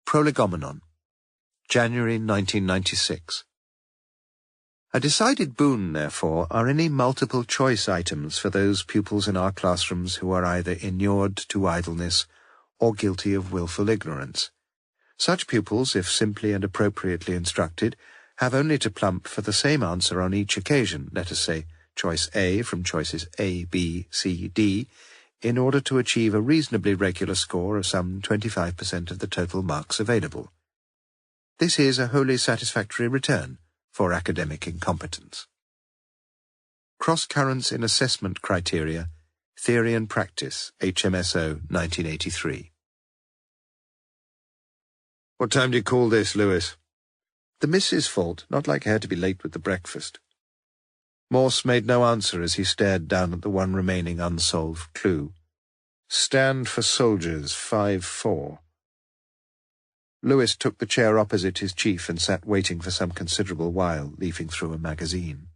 Prolegomenon, January 1996. A decided boon, therefore, are any multiple-choice items for those pupils in our classrooms who are either inured to idleness or guilty of willful ignorance. Such pupils, if simply and appropriately instructed, have only to plump for the same answer on each occasion, let us say choice A from choices A, B, C, D, in order to achieve a reasonably regular score of some 25% of the total marks available. This is a wholly satisfactory return for academic incompetence. Cross-Currents in Assessment Criteria, Theory and Practice, HMSO, 1983. What time do you call this, Lewis? The Miss's fault, not like her to be late with the breakfast. Morse made no answer as he stared down at the one remaining unsolved clue. Stand for soldiers, 5-4. Lewis took the chair opposite his chief and sat waiting for some considerable while, leafing through a magazine.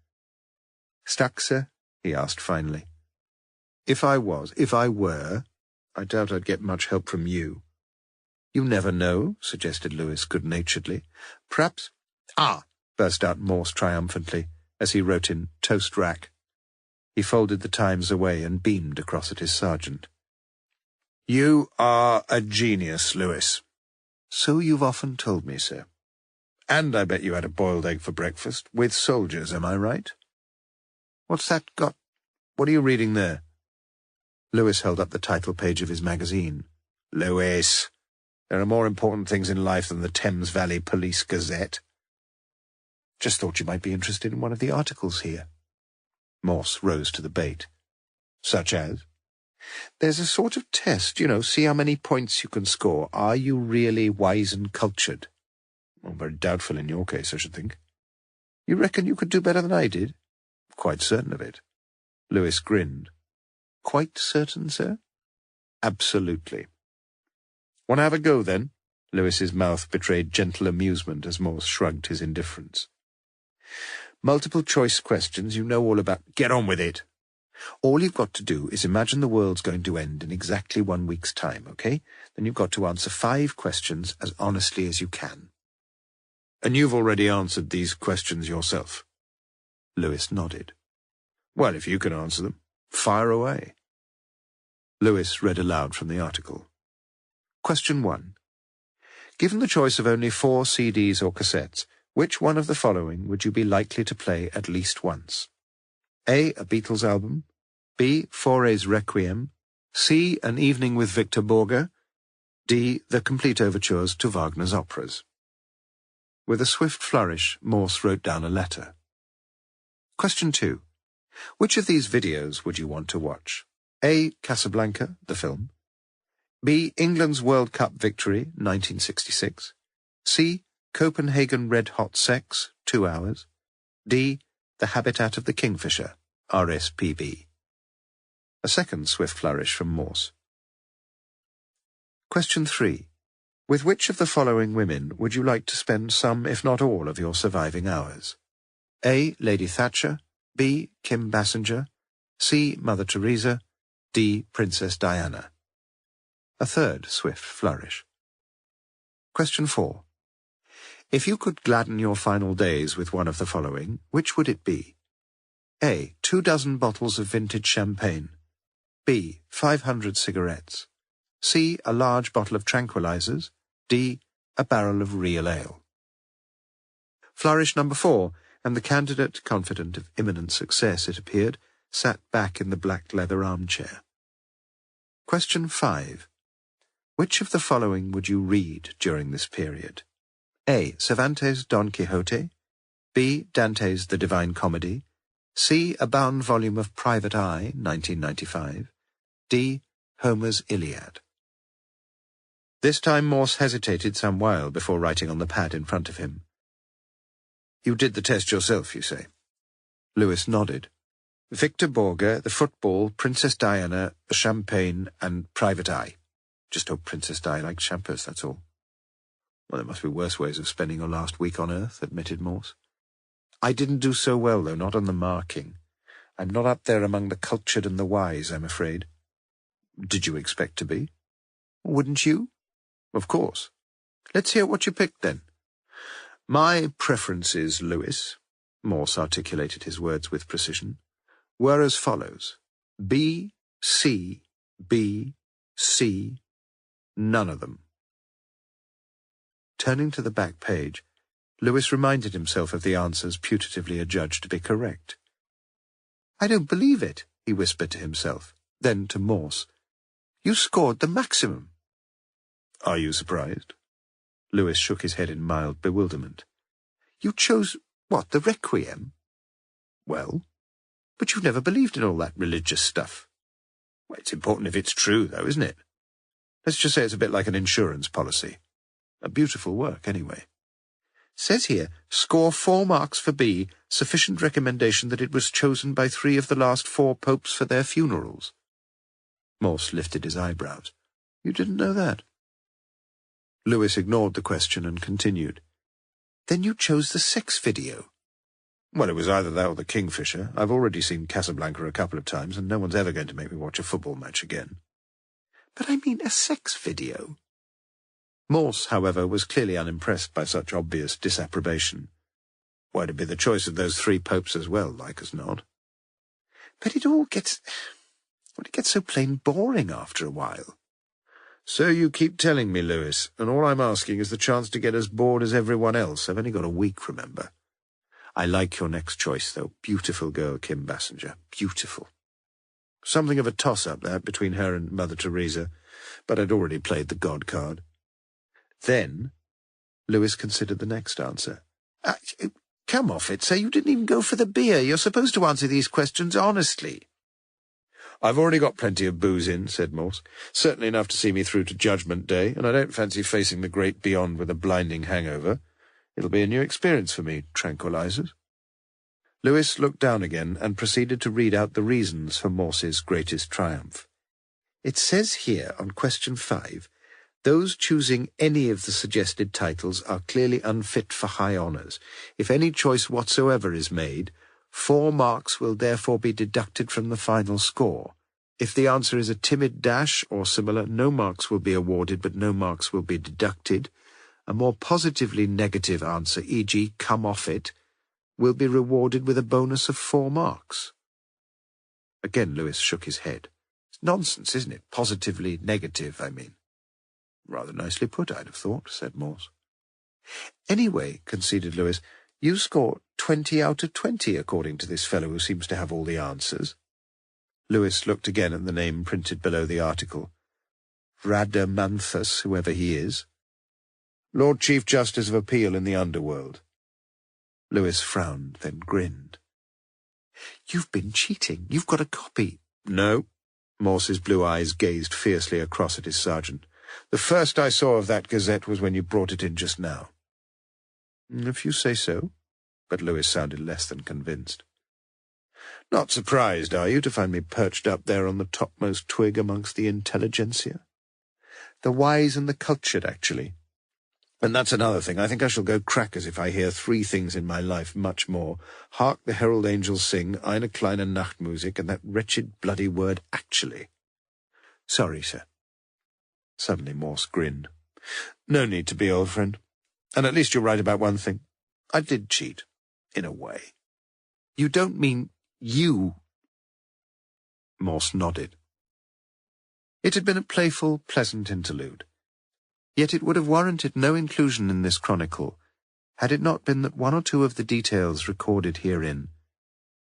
Stuck, sir? He asked finally. If I were, I doubt I'd get much help from you. You never know, suggested Lewis good-naturedly. Perhaps— Ah! Burst out Morse triumphantly, as he wrote in toast rack. He folded the Times away and beamed across at his sergeant. You are a genius, Lewis. So you've often told me, sir. And I bet you had a boiled egg for breakfast, with soldiers, am I right? What's that got? What are you reading there? Lewis held up the title page of his magazine. Lewis, there are more important things in life than the Thames Valley Police Gazette. Just thought you might be interested in one of the articles here. Morse rose to the bait. Such as? There's a sort of test, see how many points you can score. Are you really wise and cultured? Well, very doubtful in your case, I should think. You reckon you could do better than I did? Quite certain of it. Lewis grinned. Quite certain, sir? Absolutely. Want to have a go, then? Lewis's mouth betrayed gentle amusement as Morse shrugged his indifference. Multiple-choice questions you know all about. Get on with it. All you've got to do is imagine the world's going to end in exactly 1 week's time, okay? Then you've got to answer 5 questions as honestly as you can. And you've already answered these questions yourself? Lewis nodded. Well, if you can answer them, fire away. Lewis read aloud from the article. Question 1. Given the choice of only 4 CDs or cassettes, which one of the following would you be likely to play at least once? A Beatles album, B. Fauré's Requiem, C. An Evening with Victor Borge, D. The complete overtures to Wagner's operas. With a swift flourish, Morse wrote down a letter. Question 2. Which of these videos would you want to watch? A. Casablanca, the film, B. England's World Cup victory, 1966, C. Copenhagen Red Hot Sex, 2 hours, D. The Habitat of the Kingfisher, RSPB. A second swift flourish from Morse. Question 3. With which of the following women would you like to spend some, if not all, of your surviving hours? A. Lady Thatcher, B. Kim Basinger, C. Mother Teresa, D. Princess Diana. A third swift flourish. Question 4. If you could gladden your final days with one of the following, which would it be? A. 24 bottles of vintage champagne, B. 500 cigarettes, C. A large bottle of tranquilizers, D. A barrel of real ale. Flourish number 4, and the candidate, confident of imminent success, it appeared, sat back in the black leather armchair. Question 5. Which of the following would you read during this period? A. Cervantes' Don Quixote, B. Dante's The Divine Comedy, C. A bound volume of Private Eye, 1995, D. Homer's Iliad. This time Morse hesitated some while before writing on the pad in front of him. You did the test yourself, you say? Lewis nodded. Victor Borge, the football, Princess Diana, the champagne, and Private Eye. Just hope Princess Di likes champers, that's all. Well, there must be worse ways of spending your last week on Earth, admitted Morse. I didn't do so well, though, not on the marking. I'm not up there among the cultured and the wise, I'm afraid. Did you expect to be? Wouldn't you? Of course. Let's hear what you picked, then. My preferences, Lewis, Morse articulated his words with precision, were as follows. B, C, B, C, none of them. Turning to the back page, Lewis reminded himself of the answers putatively adjudged to be correct. I don't believe it, he whispered to himself. Then to Morse, You scored the maximum. Are you surprised? Lewis shook his head in mild bewilderment. You chose, what, the Requiem? Well, but you've never believed in all that religious stuff. Well, it's important if it's true, though, isn't it? Let's just say it's a bit like an insurance policy. A beautiful work, anyway. Says here, score 4 marks for B, sufficient recommendation that it was chosen by 3 of the last 4 popes for their funerals. Morse lifted his eyebrows. You didn't know that? Lewis ignored the question and continued. Then you chose the sex video. Well, it was either that or the Kingfisher. I've already seen Casablanca a couple of times, and no one's ever going to make me watch a football match again. But I mean a sex video. Morse, however, was clearly unimpressed by such obvious disapprobation. Well, it'd be the choice of those 3 popes as well, like as not. But it all gets... Well, it gets so plain boring after a while. So you keep telling me, Lewis, and all I'm asking is the chance to get as bored as everyone else. I've only got a week, remember. I like your next choice, though. Beautiful girl, Kim Bassinger. Beautiful. Something of a toss-up, that, between her and Mother Teresa, but I'd already played the God card. Then, Lewis considered the next answer. Come off it, say you didn't even go for the beer. You're supposed to answer these questions honestly. I've already got plenty of booze in, said Morse. Certainly enough to see me through to Judgment Day, and I don't fancy facing the great beyond with a blinding hangover. It'll be a new experience for me, tranquilizers. Lewis looked down again and proceeded to read out the reasons for Morse's greatest triumph. It says here on question 5, those choosing any of the suggested titles are clearly unfit for high honours. If any choice whatsoever is made, 4 marks will therefore be deducted from the final score. If the answer is a timid dash or similar, no marks will be awarded, but no marks will be deducted. A more positively negative answer, e.g., come off it, will be rewarded with a bonus of 4 marks. Again Lewis shook his head. It's nonsense, isn't it? Positively negative, I mean. Rather nicely put, I'd have thought, said Morse. Anyway, conceded Lewis, you scored 20 out of 20, according to this fellow who seems to have all the answers. Lewis looked again at the name printed below the article. Rhadamanthus, whoever he is. Lord Chief Justice of Appeal in the Underworld. Lewis frowned, then grinned. You've been cheating. You've got a copy. No. Morse's blue eyes gazed fiercely across at his sergeant. The first I saw of that gazette was when you brought it in just now. If you say so. But Lewis sounded less than convinced. Not surprised, are you, to find me perched up there on the topmost twig amongst the intelligentsia? The wise and the cultured, actually. And that's another thing. I think I shall go crackers if I hear 3 things in my life, much more. Hark the herald angels sing, eine kleine Nachtmusik, and that wretched bloody word actually. Sorry, sir. Suddenly Morse grinned. No need to be, old friend. And at least you're right about one thing. I did cheat, in a way. You don't mean you? Morse nodded. It had been a playful, pleasant interlude. Yet it would have warranted no inclusion in this chronicle, had it not been that 1 or 2 of the details recorded herein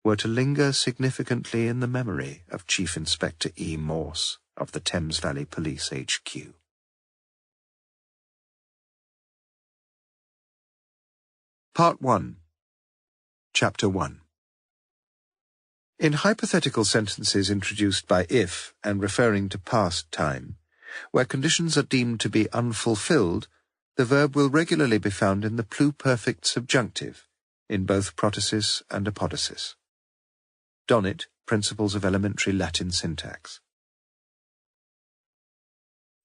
were to linger significantly in the memory of Chief Inspector E. Morse of the Thames Valley Police HQ. Part 1. Chapter 1. In hypothetical sentences introduced by if and referring to past time, where conditions are deemed to be unfulfilled, the verb will regularly be found in the pluperfect subjunctive, in both protasis and apodosis. Donnet, Principles of Elementary Latin Syntax.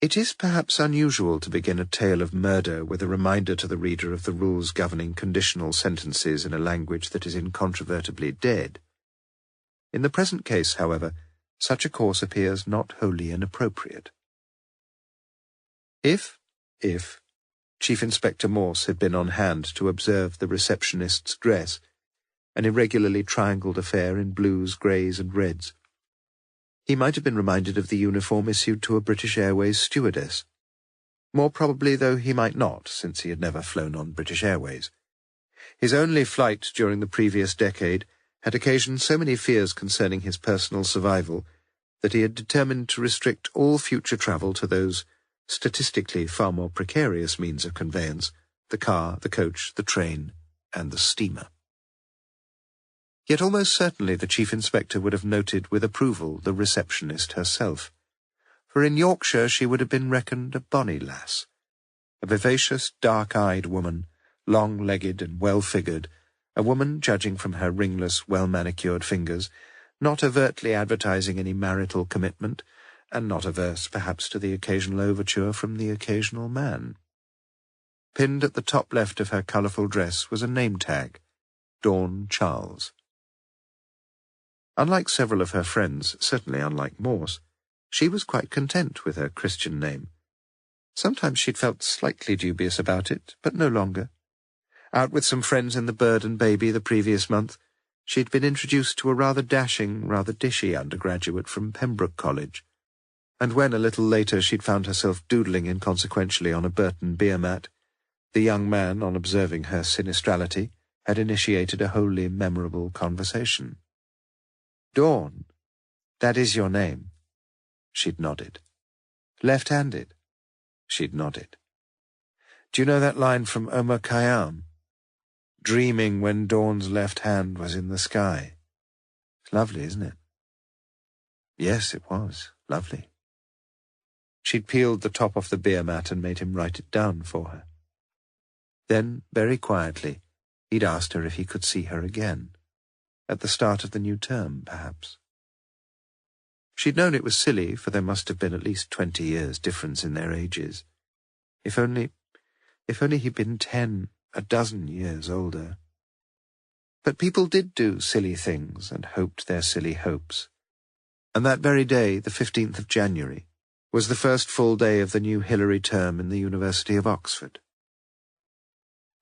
It is perhaps unusual to begin a tale of murder with a reminder to the reader of the rules governing conditional sentences in a language that is incontrovertibly dead. In the present case, however, such a course appears not wholly inappropriate. If, Chief Inspector Morse had been on hand to observe the receptionist's dress, an irregularly triangled affair in blues, greys, and reds. He might have been reminded of the uniform issued to a British Airways stewardess. More probably, though, he might not, since he had never flown on British Airways. His only flight during the previous decade had occasioned so many fears concerning his personal survival that he had determined to restrict all future travel to those statistically far more precarious means of conveyance: the car, the coach, the train, and the steamer. Yet almost certainly the Chief Inspector would have noted with approval the receptionist herself, for in Yorkshire she would have been reckoned a bonny lass, a vivacious, dark-eyed woman, long-legged and well-figured, a woman, judging from her ringless, well-manicured fingers, not overtly advertising any marital commitment, and not averse, perhaps, to the occasional overture from the occasional man. Pinned at the top left of her colourful dress was a name-tag, Dawn Charles. Unlike several of her friends, certainly unlike Morse, she was quite content with her Christian name. Sometimes she'd felt slightly dubious about it, but no longer. Out with some friends in the Bird and Baby the previous month, she'd been introduced to a rather dashing, rather dishy undergraduate from Pembroke College, and when a little later she'd found herself doodling inconsequentially on a Burton beer mat, the young man, on observing her sinistrality, had initiated a wholly memorable conversation. "Dawn, that is your name?" She'd nodded. "Left-handed?" She'd nodded. "Do you know that line from Omar Khayyam? Dreaming when dawn's left hand was in the sky. It's lovely, isn't it?" Yes, it was. Lovely. She'd peeled the top off the beer mat and made him write it down for her. Then, very quietly, he'd asked her if he could see her again. At the start of the new term, perhaps. She'd known it was silly, for there must have been at least 20 years difference in their ages. If only he'd been 10, a dozen years older. But people did do silly things and hoped their silly hopes. And that very day, the 15th of January, was the first full day of the new Hilary term in the University of Oxford.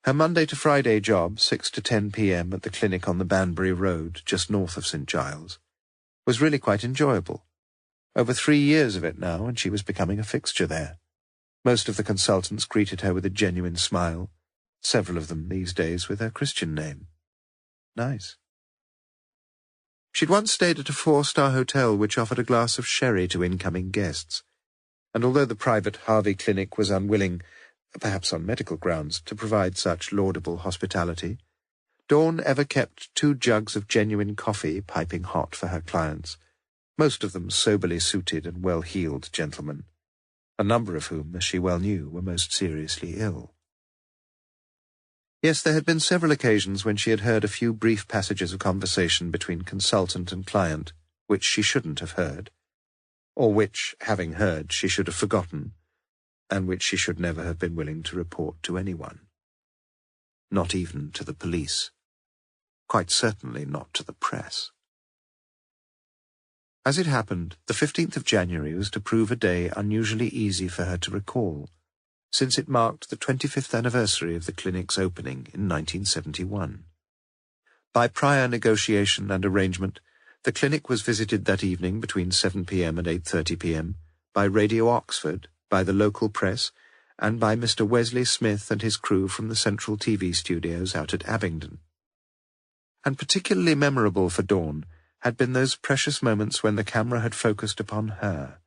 Her Monday to Friday job, 6 to 10 p.m. at the clinic on the Banbury Road, just north of St. Giles, was really quite enjoyable. Over 3 years of it now, and she was becoming a fixture there. Most of the consultants greeted her with a genuine smile, several of them these days with her Christian name. Nice. She'd once stayed at a 4-star hotel which offered a glass of sherry to incoming guests, and although the private Harvey clinic was unwilling, perhaps on medical grounds, to provide such laudable hospitality, Dawn ever kept 2 jugs of genuine coffee piping hot for her clients, most of them soberly suited and well-heeled gentlemen, a number of whom, as she well knew, were most seriously ill. Yes, there had been several occasions when she had heard a few brief passages of conversation between consultant and client, which she shouldn't have heard, or which, having heard, she should have forgotten, and which she should never have been willing to report to anyone. Not even to the police. Quite certainly not to the press. As it happened, the 15th of January was to prove a day unusually easy for her to recall, since it marked the 25th anniversary of the clinic's opening in 1971. By prior negotiation and arrangement, the clinic was visited that evening between 7 p.m. and 8:30 p.m. by Radio Oxford, by the local press, and by Mr. Wesley Smith and his crew from the Central TV studios out at Abingdon. And particularly memorable for Dawn had been those precious moments when the camera had focused upon her.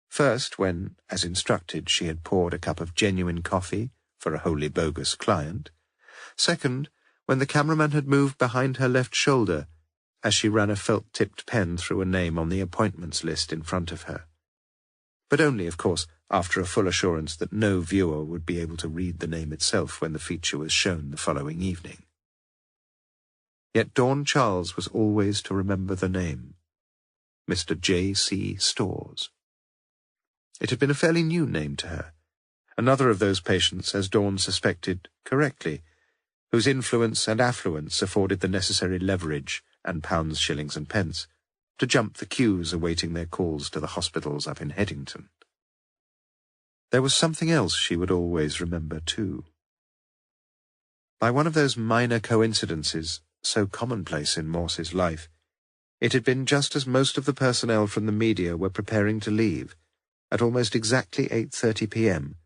First, when, as instructed, she had poured a cup of genuine coffee for a wholly bogus client. Second, when the cameraman had moved behind her left shoulder as she ran a felt-tipped pen through a name on the appointments list in front of her. But only, of course, after a full assurance that no viewer would be able to read the name itself when the feature was shown the following evening. Yet Dawn Charles was always to remember the name. Mr. J.C. Storrs. It had been a fairly new name to her. Another of those patients, as Dawn suspected, correctly, whose influence and affluence afforded the necessary leverage, and pounds, shillings, and pence, to jump the queues awaiting their calls to the hospitals up in Headington. There was something else she would always remember, too. By one of those minor coincidences, so commonplace in Morse's life, it had been just as most of the personnel from the media were preparing to leave, at almost exactly 8:30 p.m.,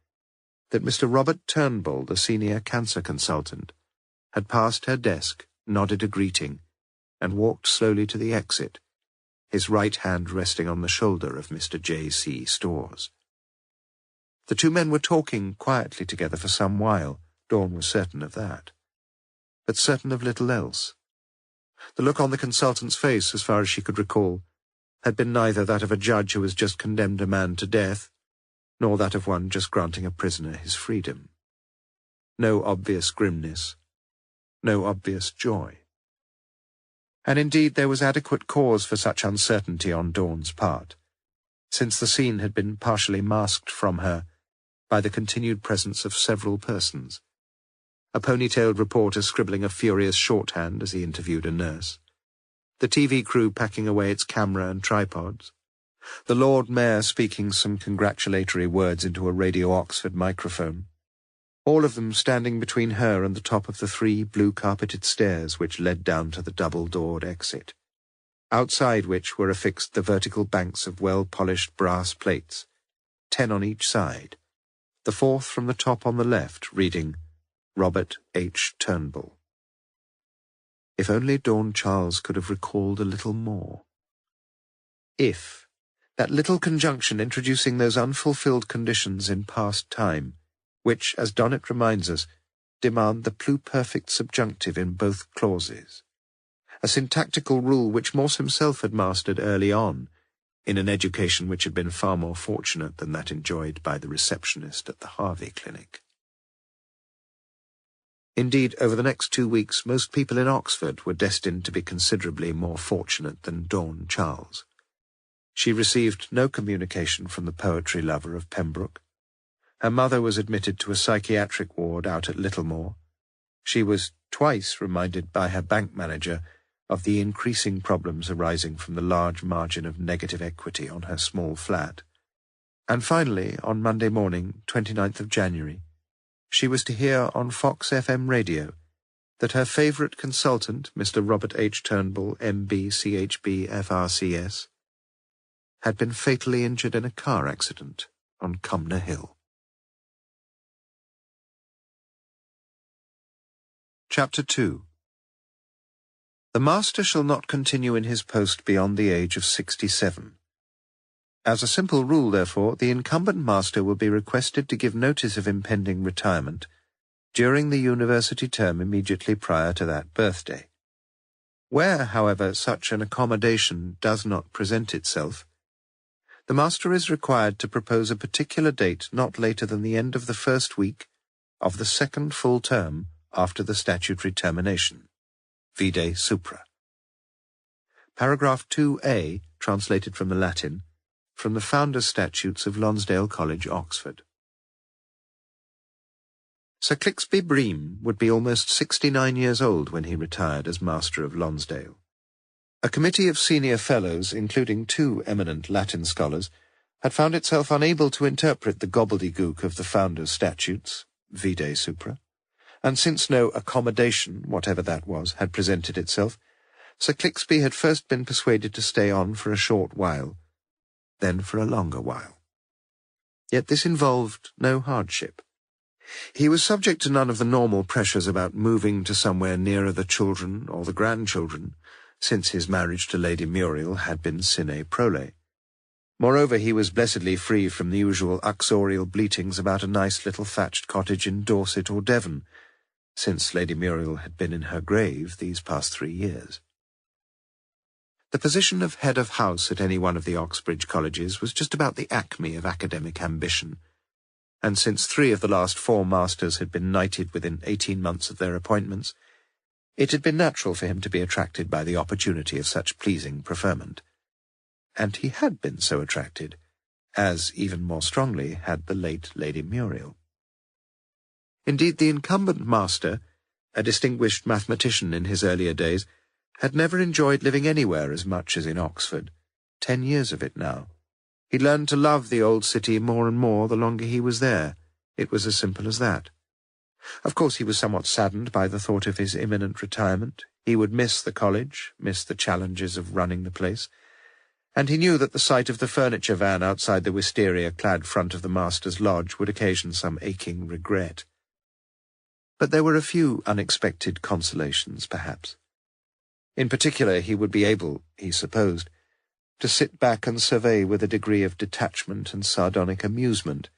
that Mr. Robert Turnbull, the senior cancer consultant, had passed her desk, nodded a greeting, and walked slowly to the exit, his right hand resting on the shoulder of Mr. J.C. Storrs. The two men were talking quietly together for some while, Dawn was certain of that, but certain of little else. The look on the consultant's face, as far as she could recall, had been neither that of a judge who has just condemned a man to death, nor that of one just granting a prisoner his freedom. No obvious grimness, no obvious joy. And indeed there was adequate cause for such uncertainty on Dawn's part, since the scene had been partially masked from her by the continued presence of several persons. A ponytailed reporter scribbling a furious shorthand as he interviewed a nurse, the TV crew packing away its camera and tripods, the Lord Mayor speaking some congratulatory words into a Radio Oxford microphone, all of them standing between her and the top of the 3 blue-carpeted stairs which led down to the double-doored exit, outside which were affixed the vertical banks of well-polished brass plates, 10 on each side, the 4th from the top on the left, reading, Robert H. Turnbull. If only Dawn Charles could have recalled a little more. If, that little conjunction introducing those unfulfilled conditions in past time, which, as Donnet reminds us, demand the pluperfect subjunctive in both clauses, a syntactical rule which Morse himself had mastered early on, in an education which had been far more fortunate than that enjoyed by the receptionist at the Harvey Clinic. Indeed, over the next 2 weeks, most people in Oxford were destined to be considerably more fortunate than Dawn Charles. She received no communication from the poetry lover of Pembroke. Her mother was admitted to a psychiatric ward out at Littlemore. She was twice reminded by her bank manager of the increasing problems arising from the large margin of negative equity on her small flat. And finally, on Monday morning, 29th of January, she was to hear on Fox FM radio that her favourite consultant, Mr. Robert H. Turnbull, M.B., CHB, FRCS, had been fatally injured in a car accident on Cumnor Hill. Chapter 2. The Master shall not continue in his post beyond the age of 67. As a simple rule, therefore, the incumbent Master will be requested to give notice of impending retirement during the university term immediately prior to that birthday. Where, however, such an accommodation does not present itself, the Master is required to propose a particular date not later than the end of the first week of the second full term after the statutory termination, vide supra. Paragraph 2a, translated from the Latin, from the Founders' Statutes of Lonsdale College, Oxford. Sir Clixby Bream would be almost 69 years old when he retired as Master of Lonsdale. A committee of senior fellows, including 2 eminent Latin scholars, had found itself unable to interpret the gobbledygook of the Founders' Statutes, vide supra, and since no accommodation, whatever that was, had presented itself, Sir Clixby had first been persuaded to stay on for a short while, then for a longer while. Yet this involved no hardship. He was subject to none of the normal pressures about moving to somewhere nearer the children or the grandchildren, since his marriage to Lady Muriel had been sine prole. Moreover, he was blessedly free from the usual uxorial bleatings about a nice little thatched cottage in Dorset or Devon, since Lady Muriel had been in her grave these past 3 years. The position of head of house at any one of the Oxbridge colleges was just about the acme of academic ambition, and since 3 of the last 4 masters had been knighted within 18 months of their appointments, it had been natural for him to be attracted by the opportunity of such pleasing preferment. And he had been so attracted, as even more strongly had the late Lady Muriel. Indeed, the incumbent master, a distinguished mathematician in his earlier days, had never enjoyed living anywhere as much as in Oxford, 10 years of it now, He learned to love the old city more and more the longer he was there. It was as simple as that. Of course, he was somewhat saddened by the thought of his imminent retirement. He would miss the college, miss the challenges of running the place, and he knew that the sight of the furniture van outside the wisteria-clad front of the master's lodge would occasion some aching regret. But there were a few unexpected consolations, perhaps. In particular, he would be able, he supposed, to sit back and survey with a degree of detachment and sardonic amusement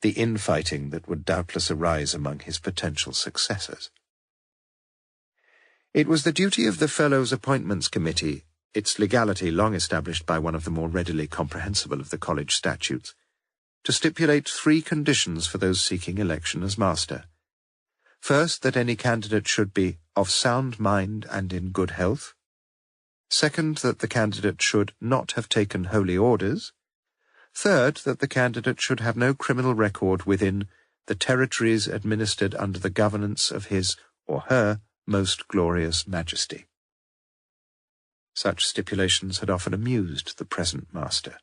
the infighting that would doubtless arise among his potential successors. It was the duty of the Fellows' Appointments Committee, its legality long established by one of the more readily comprehensible of the college statutes, to stipulate 3 conditions for those seeking election as master. First, that any candidate should be of sound mind and in good health. Second, that the candidate should not have taken holy orders. Third, that the candidate should have no criminal record within the territories administered under the governance of his or her most glorious majesty. Such stipulations had often amused the present master.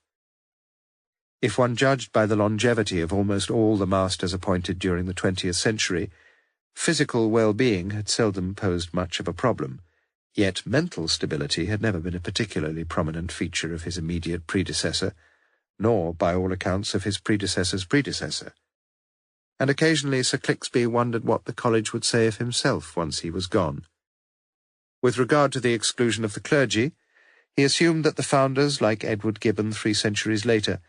If one judged by the longevity of almost all the masters appointed during the 20th century, physical well-being had seldom posed much of a problem, yet mental stability had never been a particularly prominent feature of his immediate predecessor, nor, by all accounts, of his predecessor's predecessor. And occasionally Sir Clixby wondered what the college would say of himself once he was gone. With regard to the exclusion of the clergy, he assumed that the founders, like Edward Gibbon 3 centuries later,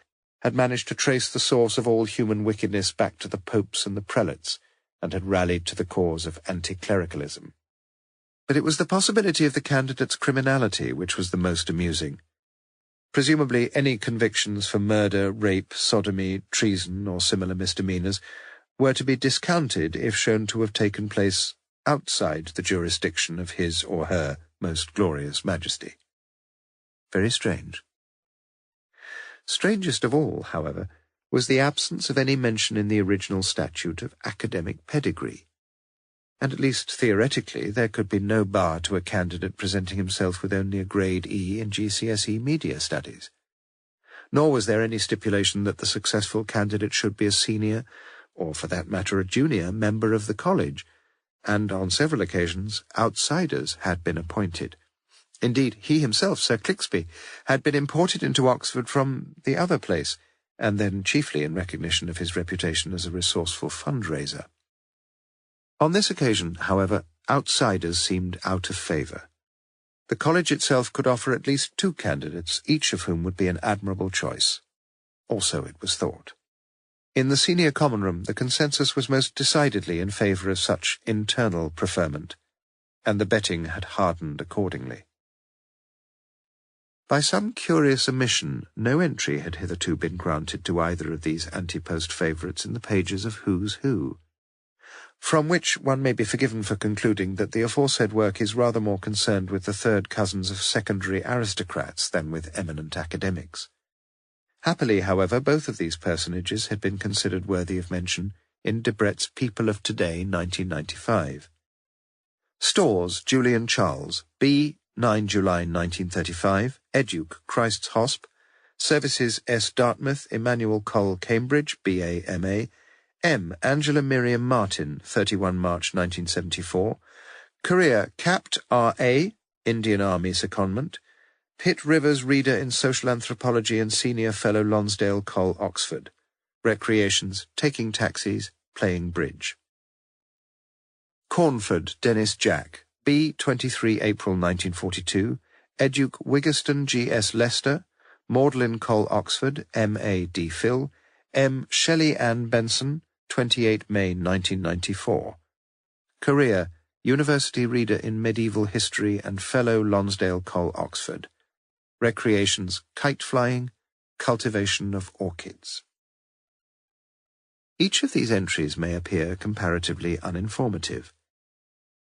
had managed to trace the source of all human wickedness back to the popes and the prelates, and had rallied to the cause of anti-clericalism. But it was the possibility of the candidate's criminality which was the most amusing. Presumably any convictions for murder, rape, sodomy, treason, or similar misdemeanours were to be discounted if shown to have taken place outside the jurisdiction of his or her most glorious majesty. Very strange. Strangest of all, however, was the absence of any mention in the original statute of academic pedigree, and at least theoretically there could be no bar to a candidate presenting himself with only a grade E in GCSE Media Studies. Nor was there any stipulation that the successful candidate should be a senior, or for that matter a junior, member of the college, and on several occasions outsiders had been appointed. Indeed, he himself, Sir Clixby, had been imported into Oxford from the other place, and then chiefly in recognition of his reputation as a resourceful fundraiser. On this occasion, however, outsiders seemed out of favour. The college itself could offer at least 2 candidates, each of whom would be an admirable choice. Also, it was thought. In the senior common room, the consensus was most decidedly in favour of such internal preferment, and the betting had hardened accordingly. By some curious omission, no entry had hitherto been granted to either of these anti-post favourites in the pages of Who's Who, from which one may be forgiven for concluding that the aforesaid work is rather more concerned with the third cousins of secondary aristocrats than with eminent academics. Happily, however, both of these personages had been considered worthy of mention in Debrett's People of Today, 1995. Stores, Julian Charles, B. 9 July 1935, Educ, Christ's Hosp, Services S. Dartmouth, Emmanuel Cole, Cambridge, B.A. M.A., M. Angela Miriam Martin, 31 March 1974, Career, Capt. R.A., Indian Army Secondment, Pitt Rivers Reader in Social Anthropology and Senior Fellow Lonsdale Col, Oxford. Recreations, taking taxis, playing bridge. Cornford, Dennis Jack, B. 23 April 1942, Educ Wiggiston G.S. Leicester, Magdalen Col, Oxford, M.A. D. Phil, M. Shelley Ann Benson, 28 May 1994. Career, University Reader in Medieval History and Fellow Lonsdale Col, Oxford. Recreations, kite flying, cultivation of orchids. Each of these entries may appear comparatively uninformative,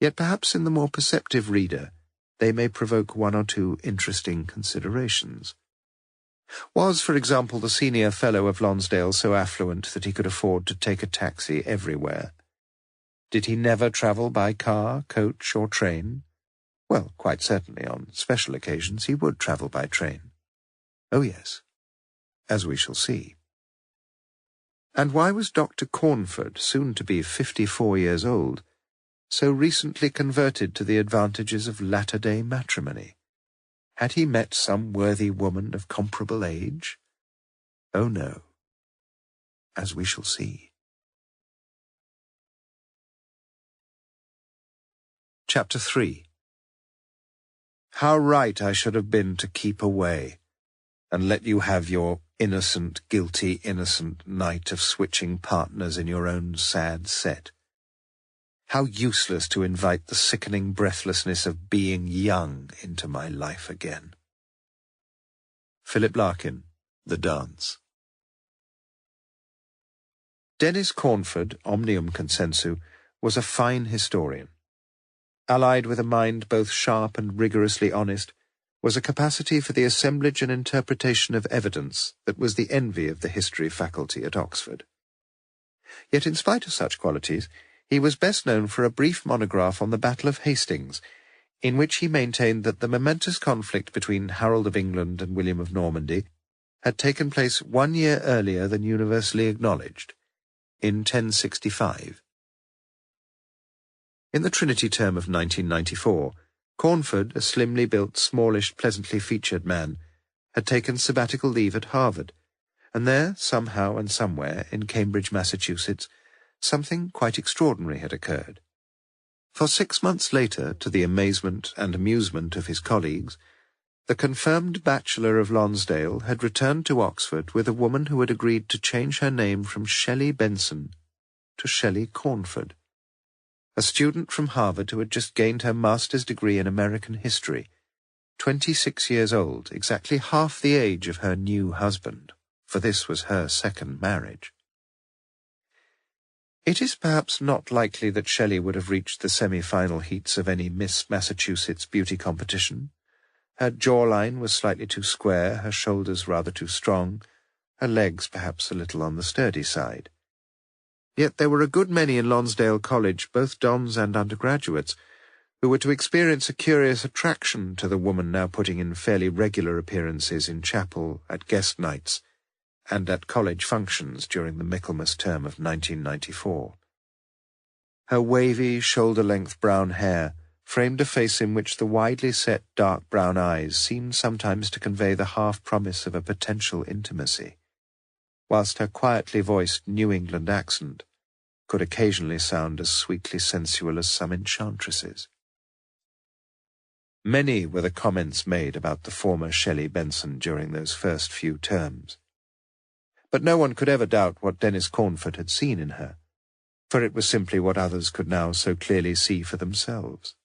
yet perhaps in the more perceptive reader they may provoke 1 or 2 interesting considerations. Was, for example, the senior fellow of Lonsdale so affluent that he could afford to take a taxi everywhere? Did he never travel by car, coach, or train? Well, quite certainly on special occasions he would travel by train. Oh yes, as we shall see. And why was Dr. Cornford, soon to be 54 years old, so recently converted to the advantages of latter-day matrimony? Had he met some worthy woman of comparable age? Oh no, as we shall see. Chapter 3. How right I should have been to keep away, and let you have your innocent, guilty, innocent night of switching partners in your own sad set. How useless to invite the sickening breathlessness of being young into my life again. Philip Larkin, The Dance. Dennis Cornford, omnium consensu, was a fine historian. Allied with a mind both sharp and rigorously honest, was a capacity for the assemblage and interpretation of evidence that was the envy of the history faculty at Oxford. Yet in spite of such qualities, he was best known for a brief monograph on the Battle of Hastings, in which he maintained that the momentous conflict between Harold of England and William of Normandy had taken place 1 year earlier than universally acknowledged, in 1065. In the Trinity term of 1994, Cornford, a slimly built, smallish, pleasantly featured man, had taken sabbatical leave at Harvard, and there, somehow and somewhere, in Cambridge, Massachusetts, something quite extraordinary had occurred. For 6 months later, to the amazement and amusement of his colleagues, the confirmed bachelor of Lonsdale had returned to Oxford with a woman who had agreed to change her name from Shelley Benson to Shelley Cornford, a student from Harvard who had just gained her master's degree in American history, 26 years old, exactly half the age of her new husband, for this was her second marriage. It is perhaps not likely that Shelley would have reached the semi-final heats of any Miss Massachusetts beauty competition. Her jawline was slightly too square, her shoulders rather too strong, her legs perhaps a little on the sturdy side. Yet there were a good many in Lonsdale College, both dons and undergraduates, who were to experience a curious attraction to the woman now putting in fairly regular appearances in chapel, at guest nights, and at college functions during the Michaelmas term of 1994. Her wavy, shoulder-length brown hair framed a face in which the widely set dark brown eyes seemed sometimes to convey the half-promise of a potential intimacy, whilst her quietly voiced New England accent could occasionally sound as sweetly sensual as some enchantresses. Many were the comments made about the former Shelley Benson during those first few terms. But no one could ever doubt what Dennis Cornford had seen in her, for it was simply what others could now so clearly see for themselves.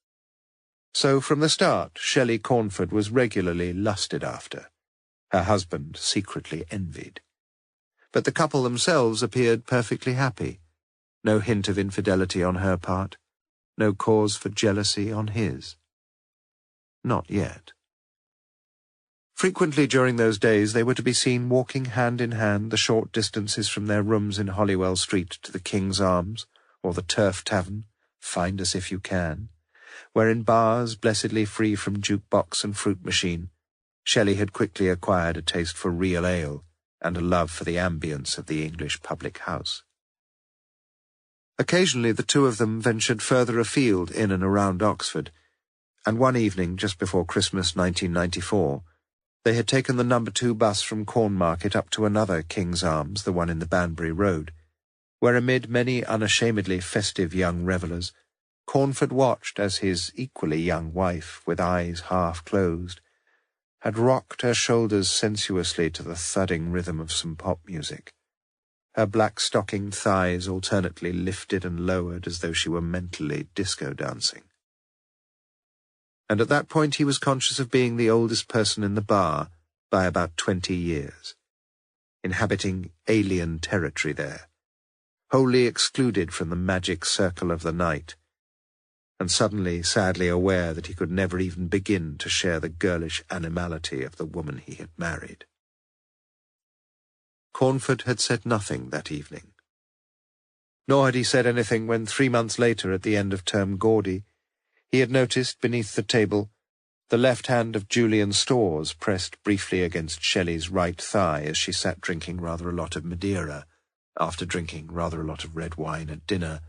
So from the start, Shelley Cornford was regularly lusted after, her husband secretly envied. But the couple themselves appeared perfectly happy, no hint of infidelity on her part, no cause for jealousy on his. Not yet. Frequently during those days they were to be seen walking hand in hand the short distances from their rooms in Holywell Street to the King's Arms, or the Turf Tavern, find us if you can, where in bars blessedly free from jukebox and fruit machine, Shelley had quickly acquired a taste for real ale and a love for the ambience of the English public house. Occasionally the two of them ventured further afield in and around Oxford, and one evening just before Christmas 1994, they had taken the No. 2 bus from Cornmarket up to another King's Arms, the one in the Banbury Road, where amid many unashamedly festive young revellers, Cornford watched as his equally young wife, with eyes half closed, had rocked her shoulders sensuously to the thudding rhythm of some pop music, her black-stockinged thighs alternately lifted and lowered as though she were mentally disco dancing. And at that point he was conscious of being the oldest person in the bar by about 20 years, inhabiting alien territory there, wholly excluded from the magic circle of the night, and suddenly sadly aware that he could never even begin to share the girlish animality of the woman he had married. Cornford had said nothing that evening. Nor had he said anything when 3 months later, at the end of term Gaudy, he had noticed beneath the table The left hand of Julian Storrs pressed briefly against Shelley's right thigh as she sat drinking rather a lot of Madeira, after drinking rather a lot of red wine at dinner,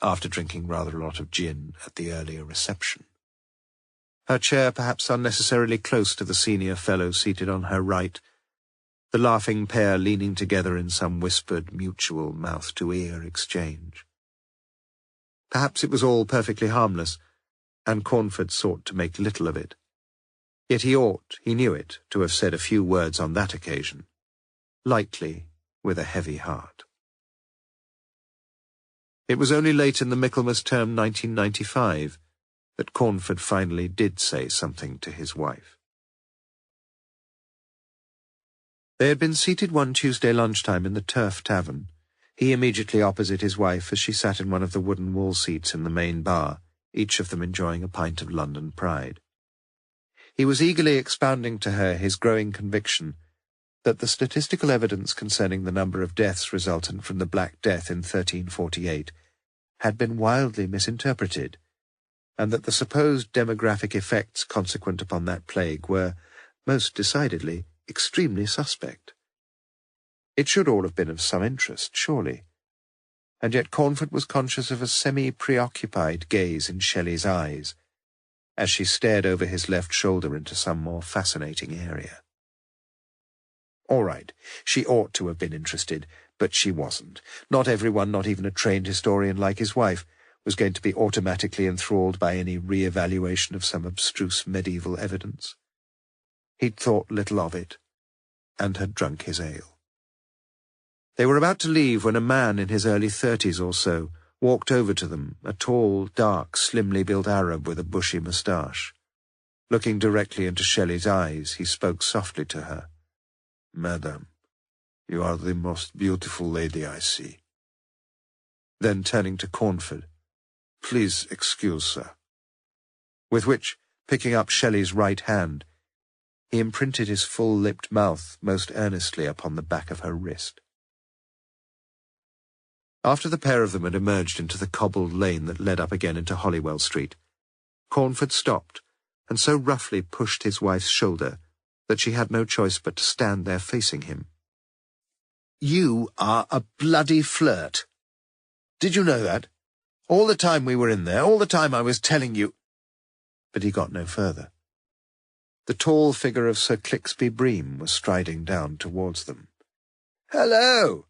after drinking rather a lot of gin at the earlier reception. Her chair perhaps unnecessarily close to the senior fellow seated on her right, the laughing pair leaning together in some whispered, mutual mouth-to-ear exchange. Perhaps it was all perfectly harmless, and Cornford sought to make little of it. Yet he ought, he knew it, to have said a few words on that occasion, lightly, with a heavy heart. It was only late in the Michaelmas term 1995 that Cornford finally did say something to his wife. They had been seated one Tuesday lunchtime in the Turf Tavern, he immediately opposite his wife as she sat in one of the wooden wall seats in the main bar, each of them enjoying a pint of London Pride. He was eagerly expounding to her his growing conviction that the statistical evidence concerning the number of deaths resultant from the Black Death in 1348 had been wildly misinterpreted, and that the supposed demographic effects consequent upon that plague were, most decidedly, extremely suspect. It should all have been of some interest, surely, and yet Cornford was conscious of a semi-preoccupied gaze in Shelley's eyes, as she stared over his left shoulder into some more fascinating area. All right, she ought to have been interested, but she wasn't. Not everyone, not even a trained historian like his wife, was going to be automatically enthralled by any re-evaluation of some abstruse medieval evidence. He'd thought little of it, and had drunk his ale. They were about to leave when a man in his early 30s or so walked over to them, a tall, dark, slimly built Arab with a bushy moustache. Looking directly into Shelley's eyes, he spoke softly to her. "Madam, you are the most beautiful lady I see." Then turning to Cornford, "Please excuse, sir." With which, picking up Shelley's right hand, he imprinted his full-lipped mouth most earnestly upon the back of her wrist. After the pair of them had emerged into the cobbled lane that led up again into Holywell Street, Cornford stopped and so roughly pushed his wife's shoulder that she had no choice but to stand there facing him. "You are a bloody flirt. Did you know that? All the time we were in there, all the time I was telling you—" But he got no further. The tall figure of Sir Clixby Bream was striding down towards them. "Hello!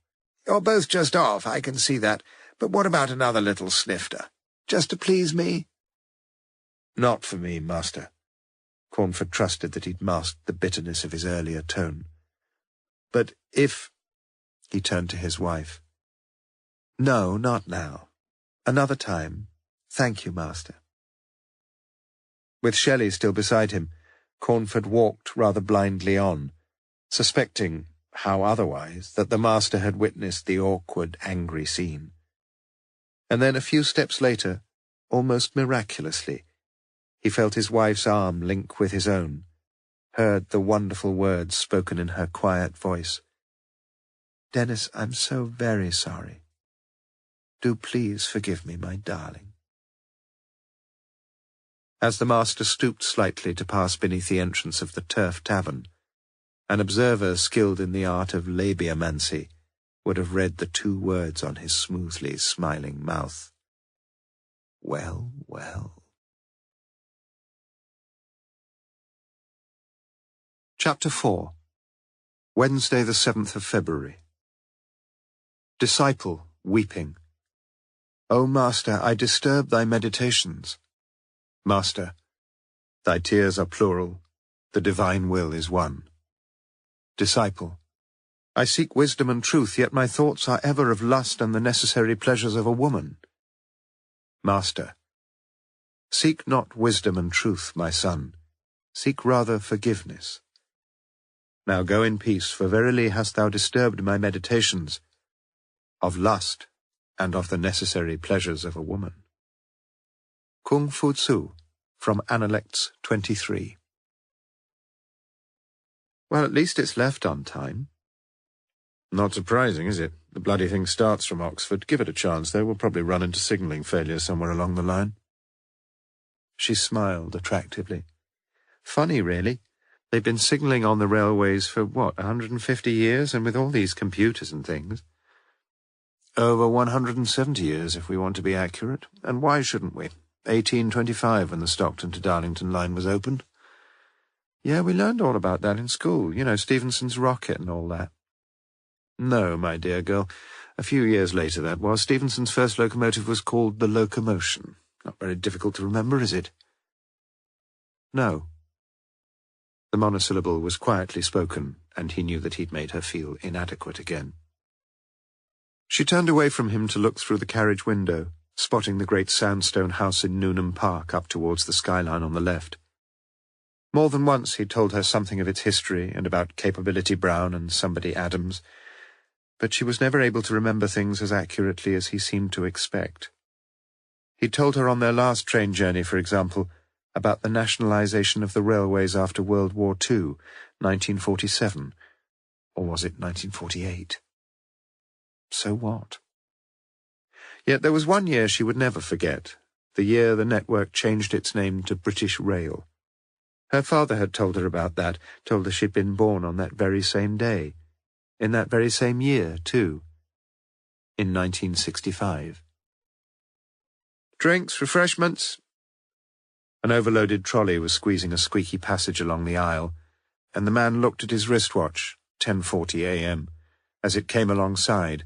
You're both just off, I can see that. But what about another little snifter? Just to please me?" "Not for me, master." Cornford trusted that he'd masked the bitterness of his earlier tone. "But if—" He turned to his wife. "No, not now. Another time. Thank you, master." With Shelley still beside him, Cornford walked rather blindly on, suspecting, how otherwise, that the master had witnessed the awkward, angry scene. And then a few steps later, almost miraculously, he felt his wife's arm link with his own, heard the wonderful words spoken in her quiet voice. "Dennis, I'm so very sorry. Do please forgive me, my darling." As the master stooped slightly to pass beneath the entrance of the Turf Tavern, an observer skilled in the art of labiomancy would have read the two words on his smoothly smiling mouth. Well, well. Chapter 4. Wednesday the 7th of February. Disciple, weeping. O Master, I disturb thy meditations. Master, thy tears are plural, the divine will is one. Disciple, I seek wisdom and truth, yet my thoughts are ever of lust and the necessary pleasures of a woman. Master, seek not wisdom and truth, my son, seek rather forgiveness. Now go in peace, for verily hast thou disturbed my meditations of lust and of the necessary pleasures of a woman. Kung Fu Tzu, from Analects 23. Well, at least it's left on time. Not surprising, is it? The bloody thing starts from Oxford. Give it a chance, though. We'll probably run into signalling failure somewhere along the line. She smiled attractively. Funny, really. They've been signalling on the railways for, 150 years, and with all these computers and things. Over 170 years, if we want to be accurate. And why shouldn't we? 1825, when the Stockton to Darlington line was opened. Yeah, we learned all about that in school. You know, Stephenson's rocket and all that. No, my dear girl. A few years later, that was. Stephenson's first locomotive was called the Locomotion. Not very difficult to remember, is it? No. The monosyllable was quietly spoken, and he knew that he'd made her feel inadequate again. She turned away from him to look through the carriage window, spotting the great sandstone house in Newnham Park up towards the skyline on the left. More than once he'd told her something of its history and about Capability Brown and Somebody Adams, but she was never able to remember things as accurately as he seemed to expect. He'd told her on their last train journey, for example, about the nationalisation of the railways after World War II, 1947, or was it 1948? So what? Yet there was one year she would never forget, the year the network changed its name to British Rail. Her father had told her about that, told her she'd been born on that very same day, in that very same year, too, in 1965. Drinks, refreshments? An overloaded trolley was squeezing a squeaky passage along the aisle, and the man looked at his wristwatch, 10:40 a.m., as it came alongside,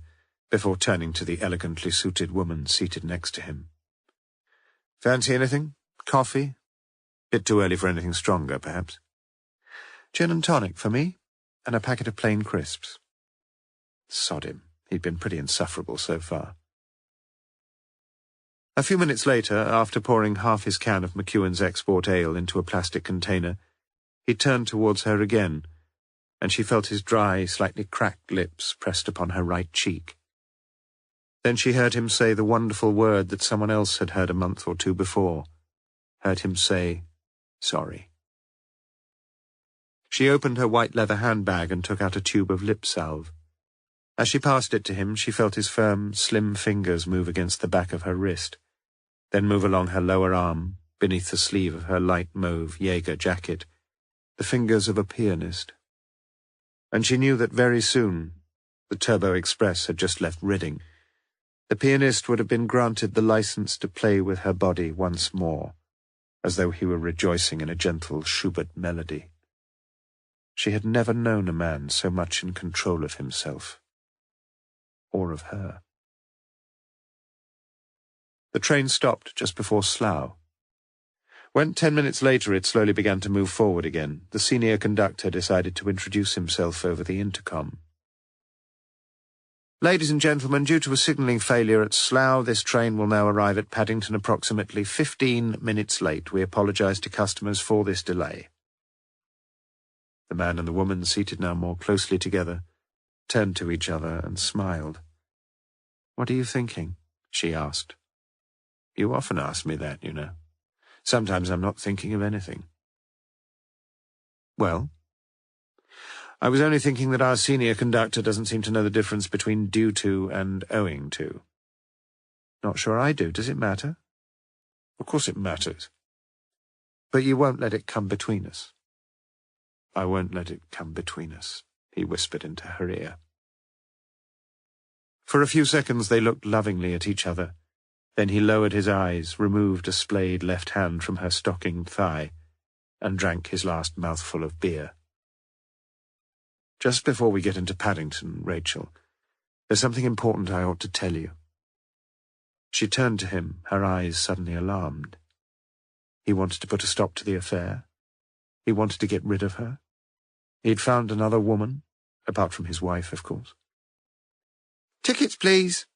before turning to the elegantly suited woman seated next to him. Fancy anything? Coffee? Bit too early for anything stronger, perhaps. Gin and tonic for me, and a packet of plain crisps. Sod him. He'd been pretty insufferable so far. A few minutes later, after pouring half his can of McEwen's export ale into a plastic container, he turned towards her again, and she felt his dry, slightly cracked lips pressed upon her right cheek. Then she heard him say the wonderful word that someone else had heard a month or two before, heard him say, sorry. She opened her white leather handbag and took out a tube of lip salve. As she passed it to him, she felt his firm, slim fingers move against the back of her wrist, then move along her lower arm, beneath the sleeve of her light mauve Jaeger jacket, the fingers of a pianist. And she knew that very soon, the Turbo Express had just left Reading, the pianist would have been granted the license to play with her body once more, as though he were rejoicing in a gentle Schubert melody. She had never known a man so much in control of himself, or of her. The train stopped just before Slough. When 10 minutes later it slowly began to move forward again, the senior conductor decided to introduce himself over the intercom. Ladies and gentlemen, due to a signalling failure at Slough, this train will now arrive at Paddington approximately 15 minutes late. We apologise to customers for this delay. The man and the woman, seated now more closely together, turned to each other and smiled. "What are you thinking?" she asked. "You often ask me that, you know. Sometimes I'm not thinking of anything." "Well?" "I was only thinking that our senior conductor doesn't seem to know the difference between due to and owing to." "Not sure I do. Does it matter?" "Of course it matters." "But you won't let it come between us." "I won't let it come between us," he whispered into her ear. For a few seconds they looked lovingly at each other. Then he lowered his eyes, removed a splayed left hand from her stockinged thigh, and drank his last mouthful of beer. "Just before we get into Paddington, Rachel, there's something important I ought to tell you." She turned to him, her eyes suddenly alarmed. He wanted to put a stop to the affair. He wanted to get rid of her. He'd found another woman, apart from his wife, of course. "Tickets, please."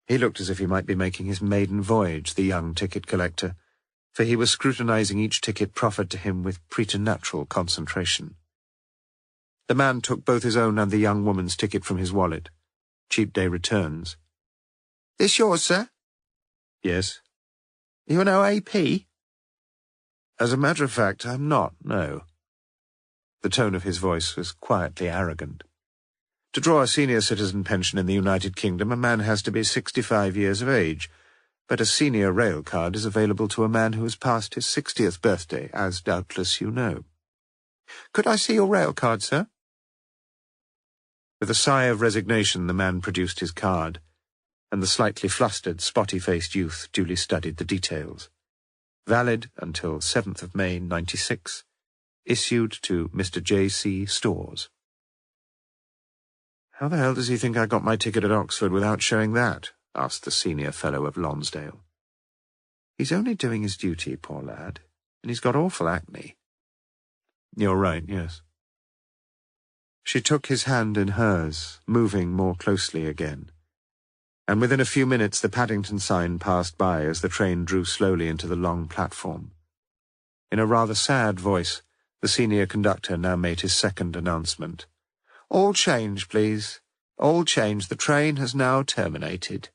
He looked as if he might be making his maiden voyage, the young ticket collector, for he was scrutinizing each ticket proffered to him with preternatural concentration. The man took both his own and the young woman's ticket from his wallet. Cheap day returns. "This yours, sir?" "Yes." "You an OAP?" "As a matter of fact, I'm not, no." The tone of his voice was quietly arrogant. To draw a senior citizen pension in the United Kingdom, a man has to be 65 years of age, But a senior rail card is available to a man who has passed his 60th birthday, as doubtless you know. Could I see your rail card, sir? With a sigh of resignation, the man produced his card, and the slightly flustered, spotty-faced youth duly studied the details. Valid until 7th of May, 96. Issued to Mr. J.C. Stores. How the hell does he think I got my ticket at Oxford without showing that? Asked the senior fellow of Lonsdale. He's only doing his duty, poor lad, and he's got awful acne. You're right, yes. She took his hand in hers, moving more closely again, and within a few minutes the Paddington sign passed by as the train drew slowly into the long platform. In a rather sad voice, the senior conductor now made his second announcement. All change, please. All change. The train has now terminated.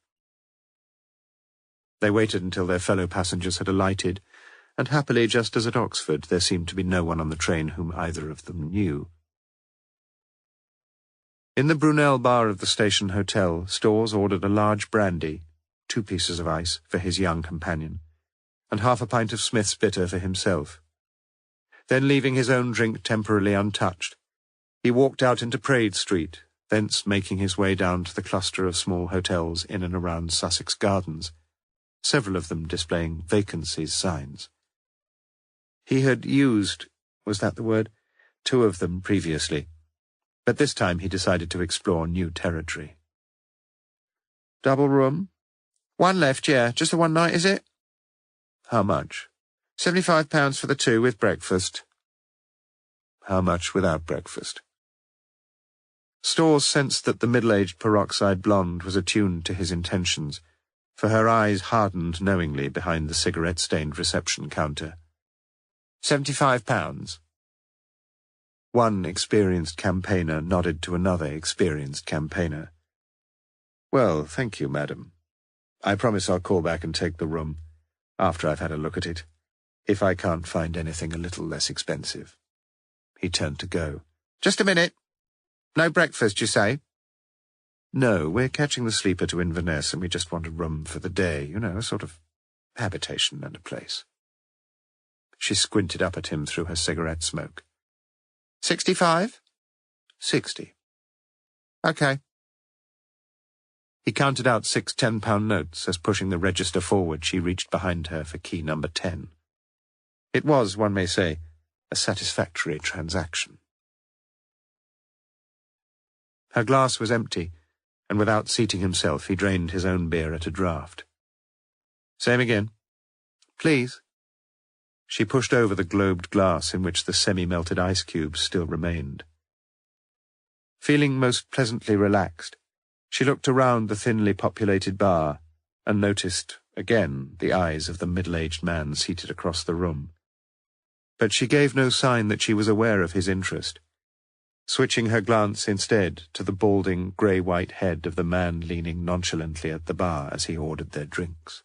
They waited until their fellow passengers had alighted, and happily, just as at Oxford, there seemed to be no one on the train whom either of them knew. In the Brunel bar of the station hotel, Storrs ordered a large brandy, 2 pieces of ice for his young companion, and half a pint of Smith's bitter for himself. Then, leaving his own drink temporarily untouched, he walked out into Praed Street, thence making his way down to the cluster of small hotels in and around Sussex Gardens, several of them displaying vacancies signs. He had used, was that the word, 2 of them previously, but this time he decided to explore new territory. Double room? 1 left, yeah. Just the 1 night, is it? How much? £75 for the 2 with breakfast. How much without breakfast? Storrs sensed that the middle-aged peroxide blonde was attuned to his intentions, for her eyes hardened knowingly behind the cigarette-stained reception counter. £75. One experienced campaigner nodded to another experienced campaigner. Well, thank you, madam. I promise I'll call back and take the room, after I've had a look at it, if I can't find anything a little less expensive. He turned to go. Just a minute. No breakfast, you say? No, we're catching the sleeper to Inverness, and we just want a room for the day, you know, a sort of habitation and a place. She squinted up at him through her cigarette smoke. 65? 60. Okay. He counted out 6 £10 notes as, pushing the register forward, she reached behind her for key number 10. It was, one may say, a satisfactory transaction. Her glass was empty, and without seating himself, he drained his own beer at a draught. Same again. Please. She pushed over the globed glass in which the semi-melted ice cubes still remained. Feeling most pleasantly relaxed, she looked around the thinly populated bar and noticed, again, the eyes of the middle-aged man seated across the room. But she gave no sign that she was aware of his interest, switching her glance instead to the balding, grey-white head of the man leaning nonchalantly at the bar as he ordered their drinks.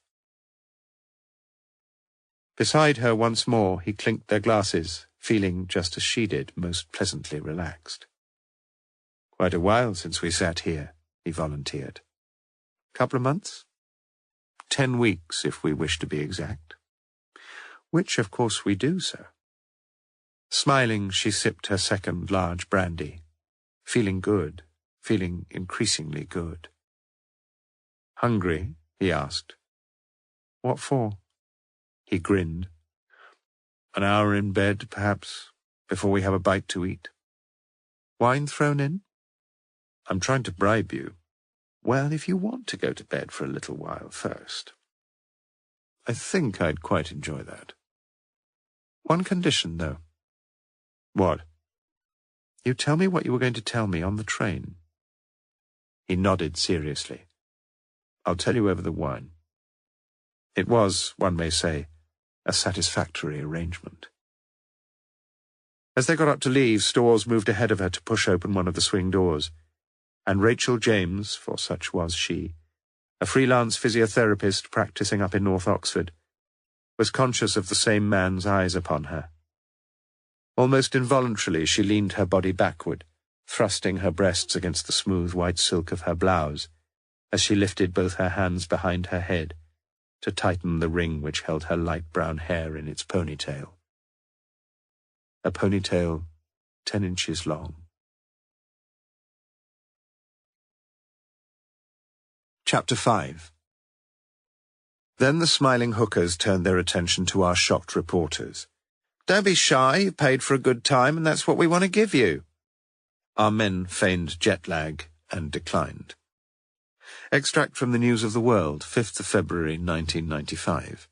Beside her once more he clinked their glasses, feeling, just as she did, most pleasantly relaxed. Quite a while since we sat here, he volunteered. Couple of months? 10 weeks, if we wish to be exact. Which, of course, we do, sir. Smiling, she sipped her second large brandy, feeling good, feeling increasingly good. Hungry? He asked. What for? He grinned. An hour in bed, perhaps, before we have a bite to eat. Wine thrown in? I'm trying to bribe you. Well, if you want to go to bed for a little while first. I think I'd quite enjoy that. One condition, though. What? You tell me what you were going to tell me on the train. He nodded seriously. I'll tell you over the wine. It was, one may say, a satisfactory arrangement. As they got up to leave, Storrs moved ahead of her to push open one of the swing doors, and Rachel James, for such was she, a freelance physiotherapist practicing up in North Oxford, was conscious of the same man's eyes upon her. Almost involuntarily she leaned her body backward, thrusting her breasts against the smooth white silk of her blouse, as she lifted both her hands behind her head, to tighten the ring which held her light brown hair in its ponytail. A ponytail 10 inches long. Chapter 5. Then the smiling hookers turned their attention to our shocked reporters. "Don't be shy, you paid for a good time, and that's what we want to give you." Our men feigned jet lag and declined. Extract from the News of the World, 5th of February 1995.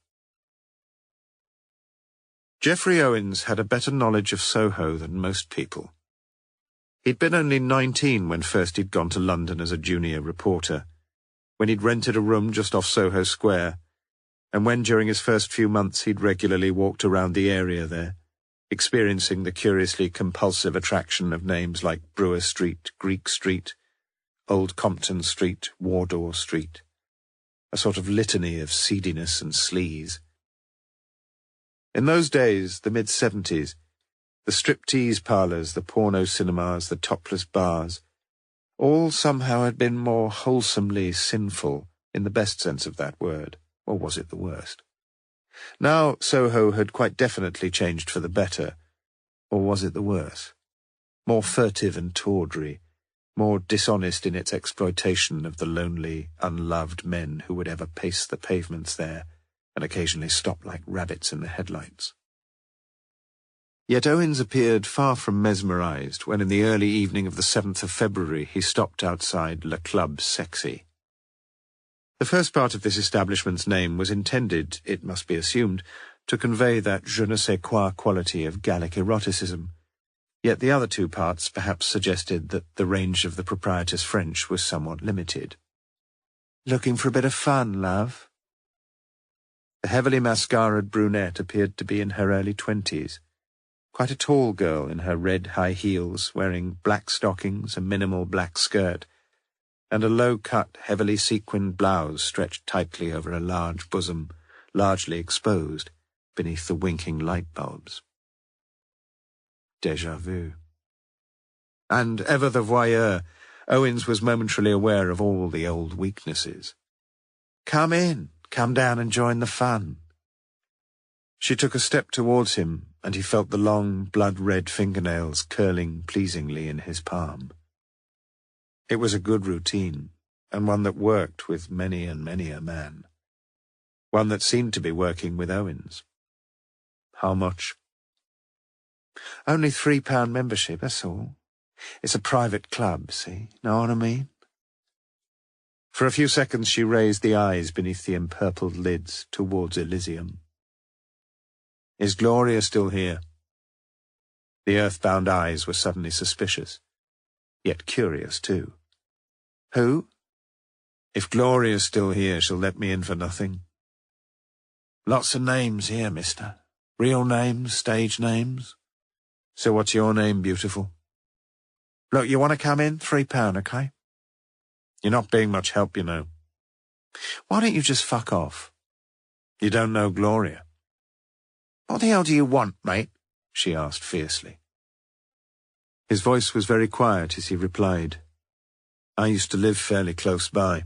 Geoffrey Owens had a better knowledge of Soho than most people. He'd been only 19 when first he'd gone to London as a junior reporter, when he'd rented a room just off Soho Square, and when during his first few months he'd regularly walked around the area there, experiencing the curiously compulsive attraction of names like Brewer Street, Greek Street, Old Compton Street, Wardour Street, a sort of litany of seediness and sleaze. In those days, the mid-70s, the striptease parlours, the porno cinemas, the topless bars, all somehow had been more wholesomely sinful, in the best sense of that word, or was it the worst? Now Soho had quite definitely changed for the better, or was it the worse? More furtive and tawdry, more dishonest in its exploitation of the lonely, unloved men who would ever pace the pavements there, and occasionally stop like rabbits in the headlights. Yet Owens appeared far from mesmerized when in the early evening of the 7th of February he stopped outside Le Club Sexy. The first part of this establishment's name was intended, it must be assumed, to convey that je ne sais quoi quality of Gallic eroticism, yet the other two parts perhaps suggested that the range of the proprietor's French was somewhat limited. "Looking for a bit of fun, love?" The heavily mascaraed brunette appeared to be in her early 20s, quite a tall girl in her red high heels, wearing black stockings, a minimal black skirt, and a low-cut, heavily sequined blouse stretched tightly over a large bosom, largely exposed beneath the winking light bulbs. Déjà vu. And ever the voyeur, Owens was momentarily aware of all the old weaknesses. "Come in. Come down and join the fun." She took a step towards him, and he felt the long, blood-red fingernails curling pleasingly in his palm. It was a good routine, and one that worked with many and many a man. One that seemed to be working with Owens. How much? "Only £3 membership, that's all. It's a private club, see? Know what I mean?" For a few seconds she raised the eyes beneath the empurpled lids towards Elysium. "Is Gloria still here?" The earthbound eyes were suddenly suspicious, yet curious too. "Who?" "If Gloria's still here, she'll let me in for nothing." "Lots of names here, mister. Real names, stage names." "So what's your name, beautiful?" "Look, you want to come in? £3, okay?" "You're not being much help, you know." "Why don't you just fuck off?" "You don't know Gloria." "What the hell do you want, mate?" she asked fiercely. His voice was very quiet as he replied, "I used to live fairly close by,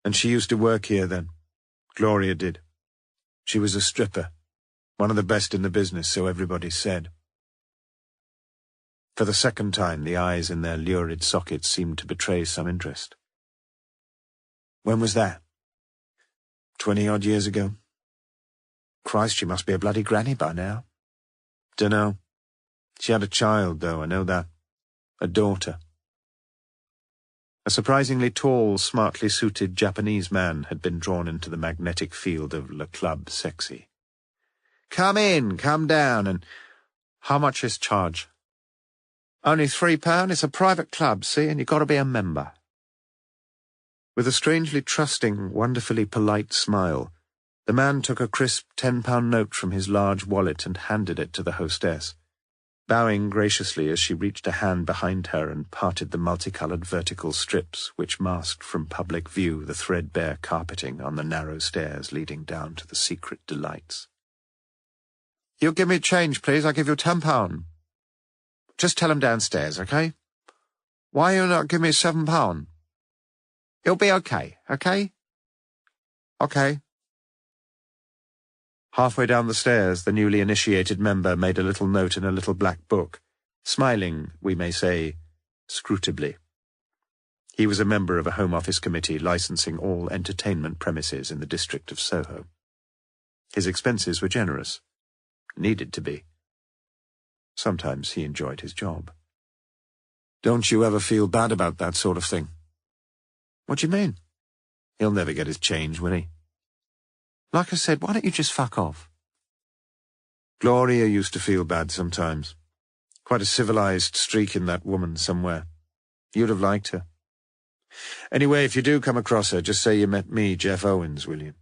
and she used to work here then. Gloria did. She was a stripper, one of the best in the business, so everybody said." For the second time, the eyes in their lurid sockets seemed to betray some interest. "When was that?" 20-odd years ago. "Christ, she must be a bloody granny by now." "Dunno. She had a child, though, I know that. A daughter." A surprisingly tall, smartly suited Japanese man had been drawn into the magnetic field of Le Club Sexy. "Come in, come down, and how much is charge?" "Only £3. It's a private club, see, and you've got to be a member." With a strangely trusting, wonderfully polite smile, the man took a crisp £10 note from his large wallet and handed it to the hostess, bowing graciously as she reached a hand behind her and parted the multicoloured vertical strips which masked from public view the threadbare carpeting on the narrow stairs leading down to the secret delights. "You give me change, please. I'll give you £10. Just tell him downstairs, okay? Why you not give me £7? It'll be okay, okay?" "Okay." Halfway down the stairs, the newly initiated member made a little note in a little black book, smiling, we may say, scrutably. He was a member of a Home Office committee licensing all entertainment premises in the district of Soho. His expenses were generous. Needed to be. Sometimes he enjoyed his job. "Don't you ever feel bad about that sort of thing?" "What do you mean?" "He'll never get his change, will he?" "Like I said, why don't you just fuck off?" Gloria used to feel bad sometimes. Quite a civilized streak in that woman somewhere. You'd have liked her. Anyway, if you do come across her, just say you met me, Jeff Owens, will you?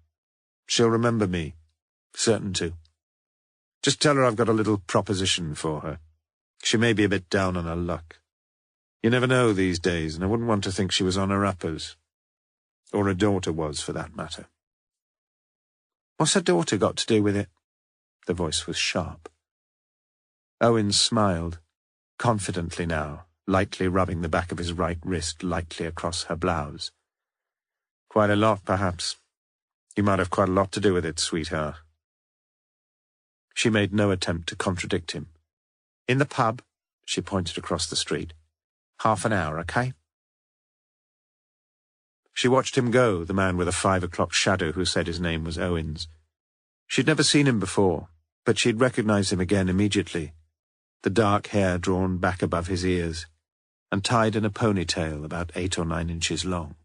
She'll remember me. Certain to. Just tell her I've got a little proposition for her. She may be a bit down on her luck. You never know these days, and I wouldn't want to think she was on her uppers. Or her daughter was, for that matter. What's her daughter got to do with it? The voice was sharp. Owens smiled, confidently now, lightly rubbing the back of his right wrist lightly across her blouse. Quite a lot, perhaps. You might have quite a lot to do with it, sweetheart. She made no attempt to contradict him. In the pub, she pointed across the street. 30 minutes, okay? She watched him go, the man with a 5 o'clock shadow who said his name was Owens. She'd never seen him before, but she'd recognized him again immediately. The dark hair drawn back above his ears, and tied in a ponytail about 8 or 9 inches long.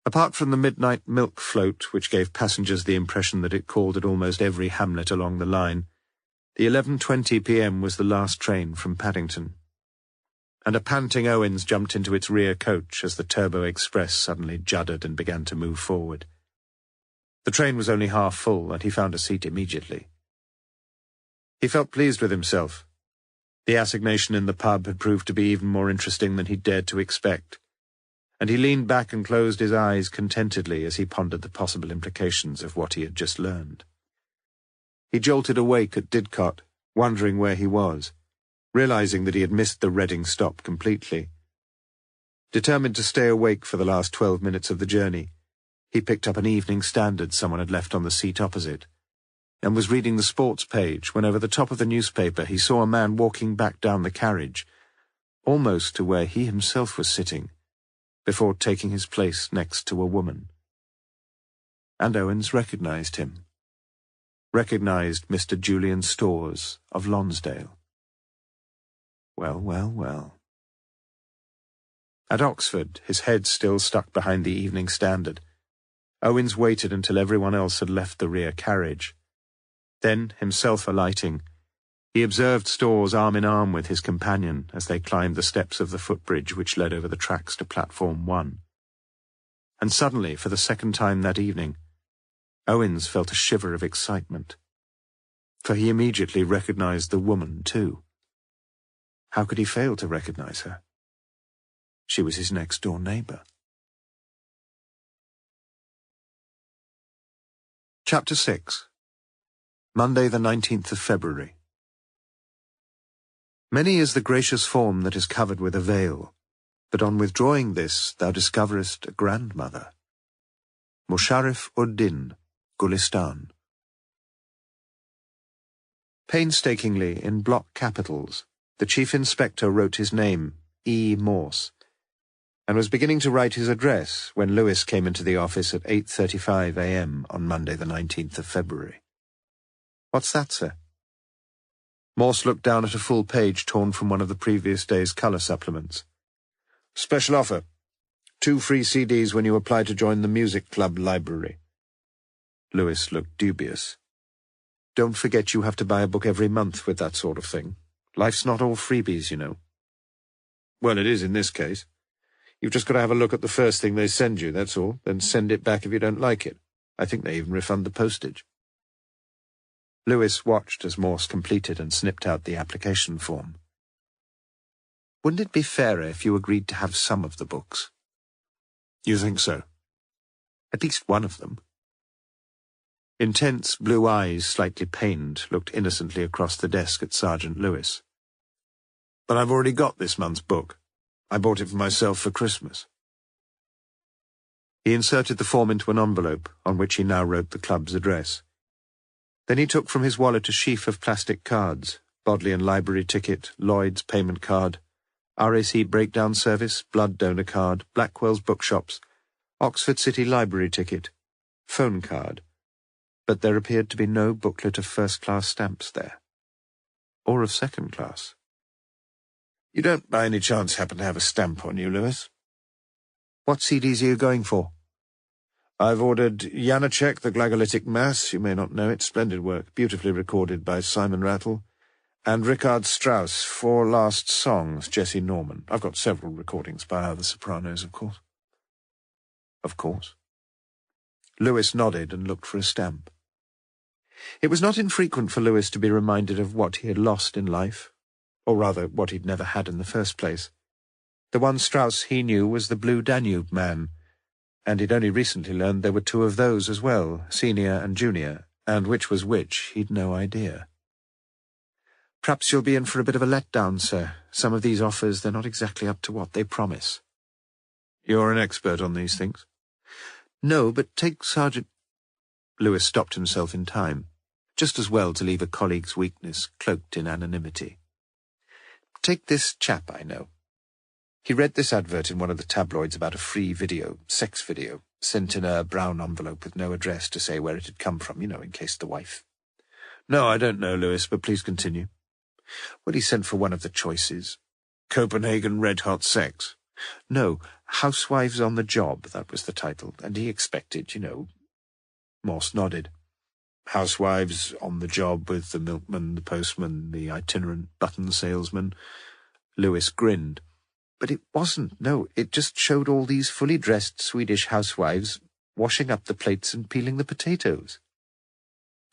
Apart from the midnight milk float, which gave passengers the impression that it called at almost every hamlet along the line, the 11:20 p.m. was the last train from Paddington. And a panting Owens jumped into its rear coach as the Turbo Express suddenly juddered and began to move forward. The train was only half full, and he found a seat immediately. He felt pleased with himself. The assignation in the pub had proved to be even more interesting than he dared to expect, and he leaned back and closed his eyes contentedly as he pondered the possible implications of what he had just learned. He jolted awake at Didcot, wondering where he was, realizing that he had missed the Reading stop completely. Determined to stay awake for the last 12 minutes of the journey, he picked up an Evening Standard someone had left on the seat opposite, and was reading the sports page when over the top of the newspaper he saw a man walking back down the carriage, almost to where he himself was sitting, before taking his place next to a woman. And Owens recognized him. Recognized Mr. Julian Storrs of Lonsdale. Well, well, well. At Oxford, his head still stuck behind the Evening Standard, Owens waited until everyone else had left the rear carriage. Then, himself alighting, he observed Storrs arm in arm with his companion as they climbed the steps of the footbridge which led over the tracks to Platform 1. And suddenly, for the second time that evening, Owens felt a shiver of excitement. For he immediately recognized the woman, too. How could he fail to recognize her? She was his next-door neighbour. Chapter 6. Monday the 19th of February. Many is the gracious form that is covered with a veil, but on withdrawing this thou discoverest a grandmother. Musharrif ud-Din, Gulistan. Painstakingly, in block capitals, the chief inspector wrote his name, E. Morse, and was beginning to write his address when Lewis came into the office at 8:35 a.m. on Monday the 19th of February. "What's that, sir?" Morse looked down at a full page torn from one of the previous day's colour supplements. "Special offer. 2 free CDs when you apply to join the music club library." Lewis looked dubious. "Don't forget you have to buy a book every month with that sort of thing. Life's not all freebies, you know." "Well, it is in this case. You've just got to have a look at the first thing they send you, that's all, then send it back if you don't like it. I think they even refund the postage." Lewis watched as Morse completed and snipped out the application form. "Wouldn't it be fairer if you agreed to have some of the books?" "You think so?" "At least one of them." Intense blue eyes, slightly pained, looked innocently across the desk at Sergeant Lewis. "But I've already got this month's book. I bought it for myself for Christmas." He inserted the form into an envelope, on which he now wrote the club's address. Then he took from his wallet a sheaf of plastic cards, Bodleian Library ticket, Lloyd's payment card, RAC breakdown service, blood donor card, Blackwell's bookshops, Oxford City Library ticket, phone card, but there appeared to be no booklet of first-class stamps there, or of second class. "You don't by any chance happen to have a stamp on you, Lewis?" "What CDs are you going for?" "I've ordered Janacek, the Glagolitic Mass, you may not know it, splendid work, beautifully recorded by Simon Rattle, and Richard Strauss, 4 Last Songs, Jesse Norman. I've got several recordings by other sopranos, of course." "Of course." Lewis nodded and looked for a stamp. It was not infrequent for Lewis to be reminded of what he had lost in life, or rather what he'd never had in the first place. The one Strauss he knew was the Blue Danube Man, and he'd only recently learned there were 2 of those as well, senior and junior, and which was which he'd no idea. "Perhaps you'll be in for a bit of a letdown, sir. Some of these offers, they're not exactly up to what they promise." "You're an expert on these things?" "No, but take Sergeant—" Lewis stopped himself in time, just as well to leave a colleague's weakness cloaked in anonymity. "Take this chap I know. He read this advert in one of the tabloids about a free video, sex video, sent in a brown envelope with no address to say where it had come from, in case the wife—" "No, I don't know, Lewis, but please continue." "Well, he sent for one of the choices. Copenhagen Red Hot Sex." "No, Housewives on the Job, that was the title, and he expected, Morse nodded. "Housewives on the job with the milkman, the postman, the itinerant button salesman." Lewis grinned. "But it wasn't, no, it just showed all these fully dressed Swedish housewives washing up the plates and peeling the potatoes."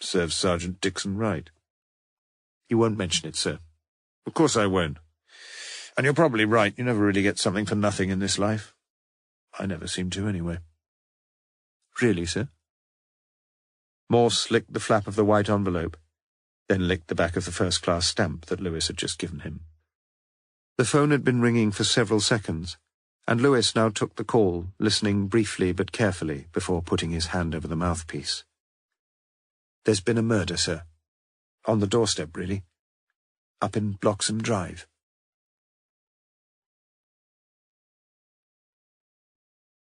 "Serves Sergeant Dixon right." "You won't mention it, sir." "Of course I won't. And you're probably right, you never really get something for nothing in this life. I never seem to, anyway." "Really, sir?" Morse licked the flap of the white envelope, then licked the back of the first-class stamp that Lewis had just given him. The phone had been ringing for several seconds, and Lewis now took the call, listening briefly but carefully before putting his hand over the mouthpiece. "There's been a murder, sir. On the doorstep, really. Up in Bloxham Drive."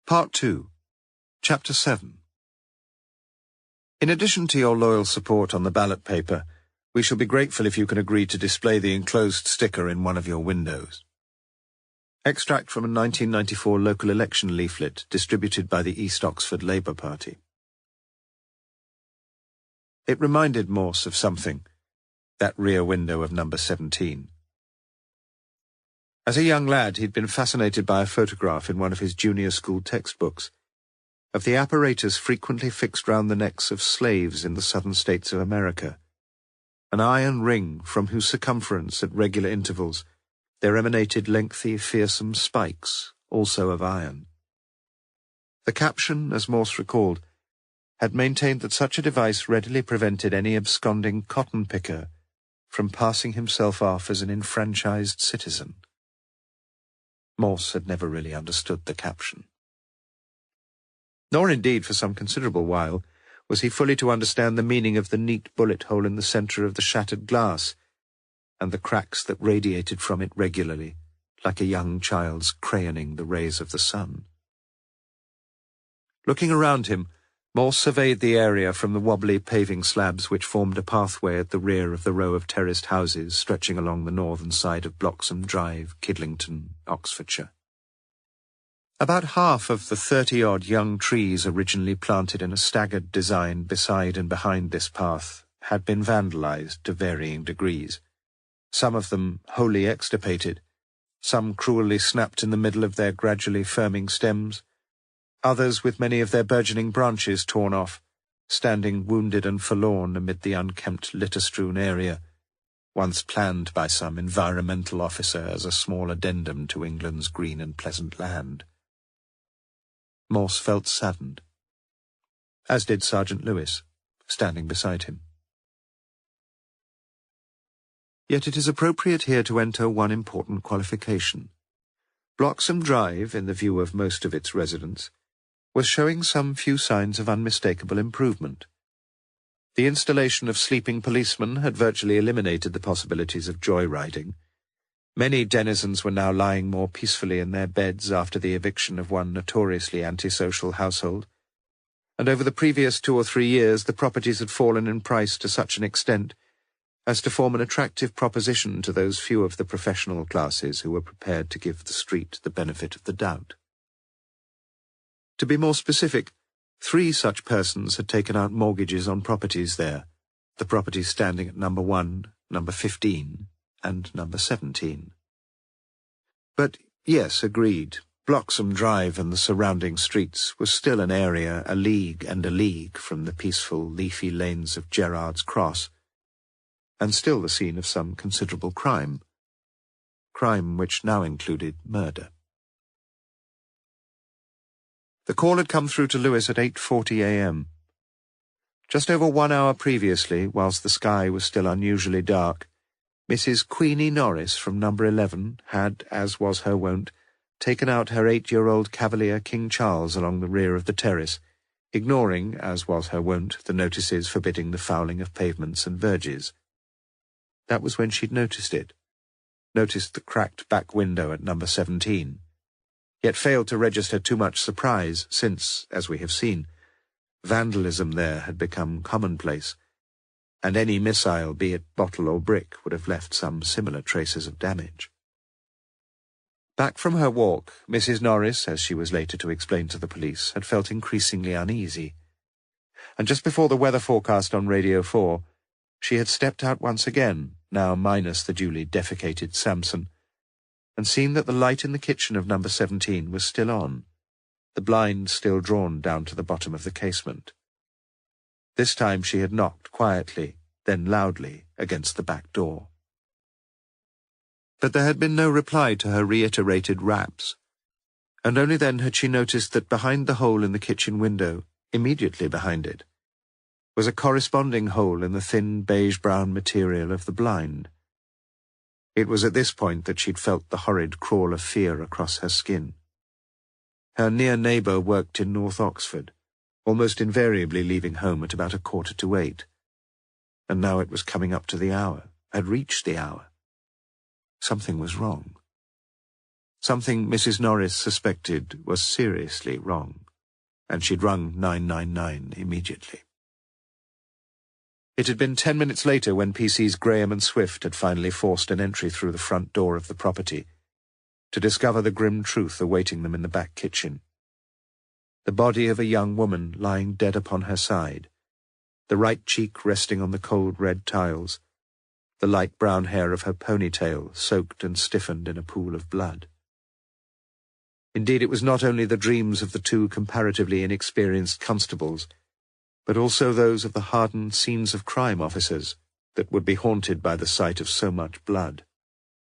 Part 2, Chapter 7. In addition to your loyal support on the ballot paper, we shall be grateful if you can agree to display the enclosed sticker in one of your windows. Extract from a 1994 local election leaflet distributed by the East Oxford Labour Party. It reminded Morse of something, that rear window of number 17. As a young lad, he'd been fascinated by a photograph in one of his junior school textbooks of the apparatus frequently fixed round the necks of slaves in the southern states of America, an iron ring from whose circumference at regular intervals there emanated lengthy, fearsome spikes, also of iron. The caption, as Morse recalled, had maintained that such a device readily prevented any absconding cotton picker from passing himself off as an enfranchised citizen. Morse had never really understood the caption. Nor indeed, for some considerable while, was he fully to understand the meaning of the neat bullet hole in the centre of the shattered glass, and the cracks that radiated from it regularly, like a young child's crayoning the rays of the sun. Looking around him, Morse surveyed the area from the wobbly paving slabs which formed a pathway at the rear of the row of terraced houses stretching along the northern side of Bloxham Drive, Kidlington, Oxfordshire. About half of the 30-odd young trees originally planted in a staggered design beside and behind this path had been vandalized to varying degrees, some of them wholly extirpated, some cruelly snapped in the middle of their gradually firming stems, others with many of their burgeoning branches torn off, standing wounded and forlorn amid the unkempt litter-strewn area, once planned by some environmental officer as a small addendum to England's green and pleasant land. Morse felt saddened, as did Sergeant Lewis, standing beside him. Yet it is appropriate here to enter one important qualification. Bloxham Drive, in the view of most of its residents, was showing some few signs of unmistakable improvement. The installation of sleeping policemen had virtually eliminated the possibilities of joyriding. Many denizens were now lying more peacefully in their beds after the eviction of one notoriously antisocial household, and over the previous 2 or 3 years the properties had fallen in price to such an extent as to form an attractive proposition to those few of the professional classes who were prepared to give the street the benefit of the doubt. To be more specific, 3 such persons had taken out mortgages on properties there, the properties standing at number 1, number 15, and number 17. But, yes, agreed, Bloxham Drive and the surrounding streets was still an area a league from the peaceful, leafy lanes of Gerrard's Cross, and still the scene of some considerable crime which now included murder. The call had come through to Lewis at 8:40 a.m. Just over 1 hour previously, whilst the sky was still unusually dark, Mrs. Queenie Norris from number 11 had, as was her wont, taken out her 8-year-old Cavalier King Charles along the rear of the terrace, ignoring, as was her wont, the notices forbidding the fouling of pavements and verges. That was when she'd noticed it, noticed the cracked back window at number 17, yet failed to register too much surprise since, as we have seen, vandalism there had become commonplace, and any missile, be it bottle or brick, would have left some similar traces of damage. Back from her walk, Mrs. Norris, as she was later to explain to the police, had felt increasingly uneasy, and just before the weather forecast on Radio 4, she had stepped out once again, now minus the duly defecated Samson, and seen that the light in the kitchen of number 17 was still on, the blind still drawn down to the bottom of the casement. This time she had knocked quietly, then loudly, against the back door. But there had been no reply to her reiterated raps, and only then had she noticed that behind the hole in the kitchen window, immediately behind it, was a corresponding hole in the thin beige-brown material of the blind. It was at this point that she'd felt the horrid crawl of fear across her skin. Her near neighbour worked in North Oxford, almost invariably leaving home at about 7:45, and now it was coming up to the hour, had reached the hour. Something was wrong. Something Mrs. Norris suspected was seriously wrong, and she'd rung 999 immediately. It had been 10 minutes later when PC's Graham and Swift had finally forced an entry through the front door of the property, to discover the grim truth awaiting them in the back kitchen. The body of a young woman lying dead upon her side, the right cheek resting on the cold red tiles, the light brown hair of her ponytail soaked and stiffened in a pool of blood. Indeed, it was not only the dreams of the 2 comparatively inexperienced constables, but also those of the hardened scenes of crime officers that would be haunted by the sight of so much blood,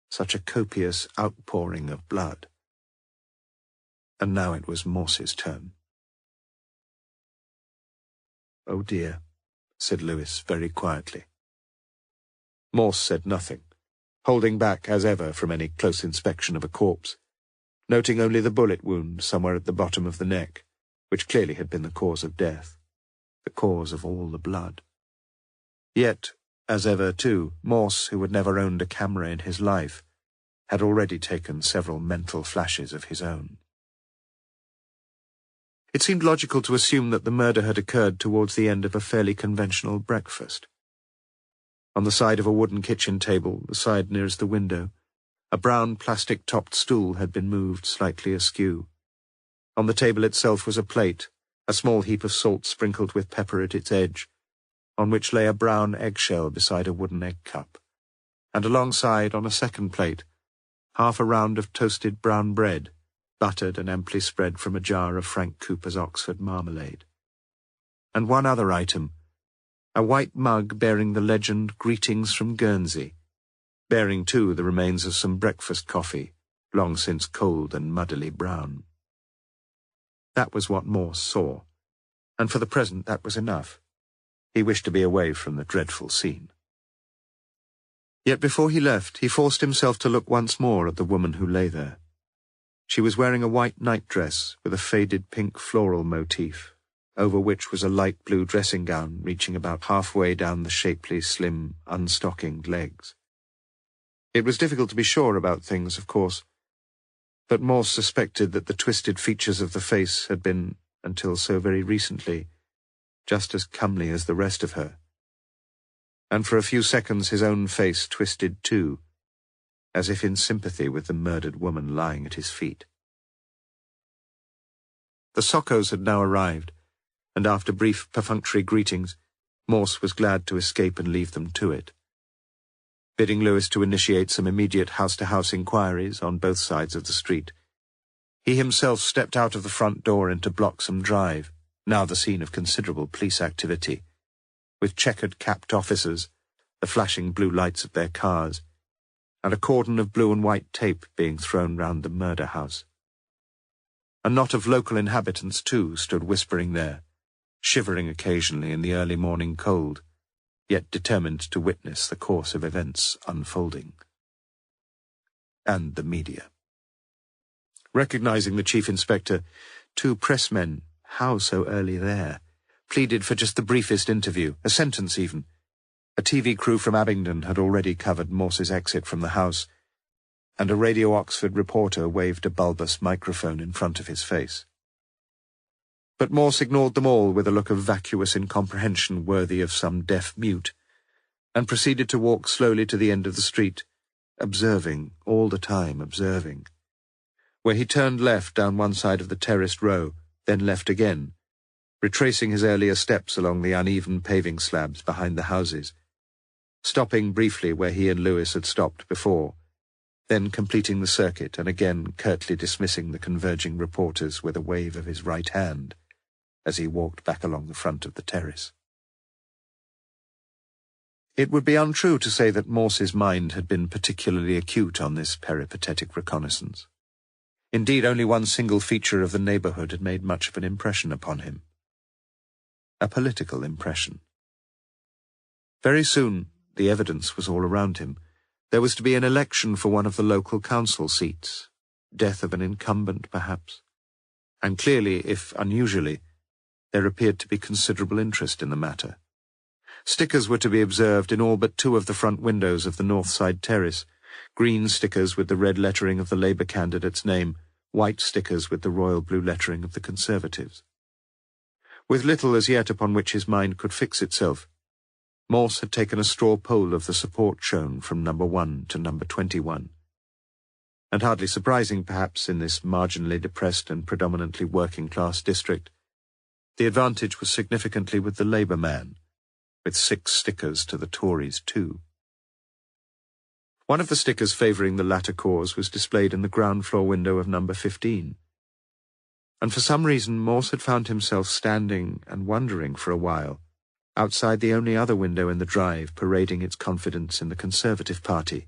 such a copious outpouring of blood. And now it was Morse's turn. "Oh dear," said Lewis very quietly. Morse said nothing, holding back as ever from any close inspection of a corpse, noting only the bullet wound somewhere at the bottom of the neck, which clearly had been the cause of death, the cause of all the blood. Yet, as ever, too, Morse, who had never owned a camera in his life, had already taken several mental flashes of his own. It seemed logical to assume that the murder had occurred towards the end of a fairly conventional breakfast. On the side of a wooden kitchen table, the side nearest the window, a brown plastic-topped stool had been moved slightly askew. On the table itself was a plate, a small heap of salt sprinkled with pepper at its edge, on which lay a brown eggshell beside a wooden egg cup, and alongside, on a second plate, half a round of toasted brown bread, buttered and amply spread from a jar of Frank Cooper's Oxford marmalade. And one other item, a white mug bearing the legend "Greetings from Guernsey," bearing, too, the remains of some breakfast coffee, long since cold and muddily brown. That was what Morse saw, and for the present that was enough. He wished to be away from the dreadful scene. Yet before he left, he forced himself to look once more at the woman who lay there. She was wearing a white nightdress with a faded pink floral motif, over which was a light blue dressing gown reaching about halfway down the shapely, slim, unstockinged legs. It was difficult to be sure about things, of course, but Morse suspected that the twisted features of the face had been, until so very recently, just as comely as the rest of her. And for a few seconds his own face twisted too, as if in sympathy with the murdered woman lying at his feet. The Sockos had now arrived, and after brief perfunctory greetings, Morse was glad to escape and leave them to it. Bidding Lewis to initiate some immediate house-to-house inquiries on both sides of the street, he himself stepped out of the front door into Bloxham Drive, now the scene of considerable police activity, with checkered-capped officers, the flashing blue lights of their cars, and a cordon of blue and white tape being thrown round the murder house. A knot of local inhabitants, too, stood whispering there, shivering occasionally in the early morning cold, yet determined to witness the course of events unfolding. And the media. Recognizing the chief inspector, 2 pressmen, how so early there, pleaded for just the briefest interview, a sentence even. A TV crew from Abingdon had already covered Morse's exit from the house, and a Radio Oxford reporter waved a bulbous microphone in front of his face. But Morse ignored them all with a look of vacuous incomprehension worthy of some deaf mute, and proceeded to walk slowly to the end of the street, observing, all the time observing, where he turned left down one side of the terraced row, then left again, retracing his earlier steps along the uneven paving slabs behind the houses, stopping briefly where he and Lewis had stopped before, then completing the circuit and again curtly dismissing the converging reporters with a wave of his right hand as he walked back along the front of the terrace. It would be untrue to say that Morse's mind had been particularly acute on this peripatetic reconnaissance. Indeed, only one single feature of the neighbourhood had made much of an impression upon him. A political impression. Very soon, the evidence was all around him. There was to be an election for one of the local council seats, death of an incumbent, perhaps. And clearly, if unusually, there appeared to be considerable interest in the matter. Stickers were to be observed in all but 2 of the front windows of the north side terrace, green stickers with the red lettering of the Labour candidate's name, white stickers with the royal blue lettering of the Conservatives. With little as yet upon which his mind could fix itself, Morse had taken a straw poll of the support shown from number 1 to number 21. And hardly surprising, perhaps, in this marginally depressed and predominantly working-class district, the advantage was significantly with the Labour man, with 6 stickers to the Tories too. One of the stickers favouring the latter cause was displayed in the ground floor window of number 15. And for some reason Morse had found himself standing and wondering for a while, outside the only other window in the drive parading its confidence in the Conservative Party,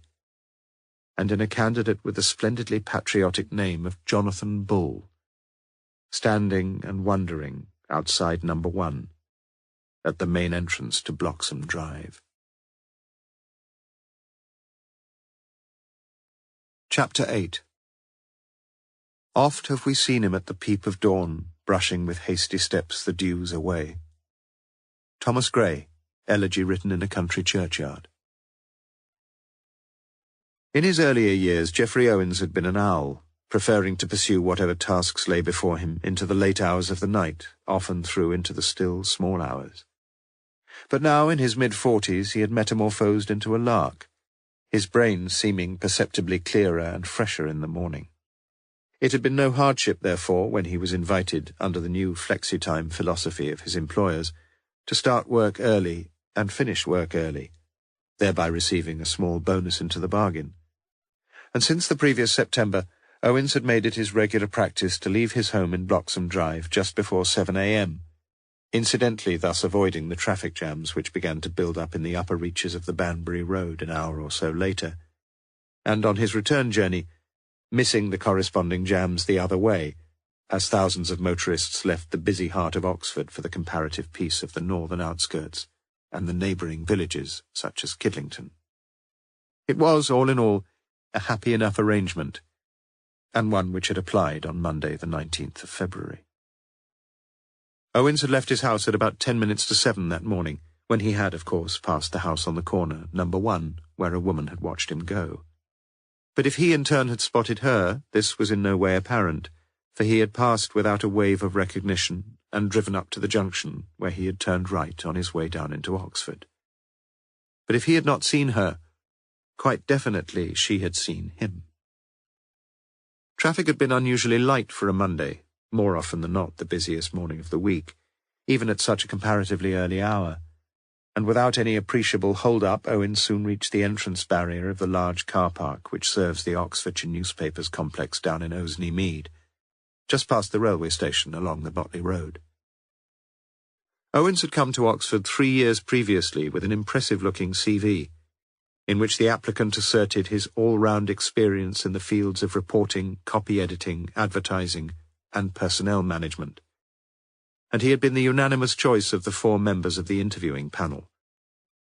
and in a candidate with the splendidly patriotic name of Jonathan Bull, standing and wondering outside number 1, at the main entrance to Bloxham Drive. Chapter 8. Oft have we seen him at the peep of dawn, brushing with hasty steps the dews away. Thomas Gray, elegy written in a country churchyard. In his earlier years, Geoffrey Owens had been an owl, preferring to pursue whatever tasks lay before him into the late hours of the night, often through into the still, small hours. But now, in his mid-40s, he had metamorphosed into a lark, his brain seeming perceptibly clearer and fresher in the morning. It had been no hardship, therefore, when he was invited, under the new flexi-time philosophy of his employers, to start work early and finish work early, thereby receiving a small bonus into the bargain. And since the previous September, Owens had made it his regular practice to leave his home in Bloxham Drive just before 7 a.m., incidentally thus avoiding the traffic jams which began to build up in the upper reaches of the Banbury Road an hour or so later, and on his return journey, missing the corresponding jams the other way, as thousands of motorists left the busy heart of Oxford for the comparative peace of the northern outskirts and the neighbouring villages, such as Kidlington. It was, all in all, a happy enough arrangement, and one which had applied on Monday the 19th of February. Owens had left his house at about 10 minutes to 7 that morning, when he had, of course, passed the house on the corner, number 1, where a woman had watched him go. But if he in turn had spotted her, this was in no way apparent, for he had passed without a wave of recognition and driven up to the junction, where he had turned right on his way down into Oxford. But if he had not seen her, quite definitely she had seen him. Traffic had been unusually light for a Monday, more often than not the busiest morning of the week, even at such a comparatively early hour, and without any appreciable hold-up, Owen soon reached the entrance barrier of the large car park which serves the Oxfordshire Newspapers complex down in Oseney Mead, just past the railway station along the Botley Road. Owens had come to Oxford 3 years previously with an impressive-looking CV, in which the applicant asserted his all-round experience in the fields of reporting, copy editing, advertising, and personnel management, and he had been the unanimous choice of the 4 members of the interviewing panel,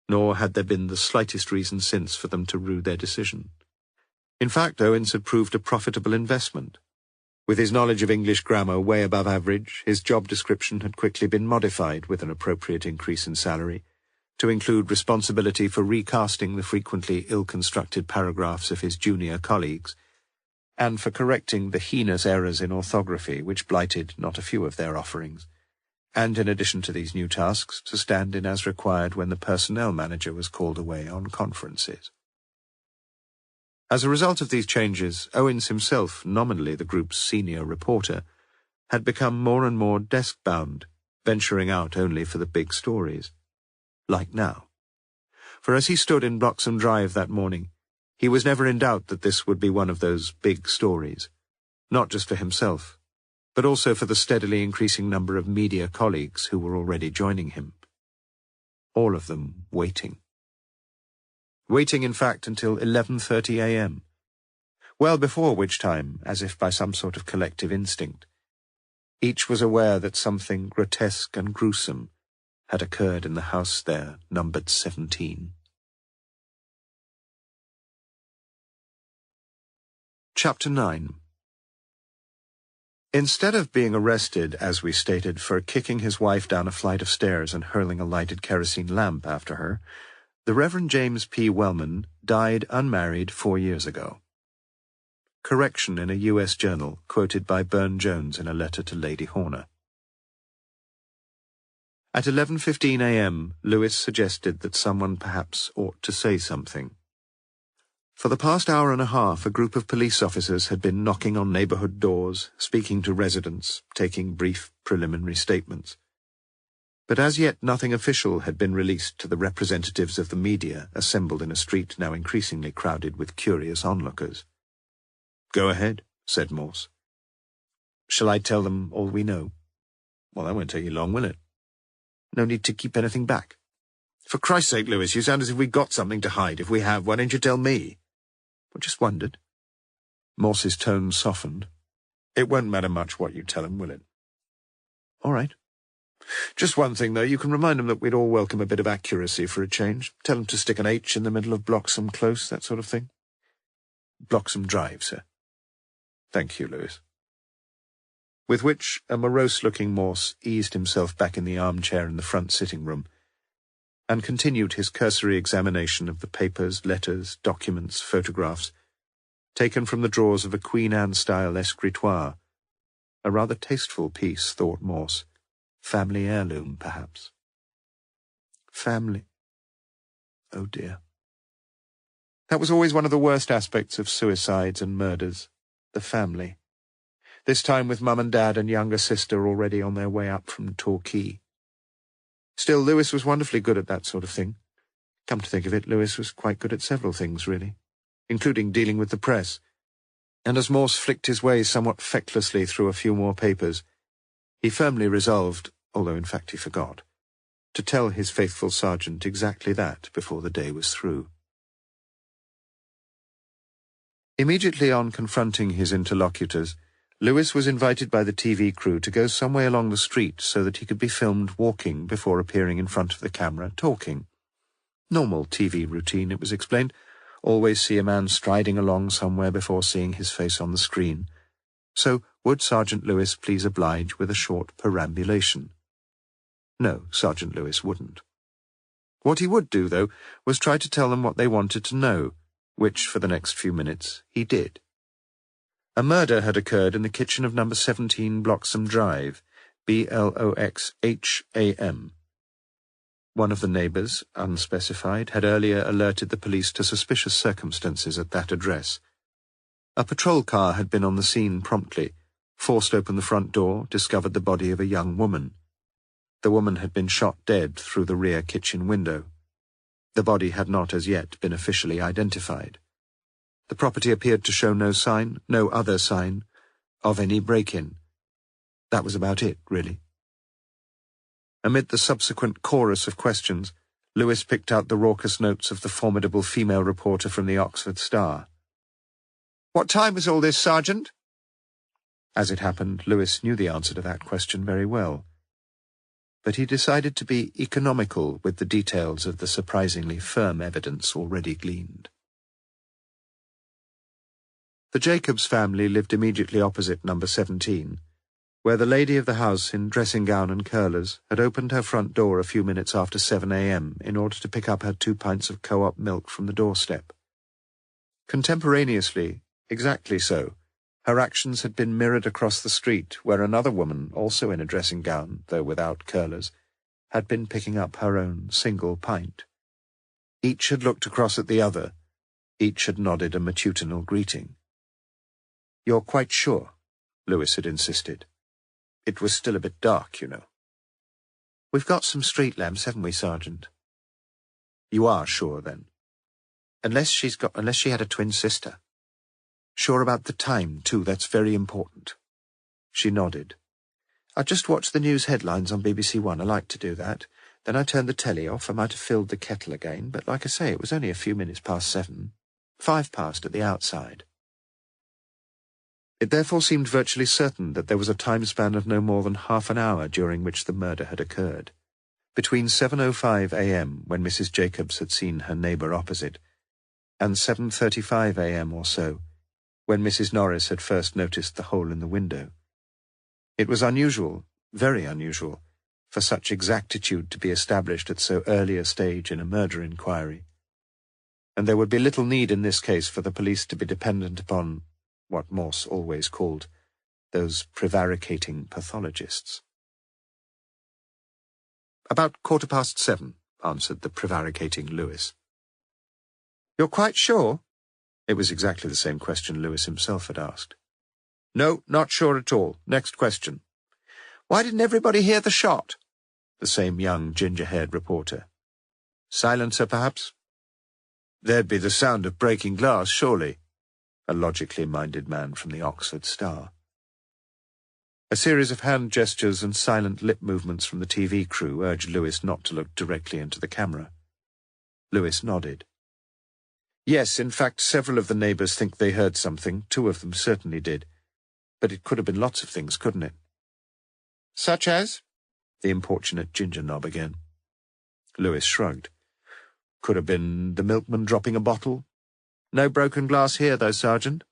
nor had there been the slightest reason since for them to rue their decision. In fact, Owens had proved a profitable investment. With his knowledge of English grammar way above average, his job description had quickly been modified with an appropriate increase in salary, to include responsibility for recasting the frequently ill-constructed paragraphs of his junior colleagues, and for correcting the heinous errors in orthography which blighted not a few of their offerings, and in addition to these new tasks, to stand in as required when the personnel manager was called away on conferences. As a result of these changes, Owens himself, nominally the group's senior reporter, had become more and more desk-bound, venturing out only for the big stories. Like now. For as he stood in Bloxham Drive that morning, he was never in doubt that this would be one of those big stories, not just for himself, but also for the steadily increasing number of media colleagues who were already joining him. All of them waiting. Waiting, in fact, until 11:30 a.m., well before which time, as if by some sort of collective instinct, each was aware that something grotesque and gruesome had occurred in the house there, numbered 17. Chapter 9. Instead of being arrested, as we stated, for kicking his wife down a flight of stairs and hurling a lighted kerosene lamp after her, the Reverend James P. Wellman died unmarried 4 years ago. Correction in a U.S. journal, quoted by Burne-Jones in a letter to Lady Horner. At 11:15 a.m., Lewis suggested that someone perhaps ought to say something. For the past hour and a half, a group of police officers had been knocking on neighbourhood doors, speaking to residents, taking brief preliminary statements. But as yet nothing official had been released to the representatives of the media assembled in a street now increasingly crowded with curious onlookers. "Go ahead," said Morse. "Shall I tell them all we know?" "Well, that won't take you long, will it?" "No need to keep anything back." "For Christ's sake, Lewis, you sound as if we've got something to hide. If we have, why don't you tell me?" "I just wondered." Morse's tone softened. "It won't matter much what you tell him, will it?" "All right. Just one thing, though. You can remind them that we'd all welcome a bit of accuracy for a change. Tell them to stick an H in the middle of Bloxham Close, that sort of thing." "Bloxham Drive, sir." "Thank you, Lewis." With which a morose-looking Morse eased himself back in the armchair in the front sitting-room, and continued his cursory examination of the papers, letters, documents, photographs, taken from the drawers of a Queen Anne-style escritoire, a rather tasteful piece, thought Morse. Family heirloom, perhaps. Family. Oh dear. That was always one of the worst aspects of suicides and murders, the family. This time with Mum and Dad and younger sister already on their way up from Torquay. Still, Lewis was wonderfully good at that sort of thing. Come to think of it, Lewis was quite good at several things, really, including dealing with the press. And as Morse flicked his way somewhat fecklessly through a few more papers, he firmly resolved, although in fact he forgot, to tell his faithful sergeant exactly that before the day was through. Immediately on confronting his interlocutors, Lewis was invited by the TV crew to go some way along the street so that he could be filmed walking before appearing in front of the camera, talking. Normal TV routine, it was explained. Always see a man striding along somewhere before seeing his face on the screen, So would Sergeant Lewis please oblige with a short perambulation? No, Sergeant Lewis wouldn't. What he would do, though, was try to tell them what they wanted to know, which, for the next few minutes, he did. A murder had occurred in the kitchen of number 17 Bloxham Drive, Bloxham. One of the neighbours, unspecified, had earlier alerted the police to suspicious circumstances at that address. A patrol car had been on the scene promptly, forced open the front door, discovered the body of a young woman. The woman had been shot dead through the rear kitchen window. The body had not as yet been officially identified. The property appeared to show no other sign, of any break-in. That was about it, really. Amid the subsequent chorus of questions, Lewis picked out the raucous notes of the formidable female reporter from the Oxford Star. "What time was all this, Sergeant?" As it happened, Lewis knew the answer to that question very well. But he decided to be economical with the details of the surprisingly firm evidence already gleaned. The Jacobs family lived immediately opposite number 17, where the lady of the house in dressing gown and curlers had opened her front door a few minutes after 7 a.m. in order to pick up her 2 pints of co-op milk from the doorstep. Contemporaneously, exactly so, her actions had been mirrored across the street, where another woman, also in a dressing gown, though without curlers, had been picking up her own single pint. Each had looked across at the other. Each had nodded a matutinal greeting. "You're quite sure?" Lewis had insisted. "It was still a bit dark, you know." "We've got some street lamps, haven't we, Sergeant?" "You are sure, then?" Unless she had a twin sister. "Sure about the time, too, that's very important." She nodded. "I just watched the news headlines on BBC One. I like to do that. Then I turned the telly off. I might have filled the kettle again, but like I say, it was only a few minutes past 7. 5 past at the outside." It therefore seemed virtually certain that there was a time span of no more than half an hour during which the murder had occurred. Between 7:05 a.m., when Mrs. Jacobs had seen her neighbour opposite, and 7:35 a.m. or so, when Mrs. Norris had first noticed the hole in the window. It was unusual, very unusual, for such exactitude to be established at so early a stage in a murder inquiry. And there would be little need in this case for the police to be dependent upon what Morse always called those prevaricating pathologists. "About 7:15, answered the prevaricating Lewis. "You're quite sure?" It was exactly the same question Lewis himself had asked. "No, not sure at all. Next question." "Why didn't everybody hear the shot?" The same young, ginger-haired reporter. "Silencer, perhaps?" "There'd be the sound of breaking glass, surely," a logically minded man from the Oxford Star. A series of hand gestures and silent lip movements from the TV crew urged Lewis not to look directly into the camera. Lewis nodded. "Yes, in fact, several of the neighbours think they heard something. 2 of them certainly did. But it could have been lots of things, couldn't it?" "Such as?" the importunate ginger knob again. Lewis shrugged. "Could have been the milkman dropping a bottle. No broken glass here, though, Sergeant.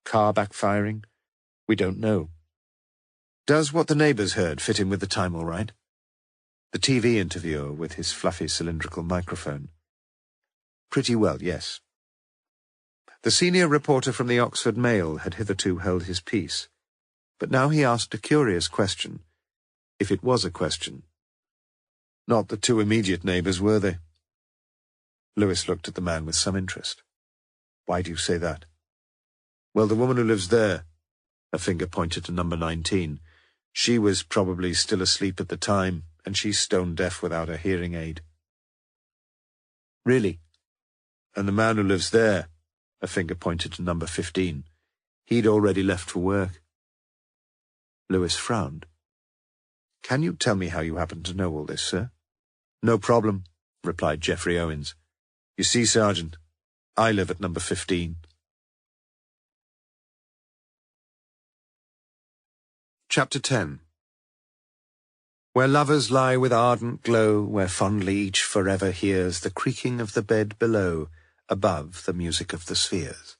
Car backfiring. We don't know." "Does what the neighbours heard fit in with the time all right?" The TV interviewer with his fluffy cylindrical microphone. "Pretty well, yes." The senior reporter from the Oxford Mail had hitherto held his peace, but now he asked a curious question, if it was a question. Not the 2 immediate neighbours, were they? Lewis looked at the man with some interest. "Why do you say that?" "Well, the woman who lives there," a finger pointed to number 19, "she was probably still asleep at the time, and she's stone deaf without a hearing aid." "Really?" "And the man who lives there," a finger pointed to number 15, "he'd already left for work." Lewis frowned. "Can you tell me how you happen to know all this, sir?" "No problem," replied Geoffrey Owens. "You see, Sergeant, I live at number 15. Chapter 10. Where lovers lie with ardent glow, where fondly each forever hears the creaking of the bed below, above the music of the spheres.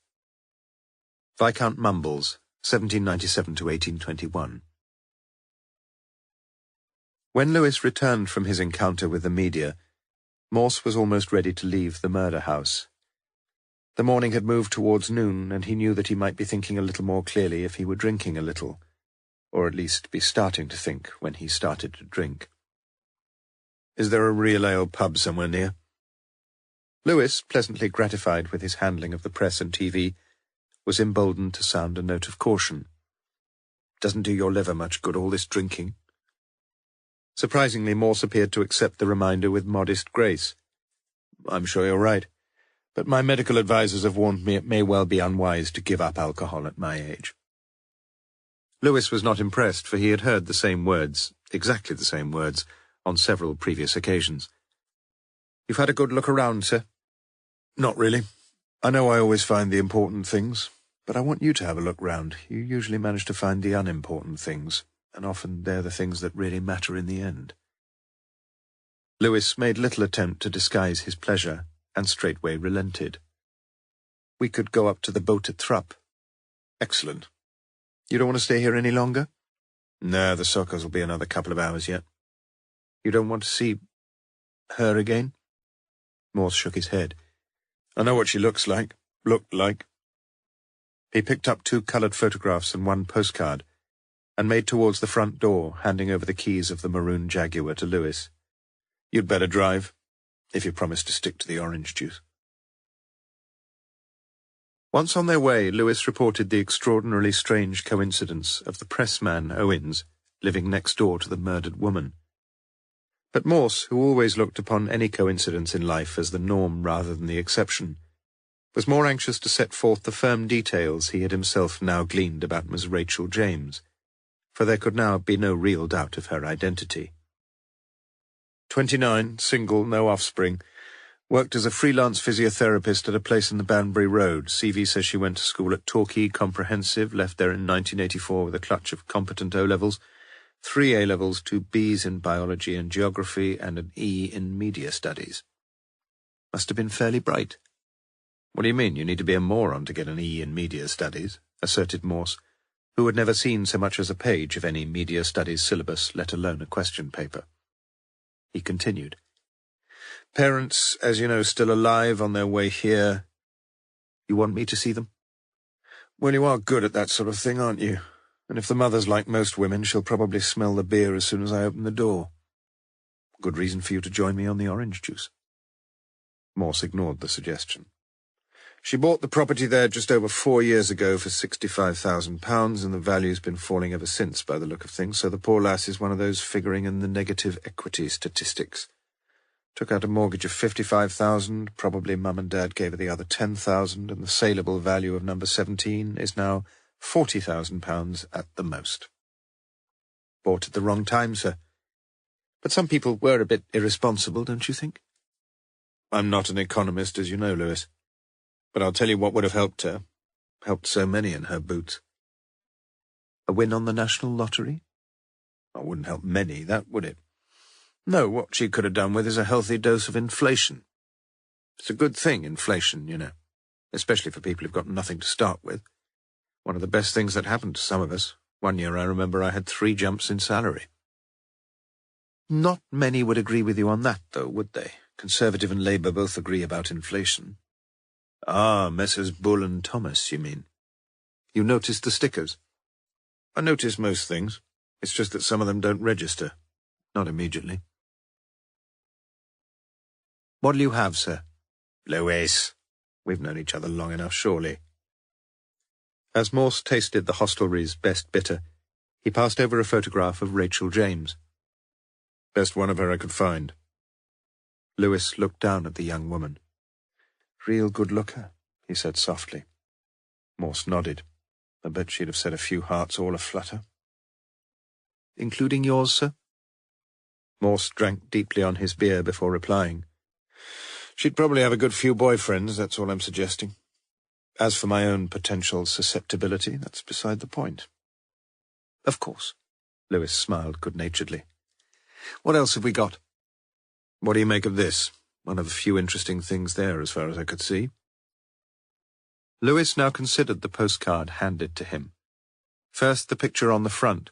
Viscount Mumbles, 1797 to 1821. When Lewis returned from his encounter with the media, Morse was almost ready to leave the murder house. The morning had moved towards noon, and he knew that he might be thinking a little more clearly if he were drinking a little, or at least be starting to think when he started to drink. "Is there a real ale pub somewhere near?" Lewis, pleasantly gratified with his handling of the press and TV, was emboldened to sound a note of caution. "Doesn't do your liver much good, all this drinking." Surprisingly, Morse appeared to accept the reminder with modest grace. "I'm sure you're right, but my medical advisers have warned me it may well be unwise to give up alcohol at my age." Lewis was not impressed, for he had heard the same words, exactly the same words, on several previous occasions. "You've had a good look around, sir?" "Not really. I know I always find the important things, but I want you to have a look round. You usually manage to find the unimportant things, and often they're the things that really matter in the end." Lewis made little attempt to disguise his pleasure, and straightway relented. "We could go up to the boat at Thrupp." "Excellent. You don't want to stay here any longer?" "No, the Sockers will be another couple of hours yet." "You don't want to see her again?" Morse shook his head. "I know what she looked like. He picked up 2 coloured photographs and 1 postcard, and made towards the front door, handing over the keys of the maroon Jaguar to Lewis. "You'd better drive, if you promise to stick to the orange juice." Once on their way, Lewis reported the extraordinarily strange coincidence of the pressman, Owens, living next door to the murdered woman. But Morse, who always looked upon any coincidence in life as the norm rather than the exception, was more anxious to set forth the firm details he had himself now gleaned about Miss Rachel James, for there could now be no real doubt of her identity. 29, single, no offspring. Worked as a freelance physiotherapist at a place in the Banbury Road. CV says she went to school at Torquay Comprehensive, left there in 1984 with a clutch of competent O-levels, 3 A-levels, 2 Bs in biology and geography, and an E in media studies. Must have been fairly bright. "What do you mean? You need to be a moron to get an E in media studies," asserted Morse, who had never seen so much as a page of any media studies syllabus, let alone a question paper. He continued. "Parents, as you know, still alive, on their way here." "You want me to see them?" "Well, you are good at that sort of thing, aren't you? And if the mother's like most women, she'll probably smell the beer as soon as I open the door." "Good reason for you to join me on the orange juice." Morse ignored the suggestion. "She bought the property there just over 4 years ago for £65,000, and the value's been falling ever since by the look of things, so the poor lass is one of those figuring in the negative equity statistics. Took out a mortgage of 55,000, probably Mum and Dad gave her the other 10,000, and the saleable value of number 17 is now £40,000 at the most." "Bought at the wrong time, sir. But some people were a bit irresponsible, don't you think?" "I'm not an economist, as you know, Lewis. But I'll tell you what would have helped her. Helped so many in her boots." "A win on the national lottery?" "I wouldn't help many, that would it? No, what she could have done with is a healthy dose of inflation. It's a good thing, inflation, you know, especially for people who've got nothing to start with. One of the best things that happened to some of us. One year I remember I had 3 jumps in salary." "Not many would agree with you on that, though, would they? Conservative and Labour both agree about inflation." "Ah, Messrs. Bull and Thomas, you mean? You noticed the stickers?" "I notice most things. It's just that some of them don't register. Not immediately." "What'll you have, sir?" "Lewis, we've known each other long enough, surely." As Morse tasted the hostelry's best bitter, he passed over a photograph of Rachel James. "Best one of her I could find." Lewis looked down at the young woman. "Real good looker," he said softly. Morse nodded. "I bet she'd have set a few hearts all aflutter." "Including yours, sir?" Morse drank deeply on his beer before replying. "She'd probably have a good few boyfriends, that's all I'm suggesting. As for my own potential susceptibility, that's beside the point." "Of course." Lewis smiled good-naturedly. "What else have we got?" "What do you make of this? One of the few interesting things there, as far as I could see." Lewis now considered the postcard handed to him. First the picture on the front,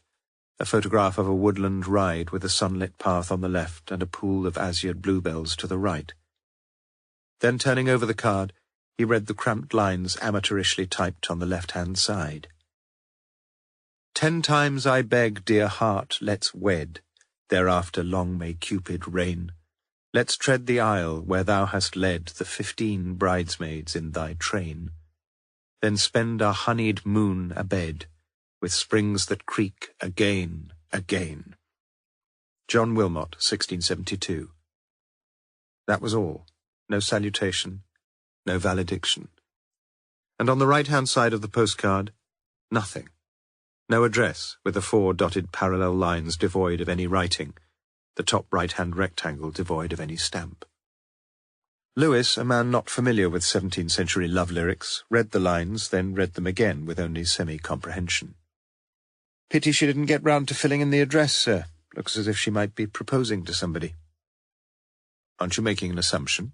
a photograph of a woodland ride with a sunlit path on the left and a pool of azured bluebells to the right. Then, turning over the card, he read the cramped lines amateurishly typed on the left-hand side. 10 times I beg, dear heart, let's wed. Thereafter long may Cupid reign. Let's tread the aisle where thou hast led the 15 bridesmaids in thy train. Then spend our honeyed moon abed, with springs that creak again, again. John Wilmot, 1672. That was all. No salutation, no valediction. And on the right-hand side of the postcard, nothing. No address, with the 4 dotted parallel lines devoid of any writing, the top right-hand rectangle devoid of any stamp. Lewis, a man not familiar with 17th century love lyrics, read the lines, then read them again with only semi-comprehension. Pity she didn't get round to filling in the address, sir. Looks as if she might be proposing to somebody. Aren't you making an assumption?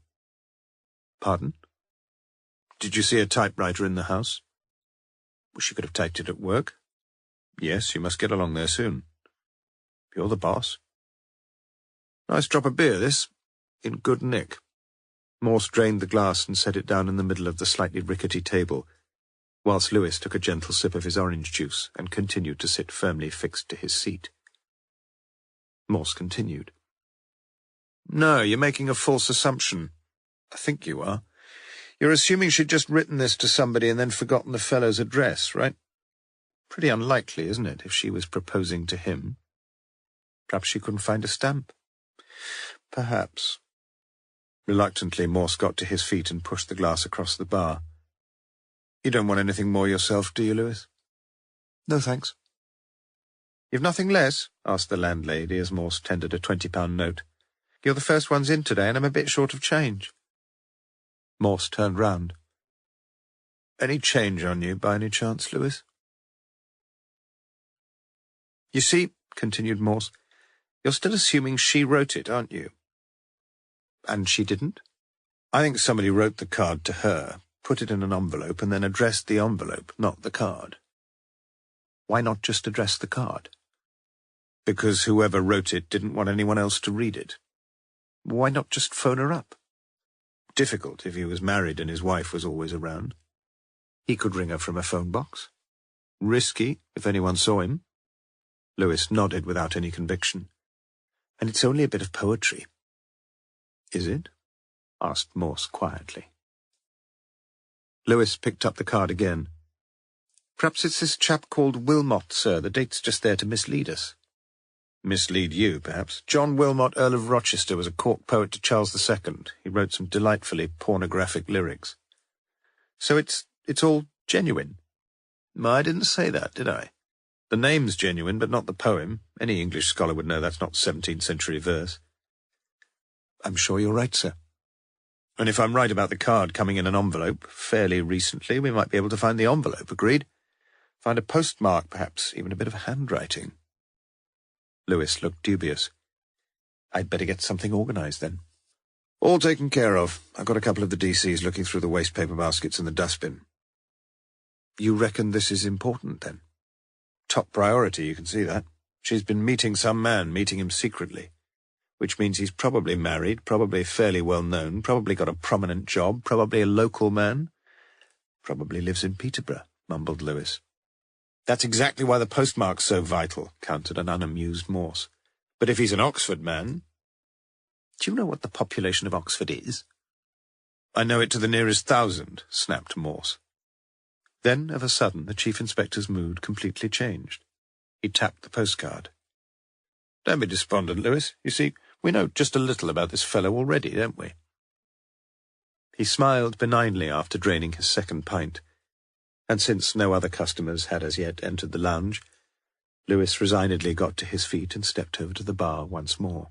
Pardon? Did you see a typewriter in the house? Well, she could have typed it at work. Yes, you must get along there soon. You're the boss. Nice drop of beer, this. In good nick. Morse drained the glass and set it down in the middle of the slightly rickety table, whilst Lewis took a gentle sip of his orange juice and continued to sit firmly fixed to his seat. Morse continued. No, you're making a false assumption. I think you are. You're assuming she'd just written this to somebody and then forgotten the fellow's address, right? Pretty unlikely, isn't it, if she was proposing to him? Perhaps she couldn't find a stamp. Perhaps. Reluctantly, Morse got to his feet and pushed the glass across the bar. You don't want anything more yourself, do you, Lewis? No, thanks. You've nothing less? Asked the landlady as Morse tendered a £20 note. You're the first ones in today, and I'm a bit short of change. Morse turned round. Any change on you, by any chance, Lewis? You see, continued Morse, you're still assuming she wrote it, aren't you? And she didn't? I think somebody wrote the card to her, put it in an envelope, and then addressed the envelope, not the card. Why not just address the card? Because whoever wrote it didn't want anyone else to read it. Why not just phone her up? Difficult if he was married and his wife was always around. He could ring her from a phone box. Risky if anyone saw him. Lewis nodded without any conviction. And it's only a bit of poetry. Is it? Asked Morse quietly. Lewis picked up the card again. Perhaps it's this chap called Wilmot, sir. The date's just there to mislead us. Mislead you, perhaps. John Wilmot, Earl of Rochester, was a court poet to Charles II. He wrote some delightfully pornographic lyrics. So it's all genuine. I didn't say that, did I? The name's genuine, but not the poem. Any English scholar would know that's not 17th century verse. I'm sure you're right, sir. And if I'm right about the card coming in an envelope fairly recently, we might be able to find the envelope, agreed? Find a postmark, perhaps, even a bit of handwriting. Lewis looked dubious. I'd better get something organised, then. All taken care of. I've got a couple of the DCs looking through the waste paper baskets in the dustbin. You reckon this is important, then? Top priority, you can see that. She's been meeting some man, meeting him secretly. Which means he's probably married, probably fairly well known, probably got a prominent job, probably a local man. Probably lives in Peterborough, mumbled Lewis. That's exactly why the postmark's so vital, countered an unamused Morse. But if he's an Oxford man... Do you know what the population of Oxford is? I know it to the nearest 1,000, snapped Morse. Then, of a sudden, the Chief Inspector's mood completely changed. He tapped the postcard. Don't be despondent, Lewis. You see, we know just a little about this fellow already, don't we? He smiled benignly after draining his second pint, and since no other customers had as yet entered the lounge, Lewis resignedly got to his feet and stepped over to the bar once more.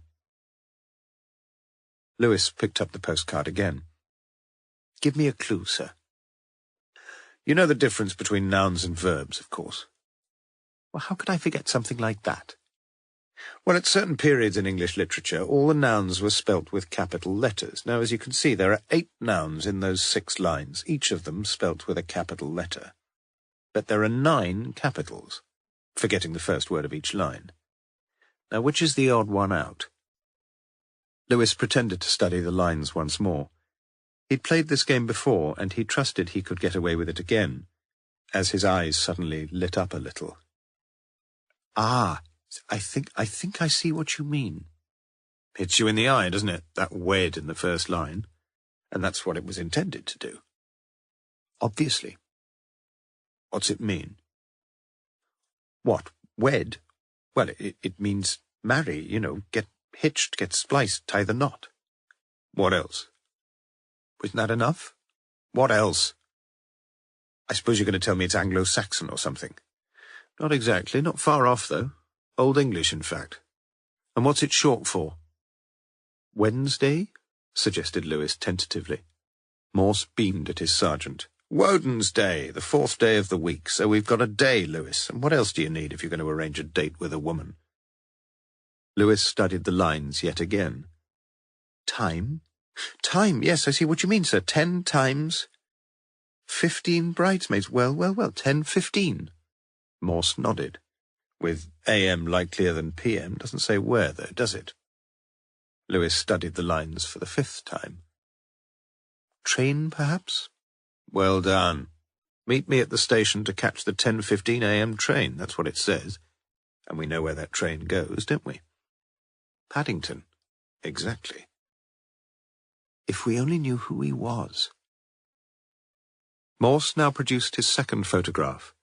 Lewis picked up the postcard again. Give me a clue, sir. You know the difference between nouns and verbs, of course. Well, how could I forget something like that? Well, at certain periods in English literature, all the nouns were spelt with capital letters. Now, as you can see, there are 8 nouns in those 6 lines, each of them spelt with a capital letter. but there are 9 capitals, forgetting the first word of each line. Now, which is the odd one out? Lewis pretended to study the lines once more. He'd played this game before, and he trusted he could get away with it again, as his eyes suddenly lit up a little. Ah, I think I see what you mean. Hits you in the eye, doesn't it, that wed in the first line? And that's what it was intended to do. Obviously. What's it mean? What, wed? Well, it means marry, you know, get hitched, get spliced, tie the knot. What else? Isn't that enough? What else? I suppose you're going to tell me it's Anglo-Saxon or something. Not exactly, not far off, though. Old English, in fact. And what's it short for? Wednesday? Suggested Lewis tentatively. Morse beamed at his sergeant. Woden's Day, the 4th day of the week, so we've got a day, Lewis. And what else do you need if you're going to arrange a date with a woman? Lewis studied the lines yet again. Time? Time, yes, I see what you mean, sir. 10 times 15 bridesmaids. Well, 10:15. Morse nodded. With AM likelier than PM, doesn't say where, though, does it? Lewis studied the lines for the 5th time. Train, perhaps? Well done. Meet me at the station to catch the 10:15 AM train, that's what it says. And we know where that train goes, don't we? Paddington. Exactly. If we only knew who he was. Morse now produced his second photograph,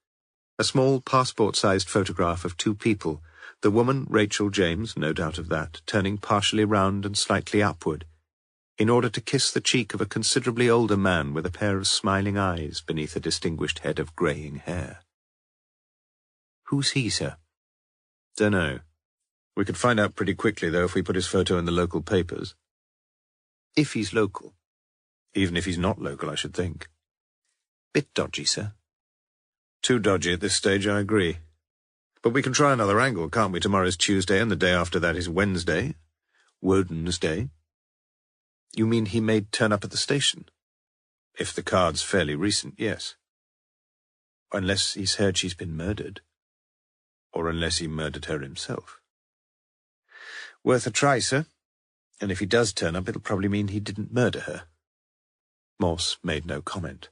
a small passport-sized photograph of 2 people, the woman, Rachel James, no doubt of that, turning partially round and slightly upward, in order to kiss the cheek of a considerably older man with a pair of smiling eyes beneath a distinguished head of greying hair. Who's he, sir? Dunno. We could find out pretty quickly, though, if we put his photo in the local papers. If he's local. Even if he's not local, I should think. Bit dodgy, sir. Too dodgy at this stage, I agree. But we can try another angle, can't we? Tomorrow's Tuesday, and the day after that is Wednesday. Woden's Day. You mean he may turn up at the station? If the card's fairly recent, yes. Unless he's heard she's been murdered. Or unless he murdered her himself. Worth a try, sir. And if he does turn up, it'll probably mean he didn't murder her. Morse made no comment.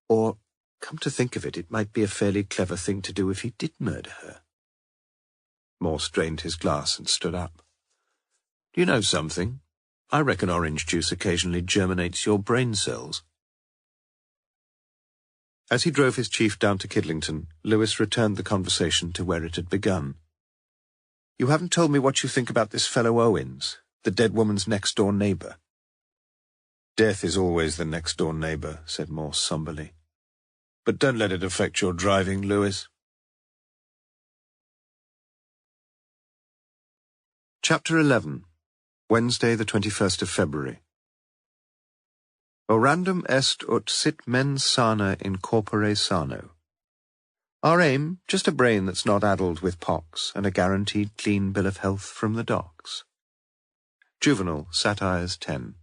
Or, come to think of it, it might be a fairly clever thing to do if he did murder her. Morse drained his glass and stood up. Do you know something? I reckon orange juice occasionally germinates your brain cells. As he drove his chief down to Kidlington, Lewis returned the conversation to where it had begun. You haven't told me what you think about this fellow Owens, the dead woman's next-door neighbour. Death is always the next-door neighbour, said Morse somberly. But don't let it affect your driving, Lewis. Chapter 11. Wednesday, the 21st of February. Orandum est ut sit mens sana in corpore sano. Our aim, just a brain that's not addled with pox, and a guaranteed clean bill of health from the docks. Juvenal, Satires 10.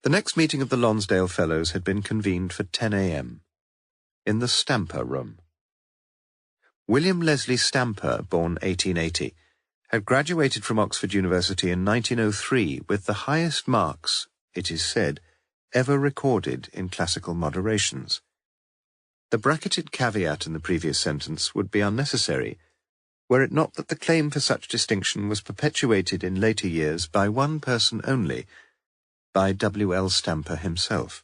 The next meeting of the Lonsdale Fellows had been convened for 10 a.m. in the Stamper Room. William Leslie Stamper, born 1880, had graduated from Oxford University in 1903 with the highest marks, it is said, ever recorded in classical moderations. The bracketed caveat in the previous sentence would be unnecessary, were it not that the claim for such distinction was perpetuated in later years by one person only, by W.L. Stamper himself.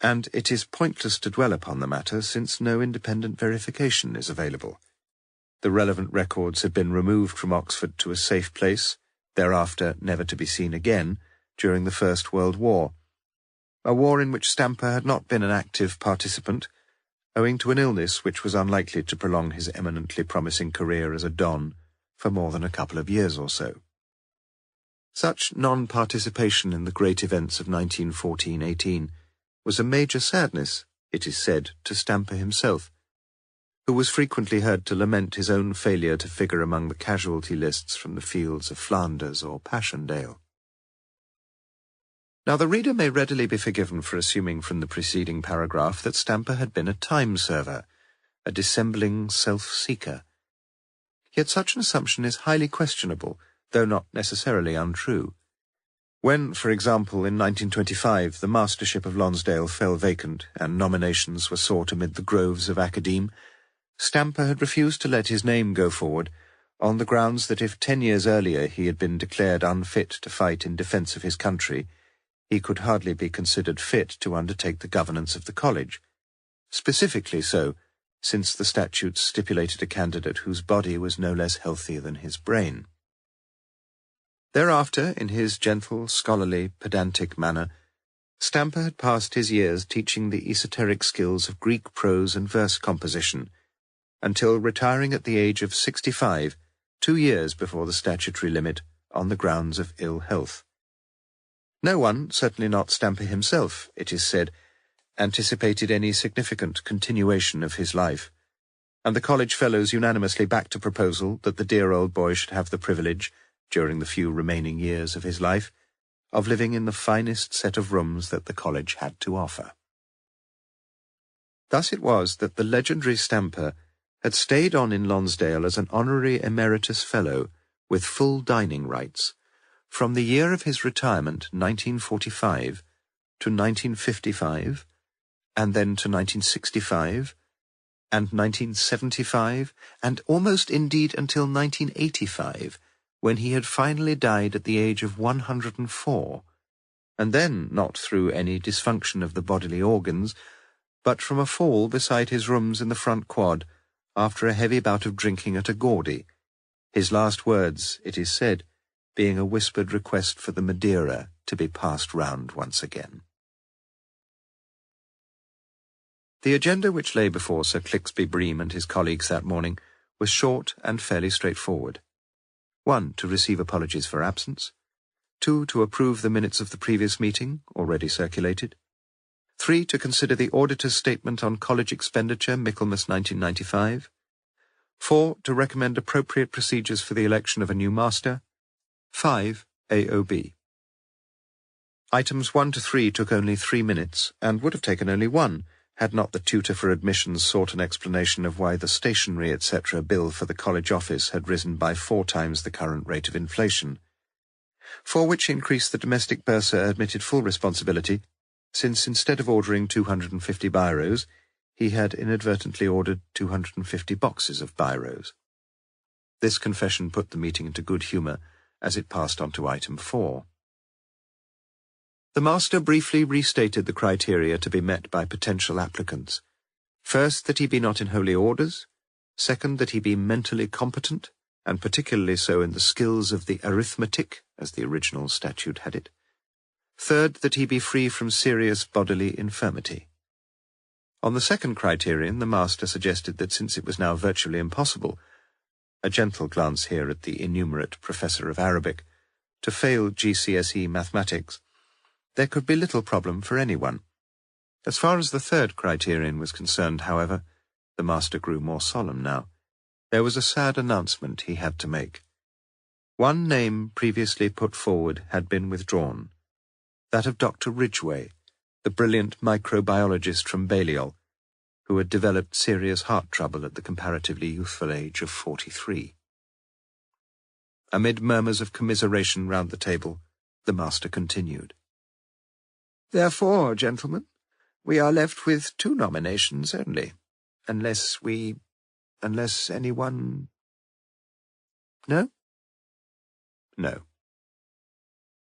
And it is pointless to dwell upon the matter, since no independent verification is available. The relevant records had been removed from Oxford to a safe place, thereafter never to be seen again, during the First World War, a war in which Stamper had not been an active participant, owing to an illness which was unlikely to prolong his eminently promising career as a Don for more than a couple of years or so. Such non-participation in the great events of 1914-18 was a major sadness, it is said, to Stamper himself, who was frequently heard to lament his own failure to figure among the casualty lists from the fields of Flanders or Passchendaele. Now the reader may readily be forgiven for assuming from the preceding paragraph that Stamper had been a time server, a dissembling self-seeker. Yet such an assumption is highly questionable, though not necessarily untrue. When, for example, in 1925 the mastership of Lonsdale fell vacant and nominations were sought amid the groves of academe, Stamper had refused to let his name go forward on the grounds that if 10 years earlier he had been declared unfit to fight in defence of his country, he could hardly be considered fit to undertake the governance of the college. Specifically so, since the statutes stipulated a candidate whose body was no less healthy than his brain. Thereafter, in his gentle, scholarly, pedantic manner, Stamper had passed his years teaching the esoteric skills of Greek prose and verse composition, until retiring at the age of 65, 2 years before the statutory limit, on the grounds of ill health. No one, certainly not Stamper himself, it is said, anticipated any significant continuation of his life, and the college fellows unanimously backed a proposal that the dear old boy should have the privilege, during the few remaining years of his life, of living in the finest set of rooms that the college had to offer. Thus it was that the legendary Stamper had stayed on in Lonsdale as an honorary emeritus fellow with full dining rights, from the year of his retirement, 1945, to 1955, and then to 1965, and 1975, and almost indeed until 1985, when he had finally died at the age of 104, and then not through any dysfunction of the bodily organs, but from a fall beside his rooms in the front quad, after a heavy bout of drinking at a Gaudy, his last words, it is said, being a whispered request for the Madeira to be passed round once again. The agenda which lay before Sir Clixby Bream and his colleagues that morning was short and fairly straightforward. 1. To receive apologies for absence. 2. To approve the minutes of the previous meeting, already circulated. 3. To consider the auditor's statement on college expenditure, Michaelmas 1995. 4. To recommend appropriate procedures for the election of a new master. 5. AOB. Items 1 to 3 took only 3 minutes, and would have taken only 1, had not the tutor for admissions sought an explanation of why the stationery, etc. bill for the college office had risen by 4 times the current rate of inflation, for which increase the domestic bursar admitted full responsibility, since instead of ordering 250 biros, he had inadvertently ordered 250 boxes of biros. This confession put the meeting into good humour, as it passed on to item 4. The master briefly restated the criteria to be met by potential applicants. First, that he be not in holy orders. Second, that he be mentally competent, and particularly so in the skills of the arithmetic, as the original statute had it. Third, that he be free from serious bodily infirmity. On the second criterion, the master suggested that since it was now virtually impossible, a gentle glance here at the innumerate professor of Arabic, to fail GCSE mathematics, there could be little problem for anyone. As far as the third criterion was concerned, however, the master grew more solemn now. There was a sad announcement he had to make. One name previously put forward had been withdrawn, that of Dr. Ridgway, the brilliant microbiologist from Balliol, who had developed serious heart trouble at the comparatively youthful age of 43. Amid murmurs of commiseration round the table, the master continued. Therefore, gentlemen, we are left with 2 nominations only, unless anyone... No? No.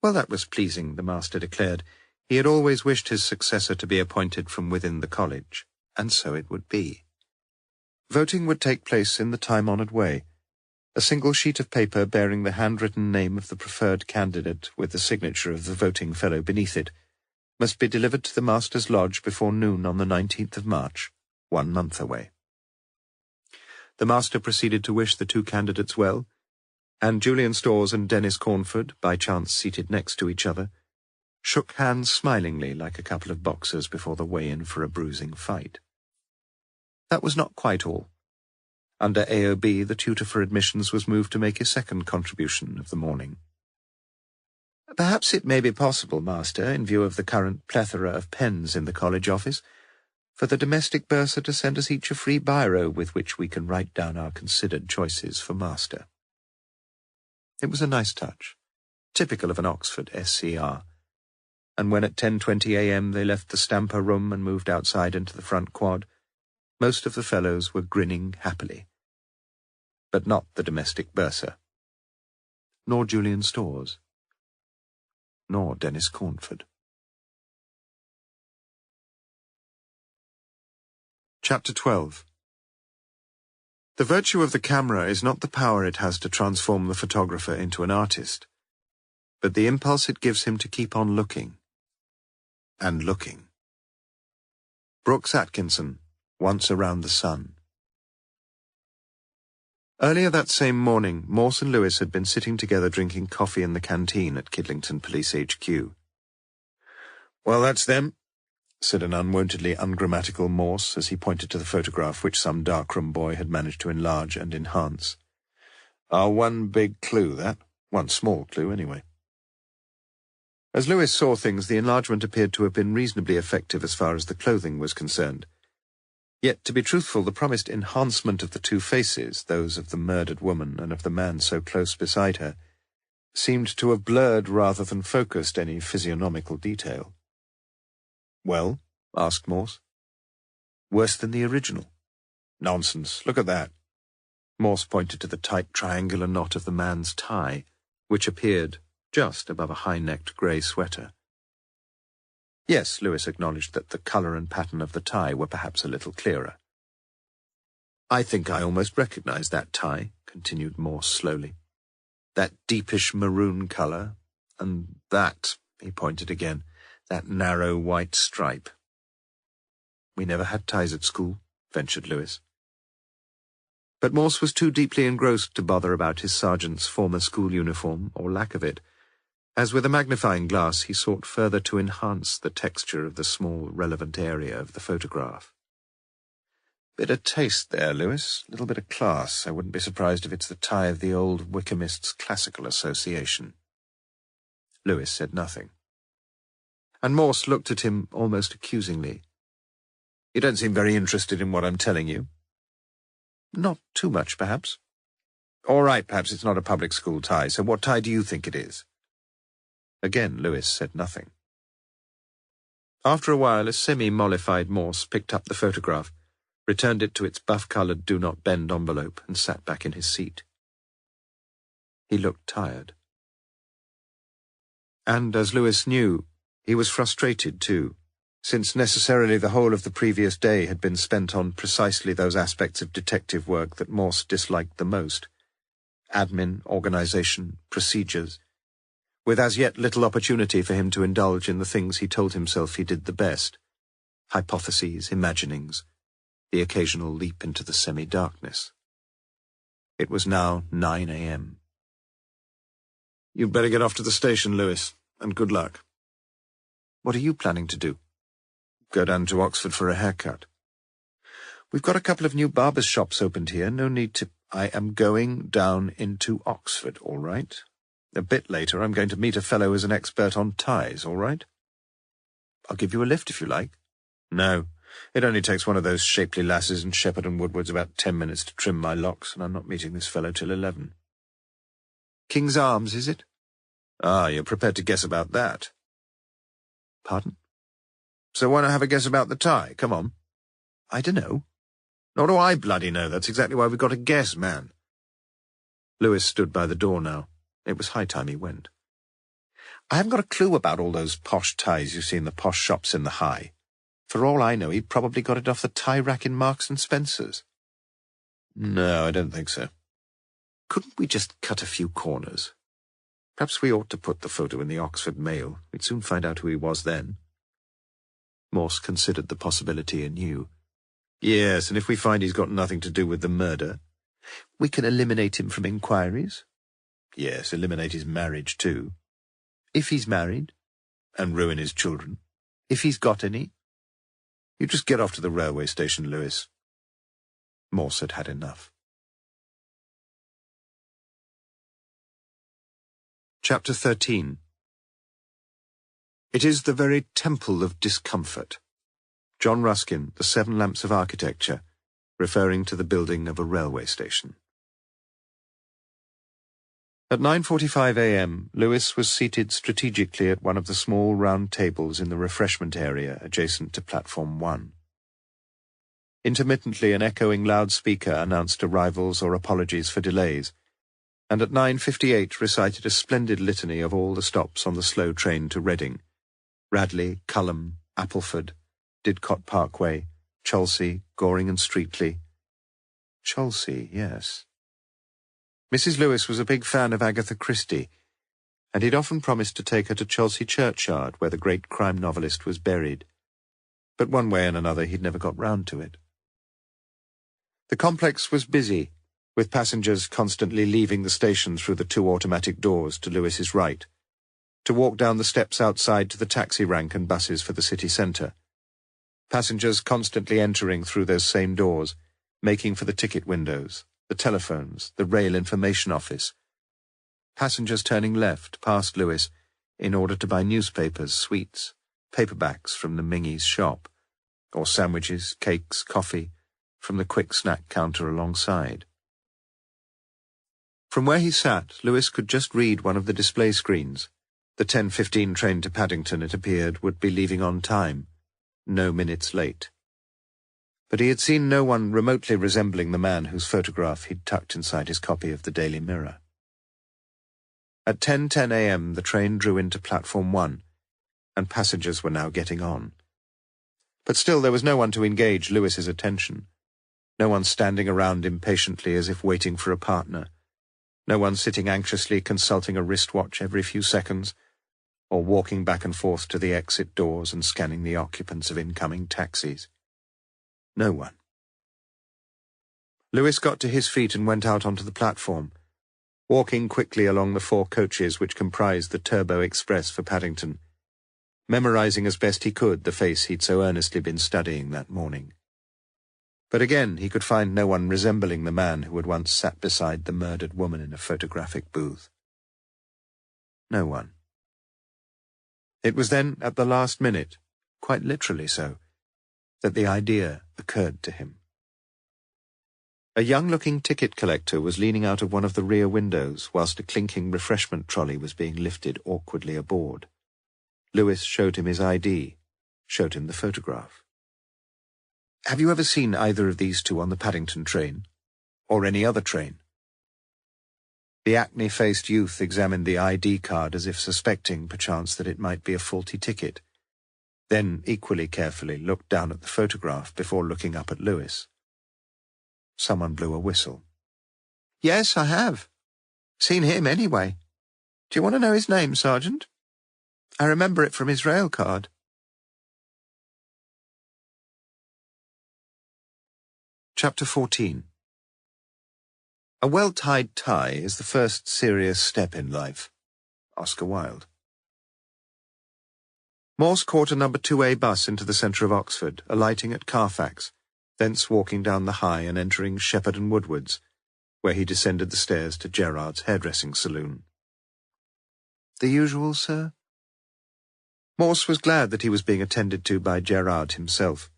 Well, that was pleasing, the master declared. He had always wished his successor to be appointed from within the college, and so it would be. Voting would take place in the time-honoured way. A single sheet of paper bearing the handwritten name of the preferred candidate with the signature of the voting fellow beneath it must be delivered to the master's lodge before noon on the 19th of March, 1 month away. The master proceeded to wish the 2 candidates well, and Julian Storrs and Dennis Cornford, by chance seated next to each other, shook hands smilingly like a couple of boxers before the weigh-in for a bruising fight. That was not quite all. Under AOB, the tutor for admissions was moved to make his second contribution of the morning. Perhaps it may be possible, Master, in view of the current plethora of pens in the college office, for the domestic bursar to send us each a free biro with which we can write down our considered choices for Master. It was a nice touch, typical of an Oxford SCR, and when at 10:20 a.m. they left the Stamper room and moved outside into the front quad, most of the fellows were grinning happily. But not the domestic bursar, nor Julian Storrs, nor Dennis Cornford. Chapter 12. The virtue of the camera is not the power it has to transform the photographer into an artist, but the impulse it gives him to keep on looking. And looking. Brooks Atkinson, Once Around the Sun. Earlier that same morning, Morse and Lewis had been sitting together drinking coffee in the canteen at Kidlington Police HQ. "Well, that's them," said an unwontedly ungrammatical Morse as he pointed to the photograph which some darkroom boy had managed to enlarge and enhance. "Our one big clue, that. One small clue, anyway." As Lewis saw things, the enlargement appeared to have been reasonably effective as far as the clothing was concerned. Yet, to be truthful, the promised enhancement of the two faces, those of the murdered woman and of the man so close beside her, seemed to have blurred rather than focused any physiognomical detail. "Well?" asked Morse. "Worse than the original." "Nonsense. Look at that." Morse pointed to the tight triangular knot of the man's tie, which appeared just above a high-necked grey sweater. Yes, Lewis acknowledged that the colour and pattern of the tie were perhaps a little clearer. "I think I almost recognise that tie," continued Morse slowly. "That deepish maroon colour, and that," he pointed again, "that narrow white stripe." "We never had ties at school," ventured Lewis. But Morse was too deeply engrossed to bother about his sergeant's former school uniform, or lack of it, as with a magnifying glass he sought further to enhance the texture of the small, relevant area of the photograph. "Bit of taste there, Lewis. Little bit of class. I wouldn't be surprised if it's the tie of the old Wykehamists' Classical Association." Lewis said nothing. And Morse looked at him almost accusingly. "You don't seem very interested in what I'm telling you." "Not too much, perhaps." "All right, perhaps it's not a public school tie, so what tie do you think it is?" Again Lewis said nothing. After a while, a semi-mollified Morse picked up the photograph, returned it to its buff-coloured do-not-bend envelope, and sat back in his seat. He looked tired. And, as Lewis knew, he was frustrated too, since necessarily the whole of the previous day had been spent on precisely those aspects of detective work that Morse disliked the most: admin, organisation, procedures, with as yet little opportunity for him to indulge in the things he told himself he did the best: hypotheses, imaginings, the occasional leap into the semi-darkness. It was now 9 a.m. "You'd better get off to the station, Lewis, and good luck." "What are you planning to do?" "Go down to Oxford for a haircut." "We've got a couple of new barbers' shops opened here. No need to—" "I am going down into Oxford, all right? A bit later I'm going to meet a fellow who's an expert on ties, all right?" "I'll give you a lift if you like." "No. It only takes one of those shapely lasses in Shepherd and Woodward's about 10 minutes to trim my locks, and I'm not meeting this fellow till 11. "King's Arms, is it?" "Ah, you're prepared to guess about that." "Pardon?" "So why not have a guess about the tie? Come on." "I dunno." "Nor do I bloody know. That's exactly why we've got to guess, man." Lewis stood by the door now. It was high time he went. "I haven't got a clue about all those posh ties you see in the posh shops in the High. For all I know, he'd probably got it off the tie rack in Marks and Spencer's." "No, I don't think so." "Couldn't we just cut a few corners? Perhaps we ought to put the photo in the Oxford Mail. We'd soon find out who he was then." Morse considered the possibility anew. "Yes, and if we find he's got nothing to do with the murder—" "We can eliminate him from inquiries." "Yes, eliminate his marriage, too." "If he's married?" "And ruin his children." "If he's got any?" "You just get off to the railway station, Lewis." Morse had had enough. Chapter 13. It is the very temple of discomfort. John Ruskin, The Seven Lamps of Architecture, referring to the building of a railway station. At 9:45 a.m., Lewis was seated strategically at one of the small round tables in the refreshment area adjacent to Platform 1. Intermittently, an echoing loudspeaker announced arrivals or apologies for delays, and at 9:58 recited a splendid litany of all the stops on the slow train to Reading: Radley, Culham, Appleford, Didcot Parkway, Chelsea, Goring and Streatley. Chelsea, yes. Mrs. Lewis was a big fan of Agatha Christie, and he'd often promised to take her to Chelsea churchyard, where the great crime novelist was buried. But one way and another he'd never got round to it. The complex was busy, with passengers constantly leaving the station through the two automatic doors to Lewis's right, to walk down the steps outside to the taxi rank and buses for the city centre. Passengers constantly entering through those same doors, making for the ticket windows, the telephones, the rail information office. Passengers turning left past Lewis in order to buy newspapers, sweets, paperbacks from the Mingy's shop, or sandwiches, cakes, coffee from the quick snack counter alongside. From where he sat, Lewis could just read one of the display screens. The 10:15 train to Paddington, it appeared, would be leaving on time, no minutes late. But he had seen no one remotely resembling the man whose photograph he'd tucked inside his copy of the Daily Mirror. At 10:10 a.m. the train drew into Platform 1, and passengers were now getting on. But still there was no one to engage Lewis's attention. No one standing around impatiently as if waiting for a partner. No one sitting anxiously consulting a wristwatch every few seconds, or walking back and forth to the exit doors and scanning the occupants of incoming taxis. No one. Lewis got to his feet and went out onto the platform, walking quickly along the 4 coaches which comprised the Turbo Express for Paddington, memorizing as best he could the face he'd so earnestly been studying that morning. But again he could find no one resembling the man who had once sat beside the murdered woman in a photographic booth. No one. It was then, at the last minute, quite literally so, that the idea occurred to him. A young-looking ticket collector was leaning out of one of the rear windows whilst a clinking refreshment trolley was being lifted awkwardly aboard. Lewis showed him his ID, showed him the photograph. "Have you ever seen either of these two on the Paddington train? Or any other train?" The acne-faced youth examined the ID card as if suspecting, perchance, that it might be a faulty ticket, then equally carefully looked down at the photograph before looking up at Lewis. Someone blew a whistle. "Yes, I have. Seen him, anyway. Do you want to know his name, Sergeant? I remember it from his rail card." Chapter 14. A well-tied tie is the first serious step in life. Oscar Wilde. Morse caught a number 2A bus into the centre of Oxford, alighting at Carfax, thence walking down the High and entering Shepherd and Woodwards, where he descended the stairs to Gerard's hairdressing saloon. "The usual, sir?" Morse was glad that he was being attended to by Gerard himself.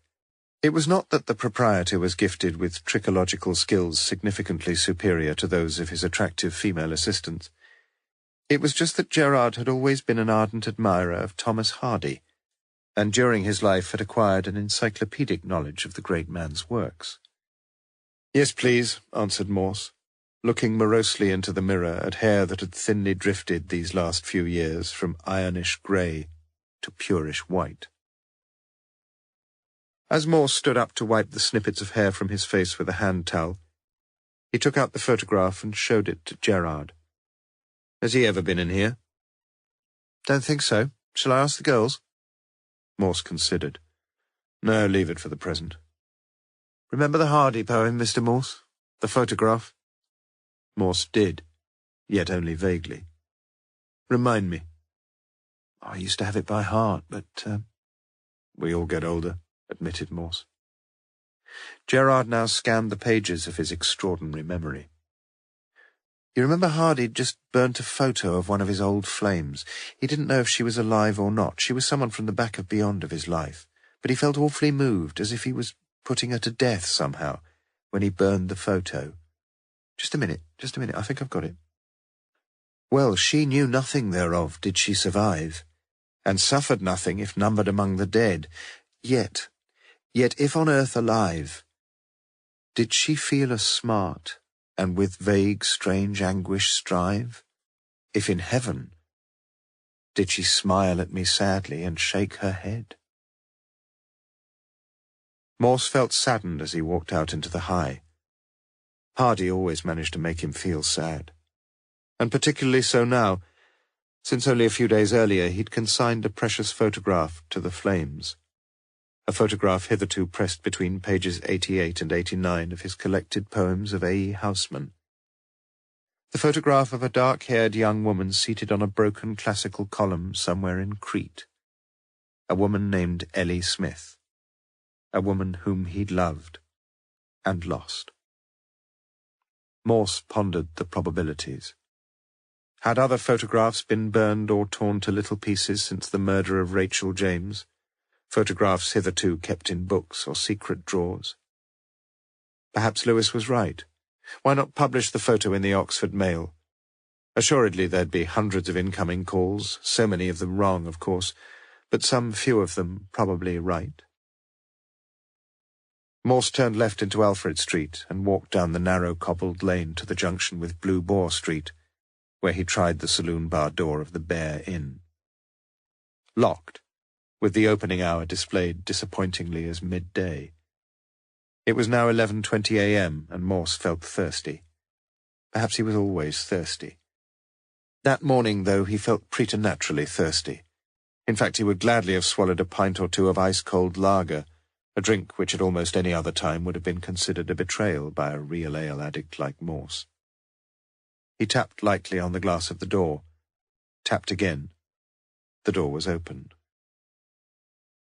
It was not that the proprietor was gifted with trichological skills significantly superior to those of his attractive female assistants. It was just that Gerard had always been an ardent admirer of Thomas Hardy, and during his life had acquired an encyclopedic knowledge of the great man's works. "Yes, please," answered Morse, looking morosely into the mirror at hair that had thinly drifted these last few years from ironish grey to purish white. As Morse stood up to wipe the snippets of hair from his face with a hand towel, he took out the photograph and showed it to Gerard. "Has he ever been in here?" "Don't think so. Shall I ask the girls?" Morse considered. "No, leave it for the present." "Remember the Hardy poem, Mr. Morse? The photograph?" Morse did, yet only vaguely. "Remind me." "I used to have it by heart, but—" "We all get older," admitted Morse. Gerard now scanned the pages of his extraordinary memory. You remember Hardy'd just burnt a photo of one of his old flames. He didn't know if she was alive or not. She was someone from the back of beyond of his life. But he felt awfully moved, as if he was putting her to death somehow, when he burned the photo. Just a minute, I think I've got it. Well, she knew nothing thereof, did she survive, and suffered nothing if numbered among the dead. Yet if on earth alive, did she feel a smart, and with vague, strange anguish strive? If in heaven, did she smile at me sadly and shake her head? Morse felt saddened as he walked out into the high. Hardy always managed to make him feel sad, and particularly so now, since only a few days earlier he'd consigned a precious photograph to the flames, a photograph hitherto pressed between pages 88 and 89 of his collected poems of A.E. Housman. The photograph of a dark-haired young woman seated on a broken classical column somewhere in Crete, a woman named Ellie Smith, a woman whom he'd loved and lost. Morse pondered the probabilities. Had other photographs been burned or torn to little pieces since the murder of Rachel James? Photographs hitherto kept in books or secret drawers? Perhaps Lewis was right. Why not publish the photo in the Oxford Mail? Assuredly there'd be hundreds of incoming calls, so many of them wrong, of course, but some few of them probably right. Morse turned left into Alfred Street and walked down the narrow cobbled lane to the junction with Blue Boar Street, where he tried the saloon bar door of the Bear Inn. Locked, with the opening hour displayed disappointingly as midday. It was now 11:20 a.m., and Morse felt thirsty. Perhaps he was always thirsty. That morning, though, he felt preternaturally thirsty. In fact, he would gladly have swallowed a pint or two of ice-cold lager, a drink which at almost any other time would have been considered a betrayal by a real ale addict like Morse. He tapped lightly on the glass of the door, tapped again. The door was opened.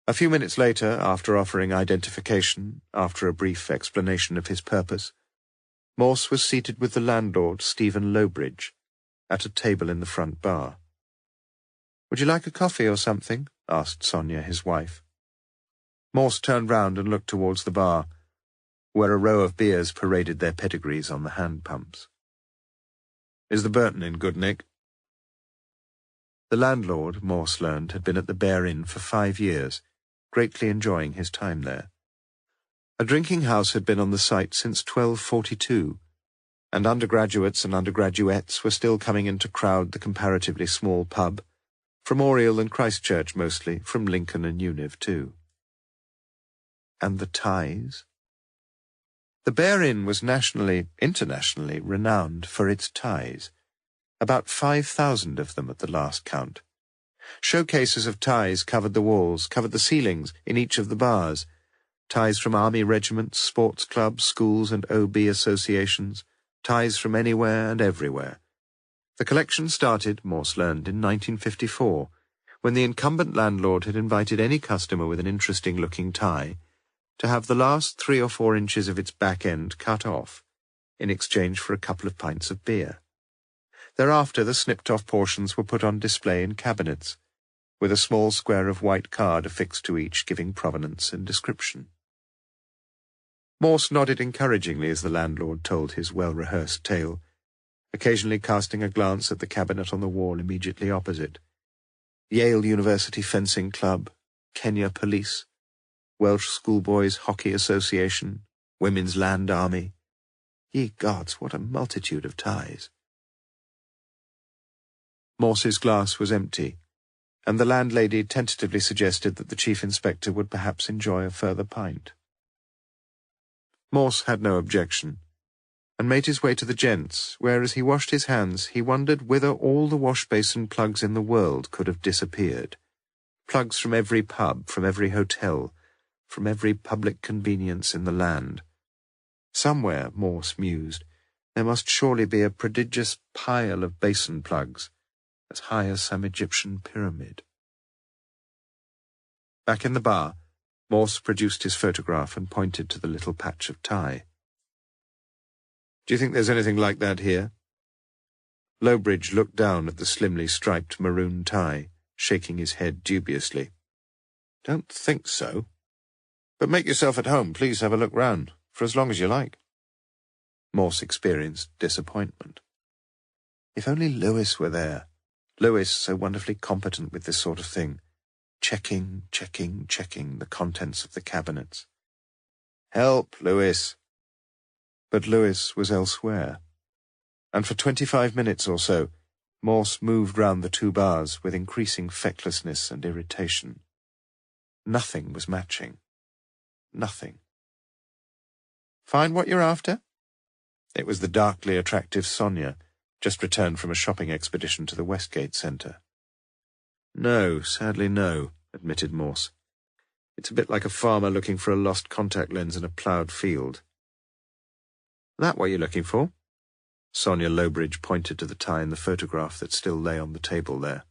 A few minutes later, after offering identification, after a brief explanation of his purpose, Morse was seated with the landlord, Stephen Lowbridge, at a table in the front bar. "Would you like a coffee or something?" asked Sonia, his wife. Morse turned round and looked towards the bar, where a row of beers paraded their pedigrees on the hand pumps. "Is the Burton in good nick?" The landlord, Morse learned, had been at the Bear Inn for 5 years, greatly enjoying his time there. A drinking house had been on the site since 1242, and undergraduates and undergraduettes were still coming in to crowd the comparatively small pub, from Oriel and Christchurch mostly, from Lincoln and Univ too. And the ties? The Bear Inn was nationally, internationally renowned for its ties. About 5,000 of them at the last count. Showcases of ties covered the walls, covered the ceilings in each of the bars. Ties from army regiments, sports clubs, schools and OB associations. Ties from anywhere and everywhere. The collection started, Morse learned, in 1954, when the incumbent landlord had invited any customer with an interesting-looking tie to have the last 3 or 4 inches of its back end cut off in exchange for a couple of pints of beer. Thereafter the snipped-off portions were put on display in cabinets, with a small square of white card affixed to each giving provenance and description. Morse nodded encouragingly as the landlord told his well-rehearsed tale, occasionally casting a glance at the cabinet on the wall immediately opposite. Yale University Fencing Club, Kenya Police, Welsh Schoolboys Hockey Association, Women's Land Army. Ye gods, what a multitude of ties. Morse's glass was empty, and the landlady tentatively suggested that the chief inspector would perhaps enjoy a further pint. Morse had no objection, and made his way to the gents, where as he washed his hands he wondered whither all the wash-basin plugs in the world could have disappeared. Plugs from every pub, from every hotel, from every public convenience in the land. Somewhere, Morse mused, there must surely be a prodigious pile of basin plugs, as high as some Egyptian pyramid. Back in the bar, Morse produced his photograph and pointed to the little patch of tie. "Do you think there's anything like that here?" Lowbridge looked down at the slimly striped maroon tie, shaking his head dubiously. "Don't think so. But make yourself at home. Please have a look round, for as long as you like." Morse experienced disappointment. If only Lewis were there. Lewis, so wonderfully competent with this sort of thing. Checking the contents of the cabinets. "Help, Lewis." But Lewis was elsewhere. And for 25 minutes or so, Morse moved round the two bars with increasing fecklessness and irritation. Nothing was matching. Nothing. "Find what you're after?" It was the darkly attractive Sonia, just returned from a shopping expedition to the Westgate Centre. "No, sadly no," admitted Morse. "It's a bit like a farmer looking for a lost contact lens in a ploughed field." "That what you're looking for?" Sonia Lowbridge pointed to the tie in the photograph that still lay on the table there.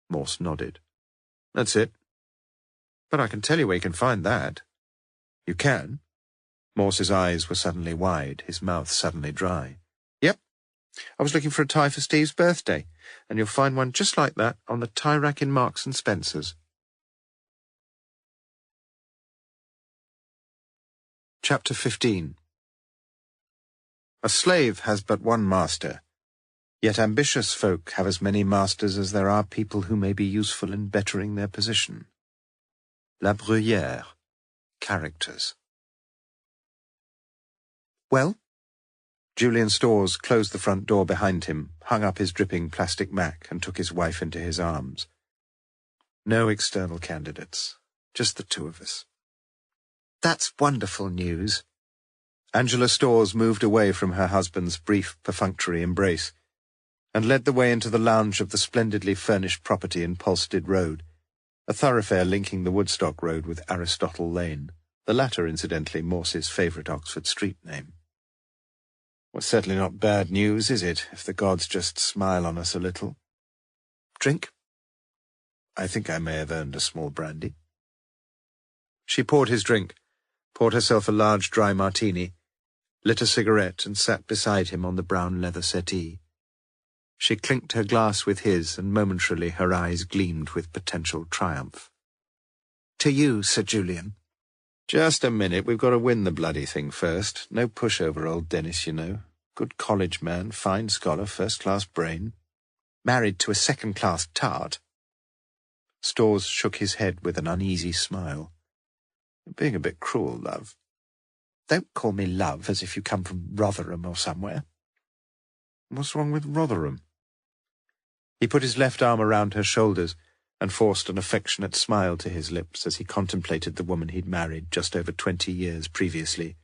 Morse nodded. "That's it." "But I can tell you where you can find that." "You can?" Morse's eyes were suddenly wide, his mouth suddenly dry. "Yep. I was looking for a tie for Steve's birthday, and you'll find one just like that on the tie rack in Marks and Spencer's." Chapter 15. A slave has but one master, yet ambitious folk have as many masters as there are people who may be useful in bettering their position. La Bruyère. Characters. "Well?" Julian Storrs closed the front door behind him, hung up his dripping plastic Mac, and took his wife into his arms. "No external candidates. Just the two of us." "That's wonderful news." Angela Storrs moved away from her husband's brief, perfunctory embrace, and led the way into the lounge of the splendidly furnished property in Polstead Road, a thoroughfare linking the Woodstock Road with Aristotle Lane, the latter, incidentally, Morse's favourite Oxford street name. "Well, certainly not bad news, is it, if the gods just smile on us a little? Drink?" "I think I may have earned a small brandy." She poured his drink, poured herself a large dry martini, lit a cigarette, and sat beside him on the brown leather settee. She clinked her glass with his, and momentarily her eyes gleamed with potential triumph. "To you, Sir Julian." "Just a minute, we've got to win the bloody thing first. No pushover, old Dennis, you know. Good college man, fine scholar, first-class brain. Married to a second-class tart." Storrs shook his head with an uneasy smile. "You're being a bit cruel, love." "Don't call me love as if you come from Rotherham or somewhere." "What's wrong with Rotherham?" He put his left arm around her shoulders and forced an affectionate smile to his lips as he contemplated the woman he'd married just over 20 years previously,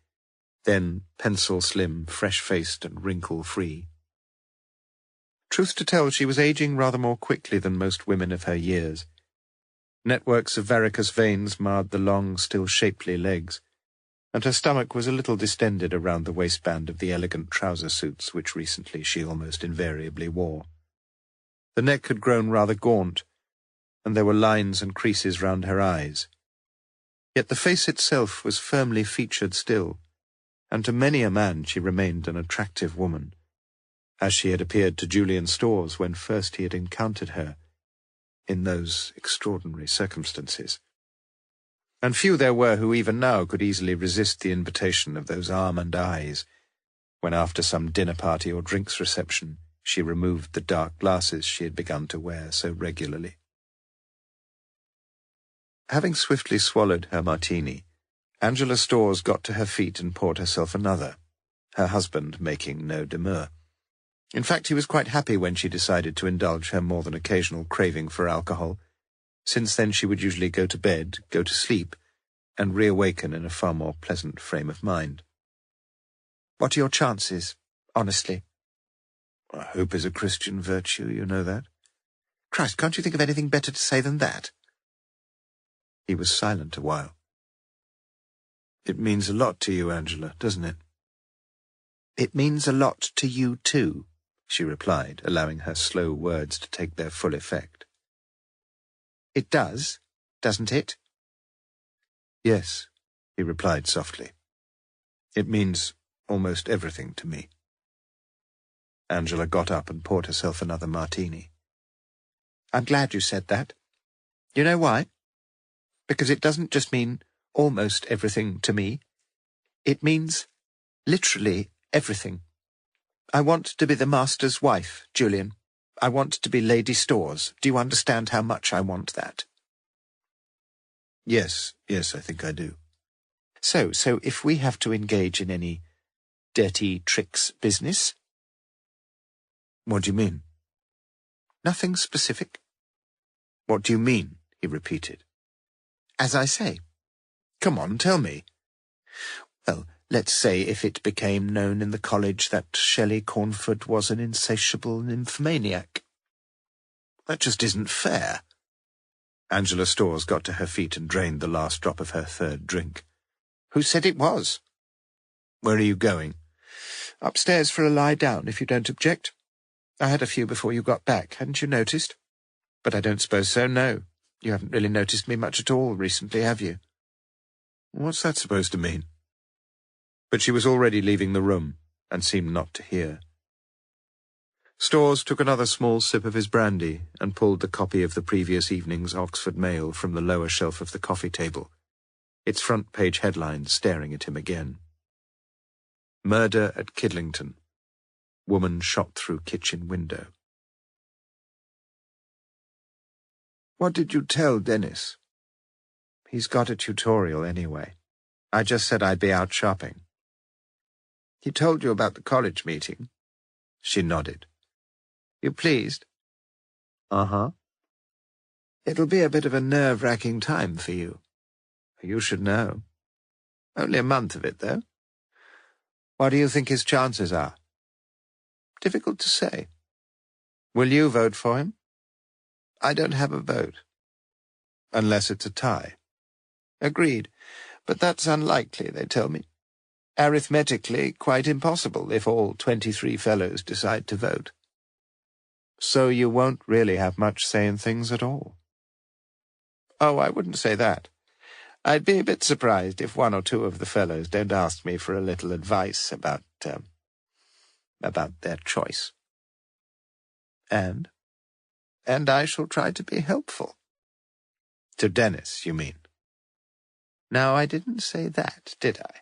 then pencil-slim, fresh-faced and wrinkle-free. Truth to tell, she was aging rather more quickly than most women of her years. Networks of varicose veins marred the long, still shapely legs, and her stomach was a little distended around the waistband of the elegant trouser suits which recently she almost invariably wore. The neck had grown rather gaunt, and there were lines and creases round her eyes. Yet the face itself was firmly featured still, and to many a man she remained an attractive woman, as she had appeared to Julian Storrs when first he had encountered her in those extraordinary circumstances. And few there were who even now could easily resist the invitation of those almond eyes, when after some dinner party or drinks reception she removed the dark glasses she had begun to wear so regularly. Having swiftly swallowed her martini, Angela Storrs got to her feet and poured herself another, her husband making no demur. In fact, he was quite happy when she decided to indulge her more than occasional craving for alcohol, since then she would usually go to bed, go to sleep, and reawaken in a far more pleasant frame of mind. "What are your chances, honestly?" "Hope is a Christian virtue, you know that." "Christ, can't you think of anything better to say than that?" He was silent a while. "It means a lot to you, Angela, doesn't it?" "It means a lot to you too," she replied, allowing her slow words to take their full effect. "It does, doesn't it?" "Yes," he replied softly. "It means almost everything to me." Angela got up and poured herself another martini. I'm glad you said that. You know why? Because it doesn't just mean almost everything to me. It means literally everything. I want to be the master's wife, Julian. I want to be Lady Storrs. Do you understand how much I want that? Yes, I think I do. So if we have to engage in any dirty tricks business... What do you mean? Nothing specific. What do you mean? He repeated. As I say. Come on, tell me. Well, let's say if it became known in the college that Shelley Cornford was an insatiable nymphomaniac. That just isn't fair. Angela Storrs got to her feet and drained the last drop of her third drink. Who said it was? Where are you going? Upstairs for a lie down, if you don't object. I had a few before you got back, hadn't you noticed? But I don't suppose so, no. You haven't really noticed me much at all recently, have you? What's that supposed to mean? But she was already leaving the room, and seemed not to hear. Storrs took another small sip of his brandy, and pulled the copy of the previous evening's Oxford Mail from the lower shelf of the coffee table, its front-page headline staring at him again. Murder at Kidlington. Woman shot through kitchen window. What did you tell Dennis? He's got a tutorial anyway. I just said I'd be out shopping. He told you about the college meeting? She nodded. You pleased? Uh-huh. It'll be a bit of a nerve-wracking time for you. You should know. Only a month of it, though. What do you think his chances are? Difficult to say. Will you vote for him? I don't have a vote. Unless it's a tie. Agreed, but that's unlikely, they tell me. Arithmetically, quite impossible if all 23 fellows decide to vote. So you won't really have much say in things at all? Oh, I wouldn't say that. I'd be a bit surprised if one or two of the fellows don't ask me for a little advice about their choice. And I shall try to be helpful. To Dennis, you mean? Now, I didn't say that, did I?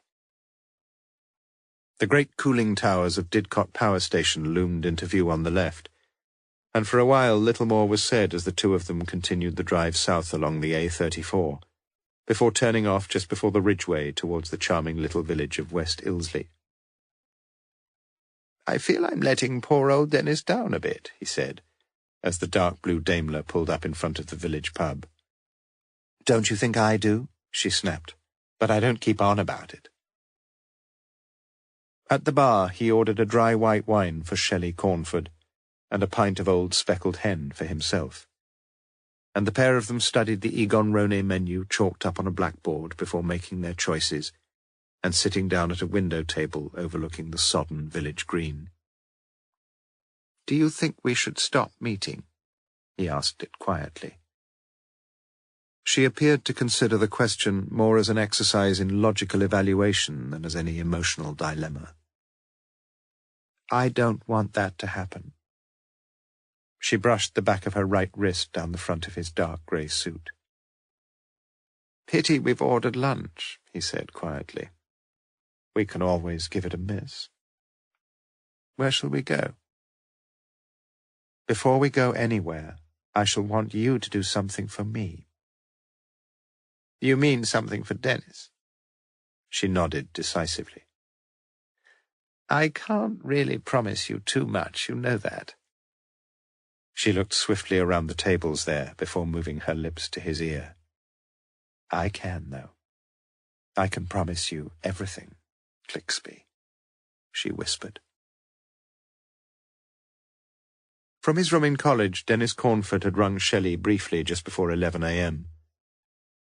The great cooling towers of Didcot Power Station loomed into view on the left, and for a while little more was said as the two of them continued the drive south along the A34, before turning off just before the Ridgeway towards the charming little village of West Ilsley. I feel I'm letting poor old Dennis down a bit, he said, as the dark blue Daimler pulled up in front of the village pub. Don't you think I do? She snapped, but I don't keep on about it. At the bar he ordered a dry white wine for Shelley Cornford, and a pint of old speckled hen for himself, and the pair of them studied the Egon Rone menu chalked up on a blackboard before making their choices, and sitting down at a window table overlooking the sodden village green. Do you think we should stop meeting? He asked it quietly. She appeared to consider the question more as an exercise in logical evaluation than as any emotional dilemma. I don't want that to happen. She brushed the back of her right wrist down the front of his dark grey suit. Pity we've ordered lunch, he said quietly. We can always give it a miss. Where shall we go? Before we go anywhere, I shall want you to do something for me. You mean something for Dennis? She nodded decisively. I can't really promise you too much, you know that. She looked swiftly around the tables there before moving her lips to his ear. I can, though. I can promise you everything, Clixby, she whispered. From his room in college, Dennis Cornford had rung Shelley briefly just before 11 a.m.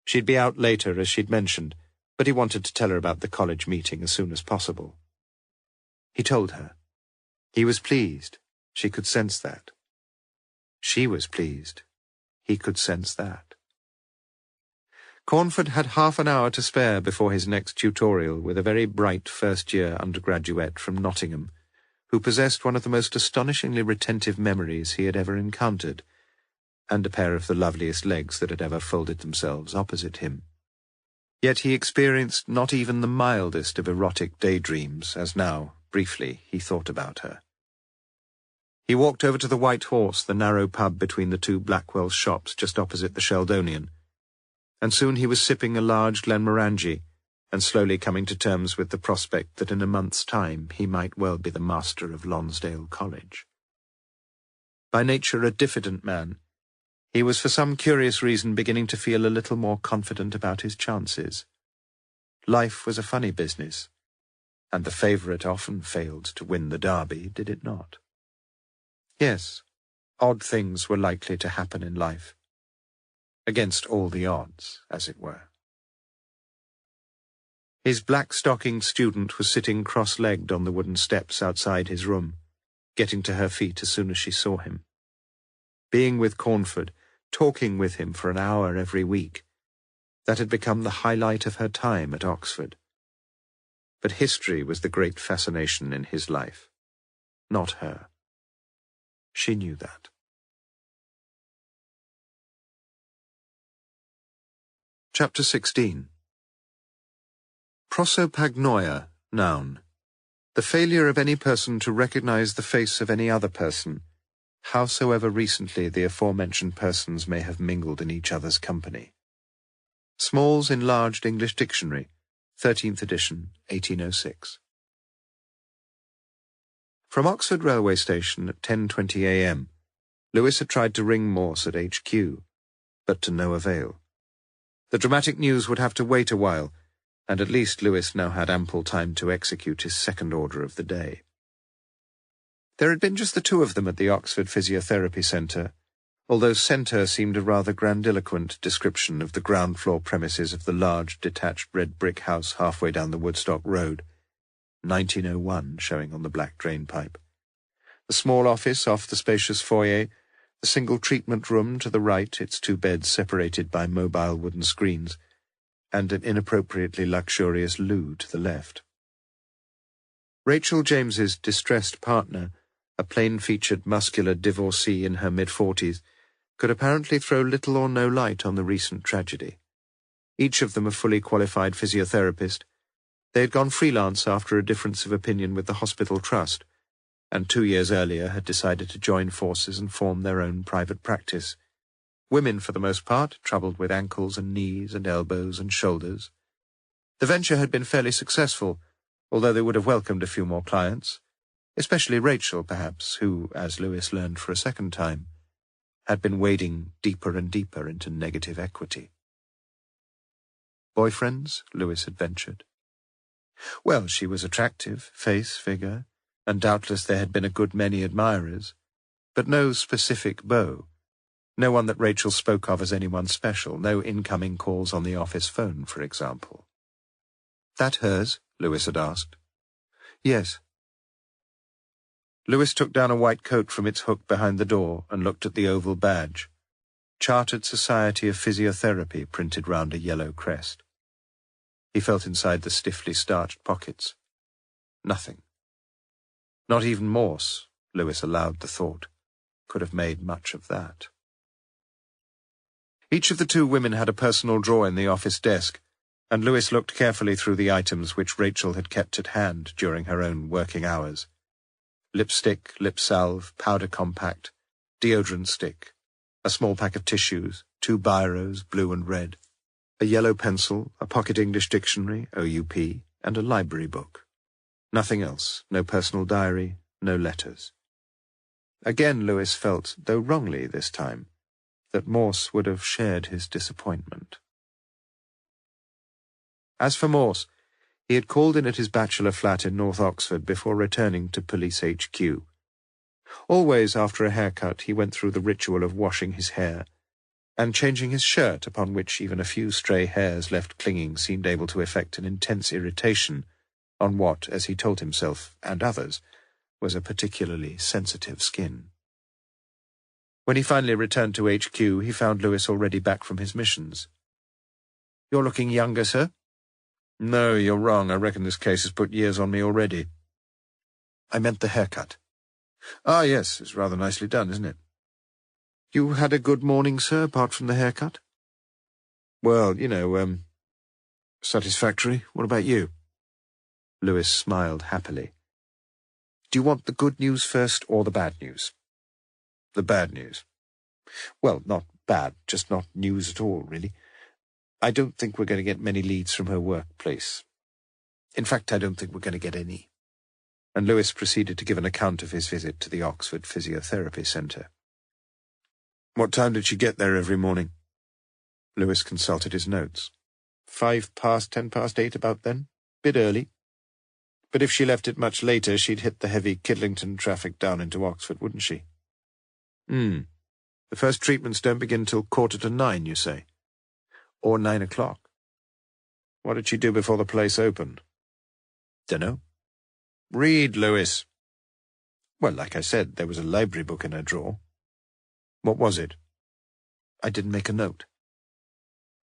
She'd be out later, as she'd mentioned, but he wanted to tell her about the college meeting as soon as possible. He told her. He was pleased. She could sense that. She was pleased. He could sense that. Cornford had half an hour to spare before his next tutorial with a very bright first-year undergraduate from Nottingham, who possessed one of the most astonishingly retentive memories he had ever encountered, and a pair of the loveliest legs that had ever folded themselves opposite him. Yet he experienced not even the mildest of erotic daydreams as now, briefly, he thought about her. He walked over to the White Horse, the narrow pub between the two Blackwell's shops just opposite the Sheldonian, and soon he was sipping a large Glenmorangie and slowly coming to terms with the prospect that in a month's time he might well be the master of Lonsdale College. By nature a diffident man, he was for some curious reason beginning to feel a little more confident about his chances. Life was a funny business, and the favourite often failed to win the derby, did it not? Yes, odd things were likely to happen in life. Against all the odds, as it were. His black-stockinged student was sitting cross-legged on the wooden steps outside his room, getting to her feet as soon as she saw him. Being with Cornford, talking with him for an hour every week, that had become the highlight of her time at Oxford. But history was the great fascination in his life, not her. She knew that. Chapter 16. Prosopagnoia, noun. The failure of any person to recognize the face of any other person, howsoever recently the aforementioned persons may have mingled in each other's company. Small's Enlarged English Dictionary, 13th edition, 1806. From Oxford railway station at 10:20 a.m., Lewis had tried to ring Morse at HQ, but to no avail. The dramatic news would have to wait a while, and at least Lewis now had ample time to execute his second order of the day. There had been just the two of them at the Oxford Physiotherapy Centre, although centre seemed a rather grandiloquent description of the ground-floor premises of the large, detached red brick house halfway down the Woodstock Road, 1901 showing on the black drainpipe. The small office off the spacious foyer, the single treatment room to the right, its two beds separated by mobile wooden screens, and an inappropriately luxurious loo to the left. Rachel James's distressed partner, a plain-featured, muscular divorcee in her mid-40s, could apparently throw little or no light on the recent tragedy. Each of them a fully qualified physiotherapist, they had gone freelance after a difference of opinion with the hospital trust, and 2 years earlier had decided to join forces and form their own private practice. Women, for the most part, troubled with ankles and knees and elbows and shoulders. The venture had been fairly successful, although they would have welcomed a few more clients, especially Rachel, perhaps, who, as Lewis learned for a second time, had been wading deeper and deeper into negative equity. Boyfriends, Lewis had ventured. Well, she was attractive, face, figure, and doubtless there had been a good many admirers, but no specific beau. No one that Rachel spoke of as anyone special, no incoming calls on the office phone, for example. That hers? Lewis had asked. Yes. Lewis took down a white coat from its hook behind the door and looked at the oval badge, Chartered Society of Physiotherapy printed round a yellow crest. He felt inside the stiffly starched pockets. Nothing. Not even Morse, Lewis allowed the thought, could have made much of that. Each of the two women had a personal drawer in the office desk, and Lewis looked carefully through the items which Rachel had kept at hand during her own working hours. Lipstick, lip salve, powder compact, deodorant stick, a small pack of tissues, 2 biros, blue and red, a yellow pencil, a pocket English dictionary, OUP, and a library book. Nothing else, no personal diary, no letters. Again Lewis felt, though wrongly this time, that Morse would have shared his disappointment. As for Morse, he had called in at his bachelor flat in North Oxford before returning to Police HQ. Always after a haircut he went through the ritual of washing his hair, and changing his shirt, upon which even a few stray hairs left clinging seemed able to effect an intense irritation on what, as he told himself and others, was a particularly sensitive skin. When he finally returned to HQ, he found Lewis already back from his missions. "You're looking younger, sir?" "No, you're wrong. I reckon this case has put years on me already." I meant the haircut. Ah, yes, it's rather nicely done, isn't it? You had a good morning, sir, apart from the haircut? Well, satisfactory. What about you? Lewis smiled happily. Do you want the good news first or the bad news? The bad news. Well, not bad, just not news at all, really. I don't think we're going to get many leads from her workplace. In fact, I don't think we're going to get any. And Lewis proceeded to give an account of his visit to the Oxford Physiotherapy Centre. What time did she get there every morning? Lewis consulted his notes. 8:05, about then. Bit early. But if she left it much later, she'd hit the heavy Kidlington traffic down into Oxford, wouldn't she? The first treatments don't begin till 8:45, you say? Or 9 o'clock. What did she do before the place opened? Dunno. Read, Lewis. Well, like I said, there was a library book in her drawer. What was it? I didn't make a note.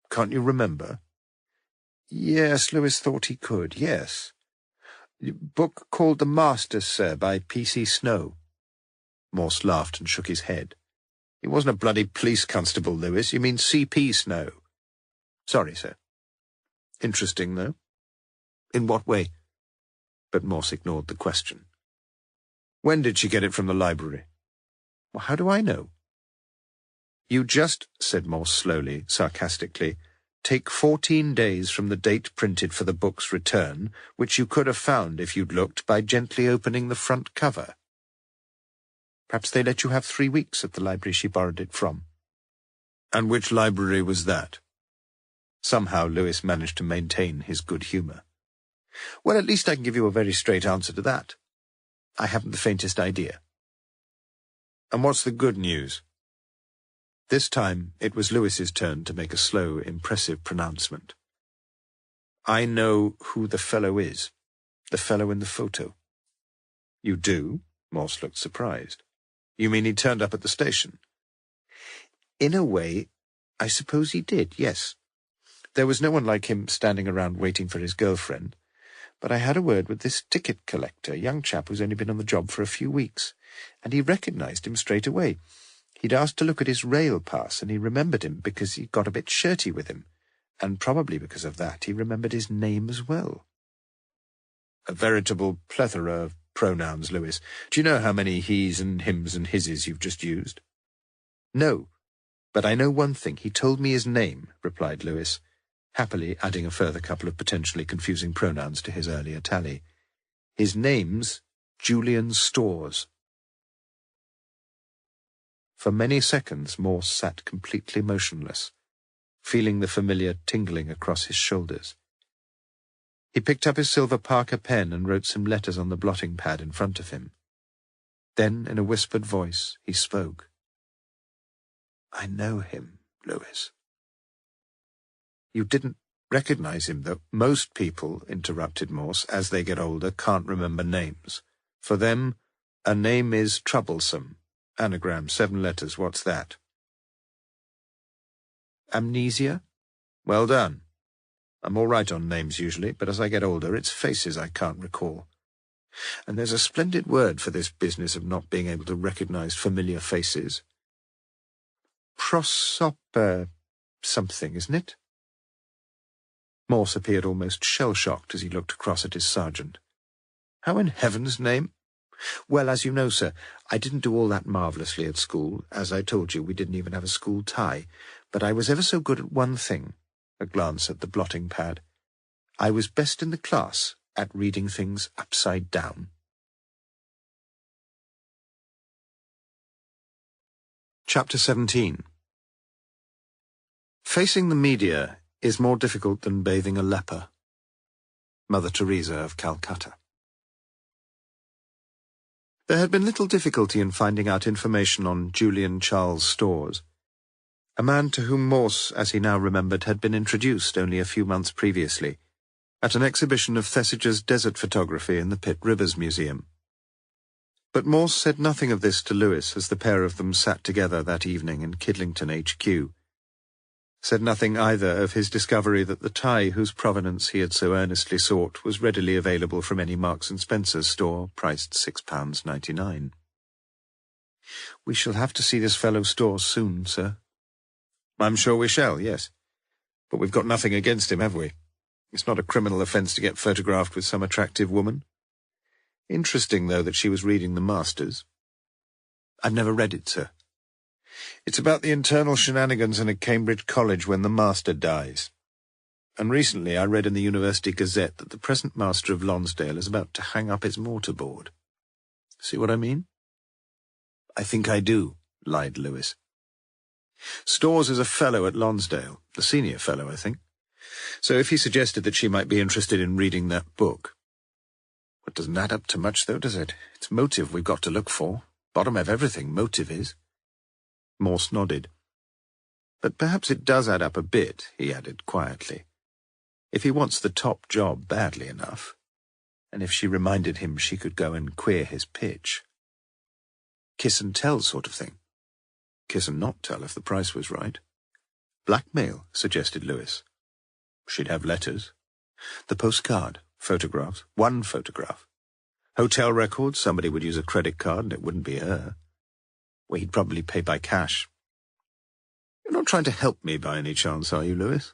Can't you remember? Yes, Lewis thought he could, yes. Book called The Masters, sir, by P.C. Snow. Morse laughed and shook his head. He wasn't a bloody police constable, Lewis. You mean C.P. Snow. Sorry, sir. Interesting, though. In what way? But Morse ignored the question. When did she get it from the library? Well, how do I know? You just, said Morse slowly, sarcastically, take 14 days from the date printed for the book's return, which you could have found if you'd looked by gently opening the front cover. Perhaps they let you have 3 weeks at the library she borrowed it from. And which library was that? Somehow Lewis managed to maintain his good humour. Well, at least I can give you a very straight answer to that. I haven't the faintest idea. And what's the good news? This time it was Lewis's turn to make a slow, impressive pronouncement. I know who the fellow is. The fellow in the photo. You do? Morse looked surprised. You mean he turned up at the station? In a way, I suppose he did, yes. There was no one like him standing around waiting for his girlfriend. But I had a word with this ticket collector, a young chap who's only been on the job for a few weeks, and he recognised him straight away. He'd asked to look at his rail pass, and he remembered him because he got a bit shirty with him, and probably because of that he remembered his name as well. A veritable plethora of pronouns, Lewis. Do you know how many he's and hims and hises you've just used? No, but I know one thing. He told me his name, replied Lewis, happily adding a further couple of potentially confusing pronouns to his earlier tally. His name's Julian Storrs. For many seconds Morse sat completely motionless, feeling the familiar tingling across his shoulders. He picked up his silver Parker pen and wrote some letters on the blotting pad in front of him. Then, in a whispered voice, he spoke. I know him, Lewis. You didn't recognize him, though. Most people, interrupted Morse, as they get older, can't remember names. For them, a name is troublesome. Anagram, 7 letters, what's that? Amnesia? Well done. I'm all right on names usually, but as I get older, it's faces I can't recall. And there's a splendid word for this business of not being able to recognize familiar faces. Something, isn't it? Morse appeared almost shell-shocked as he looked across at his sergeant. How in heaven's name? Well, as you know, sir, I didn't do all that marvellously at school. As I told you, we didn't even have a school tie. But I was ever so good at one thing, a glance at the blotting pad. I was best in the class at reading things upside down. Chapter 17. Facing the media is more difficult than bathing a leper. Mother Teresa of Calcutta. There had been little difficulty in finding out information on Julian Charles Storrs, a man to whom Morse, as he now remembered, had been introduced only a few months previously, at an exhibition of Thesiger's desert photography in the Pitt Rivers Museum. But Morse said nothing of this to Lewis as the pair of them sat together that evening in Kidlington HQ. said nothing either of his discovery that the tie whose provenance he had so earnestly sought was readily available from any Marks and Spencer's store, priced £6.99. "We shall have to see this fellow's store soon, sir." "I'm sure we shall, yes. But we've got nothing against him, have we? It's not a criminal offence to get photographed with some attractive woman. Interesting, though, that she was reading the Masters." "I've never read it, sir." "It's about the internal shenanigans in a Cambridge college when the master dies. And recently I read in the University Gazette that the present master of Lonsdale is about to hang up his mortarboard. See what I mean?" "I think I do," lied Lewis. "Storrs is a fellow at Lonsdale, the senior fellow, I think. So if he suggested that she might be interested in reading that book—" "It doesn't add up to much, though, does it? It's motive we've got to look for. Bottom of everything, motive is." Morse nodded. "But perhaps it does add up a bit," he added quietly. "If he wants the top job badly enough, and if she reminded him she could go and queer his pitch. Kiss and tell sort of thing. Kiss and not tell if the price was right." "Blackmail," suggested Lewis. "She'd have letters. The postcard, photographs, one photograph. Hotel records, somebody would use a credit card and it wouldn't be her. Well, he'd probably pay by cash. You're not trying to help me by any chance, are you, Lewis?"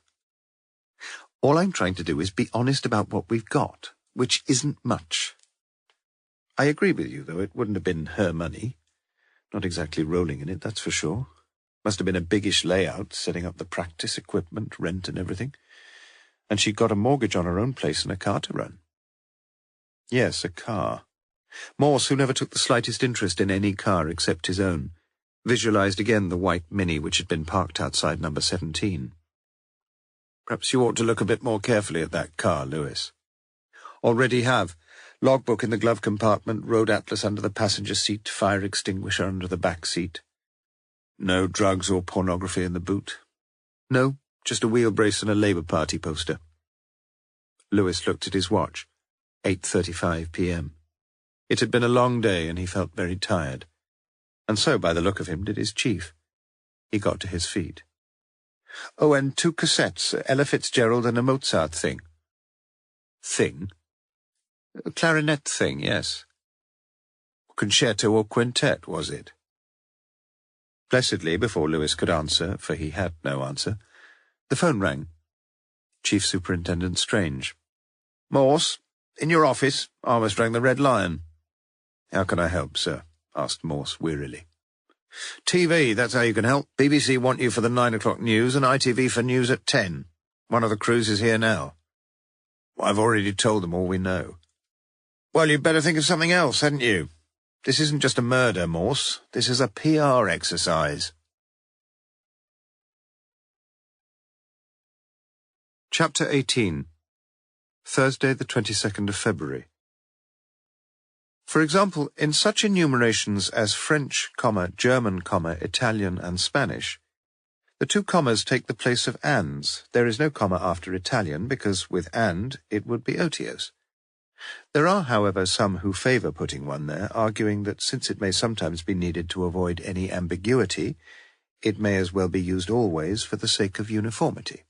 "All I'm trying to do is be honest about what we've got, which isn't much." "I agree with you, though. It wouldn't have been her money. Not exactly rolling in it, that's for sure. Must have been a biggish layout, setting up the practice, equipment, rent and everything. And she'd got a mortgage on her own place and a car to run." "Yes, a car." Morse, who never took the slightest interest in any car except his own, visualized again the white Mini which had been parked outside number 17. "Perhaps you ought to look a bit more carefully at that car, Lewis." "Already have. Logbook in the glove compartment, road atlas under the passenger seat, fire extinguisher under the back seat." "No drugs or pornography in the boot?" "No, just a wheel brace and a Labour Party poster." Lewis looked at his watch. 8:35 p.m. It had been a long day and he felt very tired. And so, by the look of him, did his chief. He got to his feet. "Oh, and 2 cassettes, Ella Fitzgerald and a Mozart thing." "Thing?" "A clarinet thing, yes." "Concerto or quintet, was it?" Blessedly, before Lewis could answer, for he had no answer, the phone rang. Chief Superintendent Strange. "Morse, in your office. Almost rang the Red Lion." "How can I help, sir?" asked Morse wearily. "TV, that's how you can help. BBC want you for the 9 o'clock news and ITV for news at 10. One of the crews is here now." "I've already told them all we know." "Well, you'd better think of something else, hadn't you? This isn't just a murder, Morse. This is a PR exercise." Chapter 18. Thursday, the 22nd of February. For example, in such enumerations as French, German, Italian and Spanish, the 2 commas take the place of ands. There is no comma after Italian, because with and it would be otiose. There are, however, some who favour putting one there, arguing that since it may sometimes be needed to avoid any ambiguity, it may as well be used always for the sake of uniformity.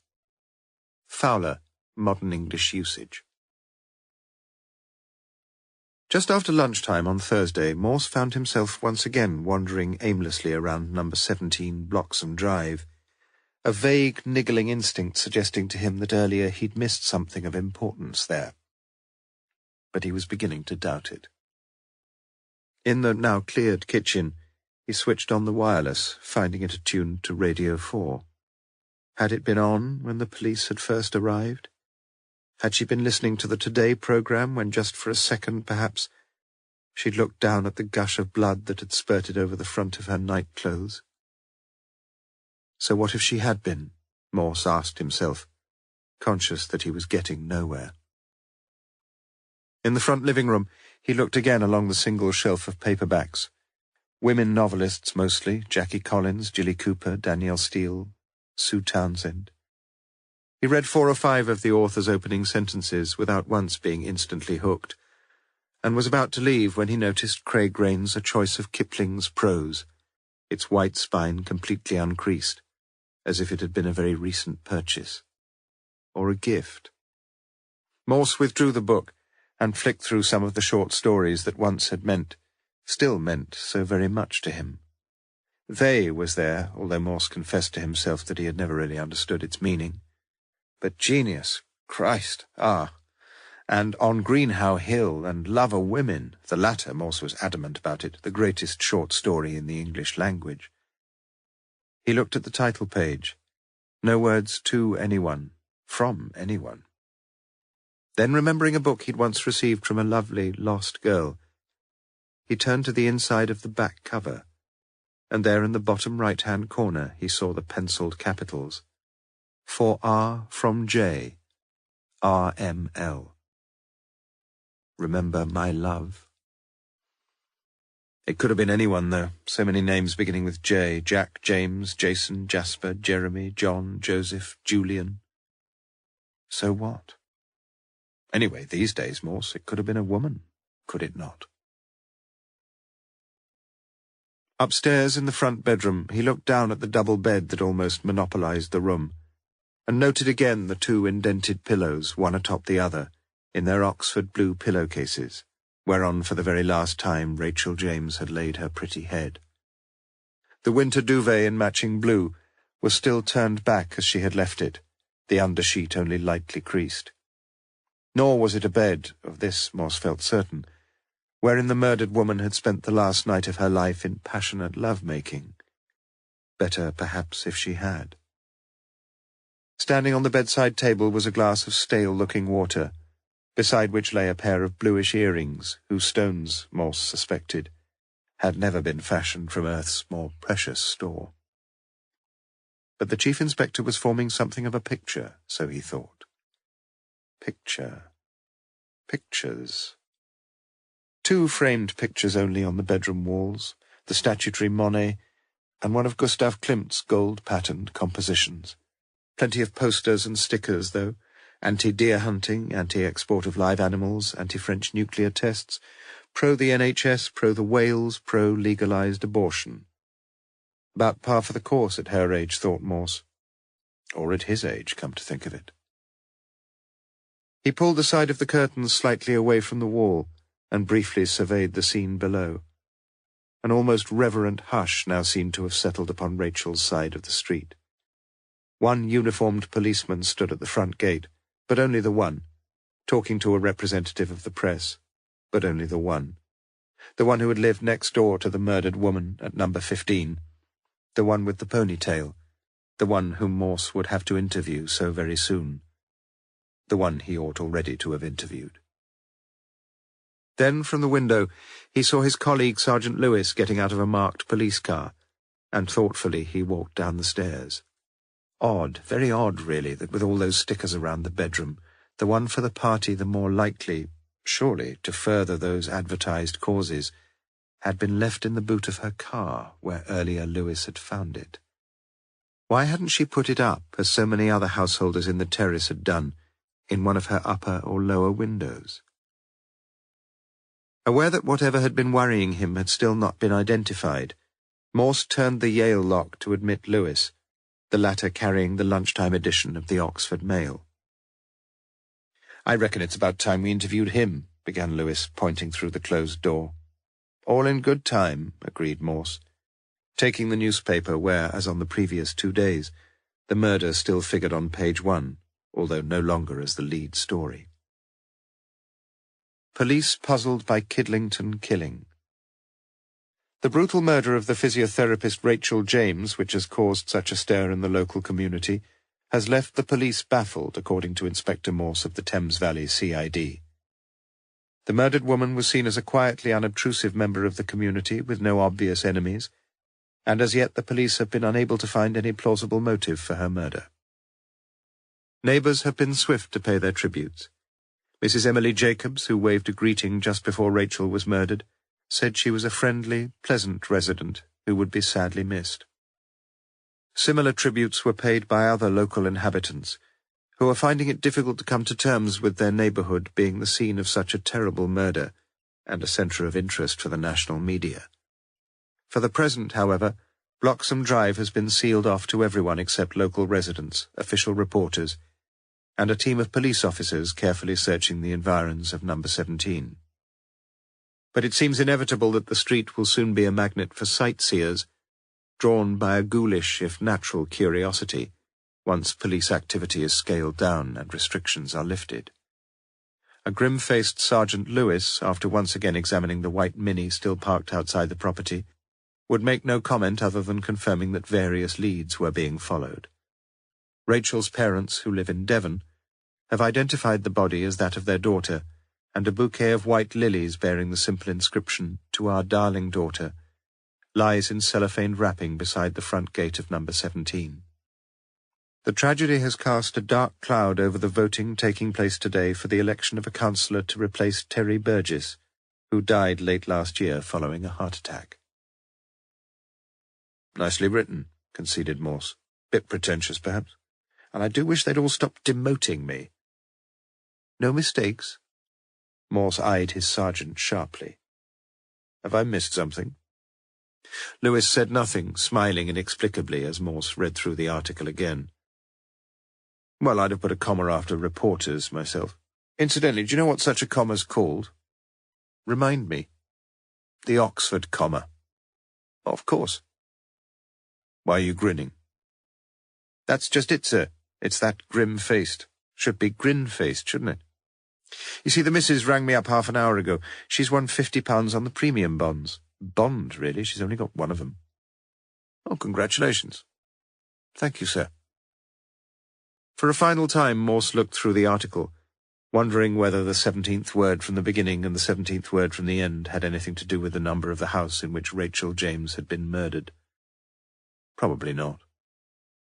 Fowler, Modern English Usage. Just after lunchtime on Thursday, Morse found himself once again wandering aimlessly around number 17 Bloxham Drive, a vague, niggling instinct suggesting to him that earlier he'd missed something of importance there. But he was beginning to doubt it. In the now cleared kitchen, he switched on the wireless, finding it attuned to Radio 4. Had it been on when the police had first arrived? Had she been listening to the Today programme when just for a second, perhaps, she'd looked down at the gush of blood that had spurted over the front of her night clothes? So what if she had been? Morse asked himself, conscious that he was getting nowhere. In the front living room, he looked again along the single shelf of paperbacks. Women novelists mostly, Jackie Collins, Gilly Cooper, Danielle Steele, Sue Townsend. He read 4 or 5 of the author's opening sentences without once being instantly hooked, and was about to leave when he noticed Craig Rain's A Choice of Kipling's Prose, its white spine completely uncreased, as if it had been a very recent purchase. Or a gift. Morse withdrew the book and flicked through some of the short stories that once had still meant so very much to him. They was there, although Morse confessed to himself that he had never really understood its meaning. But genius, Christ, and On Greenhow Hill and Love o' Women, the latter, Morse was adamant about it, the greatest short story in the English language. He looked at the title page. No words to anyone, from anyone. Then, remembering a book he'd once received from a lovely, lost girl, he turned to the inside of the back cover, and there in the bottom right-hand corner he saw the penciled capitals. For R from J, RML. Remember my love. It could have been anyone, though. So many names beginning with J. Jack, James, Jason, Jasper, Jeremy, John, Joseph, Julian. So what? Anyway, these days, Morse, it could have been a woman, could it not? Upstairs in the front bedroom, he looked down at the double bed that almost monopolized the room, and noted again the two indented pillows, one atop the other, in their Oxford blue pillowcases, whereon for the very last time Rachel James had laid her pretty head. The winter duvet in matching blue was still turned back as she had left it, the undersheet only lightly creased. Nor was it a bed, of this Morse felt certain, wherein the murdered woman had spent the last night of her life in passionate love-making. Better, perhaps, if she had. Standing on the bedside table was a glass of stale-looking water, beside which lay a pair of bluish earrings, whose stones, Morse suspected, had never been fashioned from Earth's more precious store. But the Chief Inspector was forming something of a picture, so he thought. Pictures. 2 framed pictures only on the bedroom walls, the statutory Monet, and one of Gustav Klimt's gold-patterned compositions. Plenty of posters and stickers, though, anti-deer hunting, anti-export of live animals, anti-French nuclear tests, pro the NHS, pro the whales, pro-legalized abortion. About par for the course at her age, thought Morse. Or at his age, come to think of it. He pulled the side of the curtains slightly away from the wall, and briefly surveyed the scene below. An almost reverent hush now seemed to have settled upon Rachel's side of the street. One uniformed policeman stood at the front gate, but only the one, talking to a representative of the press, but only the one who had lived next door to the murdered woman at number 15, the one with the ponytail, the one whom Morse would have to interview so very soon, the one he ought already to have interviewed. Then, from the window, he saw his colleague Sergeant Lewis getting out of a marked police car, and thoughtfully he walked down the stairs. Odd, very odd, really, that with all those stickers around the bedroom, the one for the party the more likely, surely, to further those advertised causes, had been left in the boot of her car, where earlier Lewis had found it. Why hadn't she put it up, as so many other householders in the terrace had done, in one of her upper or lower windows? Aware that whatever had been worrying him had still not been identified, Morse turned the Yale lock to admit Lewis, the latter carrying the lunchtime edition of the Oxford Mail. "I reckon it's about time we interviewed him," began Lewis, pointing through the closed door. "All in good time," agreed Morse, taking the newspaper where, as on the previous 2 days, the murder still figured on page 1, although no longer as the lead story. Police puzzled by Kidlington killing. The brutal murder of the physiotherapist Rachel James, which has caused such a stir in the local community, has left the police baffled, according to Inspector Morse of the Thames Valley CID. The murdered woman was seen as a quietly unobtrusive member of the community with no obvious enemies, and as yet the police have been unable to find any plausible motive for her murder. Neighbours have been swift to pay their tributes. Mrs. Emily Jacobs, who waved a greeting just before Rachel was murdered, said she was a friendly, pleasant resident who would be sadly missed. Similar tributes were paid by other local inhabitants, who are finding it difficult to come to terms with their neighbourhood being the scene of such a terrible murder and a centre of interest for the national media. For the present, however, Bloxham Drive has been sealed off to everyone except local residents, official reporters, and a team of police officers carefully searching the environs of number 17. But it seems inevitable that the street will soon be a magnet for sightseers, drawn by a ghoulish, if natural, curiosity, once police activity is scaled down and restrictions are lifted. A grim-faced Sergeant Lewis, after once again examining the white Mini still parked outside the property, would make no comment other than confirming that various leads were being followed. Rachel's parents, who live in Devon, have identified the body as that of their daughter, and a bouquet of white lilies bearing the simple inscription, "To our darling daughter," lies in cellophane wrapping beside the front gate of number 17. The tragedy has cast a dark cloud over the voting taking place today for the election of a councillor to replace Terry Burgess, who died late last year following a heart attack. "Nicely written," conceded Morse. "Bit pretentious, perhaps. And I do wish they'd all stop demoting me." "No mistakes?" Morse eyed his sergeant sharply. "Have I missed something?" Lewis said nothing, smiling inexplicably as Morse read through the article again. "Well, I'd have put a comma after reporters myself. Incidentally, do you know what such a comma's called?" "Remind me." "The Oxford comma." "Of course." "Why are you grinning?" "That's just it, sir. It's that grim-faced. Should be grin-faced, shouldn't it? You see, the missus rang me up half an hour ago. She's won £50 on the premium bonds. Bond, really. She's only got one of them." "Oh, congratulations." "Thank you, sir." For a final time, Morse looked through the article, wondering whether the 17th word from the beginning and the 17th word from the end had anything to do with the number of the house in which Rachel James had been murdered. Probably not.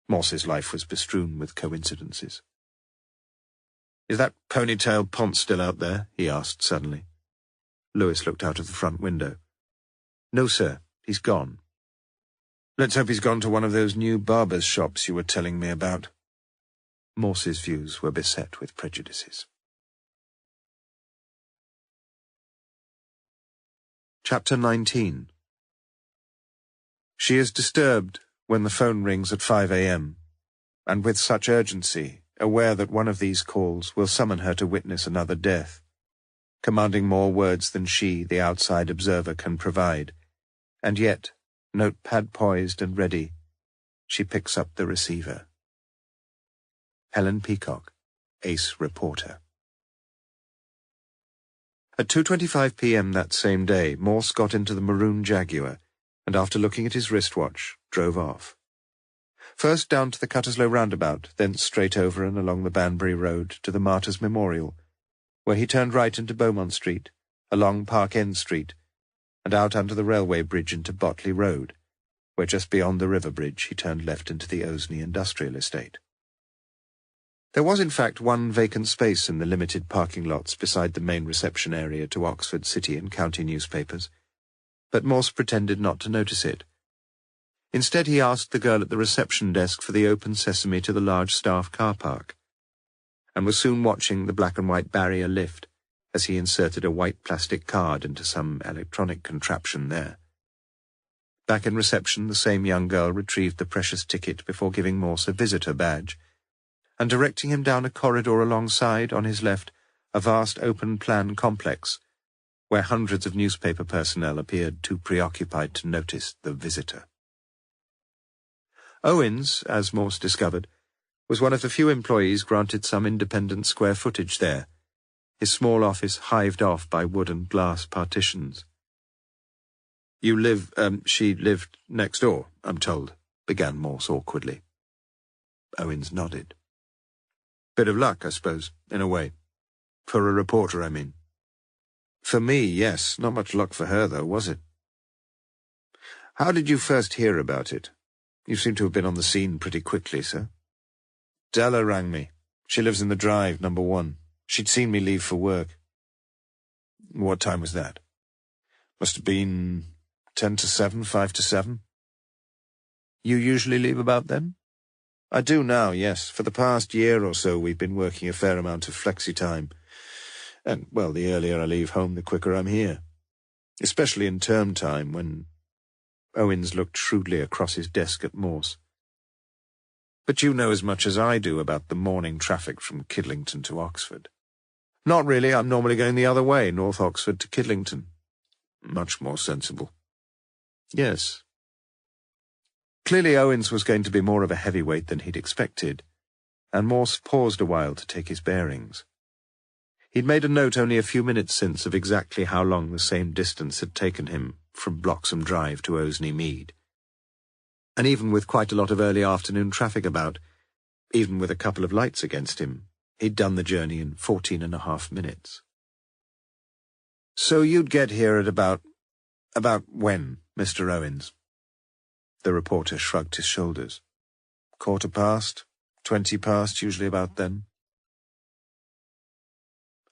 Morse's life was bestrewn with coincidences. "Is that ponytail Pont still out there?" he asked suddenly. Lewis looked out of the front window. "No, sir. He's gone." "Let's hope he's gone to one of those new barber's shops you were telling me about." Morse's views were beset with prejudices. Chapter 19. She is disturbed when the phone rings at 5 a.m., and with such urgency, aware that one of these calls will summon her to witness another death, commanding more words than she, the outside observer, can provide, and yet, notepad poised and ready, she picks up the receiver. Helen Peacock, ace reporter. At 2:25 p.m. that same day, Morse got into the maroon Jaguar, and after looking at his wristwatch, drove off. First down to the Cutterslow roundabout, thence straight over and along the Banbury Road to the Martyrs' Memorial, where he turned right into Beaumont Street, along Park End Street, and out under the railway bridge into Botley Road, where just beyond the river bridge he turned left into the Osney Industrial Estate. There was in fact one vacant space in the limited parking lots beside the main reception area to Oxford City and County newspapers, but Morse pretended not to notice it. Instead he asked the girl at the reception desk for the open sesame to the large staff car park, and was soon watching the black and white barrier lift as he inserted a white plastic card into some electronic contraption there. Back in reception, the same young girl retrieved the precious ticket before giving Morse a visitor badge, and directing him down a corridor alongside, on his left, a vast open-plan complex, where hundreds of newspaper personnel appeared too preoccupied to notice the visitor. Owens, as Morse discovered, was one of the few employees granted some independent square footage there, his small office hived off by wood and glass partitions. She lived next door, I'm told," began Morse awkwardly. Owens nodded. "Bit of luck, I suppose, in a way. For a reporter, I mean." "For me, yes. Not much luck for her, though, was it?" "How did you first hear about it? You seem to have been on the scene pretty quickly, sir." "Della rang me. She lives in the Drive, number 1. She'd seen me leave for work." "What time was that?" "Must have been 10 to 7, 5 to 7. "You usually leave about then?" "I do now, yes. For the past year or so we've been working a fair amount of flexi-time. And, well, the earlier I leave home, the quicker I'm here. Especially in term time, when... Owens looked shrewdly across his desk at Morse. "But you know as much as I do about the morning traffic from Kidlington to Oxford." "Not really. I'm normally going the other way, North Oxford to Kidlington." "Much more sensible." "Yes." Clearly Owens was going to be more of a heavyweight than he'd expected, and Morse paused a while to take his bearings. He'd made a note only a few minutes since of exactly how long the same distance had taken him from Bloxham Drive to Oseney Mead. And even with quite a lot of early afternoon traffic about, even with a couple of lights against him, he'd done the journey in 14.5 minutes. "So you'd get here at about when, Mr. Owens?" The reporter shrugged his shoulders. 15:15, 20 past, usually about then.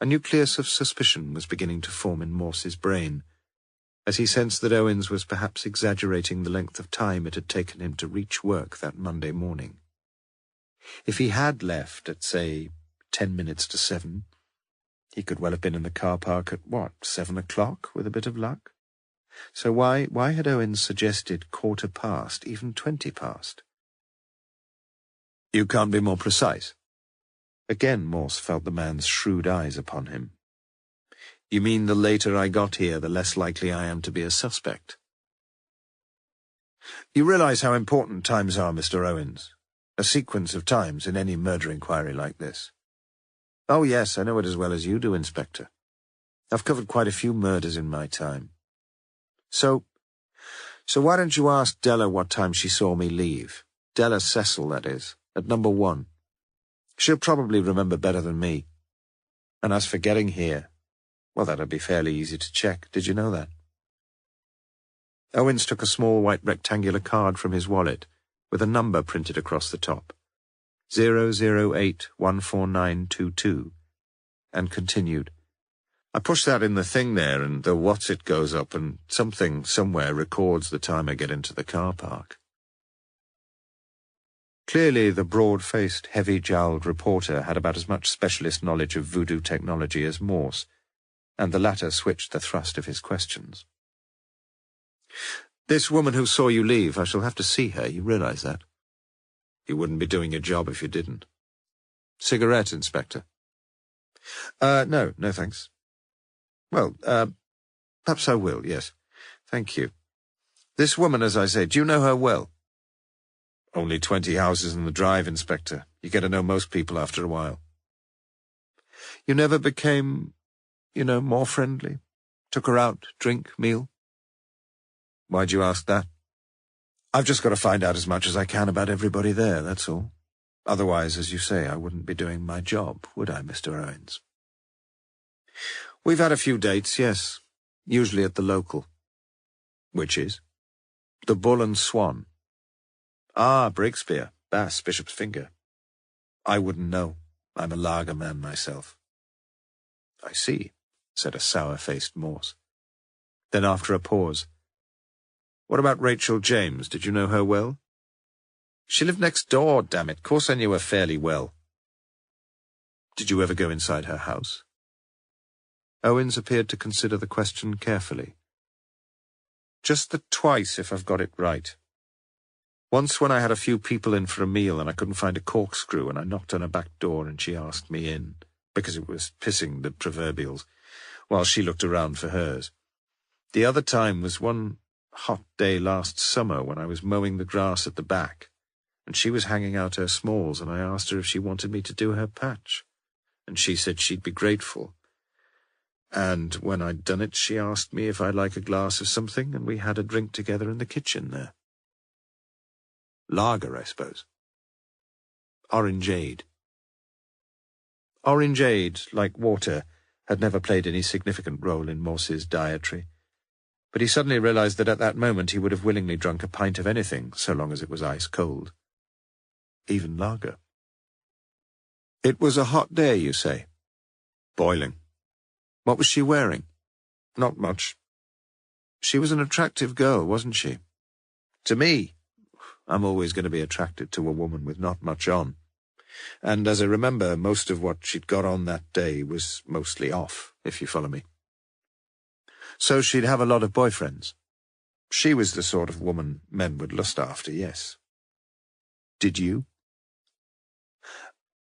A nucleus of suspicion was beginning to form in Morse's brain, as he sensed that Owens was perhaps exaggerating the length of time it had taken him to reach work that Monday morning. If he had left at, say, 10 minutes to 7, he could well have been in the car park at, 7 o'clock, with a bit of luck? So why had Owens suggested 15:15, even 20 past? "You can't be more precise?" Again Morse felt the man's shrewd eyes upon him. "You mean the later I got here, the less likely I am to be a suspect?" "You realize how important times are, Mr. Owens? A sequence of times in any murder inquiry like this." "Oh, yes, I know it as well as you do, Inspector. I've covered quite a few murders in my time." So why don't you ask Della what time she saw me leave? Della Cecil, that is, at number 1. She'll probably remember better than me. And as for getting here, well, that'd be fairly easy to check. Did you know that? Owens took a small white rectangular card from his wallet, with a number printed across the top, 008-14922, and continued, "I push that in the thing there, and the what's-it goes up, and something somewhere records the time I get into the car park." Clearly, the broad-faced, heavy-jowled reporter had about as much specialist knowledge of voodoo technology as Morse, and the latter switched the thrust of his questions. "This woman who saw you leave, I shall have to see her, you realize that?" "You wouldn't be doing your job if you didn't." "Cigarette, Inspector?" No, thanks." "Well, perhaps I will, yes. Thank you. This woman, as I say, do you know her well?" "Only 20 houses in the drive, Inspector. You get to know most people after a while." "You never became, more friendly? Took her out, drink, meal?" "Why'd you ask that?" "I've just got to find out as much as I can about everybody there, that's all. Otherwise, as you say, I wouldn't be doing my job, would I, Mr. Owens?" "We've had a few dates, yes. Usually at the local." "Which is?" "The Bull and Swan." "Ah, Breakspear, Bass, Bishop's Finger." "I wouldn't know. I'm a lager man myself." "I see," said a sour-faced Morse. Then after a pause, "What about Rachel James? Did you know her well?" "She lived next door, damn it. Course I knew her fairly well." "Did you ever go inside her house?" Owens appeared to consider the question carefully. "Just the twice, if I've got it right. Once when I had a few people in for a meal and I couldn't find a corkscrew and I knocked on her back door and she asked me in, because it was pissing the proverbials, while she looked around for hers. The other time was one hot day last summer when I was mowing the grass at the back, and she was hanging out her smalls and I asked her if she wanted me to do her patch, and she said she'd be grateful. And when I'd done it, she asked me if I'd like a glass of something, and we had a drink together in the kitchen there. Lager, I suppose." "Orangeade." Orangeade, like water, had never played any significant role in Morse's dietary, but he suddenly realized that at that moment he would have willingly drunk a pint of anything, so long as it was ice-cold. Even lager. "It was a hot day, you say?" "Boiling." "What was she wearing?" "Not much." "She was an attractive girl, wasn't she?" "To me. I'm always going to be attracted to a woman with not much on. And as I remember, most of what she'd got on that day was mostly off, if you follow me." "So she'd have a lot of boyfriends?" She was the sort of woman men would lust after, yes. Did you?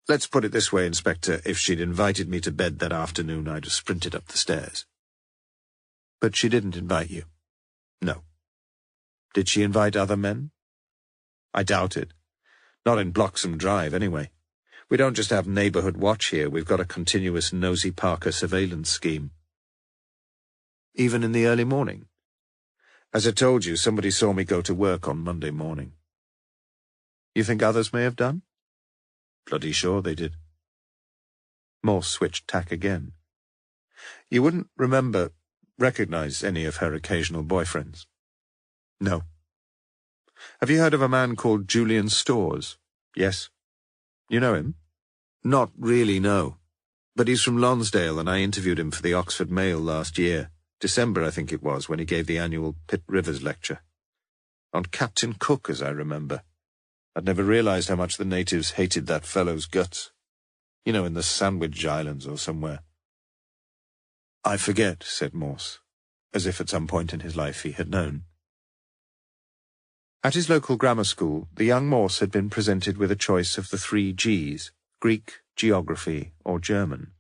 Let's put it this way, Inspector. If she'd invited me to bed that afternoon, I'd have sprinted up the stairs. But she didn't invite you? No. Did she invite other men? I doubt it. Not in Bloxham Drive, anyway. We don't just have neighbourhood watch here, we've got a continuous Nosy Parker surveillance scheme. Even in the early morning? As I told you, somebody saw me go to work on Monday morning. You think others may have done? Bloody sure they did. Morse switched tack again. You wouldn't recognize any of her occasional boyfriends? No. Have you heard of a man called Julian Storrs? Yes. You know him? Not really, no. But he's from Lonsdale, and I interviewed him for the Oxford Mail last year. December, I think it was, when he gave the annual Pitt Rivers lecture. On Captain Cook, as I remember. I'd never realized how much the natives hated that fellow's guts. You know, in the Sandwich Islands or somewhere. I forget, said Morse, as if at some point in his life he had known. At his local grammar school, the young Morse had been presented with a choice of the 3 Gs, Greek, Geography, or German.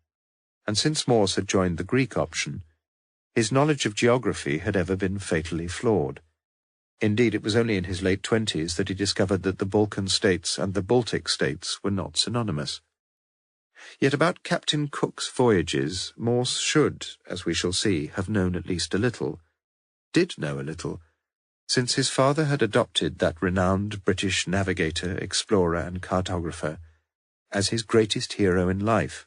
And since Morse had joined the Greek option, his knowledge of geography had ever been fatally flawed. Indeed, it was only in his late 20s that he discovered that the Balkan states and the Baltic states were not synonymous. Yet about Captain Cook's voyages, Morse should, as we shall see, have known at least a little, did know a little, since his father had adopted that renowned British navigator, explorer, and cartographer as his greatest hero in life,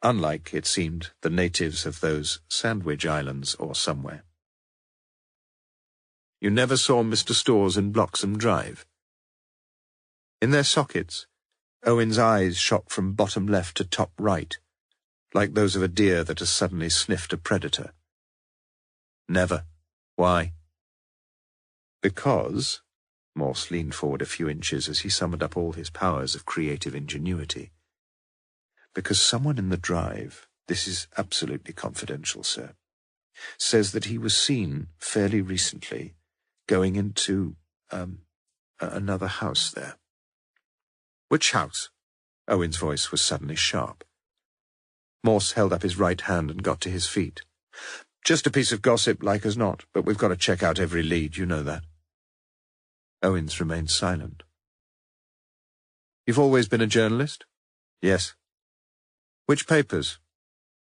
unlike, it seemed, the natives of those Sandwich Islands or somewhere. You never saw Mr. Storrs in Bloxham Drive? In their sockets, Owen's eyes shot from bottom left to top right, like those of a deer that has suddenly sniffed a predator. Never. Why? Because, Morse leaned forward a few inches as he summoned up all his powers of creative ingenuity, because someone in the drive, this is absolutely confidential, sir, says that he was seen fairly recently going into, another house there. Which house? Owen's voice was suddenly sharp. Morse held up his right hand and got to his feet. Just a piece of gossip, like as not, but we've got to check out every lead, you know that. Owens remained silent. You've always been a journalist? Yes. Which papers?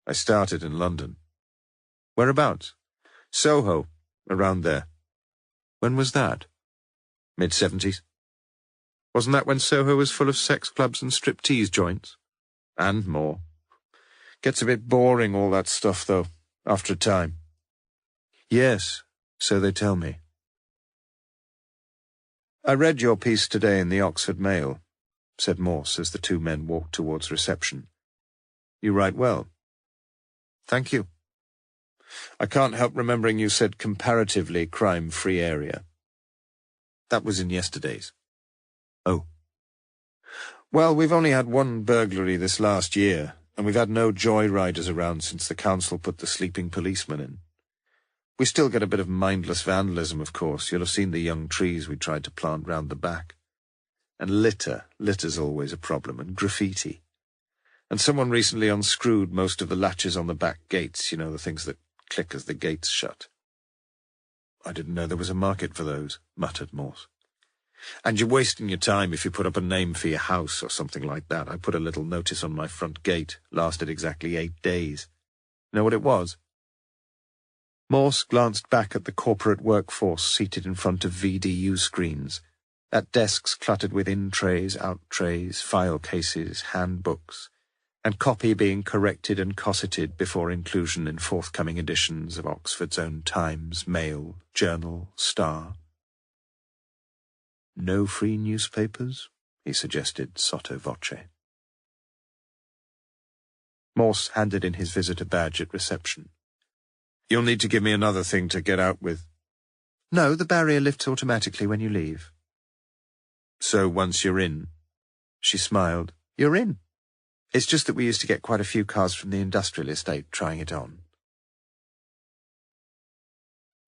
I started in London. Whereabouts? Soho, around there. When was that? Mid-70s. Wasn't that when Soho was full of sex clubs and striptease joints? And more. Gets a bit boring, all that stuff, though, after a time. Yes, so they tell me. I read your piece today in the Oxford Mail, said Morse as the two men walked towards reception. You write well. Thank you. I can't help remembering you said comparatively crime-free area. That was in yesterday's. Oh. Well, we've only had one burglary this last year, and we've had no joyriders around since the council put the sleeping policeman in. We still get a bit of mindless vandalism, of course. You'll have seen the young trees we tried to plant round the back. And litter's always a problem, and graffiti. And someone recently unscrewed most of the latches on the back gates, you know, the things that click as the gates shut. I didn't know there was a market for those, muttered Morse. And you're wasting your time if you put up a name for your house or something like that. I put a little notice on my front gate, lasted exactly 8 days. Know what it was? Morse glanced back at the corporate workforce seated in front of VDU screens, at desks cluttered with in-trays, out-trays, file cases, handbooks, and copy being corrected and cosseted before inclusion in forthcoming editions of Oxford's own Times, Mail, Journal, Star. No free newspapers? He suggested sotto voce. Morse handed in his visitor badge at reception. You'll need to give me another thing to get out with. No, the barrier lifts automatically when you leave. So once you're in? She smiled. You're in. It's just that we used to get quite a few cars from the industrial estate trying it on.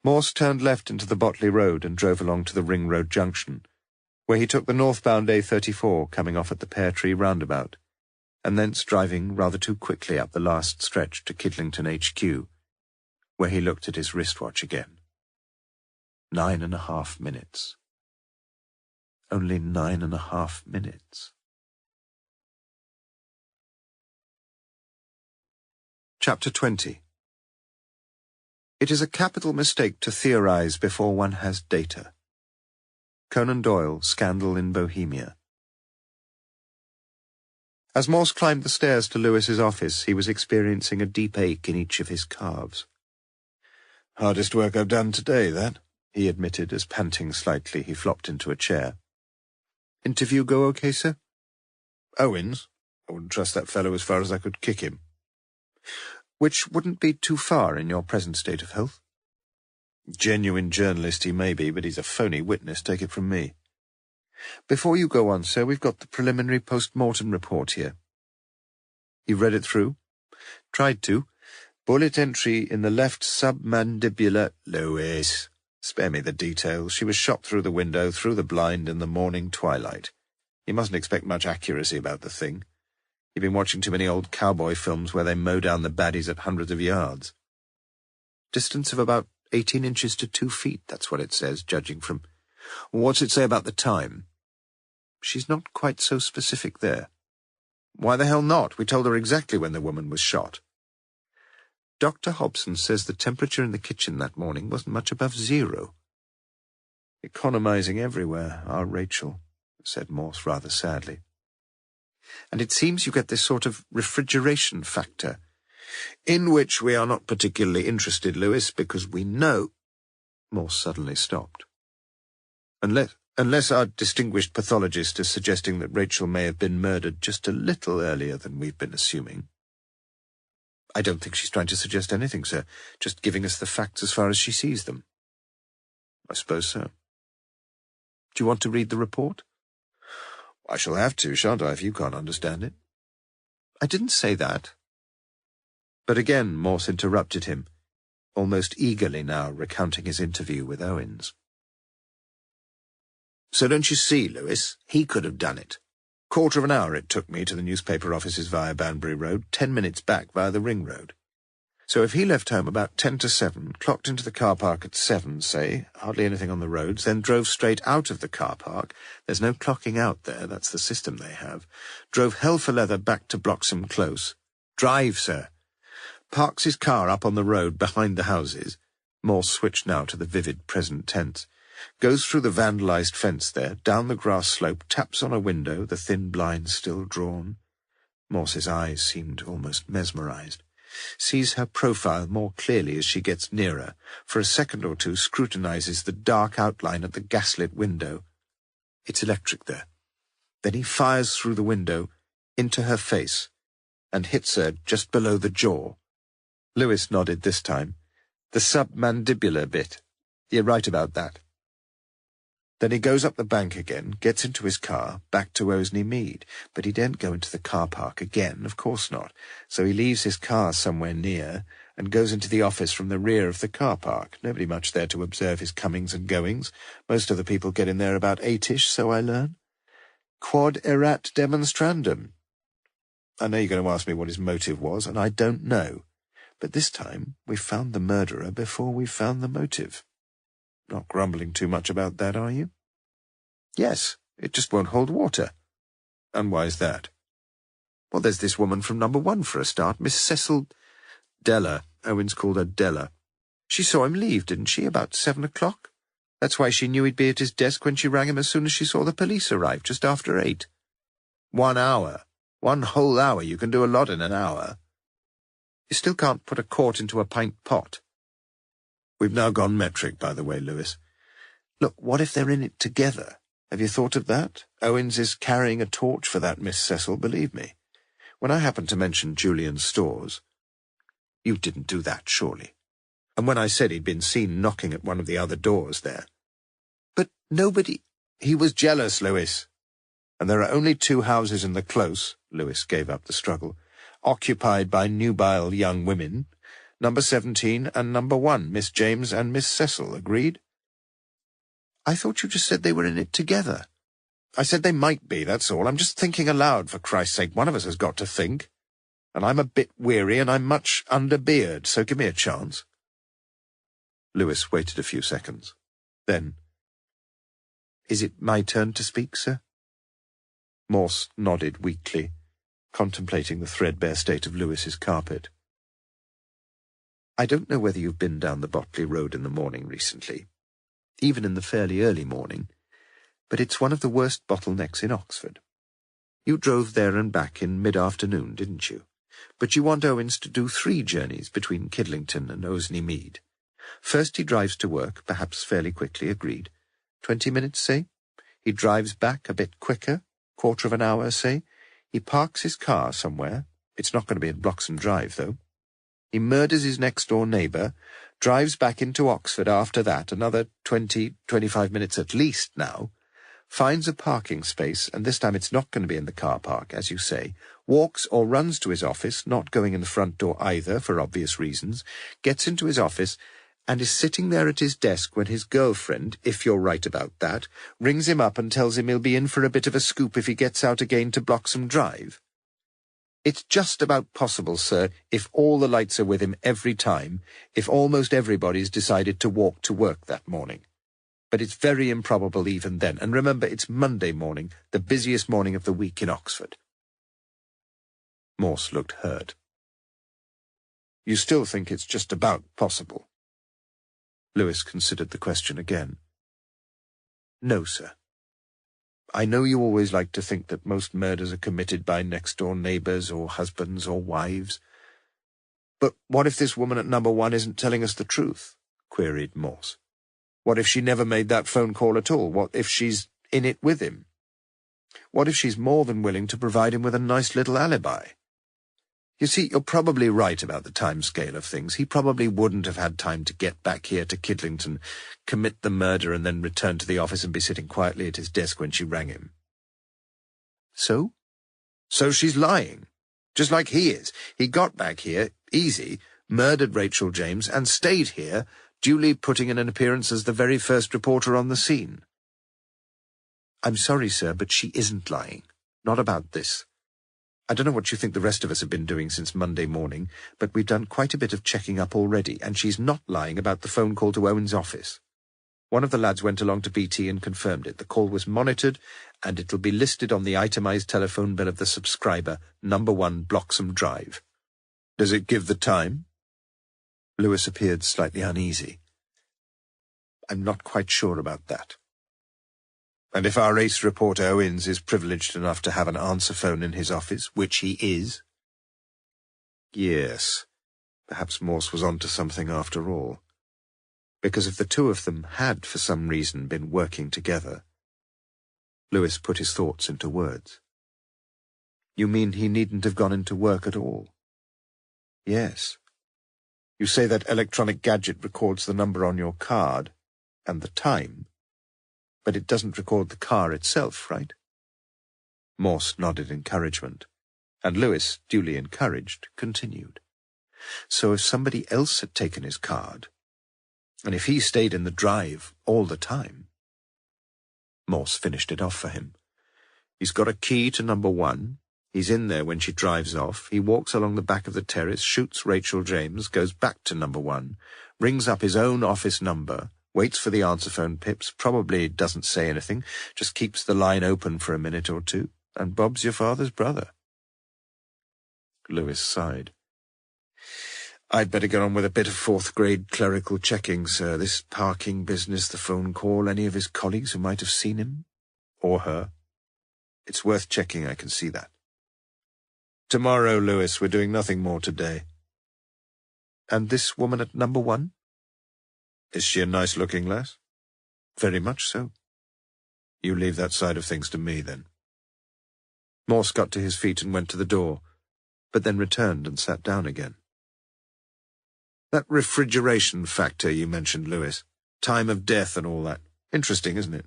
Morse turned left into the Botley Road and drove along to the Ring Road junction, where he took the northbound A34 coming off at the Pear Tree roundabout, and thence driving rather too quickly up the last stretch to Kidlington HQ, where he looked at his wristwatch again. 9.5 minutes. Only 9.5 minutes. Chapter 20. It is a capital mistake to theorize before one has data. Conan Doyle, Scandal in Bohemia. As Morse climbed the stairs to Lewis's office, he was experiencing a deep ache in each of his calves. "Hardest work I've done today, that," he admitted as, panting slightly, he flopped into a chair. "Interview go okay, sir?" "Owens? I wouldn't trust that fellow as far as I could kick him." "Which wouldn't be too far in your present state of health." "Genuine journalist he may be, but he's a phony witness, take it from me." "Before you go on, sir, we've got the preliminary post-mortem report here." "You've read it through?" "Tried to. Bullet entry in the left submandibular—" "Lewis, spare me the details. She was shot through the window, through the blind, in the morning twilight. You mustn't expect much accuracy about the thing. You've been watching too many old cowboy films where they mow down the baddies at hundreds of yards." "Distance of about 18 inches to 2 feet, that's what it says, judging from—" "What's it say about the time?" "She's not quite so specific there." "Why the hell not? We told her exactly when the woman was shot." "Dr. Hobson says the temperature in the kitchen that morning wasn't much above 0. "Economizing everywhere, our Rachel," said Morse rather sadly. "And it seems you get this sort of refrigeration factor." "In which we are not particularly interested, Lewis, because we know—" Morse suddenly stopped. Unless our distinguished pathologist is suggesting that Rachel may have been murdered just a little earlier than we've been assuming." "I don't think she's trying to suggest anything, sir. Just giving us the facts as far as she sees them." "I suppose so." "Do you want to read the report?" "I shall have to, shan't I, if you can't understand it?" "I didn't say that." But again Morse interrupted him, almost eagerly now recounting his interview with Owens. "So don't you see, Lewis, he could have done it. 1/4 of an hour it took me to the newspaper offices via Banbury Road, 10 minutes back via the Ring Road. So if he left home about 10 to 7, clocked into the car park at 7, say, hardly anything on the roads, then drove straight out of the car park, there's no clocking out there, that's the system they have, drove hell for leather back to Bloxham Close. Drive, sir. Parks his car up on the road behind the houses." Morse switched now to the vivid present tense. "Goes through the vandalized fence there, down the grass slope, taps on a window, the thin blinds still drawn." Morse's eyes seemed almost mesmerized. "Sees her profile more clearly as she gets nearer, for a second or two scrutinizes the dark outline at the gaslit window. It's electric there. Then he fires through the window, into her face, and hits her just below the jaw." Lewis nodded this time. "The submandibular bit. You're right about that. Then he goes up the bank again, gets into his car, back to Oseney Mead. But he daren't go into the car park again, of course not. So he leaves his car somewhere near, and goes into the office from the rear of the car park. Nobody much there to observe his comings and goings. Most of the people get in there about 8-ish, so I learn. Quod erat demonstrandum. I know you're going to ask me what his motive was, and I don't know. But this time we've found the murderer before we've found the motive. Not grumbling too much about that, are you?" "Yes, it just won't hold water." "And why's that?" "Well, there's this woman from number 1 for a start, Miss Cecil—" "Della. Owens called her Della. She saw him leave, didn't she, about 7 o'clock? That's why she knew he'd be at his desk when she rang him as soon as she saw the police arrive, just after 8. 1 hour. 1 whole hour. You can do a lot in an hour. You still can't put a quart into a pint pot." "We've now gone metric, by the way, Lewis." "Look, what if they're in it together? Have you thought of that? Owens is carrying a torch for that Miss Cecil, believe me. When I happened to mention Julian's stores—" "You didn't do that, surely. And when I said he'd been seen knocking at one of the other doors there—" "But nobody—" "He was jealous, Lewis. And there are only 2 houses in the Close," Lewis gave up the struggle, "occupied by nubile young women. Number 17 and number 1, Miss James and Miss Cecil, agreed? I thought you just said they were in it together. I said they might be, that's all. I'm just thinking aloud, for Christ's sake. One of us has got to think. And I'm a bit weary, and I'm much under beard, so give me a chance. Lewis waited a few seconds. Then, Is it my turn to speak, sir? Morse nodded weakly, contemplating the threadbare state of Lewis's carpet. I don't know whether you've been down the Botley Road in the morning recently, even in the fairly early morning, but it's one of the worst bottlenecks in Oxford. You drove there and back in mid-afternoon, didn't you? But you want Owens to do 3 journeys between Kidlington and Oseney Mead. First he drives to work, perhaps fairly quickly, agreed. 20 minutes, say? He drives back a bit quicker, quarter of an hour, say? He parks his car somewhere. It's not going to be at Bloxham Drive, though. He murders his next-door neighbour, drives back into Oxford after that, another 20, 25 minutes at least now, finds a parking space, and this time it's not going to be in the car park, as you say, walks or runs to his office, not going in the front door either, for obvious reasons, gets into his office, and is sitting there at his desk when his girlfriend, if you're right about that, rings him up and tells him he'll be in for a bit of a scoop if he gets out again to Bloxham Drive. It's just about possible, sir, if all the lights are with him every time, if almost everybody's decided to walk to work that morning. But it's very improbable even then, and remember, it's Monday morning, the busiest morning of the week in Oxford. Morse looked hurt. You still think it's just about possible? Lewis considered the question again. No, sir. I know you always like to think that most murders are committed by next-door neighbours or husbands or wives. But what if this woman at number 1 isn't telling us the truth? Queried Morse. What if she never made that phone call at all? What if she's in it with him? What if she's more than willing to provide him with a nice little alibi? You see, you're probably right about the time scale of things. He probably wouldn't have had time to get back here to Kidlington, commit the murder, and then return to the office and be sitting quietly at his desk when she rang him. So? So she's lying. Just like he is. He got back here, easy, murdered Rachel James, and stayed here, duly putting in an appearance as the very first reporter on the scene. I'm sorry, sir, but she isn't lying. Not about this. I don't know what you think the rest of us have been doing since Monday morning, but we've done quite a bit of checking up already, and she's not lying about the phone call to Owen's office. One of the lads went along to BT and confirmed it. The call was monitored, and it'll be listed on the itemised telephone bill of the subscriber, number 1 Bloxham Drive. Does it give the time? Lewis appeared slightly uneasy. I'm not quite sure about that. And if our ace reporter Owens is privileged enough to have an answer phone in his office, which he is? Yes, perhaps Morse was on to something after all. Because if the two of them had, for some reason, been working together... Lewis put his thoughts into words. You mean he needn't have gone into work at all? Yes. You say that electronic gadget records the number on your card, and the time, but it doesn't record the car itself, right? Morse nodded encouragement, and Lewis, duly encouraged, continued. So if somebody else had taken his card, and if he stayed in the drive all the time... Morse finished it off for him. He's got a key to number 1. He's in there when she drives off. He walks along the back of the terrace, shoots Rachel James, goes back to number 1, rings up his own office number, waits for the answer phone pips, probably doesn't say anything, just keeps the line open for a minute or two, and Bob's your father's brother. Lewis sighed. I'd better get on with a bit of 4th-grade clerical checking, sir. This parking business, the phone call, any of his colleagues who might have seen him? Or her? It's worth checking, I can see that. Tomorrow, Lewis, we're doing nothing more today. And this woman at number 1? Is she a nice-looking lass? Very much so. You leave that side of things to me, then. Morse got to his feet and went to the door, but then returned and sat down again. That refrigeration factor you mentioned, Lewis. Time of death and all that. Interesting, isn't it?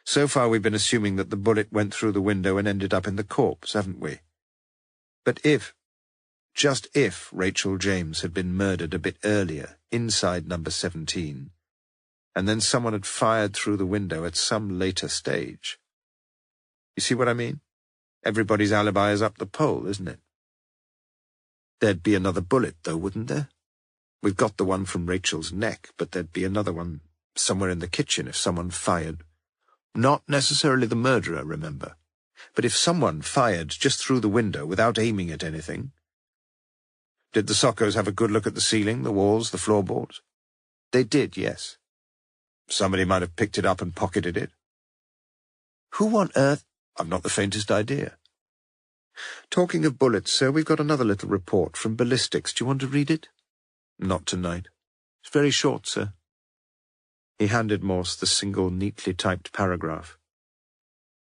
So far we've been assuming that the bullet went through the window and ended up in the corpse, haven't we? But if... Just if Rachel James had been murdered a bit earlier, inside number 17, and then someone had fired through the window at some later stage. You see what I mean? Everybody's alibi is up the pole, isn't it? There'd be another bullet, though, wouldn't there? We've got the one from Rachel's neck, but there'd be another one somewhere in the kitchen if someone fired. Not necessarily the murderer, remember. But if someone fired just through the window without aiming at anything. Did the Sockos have a good look at the ceiling, the walls, the floorboards? They did, yes. Somebody might have picked it up and pocketed it. Who on earth? I've not the faintest idea. Talking of bullets, sir, we've got another little report from ballistics. Do you want to read it? Not tonight. It's very short, sir. He handed Morse the single, neatly typed paragraph.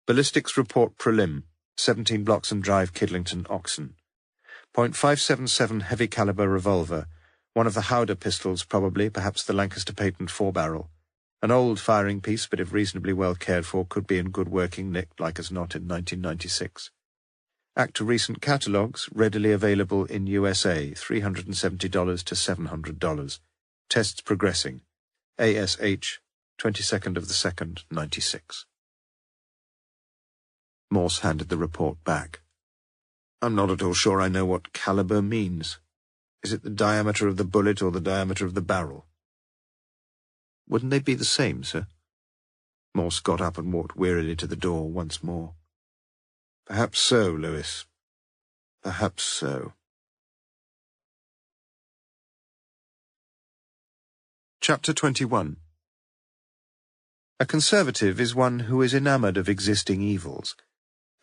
Ballistics report prelim, 17 Bloxham Drive, Kidlington, Oxon. .577 heavy caliber revolver, one of the Howder pistols probably, perhaps the Lancaster patent 4-barrel. An old firing piece, but if reasonably well cared for, could be in good working nick, like as not, in 1996. Act to recent catalogues, readily available in USA, $370 to $700. Tests progressing. ASH, 22nd of the 2nd, 96. Morse handed the report back. I'm not at all sure I know what caliber means. Is it the diameter of the bullet or the diameter of the barrel? Wouldn't they be the same, sir? Morse got up and walked wearily to the door once more. Perhaps so, Lewis. Perhaps so. Chapter 21. A conservative is one who is enamoured of existing evils,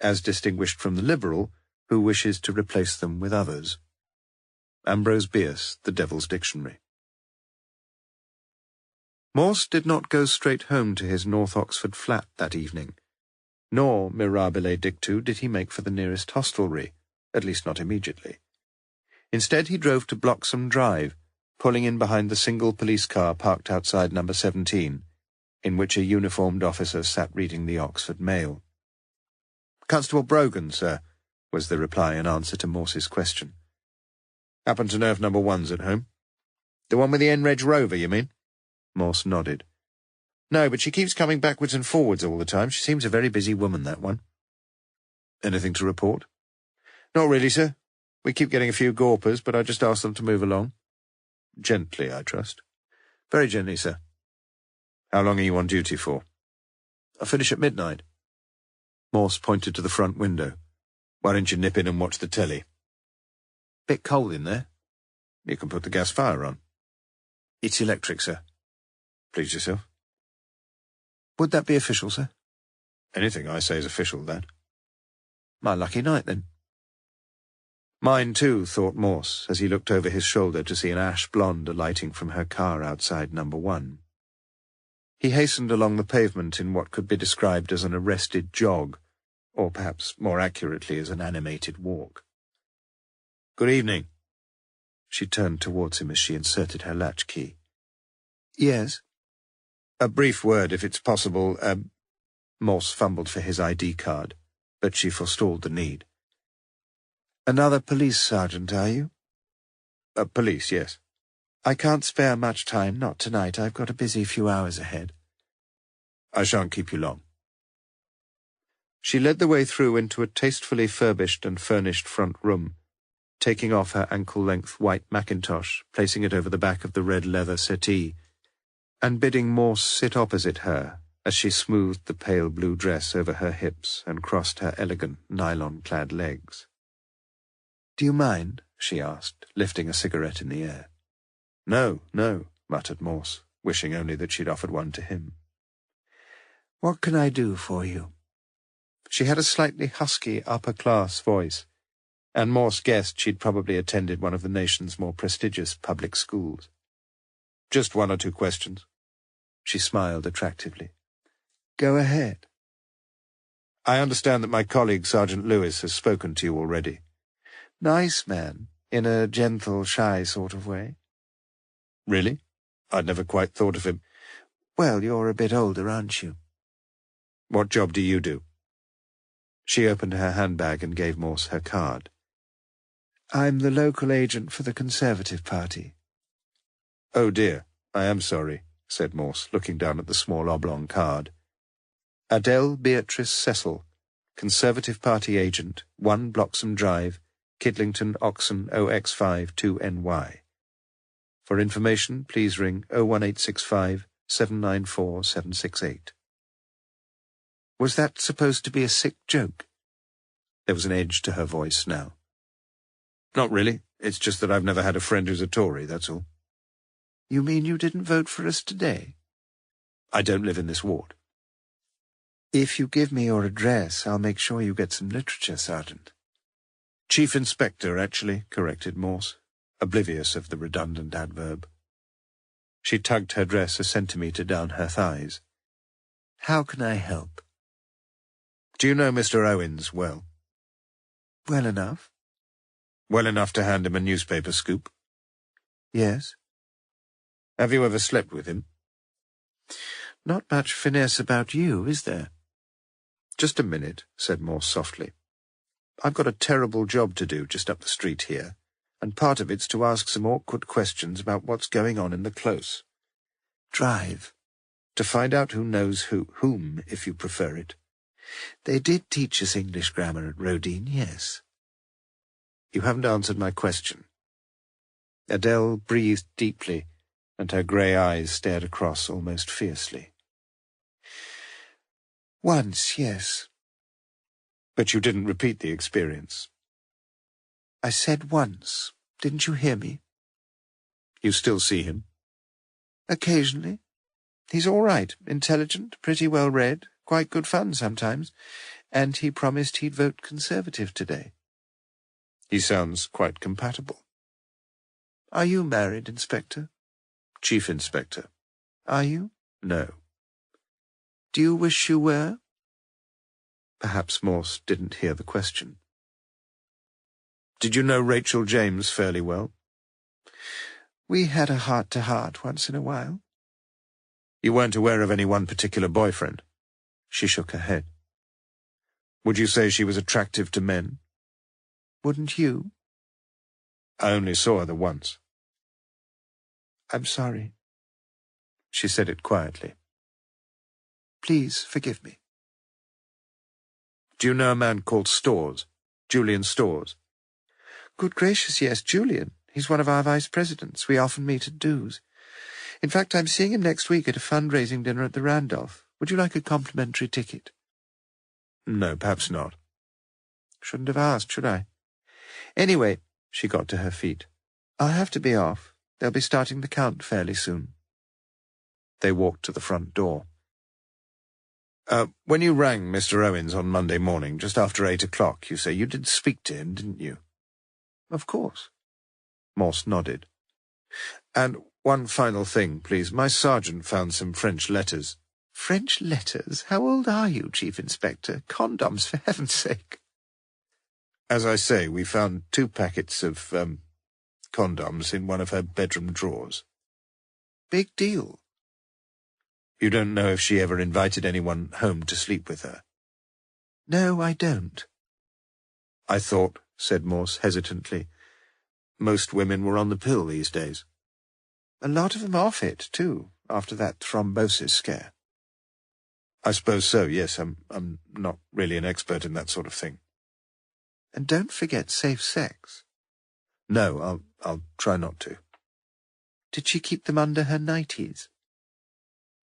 as distinguished from the liberal, who wishes to replace them with others. Ambrose Bierce, The Devil's Dictionary. Morse did not go straight home to his North Oxford flat that evening, nor, mirabile dictu, did he make for the nearest hostelry, at least not immediately. Instead he drove to Bloxham Drive, pulling in behind the single police car parked outside number 17, in which a uniformed officer sat reading the Oxford Mail. Constable Brogan, sir, was the reply in answer to Morse's question. Happen to know if number 1's at home? The one with the Enreg Rover, you mean? Morse nodded. No, but she keeps coming backwards and forwards all the time. She seems a very busy woman, that one. Anything to report? Not really, sir. We keep getting a few gawpers, but I just asked them to move along. Gently, I trust. Very gently, sir. How long are you on duty for? I finish at midnight. Morse pointed to the front window. Why don't you nip in and watch the telly? Bit cold in there. You can put the gas fire on. It's electric, sir. Please yourself. Would that be official, sir? Anything I say is official, that. My lucky night, then. Mine, too, thought Morse, as he looked over his shoulder to see an ash blonde alighting from her car outside number 1. He hastened along the pavement in what could be described as an arrested jog, or perhaps more accurately as an animated walk. Good evening. She turned towards him as she inserted her latchkey. Yes? A brief word, if it's possible. Morse fumbled for his ID card, but she forestalled the need. Another police sergeant, are you? Police, yes. I can't spare much time, not tonight. I've got a busy few hours ahead. I shan't keep you long. She led the way through into a tastefully furbished and furnished front room, taking off her ankle-length white mackintosh, placing it over the back of the red leather settee, and bidding Morse sit opposite her as she smoothed the pale blue dress over her hips and crossed her elegant nylon-clad legs. Do you mind? She asked, lifting a cigarette in the air. No, no, muttered Morse, wishing only that she'd offered one to him. What can I do for you? She had a slightly husky, upper-class voice, and Morse guessed she'd probably attended one of the nation's more prestigious public schools. Just 1 or 2 questions. She smiled attractively. Go ahead. I understand that my colleague, Sergeant Lewis, has spoken to you already. Nice man, in a gentle, shy sort of way. Really? I'd never quite thought of him. Well, you're a bit older, aren't you? What job do you do? She opened her handbag and gave Morse her card. I'm the local agent for the Conservative Party. Oh dear, I am sorry, said Morse, looking down at the small oblong card. Adele Beatrice Cecil, Conservative Party agent, 1 Bloxham Drive, Kidlington, Oxon, OX5 2NY. For information, please ring 01865 794 768. Was that supposed to be a sick joke? There was an edge to her voice now. Not really. It's just that I've never had a friend who's a Tory, that's all. You mean you didn't vote for us today? I don't live in this ward. If you give me your address, I'll make sure you get some literature, Sergeant. Chief Inspector, actually, corrected Morse, oblivious of the redundant adverb. She tugged her dress a centimetre down her thighs. How can I help? Do you know Mr. Owens well? Well enough. Well enough to hand him a newspaper scoop? Yes. Have you ever slept with him? Not much finesse about you, is there? Just a minute, said Morse softly. I've got a terrible job to do just up the street here, and part of it's to ask some awkward questions about what's going on in the close. Drive. To find out who knows whom, if you prefer it. They did teach us English grammar at Rodine, yes. You haven't answered my question. Adele breathed deeply, and her grey eyes stared across almost fiercely. Once, yes. But you didn't repeat the experience. I said once. Didn't you hear me? You still see him? Occasionally. He's all right, intelligent, pretty well read, quite good fun sometimes, and he promised he'd vote Conservative today. He sounds quite compatible. Are you married, Inspector? Chief Inspector. Are you? No. Do you wish you were? Perhaps Morse didn't hear the question. Did you know Rachel James fairly well? We had a heart-to-heart once in a while. You weren't aware of any one particular boyfriend? She shook her head. Would you say she was attractive to men? Wouldn't you? I only saw her the once. I'm sorry. She said it quietly. Please forgive me. Do you know a man called Storrs? Julian Storrs? Good gracious, yes, Julian. He's one of our vice-presidents. We often meet at do's. In fact, I'm seeing him next week at a fundraising dinner at the Randolph. Would you like a complimentary ticket? No, perhaps not. Shouldn't have asked, should I? Anyway, she got to her feet. I'll have to be off. They'll be starting the count fairly soon. They walked to the front door. When you rang Mr. Owens on Monday morning, just after 8 o'clock, you say you did speak to him, didn't you? Of course. Morse nodded. And one final thing, please. My sergeant found some French letters. French letters? How old are you, Chief Inspector? Condoms, for heaven's sake. As I say, we found 2 packets of, condoms in one of her bedroom drawers. Big deal. You don't know if she ever invited anyone home to sleep with her? No, I don't. I thought, said Morse hesitantly, most women were on the pill these days. A lot of them off it, too, after that thrombosis scare. I suppose so, yes. I'm not really an expert in that sort of thing. And don't forget safe sex. No, I'll try not to. Did she keep them under her nighties?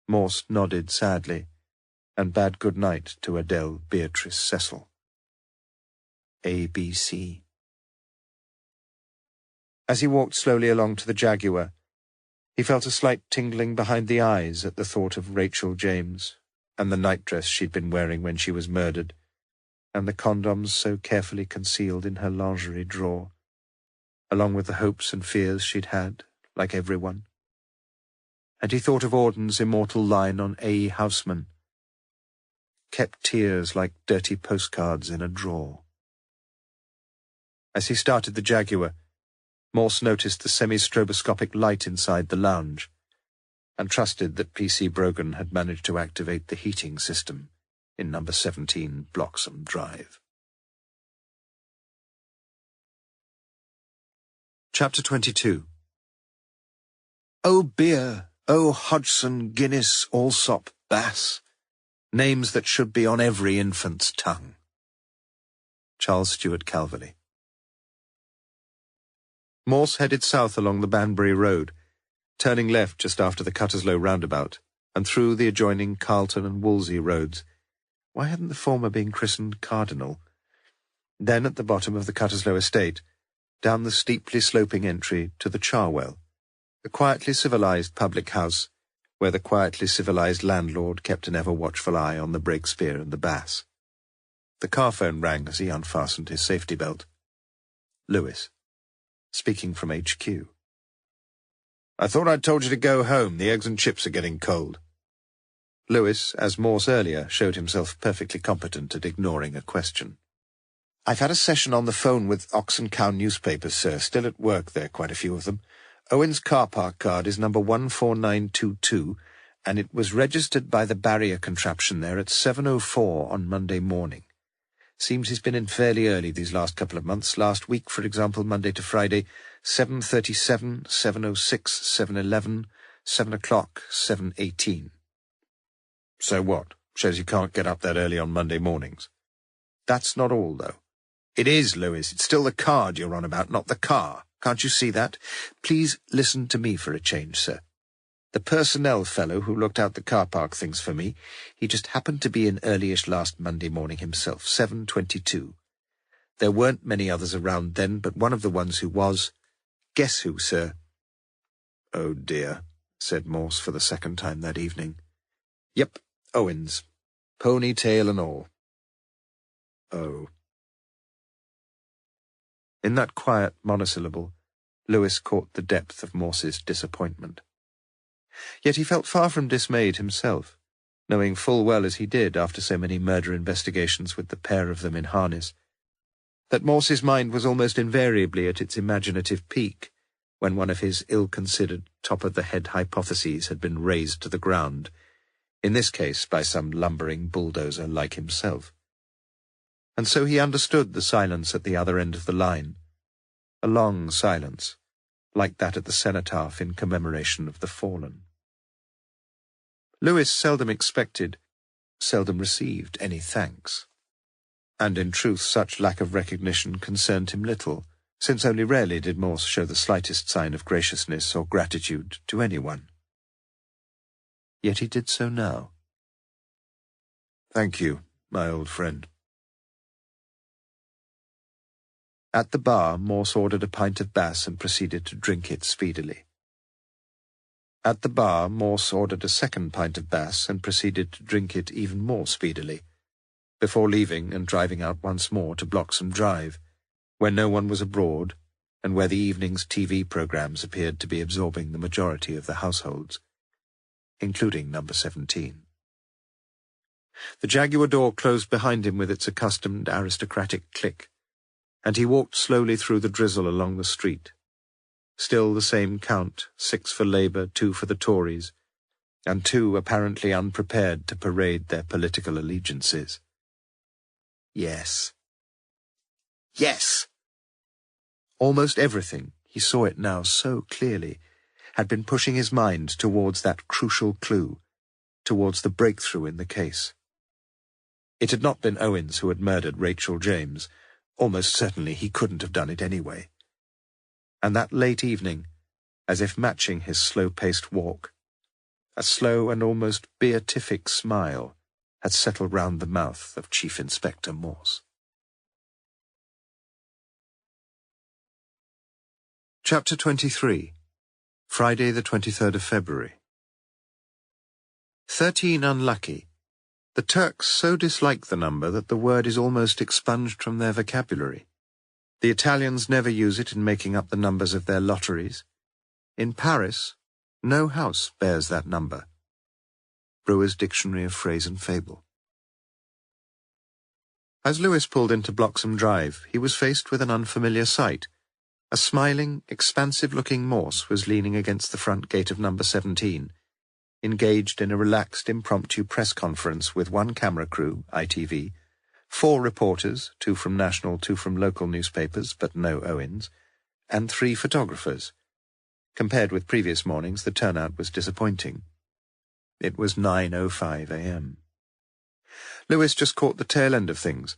Morse nodded sadly, and bade good night to Adele Beatrice Cecil. ABC. As he walked slowly along to the Jaguar, he felt a slight tingling behind the eyes at the thought of Rachel James, and the nightdress she'd been wearing when she was murdered, and the condoms so carefully concealed in her lingerie drawer, along with the hopes and fears she'd had, like everyone. And he thought of Auden's immortal line on A. Houseman, kept tears like dirty postcards in a drawer. As he started the Jaguar, Morse noticed the semi-stroboscopic light inside the lounge, and trusted that P.C. Brogan had managed to activate the heating system in number 17 Bloxham Drive. Chapter 22. Oh beer, oh Hodgson, Guinness, Allsop, Bass, names that should be on every infant's tongue. Charles Stewart Calverley. Morse headed south along the Banbury Road, turning left just after the Cutterslow roundabout, and through the adjoining Carlton and Wolsey roads. Why hadn't the former been christened Cardinal? Then at the bottom of the Cutterslow estate, down the steeply sloping entry to the Charwell, the quietly civilized public house where the quietly civilized landlord kept an ever-watchful eye on the Breakspear and the Bass. The car phone rang as he unfastened his safety belt. Lewis, speaking from HQ. "I thought I'd told you to go home. The eggs and chips are getting cold." Lewis, as Morse earlier, showed himself perfectly competent at ignoring a question. "I've had a session on the phone with Ox and Cow newspapers, sir. Still at work there, quite a few of them. Owen's car park card is number 14922, and it was registered by the barrier contraption there at 7:04 on Monday morning. Seems he's been in fairly early these last couple of months. Last week, for example, Monday to Friday, 7:37, 7:06, 7:11, 7 o'clock, 7:18. So what? Shows you can't get up that early on Monday mornings. That's not all, though. It is, Lewis. It's still the card you're on about, not the car. Can't you see that? Please listen to me for a change, sir. The personnel fellow who looked out the car park things for me, he just happened to be in earlyish last Monday morning himself, 7:22. There weren't many others around then, but one of the ones who was... Guess who, sir?" "Oh dear," said Morse for the second time that evening. "Yep, Owens. Ponytail and all." "Oh." In that quiet monosyllable, Lewis caught the depth of Morse's disappointment. Yet he felt far from dismayed himself, knowing full well as he did, after so many murder investigations with the pair of them in harness, that Morse's mind was almost invariably at its imaginative peak when one of his ill-considered, top-of-the-head hypotheses had been razed to the ground, in this case by some lumbering bulldozer like himself. And so he understood the silence at the other end of the line, a long silence, like that at the cenotaph in commemoration of the fallen. Lewis seldom expected, seldom received any thanks. And in truth such lack of recognition concerned him little, since only rarely did Morse show the slightest sign of graciousness or gratitude to anyone. Yet he did so now. "Thank you, my old friend." At the bar, Morse ordered a pint of Bass and proceeded to drink it speedily. At the bar, Morse ordered a second pint of Bass and proceeded to drink it even more speedily, before leaving and driving out once more to Bloxham Drive, where no one was abroad and where the evening's TV programmes appeared to be absorbing the majority of the households, including number 17. The Jaguar door closed behind him with its accustomed aristocratic click, and he walked slowly through the drizzle along the street. Still the same count, 6 for Labour, 2 for the Tories, and 2 apparently unprepared to parade their political allegiances. Yes. Yes! Almost everything, he saw it now so clearly, had been pushing his mind towards that crucial clue, towards the breakthrough in the case. It had not been Owens who had murdered Rachel James. Almost certainly he couldn't have done it anyway. And that late evening, as if matching his slow-paced walk, a slow and almost beatific smile had settled round the mouth of Chief Inspector Morse. Chapter 23. Friday the 23rd of February. 13 unlucky. The Turks so dislike the number that the word is almost expunged from their vocabulary. The Italians never use it in making up the numbers of their lotteries. In Paris, no house bears that number. Brewer's Dictionary of Phrase and Fable. As Lewis pulled into Bloxham Drive, he was faced with an unfamiliar sight. A smiling, expansive-looking Morse was leaning against the front gate of number 17, engaged in a relaxed, impromptu press conference with one camera crew, ITV, 4 reporters, 2 from national, 2 from local newspapers, but no Owens, and 3 photographers. Compared with previous mornings, the turnout was disappointing. It was 9:05 a.m. Lewis just caught the tail end of things.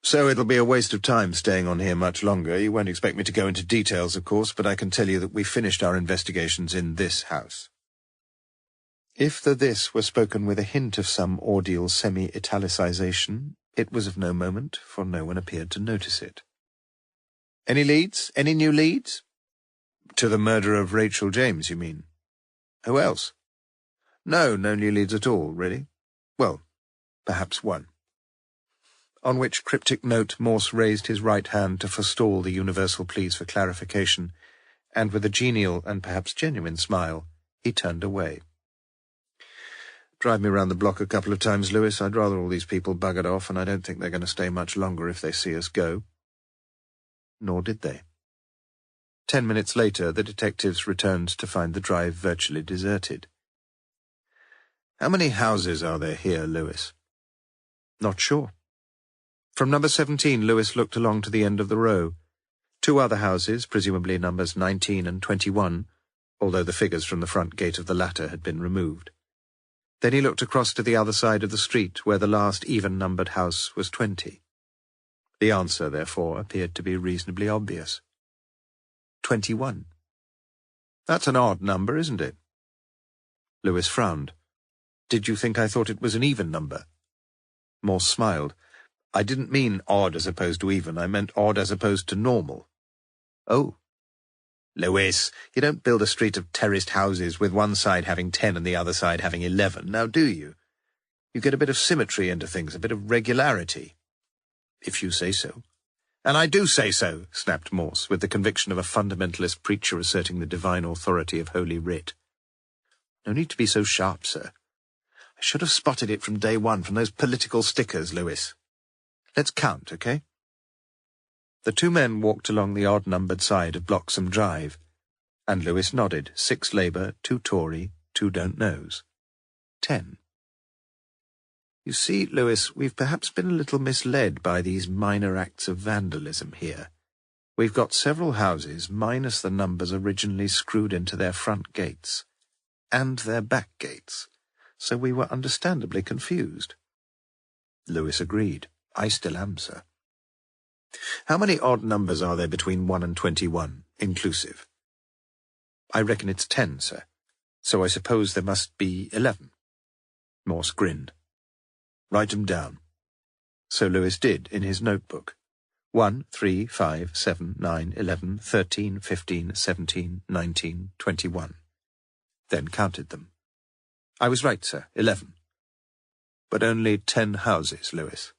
So it'll be a waste of time staying on here much longer. You won't expect me to go into details, of course, but I can tell you that we finished our investigations in this house. If the "this" were spoken with a hint of some ordeal semi-italicization, it was of no moment, for no one appeared to notice it. Any leads? Any new leads? To the murder of Rachel James, you mean? Who else? No new leads at all, really. Well, perhaps one. On which cryptic note Morse raised his right hand to forestall the universal pleas for clarification, and with a genial and perhaps genuine smile, he turned away. Drive me round the block a couple of times, Lewis. I'd rather all these people buggered off, and I don't think they're going to stay much longer if they see us go. Nor did they. 10 minutes later, the detectives returned to find the drive virtually deserted. How many houses are there here, Lewis? Not sure. From number 17, Lewis looked along to the end of the row. 2 other houses, presumably numbers 19 and 21, although the figures from the front gate of the latter had been removed. Then he looked across to the other side of the street, where the last even-numbered house was 20. The answer, therefore, appeared to be reasonably obvious. 21. That's an odd number, isn't it? Lewis frowned. Did you think I thought it was an even number? Morse smiled. I didn't mean odd as opposed to even. I meant odd as opposed to normal. Oh. Lewis, you don't build a street of terraced houses with one side having 10 and the other side having 11, now do you? You get a bit of symmetry into things, a bit of regularity. If you say so. And I do say so, snapped Morse, with the conviction of a fundamentalist preacher asserting the divine authority of Holy Writ. No need to be so sharp, sir. I should have spotted it from day one, from those political stickers, Lewis. Let's count, okay? The 2 men walked along the odd-numbered side of Bloxham Drive, and Lewis nodded. 6 Labour, 2 Tory, 2 don't knows. 10. You see, Lewis, we've perhaps been a little misled by these minor acts of vandalism here. We've got several houses, minus the numbers originally screwed into their front gates, and their back gates, so we were understandably confused. Lewis agreed. I still am, sir. How many odd numbers are there between 1 and 21, inclusive? I reckon it's 10, sir. So I suppose there must be 11. Morse grinned. Write 'em down. So Lewis did in his notebook. 1, 3, 5, 7, 9, 11, 13, 15, 17, 19, 21. Then counted them. I was right, sir, 11. But only 10 houses, Lewis.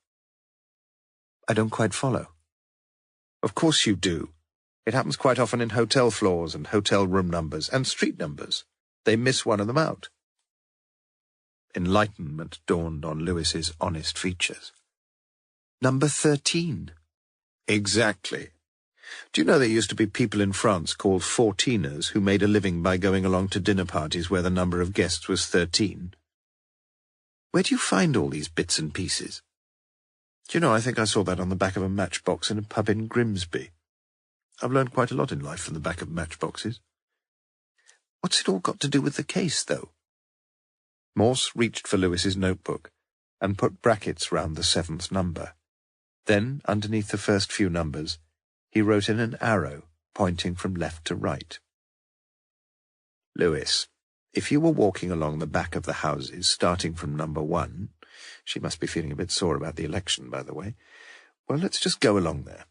I don't quite follow. Of course you do. It happens quite often in hotel floors and hotel room numbers and street numbers. They miss one of them out. Enlightenment dawned on Lewis's honest features. Number 13. Exactly. Do you know there used to be people in France called 14ers who made a living by going along to dinner parties where the number of guests was 13? Where do you find all these bits and pieces? Do you know, I think I saw that on the back of a matchbox in a pub in Grimsby. I've learned quite a lot in life from the back of matchboxes. What's it all got to do with the case, though? Morse reached for Lewis's notebook and put brackets round the 7th number. Then, underneath the first few numbers, he wrote in an arrow pointing from left to right. Lewis, if you were walking along the back of the houses, starting from number 1, she must be feeling a bit sore about the election, by the way. Well, let's just go along there.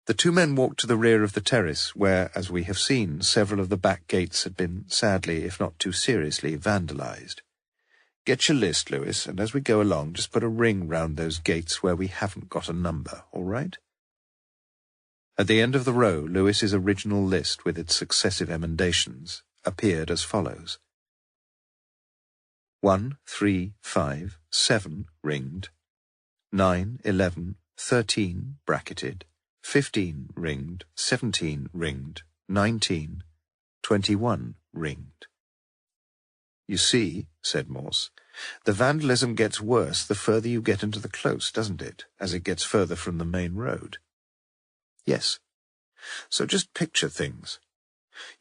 The 2 men walked to the rear of the terrace, where, as we have seen, several of the back gates had been sadly, if not too seriously, vandalized. Get your list, Lewis, and as we go along, just put a ring round those gates where we haven't got a number, all right? At the end of the row, Lewis's original list, with its successive emendations, appeared as follows. 1, 3, 5, 7 ringed, 9, 11, 13 bracketed, 15 ringed, 17 ringed, 19, 21 ringed. You see, said Morse, the vandalism gets worse the further you get into the close, doesn't it, as it gets further from the main road? Yes. So just picture things.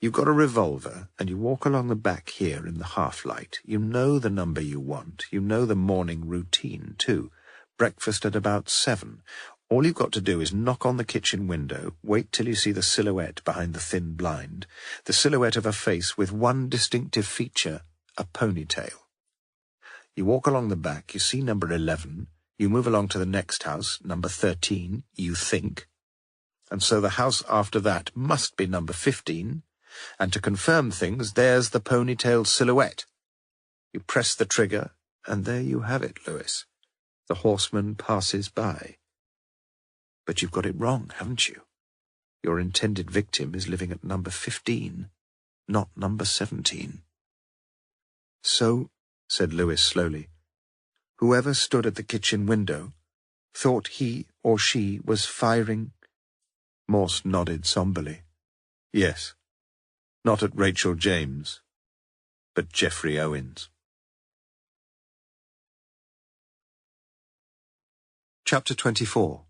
You've got a revolver, and you walk along the back here in the half-light. You know the number you want. You know the morning routine, too. Breakfast at about 7. All you've got to do is knock on the kitchen window, wait till you see the silhouette behind the thin blind, the silhouette of a face with one distinctive feature, a ponytail. You walk along the back, you see number 11, you move along to the next house, number 13, you think, and so the house after that must be number 15, and to confirm things, there's the ponytail silhouette. You press the trigger, and there you have it, Lewis. The horseman passes by. But you've got it wrong, haven't you? Your intended victim is living at number 15, not number 17. So, said Lewis slowly, whoever stood at the kitchen window thought he or she was firing. Morse nodded somberly. Yes, not at Rachel James, but Geoffrey Owens. Chapter 24.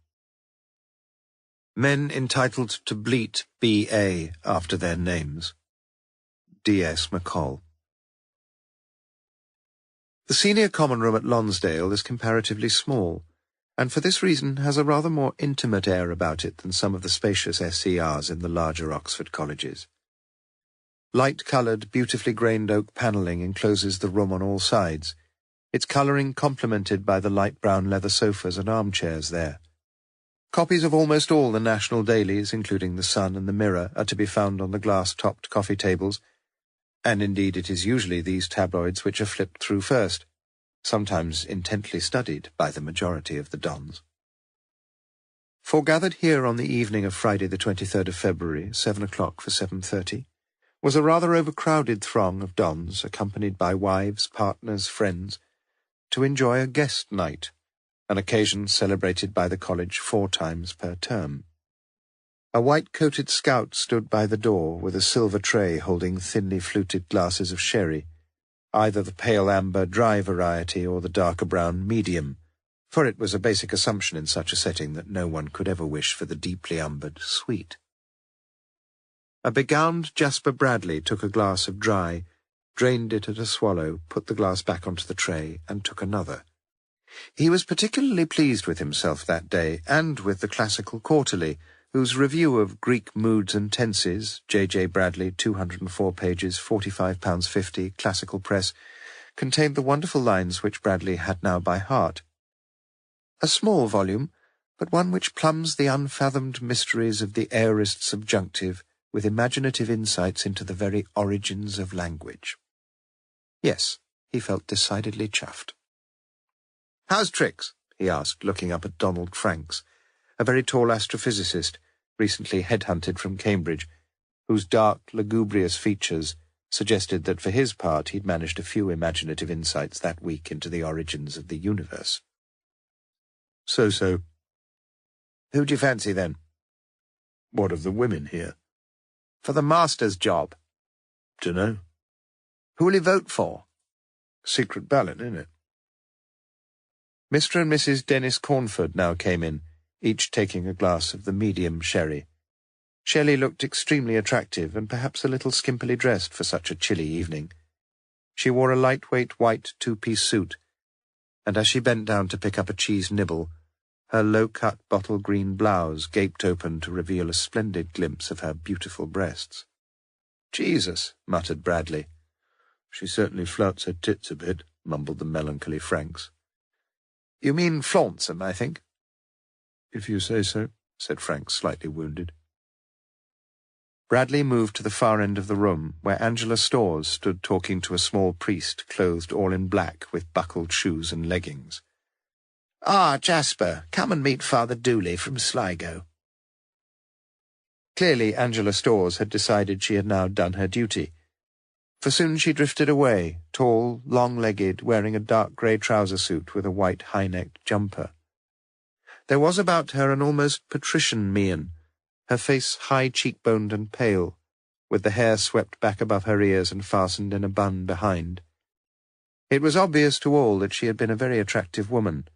Men entitled to bleat B.A. after their names. D.S. McColl. The senior common room at Lonsdale is comparatively small, and for this reason has a rather more intimate air about it than some of the spacious SCRs in the larger Oxford colleges. Light-coloured, beautifully grained oak panelling encloses the room on all sides, its colouring complemented by the light brown leather sofas and armchairs there. Copies of almost all the national dailies, including The Sun and The Mirror, are to be found on the glass-topped coffee tables, and indeed it is usually these tabloids which are flipped through first, sometimes intently studied by the majority of the dons. Foregathered here on the evening of Friday the 23rd of February, 7 o'clock for 7:30, was a rather overcrowded throng of dons, accompanied by wives, partners, friends, to enjoy a guest night, an occasion celebrated by the college 4 times per term. A white-coated scout stood by the door with a silver tray holding thinly fluted glasses of sherry, either the pale amber dry variety or the darker brown medium, for it was a basic assumption in such a setting that no one could ever wish for the deeply umbered sweet. A begowned Jasper Bradley took a glass of dry, drained it at a swallow, put the glass back onto the tray, and took another. He was particularly pleased with himself that day, and with the Classical Quarterly, whose review of Greek moods and tenses, J. Bradley, 204 pages, £45.50, Classical Press, contained the wonderful lines which Bradley had now by heart. A small volume, but one which plumbs the unfathomed mysteries of the aorist subjunctive with imaginative insights into the very origins of language. Yes, he felt decidedly chuffed. "How's Trix?" he asked, looking up at Donald Franks, a very tall astrophysicist, recently headhunted from Cambridge, whose dark, lugubrious features suggested that for his part he'd managed a few imaginative insights that week into the origins of the universe. So. "Who do you fancy, then?" "What of the women here?" "For the master's job?" "Dunno." "Who'll he vote for?" "Secret ballot, innit?" Mr. and Mrs. Dennis Cornford now came in, each taking a glass of the medium sherry. Shelley looked extremely attractive and perhaps a little skimpily dressed for such a chilly evening. She wore a lightweight white two-piece suit, and as she bent down to pick up a cheese nibble, her low-cut bottle-green blouse gaped open to reveal a splendid glimpse of her beautiful breasts. "Jesus," muttered Bradley. "She certainly flouts her tits a bit," mumbled the melancholy Franks. "You mean flaunts 'em, I think." "If you say so," said Franks, slightly wounded. Bradley moved to the far end of the room, where Angela Storrs stood talking to a small priest clothed all in black with buckled shoes and leggings. "Ah, Jasper, come and meet Father Dooley from Sligo." Clearly Angela Storrs had decided she had now done her duty, for soon she drifted away, tall, long-legged, wearing a dark grey trouser suit with a white high-necked jumper. There was about her an almost patrician mien, her face high cheekboned and pale, with the hair swept back above her ears and fastened in a bun behind. It was obvious to all that she had been a very attractive woman,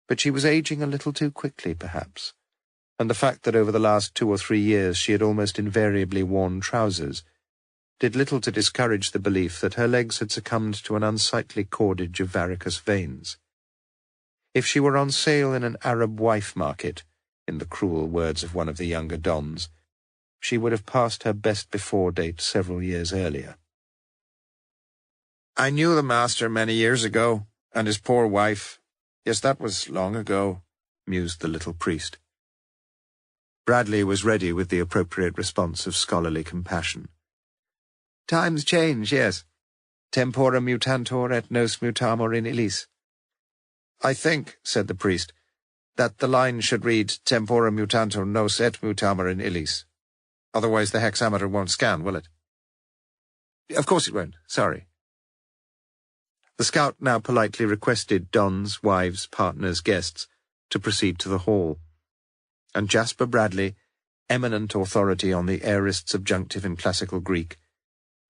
but she was aging a little too quickly, perhaps, and the fact that over the last 2 or 3 years she had almost invariably worn trousers did little to discourage the belief that her legs had succumbed to an unsightly cordage of varicose veins. If she were on sale in an Arab wife market, in the cruel words of one of the younger dons, she would have passed her best-before date several years earlier. "I knew the master many years ago, and his poor wife. Yes, that was long ago," mused the little priest. Bradley was ready with the appropriate response of scholarly compassion. "Times change, yes. Tempora mutantur et nos mutamur in illis." "I think," said the priest, "that the line should read Tempora mutantur nos et mutamur in illis. Otherwise the hexameter won't scan, will it?" "Of course it won't. Sorry." The scout now politely requested dons, wives, partners, guests to proceed to the hall, and Jasper Bradley, eminent authority on the aorist subjunctive in classical Greek,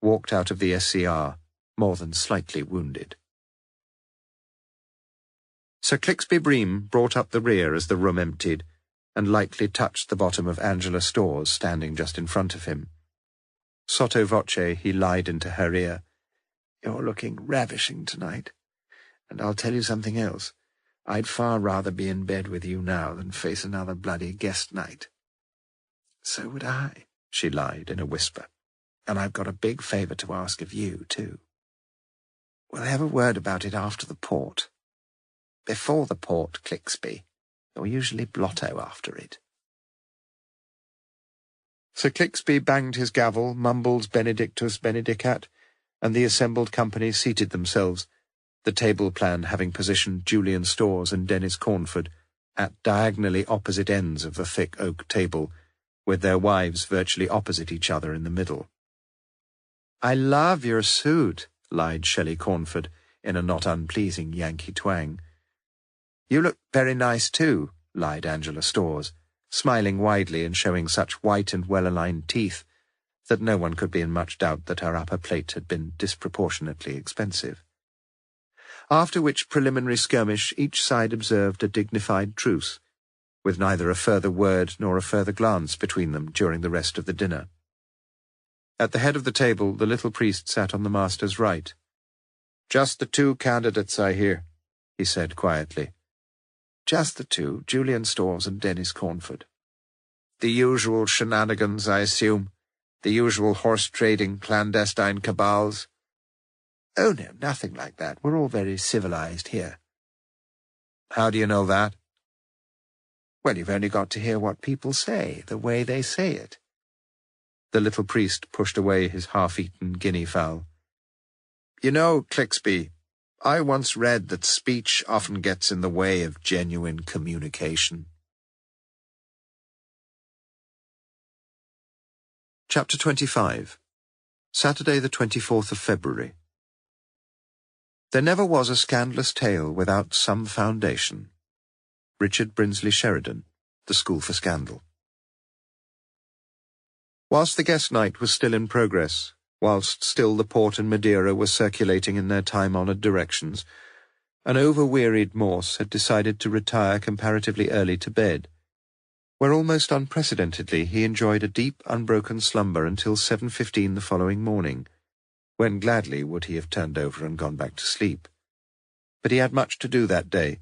walked out of the SCR, more than slightly wounded. Sir Clixby Bream brought up the rear as the room emptied, and lightly touched the bottom of Angela Storrs standing just in front of him. Sotto voce he lied into her ear. "You're looking ravishing tonight. And I'll tell you something else. I'd far rather be in bed with you now than face another bloody guest night." "So would I," she lied in a whisper. "And I've got a big favour to ask of you, too." "We'll have a word about it after the port." "Before the port, Clixby. You're usually blotto after it." Sir Clixby banged his gavel, mumbled Benedictus Benedicat, and the assembled company seated themselves, the table plan having positioned Julian Storrs and Dennis Cornford at diagonally opposite ends of the thick oak table, with their wives virtually opposite each other in the middle. "I love your suit," lied Shelley Cornford in a not unpleasing Yankee twang. "You look very nice too," lied Angela Storrs, smiling widely and showing such white and well-aligned teeth that no one could be in much doubt that her upper plate had been disproportionately expensive. After which preliminary skirmish each side observed a dignified truce, with neither a further word nor a further glance between them during the rest of the dinner. At the head of the table the little priest sat on the master's right. "Just the 2 candidates, I hear," he said quietly. "Just the 2, Julian Storrs and Dennis Cornford." "The usual shenanigans, I assume? The usual horse-trading clandestine cabals?" "Oh, no, nothing like that. We're all very civilized here." "How do you know that?" "Well, you've only got to hear what people say, the way they say it." The little priest pushed away his half-eaten guinea fowl. "You know, Clixby, I once read that speech often gets in the way of genuine communication." Chapter 25. Saturday the 24th of February. There never was a scandalous tale without some foundation. Richard Brinsley Sheridan, The School for Scandal. Whilst the guest night was still in progress, whilst still the port and Madeira were circulating in their time-honoured directions, an over-wearied Morse had decided to retire comparatively early to bed, where almost unprecedentedly he enjoyed a deep, unbroken slumber until 7:15 the following morning, when gladly would he have turned over and gone back to sleep. But he had much to do that day.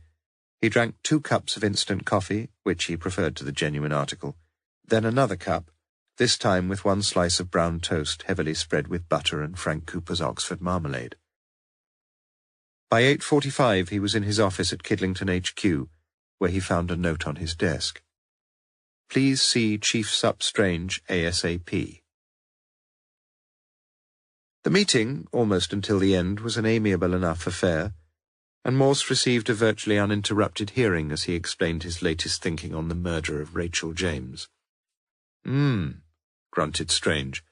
He drank 2 cups of instant coffee, which he preferred to the genuine article, then another cup, this time with 1 slice of brown toast heavily spread with butter and Frank Cooper's Oxford marmalade. By 8:45 he was in his office at Kidlington HQ, where he found a note on his desk. "Please see Chief Sup Strange ASAP." The meeting, almost until the end, was an amiable enough affair, and Morse received a virtually uninterrupted hearing as he explained his latest thinking on the murder of Rachel James. Grunted Strange,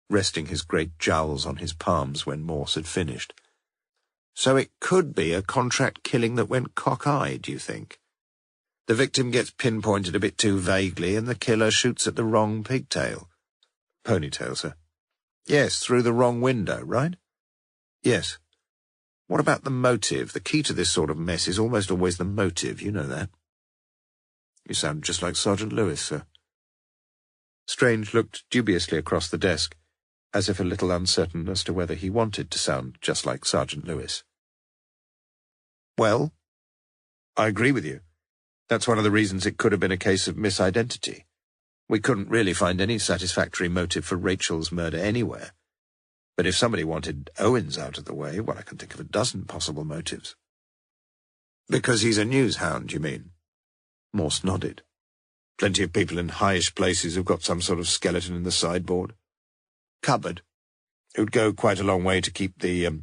resting his great jowls on his palms when Morse had finished. "So it could be a contract killing that went cock-eyed, do you think? The victim gets pinpointed a bit too vaguely, and the killer shoots at the wrong pigtail." "Ponytail, sir." "Yes, through the wrong window, right?" "Yes." "What about the motive? The key to this sort of mess is almost always the motive, you know that." You sound just like Sergeant Lewis, sir. Strange looked dubiously across the desk, as if a little uncertain as to whether he wanted to sound just like Sergeant Lewis. Well, I agree with you. That's one of the reasons it could have been a case of misidentity. We couldn't really find any satisfactory motive for Rachel's murder anywhere. But if somebody wanted Owens out of the way, well, I can think of a dozen possible motives. Because he's a news hound, you mean? Morse nodded. Plenty of people in highish places who've got some sort of skeleton in the sideboard. Cupboard. It would go quite a long way to keep the,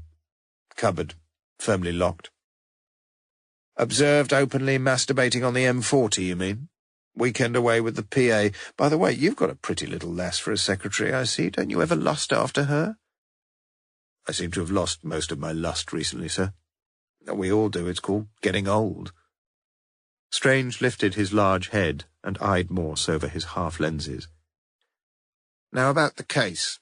cupboard firmly locked. Observed openly masturbating on the M40, you mean? Weekend away with the PA. By the way, you've got a pretty little lass for a secretary, I see. Don't you ever lust after her? I seem to have lost most of my lust recently, sir. We all do. It's called getting old. Strange lifted his large head and eyed Morse over his half-lenses. Now about the case.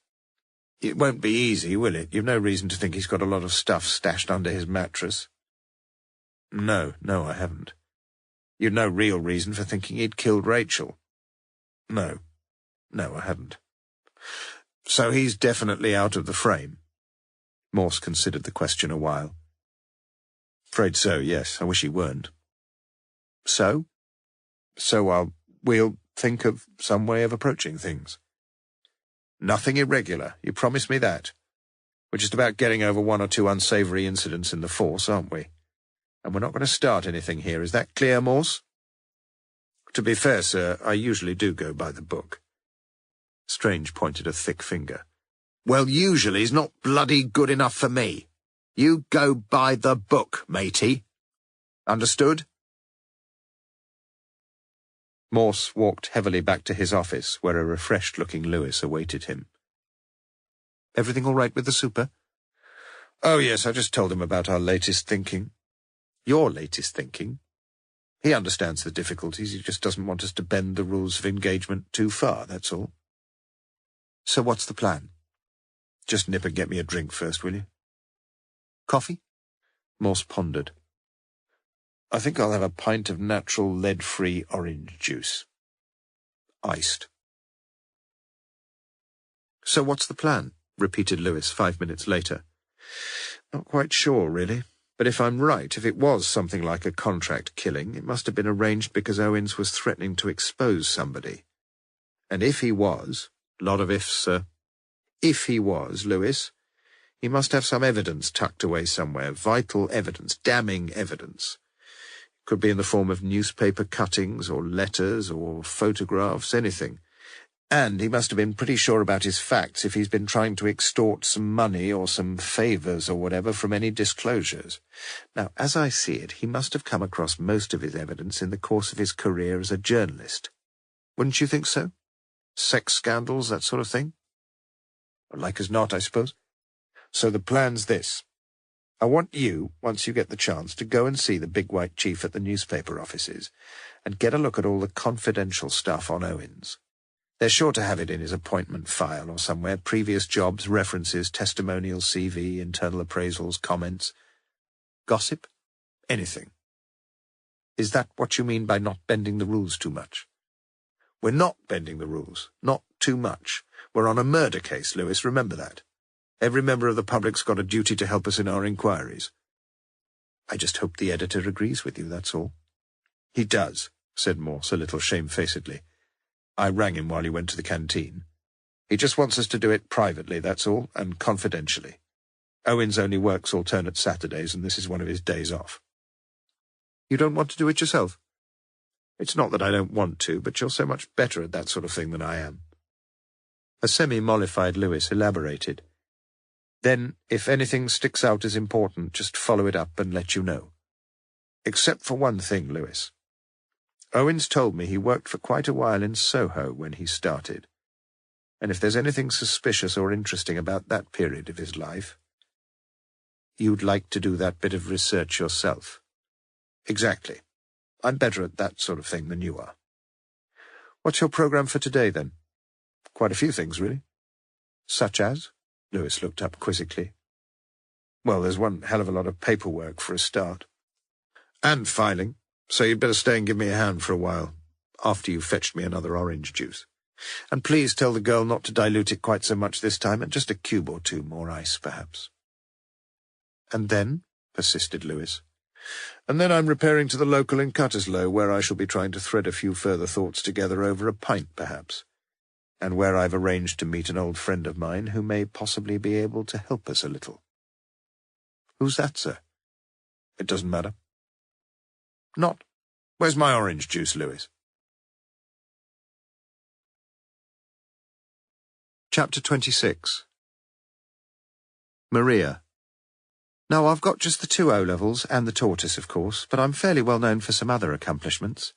It won't be easy, will it? You've no reason to think he's got a lot of stuff stashed under his mattress. No, I haven't. You'd no real reason for thinking he'd killed Rachel. No, I haven't. So he's definitely out of the frame. Morse considered the question a while. Afraid so, yes. I wish he weren't. So? We'll think of some way of approaching things. Nothing irregular. You promised me that. We're just about getting over one or two unsavoury incidents in the force, aren't we? And we're not going to start anything here. Is that clear, Morse? To be fair, sir, I usually do go by the book. Strange pointed a thick finger. Well, usually's not bloody good enough for me. You go by the book, matey. Understood? Morse walked heavily back to his office, where a refreshed-looking Lewis awaited him. Everything all right with the super? Oh, yes, I just told him about our latest thinking. Your latest thinking? He understands the difficulties, he just doesn't want us to bend the rules of engagement too far, that's all. So what's the plan? Just nip and get me a drink first, will you? Coffee? Morse pondered. I think I'll have a pint of natural lead-free orange juice. Iced. So what's the plan? Repeated Lewis 5 minutes later. Not quite sure, really. But if I'm right, if it was something like a contract killing, it must have been arranged because Owens was threatening to expose somebody. And if he was, lot of ifs, sir. If he was, Lewis, he must have some evidence tucked away somewhere, vital evidence, damning evidence. Could be in the form of newspaper cuttings or letters or photographs, anything. And he must have been pretty sure about his facts if he's been trying to extort some money or some favours or whatever from any disclosures. Now, as I see it, he must have come across most of his evidence in the course of his career as a journalist. Wouldn't you think so? Sex scandals, that sort of thing? Like as not, I suppose. So the plan's this. I want you, once you get the chance, to go and see the big white chief at the newspaper offices and get a look at all the confidential stuff on Owens. They're sure to have it in his appointment file or somewhere, previous jobs, references, testimonial CV, internal appraisals, comments. Gossip? Anything. Is that what you mean by not bending the rules too much? We're not bending the rules. Not too much. We're on a murder case, Lewis, remember that. Every member of the public's got a duty to help us in our inquiries. I just hope the editor agrees with you, that's all. He does, said Morse a little shamefacedly. I rang him while he went to the canteen. He just wants us to do it privately, that's all, and confidentially. Owens only works alternate Saturdays, and this is one of his days off. You don't want to do it yourself? It's not that I don't want to, but you're so much better at that sort of thing than I am. A semi-mollified Lewis elaborated. Then, if anything sticks out as important, just follow it up and let you know. Except for one thing, Lewis. Owens told me he worked for quite a while in Soho when he started. And if there's anything suspicious or interesting about that period of his life, you'd like to do that bit of research yourself. Exactly. I'm better at that sort of thing than you are. What's your programme for today, then? Quite a few things, really. Such as? Lewis looked up quizzically. Well, there's one hell of a lot of paperwork for a start. And filing, so you'd better stay and give me a hand for a while. after you've fetched me another orange juice. And please tell the girl not to dilute it quite so much this time, and just a cube or two more ice, perhaps." "And then?" persisted Lewis. "And then I'm repairing to the local in Cutterslow, where I shall be trying to thread a few further thoughts together over a pint, perhaps, and where I've arranged to meet an old friend of mine who may possibly be able to help us a little." "Who's that, sir?" "It doesn't matter." "Not? Where's my orange juice, Lewis?" Chapter 26. Maria. "Now, I've got just the 2 O-levels and the tortoise, of course, but I'm fairly well known for some other accomplishments."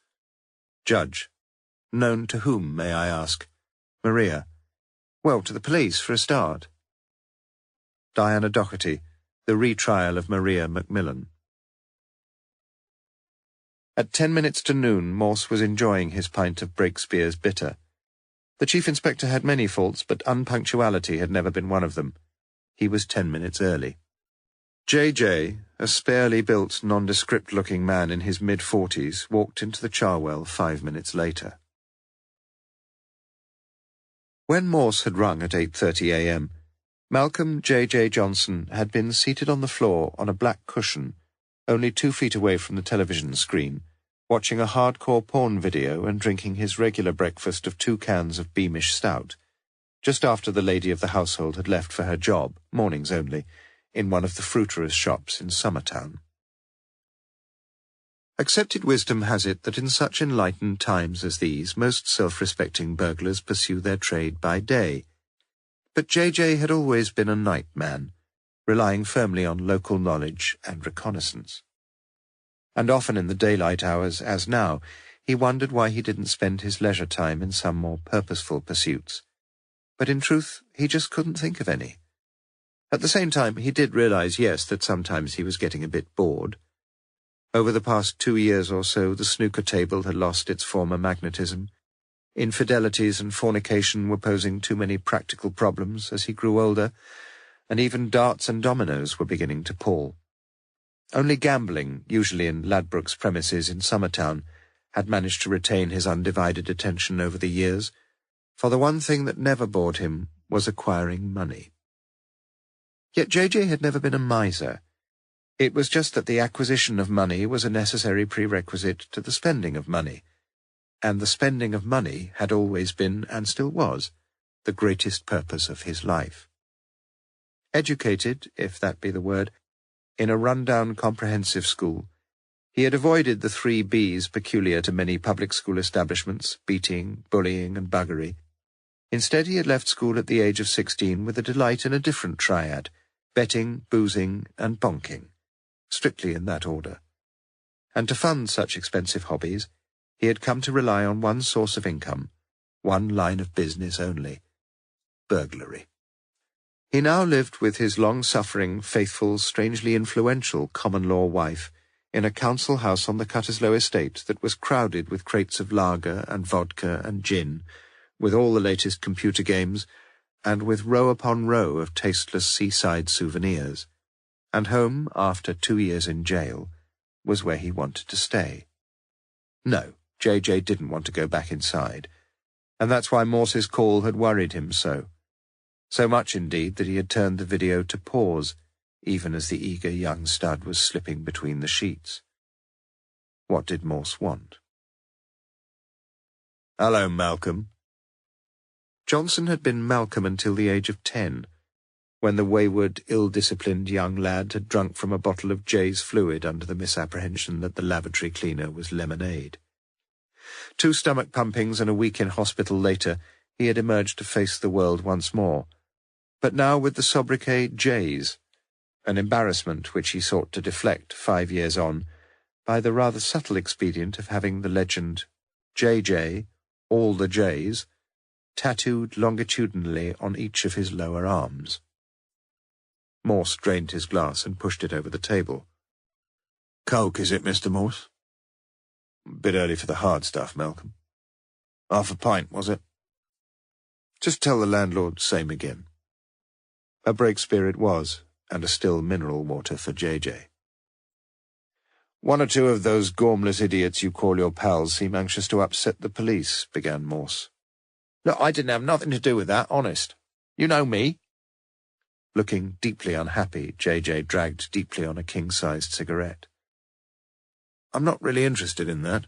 Judge. "Known to whom, may I ask?" Maria. "Well, to the police, for a start." Diana Doherty. The retrial of Maria Macmillan. At 10 minutes to noon, Morse was enjoying his pint of Breakspeare's bitter. The Chief Inspector had many faults, but unpunctuality had never been one of them. He was 10 minutes early. J.J., a sparely built, nondescript-looking man in his mid-40s, walked into the Charwell 5 minutes later. When Morse had rung at 8:30 a.m., Malcolm J.J. Johnson had been seated on the floor on a black cushion, only 2 feet away from the television screen, watching a hardcore porn video and drinking his regular breakfast of 2 cans of Beamish stout, just after the lady of the household had left for her job, mornings only, in one of the fruiterer's shops in Summertown. Accepted wisdom has it that in such enlightened times as these, most self-respecting burglars pursue their trade by day. But J.J. had always been a night man, relying firmly on local knowledge and reconnaissance. And often in the daylight hours, as now, he wondered why he didn't spend his leisure time in some more purposeful pursuits. But in truth, he just couldn't think of any. At the same time, he did realize, yes, that sometimes he was getting a bit bored. Over the past 2 years or so, the snooker table had lost its former magnetism. Infidelities and fornication were posing too many practical problems as he grew older, and even darts and dominoes were beginning to pall. Only gambling, usually in Ladbrokes premises in Summertown, had managed to retain his undivided attention over the years, for the one thing that never bored him was acquiring money. Yet J.J. had never been a miser. It was just that the acquisition of money was a necessary prerequisite to the spending of money, and the spending of money had always been, and still was, the greatest purpose of his life. Educated, if that be the word, in a run-down comprehensive school, he had avoided the 3 B's peculiar to many public school establishments, beating, bullying, and buggery. Instead, he had left school at the age of 16 with a delight in a different triad: betting, boozing, and bonking, strictly in that order. And to fund such expensive hobbies, he had come to rely on one source of income, one line of business only: burglary. He now lived with his long-suffering, faithful, strangely influential common-law wife in a council house on the Cutterslow estate that was crowded with crates of lager and vodka and gin, with all the latest computer games, and with row upon row of tasteless seaside souvenirs. And home, after 2 years in jail, was where he wanted to stay. No, J.J. didn't want to go back inside, and that's why Morse's call had worried him so. So much, indeed, that he had turned the video to pause, even as the eager young stud was slipping between the sheets. What did Morse want? "Hello, Malcolm." Johnson had been Malcolm until the age of 10, when the wayward, ill-disciplined young lad had drunk from a bottle of Jay's fluid under the misapprehension that the lavatory cleaner was lemonade. 2 stomach pumpings and a week in hospital later, he had emerged to face the world once more, but now with the sobriquet Jay's, an embarrassment which he sought to deflect 5 years on by the rather subtle expedient of having the legend J.J., all the J's, tattooed longitudinally on each of his lower arms. Morse drained his glass and pushed it over the table. "Coke, is it, Mr. Morse?" "Bit early for the hard stuff, Malcolm." "Half a pint, was it?" "Just tell the landlord same again." A Breakspeare it was, and a still mineral water for J.J. One or two of those gormless idiots you call your pals seem anxious to upset the police, began Morse. Look, I didn't have nothing to do with that, honest. You know me. Looking deeply unhappy, JJ dragged deeply on a king-sized cigarette. I'm not really interested in that.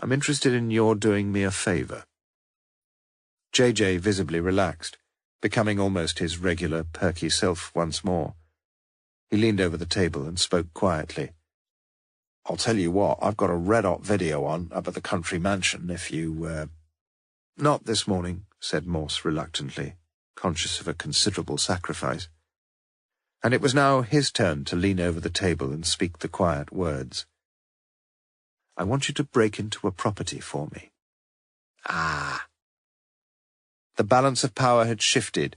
I'm interested in your doing me a favour. JJ visibly relaxed, becoming almost his regular, perky self once more. He leaned over the table and spoke quietly. I'll tell you what, I've got a red-hot video on up at the country mansion if you, Not this morning, said Morse reluctantly, conscious of a considerable sacrifice. And it was now his turn to lean over the table and speak the quiet words. I want you to break into a property for me. Ah. The balance of power had shifted,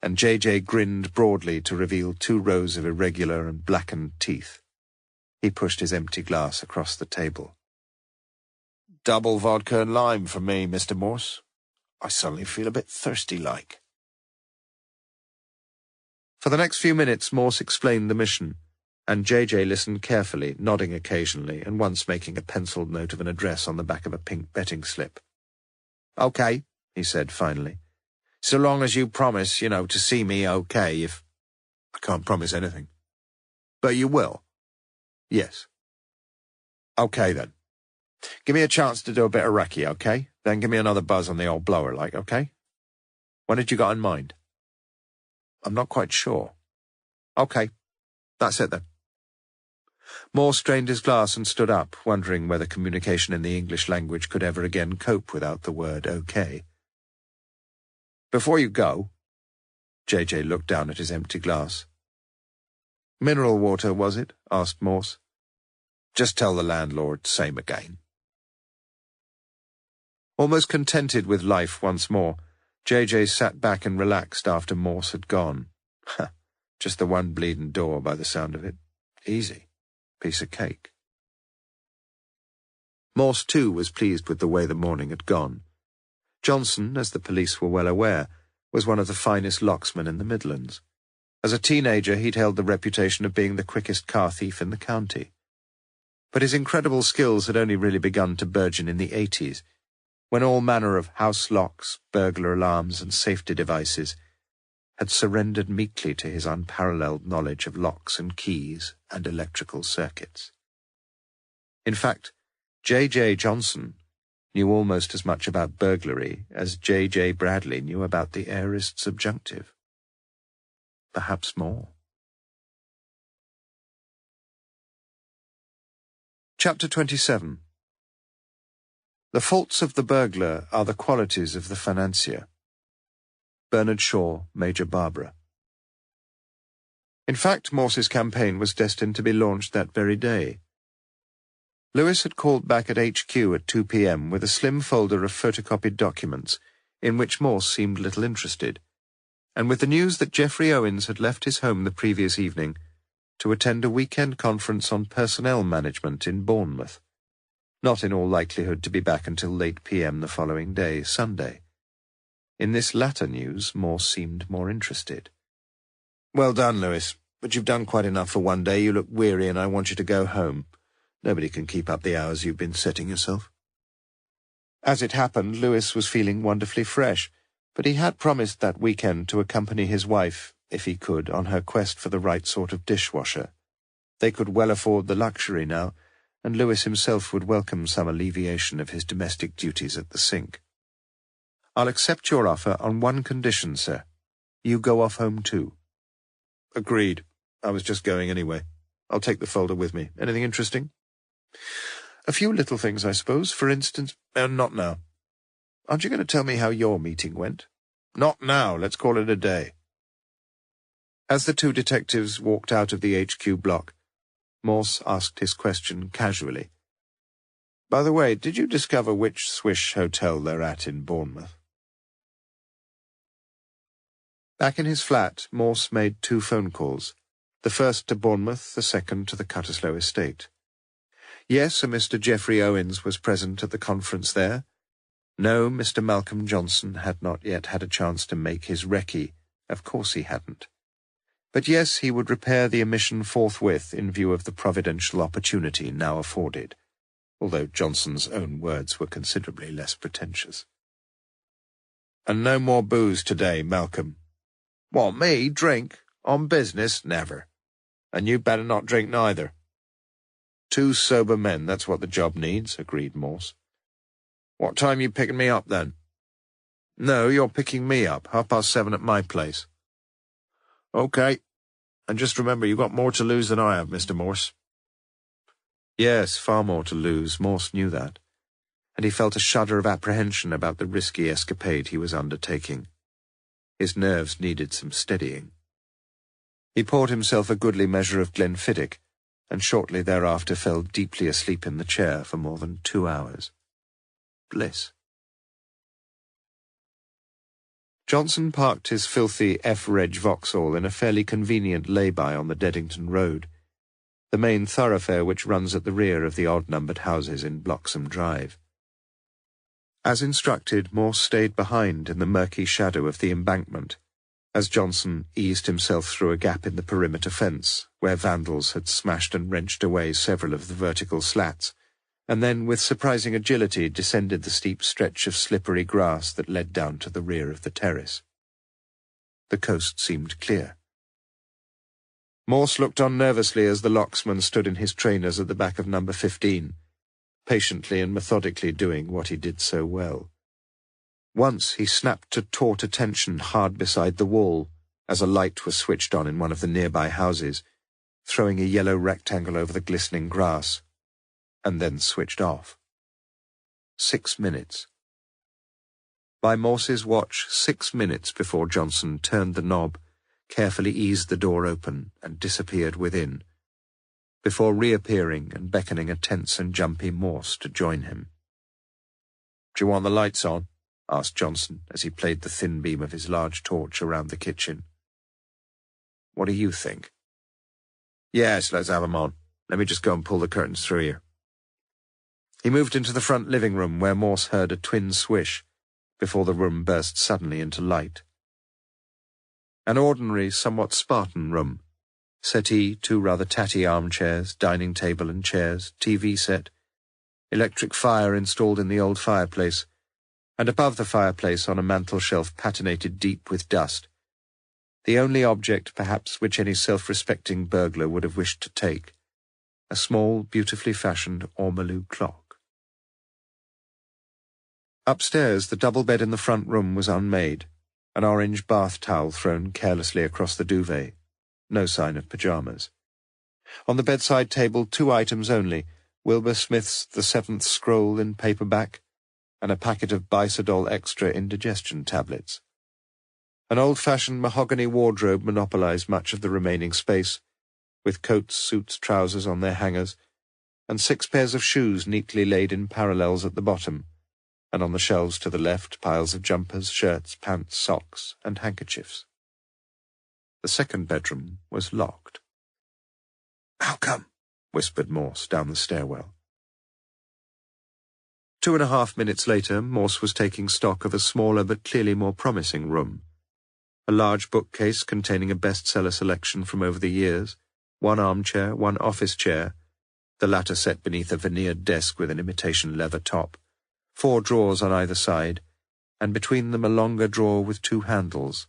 and JJ grinned broadly to reveal 2 rows of irregular and blackened teeth. He pushed his empty glass across the table. Double vodka and lime for me, Mr. Morse. I suddenly feel a bit thirsty-like. For the next few minutes, Morse explained the mission, and JJ listened carefully, nodding occasionally, and once making a penciled note of an address on the back of a pink betting slip. Okay, he said finally. So long as you promise, to see me okay if... I can't promise anything. But you will? Yes. Okay, then. Give me a chance to do a bit of recce, okay? Then give me another buzz on the old blower, okay? When had you got in mind? I'm not quite sure. Okay. That's it, then. Morse strained his glass and stood up, wondering whether communication in the English language could ever again cope without the word okay. Before you go, JJ looked down at his empty glass. Mineral water, was it? Asked Morse. Just tell the landlord, same again. Almost contented with life once more, JJ sat back and relaxed after Morse had gone. Just the one bleeding door by the sound of it. Easy. Piece of cake. Morse, too, was pleased with the way the morning had gone. Johnson, as the police were well aware, was one of the finest locksmen in the Midlands. As a teenager, he'd held the reputation of being the quickest car thief in the county. But his incredible skills had only really begun to burgeon in the 80s, when all manner of house locks, burglar alarms, and safety devices had surrendered meekly to his unparalleled knowledge of locks and keys and electrical circuits. In fact, J.J. Johnson knew almost as much about burglary as J.J. Bradley knew about the aorist subjunctive. Perhaps more. Chapter 27. The faults of the burglar are the qualities of the financier. Bernard Shaw, Major Barbara. In fact, Morse's campaign was destined to be launched that very day. Lewis had called back at HQ at 2 p.m. with a slim folder of photocopied documents, in which Morse seemed little interested, and with the news that Geoffrey Owens had left his home the previous evening to attend a weekend conference on personnel management in Bournemouth, not in all likelihood to be back until late p.m. the following day, Sunday. In this latter news, Morse seemed more interested. Well done, Lewis, but you've done quite enough for one day. You look weary and I want you to go home. Nobody can keep up the hours you've been setting yourself. As it happened, Lewis was feeling wonderfully fresh, but he had promised that weekend to accompany his wife, if he could, on her quest for the right sort of dishwasher. They could well afford the luxury now, and Lewis himself would welcome some alleviation of his domestic duties at the sink. I'll accept your offer on one condition, sir. You go off home too. Agreed. I was just going anyway. I'll take the folder with me. Anything interesting? A few little things, I suppose. For instance, not now. Aren't you going to tell me how your meeting went? Not now. Let's call it a day. As the 2 detectives walked out of the HQ block, Morse asked his question casually. By the way, did you discover which Swish hotel they're at in Bournemouth? Back in his flat, Morse made 2 phone calls, the first to Bournemouth, the second to the Cutterslow estate. Yes, a Mr. Geoffrey Owens was present at the conference there. No, Mr. Malcolm Johnson had not yet had a chance to make his recce. Of course he hadn't. But yes, he would repair the omission forthwith in view of the providential opportunity now afforded, although Johnson's own words were considerably less pretentious. "And no more booze today, Malcolm." "What, me? Drink? On business? Never. And you'd better not drink neither." "Two sober men, that's what the job needs," agreed Morse. "What time you picking me up, then?" "No, you're picking me up, 7:30 at my place." "Okay. And just remember, you've got more to lose than I have, Mr. Morse." Yes, far more to lose. Morse knew that, and he felt a shudder of apprehension about the risky escapade he was undertaking. His nerves needed some steadying. He poured himself a goodly measure of Glenfiddich, and shortly thereafter fell deeply asleep in the chair for more than 2 hours. Bliss. Johnson parked his filthy F-Reg Vauxhall in a fairly convenient lay-by on the Deddington Road, the main thoroughfare which runs at the rear of the odd-numbered houses in Bloxham Drive. As instructed, Morse stayed behind in the murky shadow of the embankment, as Johnson eased himself through a gap in the perimeter fence, where vandals had smashed and wrenched away several of the vertical slats, and then with surprising agility descended the steep stretch of slippery grass that led down to the rear of the terrace. The coast seemed clear. Morse looked on nervously as the locksman stood in his trainers at the back of number 15, patiently and methodically doing what he did so well. Once he snapped to taut attention hard beside the wall, as a light was switched on in one of the nearby houses, throwing a yellow rectangle over the glistening grass, and then switched off. 6 minutes. By Morse's watch, 6 minutes before Johnson turned the knob, carefully eased the door open, and disappeared within, before reappearing and beckoning a tense and jumpy Morse to join him. "Do you want the lights on?" asked Johnson as he played the thin beam of his large torch around the kitchen. "What do you think?" "Yes, let's have 'em on. Let me just go and pull the curtains through here." He moved into the front living room, where Morse heard a twin swish, before the room burst suddenly into light. An ordinary, somewhat Spartan room. Settee, 2 rather tatty armchairs, dining table and chairs, TV set, electric fire installed in the old fireplace, and above the fireplace on a mantel-shelf patinated deep with dust, the only object, perhaps, which any self-respecting burglar would have wished to take, a small, beautifully fashioned ormolu clock. Upstairs, the double bed in the front room was unmade, an orange bath towel thrown carelessly across the duvet, no sign of pyjamas. On the bedside table, 2 items only, Wilbur Smith's The Seventh Scroll in paperback, and a packet of Bisodol Extra indigestion tablets. An old-fashioned mahogany wardrobe monopolized much of the remaining space, with coats, suits, trousers on their hangers, and 6 pairs of shoes neatly laid in parallels at the bottom, and on the shelves to the left piles of jumpers, shirts, pants, socks, and handkerchiefs. The second bedroom was locked. "Malcolm," whispered Morse down the stairwell. 2.5 minutes later, Morse was taking stock of a smaller but clearly more promising room. A large bookcase containing a bestseller selection from over the years, 1 armchair, 1 office chair, the latter set beneath a veneered desk with an imitation leather top, 4 drawers on either side, and between them a longer drawer with 2 handles.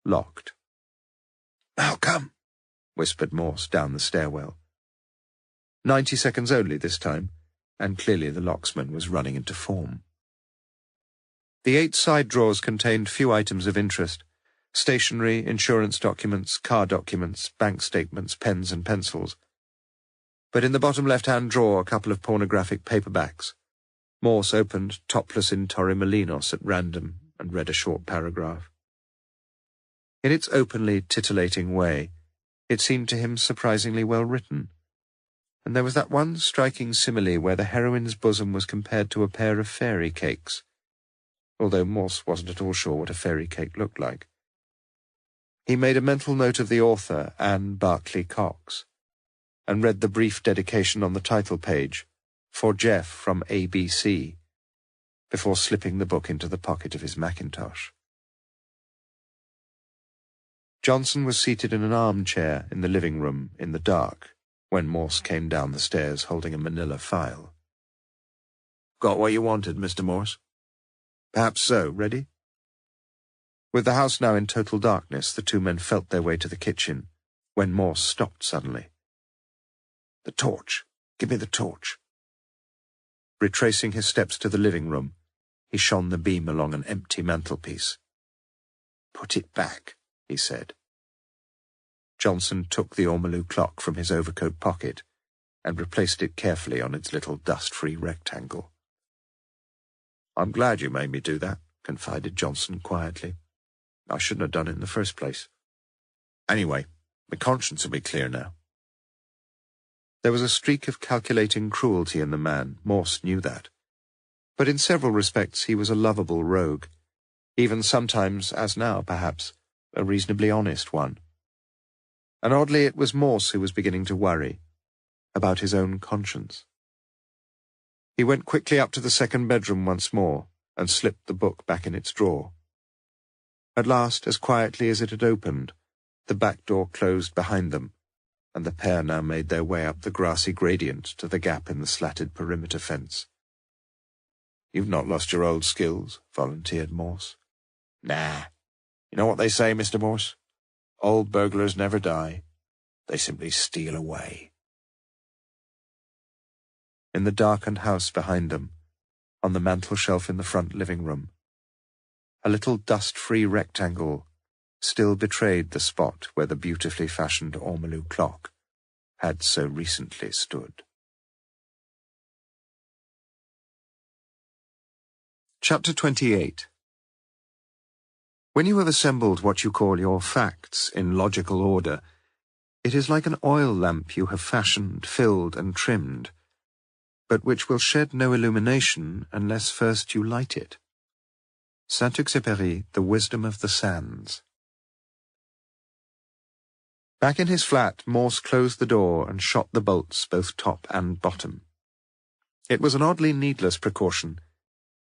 Locked. "Malcolm," whispered Morse down the stairwell. 90 seconds only this time, and clearly the locksman was running into form. The 8 side drawers contained few items of interest: stationery, insurance documents, car documents, bank statements, pens and pencils. But in the bottom left-hand drawer a couple of pornographic paperbacks. Morse opened Topless in Torremolinos at random and read a short paragraph. In its openly titillating way, it seemed to him surprisingly well written, and there was that one striking simile where the heroine's bosom was compared to a pair of fairy cakes, although Morse wasn't at all sure what a fairy cake looked like. He made a mental note of the author, Anne Barclay Cox, and read the brief dedication on the title page, "For Jeff from ABC," before slipping the book into the pocket of his mackintosh. Johnson was seated in an armchair in the living room in the dark when Morse came down the stairs holding a manila file. "Got what you wanted, Mr. Morse?" "Perhaps so. Ready?" With the house now in total darkness, the two men felt their way to the kitchen, when Morse stopped suddenly. "The torch. Give me the torch." Retracing his steps to the living room, he shone the beam along an empty mantelpiece. "Put it back," he said. Johnson took the ormolu clock from his overcoat pocket and replaced it carefully on its little dust-free rectangle. "I'm glad you made me do that," confided Johnson quietly. "I shouldn't have done it in the first place. Anyway, my conscience will be clear now." There was a streak of calculating cruelty in the man, Morse knew that. But in several respects he was a lovable rogue, even sometimes, as now perhaps, a reasonably honest one. And oddly it was Morse who was beginning to worry about his own conscience. He went quickly up to the second bedroom once more and slipped the book back in its drawer. At last, as quietly as it had opened, the back door closed behind them, and the pair now made their way up the grassy gradient to the gap in the slatted perimeter fence. "You've not lost your old skills," volunteered Morse. "Nah. You know what they say, Mr. Morse? Old burglars never die. They simply steal away." In the darkened house behind them, on the mantel-shelf in the front living room, a little dust-free rectangle still betrayed the spot where the beautifully fashioned ormolu clock had so recently stood. Chapter 28. When you have assembled what you call your facts in logical order, it is like an oil lamp you have fashioned, filled, and trimmed, but which will shed no illumination unless first you light it. Saint-Exupéry, The Wisdom of the Sands. Back in his flat, Morse closed the door and shot the bolts both top and bottom. It was an oddly needless precaution,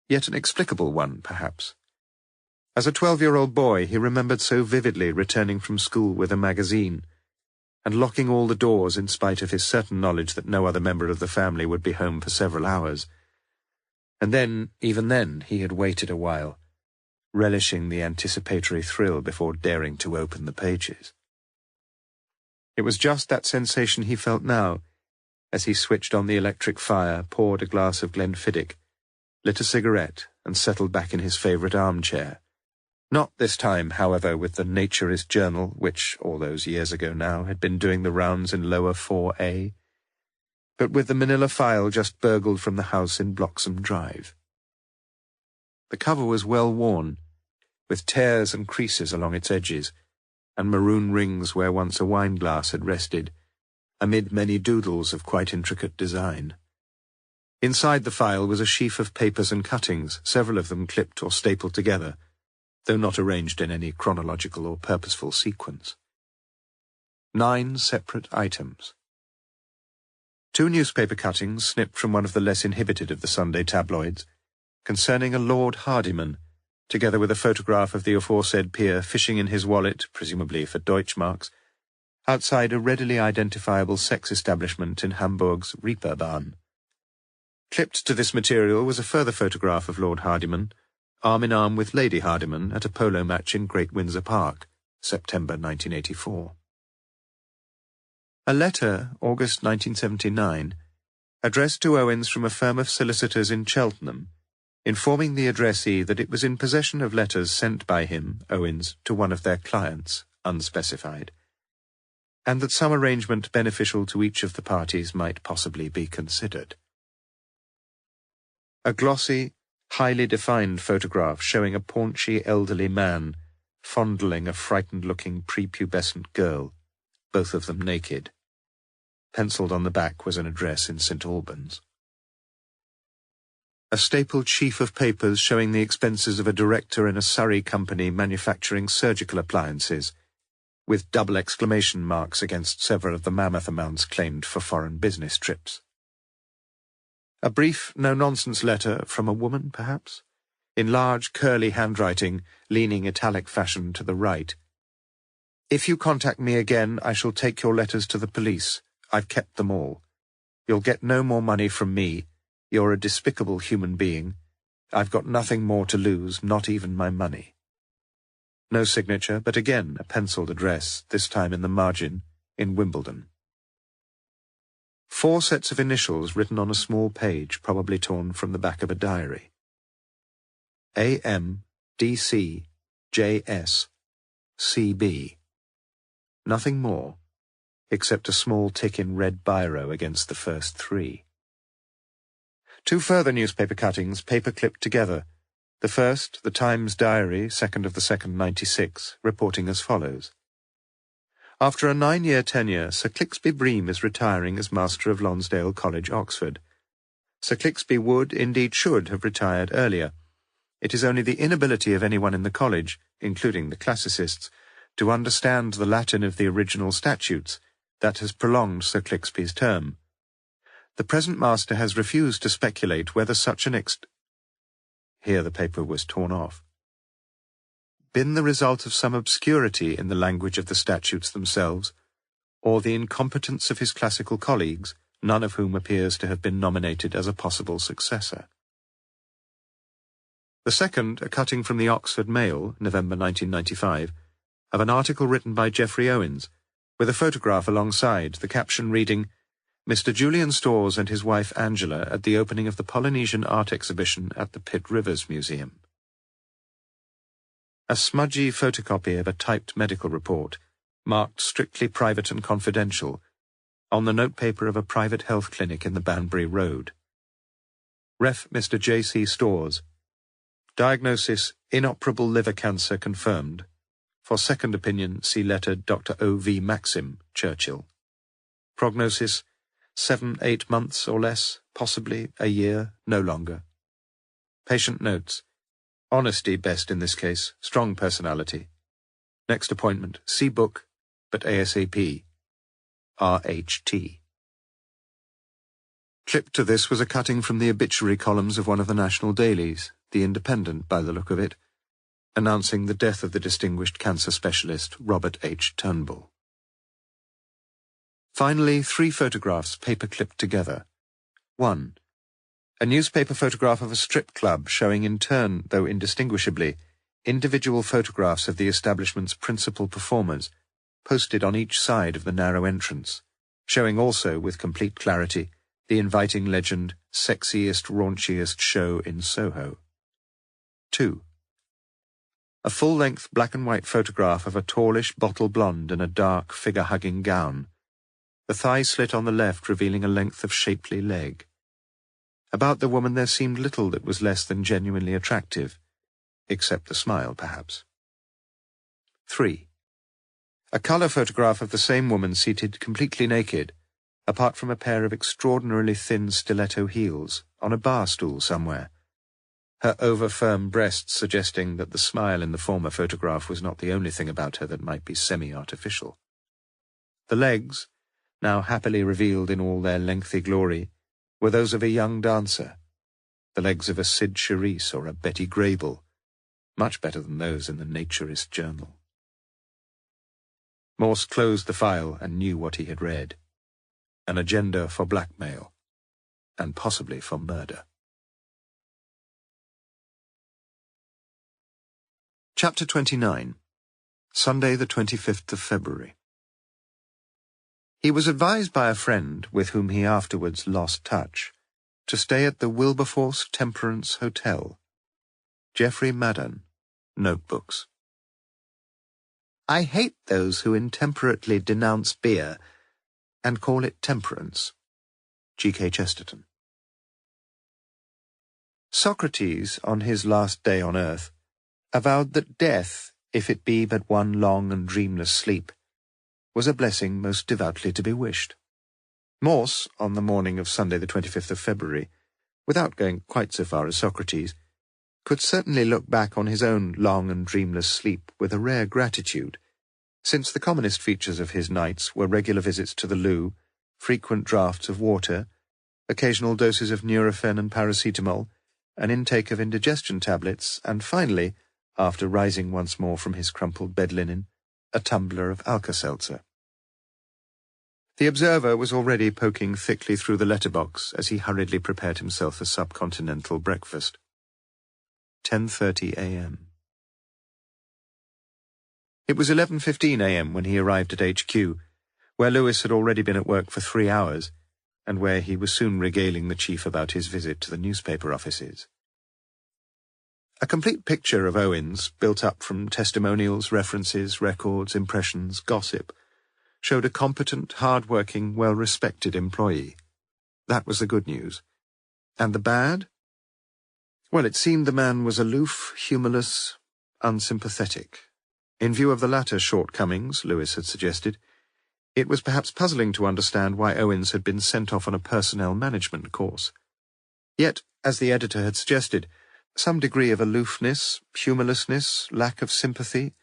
yet an explicable one, perhaps. As a 12-year-old boy, he remembered so vividly returning from school with a magazine, and locking all the doors in spite of his certain knowledge that no other member of the family would be home for several hours. And then, even then, he had waited a while, relishing the anticipatory thrill before daring to open the pages. It was just that sensation he felt now, as he switched on the electric fire, poured a glass of Glenfiddich, lit a cigarette, and settled back in his favourite armchair. Not this time, however, with the Naturist Journal, which, all those years ago now, had been doing the rounds in lower 4A, but with the manila file just burgled from the house in Bloxham Drive. The cover was well worn, with tears and creases along its edges, and maroon rings where once a wine-glass had rested, amid many doodles of quite intricate design. Inside the file was a sheaf of papers and cuttings, several of them clipped or stapled together, though not arranged in any chronological or purposeful sequence. 9 separate items. 2 newspaper cuttings snipped from one of the less inhibited of the Sunday tabloids, concerning a Lord Hardyman, together with a photograph of the aforesaid peer fishing in his wallet, presumably for Deutschmarks, outside a readily identifiable sex establishment in Hamburg's Reeperbahn. Clipped to this material was a further photograph of Lord Hardyman, arm in arm with Lady Hardyman at a polo match in Great Windsor Park, September 1984. A letter, August 1979, addressed to Owens from a firm of solicitors in Cheltenham, informing the addressee that it was in possession of letters sent by him, Owens, to one of their clients, unspecified, and that some arrangement beneficial to each of the parties might possibly be considered. A glossy, highly defined photograph showing a paunchy elderly man fondling a frightened-looking prepubescent girl, both of them naked. Pencilled on the back was an address in St. Albans. A stapled sheaf of papers showing the expenses of a director in a Surrey company manufacturing surgical appliances, with double exclamation marks against several of the mammoth amounts claimed for foreign business trips. A brief, no-nonsense letter from a woman, perhaps, in large, curly handwriting, leaning italic fashion to the right. If you contact me again, I shall take your letters to the police. I've kept them all. You'll get no more money from me. You're a despicable human being. I've got nothing more to lose, not even my money. No signature, but again a penciled address, this time in the margin, in Wimbledon. 4 sets of initials written on a small page, probably torn from the back of a diary. A.M. D.C. J.S. C.B. Nothing more, except a small tick in red biro against the first 3. 2 further newspaper cuttings, paper-clipped together. The first, the Times Diary, 2nd of the 2nd, 96, reporting as follows. After a 9-year tenure, Sir Clixby Bream is retiring as Master of Lonsdale College, Oxford. Sir Clixby would, indeed should, have retired earlier. It is only the inability of anyone in the college, including the classicists, to understand the Latin of the original statutes that has prolonged Sir Clixby's term. The present master has refused to speculate whether such an Here the paper was torn off. Been the result of some obscurity in the language of the statutes themselves, or the incompetence of his classical colleagues, none of whom appears to have been nominated as a possible successor. The second, a cutting from the Oxford Mail, November 1995, of an article written by Geoffrey Owens, with a photograph alongside, the caption reading, Mr. Julian Storrs and his wife Angela at the opening of the Polynesian art exhibition at the Pitt Rivers Museum. A smudgy photocopy of a typed medical report, marked strictly private and confidential, on the notepaper of a private health clinic in the Banbury Road. Ref. Mr. J.C. Storrs. Diagnosis, inoperable liver cancer confirmed. For second opinion, see letter Dr. O.V. Maxim, Churchill. Prognosis, 7-8 months or less, possibly a year, no longer. Patient notes. Honesty best in this case, strong personality. Next appointment, see book, but ASAP. R.H.T. Clipped to this was a cutting from the obituary columns of one of the national dailies, The Independent by the look of it, announcing the death of the distinguished cancer specialist Robert H. Turnbull. Finally, 3 photographs paper-clipped together. 1. A newspaper photograph of a strip club showing in turn, though indistinguishably, individual photographs of the establishment's principal performers, posted on each side of the narrow entrance, showing also, with complete clarity, the inviting legend, sexiest, raunchiest show in Soho. 2. A full-length black-and-white photograph of a tallish bottle blonde in a dark, figure-hugging gown, the thigh slit on the left revealing a length of shapely leg. About the woman there seemed little that was less than genuinely attractive, except the smile, perhaps. 3. A colour photograph of the same woman seated completely naked, apart from a pair of extraordinarily thin stiletto heels, on a bar stool somewhere, her over-firm breasts suggesting that the smile in the former photograph was not the only thing about her that might be semi-artificial. The legs, now happily revealed in all their lengthy glory, were those of a young dancer, the legs of a Sid Charisse or a Betty Grable, much better than those in the Naturist Journal. Morse closed the file and knew what he had read. An agenda for blackmail, and possibly for murder. Chapter 29. Sunday the 25th of February. He was advised by a friend, with whom he afterwards lost touch, to stay at the Wilberforce Temperance Hotel. Geoffrey Madden, Notebooks. I hate those who intemperately denounce beer and call it temperance. G.K. Chesterton. Socrates, on his last day on earth, avowed that death, if it be but one long and dreamless sleep, was a blessing most devoutly to be wished. Morse, on the morning of Sunday the 25th of February, without going quite so far as Socrates, could certainly look back on his own long and dreamless sleep with a rare gratitude, since the commonest features of his nights were regular visits to the loo, frequent draughts of water, occasional doses of Nurofen and paracetamol, an intake of indigestion tablets, and finally, after rising once more from his crumpled bed linen, a tumbler of Alka-Seltzer. The observer was already poking thickly through the letterbox as he hurriedly prepared himself a subcontinental breakfast. 10:30 a.m. It was 11:15 a.m. when he arrived at HQ, where Lewis had already been at work for 3 hours, and where he was soon regaling the chief about his visit to the newspaper offices. A complete picture of Owens, built up from testimonials, references, records, impressions, gossip, showed a competent, hard-working, well-respected employee. That was the good news. And the bad? Well, it seemed the man was aloof, humourless, unsympathetic. In view of the latter shortcomings, Lewis had suggested, it was perhaps puzzling to understand why Owens had been sent off on a personnel management course. Yet, as the editor had suggested, some degree of aloofness, humourlessness, lack of sympathy,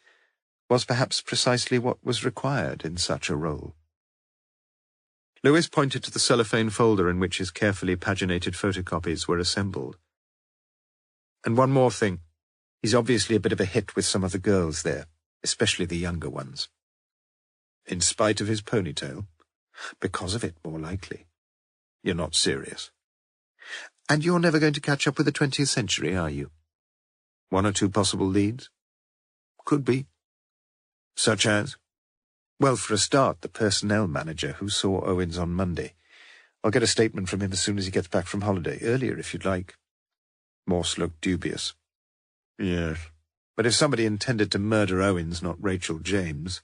was perhaps precisely what was required in such a role. Lewis pointed to the cellophane folder in which his carefully paginated photocopies were assembled. And one more thing. He's obviously a bit of a hit with some of the girls there, especially the younger ones. In spite of his ponytail? Because of it, more likely. You're not serious. And you're never going to catch up with the 20th century, are you? 1 or 2 possible leads? Could be. Such as? Well, for a start, the personnel manager who saw Owens on Monday. I'll get a statement from him as soon as he gets back from holiday, earlier if you'd like. Morse looked dubious. Yes, but if somebody intended to murder Owens, not Rachel James,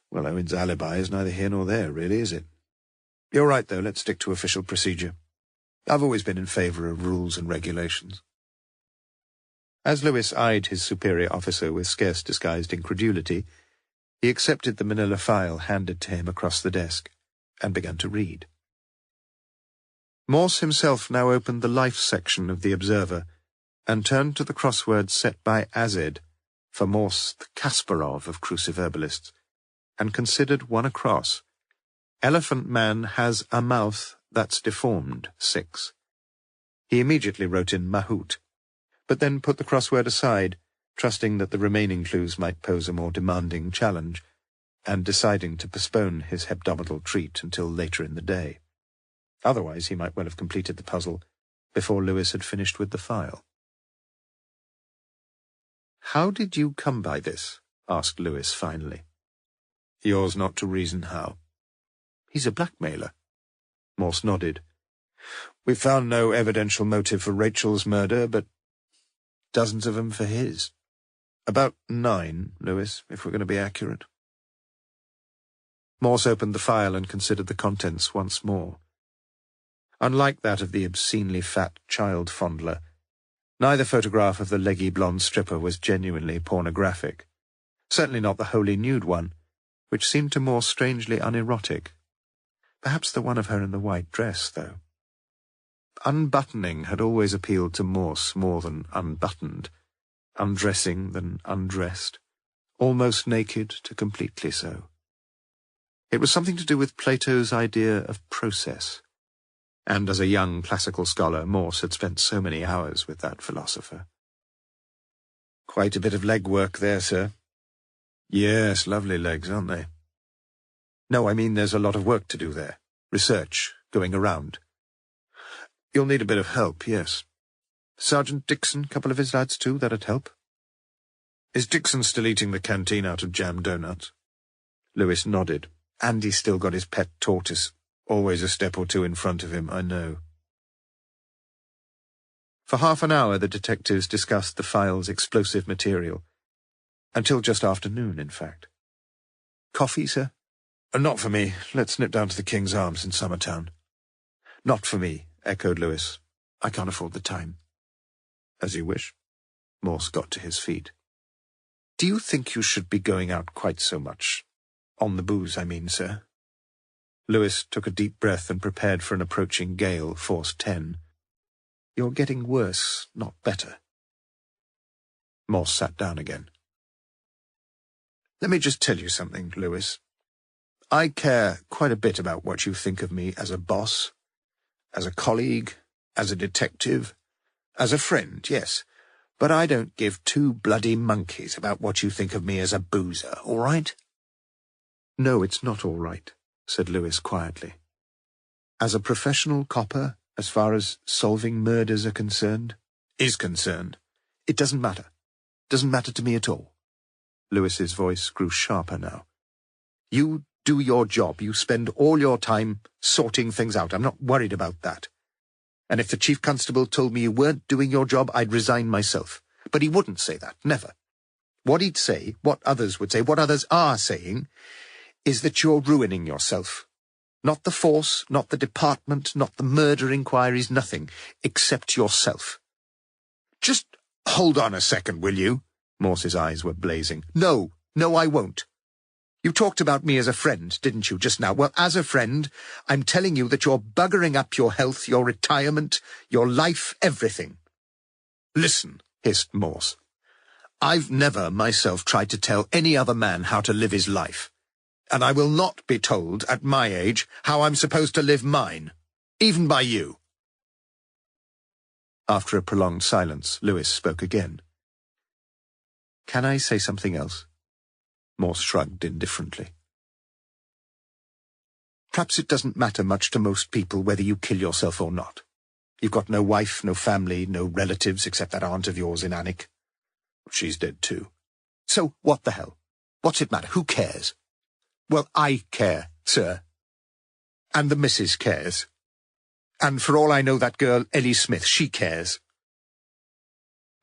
well, Owens' alibi is neither here nor there, really, is it? You're right, though, let's stick to official procedure. I've always been in favour of rules and regulations. As Lewis eyed his superior officer with scarce disguised incredulity, he accepted the manila file handed to him across the desk and began to read. Morse himself now opened the life section of the Observer and turned to the crossword set by Azed, for Morse the Kasparov of cruciverbalists, and considered one across. Elephant Man has a mouth that's deformed, 6. He immediately wrote in Mahout, but then put the crossword aside, trusting that the remaining clues might pose a more demanding challenge, and deciding to postpone his hebdomadal treat until later in the day. Otherwise he might well have completed the puzzle before Lewis had finished with the file. "How did you come by this?" asked Lewis finally. "Yours not to reason how." "He's a blackmailer." Morse nodded. "We found no evidential motive for Rachel's murder, but dozens of them for his. About 9, Lewis, if we're going to be accurate." Morse opened the file and considered the contents once more. Unlike that of the obscenely fat child fondler, neither photograph of the leggy blonde stripper was genuinely pornographic. Certainly not the wholly nude one, which seemed to Morse strangely unerotic. Perhaps the one of her in the white dress, though. Unbuttoning had always appealed to Morse more than unbuttoned, undressing than undressed, almost naked to completely so. It was something to do with Plato's idea of process, and as a young classical scholar, Morse had spent so many hours with that philosopher. "Quite a bit of leg work there, sir." "Yes, lovely legs, aren't they?" "No, I mean there's a lot of work to do there. Research, going around." "You'll need a bit of help, yes. Sergeant Dixon, couple of his lads too, that'd help." "Is Dixon still eating the canteen out of jam donuts?" Lewis nodded. "And he's still got his pet tortoise. Always a step or 2 in front of him, I know." For half an hour the detectives discussed the file's explosive material. Until just after noon, in fact. "Coffee, sir?" "Not for me. Let's nip down to the King's Arms in Summertown." "Not for me," echoed Lewis. "I can't afford the time." "As you wish." Morse got to his feet. "Do you think you should be going out quite so much? On the booze, I mean, sir?" Lewis took a deep breath and prepared for an approaching gale, force 10. "You're getting worse, not better." Morse sat down again. "Let me just tell you something, Lewis. I care quite a bit about what you think of me as a boss, as a colleague, as a detective, as a friend, yes, But I don't give two bloody monkeys about what you think of me as a boozer, all right? No, it's not all right, said Lewis quietly. As a professional copper, as far as solving murders are concerned, it doesn't matter. Doesn't matter to me at all. Lewis's voice grew sharper now. You do your job. You spend all your time sorting things out. I'm not worried about that. And if the chief constable told me you weren't doing your job, I'd resign myself. But he wouldn't say that, never. What he'd say, what others would say, what others are saying, is that you're ruining yourself. Not the force, not the department, not the murder inquiries, nothing, except yourself. Just hold on a second, will you? Morse's eyes were blazing. No, I won't. You talked about me as a friend, didn't you, just now? Well, as a friend, I'm telling you that you're buggering up your health, your retirement, your life, everything. Listen, hissed Morse. I've never myself tried to tell any other man how to live his life. And I will not be told, at my age, how I'm supposed to live mine, even by you. After a prolonged silence, Lewis spoke again. Can I say something else? Morse shrugged indifferently. Perhaps it doesn't matter much to most people whether you kill yourself or not. You've got no wife, no family, no relatives except that aunt of yours in Alnwick. She's dead too. So what the hell? What's it matter? Who cares? Well, I care, sir. And the missus cares. And for all I know, that girl, Ellie Smith, she cares.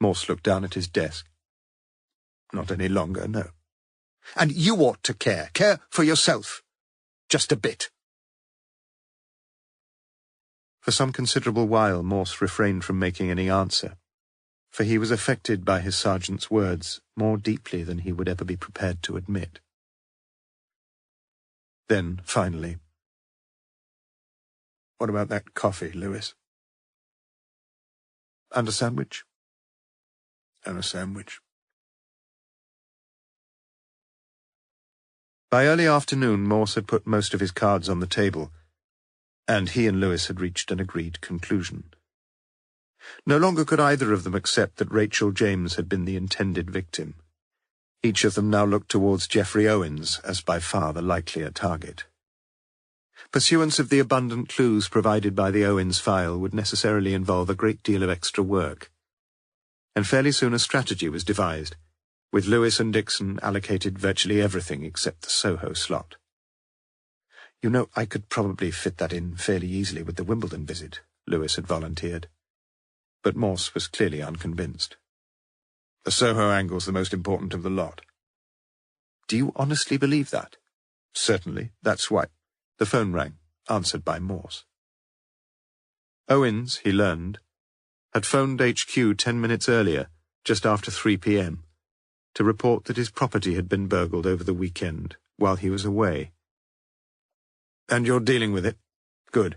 Morse looked down at his desk. Not any longer, no. And you ought to care. Care for yourself. Just a bit. For some considerable while, Morse refrained from making any answer, for he was affected by his sergeant's words more deeply than he would ever be prepared to admit. Then, finally, what about that coffee, Lewis? And a sandwich? And a sandwich. By early afternoon, Morse had put most of his cards on the table, and he and Lewis had reached an agreed conclusion. No longer could either of them accept that Rachel James had been the intended victim. Each of them now looked towards Geoffrey Owens as by far the likelier target. Pursuance of the abundant clues provided by the Owens file would necessarily involve a great deal of extra work, and fairly soon a strategy was devised, with Lewis and Dixon allocated virtually everything except the Soho slot. You know, I could probably fit that in fairly easily with the Wimbledon visit, Lewis had volunteered. But Morse was clearly unconvinced. The Soho angle's the most important of the lot. Do you honestly believe that? Certainly, that's why. The phone rang, answered by Morse. Owens, he learned, had phoned HQ 10 minutes earlier, just after 3 p.m., to report that his property had been burgled over the weekend while he was away. And you're dealing with it? Good.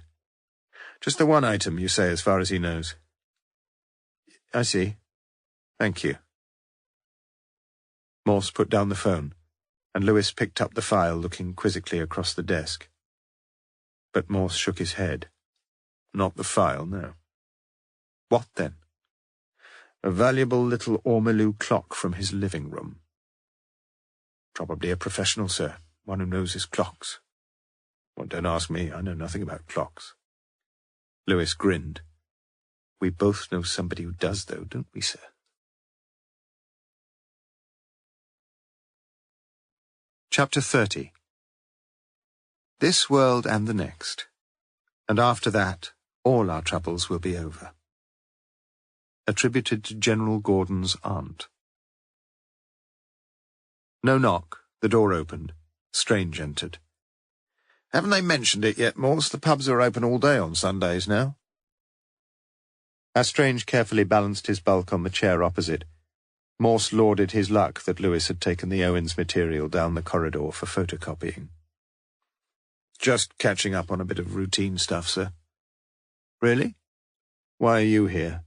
Just the one item, you say, as far as he knows. I see. Thank you. Morse put down the phone, and Lewis picked up the file, looking quizzically across the desk. But Morse shook his head. Not the file, no. What then? A valuable little ormolu clock from his living room. Probably a professional, sir, one who knows his clocks. Well, don't ask me, I know nothing about clocks. Lewis grinned. We both know somebody who does, though, don't we, sir? Chapter 30. This world and the next, and after that, all our troubles will be over. Attributed to General Gordon's aunt. No knock, the door opened. Strange entered. Haven't they mentioned it yet, Morse? The pubs are open all day on Sundays now. As Strange carefully balanced his bulk on the chair opposite, Morse lauded his luck that Lewis had taken the Owens material down the corridor for photocopying. Just catching up on a bit of routine stuff, sir. Really? Why are you here?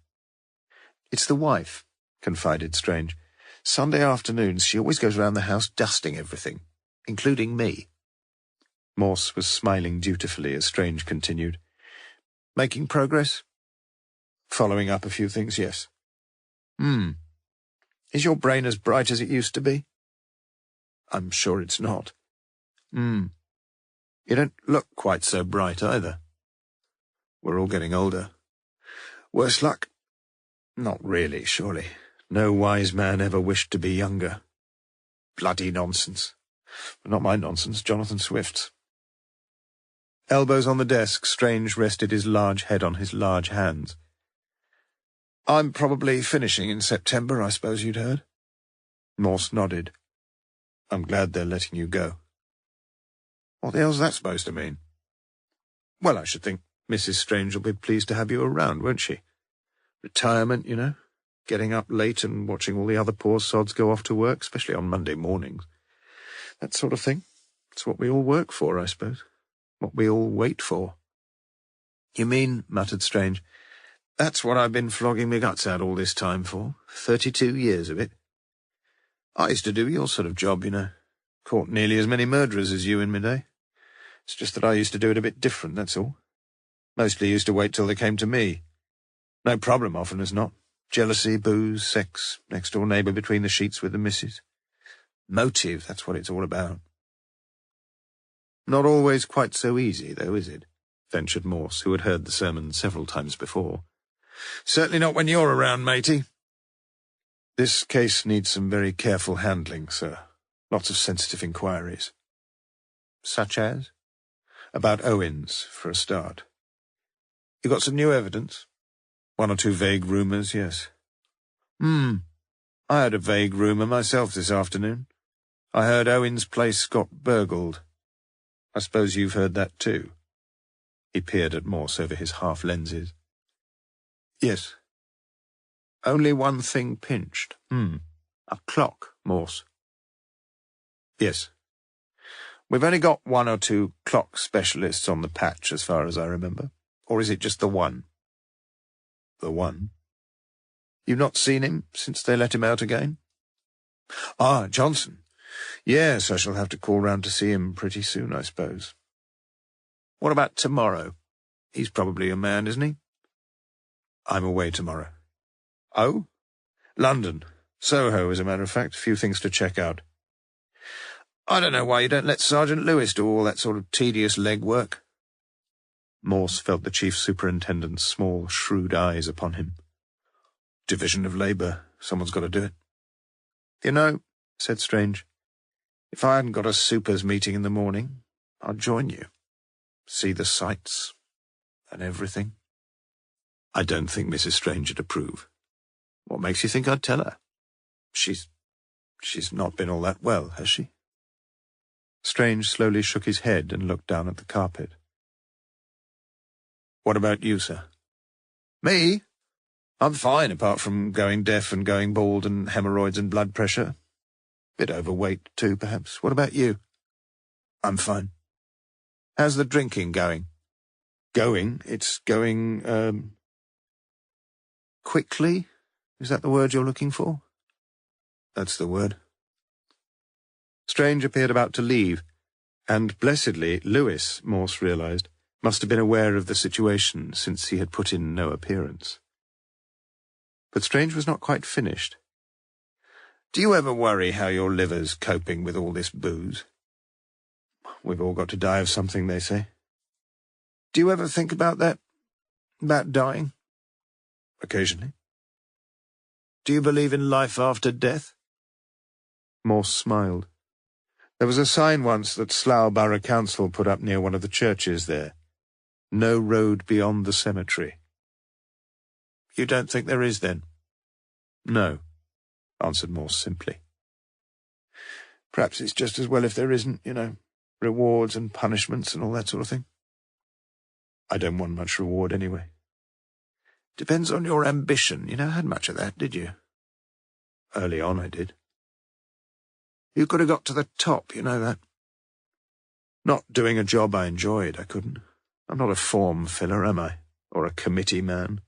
It's the wife, confided Strange. Sunday afternoons she always goes round the house dusting everything, including me. Morse was smiling dutifully as Strange continued. Making progress? Following up a few things, yes. Is your brain as bright as it used to be? I'm sure it's not. You don't look quite so bright either. We're all getting older. Worse luck? Not really, surely. No wise man ever wished to be younger. Bloody nonsense. But not my nonsense, Jonathan Swift's. Elbows on the desk, Strange rested his large head on his large hands. I'm probably finishing in September, I suppose you'd heard? Morse nodded. I'm glad they're letting you go. What the hell's that supposed to mean? Well, I should think Mrs. Strange will be pleased to have you around, won't she? Retirement, you know, getting up late and watching all the other poor sods go off to work, especially on Monday mornings. That sort of thing. It's what we all work for, I suppose. What we all wait for. You mean, muttered Strange, that's what I've been flogging my guts out all this time for. 32 years of it. I used to do your sort of job, you know. Caught nearly as many murderers as you in my day. It's just that I used to do it a bit different, that's all. Mostly used to wait till they came to me. No problem often as not. Jealousy, booze, sex, next-door neighbour between the sheets with the missus. Motive, that's what it's all about. Not always quite so easy, though, is it? Ventured Morse, who had heard the sermon several times before. Certainly not when you're around, matey. This case needs some very careful handling, sir. Lots of sensitive inquiries. Such as? About Owens, for a start. You got some new evidence? One or two vague rumours, yes. I had a vague rumour myself this afternoon. I heard Owens' place got burgled. I suppose you've heard that too. He peered at Morse over his half-lenses. Yes. Only one thing pinched. A clock, Morse. Yes. We've only got one or two clock specialists on the patch, as far as I remember. Or is it just the one? The one? You've not seen him since they let him out again? Ah, Johnson. Yes, I shall have to call round to see him pretty soon, I suppose. What about tomorrow? He's probably a man, isn't he? I'm away tomorrow. Oh? London. Soho, as a matter of fact. A few things to check out. I don't know why you don't let Sergeant Lewis do all that sort of tedious legwork. Morse felt the chief superintendent's small, shrewd eyes upon him. Division of labour. Someone's got to do it. You know, said Strange, if I hadn't got a supers meeting in the morning, I'd join you. See the sights and everything. I don't think Mrs. Strange would approve. What makes you think I'd tell her? She's not been all that well, has she? Strange slowly shook his head and looked down at the carpet. What about you, sir? Me? I'm fine, apart from going deaf and going bald and hemorrhoids and blood pressure. Bit overweight, too, perhaps. What about you? I'm fine. How's the drinking going? Going? It's going, quickly? Is that the word you're looking for? That's the word. Strange appeared about to leave, and blessedly Lewis, Morse realised, must have been aware of the situation since he had put in no appearance. But Strange was not quite finished. Do you ever worry how your liver's coping with all this booze? We've all got to die of something, they say. Do you ever think about that? About dying? Occasionally. Do you believe in life after death? Morse smiled. There was a sign once that Slough Borough Council put up near one of the churches there. No road beyond the cemetery. You don't think there is, then? No, answered Morse simply. Perhaps it's just as well if there isn't, you know, rewards and punishments and all that sort of thing. I don't want much reward anyway. Depends on your ambition. You never had much of that, did you? Early on I did. You could have got to the top, you know that. Not doing a job I enjoyed, I couldn't. I'm not a form filler, am I? Or a committee man?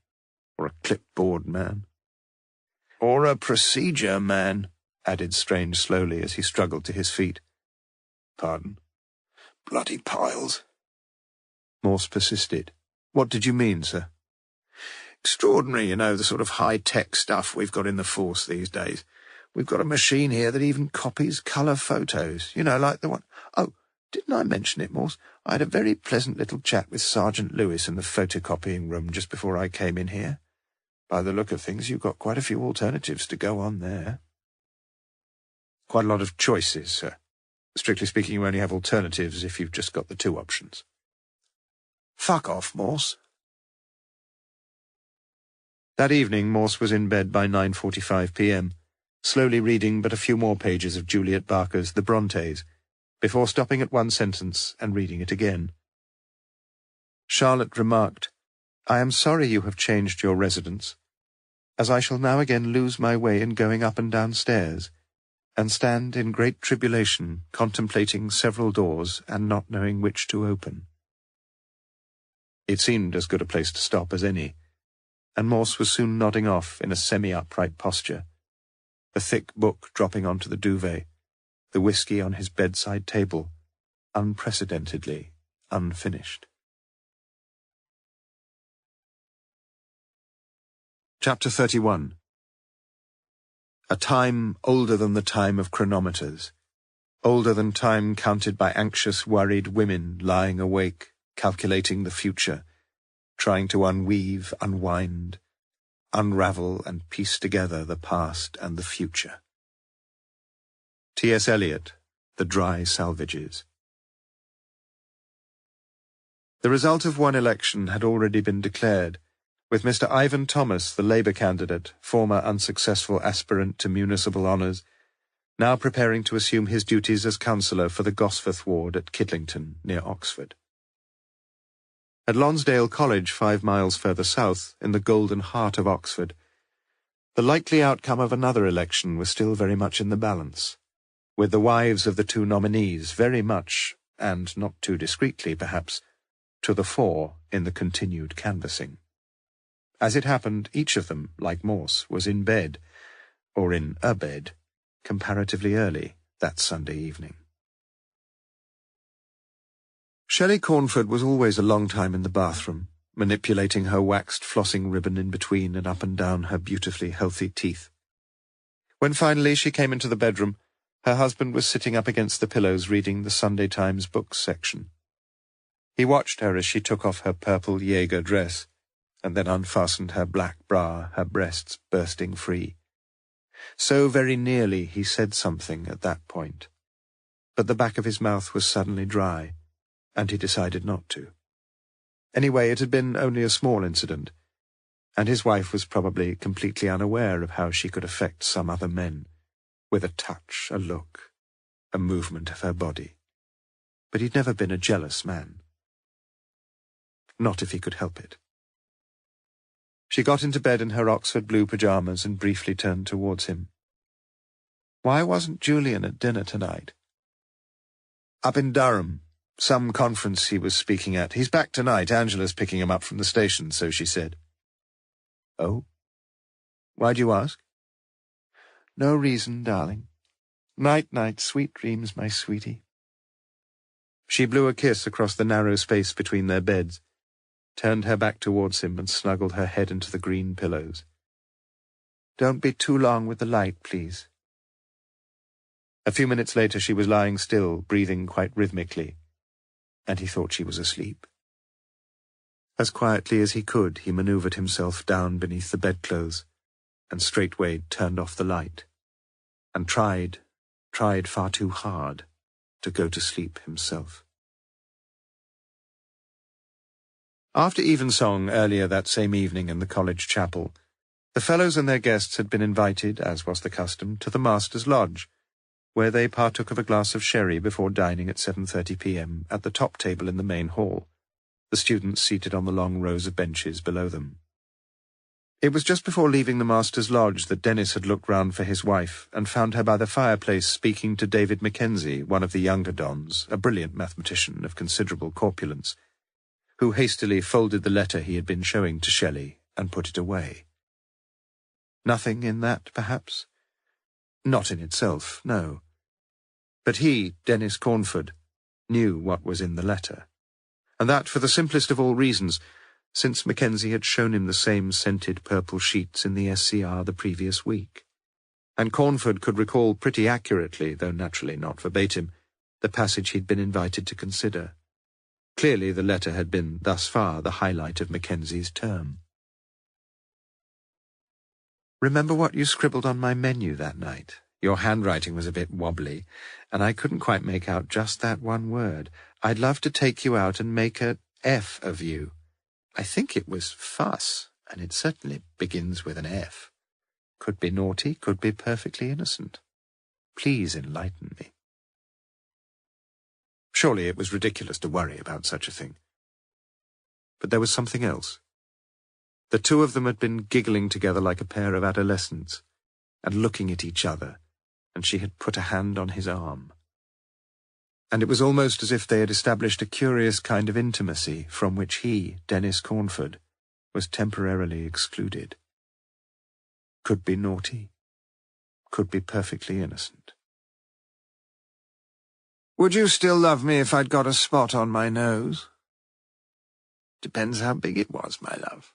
Or a clipboard man? Or a procedure man, added Strange slowly as he struggled to his feet. Pardon? Bloody piles. Morse persisted. What did you mean, sir? Extraordinary, the sort of high-tech stuff we've got in the force these days. We've got a machine here that even copies colour photos, like the one... Oh, didn't I mention it, Morse? I had a very pleasant little chat with Sergeant Lewis in the photocopying room just before I came in here. By the look of things, you've got quite a few alternatives to go on there. Quite a lot of choices, sir. Strictly speaking, you only have alternatives if you've just got the two options. Fuck off, Morse. That evening, Morse was in bed by 9:45 p.m., slowly reading but a few more pages of Juliet Barker's The Brontes, before stopping at one sentence and reading it again. Charlotte remarked, "I am sorry you have changed your residence, as I shall now again lose my way in going up and down stairs, and stand in great tribulation, contemplating several doors and not knowing which to open." It seemed as good a place to stop as any, and Morse was soon nodding off in a semi-upright posture, the thick book dropping onto the duvet, the whisky on his bedside table, unprecedentedly unfinished. Chapter 31. A time older than the time of chronometers, older than time counted by anxious, worried women lying awake, calculating the future, trying to unweave, unwind, unravel and piece together the past and the future. T.S. Eliot, The Dry Salvages. The result of one election had already been declared, with Mr. Ivan Thomas, the Labour candidate, former unsuccessful aspirant to municipal honours, now preparing to assume his duties as councillor for the Gosforth ward at Kidlington, near Oxford. At Lonsdale College, 5 miles further south, in the golden heart of Oxford, the likely outcome of another election was still very much in the balance, with the wives of the two nominees very much, and not too discreetly perhaps, to the fore in the continued canvassing. As it happened, each of them, like Morse, was in bed, or in a bed, comparatively early that Sunday evening. Shelley Cornford was always a long time in the bathroom, manipulating her waxed flossing ribbon in between and up and down her beautifully healthy teeth. When finally she came into the bedroom, her husband was sitting up against the pillows reading the Sunday Times books section. He watched her as she took off her purple Jaeger dress, and then unfastened her black bra, her breasts bursting free. So very nearly he said something at that point, but the back of his mouth was suddenly dry, and he decided not to. Anyway, it had been only a small incident, and his wife was probably completely unaware of how she could affect some other men, with a touch, a look, a movement of her body. But he'd never been a jealous man. Not if he could help it. She got into bed in her Oxford blue pyjamas and briefly turned towards him. "Why wasn't Julian at dinner tonight?" "Up in Durham. Some conference he was speaking at. He's back tonight. Angela's picking him up from the station, so she said." "Oh? Why'd you ask?" "No reason, darling. Night-night, sweet dreams, my sweetie." She blew a kiss across the narrow space between their beds, turned her back towards him and snuggled her head into the green pillows. "Don't be too long with the light, please." A few minutes later she was lying still, breathing quite rhythmically, and he thought she was asleep. As quietly as he could, he manoeuvred himself down beneath the bedclothes, and straightway turned off the light, and tried far too hard to go to sleep himself. After evensong earlier that same evening in the college chapel, the fellows and their guests had been invited, as was the custom, to the master's lodge, where they partook of a glass of sherry before dining at 7:30 p.m. at the top table in the main hall, the students seated on the long rows of benches below them. It was just before leaving the master's lodge that Dennis had looked round for his wife and found her by the fireplace speaking to David Mackenzie, one of the younger dons, a brilliant mathematician of considerable corpulence, who hastily folded the letter he had been showing to Shelley and put it away. Nothing in that, perhaps? Not in itself, no. But he, Dennis Cornford, knew what was in the letter, and that for the simplest of all reasons, since Mackenzie had shown him the same scented purple sheets in the SCR the previous week, and Cornford could recall pretty accurately, though naturally not verbatim, the passage he'd been invited to consider. Clearly the letter had been, thus far, the highlight of Mackenzie's term. "Remember what you scribbled on my menu that night? Your handwriting was a bit wobbly, and I couldn't quite make out just that one word. I'd love to take you out and make a F of you. I think it was fuss, and it certainly begins with an F. Could be naughty, could be perfectly innocent. Please enlighten me." Surely it was ridiculous to worry about such a thing. But there was something else. The two of them had been giggling together like a pair of adolescents, and looking at each other, and she had put a hand on his arm. And it was almost as if they had established a curious kind of intimacy from which he, Dennis Cornford, was temporarily excluded. Could be naughty, could be perfectly innocent. "Would you still love me if I'd got a spot on my nose?" "Depends how big it was, my love."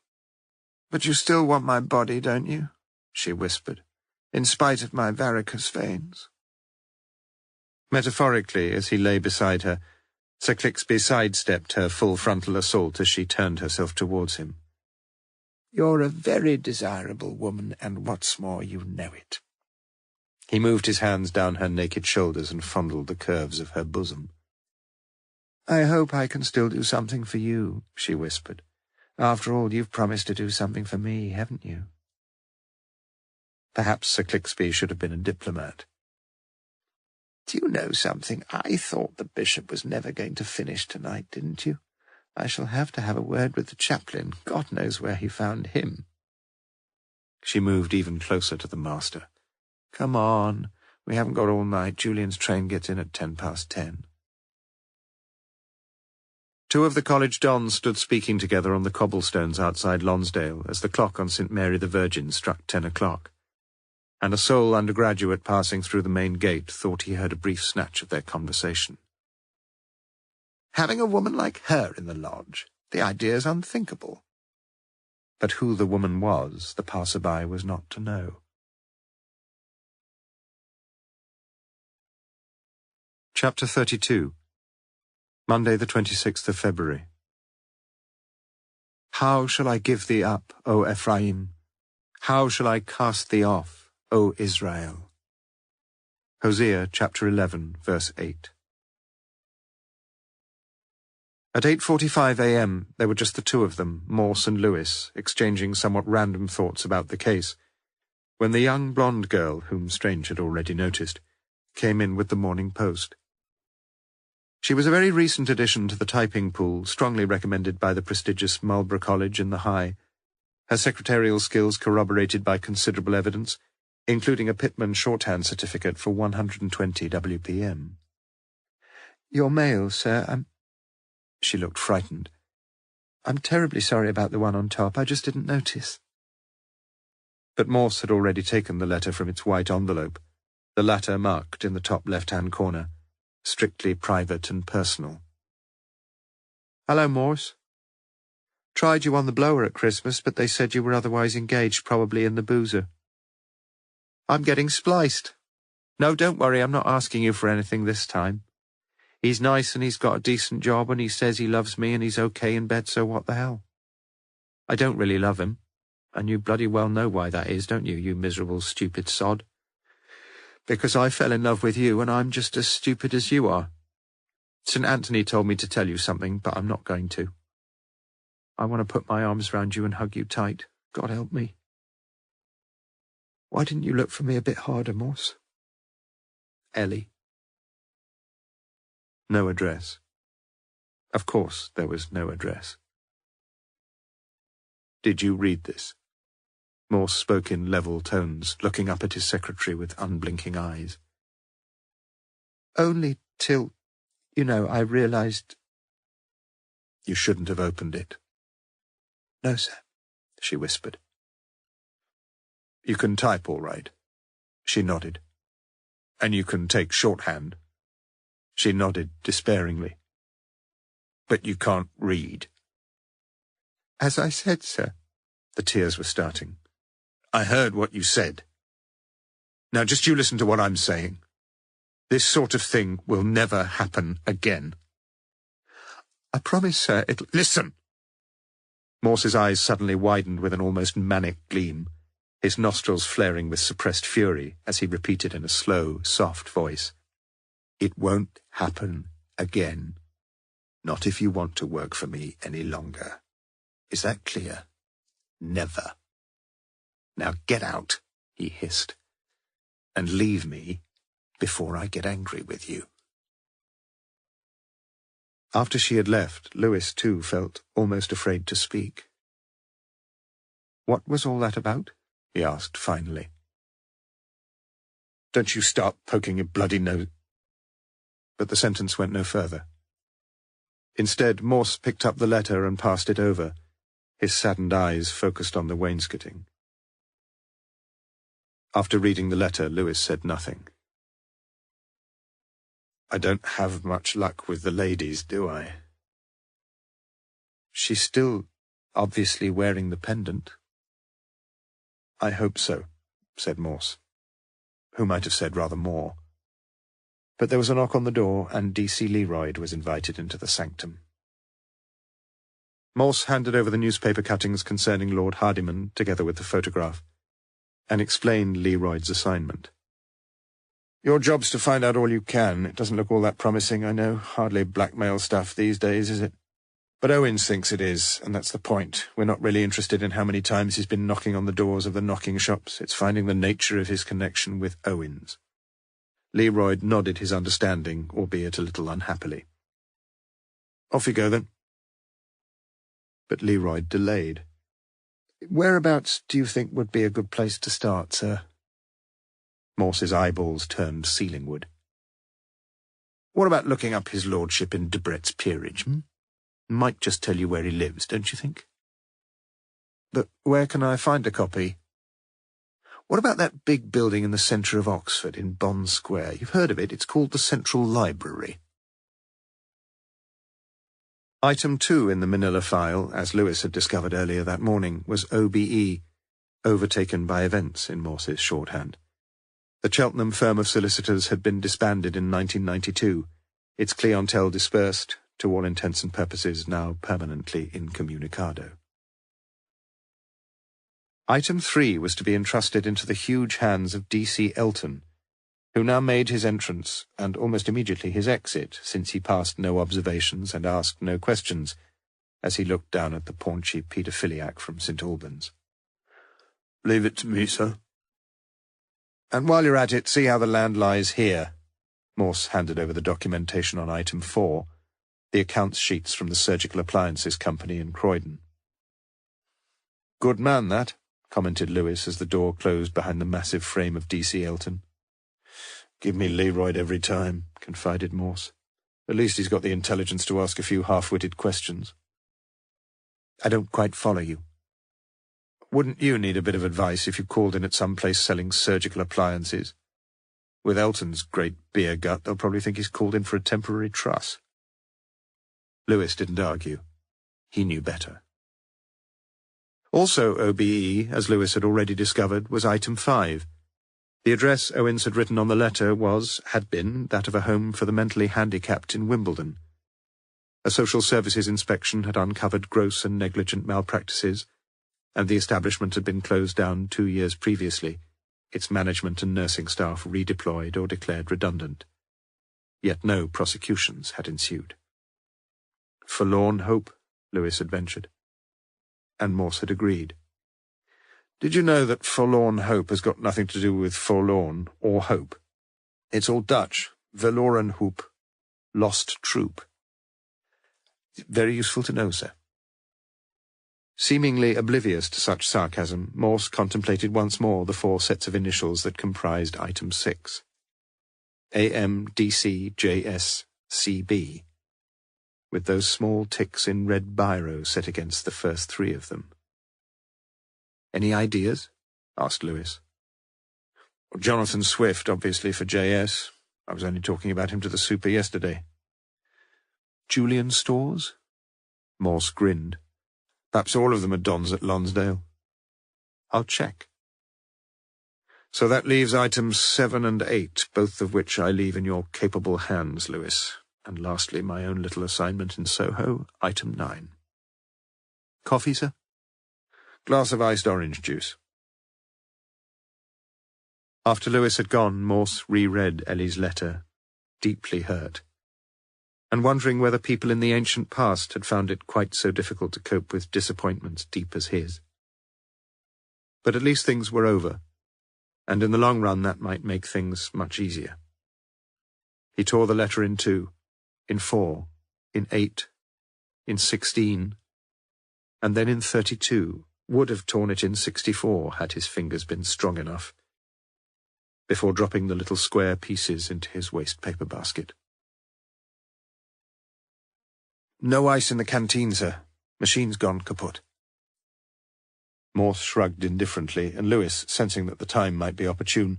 "But you still want my body, don't you?" she whispered, "in spite of my varicose veins." Metaphorically, as he lay beside her, Sir Clixby sidestepped her full frontal assault as she turned herself towards him. "You're a very desirable woman, and what's more, you know it." He moved his hands down her naked shoulders and fondled the curves of her bosom. "I hope I can still do something for you," she whispered. "After all, you've promised to do something for me, haven't you?" Perhaps Sir Clixby should have been a diplomat. "Do you know something? I thought the bishop was never going to finish tonight, didn't you? I shall have to have a word with the chaplain. God knows where he found him." She moved even closer to the master. "Come on. We haven't got all night. Julian's train gets in at 10:10. Two of the college dons stood speaking together on the cobblestones outside Lonsdale as the clock on St. Mary the Virgin struck 10 o'clock, and a sole undergraduate passing through the main gate thought he heard a brief snatch of their conversation. "Having a woman like her in the lodge, the idea's unthinkable." But who the woman was, the passer-by was not to know. Chapter 32. Monday the 26th of February. How shall I give thee up, O Ephraim? How shall I cast thee off, O Israel? Hosea chapter 11, verse 8. At 8:45 a.m. there were just the two of them, Morse and Lewis, exchanging somewhat random thoughts about the case, when the young blonde girl, whom Strange had already noticed, came in with the Morning Post. She was a very recent addition to the typing pool, strongly recommended by the prestigious Marlborough College in the High, her secretarial skills corroborated by considerable evidence, including a Pitman shorthand certificate for 120 WPM. "Your mail, sir, She looked frightened. "I'm terribly sorry about the one on top. I just didn't notice." But Morse had already taken the letter from its white envelope, the latter marked in the top left-hand corner, strictly private and personal. "Hello, Morse. Tried you on the blower at Christmas, but they said you were otherwise engaged, probably in the boozer. I'm getting spliced. No, don't worry, I'm not asking you for anything this time. He's nice and he's got a decent job and he says he loves me and he's okay in bed, so what the hell? I don't really love him, and you bloody well know why that is, don't you, you miserable, stupid sod? Because I fell in love with you and I'm just as stupid as you are. St. Anthony told me to tell you something, but I'm not going to. I want to put my arms round you and hug you tight. God help me. Why didn't you look for me a bit harder, Morse? Ellie." No address. Of course there was no address. "Did you read this?" Morse spoke in level tones, looking up at his secretary with unblinking eyes. "Only till, I realized—" "You shouldn't have opened it." "No, sir," she whispered. "You can type all right?" She nodded. "And you can take shorthand?" She nodded despairingly. "But you can't read?" As I said, sir. The tears were starting. I heard what you said. Now just you listen to what I'm saying. This sort of thing will never happen again. I promise, sir, it'll— Listen! Morse's eyes suddenly widened with an almost manic gleam, his nostrils flaring with suppressed fury as he repeated in a slow, soft voice. It won't happen again. Not if you want to work for me any longer. Is that clear? Never. Now get out, he hissed, and leave me before I get angry with you. After she had left, Lewis, too, felt almost afraid to speak. What was all that about? He asked finally. Don't you start poking your bloody nose. But the sentence went no further. Instead, Morse picked up the letter and passed it over, his saddened eyes focused on the wainscoting. After reading the letter, Lewis said nothing. I don't have much luck with the ladies, do I? She's still obviously wearing the pendant. I hope so, said Morse, who might have said rather more. But there was a knock on the door, and D.C. Learoyd was invited into the sanctum. Morse handed over the newspaper cuttings concerning Lord Hardyman, together with the photograph, and explained Learoyd's assignment. Your job's to find out all you can. It doesn't look all that promising, I know. Hardly blackmail stuff these days, is it? But Owens thinks it is, and that's the point. We're not really interested in how many times he's been knocking on the doors of the knocking shops. It's finding the nature of his connection with Owens. Learoyd nodded his understanding, albeit a little unhappily. Off you go, then. But Learoyd delayed. Whereabouts do you think would be a good place to start, sir? Morse's eyeballs turned ceilingward. What about looking up his lordship in Debrett's peerage, Might just tell you where he lives, don't you think? But where can I find a copy? What about that big building in the centre of Oxford, in Bond Square? You've heard of it. It's called the Central Library. Item 2 in the manila file, as Lewis had discovered earlier that morning, was OBE, overtaken by events in Morse's shorthand. The Cheltenham firm of solicitors had been disbanded in 1992, its clientele dispersed, to all intents and purposes now permanently incommunicado. Item 3 was to be entrusted into the huge hands of D.C. Elton, who now made his entrance, and almost immediately his exit, since he passed no observations and asked no questions, as he looked down at the paunchy paedophiliac from St. Albans. Leave it to me, sir. And while you're at it, see how the land lies here. Morse handed over the documentation on item 4, the accounts sheets from the Surgical Appliances Company in Croydon. Good man, that, commented Lewis as the door closed behind the massive frame of D.C. Elton. Give me Learoyd every time, confided Morse. At least he's got the intelligence to ask a few half-witted questions. I don't quite follow you. Wouldn't you need a bit of advice if you called in at some place selling surgical appliances? With Elton's great beer gut, they'll probably think he's called in for a temporary truss. Lewis didn't argue. He knew better. Also OBE, as Lewis had already discovered, was item 5. The address Owens had written on the letter had been, that of a home for the mentally handicapped in Wimbledon. A social services inspection had uncovered gross and negligent malpractices, and the establishment had been closed down 2 years previously, its management and nursing staff redeployed or declared redundant. Yet no prosecutions had ensued. Forlorn hope, Lewis had ventured. And Morse had agreed. Did you know that forlorn hope has got nothing to do with forlorn or hope? It's all Dutch, verloren hoop, lost troop. Very useful to know, sir. Seemingly oblivious to such sarcasm, Morse contemplated once more the 4 sets of initials that comprised item 6. AMDCJSCB, with those small ticks in red biro set against the first 3 of them. Any ideas? Asked Lewis. Well, Jonathan Swift, obviously, for JS. I was only talking about him to the super yesterday. Julian Storrs? Morse grinned. Perhaps all of them are dons at Lonsdale. I'll check. So that leaves items 7 and 8, both of which I leave in your capable hands, Lewis. And lastly, my own little assignment in Soho, item 9. Coffee, sir? Glass of iced orange juice. After Lewis had gone, Morse reread Ellie's letter, deeply hurt, and wondering whether people in the ancient past had found it quite so difficult to cope with disappointments deep as his. But at least things were over, and in the long run that might make things much easier. He tore the letter in 2, in 4, in 8, in 16, and then in 32, would have torn it in 64 had his fingers been strong enough, before dropping the little square pieces into his waste paper basket. No ice in the canteen, sir. Machine's gone kaput. Morse shrugged indifferently, and Lewis, sensing that the time might be opportune,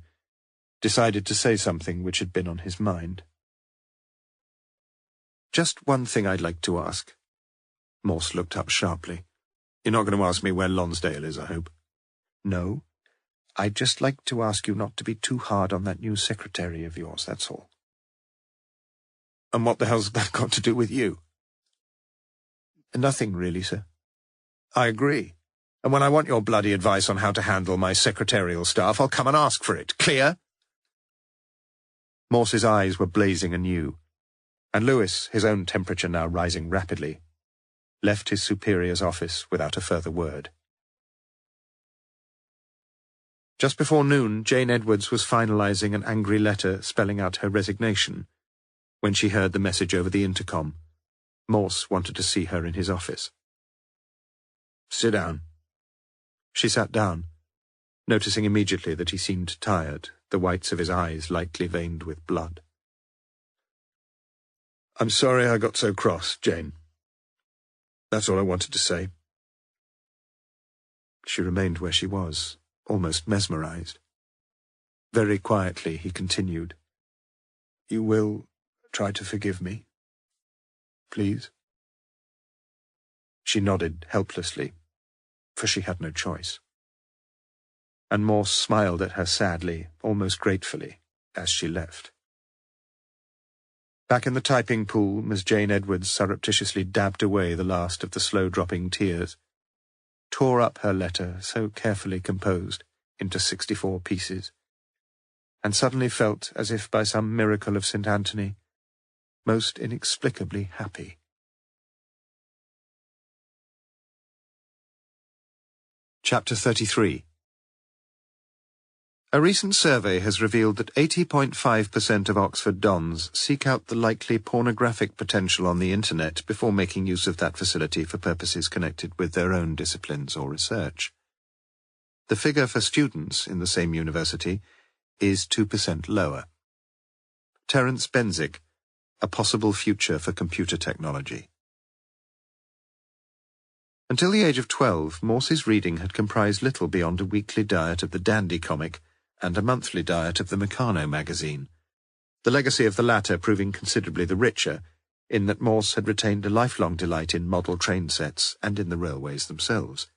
decided to say something which had been on his mind. Just one thing I'd like to ask. Morse looked up sharply. You're not going to ask me where Lonsdale is, I hope. No. I'd just like to ask you not to be too hard on that new secretary of yours, that's all. And what the hell's that got to do with you? Nothing, really, sir. I agree. And when I want your bloody advice on how to handle my secretarial staff, I'll come and ask for it. Clear? Morse's eyes were blazing anew, and Lewis, his own temperature now rising rapidly, left his superior's office without a further word. Just before noon, Jane Edwards was finalizing an angry letter spelling out her resignation when she heard the message over the intercom. Morse wanted to see her in his office. Sit down. She sat down, noticing immediately that he seemed tired, the whites of his eyes lightly veined with blood. I'm sorry I got so cross, Jane. That's all I wanted to say. She remained where she was, almost mesmerized. Very quietly he continued, You will try to forgive me? Please? She nodded helplessly, for she had no choice. And Morse smiled at her sadly, almost gratefully, as she left. Back in the typing pool, Miss Jane Edwards surreptitiously dabbed away the last of the slow-dropping tears, tore up her letter, so carefully composed, into 64 pieces, and suddenly felt, as if by some miracle of St. Anthony, most inexplicably happy. Chapter 33. A recent survey has revealed that 80.5% of Oxford dons seek out the likely pornographic potential on the internet before making use of that facility for purposes connected with their own disciplines or research. The figure for students in the same university is 2% lower. Terence Benzic, A Possible Future for Computer Technology. Until the age of 12, Morse's reading had comprised little beyond a weekly diet of the Dandy comic and a monthly diet of the Meccano magazine, the legacy of the latter proving considerably the richer, in that Morse had retained a lifelong delight in model train sets and in the railways themselves.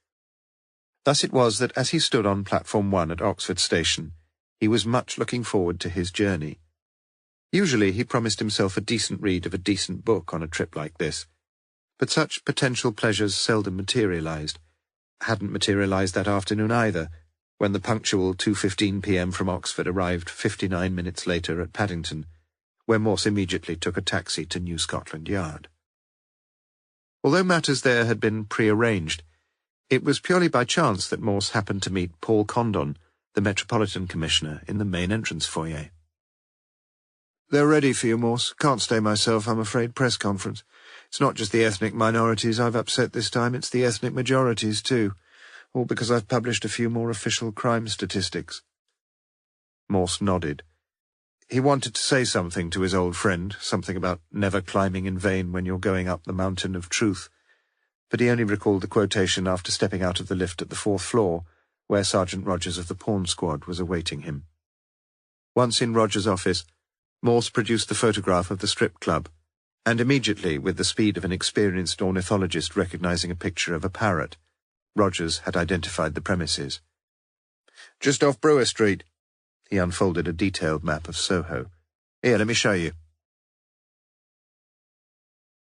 Thus it was that as he stood on Platform 1 at Oxford Station, he was much looking forward to his journey. Usually he promised himself a decent read of a decent book on a trip like this, but such potential pleasures seldom materialized, hadn't materialized that afternoon either, when the punctual 2:15 p.m. from Oxford arrived 59 minutes later at Paddington, where Morse immediately took a taxi to New Scotland Yard. Although matters there had been prearranged, it was purely by chance that Morse happened to meet Paul Condon, the Metropolitan Commissioner, in the main entrance foyer. They're ready for you, Morse. Can't stay myself, I'm afraid. Press conference. It's not just the ethnic minorities I've upset this time, it's the ethnic majorities too. All because I've published a few more official crime statistics. Morse nodded. He wanted to say something to his old friend, something about never climbing in vain when you're going up the mountain of truth, but he only recalled the quotation after stepping out of the lift at the 4th floor, where Sergeant Rogers of the Pawn Squad was awaiting him. Once in Rogers' office, Morse produced the photograph of the strip club, And immediately, with the speed of an experienced ornithologist recognizing a picture of a parrot, Rogers had identified the premises. "Just off Brewer Street." He unfolded a detailed map of Soho. "Here, let me show you."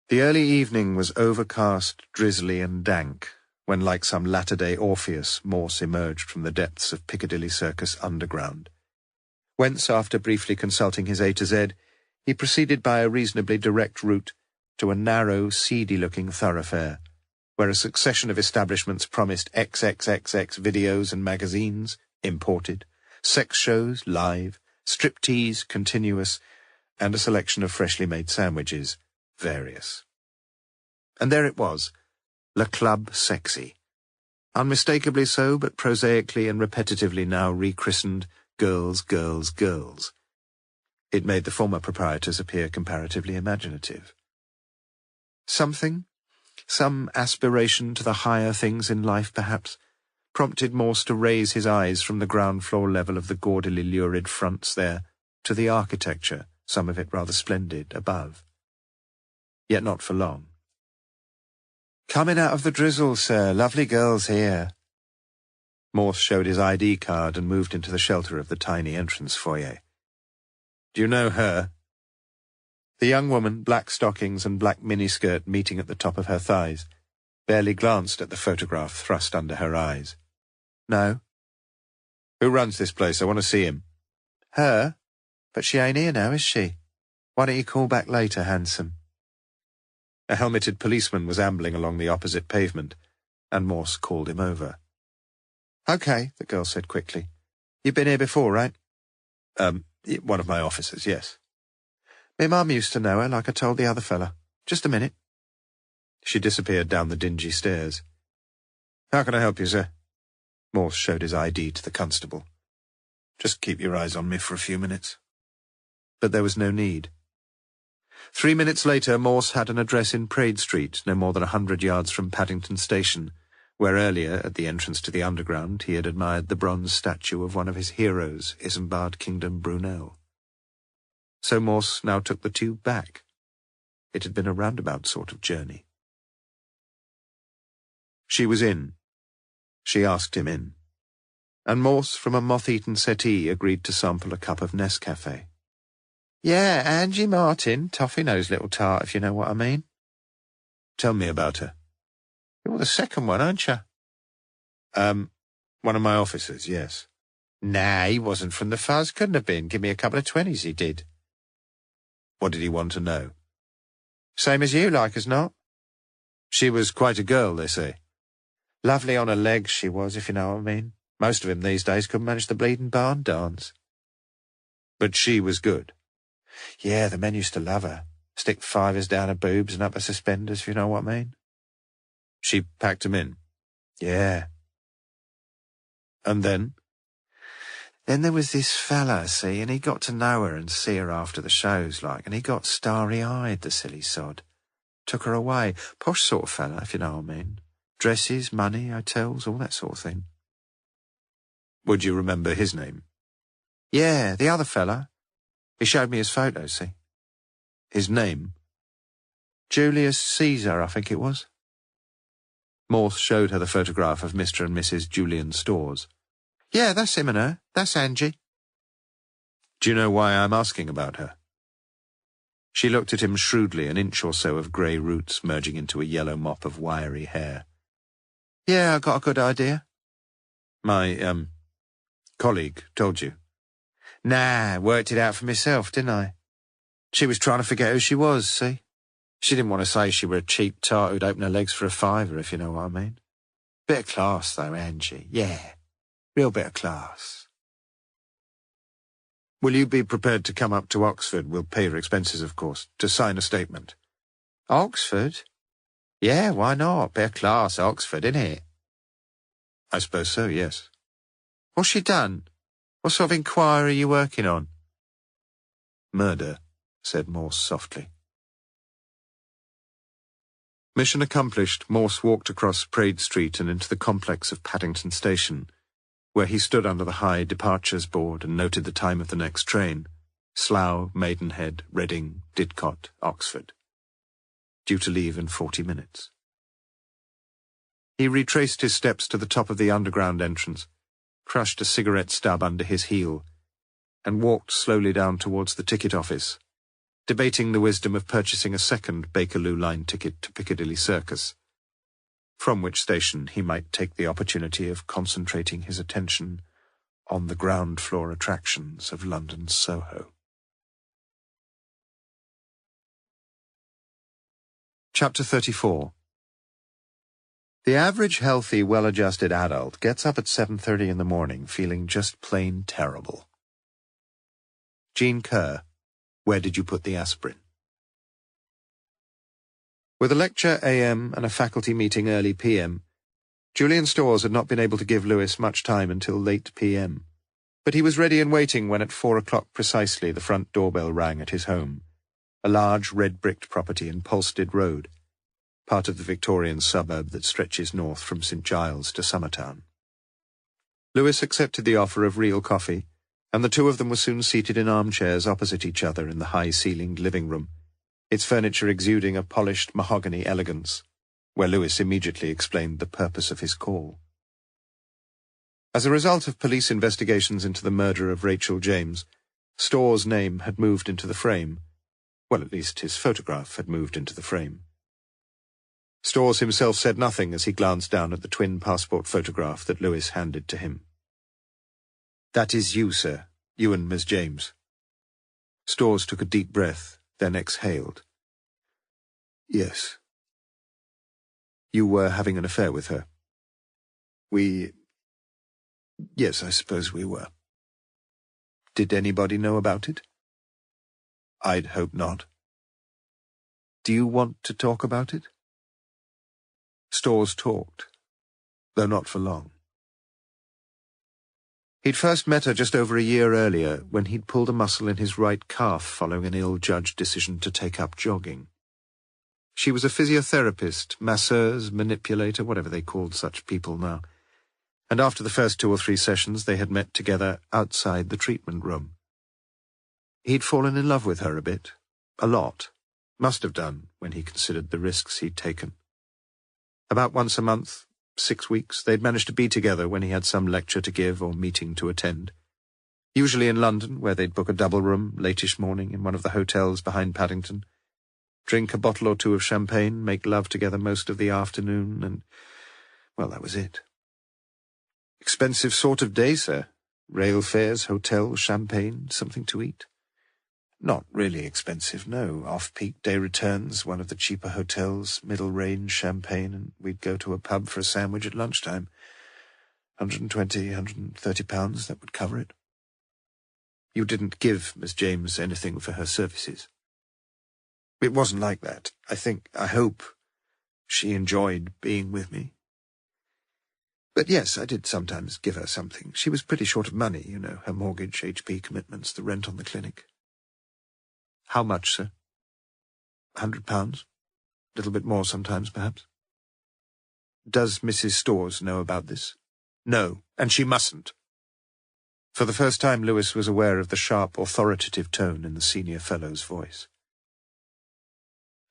The early evening was overcast, drizzly and dank, when, like some latter-day Orpheus, Morse emerged from the depths of Piccadilly Circus underground, whence, after briefly consulting his A to Z, he proceeded by a reasonably direct route to a narrow, seedy-looking thoroughfare, where a succession of establishments promised XXXX videos and magazines, imported, sex shows, live, striptease, continuous, and a selection of freshly made sandwiches, various. And there it was, Le Club Sexy. Unmistakably so, but prosaically and repetitively now rechristened Girls, Girls, Girls. It made the former proprietors appear comparatively imaginative. Something, some aspiration to the higher things in life perhaps, prompted Morse to raise his eyes from the ground-floor level of the gaudily lurid fronts there to the architecture, some of it rather splendid, above. Yet not for long. "Coming out of the drizzle, sir. Lovely girls here." Morse showed his ID card and moved into the shelter of the tiny entrance foyer. "Do you know her?" The young woman, black stockings and black miniskirt meeting at the top of her thighs, barely glanced at the photograph thrust under her eyes. "No." "Who runs this place? I want to see him." "Her? But she ain't here now, is she? Why don't you call back later, handsome?" A helmeted policeman was ambling along the opposite pavement, and Morse called him over. "Okay," the girl said quickly. "You've been here before, right?" One of my officers, yes." "Me mum used to know her, like I told the other fella. Just a minute." She disappeared down the dingy stairs. "How can I help you, sir?" Morse showed his ID to the constable. "Just keep your eyes on me for a few minutes." But there was no need. 3 minutes later, Morse had an address in Praed Street, no more than 100 yards from Paddington Station, where earlier, at the entrance to the Underground, he had admired the bronze statue of one of his heroes, Isambard Kingdom Brunel. So Morse now took the tube back. It had been a roundabout sort of journey. She was in. She asked him in. And Morse, from a moth-eaten settee, agreed to sample a cup of Nescafe. "Yeah, Angie Martin, toffee-nosed little tart, if you know what I mean." "Tell me about her." "You're the second one, aren't you?" One of my officers, yes." "Nah, he wasn't from the fuzz, couldn't have been. Give me a couple of 20s, he did." "What did he want to know?" "Same as you, like as not." "She was quite a girl, they say." "Lovely on her legs, she was, if you know what I mean. Most of 'em these days couldn't manage the bleeding barn dance." "But she was good." "Yeah, the men used to love her. Stick fivers down her boobs and up her suspenders, if you know what I mean." "She packed him in?" "Yeah." "And then?" "Then there was this fella, see, and he got to know her and see her after the shows, like, and he got starry-eyed, the silly sod. Took her away. Posh sort of fella, if you know what I mean. Dresses, money, hotels, all that sort of thing." "Would you remember his name?" "Yeah, the other fella. He showed me his photos, see." "His name?" "Julius Caesar, I think it was." Morse showed her the photograph of Mr. and Mrs. Julian Storrs. "Yeah, that's him and her. That's Angie." "Do you know why I'm asking about her?" She looked at him shrewdly, an inch or so of grey roots merging into a yellow mop of wiry hair. "Yeah, I got a good idea." "My, colleague told you?" "Nah, worked it out for myself, didn't I? She was trying to forget who she was, see? She didn't want to say she were a cheap tart who'd open her legs for a fiver, if you know what I mean. Bit of class, though, Angie. Yeah, real bit of class." "Will you be prepared to come up to Oxford? We'll pay your expenses, of course, to sign a statement." "Oxford? Yeah, why not? Bit of class, Oxford, innit?" "I suppose so, yes." "What's she done? What sort of inquiry are you working on?" "Murder," said Morse softly. Mission accomplished, Morse walked across Praed Street and into the complex of Paddington Station, where he stood under the high departures board and noted the time of the next train: Slough, Maidenhead, Reading, Didcot, Oxford. due to leave in 40 minutes. He retraced his steps to the top of the underground entrance, crushed a cigarette stub under his heel, and walked slowly down towards the ticket office, debating the wisdom of purchasing a second Bakerloo line ticket to Piccadilly Circus, from which station he might take the opportunity of concentrating his attention on the ground floor attractions of London's Soho. Chapter 34. The average healthy, well-adjusted adult gets up at 7:30 in the morning feeling just plain terrible. Jean Kerr, Where Did You Put the Aspirin? With a lecture AM and a faculty meeting early PM, Julian Storrs had not been able to give Lewis much time until late PM. But he was ready and waiting when at 4 o'clock precisely the front doorbell rang at his home, a large red-bricked property in Polstead Road, part of the Victorian suburb that stretches north from St Giles to Summertown. Lewis accepted the offer of real coffee, and the two of them were soon seated in armchairs opposite each other in the high-ceilinged living room, its furniture exuding a polished mahogany elegance, where Lewis immediately explained the purpose of his call. As a result of police investigations into the murder of Rachel James, Storrs' name had moved into the frame. Well, at least his photograph had moved into the frame. Storrs himself said nothing as he glanced down at the twin passport photograph that Lewis handed to him. "That is you, sir. You and Miss James." Storrs took a deep breath, then exhaled. "Yes." "You were having an affair with her?" Yes, I suppose we were." "Did anybody know about it?" "I'd hope not." "Do you want to talk about it?" Storrs talked, though not for long. He'd first met her just over a year earlier, when he'd pulled a muscle in his right calf following an ill-judged decision to take up jogging. She was a physiotherapist, masseuse, manipulator, whatever they called such people now, and after the first 2 or 3 sessions they had met together outside the treatment room. He'd fallen in love with her a bit, a lot, must have done when he considered the risks he'd taken. About once a month, 6 weeks, they'd managed to be together when he had some lecture to give or meeting to attend. Usually in London, where they'd book a double room, latish morning, in one of the hotels behind Paddington, drink a bottle or 2 of champagne, make love together most of the afternoon, and, well, that was it. Expensive sort of day, sir. Rail fares, hotel, champagne, something to eat. Not really expensive, no. Off-peak day returns, one of the cheaper hotels, middle-range champagne, and we'd go to a pub for a sandwich at lunchtime. £120, £130, that would cover it. You didn't give Miss James anything for her services? It wasn't like that. I hope she enjoyed being with me. But yes, I did sometimes give her something. She was pretty short of money, you know, her mortgage, HP commitments, the rent on the clinic. How much, sir? £100. A little bit more sometimes, perhaps. Does Mrs. Storrs know about this? No, and she mustn't. For the first time, Lewis was aware of the sharp, authoritative tone in the senior fellow's voice.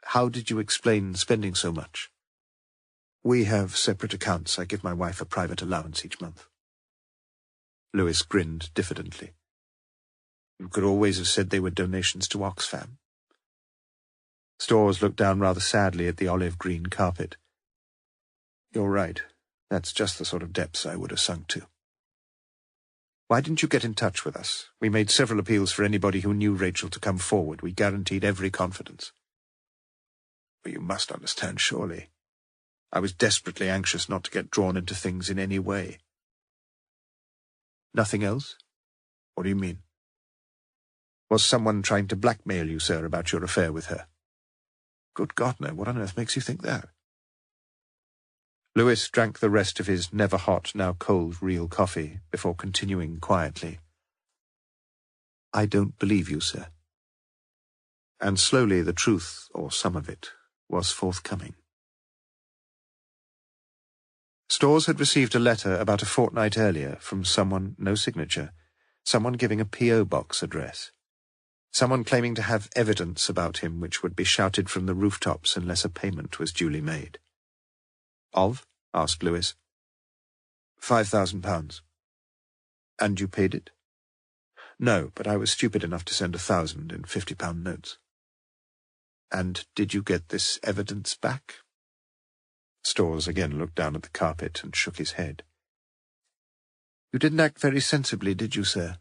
How did you explain spending so much? We have separate accounts. I give my wife a private allowance each month. Lewis grinned diffidently. You could always have said they were donations to Oxfam. Storrs looked down rather sadly at the olive-green carpet. You're right. That's just the sort of depths I would have sunk to. Why didn't you get in touch with us? We made several appeals for anybody who knew Rachel to come forward. We guaranteed every confidence. Well, you must understand, surely. I was desperately anxious not to get drawn into things in any way. Nothing else? What do you mean? Was someone trying to blackmail you, sir, about your affair with her? Good God, no. What on earth makes you think that? Lewis drank the rest of his never-hot, now-cold real coffee before continuing quietly. I don't believe you, sir. And slowly the truth, or some of it, was forthcoming. Storrs had received a letter about a fortnight earlier from someone, no signature, someone giving a P.O. box address. Someone claiming to have evidence about him which would be shouted from the rooftops unless a payment was duly made. Of? Asked Lewis. £5,000. And you paid it? No, but I was stupid enough to send 1,000 in £50 notes. And did you get this evidence back? Storrs again looked down at the carpet and shook his head. You didn't act very sensibly, did you, sir?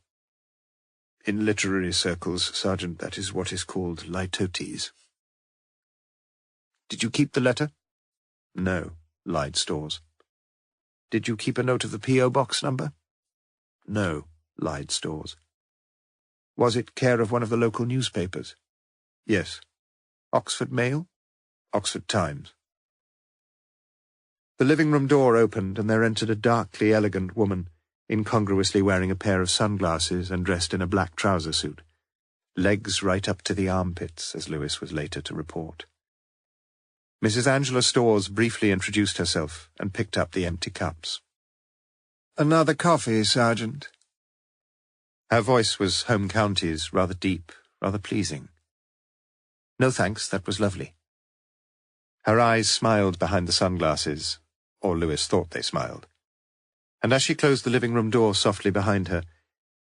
In literary circles, Sergeant, that is what is called litotes. Did you keep the letter? No, lied Storrs. Did you keep a note of the P.O. box number? No, lied Storrs. Was it care of one of the local newspapers? Yes. Oxford Mail? Oxford Times. The living-room door opened and there entered a darkly elegant woman, incongruously wearing a pair of sunglasses and dressed in a black trouser suit. Legs right up to the armpits, as Lewis was later to report. Mrs. Angela Storrs briefly introduced herself and picked up the empty cups. Another coffee, Sergeant. Her voice was home counties, rather deep, rather pleasing. No thanks, that was lovely. Her eyes smiled behind the sunglasses, or Lewis thought they smiled. And as she closed the living-room door softly behind her,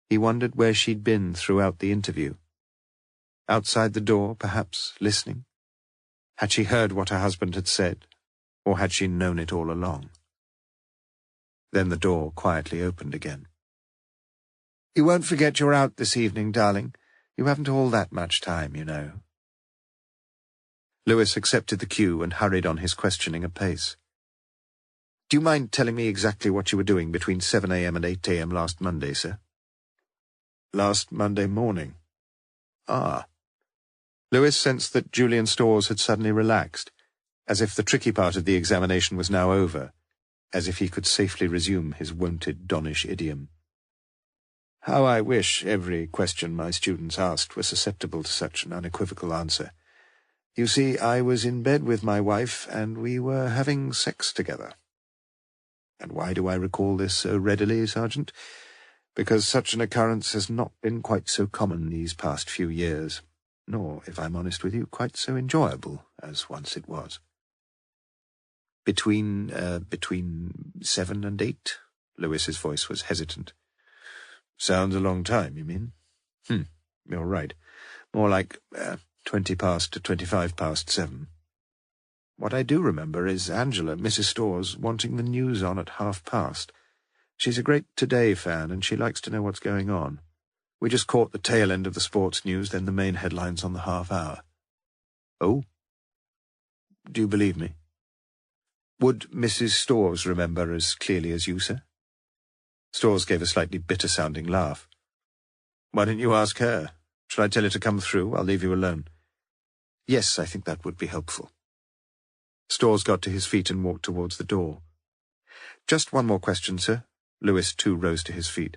he wondered where she'd been throughout the interview. Outside the door, perhaps, listening? Had she heard what her husband had said, or had she known it all along? Then the door quietly opened again. You won't forget you're out this evening, darling. You haven't all that much time, you know. Lewis accepted the cue and hurried on his questioning apace. Do you mind telling me exactly what you were doing between 7 a.m. and 8 a.m. last Monday, sir? Last Monday morning. Ah. Lewis sensed that Julian Storrs had suddenly relaxed, as if the tricky part of the examination was now over, as if he could safely resume his wonted Donnish idiom. How I wish every question my students asked were susceptible to such an unequivocal answer. You see, I was in bed with my wife, and we were having sex together. And why do I recall this so readily, Sergeant? Because such an occurrence has not been quite so common these past few years, nor, if I'm honest with you, quite so enjoyable as once it was. Between 7 and 8? Lewis's voice was hesitant. Sounds a long time, you mean? You're right. More like 20 past to 25 past 7. What I do remember is Angela, Mrs. Storrs, wanting the news on at past. She's a great Today fan, and she likes to know what's going on. We just caught the tail end of the sports news, then the main headlines on the half-hour. Oh? Do you believe me? Would Mrs. Storrs remember as clearly as you, sir? Storrs gave a slightly bitter-sounding laugh. Why don't you ask her? Shall I tell her to come through? I'll leave you alone. Yes, I think that would be helpful. Storrs got to his feet and walked towards the door. Just one more question, sir. Lewis, too, rose to his feet.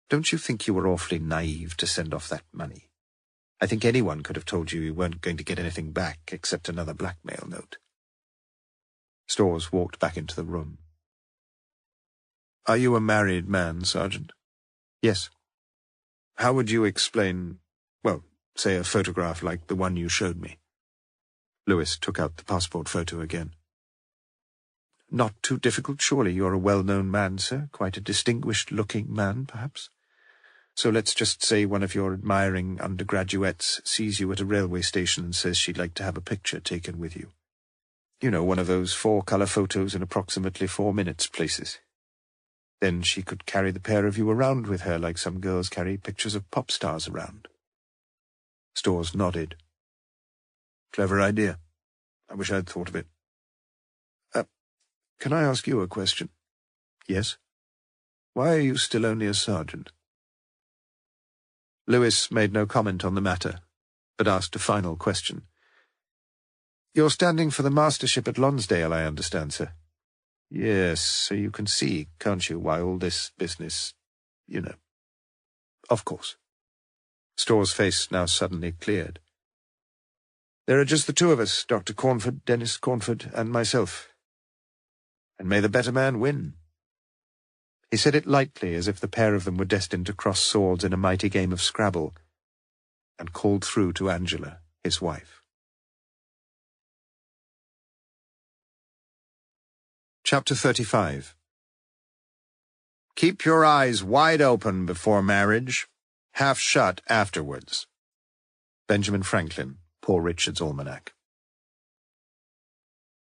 Don't you think you were awfully naive to send off that money? I think anyone could have told you weren't going to get anything back except another blackmail note. Storrs walked back into the room. Are you a married man, Sergeant? Yes. How would you explain, well, say a photograph like the one you showed me? Lewis took out the passport photo again. Not too difficult, surely. You're a well-known man, sir. Quite a distinguished-looking man, perhaps. So let's just say one of your admiring undergraduates sees you at a railway station and says she'd like to have a picture taken with you. You know, one of those 4-colour photos in approximately 4 minutes places. Then she could carry the pair of you around with her like some girls carry pictures of pop stars around. Storrs nodded. Clever idea. I wish I'd thought of it. Can I ask you a question? Yes. Why are you still only a sergeant? Lewis made no comment on the matter, but asked a final question. You're standing for the mastership at Lonsdale, I understand, sir. Yes, so you can see, can't you, why all this business, you know. Of course. Storrs' face now suddenly cleared. There are just the two of us, Dr. Cornford, Dennis Cornford, and myself. And may the better man win. He said it lightly, as if the pair of them were destined to cross swords in a mighty game of Scrabble. and called through to Angela, his wife. Chapter 35. Keep your eyes wide open before marriage, half shut afterwards. Benjamin Franklin, Poor Richard's Almanac.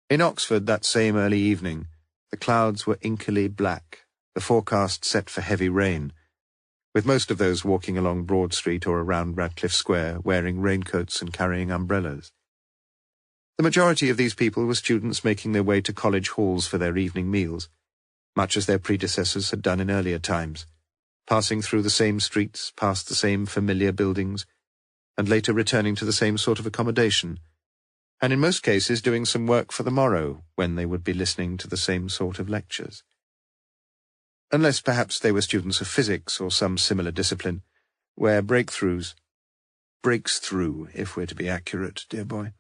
In Oxford that same early evening, the clouds were inkily black, the forecast set for heavy rain, with most of those walking along Broad Street or around Radcliffe Square wearing raincoats and carrying umbrellas. The majority of these people were students making their way to college halls for their evening meals, much as their predecessors had done in earlier times, passing through the same streets, past the same familiar buildings, and later returning to the same sort of accommodation, and in most cases doing some work for the morrow when they would be listening to the same sort of lectures. Unless perhaps they were students of physics or some similar discipline, where breaks through, if we're to be accurate, dear boy,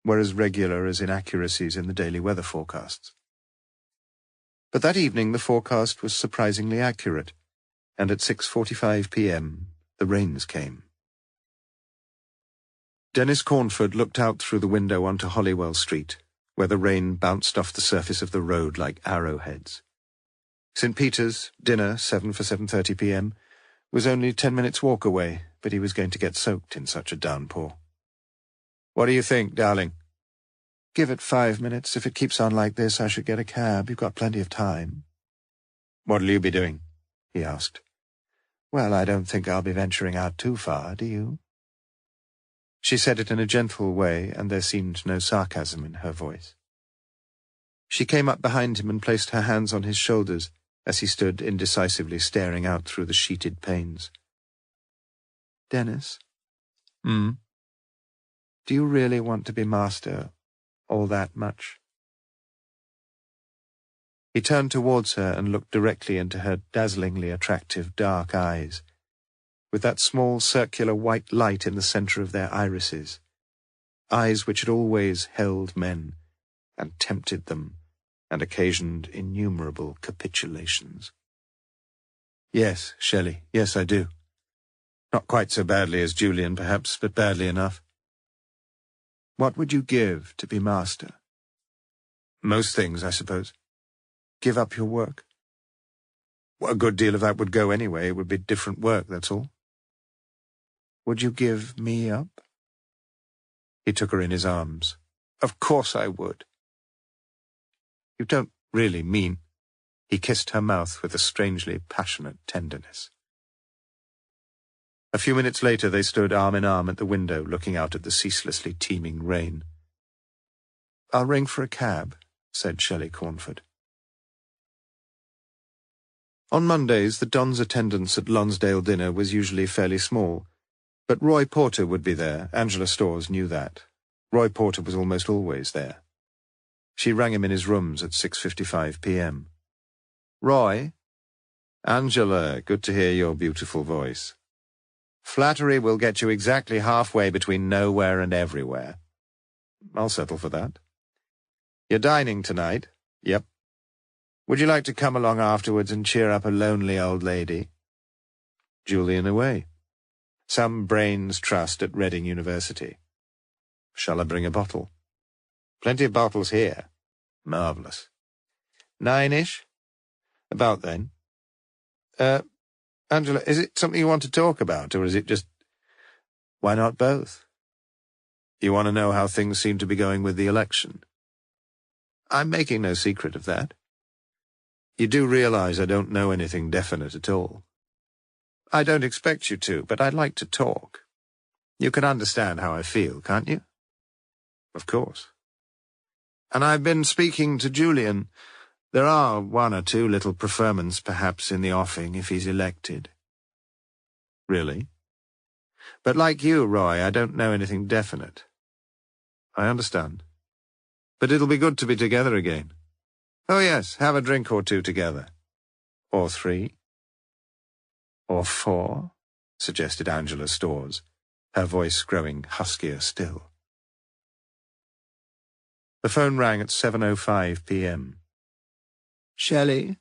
were as regular as inaccuracies in the daily weather forecasts. But that evening the forecast was surprisingly accurate, and at 6:45 p.m. the rains came. Dennis Cornford looked out through the window onto Holywell Street, where the rain bounced off the surface of the road like arrowheads. St. Peter's, dinner, 7 for 7:30 p.m., was only 10 minutes' walk away, but he was going to get soaked in such a downpour. "What do you think, darling?" "Give it 5 minutes. If it keeps on like this, I should get a cab. You've got plenty of time." "What'll you be doing?" he asked. "Well, I don't think I'll be venturing out too far, do you?" She said it in a gentle way, and there seemed no sarcasm in her voice. She came up behind him and placed her hands on his shoulders as he stood indecisively staring out through the sheeted panes. "Dennis?" Do you really want to be master all that much?" He turned towards her and looked directly into her dazzlingly attractive dark eyes, with that small circular white light in the centre of their irises, eyes which had always held men and tempted them and occasioned innumerable capitulations. "Yes, Shelley, yes, I do. Not quite so badly as Julian, perhaps, but badly enough." "What would you give to be master?" "Most things, I suppose." "Give up your work?" "Well, a good deal of that would go anyway. It would be different work, that's all." "Would you give me up?" He took her in his arms. "Of course I would." "You don't really mean—" He kissed her mouth with a strangely passionate tenderness. A few minutes later they stood arm in arm at the window, looking out at the ceaselessly teeming rain. "I'll ring for a cab," said Shelley Cornford. On Mondays, the Don's attendance at Lonsdale dinner was usually fairly small, but Roy Porter would be there. Angela Storrs knew that. Roy Porter was almost always there. She rang him in his rooms at 6:55 p.m. "Roy?" "Angela, good to hear your beautiful voice. Flattery will get you exactly halfway between nowhere and everywhere." "I'll settle for that." "You're dining tonight?" "Yep." "Would you like to come along afterwards and cheer up a lonely old lady?" "Julian away." "Some brains trust at Reading University." "Shall I bring a bottle?" "Plenty of bottles here." "Marvellous." 9-ish? "About then." Angela, is it something you want to talk about, or is it just—" "Why not both?" "You want to know how things seem to be going with the election?" "I'm making no secret of that." "You do realize I don't know anything definite at all?" "I don't expect you to, but I'd like to talk. You can understand how I feel, can't you?" "Of course." "And I've been speaking to Julian. There are 1 or 2 little preferments perhaps in the offing if he's elected." "Really?" "But like you, Roy, I don't know anything definite." "I understand. But it'll be good to be together again." "Oh yes, have a drink or 2 together." "Or 3. "Or 4, suggested Angela Storrs, her voice growing huskier still. The phone rang at 7:05 p.m. "Shelley?"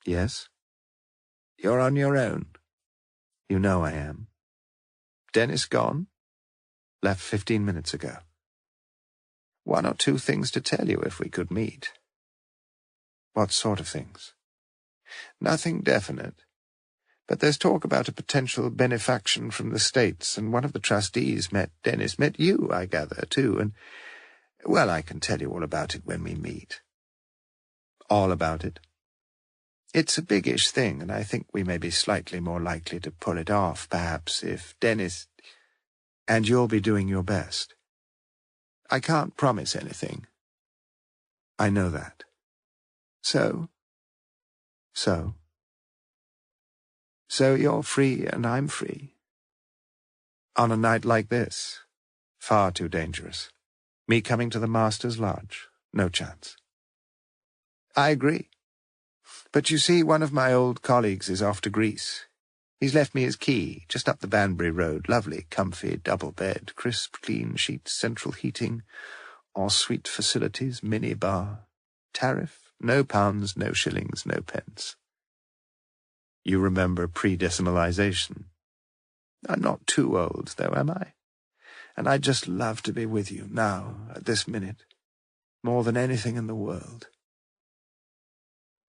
"Yes?" "You're on your own." "You know I am." Dennis gone? Left 15 minutes ago. 1 or 2 things to tell you if we could meet. What sort of things? Nothing definite. But there's talk about a potential benefaction from the States, and one of the trustees met Dennis, met you, I gather, too, and, well, I can tell you all about it when we meet. All about it? It's a biggish thing, and I think we may be slightly more likely to pull it off, perhaps, if Dennis... And you'll be doing your best. I can't promise anything. I know that. So you're free and I'm free. On a night like this, far too dangerous. Me coming to the Master's Lodge, no chance. I agree. But you see, one of my old colleagues is off to Greece. He's left me his key, just up the Banbury Road. Lovely, comfy, double bed, crisp, clean sheets, central heating, en-suite facilities, mini bar. Tariff, no pounds, no shillings, no pence. You remember pre-decimalization. I'm not too old, though, am I? And I'd just love to be with you now, at this minute, more than anything in the world.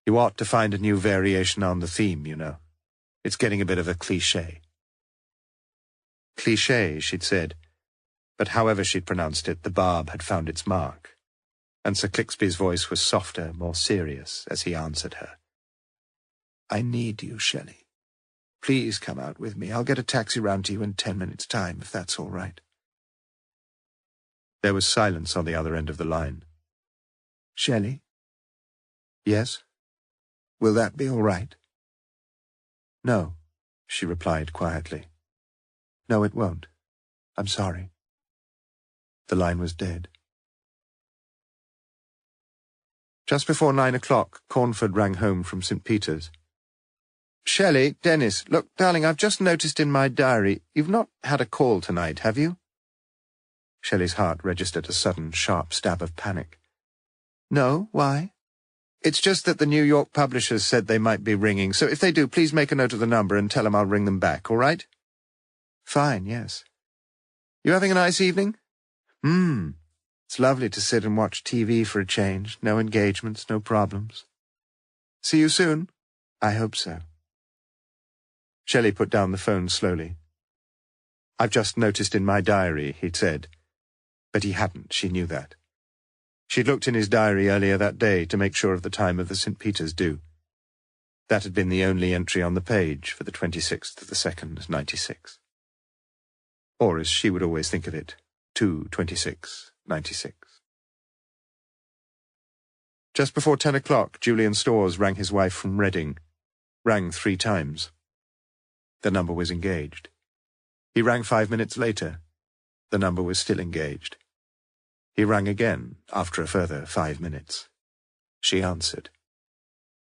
You ought to find a new variation on the theme, you know. It's getting a bit of a cliché. Cliché, she'd said, but however she'd pronounced it, the barb had found its mark, and Sir Clixby's voice was softer, more serious, as he answered her. I need you, Shelley. Please come out with me. I'll get a taxi round to you in 10 minutes' time, if that's all right. There was silence on the other end of the line. Shelley? Yes? Will that be all right? No, she replied quietly. No, it won't. I'm sorry. The line was dead. Just before 9 o'clock, Cornford rang home from St. Peter's. Shelley, Dennis, look, darling, I've just noticed in my diary, you've not had a call tonight, have you? Shelley's heart registered a sudden, sharp stab of panic. No, why? It's just that the New York publishers said they might be ringing, so if they do, please make a note of the number and tell them I'll ring them back, all right? Fine, yes. You having a nice evening? It's lovely to sit and watch TV for a change. No engagements, no problems. See you soon? I hope so. Shelley put down the phone slowly. I've just noticed in my diary, he'd said. But he hadn't, she knew that. She'd looked in his diary earlier that day to make sure of the time of the St. Peter's due. That had been the only entry on the page for the 26th of the 2nd, 96. Or, as she would always think of it, 2/26/96. Just before 10 o'clock, Julian Storrs rang his wife from Reading. Rang 3 times. The number was engaged. He rang 5 minutes later. The number was still engaged. He rang again, after a further 5 minutes. She answered.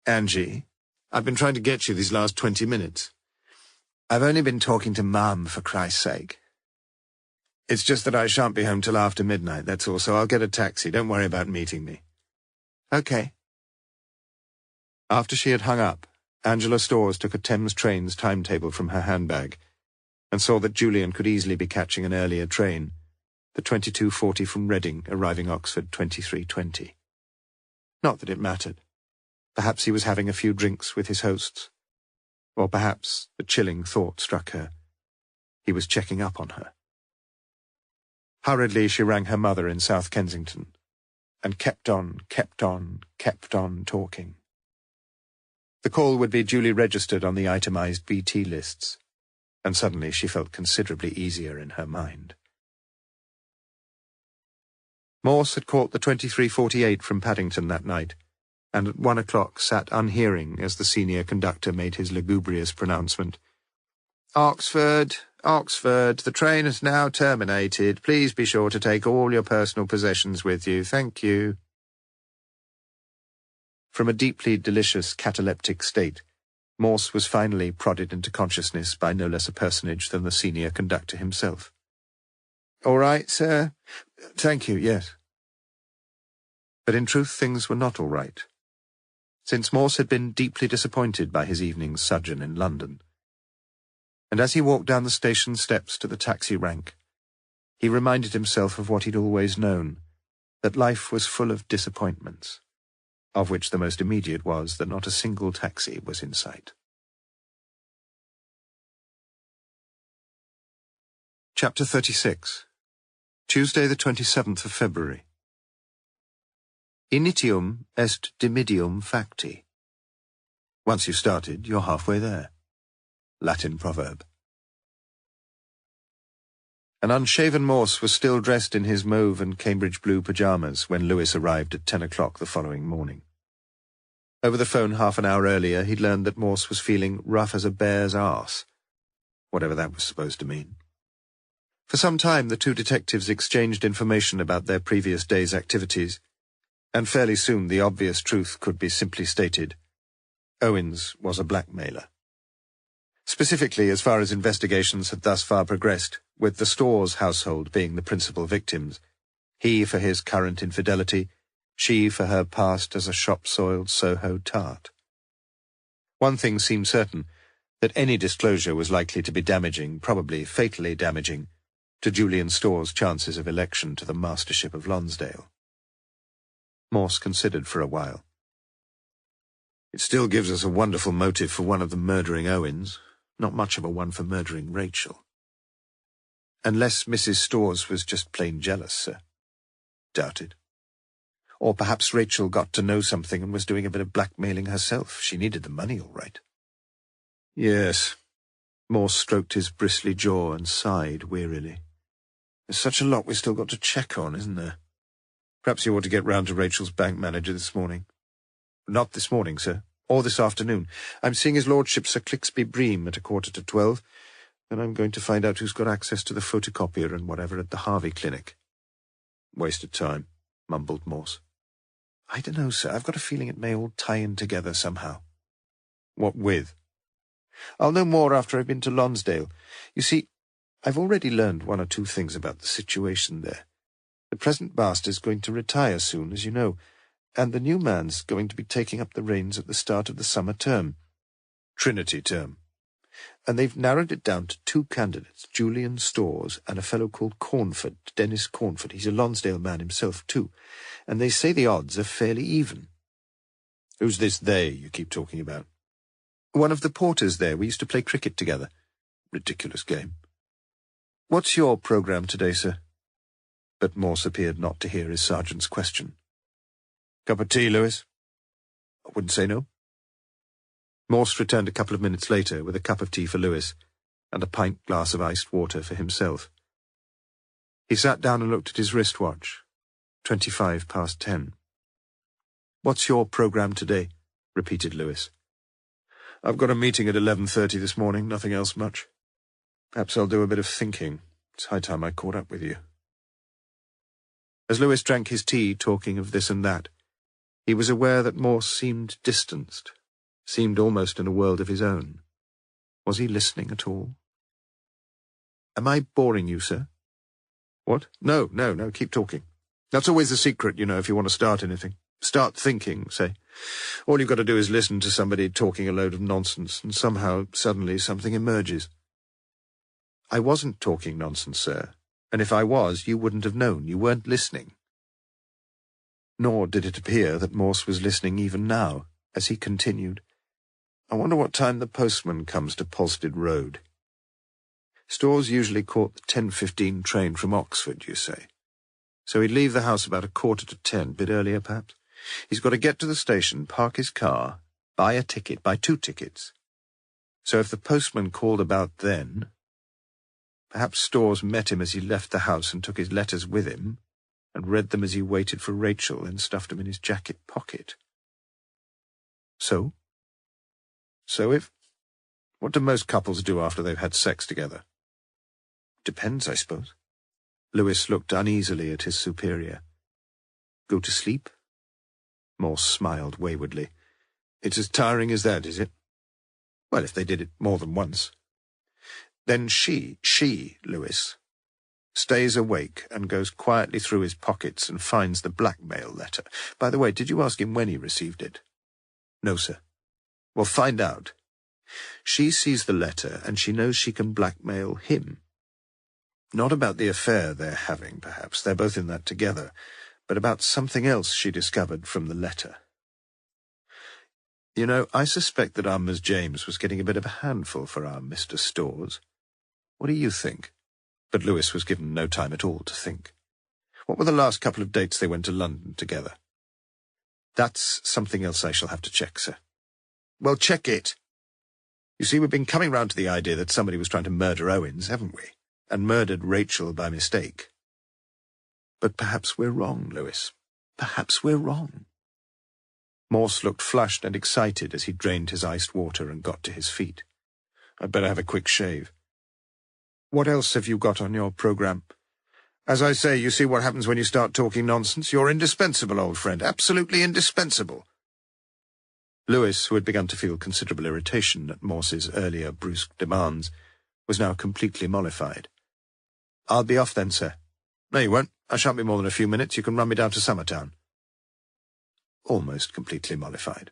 Angie, I've been trying to get you these last 20 minutes. I've only been talking to Mum, for Christ's sake. It's just that I shan't be home till after midnight, that's all, so I'll get a taxi. Don't worry about meeting me. Okay. After she had hung up, Angela Storrs took a Thames Trains timetable from her handbag and saw that Julian could easily be catching an earlier train, the 22:40 from Reading, arriving Oxford 23:20. Not that it mattered. Perhaps he was having a few drinks with his hosts. Or perhaps, the chilling thought struck her, he was checking up on her. Hurriedly she rang her mother in South Kensington, and kept on talking. The call would be duly registered on the itemized BT lists, and suddenly she felt considerably easier in her mind. Morse had caught the 23:48 from Paddington that night, and at 1 o'clock sat unhearing as the senior conductor made his lugubrious pronouncement. Oxford, the train has now terminated. Please be sure to take all your personal possessions with you. Thank you. From a deeply delicious cataleptic state, Morse was finally prodded into consciousness by no less a personage than the senior conductor himself. All right, sir. Thank you, yes. But in truth things were not all right. Since Morse had been deeply disappointed by his evening's sojourn in London. And as he walked down the station steps to the taxi rank, he reminded himself of what he'd always known, that life was full of disappointments, of which the most immediate was that not a single taxi was in sight. Chapter 36. Tuesday the 27th of February. Initium est dimidium facti. Once you've started, you're halfway there. Latin proverb. An unshaven Morse was still dressed in his mauve and Cambridge blue pyjamas when Lewis arrived at 10 o'clock the following morning. Over the phone half an hour earlier, he'd learned that Morse was feeling rough as a bear's arse, whatever that was supposed to mean. For some time, the two detectives exchanged information about their previous day's activities, and fairly soon the obvious truth could be simply stated. Owens was a blackmailer. Specifically, as far as investigations had thus far progressed, with the Storrs household being the principal victims, he for his current infidelity, she for her past as a shop-soiled Soho tart. One thing seemed certain, that any disclosure was likely to be damaging, probably fatally damaging, to Julian Storrs' chances of election to the mastership of Lonsdale. Morse considered for a while. It still gives us a wonderful motive for one of them murdering Owens, not much of a one for murdering Rachel. Unless Mrs. Storrs was just plain jealous, sir. Doubted. Or perhaps Rachel got to know something and was doing a bit of blackmailing herself. She needed the money, all right. Yes. Morse stroked his bristly jaw and sighed wearily. There's such a lot we've still got to check on, isn't there? Perhaps you ought to get round to Rachel's bank manager this morning. Not this morning, sir. Or this afternoon. I'm seeing his lordship Sir Clixby Bream at 11:45. Then I'm going to find out who's got access to the photocopier and whatever at the Harvey Clinic. Wasted time, mumbled Morse. I don't know, sir. I've got a feeling it may all tie in together somehow. What with? I'll know more after I've been to Lonsdale. You see, I've already learned one or two things about the situation there. The present master's going to retire soon, as you know, and the new man's going to be taking up the reins at the start of the summer term. Trinity term. And they've narrowed it down to two candidates, Julian Storrs and a fellow called Cornford, Dennis Cornford. He's a Lonsdale man himself, too. And they say the odds are fairly even. Who's this they you keep talking about? One of the porters there. We used to play cricket together. Ridiculous game. What's your programme today, sir? But Morse appeared not to hear his sergeant's question. Cup of tea, Lewis? I wouldn't say no. Morse returned a couple of minutes later with a cup of tea for Lewis and a pint glass of iced water for himself. He sat down and looked at his wristwatch. 10:25. What's your programme today? Repeated Lewis. I've got a meeting at 11:30 this morning, nothing else much. Perhaps I'll do a bit of thinking. It's high time I caught up with you. As Lewis drank his tea, talking of this and that, he was aware that Morse seemed distanced, seemed almost in a world of his own. Was he listening at all? Am I boring you, sir? What? No, keep talking. That's always the secret, you know, if you want to start anything. Start thinking, say. All you've got to do is listen to somebody talking a load of nonsense, and somehow, suddenly, something emerges. I wasn't talking nonsense, sir, and if I was, you wouldn't have known. You weren't listening. Nor did it appear that Morse was listening even now, as he continued. I wonder what time the postman comes to Polstead Road. Storrs usually caught the 10:15 train from Oxford, you say. So he'd leave the house about 9:45, bit earlier perhaps. He's got to get to the station, park his car, buy a ticket, buy 2 tickets. So if the postman called about then, perhaps Storrs met him as he left the house and took his letters with him, and read them as he waited for Rachel and stuffed them in his jacket pocket. So if... What do most couples do after they've had sex together? Depends, I suppose. Lewis looked uneasily at his superior. Go to sleep? Morse smiled waywardly. It's as tiring as that, is it? Well, if they did it more than once. Then she, Lewis, stays awake and goes quietly through his pockets and finds the blackmail letter. By the way, did you ask him when he received it? No, sir. Well, find out. She sees the letter, and she knows she can blackmail him. Not about the affair they're having, perhaps, they're both in that together, but about something else she discovered from the letter. You know, I suspect that our Miss James was getting a bit of a handful for our Mr. Storrs. What do you think? But Lewis was given no time at all to think. What were the last couple of dates they went to London together? That's something else I shall have to check, sir. Well, check it. You see, we've been coming round to the idea that somebody was trying to murder Owens, haven't we? And murdered Rachel by mistake. But perhaps we're wrong, Lewis. Perhaps we're wrong. Morse looked flushed and excited as he drained his iced water and got to his feet. I'd better have a quick shave. What else have you got on your programme? As I say, you see what happens when you start talking nonsense. You're indispensable, old friend. Absolutely indispensable. Lewis, who had begun to feel considerable irritation at Morse's earlier brusque demands, was now completely mollified. I'll be off then, sir. No, you won't. I shan't be more than a few minutes. You can run me down to Summertown. Almost completely mollified.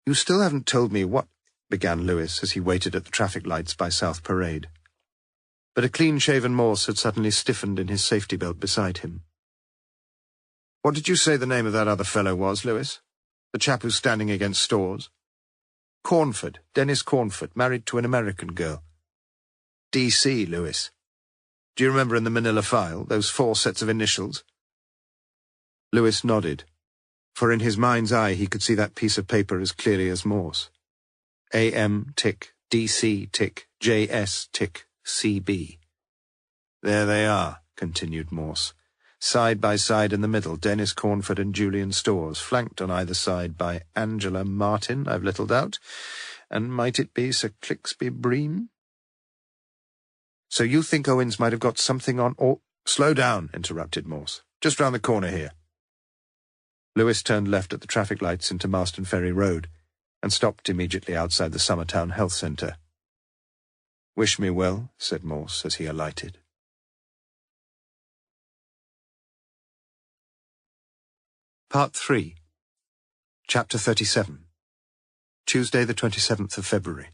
You still haven't told me what, began Lewis as he waited at the traffic lights by South Parade. But a clean-shaven Morse had suddenly stiffened in his safety belt beside him. What did you say the name of that other fellow was, Lewis? The chap who's standing against Storrs? Cornford, Dennis Cornford, married to an American girl. D.C., Lewis. Do you remember in the manila file, those 4 sets of initials? Lewis nodded, for in his mind's eye he could see that piece of paper as clearly as Morse. A.M. tick, D.C. tick, J.S. tick, C.B. There they are, continued Morse. Side by side in the middle, Dennis Cornford and Julian Storrs, flanked on either side by Angela Martin, I've little doubt, and might it be Sir Clixby Bream? So you think Owens might have got something on all— Slow down, interrupted Morse. Just round the corner here. Lewis turned left at the traffic lights into Marston Ferry Road and stopped immediately outside the Summertown Health Centre. Wish me well, said Morse as he alighted. Part 3. Chapter 37. Tuesday the 27th of February.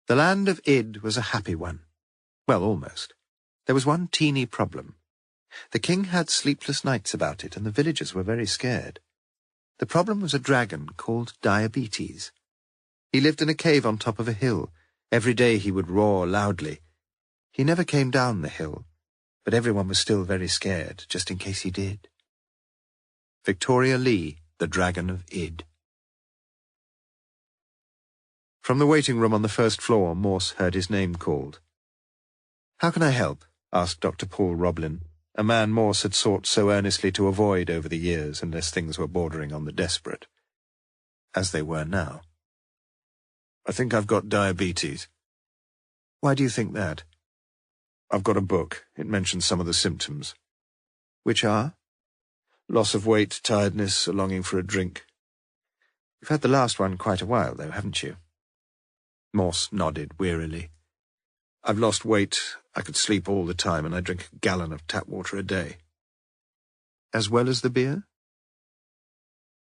The land of Id was a happy one. Well, almost. There was one teeny problem. The king had sleepless nights about it, and the villagers were very scared. The problem was a dragon called Diabetes. He lived in a cave on top of a hill. Every day he would roar loudly. He never came down the hill, but everyone was still very scared, just in case he did. Victoria Lee, the Dragon of Id. From the waiting room on the first floor, Morse heard his name called. "How can I help?" asked Dr. Paul Roblin, a man Morse had sought so earnestly to avoid over the years unless things were bordering on the desperate. As they were now. "I think I've got diabetes." "Why do you think that?" "I've got a book. It mentions some of the symptoms." "Which are?" "Loss of weight, tiredness, a longing for a drink." "You've had the last one quite a while, though, haven't you?" Morse nodded wearily. "I've lost weight, I could sleep all the time, and I drink a gallon of tap water a day." "As well as the beer?"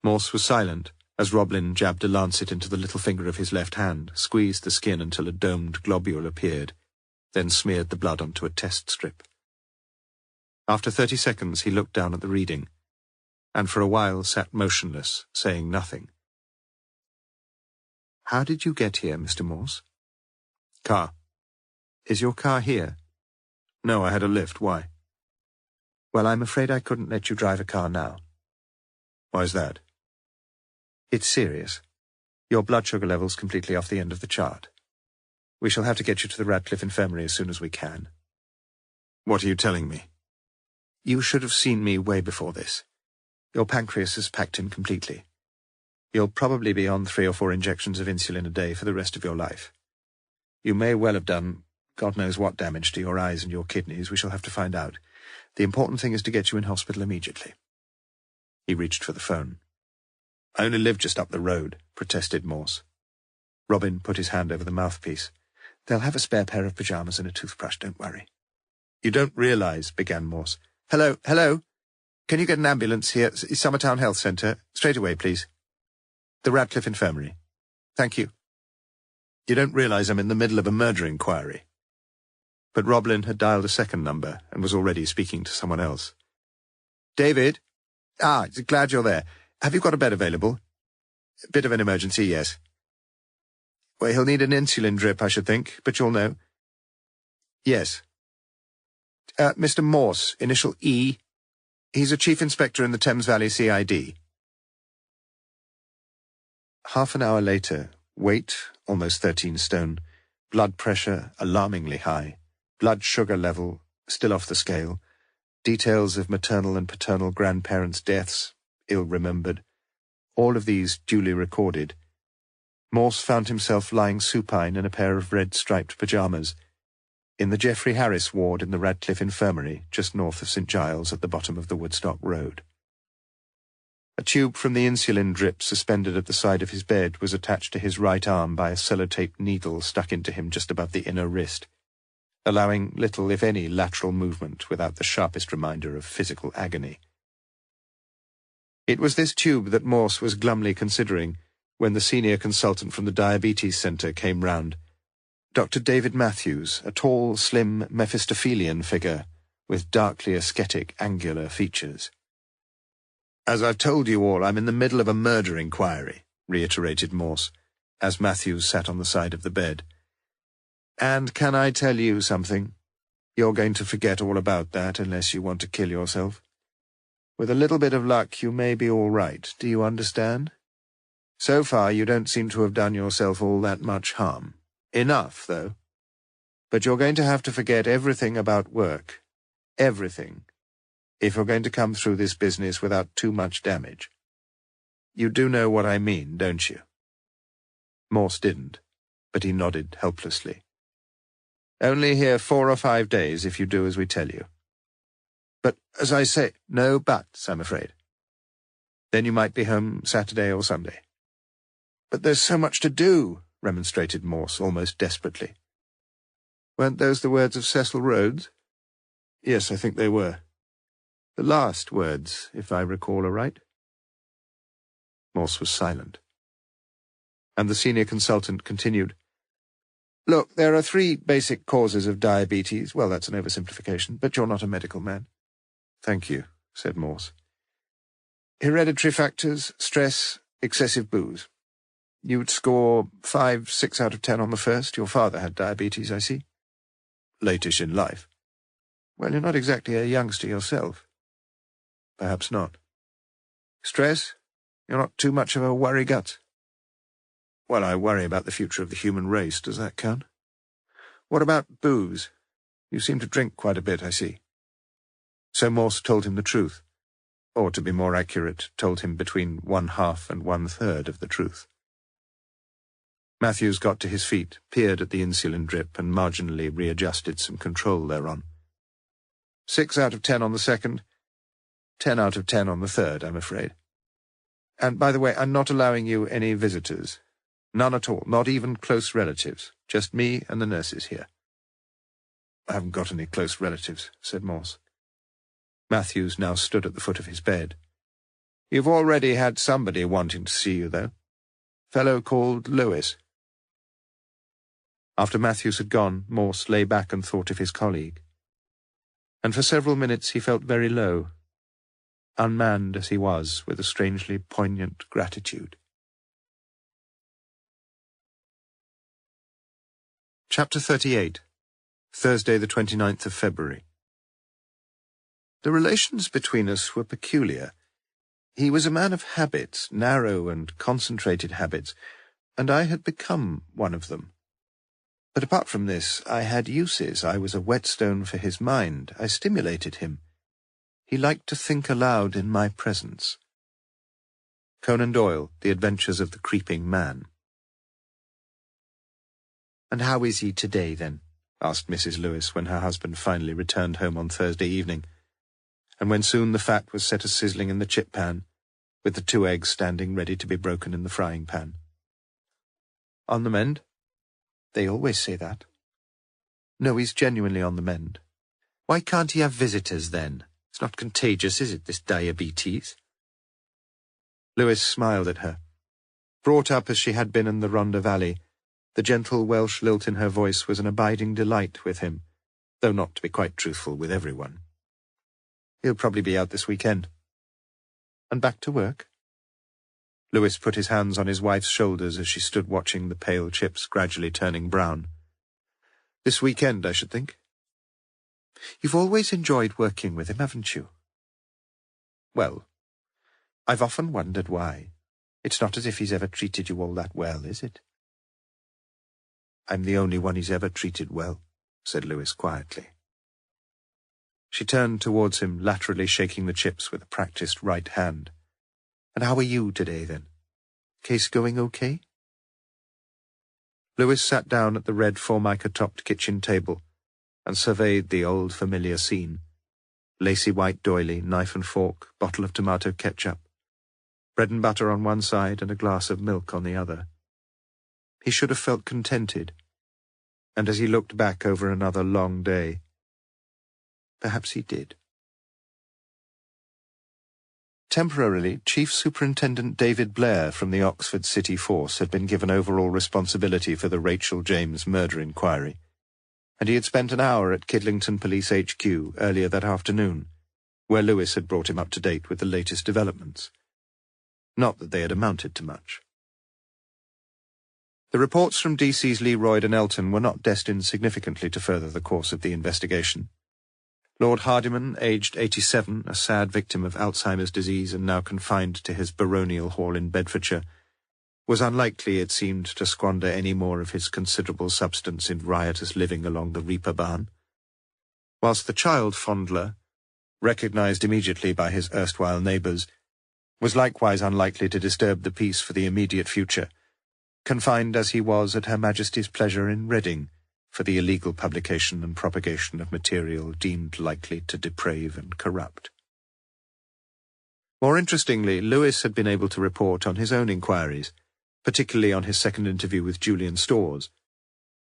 Morse was silent as Roblin jabbed a lancet into the little finger of his left hand, squeezed the skin until a domed globule appeared, then smeared the blood onto a test strip. After 30 seconds he looked down at the reading, and for a while sat motionless, saying nothing. "How did you get here, Mr. Morse?" "Car." "Is your car here?" "No, I had a lift. Why?" "Well, I'm afraid I couldn't let you drive a car now." "Why's that?" "It's serious. Your blood sugar level's completely off the end of the chart. We shall have to get you to the Radcliffe Infirmary as soon as we can." "What are you telling me?" "You should have seen me way before this. Your pancreas is packed in completely. You'll probably be on 3 or 4 injections of insulin a day for the rest of your life. You may well have done God knows what damage to your eyes and your kidneys. We shall have to find out. The important thing is to get you in hospital immediately." He reached for the phone. "I only live just up the road," protested Morse. Robin put his hand over the mouthpiece. "They'll have a spare pair of pyjamas and a toothbrush, don't worry." "You don't realize," began Morse. Hello? Can you get an ambulance here at Summertown Health Centre? Straight away, please." The Radcliffe Infirmary. Thank you. You don't realise I'm in the middle of a murder inquiry. But Roblin had dialed a second number and was already speaking to someone else. David? Glad you're there. Have you got a bed available? A bit of an emergency, yes. Well, he'll need an insulin drip, I should think, but you'll know. Yes. Mr. Morse, initial E. He's a chief inspector in the Thames Valley CID. Half an hour later, weight, almost 13 stone, blood pressure, alarmingly high, blood sugar level, still off the scale, details of maternal and paternal grandparents' deaths, ill-remembered, all of these duly recorded. Morse found himself lying supine in a pair of red-striped pyjamas, in the Geoffrey Harris ward in the Radcliffe Infirmary, just north of St Giles at the bottom of the Woodstock Road. A tube from the insulin drip suspended at the side of his bed was attached to his right arm by a sellotape needle stuck into him just above the inner wrist, allowing little, if any, lateral movement without the sharpest reminder of physical agony. It was this tube that Morse was glumly considering when the senior consultant from the Diabetes Centre came round. Dr. David Matthews, a tall, slim, Mephistophelian figure with darkly ascetic, angular features. As I've told you all, I'm in the middle of a murder inquiry, reiterated Morse, as Matthews sat on the side of the bed. And can I tell you something? You're going to forget all about that unless you want to kill yourself. With a little bit of luck, you may be all right. Do you understand? So far, you don't seem to have done yourself all that much harm. Enough, though. But you're going to have to forget everything about work. Everything. If you're going to come through this business without too much damage. You do know what I mean, don't you? Morse didn't, but he nodded helplessly. Only here 4 or 5 days if you do as we tell you. But, as I say, no buts, I'm afraid. Then you might be home Saturday or Sunday. But there's so much to do, remonstrated Morse almost desperately. Weren't those the words of Cecil Rhodes? Yes, I think they were. The last words, if I recall aright. Morse was silent. And the senior consultant continued. Look, there are 3 basic causes of diabetes. Well, that's an oversimplification, but you're not a medical man. Thank you, said Morse. Hereditary factors, stress, excessive booze. You'd score 5, 6 out of 10 on the first. Your father had diabetes, I see. Latish in life. Well, you're not exactly a youngster yourself. Perhaps not. Stress? You're not too much of a worry-gut. Well, I worry about the future of the human race. Does that count? What about booze? You seem to drink quite a bit, I see. So Morse told him the truth. Or, to be more accurate, told him between 1/2 and 1/3 of the truth. Matthews got to his feet, peered at the insulin drip, and marginally readjusted some control thereon. 6 out of 10 on the second, 10 out of 10 on the third, I'm afraid. And, by the way, I'm not allowing you any visitors. None at all, not even close relatives. Just me and the nurses here. I haven't got any close relatives, said Morse. Matthews now stood at the foot of his bed. You've already had somebody wanting to see you, though. Fellow called Lewis. After Matthews had gone, Morse lay back and thought of his colleague. And for several minutes he felt very low, unmanned as he was with a strangely poignant gratitude. Chapter 38. Thursday, the 29th of February. The relations between us were peculiar. He was a man of habits, narrow and concentrated habits, and I had become one of them. But apart from this, I had uses. I was a whetstone for his mind. I stimulated him. He liked to think aloud in my presence. Conan Doyle, The Adventures of the Creeping Man. And how is he today, then? Asked Mrs. Lewis when her husband finally returned home on Thursday evening, and when soon the fat was set a-sizzling in the chip pan, with the 2 eggs standing ready to be broken in the frying pan. On the mend? They always say that. No, he's genuinely on the mend. Why can't he have visitors, then? It's not contagious, is it, this diabetes? Lewis smiled at her. Brought up as she had been in the Rhondda Valley, the gentle Welsh lilt in her voice was an abiding delight with him, though not, to be quite truthful, with everyone. He'll probably be out this weekend. And back to work? Lewis put his hands on his wife's shoulders as she stood watching the pale chips gradually turning brown. This weekend, I should think. You've always enjoyed working with him, haven't you? Well, I've often wondered why. It's not as if he's ever treated you all that well, is it? I'm the only one he's ever treated well, said Lewis quietly. She turned towards him, laterally shaking the chips with a practised right hand. And how are you today, then? Case going okay? Lewis sat down at the red formica-topped kitchen table and surveyed the old familiar scene. Lacy white doily, knife and fork, bottle of tomato ketchup, bread and butter on one side and a glass of milk on the other. He should have felt contented, and as he looked back over another long day, perhaps he did. Temporarily, Chief Superintendent David Blair from the Oxford City Force had been given overall responsibility for the Rachel James murder inquiry, and he had spent an hour at Kidlington Police HQ earlier that afternoon, where Lewis had brought him up to date with the latest developments. Not that they had amounted to much. The reports from DC's Leroyd and Elton were not destined significantly to further the course of the investigation. Lord Hardyman, aged 87, a sad victim of Alzheimer's disease and now confined to his baronial hall in Bedfordshire, was unlikely, it seemed, to squander any more of his considerable substance in riotous living along the Reaper Barn, whilst the child fondler, recognised immediately by his erstwhile neighbours, was likewise unlikely to disturb the peace for the immediate future, confined as he was at Her Majesty's pleasure in Reading, for the illegal publication and propagation of material deemed likely to deprave and corrupt. More interestingly, Lewis had been able to report on his own inquiries, particularly on his second interview with Julian Storrs,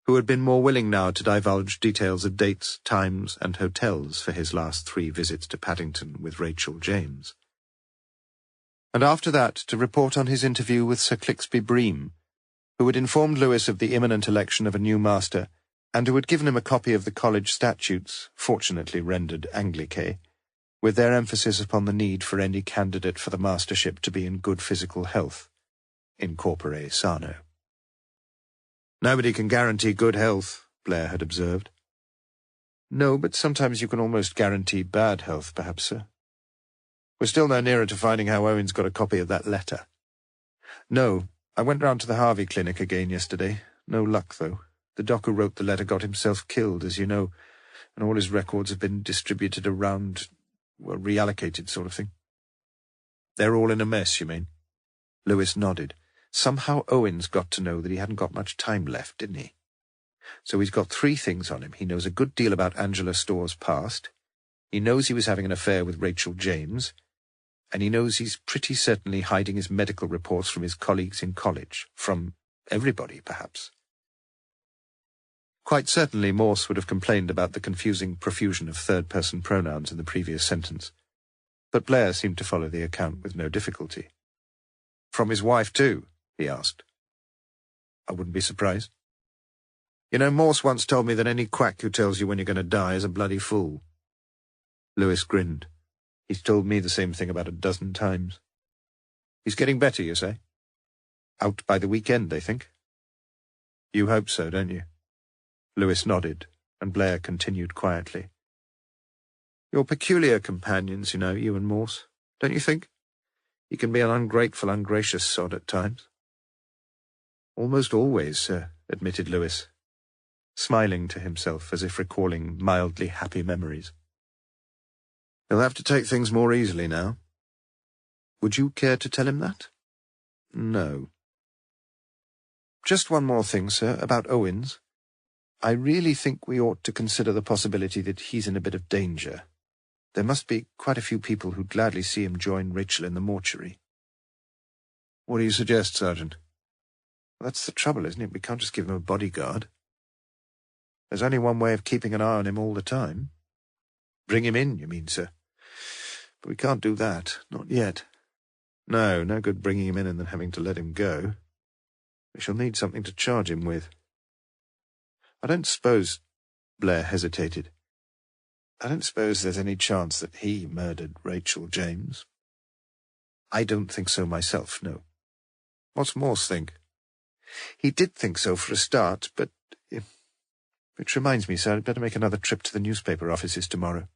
who had been more willing now to divulge details of dates, times, and hotels for his last 3 visits to Paddington with Rachel James. And after that, to report on his interview with Sir Clixby Bream, who had informed Lewis of the imminent election of a new master, and who had given him a copy of the college statutes, fortunately rendered Anglicae, with their emphasis upon the need for any candidate for the mastership to be in good physical health, in corpore sano. Nobody can guarantee good health, Blair had observed. No, but sometimes you can almost guarantee bad health, perhaps, sir. We're still no nearer to finding how Owen's got a copy of that letter. No, I went round to the Harvey clinic again yesterday. No luck, though. The doc who wrote the letter got himself killed, as you know, and all his records have been distributed around, well, reallocated sort of thing. They're all in a mess, you mean? Lewis nodded. Somehow Owen's got to know that he hadn't got much time left, didn't he? So he's got 3 things on him. He knows a good deal about Angela Storrs' past, he knows he was having an affair with Rachel James, and he knows he's pretty certainly hiding his medical reports from his colleagues in college, from everybody, perhaps. Quite certainly Morse would have complained about the confusing profusion of third-person pronouns in the previous sentence, but Blair seemed to follow the account with no difficulty. From his wife, too? He asked. I wouldn't be surprised. You know, Morse once told me that any quack who tells you when you're going to die is a bloody fool. Lewis grinned. He's told me the same thing about 12 times. He's getting better, you say? Out by the weekend, they think. You hope so, don't you? Lewis nodded, and Blair continued quietly. You're peculiar companions, you know, you and Morse, don't you think? He can be an ungrateful, ungracious sod at times. Almost always, sir, admitted Lewis, smiling to himself as if recalling mildly happy memories. He'll have to take things more easily now. Would you care to tell him that? No. Just one more thing, sir, about Owens. I really think we ought to consider the possibility that he's in a bit of danger. There must be quite a few people who'd gladly see him join Rachel in the mortuary. What do you suggest, Sergeant? Well, that's the trouble, isn't it? We can't just give him a bodyguard. There's only one way of keeping an eye on him all the time. Bring him in, you mean, sir? But we can't do that, not yet. No good bringing him in and then having to let him go. We shall need something to charge him with. I don't suppose—" Blair hesitated. "I don't suppose there's any chance that he murdered Rachel James?" "I don't think so myself, no." "What's Morse think?" "He did think so for a start, but... Which reminds me, sir, I'd better make another trip to the newspaper offices tomorrow."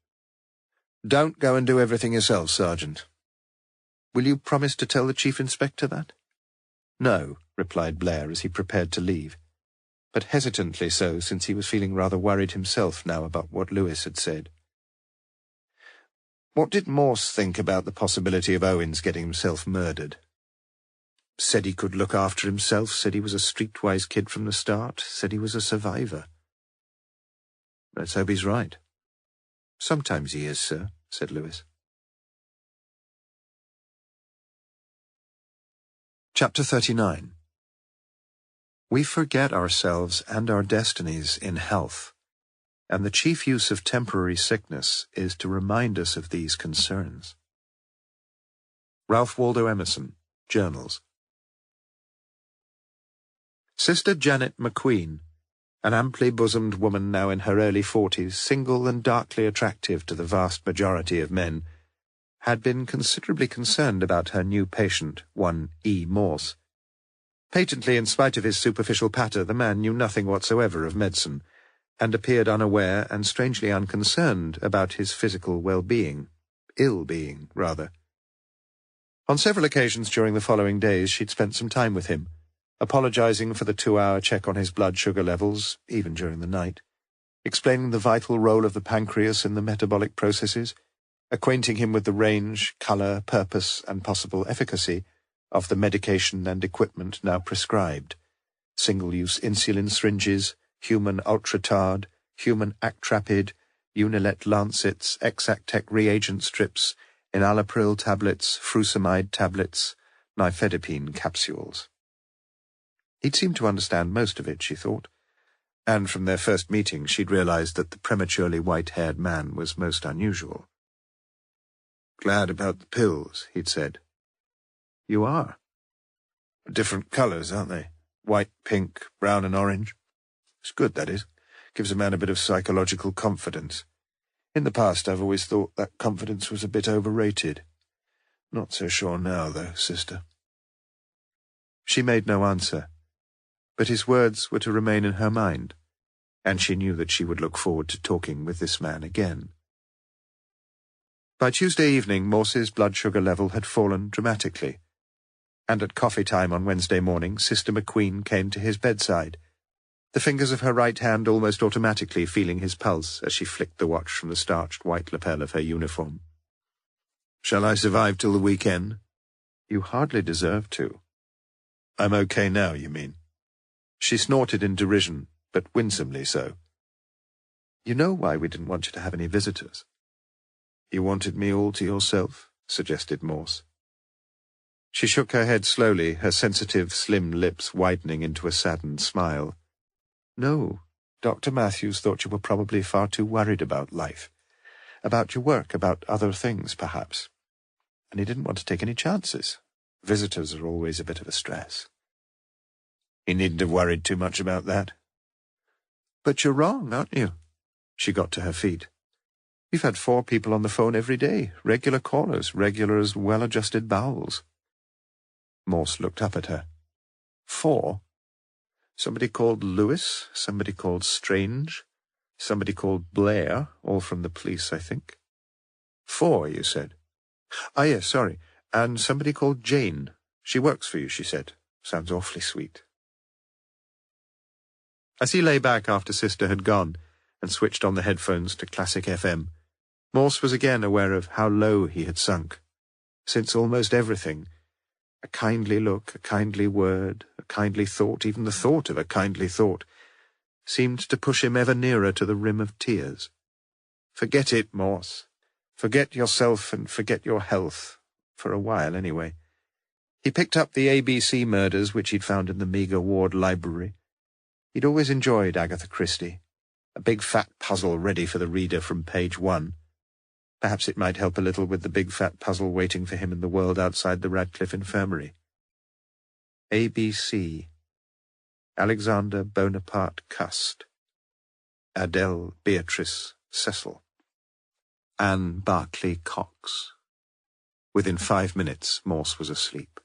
"Don't go and do everything yourself, Sergeant." "Will you promise to tell the Chief Inspector that?" "No," replied Blair as he prepared to leave, but hesitantly so, since he was feeling rather worried himself now about what Lewis had said. "What did Morse think about the possibility of Owen's getting himself murdered?" "Said he could look after himself, said he was a streetwise kid from the start, said he was a survivor." "Let's hope he's right." "Sometimes he is, sir," said Lewis. Chapter 39. We forget ourselves and our destinies in health, and the chief use of temporary sickness is to remind us of these concerns. Ralph Waldo Emerson, Journals. Sister Janet McQueen, an amply bosomed woman now in her early 40s, single and darkly attractive to the vast majority of men, had been considerably concerned about her new patient, one E. Morse. Patently, in spite of his superficial patter, the man knew nothing whatsoever of medicine, and appeared unaware and strangely unconcerned about his physical well-being, ill-being, rather. On several occasions during the following days she'd spent some time with him, apologizing for the 2-hour check on his blood sugar levels, even during the night, explaining the vital role of the pancreas in the metabolic processes, acquainting him with the range, color, purpose, and possible efficacy of the medication and equipment now prescribed: single-use insulin syringes, human ultratard, human actrapid, Unilet lancets, Exactec reagent strips, enalapril tablets, furosemide tablets, nifedipine capsules. He'd seemed to understand most of it, she thought, and from their first meeting she'd realized that the prematurely white-haired man was most unusual. "Glad about the pills," he'd said. "You are." "Different colours, aren't they? White, pink, brown and orange. It's good, that is. Gives a man a bit of psychological confidence. In the past I've always thought that confidence was a bit overrated. Not so sure now, though, sister." She made no answer, but his words were to remain in her mind, and she knew that she would look forward to talking with this man again. By Tuesday evening, Morse's blood sugar level had fallen dramatically, and at coffee time on Wednesday morning, Sister McQueen came to his bedside, the fingers of her right hand almost automatically feeling his pulse as she flicked the watch from the starched white lapel of her uniform. "Shall I survive till the weekend?" "You hardly deserve to." "I'm okay now, you mean?" She snorted in derision, but winsomely so. "You know why we didn't want you to have any visitors." "You wanted me all to yourself?" suggested Morse. She shook her head slowly, her sensitive, slim lips widening into a saddened smile. "No, Dr. Matthews thought you were probably far too worried about life, about your work, about other things, perhaps. And he didn't want to take any chances. Visitors are always a bit of a stress." "He needn't have worried too much about that." "But you're wrong, aren't you?" She got to her feet. "We've had 4 people on the phone every day, regular callers, regular as well-adjusted bowels." Morse looked up at her. 4? Somebody called Lewis, somebody called Strange, somebody called Blair, all from the police, I think. 4, you said? Ah, yes, sorry. And somebody called Jane. She works for you, she said. Sounds awfully sweet. As he lay back after Sister had gone and switched on the headphones to Classic FM, Morse was again aware of how low he had sunk, since almost everything, a kindly look, a kindly word, a kindly thought, even the thought of a kindly thought, seemed to push him ever nearer to the rim of tears. Forget it, Morse. Forget yourself and forget your health, for a while anyway. He picked up the ABC murders which he'd found in the meagre ward library. He'd always enjoyed Agatha Christie, a big fat puzzle ready for the reader from page 1. Perhaps it might help a little with the big fat puzzle waiting for him in the world outside the Radcliffe Infirmary. ABC. Alexander Bonaparte Cust, Adele Beatrice Cecil, Anne Barclay Cox. Within 5 minutes, Morse was asleep.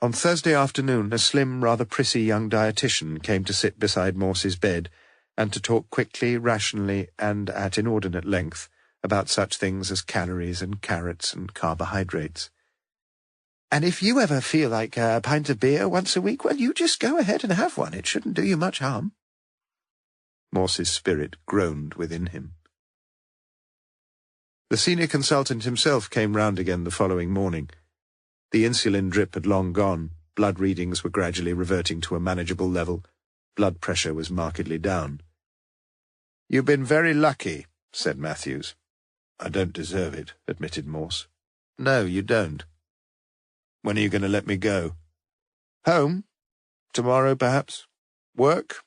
On Thursday afternoon, a slim, rather prissy young dietitian came to sit beside Morse's bed and to talk quickly, rationally, and at inordinate length about such things as calories and carrots and carbohydrates. "And if you ever feel like a pint of beer once a week, well, you just go ahead and have one. It shouldn't do you much harm." Morse's spirit groaned within him. The senior consultant himself came round again the following morning. The insulin drip had long gone, blood readings were gradually reverting to a manageable level, blood pressure was markedly down. "You've been very lucky," said Matthews. "I don't deserve it," admitted Morse. "No, you don't." "When are you going to let me go?" "Home? Tomorrow, perhaps. Work?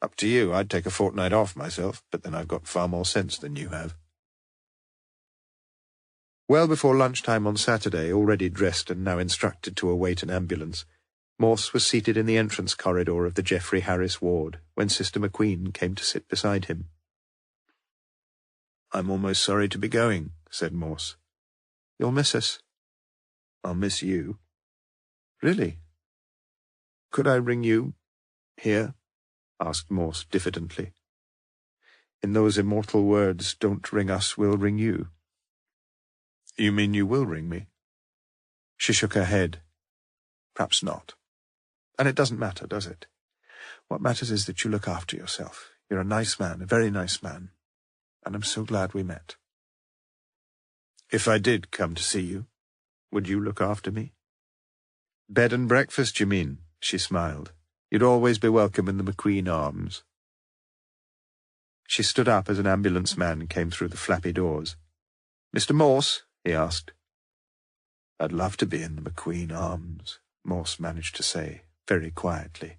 Up to you. I'd take a fortnight off myself, but then I've got far more sense than you have." Well before lunchtime on Saturday, already dressed and now instructed to await an ambulance, Morse was seated in the entrance corridor of the Geoffrey Harris ward when Sister McQueen came to sit beside him. "I'm almost sorry to be going," said Morse. "You'll miss us." "I'll miss you." "Really? Could I ring you here?" asked Morse diffidently. "In those immortal words, 'Don't ring us, we'll ring you.'" "You mean you will ring me?" She shook her head. "Perhaps not. And it doesn't matter, does it? What matters is that you look after yourself. You're a nice man, a very nice man. And I'm so glad we met." "If I did come to see you, would you look after me?" "Bed and breakfast, you mean?" She smiled. "You'd always be welcome in the McQueen arms." She stood up as an ambulance man came through the flappy doors. "Mr. Morse?" he asked. "I'd love to be in the McQueen arms," Morse managed to say, very quietly.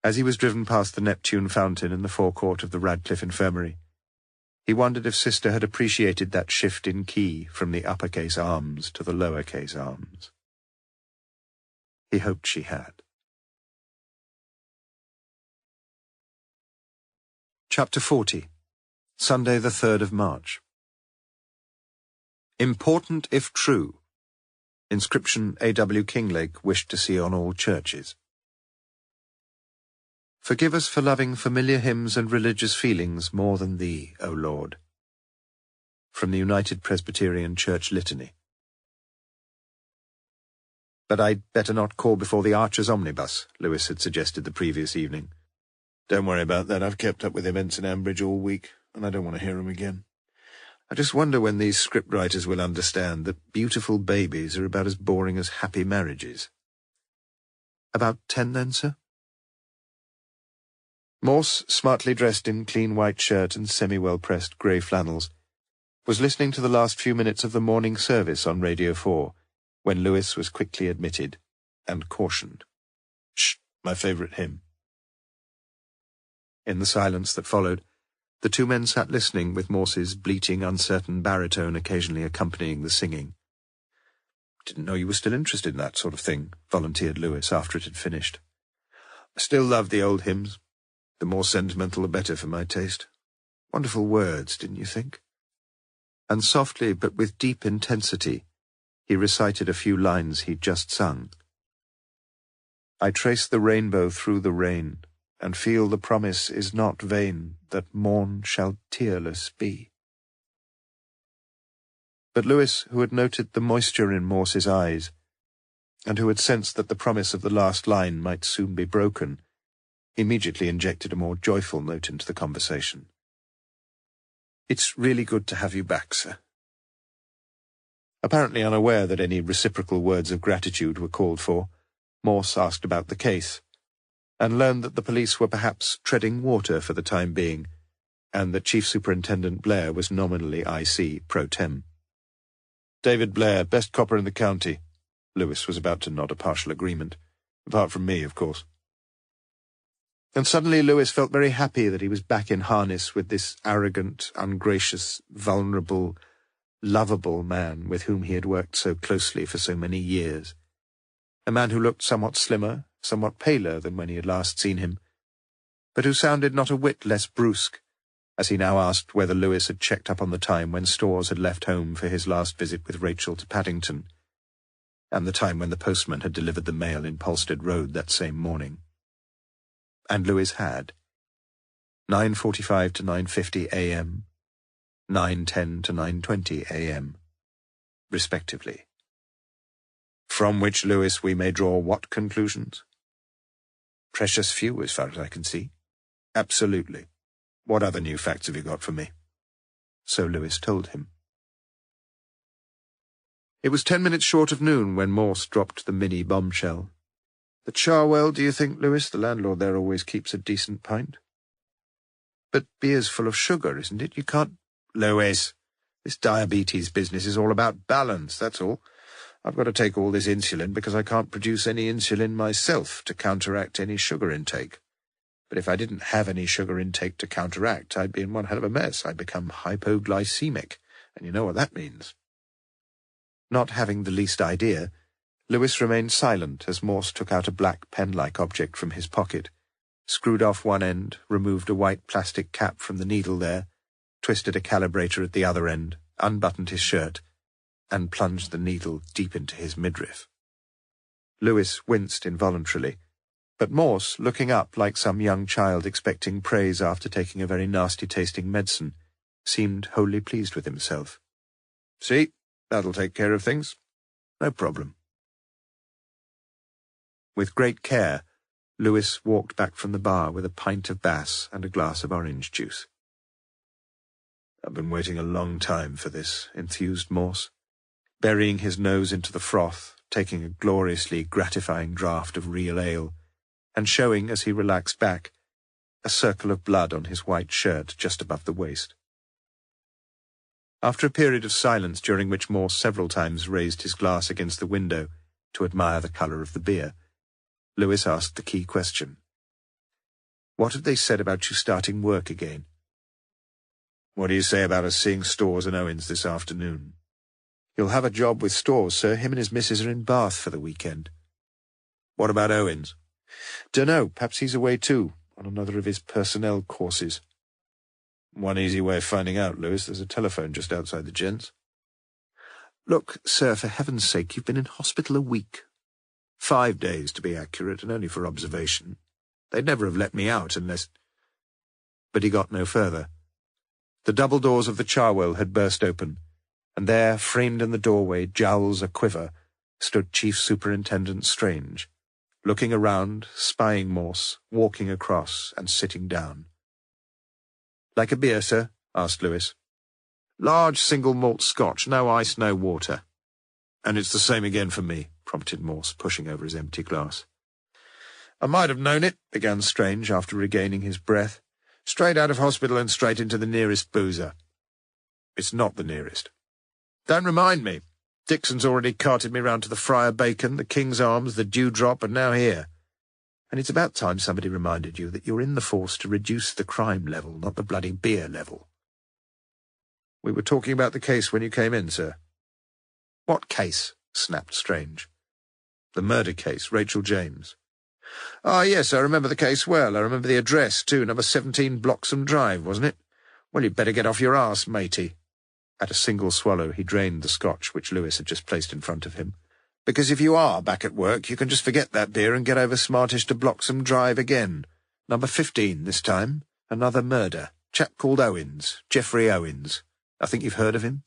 As he was driven past the Neptune fountain in the forecourt of the Radcliffe Infirmary, he wondered if Sister had appreciated that shift in key from the uppercase arms to the lowercase arms. He hoped she had. Chapter 40. Sunday the 3rd of March. Important if true. Inscription A.W. Kinglake wished to see on all churches. Forgive us for loving familiar hymns and religious feelings more than Thee, O Lord. From the United Presbyterian Church Litany. "But I'd better not call before the Archer's omnibus," Lewis had suggested the previous evening. "Don't worry about that. I've kept up with him Ensign Ambridge all week, and I don't want to hear him again. I just wonder when these scriptwriters will understand that beautiful babies are about as boring as happy marriages." "About 10 then, sir?" Morse, smartly dressed in clean white shirt and semi-well-pressed grey flannels, was listening to the last few minutes of the morning service on Radio 4, when Lewis was quickly admitted and cautioned. "Shh, my favourite hymn." In the silence that followed, the two men sat listening with Morse's bleating, uncertain baritone occasionally accompanying the singing. "Didn't know you were still interested in that sort of thing," volunteered Lewis after it had finished. "I still love the old hymns. The more sentimental the better for my taste. Wonderful words, didn't you think?" And softly, but with deep intensity, he recited a few lines he'd just sung. "I trace the rainbow through the rain, and feel the promise is not vain, that morn shall tearless be." But Lewis, who had noted the moisture in Morse's eyes, and who had sensed that the promise of the last line might soon be broken, immediately injected a more joyful note into the conversation. "It's really good to have you back, sir." Apparently unaware that any reciprocal words of gratitude were called for, Morse asked about the case, and learned that the police were perhaps treading water for the time being, and that Chief Superintendent Blair was nominally IC pro tem. "David Blair, best copper in the county." Lewis was about to nod a partial agreement. "Apart from me, of course." And suddenly Lewis felt very happy that he was back in harness with this arrogant, ungracious, vulnerable, lovable man with whom he had worked so closely for so many years. a man who looked somewhat slimmer, somewhat paler than when he had last seen him, but who sounded not a whit less brusque, as he now asked whether Lewis had checked up on the time when Storrs had left home for his last visit with Rachel to Paddington, and the time when the postman had delivered the mail in Polstead Road that same morning. And Lewis had. 9:45 to 9:50 a.m., 9:10 to 9:20 a.m., respectively. From which, Lewis, we may draw what conclusions? Precious few, as far as I can see. Absolutely. What other new facts have you got for me? So Lewis told him. It was 10 minutes short of noon when Morse dropped the mini bombshell. The Charwell, do you think, Lewis? The landlord there always keeps a decent pint. But beer's full of sugar, isn't it? You can't... Lewis, this diabetes business is all about balance, that's all. I've got to take all this insulin because I can't produce any insulin myself to counteract any sugar intake. But if I didn't have any sugar intake to counteract, I'd be in one hell of a mess. I'd become hypoglycemic, and you know what that means. Not having the least idea, Lewis remained silent as Morse took out a black pen-like object from his pocket, screwed off one end, removed a white plastic cap from the needle there, twisted a calibrator at the other end, unbuttoned his shirt, and plunged the needle deep into his midriff. Lewis winced involuntarily, but Morse, looking up like some young child expecting praise after taking a very nasty-tasting medicine, seemed wholly pleased with himself. See, that'll take care of things. No problem. With great care, Lewis walked back from the bar with a pint of Bass and a glass of orange juice. I've been waiting a long time for this, enthused Morse, burying his nose into the froth, taking a gloriously gratifying draught of real ale, and showing, as he relaxed back, a circle of blood on his white shirt just above the waist. After a period of silence during which Morse several times raised his glass against the window to admire the colour of the beer, Lewis asked the key question. What have they said about you starting work again? What do you say about us seeing Storrs and Owens this afternoon? You'll have a job with Storrs, sir. Him and his missus are in Bath for the weekend. What about Owens? Dunno, perhaps he's away too, on another of his personnel courses. One easy way of finding out, Lewis. There's a telephone just outside the gents. Look, sir, for heaven's sake, you've been in hospital a week. 5 days, to be accurate, and only for observation. They'd never have let me out unless... But he got no further. The double doors of the Charwell had burst open, and there, framed in the doorway, jowls a-quiver, stood Chief Superintendent Strange, looking around, spying Morse, walking across, and sitting down. Like a beer, sir? Asked Lewis. Large single malt Scotch, no ice, no water. And it's the same again for me, prompted Morse, pushing over his empty glass. I might have known it, began Strange after regaining his breath. Straight out of hospital and straight into the nearest boozer. It's not the nearest. Don't remind me. Dixon's already carted me round to the Friar Bacon, the King's Arms, the Dewdrop, and now here. And it's about time somebody reminded you that you're in the force to reduce the crime level, not the bloody beer level. We were talking about the case when you came in, sir. What case? Snapped Strange. The murder case, Rachel James. Ah, yes, I remember the case well. I remember the address, too, number 17 Bloxham Drive, wasn't it? Well, you'd better get off your arse, matey. At a single swallow, he drained the scotch which Lewis had just placed in front of him. Because if you are back at work, you can just forget that beer and get over smartish to Bloxham Drive again. Number 15 this time. Another murder. Chap called Owens. Geoffrey Owens. I think you've heard of him?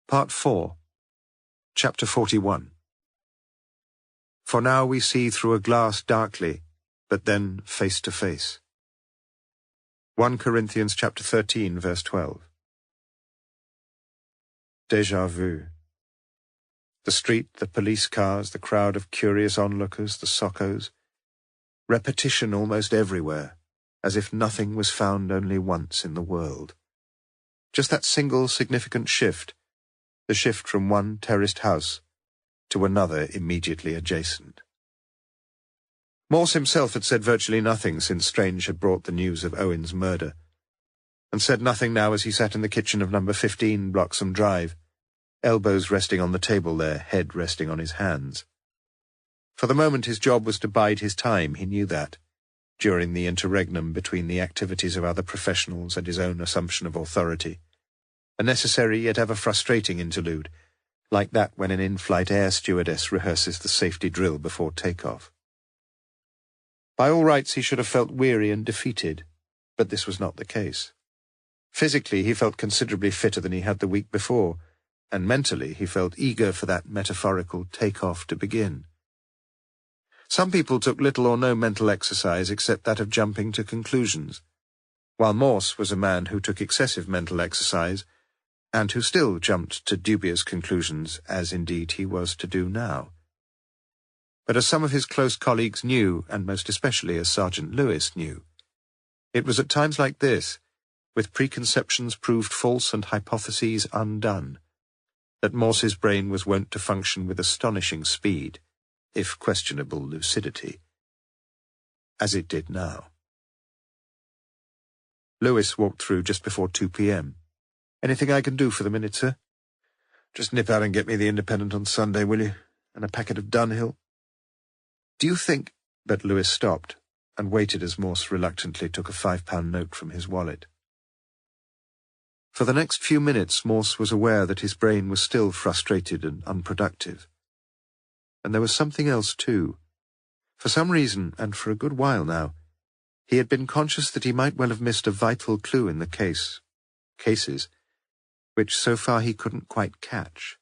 Part 4. Chapter 41. For now we see through a glass darkly, but then face to face. 1 Corinthians chapter 13, verse 12. Déjà vu. The street, the police cars, the crowd of curious onlookers, the soccos. Repetition almost everywhere, as if nothing was found only once in the world. Just that single significant shift, the shift from one terraced house to another immediately adjacent. Morse himself had said virtually nothing since Strange had brought the news of Owen's murder, and said nothing now as he sat in the kitchen of number 15 Bloxham Drive, elbows resting on the table there, head resting on his hands. For the moment his job was to bide his time, he knew that, during the interregnum between the activities of other professionals and his own assumption of authority, a necessary yet ever frustrating interlude, like that when an in-flight air stewardess rehearses the safety drill before takeoff. By all rights he should have felt weary and defeated, but this was not the case. Physically he felt considerably fitter than he had the week before, and mentally he felt eager for that metaphorical take-off to begin. Some people took little or no mental exercise except that of jumping to conclusions, while Morse was a man who took excessive mental exercise, and who still jumped to dubious conclusions, as indeed he was to do now. But as some of his close colleagues knew, and most especially as Sergeant Lewis knew, it was at times like this, with preconceptions proved false and hypotheses undone, that Morse's brain was wont to function with astonishing speed, if questionable lucidity, as it did now. Lewis walked through just before 2 p.m. "Anything I can do for the minute, sir?" "Just nip out and get me the Independent on Sunday, will you? And a packet of Dunhill." "Do you think—" But Lewis stopped, and waited as Morse reluctantly took a £5 note from his wallet. For the next few minutes Morse was aware that his brain was still frustrated and unproductive. And there was something else too. For some reason, and for a good while now, he had been conscious that he might well have missed a vital clue in the cases, which so far he couldn't quite catch.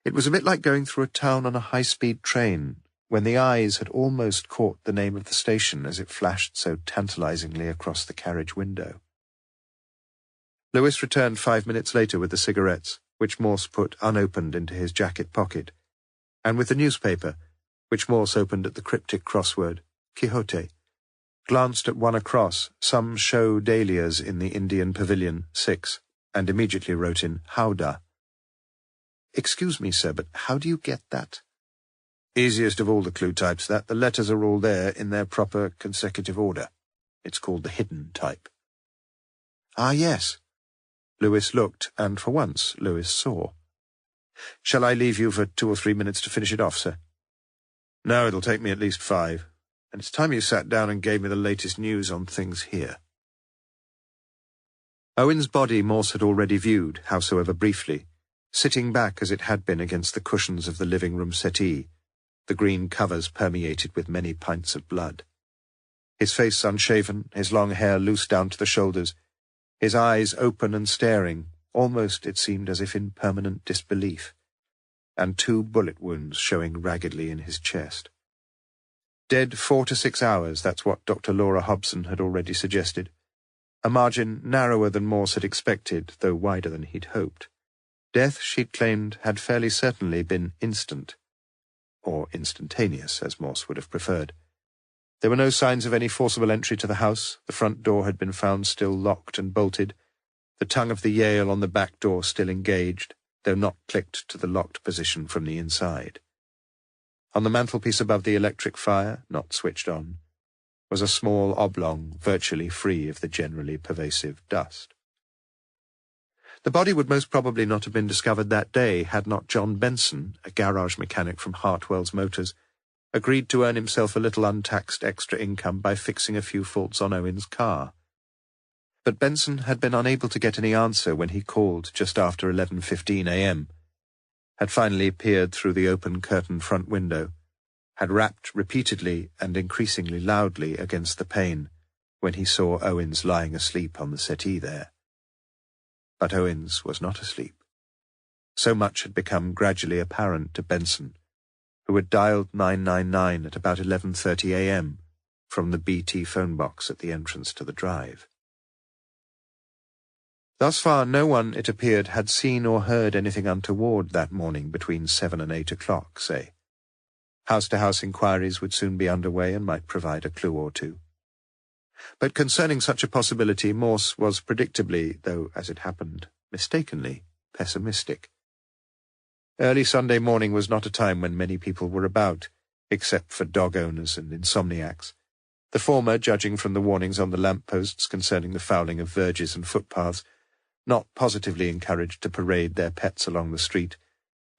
It was a bit like going through a town on a high-speed train, when the eyes had almost caught the name of the station as it flashed so tantalizingly across the carriage window. Lewis returned 5 minutes later with the cigarettes, which Morse put unopened into his jacket pocket, and with the newspaper, which Morse opened at the cryptic crossword, Quixote, glanced at one across, some show dahlias in the Indian Pavilion, 6, and immediately wrote in Howdah. "Excuse me, sir, but how do you get that?" "Easiest of all the clue types, that. The letters are all there in their proper consecutive order. It's called the hidden type." "Ah, yes." Lewis looked, and for once Lewis saw. "Shall I leave you for 2 or 3 minutes to finish it off, sir?" "No, it'll take me at least 5. And it's time you sat down and gave me the latest news on things here." Owen's body Morse had already viewed, howsoever briefly, sitting back as it had been against the cushions of the living-room settee, the green covers permeated with many pints of blood. His face unshaven, his long hair loose down to the shoulders, his eyes open and staring, almost, it seemed, as if in permanent disbelief, and 2 bullet wounds showing raggedly in his chest. Dead 4 to 6 hours, that's what Dr. Laura Hobson had already suggested. A margin narrower than Morse had expected, though wider than he'd hoped. Death, she'd claimed, had fairly certainly been instant, or instantaneous, as Morse would have preferred. There were no signs of any forcible entry to the house. The front door had been found still locked and bolted, the tongue of the Yale on the back door still engaged, though not clicked to the locked position from the inside. On the mantelpiece above the electric fire, not switched on, was a small oblong, virtually free of the generally pervasive dust. The body would most probably not have been discovered that day had not John Benson, a garage mechanic from Hartwell's Motors, agreed to earn himself a little untaxed extra income by fixing a few faults on Owen's car. But Benson had been unable to get any answer when he called just after 11:15 a.m., had finally peered through the open curtained front window, had rapped repeatedly and increasingly loudly against the pane when he saw Owens lying asleep on the settee there. But Owens was not asleep. So much had become gradually apparent to Benson, who had dialed 999 at about 11:30 a.m. from the BT phone box at the entrance to the drive. Thus far no one, it appeared, had seen or heard anything untoward that morning between 7 and 8 o'clock, say. House-to-house inquiries would soon be underway and might provide a clue or two. But concerning such a possibility, Morse was predictably, though as it happened, mistakenly, pessimistic. Early Sunday morning was not a time when many people were about, except for dog owners and insomniacs, the former, judging from the warnings on the lamp-posts concerning the fouling of verges and footpaths, not positively encouraged to parade their pets along the street,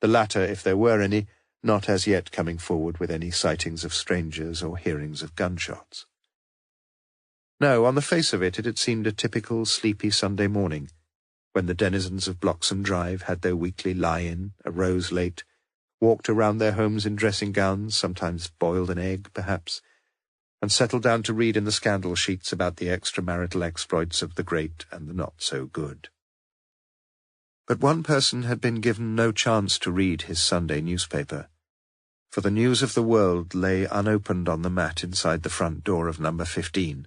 the latter, if there were any, not as yet coming forward with any sightings of strangers or hearings of gunshots. No, on the face of it, it had seemed a typical sleepy Sunday morning, when the denizens of Bloxham Drive had their weekly lie-in, arose late, walked around their homes in dressing gowns, sometimes boiled an egg, perhaps, and settled down to read in the scandal sheets about the extramarital exploits of the great and the not-so-good. But one person had been given no chance to read his Sunday newspaper, for the news of the world lay unopened on the mat inside the front door of number 15,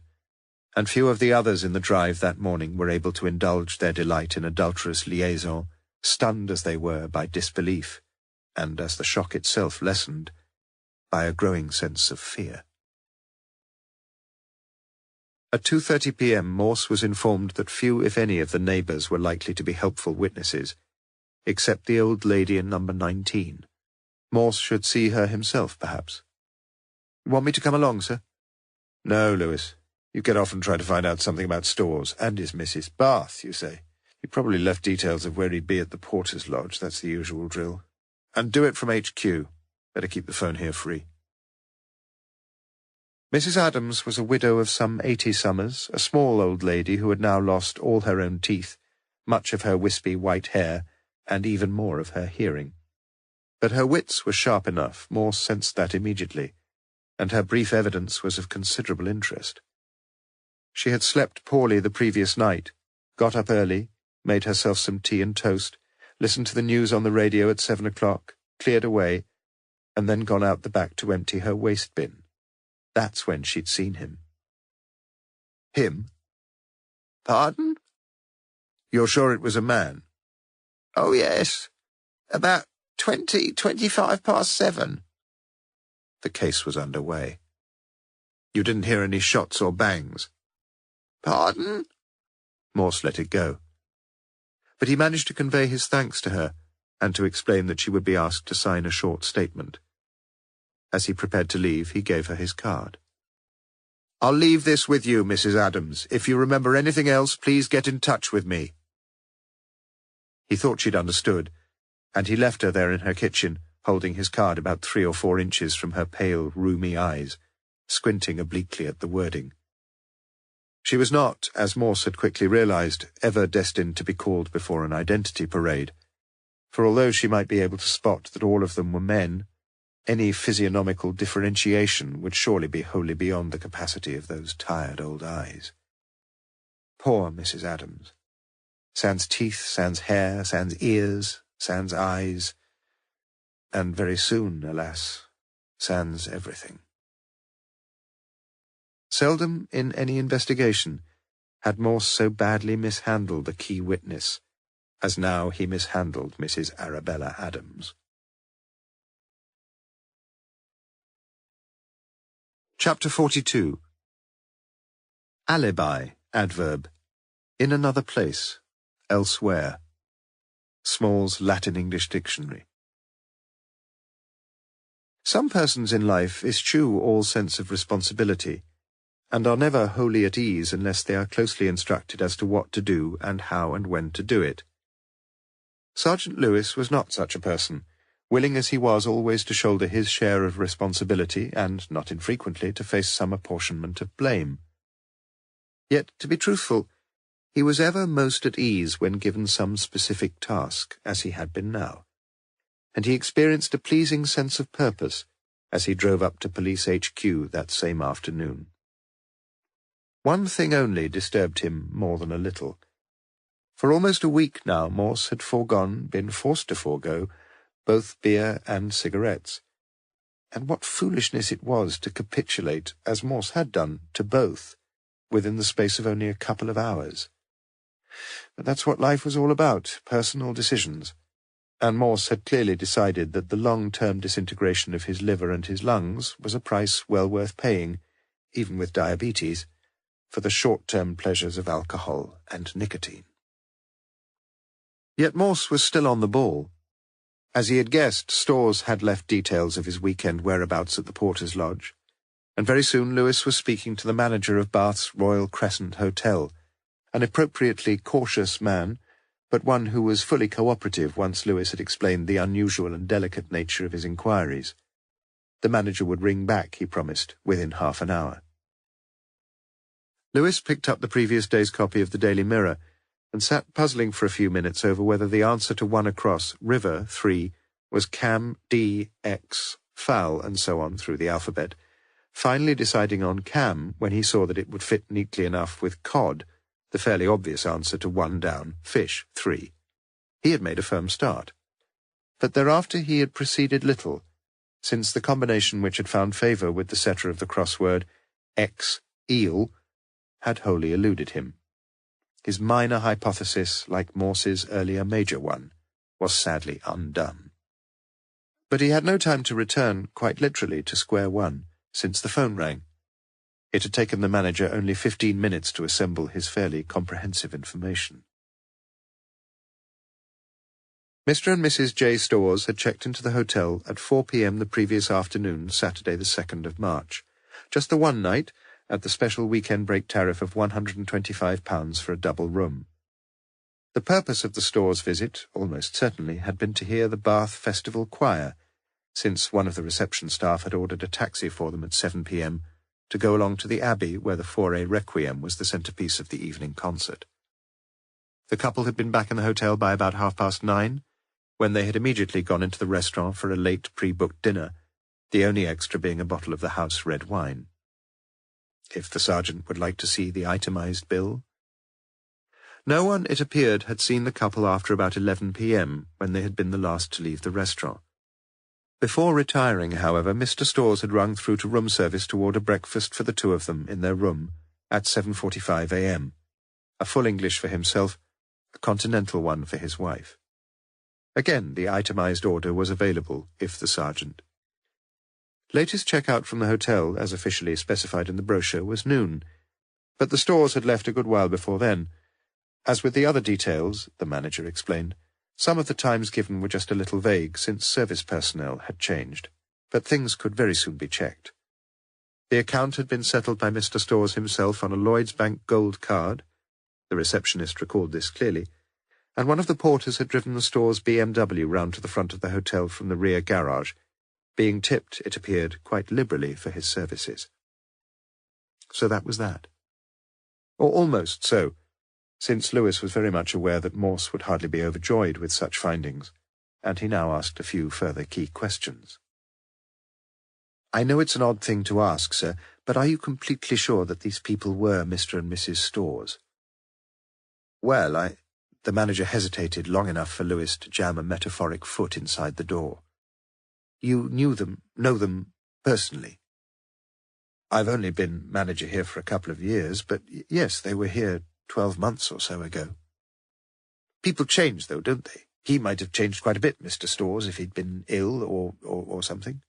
and few of the others in the drive that morning were able to indulge their delight in adulterous liaison, stunned as they were by disbelief, and, as the shock itself lessened, by a growing sense of fear. At 2:30 p.m. Morse was informed that few, if any, of the neighbours were likely to be helpful witnesses, except the old lady in number 19. Morse should see her himself, perhaps. "Want me to come along, sir?" "No, Lewis. You get off and try to find out something about Stores and his missus. Bath, you say? He probably left details of where he'd be at the Porter's Lodge. That's the usual drill. And do it from HQ. Better keep the phone here free." Mrs. Adams was a widow of some 80 summers, a small old lady who had now lost all her own teeth, much of her wispy white hair, and even more of her hearing. But her wits were sharp enough, Morse sensed that immediately, and her brief evidence was of considerable interest. She had slept poorly the previous night, got up early, made herself some tea and toast, listened to the news on the radio at 7 o'clock, cleared away, and then gone out the back to empty her waste bin. That's when she'd seen him. "Him? Pardon?" "You're sure it was a man?" "Oh, yes. About 25 past 7. The case was under way. "You didn't hear any shots or bangs?" "Pardon?" Morse let it go. But he managed to convey his thanks to her, and to explain that she would be asked to sign a short statement. As he prepared to leave, he gave her his card. "I'll leave this with you, Mrs. Adams. If you remember anything else, please get in touch with me." He thought she'd understood, and he left her there in her kitchen, holding his card about 3 or 4 inches from her pale, rheumy eyes, squinting obliquely at the wording. She was not, as Morse had quickly realized, ever destined to be called before an identity parade, for although she might be able to spot that all of them were men, any physiognomical differentiation would surely be wholly beyond the capacity of those tired old eyes. Poor Mrs. Adams. Sans teeth, sans hair, sans ears, sans eyes, and very soon, alas, sans everything. Seldom in any investigation had Morse so badly mishandled a key witness as now he mishandled Mrs. Arabella Adams. Chapter 42. Alibi, adverb. In another place, elsewhere. Small's Latin-English Dictionary. Some persons in life eschew all sense of responsibility, and are never wholly at ease unless they are closely instructed as to what to do and how and when to do it. Sergeant Lewis was not such a person, willing as he was always to shoulder his share of responsibility and, not infrequently, to face some apportionment of blame. Yet, to be truthful, he was ever most at ease when given some specific task, as he had been now, and he experienced a pleasing sense of purpose as he drove up to Police HQ that same afternoon. One thing only disturbed him more than a little. For almost a week now Morse had been forced to forego, both beer and cigarettes. And what foolishness it was to capitulate, as Morse had done, to both, within the space of only a couple of hours. But that's what life was all about, personal decisions. And Morse had clearly decided that the long-term disintegration of his liver and his lungs was a price well worth paying, even with diabetes, for the short-term pleasures of alcohol and nicotine. Yet Morse was still on the ball. As he had guessed, Stores had left details of his weekend whereabouts at the Porter's Lodge, and very soon Lewis was speaking to the manager of Bath's Royal Crescent Hotel, an appropriately cautious man, but one who was fully cooperative once Lewis had explained the unusual and delicate nature of his inquiries. The manager would ring back, he promised, within half an hour. Lewis picked up the previous day's copy of the Daily Mirror and sat puzzling for a few minutes over whether the answer to 1 across, river, 3, was cam, d, x, foul, and so on through the alphabet, finally deciding on cam when he saw that it would fit neatly enough with cod, the fairly obvious answer to 1 down, fish, 3. He had made a firm start. But thereafter he had proceeded little, since the combination which had found favour with the setter of the crossword, x, eel, had wholly eluded him. His minor hypothesis, like Morse's earlier major one, was sadly undone. But he had no time to return, quite literally, to square one, since the phone rang. It had taken the manager only 15 minutes to assemble his fairly comprehensive information. Mr. and Mrs. J. Storrs had checked into the hotel at 4 p.m. the previous afternoon, Saturday the 2nd of March. Just the one night, at the special weekend break tariff of £125 for a double room. The purpose of the Storrs' visit, almost certainly, had been to hear the Bath Festival Choir, since one of the reception staff had ordered a taxi for them at 7 p.m. to go along to the Abbey, where the Fauré Requiem was the centrepiece of the evening concert. The couple had been back in the hotel by about 9:30, when they had immediately gone into the restaurant for a late pre-booked dinner, the only extra being a bottle of the house red wine. If the sergeant would like to see the itemized bill. No one, it appeared, had seen the couple after about 11 p.m, when they had been the last to leave the restaurant. Before retiring, however, Mr. Storrs had rung through to room service to order breakfast for the two of them in their room at 7:45 a.m, a full English for himself, a continental one for his wife. Again, the itemized order was available, if the sergeant. Latest check-out from the hotel, as officially specified in the brochure, was noon, but the Storrs had left a good while before then. As with the other details, the manager explained, some of the times given were just a little vague, since service personnel had changed, but things could very soon be checked. The account had been settled by Mr. Storrs himself on a Lloyds Bank gold card, the receptionist recalled this clearly, and one of the porters had driven the Storrs' BMW round to the front of the hotel from the rear garage, being tipped, it appeared, quite liberally for his services. So that was that. Or almost so, since Lewis was very much aware that Morse would hardly be overjoyed with such findings, and he now asked a few further key questions. "I know it's an odd thing to ask, sir, but are you completely sure that these people were Mr. and Mrs. Storrs?" "Well, The manager hesitated long enough for Lewis to jam a metaphoric foot inside the door. "You know them personally?" "I've only been manager here for a couple of years, but yes, they were here 12 months or so ago." "People change, though, don't they? He might have changed quite a bit, Mr. Storrs, if he'd been ill or something."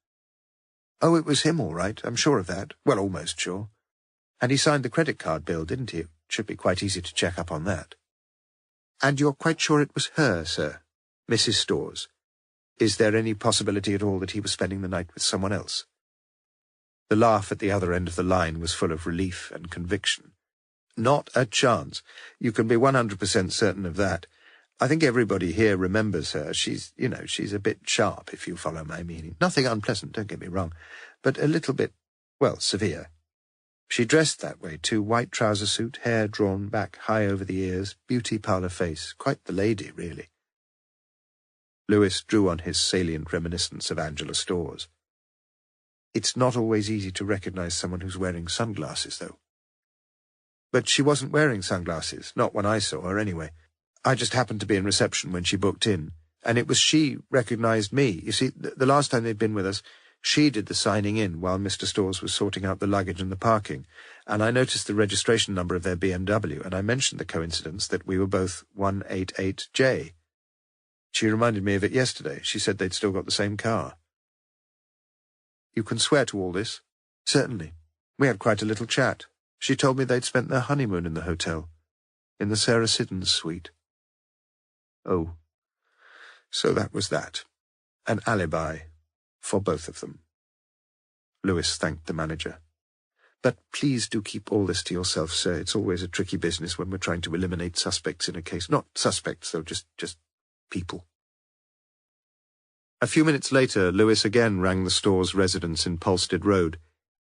"Oh, it was him, all right. I'm sure of that. Well, almost sure. And he signed the credit card bill, didn't he? It should be quite easy to check up on that." "And you're quite sure it was her, sir? Mrs. Storrs? Is there any possibility at all that he was spending the night with someone else?" The laugh at the other end of the line was full of relief and conviction. "Not a chance. You can be 100% certain of that. I think everybody here remembers her. She's a bit sharp, if you follow my meaning. Nothing unpleasant, don't get me wrong, but a little bit, severe. She dressed that way, too, white trouser suit, hair drawn back high over the ears, beauty parlour face, quite the lady, really." Lewis drew on his salient reminiscence of Angela Storrs. "It's not always easy to recognise someone who's wearing sunglasses, though." "But she wasn't wearing sunglasses, not when I saw her, anyway. I just happened to be in reception when she booked in, and it was she recognised me. You see, the last time they'd been with us, she did the signing in while Mr. Storrs was sorting out the luggage and the parking, and I noticed the registration number of their BMW, and I mentioned the coincidence that we were both 188J. She reminded me of it yesterday. She said they'd still got the same car." "You can swear to all this?" "Certainly. We had quite a little chat. She told me they'd spent their honeymoon in the hotel, in the Sarah Siddons suite." "Oh, so that was that. An alibi for both of them." Lewis thanked the manager. But please do keep all this to yourself, sir. It's always a tricky business when we're trying to eliminate suspects in a case. Not suspects, though, just people. A few minutes later, Lewis again rang the Storrs' residence in Polstead Road,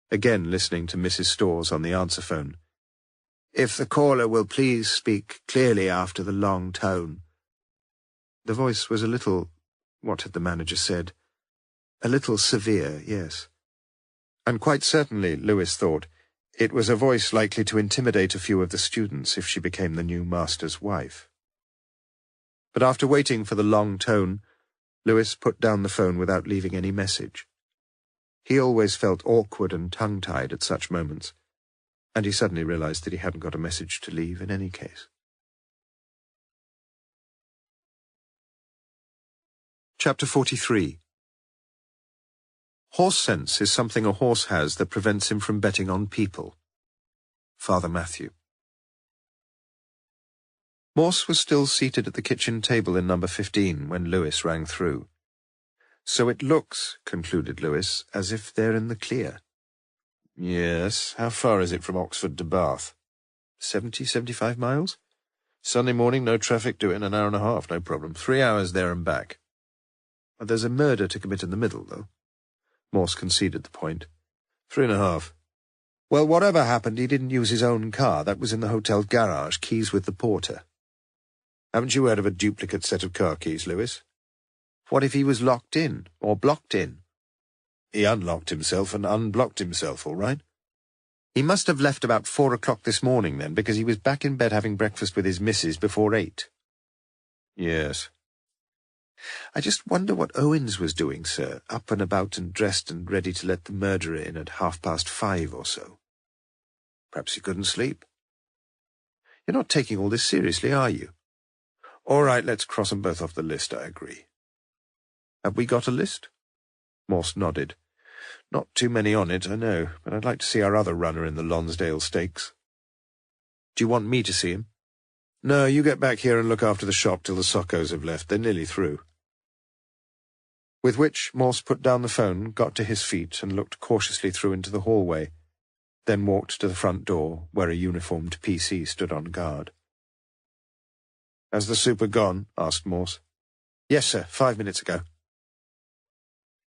again listening to Mrs. Storrs on the answer phone. "If the caller will please speak clearly after the long tone." The voice was a little, what had the manager said? A little severe, yes. And quite certainly, Lewis thought, it was a voice likely to intimidate a few of the students if she became the new master's wife. But after waiting for the long tone, Lewis put down the phone without leaving any message. He always felt awkward and tongue-tied at such moments, and he suddenly realized that he hadn't got a message to leave in any case. Chapter 43. Horse sense is something a horse has that prevents him from betting on people. Father Matthew. Morse was still seated at the kitchen table in number 15 when Lewis rang through. "So it looks," concluded Lewis, "as if they're in the clear." "Yes. How far is it from Oxford to Bath?" 75 miles? "Sunday morning, no traffic, do it in an hour and a half, no problem. 3 hours there and back." "There's a murder to commit in the middle, though." Morse conceded the point. 3.5. "Well, whatever happened, he didn't use his own car. That was in the hotel garage, keys with the porter." "Haven't you heard of a duplicate set of car keys, Lewis?" "What if he was locked in, or blocked in?" "He unlocked himself and unblocked himself, all right." "He must have left about 4 o'clock this morning, then, because he was back in bed having breakfast with his missus before 8. "Yes." "I just wonder what Owens was doing, sir, up and about and dressed and ready to let the murderer in at 5:30 or so." "Perhaps he couldn't sleep." "You're not taking all this seriously, are you?" "All right, let's cross them both off the list, I agree." "Have we got a list?" Morse nodded. "Not too many on it, I know, but I'd like to see our other runner in the Lonsdale Stakes." "Do you want me to see him?" "No, you get back here and look after the shop till the Soccos have left. They're nearly through." With which, Morse put down the phone, got to his feet, and looked cautiously through into the hallway, then walked to the front door, where a uniformed PC stood on guard. "Has the super gone?" asked Morse. "Yes, sir, 5 minutes ago."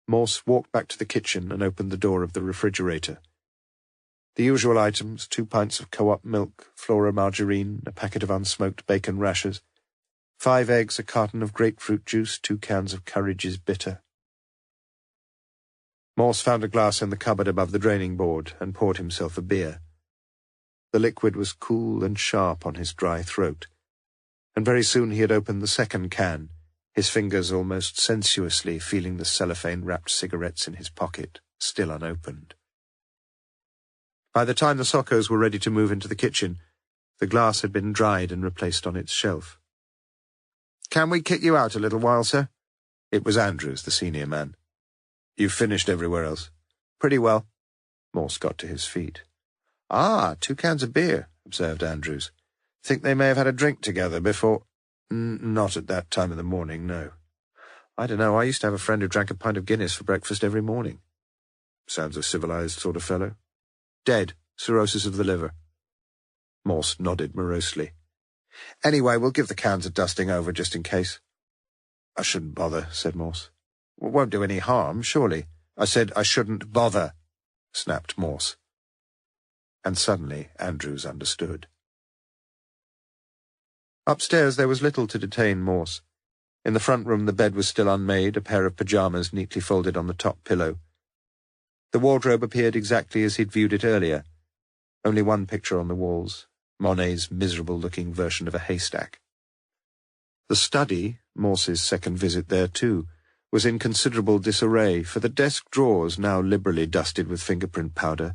Morse walked back to the kitchen and opened the door of the refrigerator. The usual items, 2 pints of co-op milk, Flora margarine, a packet of unsmoked bacon rashers, 5 eggs, a carton of grapefruit juice, 2 cans of Courage's bitter. Morse found a glass in the cupboard above the draining board and poured himself a beer. The liquid was cool and sharp on his dry throat, and very soon he had opened the second can, his fingers almost sensuously feeling the cellophane-wrapped cigarettes in his pocket, still unopened. By the time the Soccos were ready to move into the kitchen, the glass had been dried and replaced on its shelf. "Can we kick you out a little while, sir?" It was Andrews, the senior man. "You've finished everywhere else?" "Pretty well." Morse got to his feet. "Ah, 2 cans of beer," observed Andrews. "Think they may have had a drink together before—" "Not at that time of the morning, no." "I don't know, I used to have a friend who drank a pint of Guinness for breakfast every morning." "Sounds a civilized sort of fellow." "Dead. Cirrhosis of the liver." Morse nodded morosely. "Anyway, we'll give the cans a dusting over just in case." "I shouldn't bother," said Morse. "Well, won't do any harm, surely." "I said I shouldn't bother," snapped Morse. And suddenly Andrews understood. Upstairs there was little to detain Morse. In the front room the bed was still unmade, a pair of pyjamas neatly folded on the top pillow. The wardrobe appeared exactly as he'd viewed it earlier. Only one picture on the walls, Monet's miserable-looking version of a haystack. The study, Morse's second visit there too, was in considerable disarray, for the desk drawers, now liberally dusted with fingerprint powder,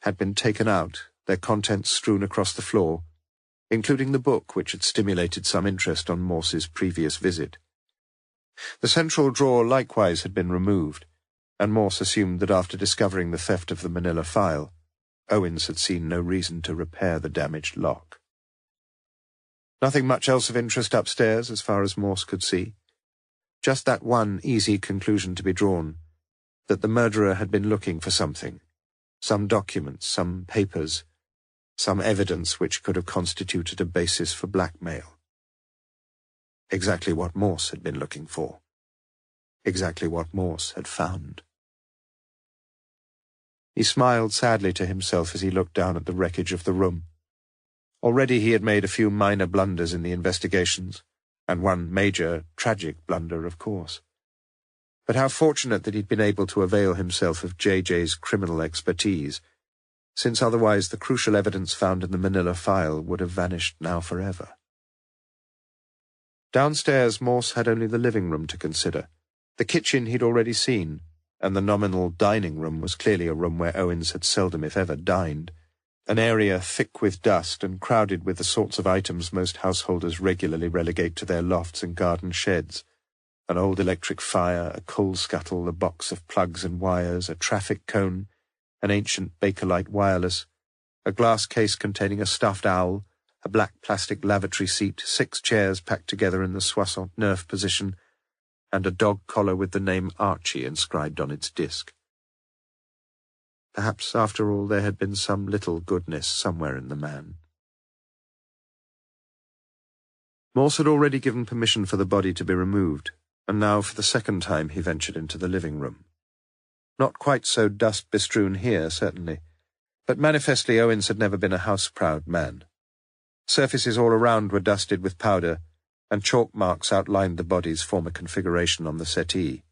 had been taken out, their contents strewn across the floor, including the book which had stimulated some interest on Morse's previous visit. The central drawer likewise had been removed, and Morse assumed that after discovering the theft of the manila file, Owens had seen no reason to repair the damaged lock. Nothing much else of interest upstairs, as far as Morse could see. Just that one easy conclusion to be drawn, that the murderer had been looking for something, Some documents, some papers, some evidence which could have constituted a basis for blackmail. Exactly what Morse had been looking for. Exactly what Morse had found. He smiled sadly to himself as he looked down at the wreckage of the room. Already he had made a few minor blunders in the investigations, and one major, tragic blunder, of course. But how fortunate that he'd been able to avail himself of JJ's criminal expertise, since otherwise the crucial evidence found in the manila file would have vanished now forever. Downstairs, Morse had only the living room to consider. The kitchen he'd already seen, and the nominal dining room was clearly a room where Owens had seldom, if ever, dined, an area thick with dust and crowded with the sorts of items most householders regularly relegate to their lofts and garden sheds. An old electric fire, a coal scuttle, a box of plugs and wires, a traffic cone, an ancient Bakelite wireless, a glass case containing a stuffed owl, a black plastic lavatory seat, 6 chairs packed together in the 69 position, and a dog collar with the name Archie inscribed on its disc. Perhaps, after all, there had been some little goodness somewhere in the man. Morse had already given permission for the body to be removed, and now for the second time he ventured into the living room. Not quite so dust-bestrewn here, certainly, but manifestly Owens had never been a house-proud man. Surfaces all around were dusted with powder, and chalk marks outlined the body's former configuration on the settee.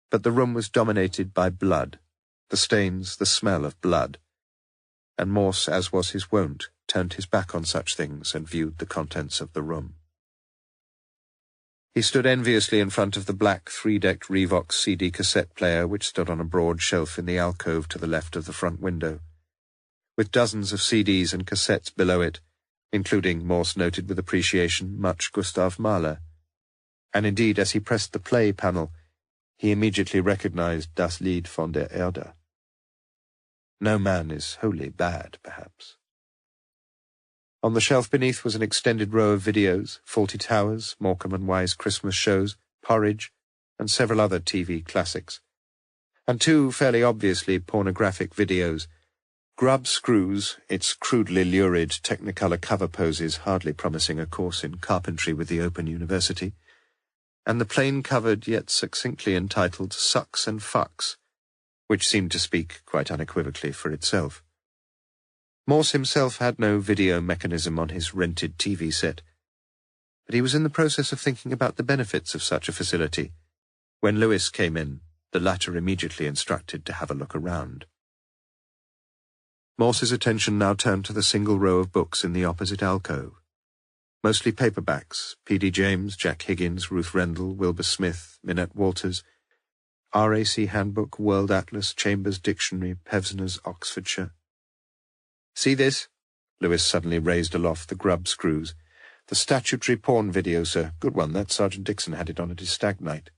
But the room was dominated by blood, the stains, the smell of blood, and Morse, as was his wont, turned his back on such things and viewed the contents of the room. He stood enviously in front of the black 3-decked Revox CD cassette player which stood on a broad shelf in the alcove to the left of the front window, with dozens of CDs and cassettes below it, including, Morse noted with appreciation, much Gustav Mahler. And indeed, as he pressed the play panel, he immediately recognized Das Lied von der Erde. No man is wholly bad, perhaps. On the shelf beneath was an extended row of videos, Fawlty Towers, Morecambe and Wise Christmas shows, Porridge, and several other TV classics. And 2 fairly obviously pornographic videos, Grub Screws, its crudely lurid Technicolor cover poses hardly promising a course in carpentry with the Open University, and the plain-covered yet succinctly entitled Sucks and Fucks, which seemed to speak quite unequivocally for itself. Morse himself had no video mechanism on his rented TV set, but he was in the process of thinking about the benefits of such a facility. When Lewis came in, the latter immediately instructed to have a look around. Morse's attention now turned to the single row of books in the opposite alcove. Mostly paperbacks, P.D. James, Jack Higgins, Ruth Rendell, Wilbur Smith, Minette Walters, RAC Handbook, World Atlas, Chambers Dictionary, Pevsner's Oxfordshire. See this? Lewis suddenly raised aloft the grub screws. The statutory porn video, sir. Good one, that. Sergeant Dixon had it on at his stag night.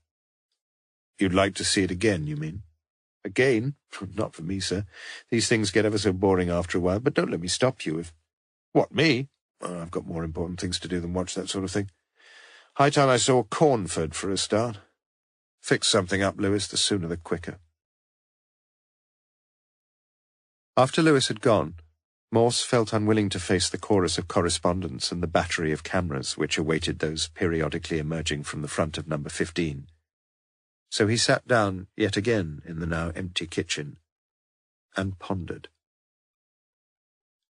You'd like to see it again, you mean? Again? Not for me, sir. These things get ever so boring after a while, but don't let me stop you if... What, me? Oh, I've got more important things to do than watch that sort of thing. High time I saw Cornford for a start. Fix something up, Lewis, the sooner the quicker. After Lewis had gone, Morse felt unwilling to face the chorus of correspondence and the battery of cameras which awaited those periodically emerging from the front of number 15. So he sat down yet again in the now empty kitchen and pondered.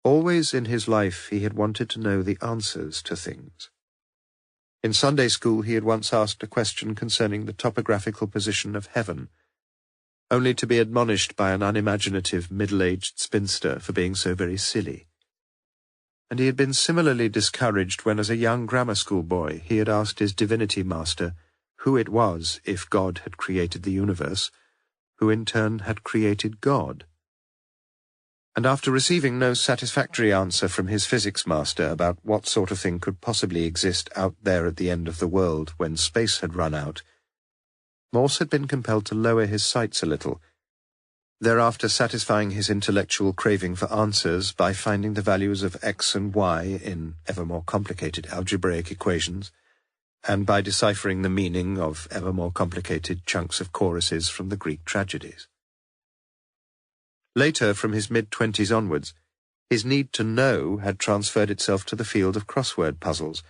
Always in his life he had wanted to know the answers to things. In Sunday school he had once asked a question concerning the topographical position of heaven, only to be admonished by an unimaginative middle-aged spinster for being so very silly. And he had been similarly discouraged when, as a young grammar school boy, he had asked his divinity master who it was, if God had created the universe, who in turn had created God. And after receiving no satisfactory answer from his physics master about what sort of thing could possibly exist out there at the end of the world when space had run out, Morse had been compelled to lower his sights a little, thereafter satisfying his intellectual craving for answers by finding the values of x and y in ever more complicated algebraic equations, and by deciphering the meaning of ever more complicated chunks of choruses from the Greek tragedies. Later, from his mid-20s onwards, his need to know had transferred itself to the field of crossword puzzles,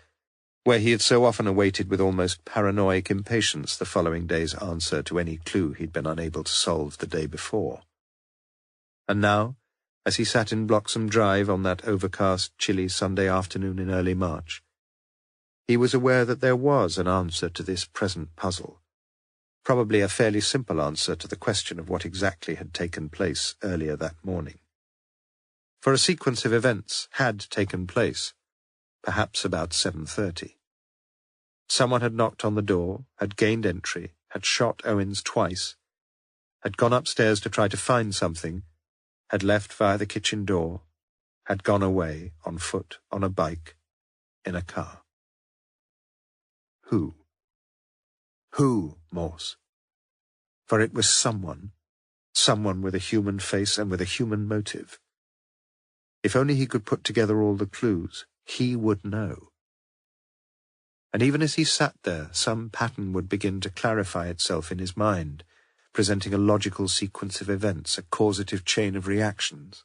where he had so often awaited with almost paranoid impatience the following day's answer to any clue he'd been unable to solve the day before. And now, as he sat in Bloxham Drive on that overcast, chilly Sunday afternoon in early March, he was aware that there was an answer to this present puzzle, probably a fairly simple answer to the question of what exactly had taken place earlier that morning. For a sequence of events had taken place, perhaps about 7:30. Someone had knocked on the door, had gained entry, had shot Owens twice, had gone upstairs to try to find something, had left via the kitchen door, had gone away, on foot, on a bike, in a car. Who? Who, Morse? For it was someone with a human face and with a human motive. If only he could put together all the clues, he would know. And even as he sat there, some pattern would begin to clarify itself in his mind, presenting a logical sequence of events, a causative chain of reactions.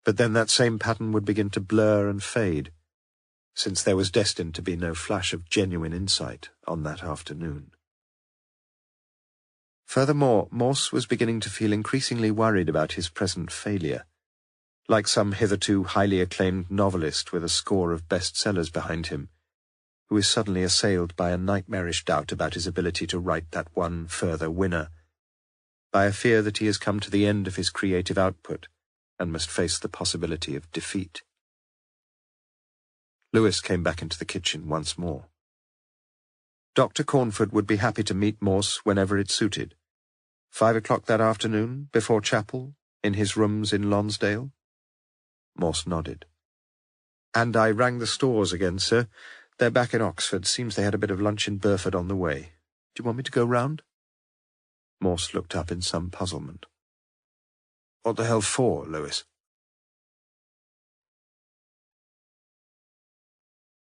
But then that same pattern would begin to blur and fade, since there was destined to be no flash of genuine insight on that afternoon. Furthermore, Morse was beginning to feel increasingly worried about his present failure. Like some hitherto highly acclaimed novelist with a score of bestsellers behind him, who is suddenly assailed by a nightmarish doubt about his ability to write that one further winner, by a fear that he has come to the end of his creative output and must face the possibility of defeat. Lewis came back into the kitchen once more. Dr. Cornford would be happy to meet Morse whenever it suited. 5 o'clock that afternoon, before chapel, in his rooms in Lonsdale? Morse nodded. And I rang the stores again, sir. They're back in Oxford. Seems they had a bit of lunch in Burford on the way. Do you want me to go round? Morse looked up in some puzzlement. What the hell for, Lewis?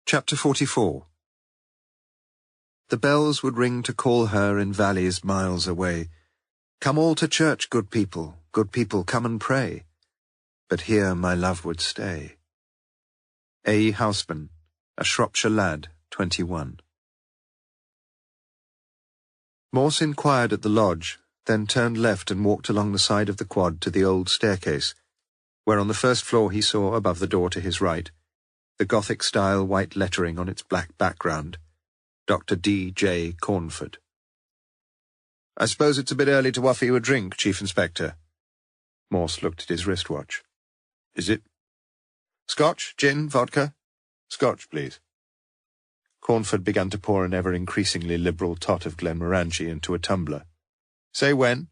Chapter 44. The bells would ring to call her in valleys miles away. Come all to church, good people, come and pray. But here my love would stay. A. Houseman, a Shropshire lad, 21. Morse inquired at the lodge, then turned left and walked along the side of the quad to the old staircase, where on the first floor he saw, above the door to his right, the Gothic-style white lettering on its black background, Dr. D. J. Cornford. I suppose it's a bit early to offer you a drink, Chief Inspector. Morse looked at his wristwatch. Is it? Scotch, gin, vodka? Scotch, please. Cornford began to pour an ever-increasingly liberal tot of Glenmorangie into a tumbler. Say when?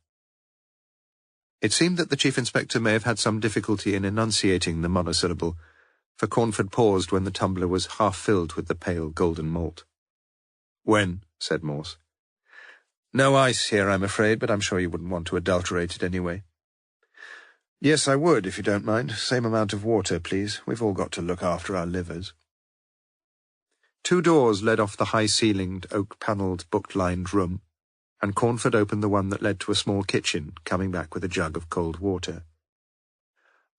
It seemed that the Chief Inspector may have had some difficulty in enunciating the monosyllable, for Cornford paused when the tumbler was half filled with the pale golden malt. When? Said Morse. No ice here, I'm afraid, but I'm sure you wouldn't want to adulterate it anyway. Yes, I would, if you don't mind. Same amount of water, please. We've all got to look after our livers. 2 doors led off the high-ceilinged, oak-panelled, book-lined room, and Cornford opened the one that led to a small kitchen, coming back with a jug of cold water.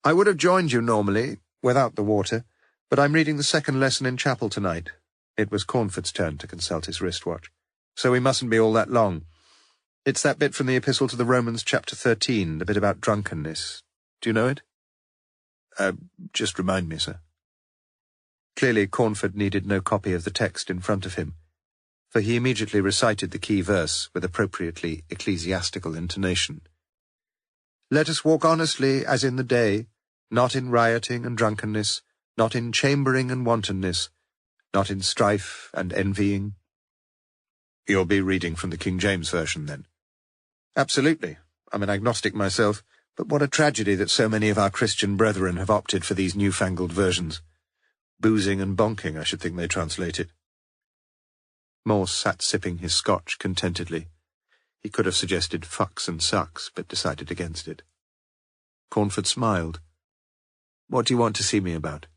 I would have joined you normally, without the water, but I'm reading the second lesson in chapel tonight. It was Cornford's turn to consult his wristwatch. So we mustn't be all that long. It's that bit from the Epistle to the Romans, chapter 13, the bit about drunkenness. Do you know it? Just remind me, sir. Clearly, Cornford needed no copy of the text in front of him, for he immediately recited the key verse with appropriately ecclesiastical intonation. Let us walk honestly as in the day, not in rioting and drunkenness, not in chambering and wantonness, not in strife and envying. You'll be reading from the King James Version, then? Absolutely. I'm an agnostic myself, but what a tragedy that so many of our Christian brethren have opted for these newfangled versions. Boozing and bonking, I should think they translate it. Morse sat sipping his scotch contentedly. He could have suggested fucks and sucks, but decided against it. Cornford smiled. What do you want to see me about?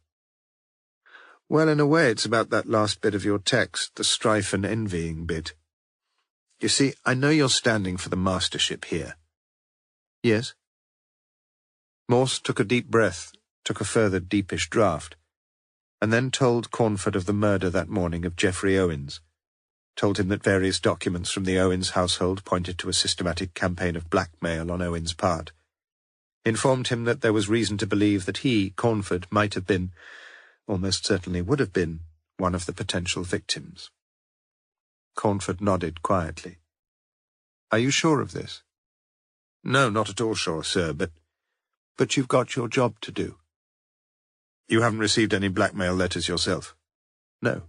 Well, in a way, it's about that last bit of your text, the strife and envying bit. You see, I know you're standing for the mastership here. Yes? Morse took a deep breath, took a further deepish draught, and then told Cornford of the murder that morning of Geoffrey Owens, told him that various documents from the Owens household pointed to a systematic campaign of blackmail on Owens' part, informed him that there was reason to believe that he, Cornford, might have been, or most certainly would have been, one of the potential victims. Cornford nodded quietly. "Are you sure of this?" "No, not at all sure, sir, but you've got your job to do." "You haven't received any blackmail letters yourself?" "No."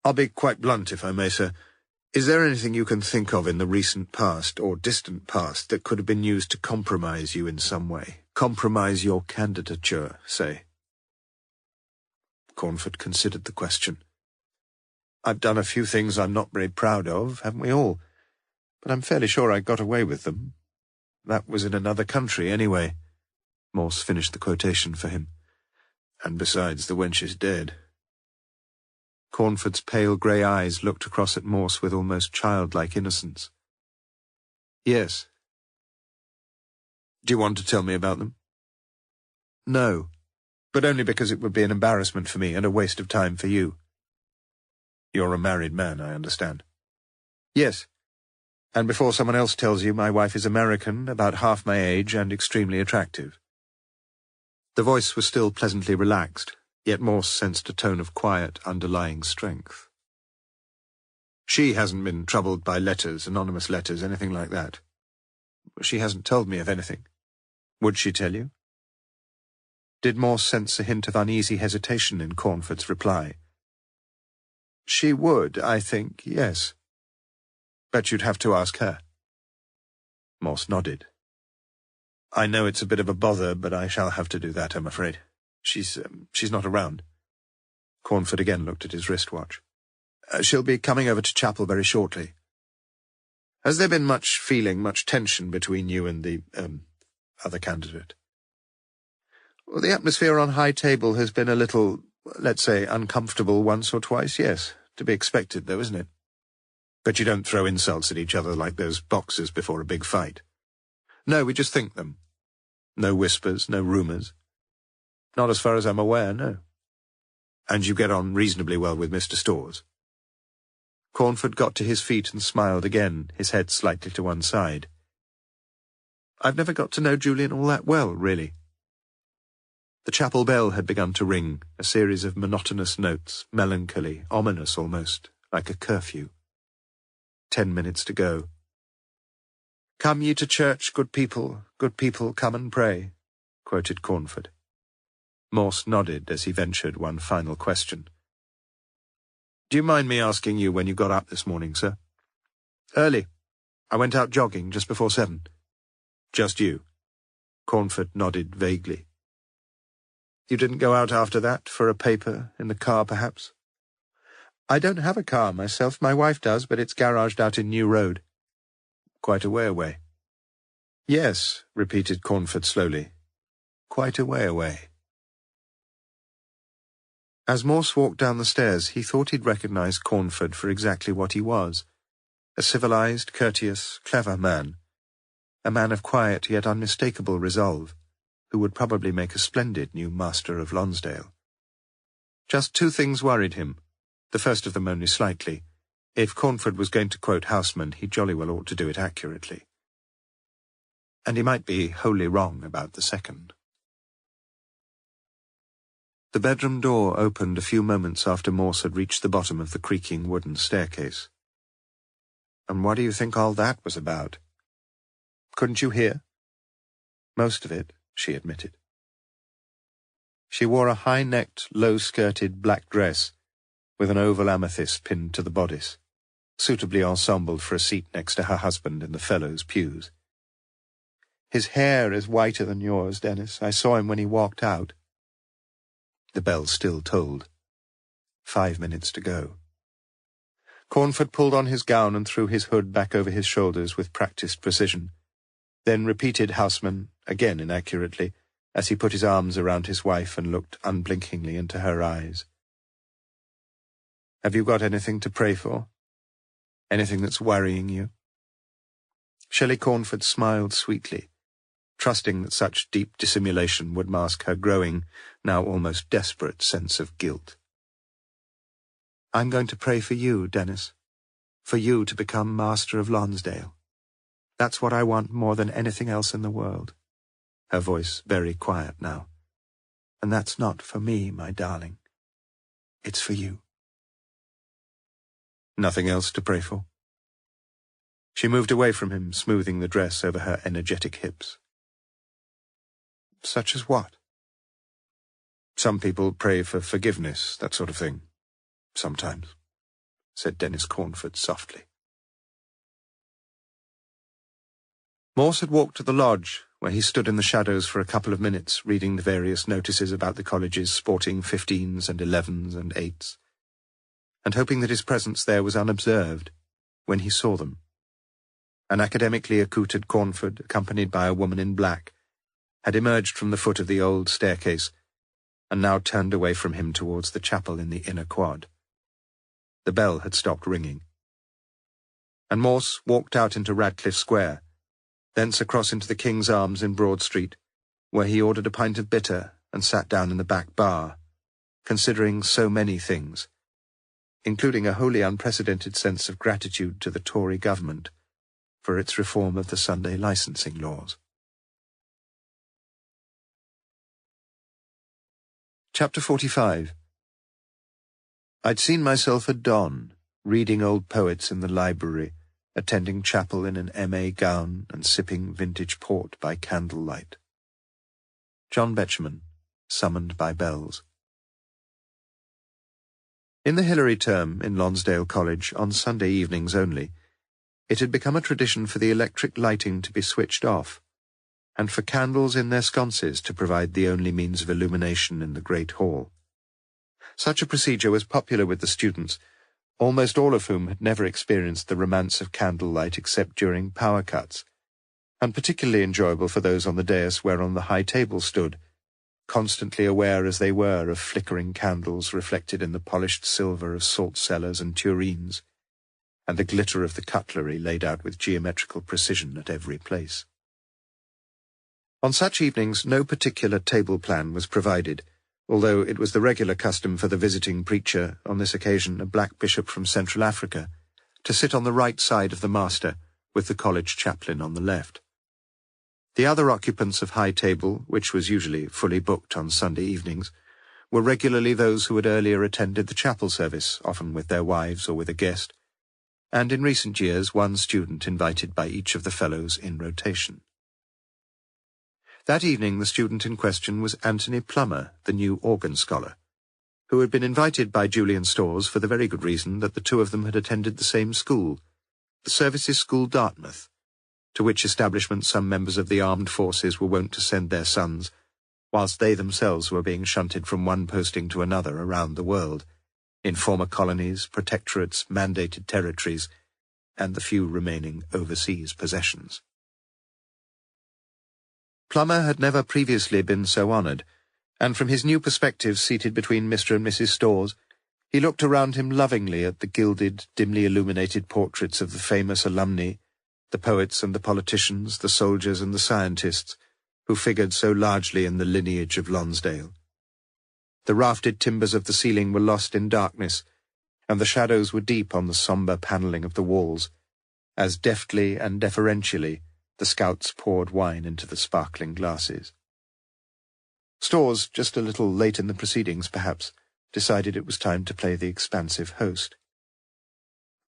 "I'll be quite blunt, if I may, sir. Is there anything you can think of in the recent past, or distant past, that could have been used to compromise you in some way? Compromise your candidature, say?" Cornford considered the question. "I've done a few things I'm not very proud of, haven't we all? But I'm fairly sure I got away with them. That was in another country, anyway." Morse finished the quotation for him. "And besides, the wench is dead." Cornford's pale grey eyes looked across at Morse with almost childlike innocence. "Yes." "Do you want to tell me about them?" "No, but only because it would be an embarrassment for me and a waste of time for you." "You're a married man, I understand." "Yes. And before someone else tells you, my wife is American, about half my age, and extremely attractive." The voice was still pleasantly relaxed, yet Morse sensed a tone of quiet, underlying strength. "She hasn't been troubled by letters, anonymous letters, anything like that. She hasn't told me of anything. Would she tell you?" Did Morse sense a hint of uneasy hesitation in Cornford's reply? "She would, I think, yes. But you'd have to ask her." Morse nodded. "I know it's a bit of a bother, but I shall have to do that, I'm afraid. She's not around." Cornford again looked at his wristwatch. "She'll be coming over to chapel very shortly. Has there been much feeling, much tension between you and the, other candidate?" "Well, the atmosphere on High Table has been a little, let's say, uncomfortable once or twice, yes. To be expected, though, isn't it? But you don't throw insults at each other like those boxers before a big fight." "No, we just think them. No whispers, no rumours." "Not as far as I'm aware, no." "And you get on reasonably well with Mr. Storrs?" Cornford got to his feet and smiled again, his head slightly to one side. "I've never got to know Julian all that well, really." The chapel bell had begun to ring, a series of monotonous notes, melancholy, ominous almost, like a curfew. 10 minutes to go. "Come ye to church, good people, come and pray," quoted Cornford. Morse nodded as he ventured one final question. "Do you mind me asking you when you got up this morning, sir?" "Early. I went out jogging just before 7. "Just you?" Cornford nodded vaguely. "You didn't go out after that, for a paper, in the car perhaps?" "I don't have a car myself. My wife does, but it's garaged out in New Road." "Quite a way away." "Yes," repeated Cornford slowly. "Quite a way away." As Morse walked down the stairs, he thought he'd recognize Cornford for exactly what he was, a civilized, courteous, clever man, a man of quiet yet unmistakable resolve, who would probably make a splendid new Master of Lonsdale. Just 2 things worried him, the first of them only slightly. If Cornford was going to quote Houseman, he jolly well ought to do it accurately. And he might be wholly wrong about the second. The bedroom door opened a few moments after Morse had reached the bottom of the creaking wooden staircase. "And what do you think all that was about?" "Couldn't you hear?" "Most of it," she admitted. She wore a high-necked, low-skirted black dress with an oval amethyst pinned to the bodice, suitably ensembled for a seat next to her husband in the fellows' pews. "His hair is whiter than yours, Dennis. I saw him when he walked out." The bell still tolled. 5 minutes to go. Cornford pulled on his gown and threw his hood back over his shoulders with practised precision, then repeated Houseman, again inaccurately, as he put his arms around his wife and looked unblinkingly into her eyes. "Have you got anything to pray for? Anything that's worrying you?" Shelley Cornford smiled sweetly, trusting that such deep dissimulation would mask her growing, now almost desperate sense of guilt. "I'm going to pray for you, Dennis. For you to become Master of Lonsdale. That's what I want more than anything else in the world." Her voice very quiet now. "And that's not for me, my darling. It's for you." Nothing else to pray for? She moved away from him, smoothing the dress over her energetic hips. "Such as what?" "Some people pray for forgiveness, that sort of thing. Sometimes," said Dennis Cornford softly. Morse had walked to the lodge, where he stood in the shadows for a couple of minutes, reading the various notices about the colleges sporting 15s and 11s and 8s, and hoping that his presence there was unobserved, when he saw them. An academically accoutred Cornford, accompanied by a woman in black, had emerged from the foot of the old staircase, and now turned away from him towards the chapel in the inner quad. The bell had stopped ringing. And Morse walked out into Radcliffe Square, thence across into the King's Arms in Broad Street, where he ordered a pint of bitter and sat down in the back bar, considering so many things, including a wholly unprecedented sense of gratitude to the Tory government for its reform of the Sunday licensing laws. Chapter 45. I'd seen myself a don, reading old poets in the library, attending chapel in an M.A. gown and sipping vintage port by candlelight. John Betjeman, Summoned by Bells. In the Hilary term in Lonsdale College, on Sunday evenings only, it had become a tradition for the electric lighting to be switched off, and for candles in their sconces to provide the only means of illumination in the great hall. Such a procedure was popular with the students, almost all of whom had never experienced the romance of candlelight except during power cuts, and particularly enjoyable for those on the dais whereon the high table stood, constantly aware as they were of flickering candles reflected in the polished silver of salt cellars and tureens, and the glitter of the cutlery laid out with geometrical precision at every place. On such evenings no particular table plan was provided, although it was the regular custom for the visiting preacher, on this occasion a black bishop from Central Africa, to sit on the right side of the master, with the college chaplain on the left. The other occupants of high table, which was usually fully booked on Sunday evenings, were regularly those who had earlier attended the chapel service, often with their wives or with a guest, and in recent years one student invited by each of the fellows in rotation. That evening the student in question was Anthony Plummer, the new organ scholar, who had been invited by Julian Storrs for the very good reason that the two of them had attended the same school, the Services School, Dartmouth, to which establishment some members of the armed forces were wont to send their sons, whilst they themselves were being shunted from one posting to another around the world, in former colonies, protectorates, mandated territories, and the few remaining overseas possessions. Plummer had never previously been so honoured, and from his new perspective seated between Mr. and Mrs. Storrs, he looked around him lovingly at the gilded, dimly illuminated portraits of the famous alumni, the poets and the politicians, the soldiers and the scientists, who figured so largely in the lineage of Lonsdale. The rafted timbers of the ceiling were lost in darkness, and the shadows were deep on the sombre panelling of the walls, as deftly and deferentially the scouts poured wine into the sparkling glasses. Storrs, just a little late in the proceedings perhaps, decided it was time to play the expansive host.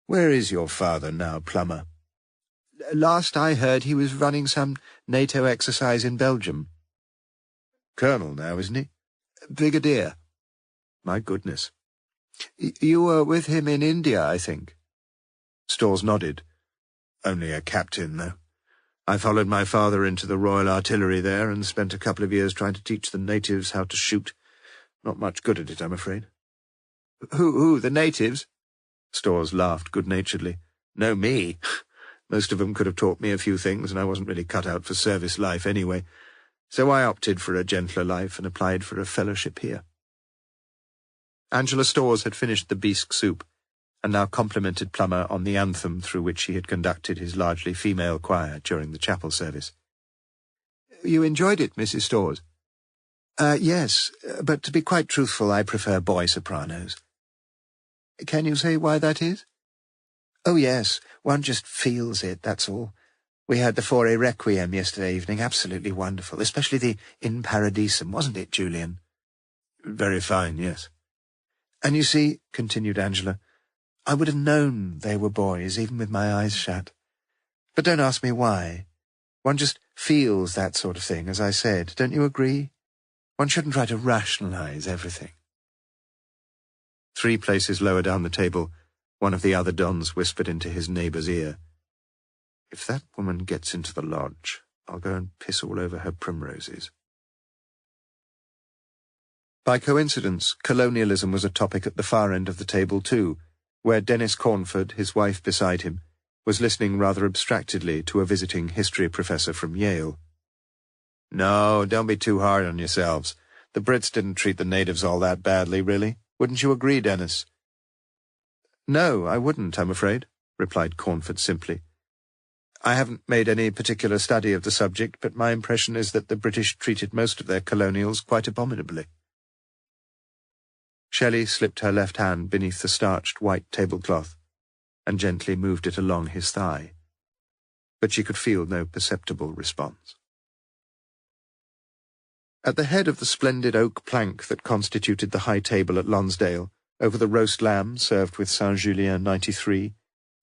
"Where is your father now, Plummer?" "Last I heard he was running some NATO exercise in Belgium." "Colonel now, isn't he?" "Brigadier." "My goodness." "You were with him in India, I think." Storrs nodded. "Only a captain, though. I followed my father into the Royal Artillery there and spent a couple of years trying to teach the natives how to shoot. Not much good at it, I'm afraid." Who, the natives?" Storrs laughed good-naturedly. "No, me. Most of them could have taught me a few things, and I wasn't really cut out for service life anyway. So I opted for a gentler life and applied for a fellowship here." Angela Storrs had finished the bisque soup, and now complimented Plummer on the anthem through which he had conducted his largely female choir during the chapel service. You enjoyed it, Mrs. Storrs? Yes, but to be quite truthful, I prefer boy sopranos. Can you say why that is? Oh, yes, one just feels it, that's all. We heard the Fauré Requiem yesterday evening, absolutely wonderful, especially the In Paradisum, wasn't it, Julian? Very fine, yes. And you see, continued Angela, I would have known they were boys, even with my eyes shut. But don't ask me why. One just feels that sort of thing, as I said. Don't you agree? One shouldn't try to rationalize everything. 3 places lower down the table, one of the other dons whispered into his neighbour's ear, If that woman gets into the lodge, I'll go and piss all over her primroses. By coincidence, colonialism was a topic at the far end of the table too, where Dennis Cornford, his wife beside him, was listening rather abstractedly to a visiting history professor from Yale. No, don't be too hard on yourselves. The Brits didn't treat the natives all that badly, really. Wouldn't you agree, Dennis? No, I wouldn't, I'm afraid, replied Cornford simply. I haven't made any particular study of the subject, but my impression is that the British treated most of their colonials quite abominably. Shelley slipped her left hand beneath the starched white tablecloth and gently moved it along his thigh, but she could feel no perceptible response. At the head of the splendid oak plank that constituted the high table at Lonsdale, over the roast lamb served with Saint-Julien 93,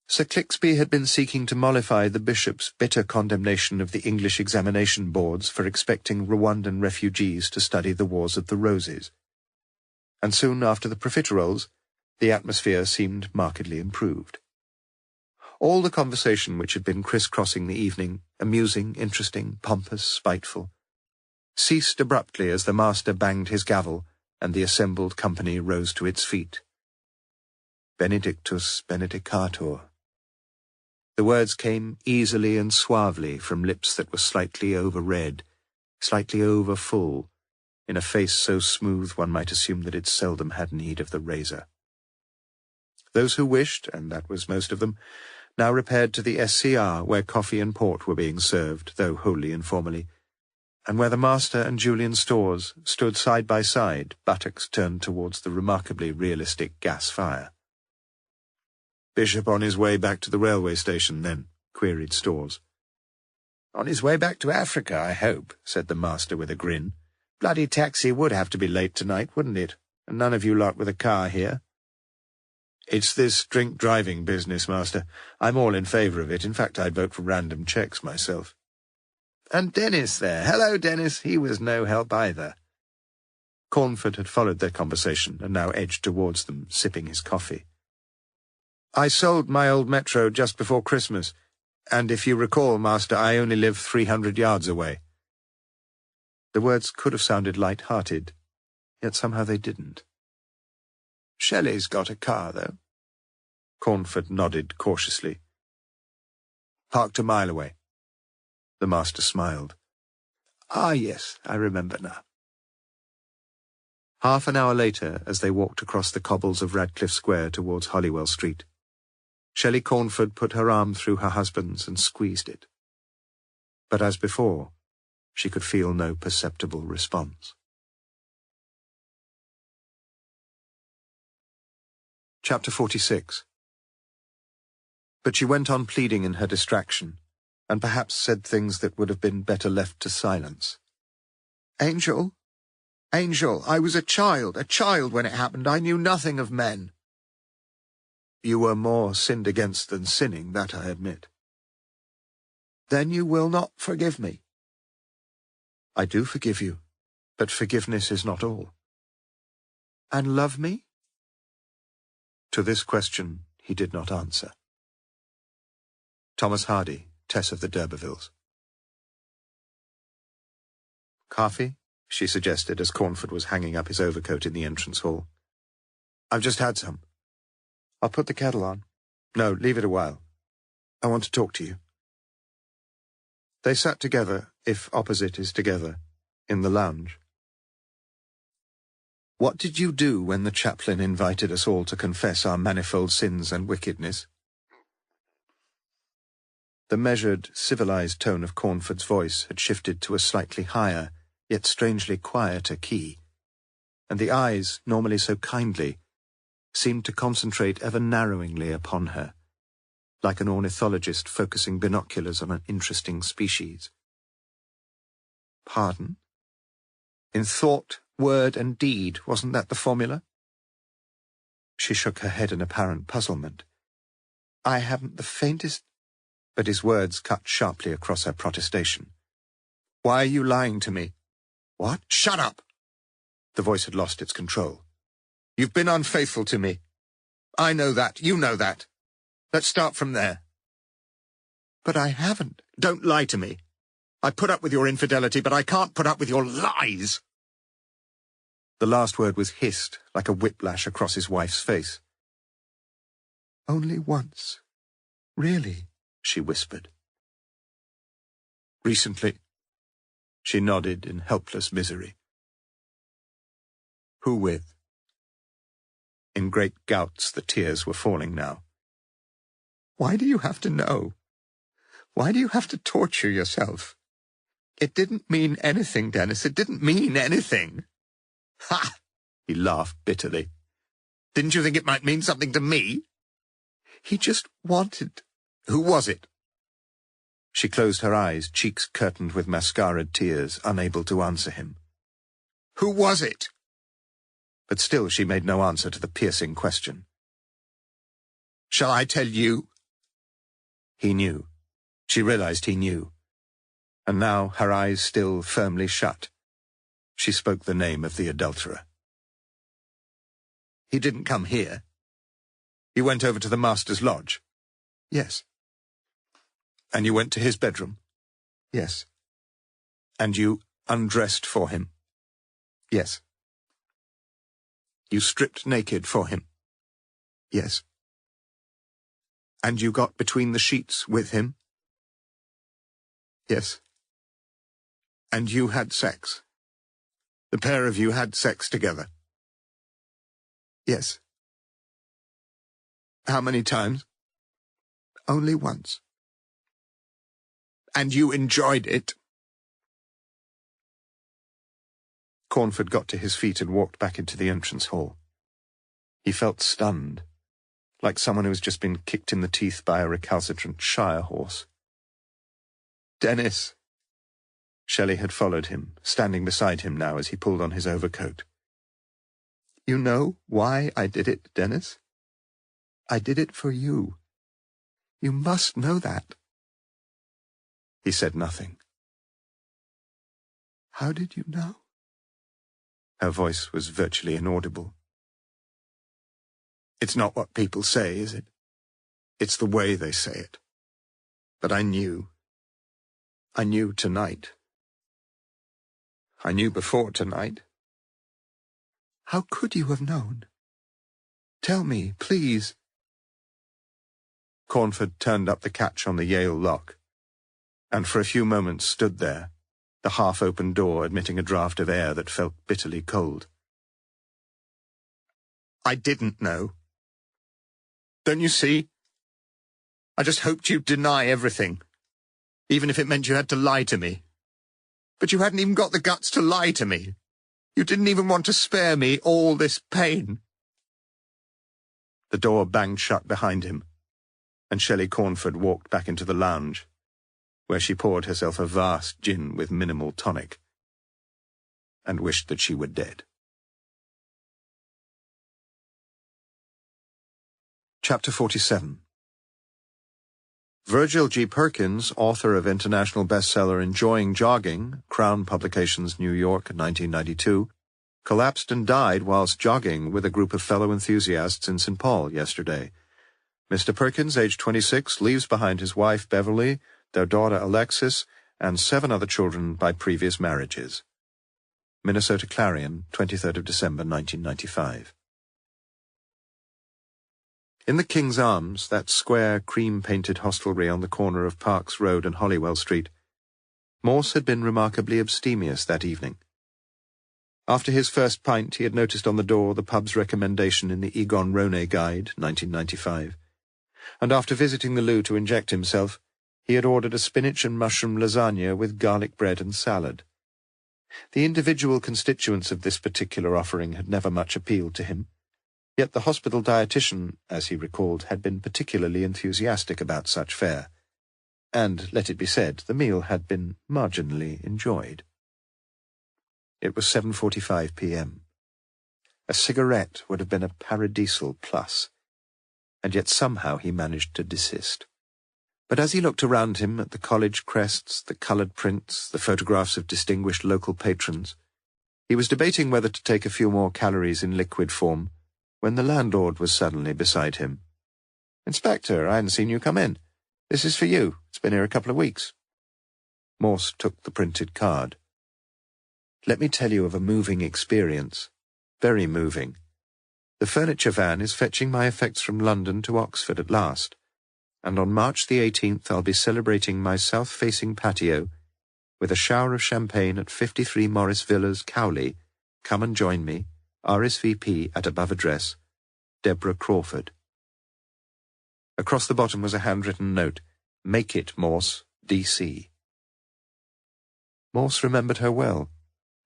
Sir Clixby had been seeking to mollify the bishop's bitter condemnation of the English examination boards for expecting Rwandan refugees to study the Wars of the Roses. And soon after the profiteroles, the atmosphere seemed markedly improved. All the conversation which had been criss-crossing the evening, amusing, interesting, pompous, spiteful, ceased abruptly as the master banged his gavel and the assembled company rose to its feet. Benedictus benedicator. The words came easily and suavely from lips that were slightly over-red, slightly over-full, in a face so smooth one might assume that it seldom had need of the razor. Those who wished, and that was most of them, now repaired to the SCR, where coffee and port were being served, though wholly informally, and where the master and Julian Storrs stood side by side, buttocks turned towards the remarkably realistic gas fire. "Bishop on his way back to the railway station, then?" queried Storrs. "On his way back to Africa, I hope," said the master with a grin. "Bloody taxi would have to be late tonight, wouldn't it? And none of you lot with a car here." "It's this drink-driving business, master. I'm all in favour of it. In fact, I'd vote for random checks myself." "And Dennis there. Hello, Dennis. He was no help either." Cornford had followed their conversation and now edged towards them, sipping his coffee. "I sold my old Metro just before Christmas, and if you recall, master, I only live 300 yards away." The words could have sounded light-hearted, yet somehow they didn't. "Shelley's got a car, though." Cornford nodded cautiously. "Parked a mile away." The master smiled. "Ah, yes, I remember now." Half an hour later, as they walked across the cobbles of Radcliffe Square towards Holywell Street, Shelley Cornford put her arm through her husband's and squeezed it. But as before, she could feel no perceptible response. Chapter 46. But she went on pleading in her distraction, and perhaps said things that would have been better left to silence. Angel, I was a child when it happened. I knew nothing of men." "You were more sinned against than sinning, that I admit." "Then you will not forgive me?" "I do forgive you, but forgiveness is not all." "And love me?" To this question he did not answer. Thomas Hardy, Tess of the d'Urbervilles. "Coffee?" she suggested as Cornford was hanging up his overcoat in the entrance hall. "I've just had some." "I'll put the kettle on." "No, leave it a while. I want to talk to you." They sat together, if opposite is together, in the lounge. "What did you do when the chaplain invited us all to confess our manifold sins and wickedness?" The measured, civilized tone of Cornford's voice had shifted to a slightly higher, yet strangely quieter key, and the eyes, normally so kindly, seemed to concentrate ever narrowingly upon her, like an ornithologist focusing binoculars on an interesting species. Pardon? In thought, word, and deed, wasn't that the formula? She shook her head in apparent puzzlement. I haven't the faintest... But his words cut sharply across her protestation. Why are you lying to me? What? Shut up! The voice had lost its control. You've been unfaithful to me. I know that. You know that. Let's start from there. But I haven't. Don't lie to me. I put up with your infidelity, but I can't put up with your lies. The last word was hissed like a whiplash across his wife's face. Only once. Really? She whispered. Recently. She nodded in helpless misery. Who with? In great gouts the tears were falling now. Why do you have to know? Why do you have to torture yourself? It didn't mean anything, Dennis. It didn't mean anything. Ha! He laughed bitterly. Didn't you think it might mean something to me? He just wanted... Who was it? She closed her eyes, cheeks curtained with mascaraed tears, unable to answer him. Who was it? But still she made no answer to the piercing question. Shall I tell you? He knew. She realized he knew. And now, her eyes still firmly shut, she spoke the name of the adulterer. He didn't come here. You went over to the master's lodge? Yes. And you went to his bedroom? Yes. And you undressed for him? Yes. You stripped naked for him? Yes. And you got between the sheets with him? Yes. And you had sex? The pair of you had sex together? Yes. How many times? Only once. And you enjoyed it? Cornford got to his feet and walked back into the entrance hall. He felt stunned, like someone who has just been kicked in the teeth by a recalcitrant shire horse. Dennis! Shelley had followed him, standing beside him now as he pulled on his overcoat. You know why I did it, Dennis? I did it for you. You must know that. He said nothing. How did you know? Her voice was virtually inaudible. It's not what people say, is it? It's the way they say it. But I knew. I knew tonight. I knew before tonight. How could you have known? Tell me, please. Cornford turned up the catch on the Yale lock, and for a few moments stood there, the half-open door admitting a draught of air that felt bitterly cold. I didn't know. Don't you see? I just hoped you'd deny everything, even if it meant you had to lie to me. But you hadn't even got the guts to lie to me. You didn't even want to spare me all this pain. The door banged shut behind him, and Shelley Cornford walked back into the lounge, where she poured herself a vast gin with minimal tonic, and wished that she were dead. Chapter 47. Virgil G. Perkins, author of international bestseller Enjoying Jogging, Crown Publications, New York, 1992, collapsed and died whilst jogging with a group of fellow enthusiasts in St. Paul yesterday. Mr. Perkins, age 26, leaves behind his wife Beverly, their daughter Alexis, and 7 other children by previous marriages. Minnesota Clarion, 23rd of December, 1995. In the King's Arms, that square, cream-painted hostelry on the corner of Parks Road and Holywell Street, Morse had been remarkably abstemious that evening. After his first pint, he had noticed on the door the pub's recommendation in the Egon Ronay Guide, 1995, and after visiting the loo to inject himself, He had ordered a spinach and mushroom lasagna with garlic bread and salad. The individual constituents of this particular offering had never much appealed to him, yet the hospital dietitian, as he recalled, had been particularly enthusiastic about such fare, and, let it be said, the meal had been marginally enjoyed. It was 7:45 p.m. A cigarette would have been a paradisal plus, and yet somehow he managed to desist. But as he looked around him at the college crests, the coloured prints, the photographs of distinguished local patrons, he was debating whether to take a few more calories in liquid form, when the landlord was suddenly beside him. "Inspector, I hadn't seen you come in. This is for you. It's been here a couple of weeks." Morse took the printed card. "Let me tell you of a moving experience. Very moving. The furniture van is fetching my effects from London to Oxford at last, and on March the 18th I'll be celebrating my south-facing patio with a shower of champagne at 53 Morris Villas, Cowley. Come and join me. RSVP at above address. Deborah Crawford." Across the bottom was a handwritten note, "Make it, Morse, DC." Morse remembered her well,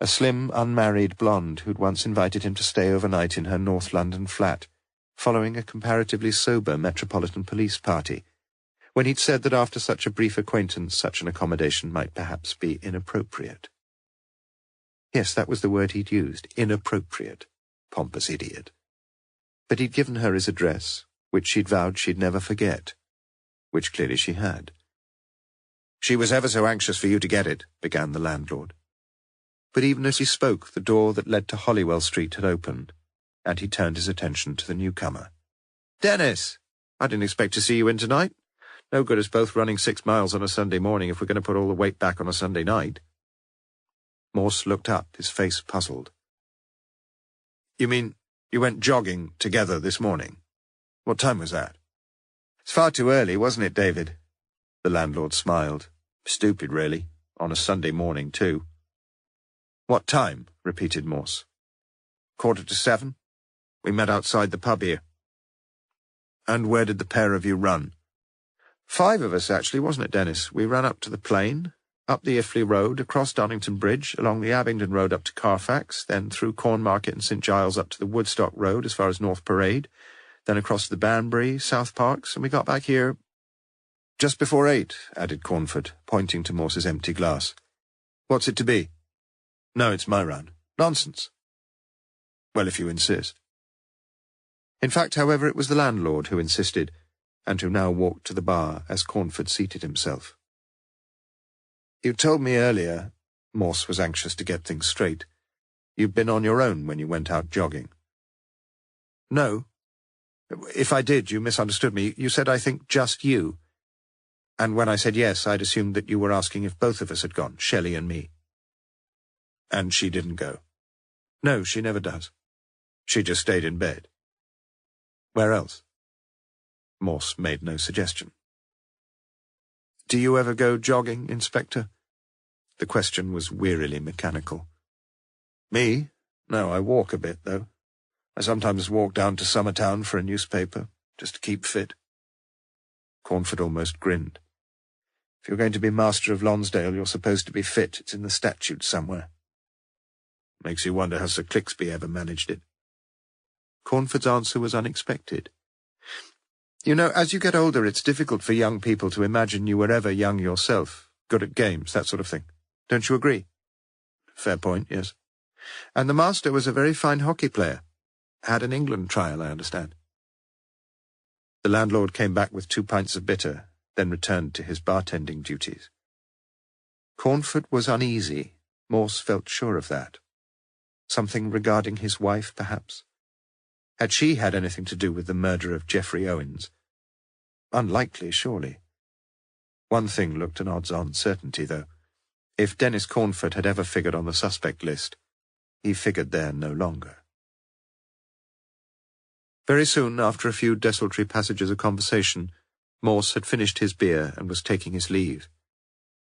a slim, unmarried blonde who'd once invited him to stay overnight in her North London flat, following a comparatively sober Metropolitan Police party, when he'd said that after such a brief acquaintance such an accommodation might perhaps be inappropriate. Yes, that was the word he'd used, inappropriate. Pompous idiot. But he'd given her his address, which she'd vowed she'd never forget, which clearly she had. "She was ever so anxious for you to get it," began the landlord. But even as he spoke, the door that led to Holywell Street had opened, and he turned his attention to the newcomer. "Dennis! I didn't expect to see you in tonight. No good us both running 6 miles on a Sunday morning if we're going to put all the weight back on a Sunday night." Morse looked up, his face puzzled. "You mean you went jogging together this morning? What time was that?" "It's far too early, wasn't it, David?" The landlord smiled. "Stupid, really. On a Sunday morning, too." "What time?" repeated Morse. 7:15. We met outside the pub here." "And where did the pair of you run?" "5 of us, actually, wasn't it, Dennis? We ran up to the Plain, up the Iffley Road, across Donington Bridge, along the Abingdon Road up to Carfax, then through Cornmarket and St Giles up to the Woodstock Road as far as North Parade, then across the Banbury, South Parks, and we got back here—" "Just before 8, added Cornford, pointing to Morse's empty glass. "What's it to be?" "No, it's my round." "Nonsense." "Well, if you insist." In fact, however, it was the landlord who insisted, and who now walked to the bar as Cornford seated himself. "You told me earlier," Morse was anxious to get things straight, "you'd been on your own when you went out jogging." "No. If I did, you misunderstood me. You said, I think, just you. And when I said yes, I'd assumed that you were asking if both of us had gone, Shelley and me." "And she didn't go?" "No, she never does. She just stayed in bed." "Where else?" Morse made no suggestion. "Do you ever go jogging, Inspector?" The question was wearily mechanical. "Me? No, I walk a bit, though. I sometimes walk down to Summertown for a newspaper, just to keep fit." Cornford almost grinned. "If you're going to be Master of Lonsdale, you're supposed to be fit. It's in the statutes somewhere." "Makes you wonder how Sir Clixby ever managed it." Cornford's answer was unexpected. "You know, as you get older, it's difficult for young people to imagine you were ever young yourself, good at games, that sort of thing. Don't you agree?" "Fair point, yes." "And the master was a very fine hockey player. Had an England trial, I understand." The landlord came back with 2 pints of bitter, then returned to his bartending duties. Cornford was uneasy. Morse felt sure of that. Something regarding his wife, perhaps? Had she had anything to do with the murder of Geoffrey Owens? Unlikely, surely. One thing looked an odds-on certainty, though. If Dennis Cornford had ever figured on the suspect list, he figured there no longer. Very soon, after a few desultory passages of conversation, Morse had finished his beer and was taking his leave,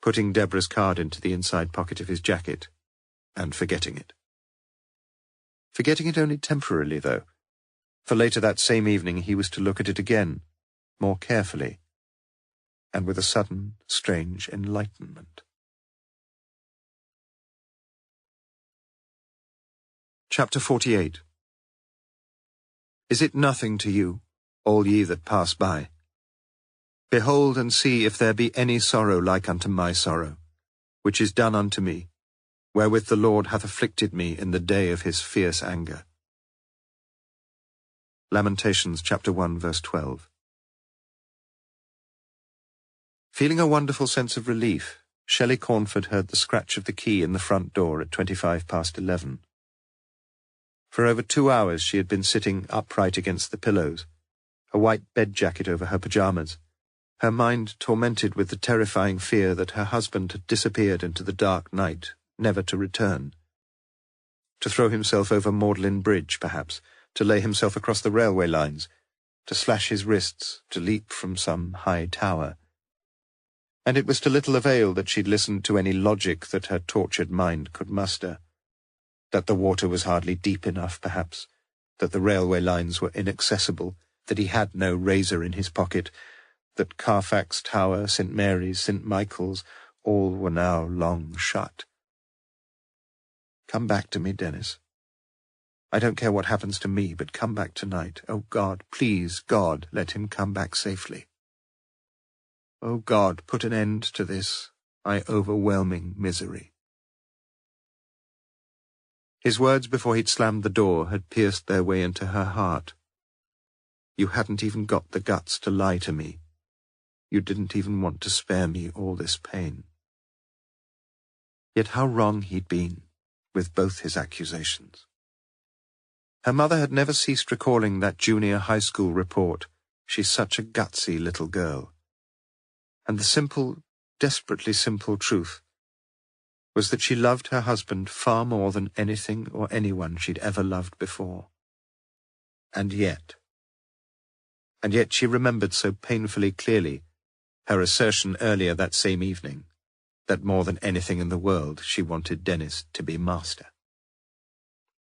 putting Deborah's card into the inside pocket of his jacket, and forgetting it. Forgetting it only temporarily, though, for later that same evening he was to look at it again, more carefully. and with a sudden, strange enlightenment. Chapter 48. Is it nothing to you, all ye that pass by? Behold and see if there be any sorrow like unto my sorrow, which is done unto me, wherewith the Lord hath afflicted me in the day of his fierce anger. Lamentations chapter 1 verse 12. Feeling a wonderful sense of relief, Shelley Cornford heard the scratch of the key in the front door at 11:25. For over 2 hours she had been sitting upright against the pillows, a white bed jacket over her pyjamas, her mind tormented with the terrifying fear that her husband had disappeared into the dark night, never to return. To throw himself over Magdalen Bridge, perhaps, to lay himself across the railway lines, to slash his wrists, to leap from some high tower. And it was to little avail that she'd listened to any logic that her tortured mind could muster. That the water was hardly deep enough, perhaps, that the railway lines were inaccessible, that he had no razor in his pocket, that Carfax Tower, St. Mary's, St. Michael's, all were now long shut. Come back to me, Dennis. I don't care what happens to me, but come back tonight. Oh God, please, God, let him come back safely. Oh God, put an end to this, my overwhelming misery. His words before he'd slammed the door had pierced their way into her heart. You hadn't even got the guts to lie to me. You didn't even want to spare me all this pain. Yet how wrong he'd been with both his accusations. Her mother had never ceased recalling that junior high school report, "She's such a gutsy little girl." And the simple, desperately simple truth was that she loved her husband far more than anything or anyone she'd ever loved before. And yet she remembered so painfully clearly her assertion earlier that same evening that more than anything in the world she wanted Dennis to be master.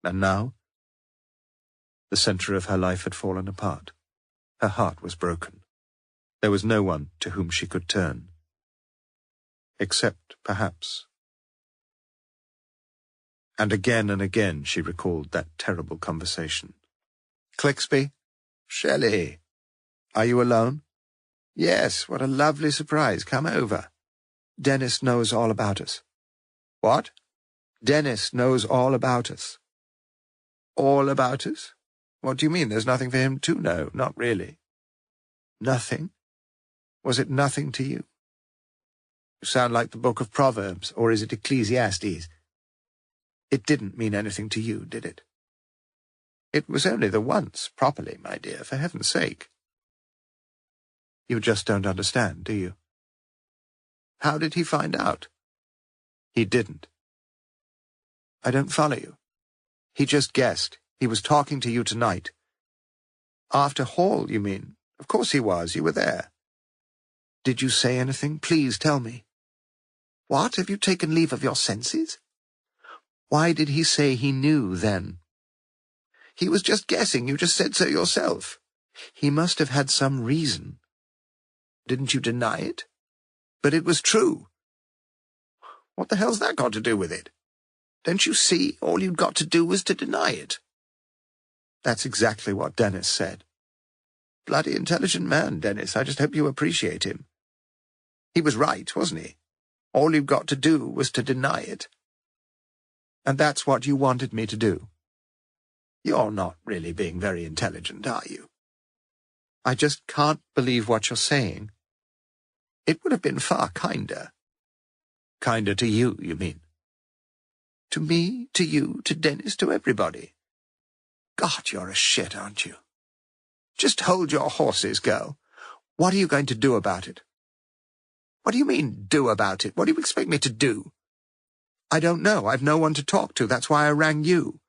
And now, the centre of her life had fallen apart. Her heart was broken. There was no one to whom she could turn. Except, perhaps... And again she recalled that terrible conversation. "Clixby? Shelley? Are you alone?" "Yes, what a lovely surprise. Come over. Dennis knows all about us." "What?" "Dennis knows all about us." "All about us? What do you mean? There's nothing for him to know." "Not really." "Nothing? Was it nothing to you?" "You sound like the book of Proverbs, or is it Ecclesiastes? It didn't mean anything to you, did it?" "It was only the once, properly, my dear, for heaven's sake." "You just don't understand, do you?" "How did he find out?" "He didn't." "I don't follow you." "He just guessed. He was talking to you tonight." "After Hall, you mean? Of course he was. You were there." "Did you say anything? Please tell me." "What? Have you taken leave of your senses?" "Why did he say he knew, then?" "He was just guessing. You just said so yourself." "He must have had some reason." "Didn't you deny it?" "But it was true." "What the hell's that got to do with it? Don't you see? All you'd got to do was to deny it." "That's exactly what Dennis said." "Bloody intelligent man, Dennis. I just hope you appreciate him. He was right, wasn't he? All you've got to do was to deny it." "And that's what you wanted me to do." "You're not really being very intelligent, are you?" "I just can't believe what you're saying." "It would have been far kinder." "Kinder to you, you mean?" "To me, to you, to Dennis, to everybody." "God, you're a shit, aren't you?" "Just hold your horses, girl. What are you going to do about it?" "What do you mean, do about it? What do you expect me to do?" "I don't know. I've no one to talk to. That's why I rang you."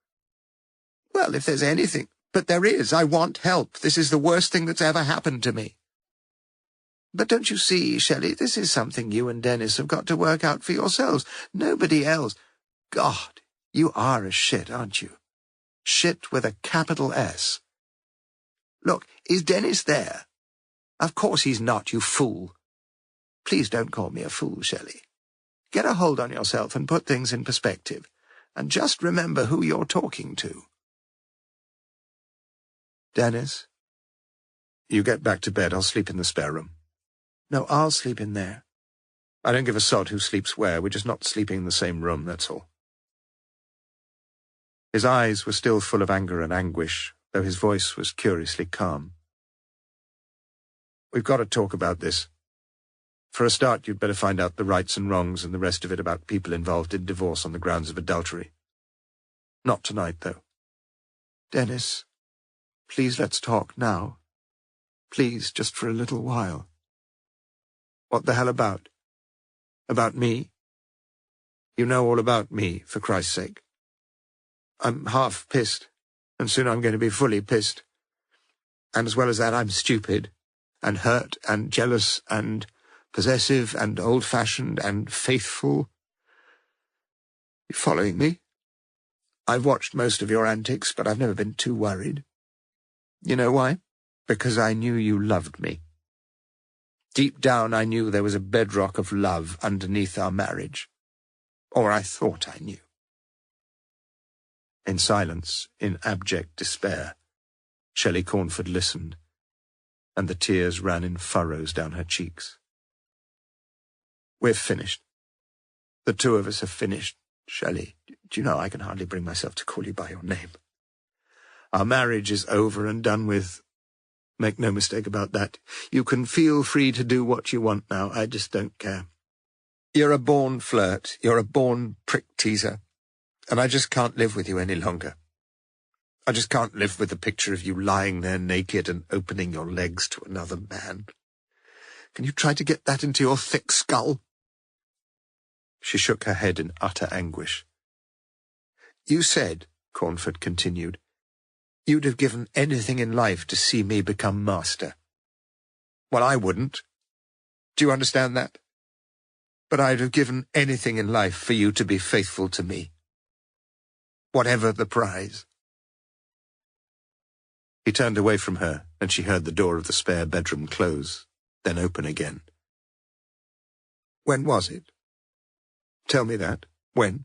"Well, if there's anything—" "But there is. I want help. This is the worst thing that's ever happened to me." "But don't you see, Shelley, this is something you and Dennis have got to work out for yourselves. Nobody else. God, you are a shit, aren't you? Shit with a capital S. Look, is Dennis there?" "Of course he's not, you fool." Please don't call me a fool, Shelley. Get a hold on yourself and put things in perspective, and just remember who you're talking to. Dennis? You get back to bed. I'll sleep in the spare room. No, I'll sleep in there. I don't give a sod who sleeps where. We're just not sleeping in the same room, that's all. His eyes were still full of anger and anguish, though his voice was curiously calm. We've got to talk about this. For a start, you'd better find out the rights and wrongs and the rest of it about people involved in divorce on the grounds of adultery. Not tonight, though. Dennis, please let's talk now. Please, just for a little while. What the hell about? About me? You know all about me, for Christ's sake. I'm half pissed, and soon I'm going to be fully pissed. And as well as that, I'm stupid, and hurt, and jealous, and possessive, and old-fashioned, and faithful. You following me? I've watched most of your antics, but I've never been too worried. You know why? Because I knew you loved me. Deep down I knew there was a bedrock of love underneath our marriage. Or I thought I knew. In silence, in abject despair, Shelley Cornford listened, and the tears ran in furrows down her cheeks. We're finished. The two of us have finished, Shelley. Do you know I can hardly bring myself to call you by your name? Our marriage is over and done with. Make no mistake about that. You can feel free to do what you want now. I just don't care. You're a born flirt. You're a born prick-teaser. And I just can't live with you any longer. I just can't live with the picture of you lying there naked and opening your legs to another man. Can you try to get that into your thick skull? She shook her head in utter anguish. You said, Cornford continued, you'd have given anything in life to see me become master. Well, I wouldn't. Do you understand that? But I'd have given anything in life for you to be faithful to me. Whatever the prize. He turned away from her, and she heard the door of the spare bedroom close, then open again. When was it? Tell me that. When?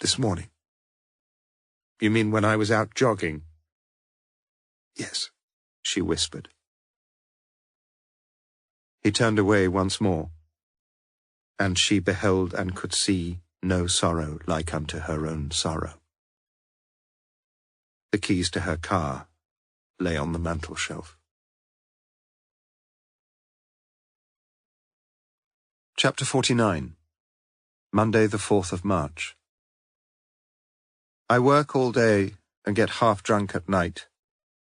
This morning. You mean when I was out jogging? Yes, she whispered. He turned away once more, and she beheld and could see no sorrow like unto her own sorrow. The keys to her car lay on the mantel-shelf. Chapter 49. Monday the 4th of March. I work all day and get half drunk at night.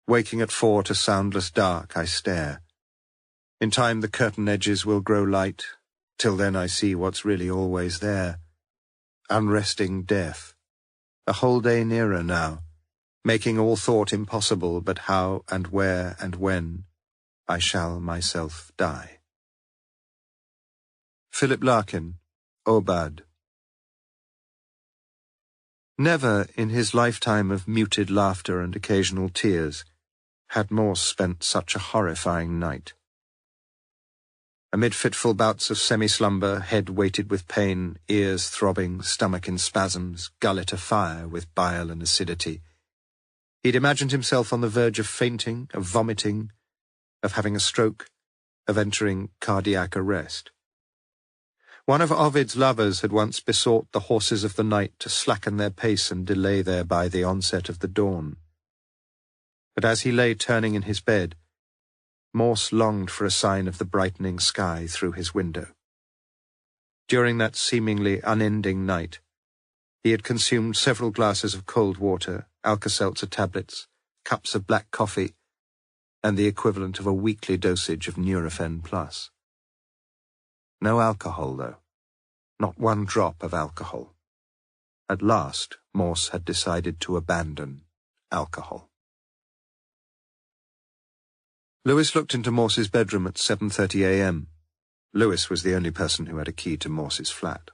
Waking at 4 to soundless dark, I stare. In time the curtain edges will grow light. Till then I see what's really always there. Unresting death. A whole day nearer now, making all thought impossible, but how and where and when I shall myself die. Philip Larkin, Obad. Never in his lifetime of muted laughter and occasional tears had Morse spent such a horrifying night. Amid fitful bouts of semi-slumber, head weighted with pain, ears throbbing, stomach in spasms, gullet afire with bile and acidity, he'd imagined himself on the verge of fainting, of vomiting, of having a stroke, of entering cardiac arrest. One of Ovid's lovers had once besought the horses of the night to slacken their pace and delay thereby the onset of the dawn. But as he lay turning in his bed, Morse longed for a sign of the brightening sky through his window. During that seemingly unending night, he had consumed several glasses of cold water, Alka-Seltzer tablets, cups of black coffee, and the equivalent of a weekly dosage of Nurofen Plus. No alcohol, though. Not one drop of alcohol. At last, Morse had decided to abandon alcohol. Lewis looked into Morse's bedroom at 7:30 a.m. Lewis was the only person who had a key to Morse's flat.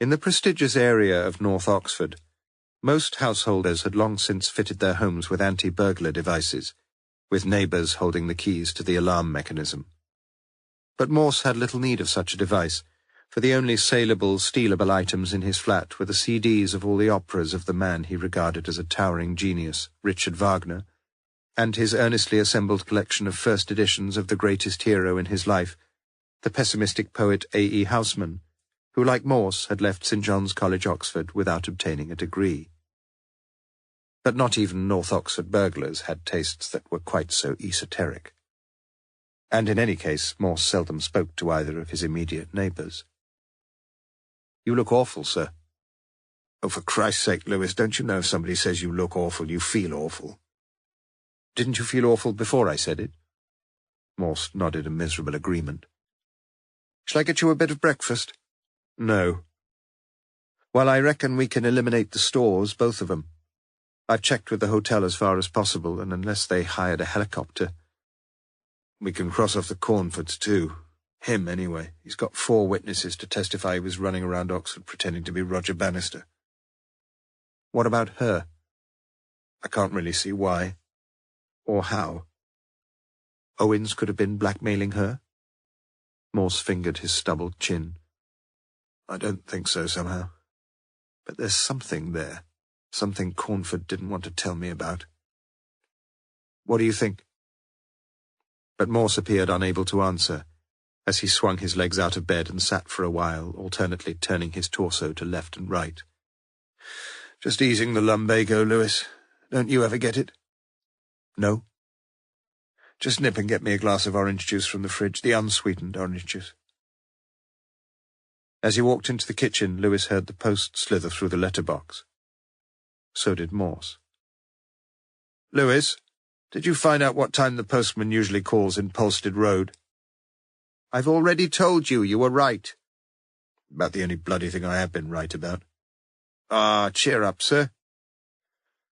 In the prestigious area of North Oxford, most householders had long since fitted their homes with anti-burglar devices, with neighbours holding the keys to the alarm mechanism. But Morse had little need of such a device, for the only saleable, stealable items in his flat were the CDs of all the operas of the man he regarded as a towering genius, Richard Wagner, and his earnestly assembled collection of first editions of the greatest hero in his life, the pessimistic poet A.E. Housman, who, like Morse, had left St. John's College, Oxford, without obtaining a degree. But not even North Oxford burglars had tastes that were quite so esoteric. And in any case, Morse seldom spoke to either of his immediate neighbours. "You look awful, sir." "Oh, for Christ's sake, Lewis, don't you know if somebody says you look awful, you feel awful?" "Didn't you feel awful before I said it?" Morse nodded a miserable agreement. "Shall I get you a bit of breakfast?" "No." "Well, I reckon we can eliminate the stores, both of 'em. I've checked with the hotel as far as possible, and unless they hired a helicopter... We can cross off the Cornfords, too. Him, anyway. He's got 4 witnesses to testify he was running around Oxford pretending to be Roger Bannister." "What about her?" "I can't really see why. Or how." "Owens could have been blackmailing her?" Morse fingered his stubbled chin. "I don't think so, somehow. But there's something there. Something Cornford didn't want to tell me about." "What do you think?" But Morse appeared unable to answer, as he swung his legs out of bed and sat for a while, alternately turning his torso to left and right. "Just easing the lumbago, Lewis. Don't you ever get it?" "No." "Just nip and get me a glass of orange juice from the fridge, the unsweetened orange juice." As he walked into the kitchen, Lewis heard the post slither through the letterbox. So did Morse. "Lewis, did you find out what time the postman usually calls in Polstead Road?" "I've already told you, you were right." "About the only bloody thing I have been right about." "Ah, cheer up, sir."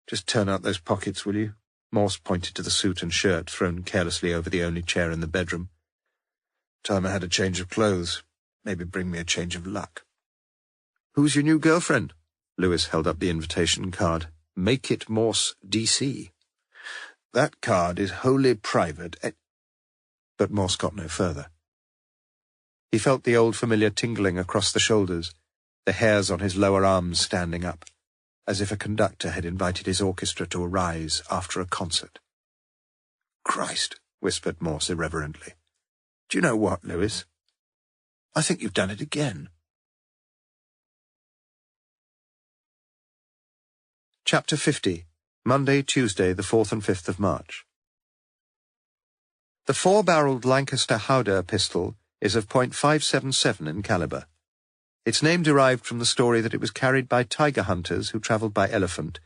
"Just turn out those pockets, will you?" Morse pointed to the suit and shirt thrown carelessly over the only chair in the bedroom. "Time I had a change of clothes. Maybe bring me a change of luck." "Who's your new girlfriend?" Lewis held up the invitation card. "Make it Morse, D.C." "That card is wholly private, But Morse got no further. He felt the old familiar tingling across the shoulders, the hairs on his lower arms standing up, as if a conductor had invited his orchestra to arise after a concert. "Christ," whispered Morse irreverently. "Do you know what, Lewis? I think you've done it again." Chapter 50. Monday, Tuesday, the 4th and 5th of March. The 4-barreled Lancaster Howdah pistol is of .577 in caliber. Its name derived from the story that it was carried by tiger hunters who travelled by elephant,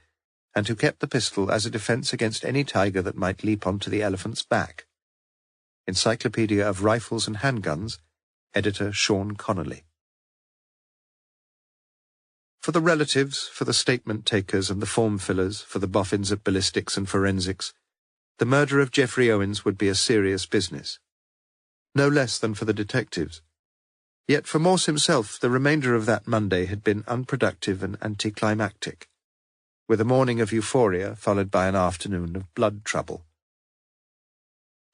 and who kept the pistol as a defence against any tiger that might leap onto the elephant's back. Encyclopedia of Rifles and Handguns, Editor Sean Connolly. For the relatives, for the statement takers and the form fillers, for the boffins at ballistics and forensics, the murder of Geoffrey Owens would be a serious business. No less than for the detectives. Yet for Morse himself, the remainder of that Monday had been unproductive and anticlimactic, with a morning of euphoria followed by an afternoon of blood trouble.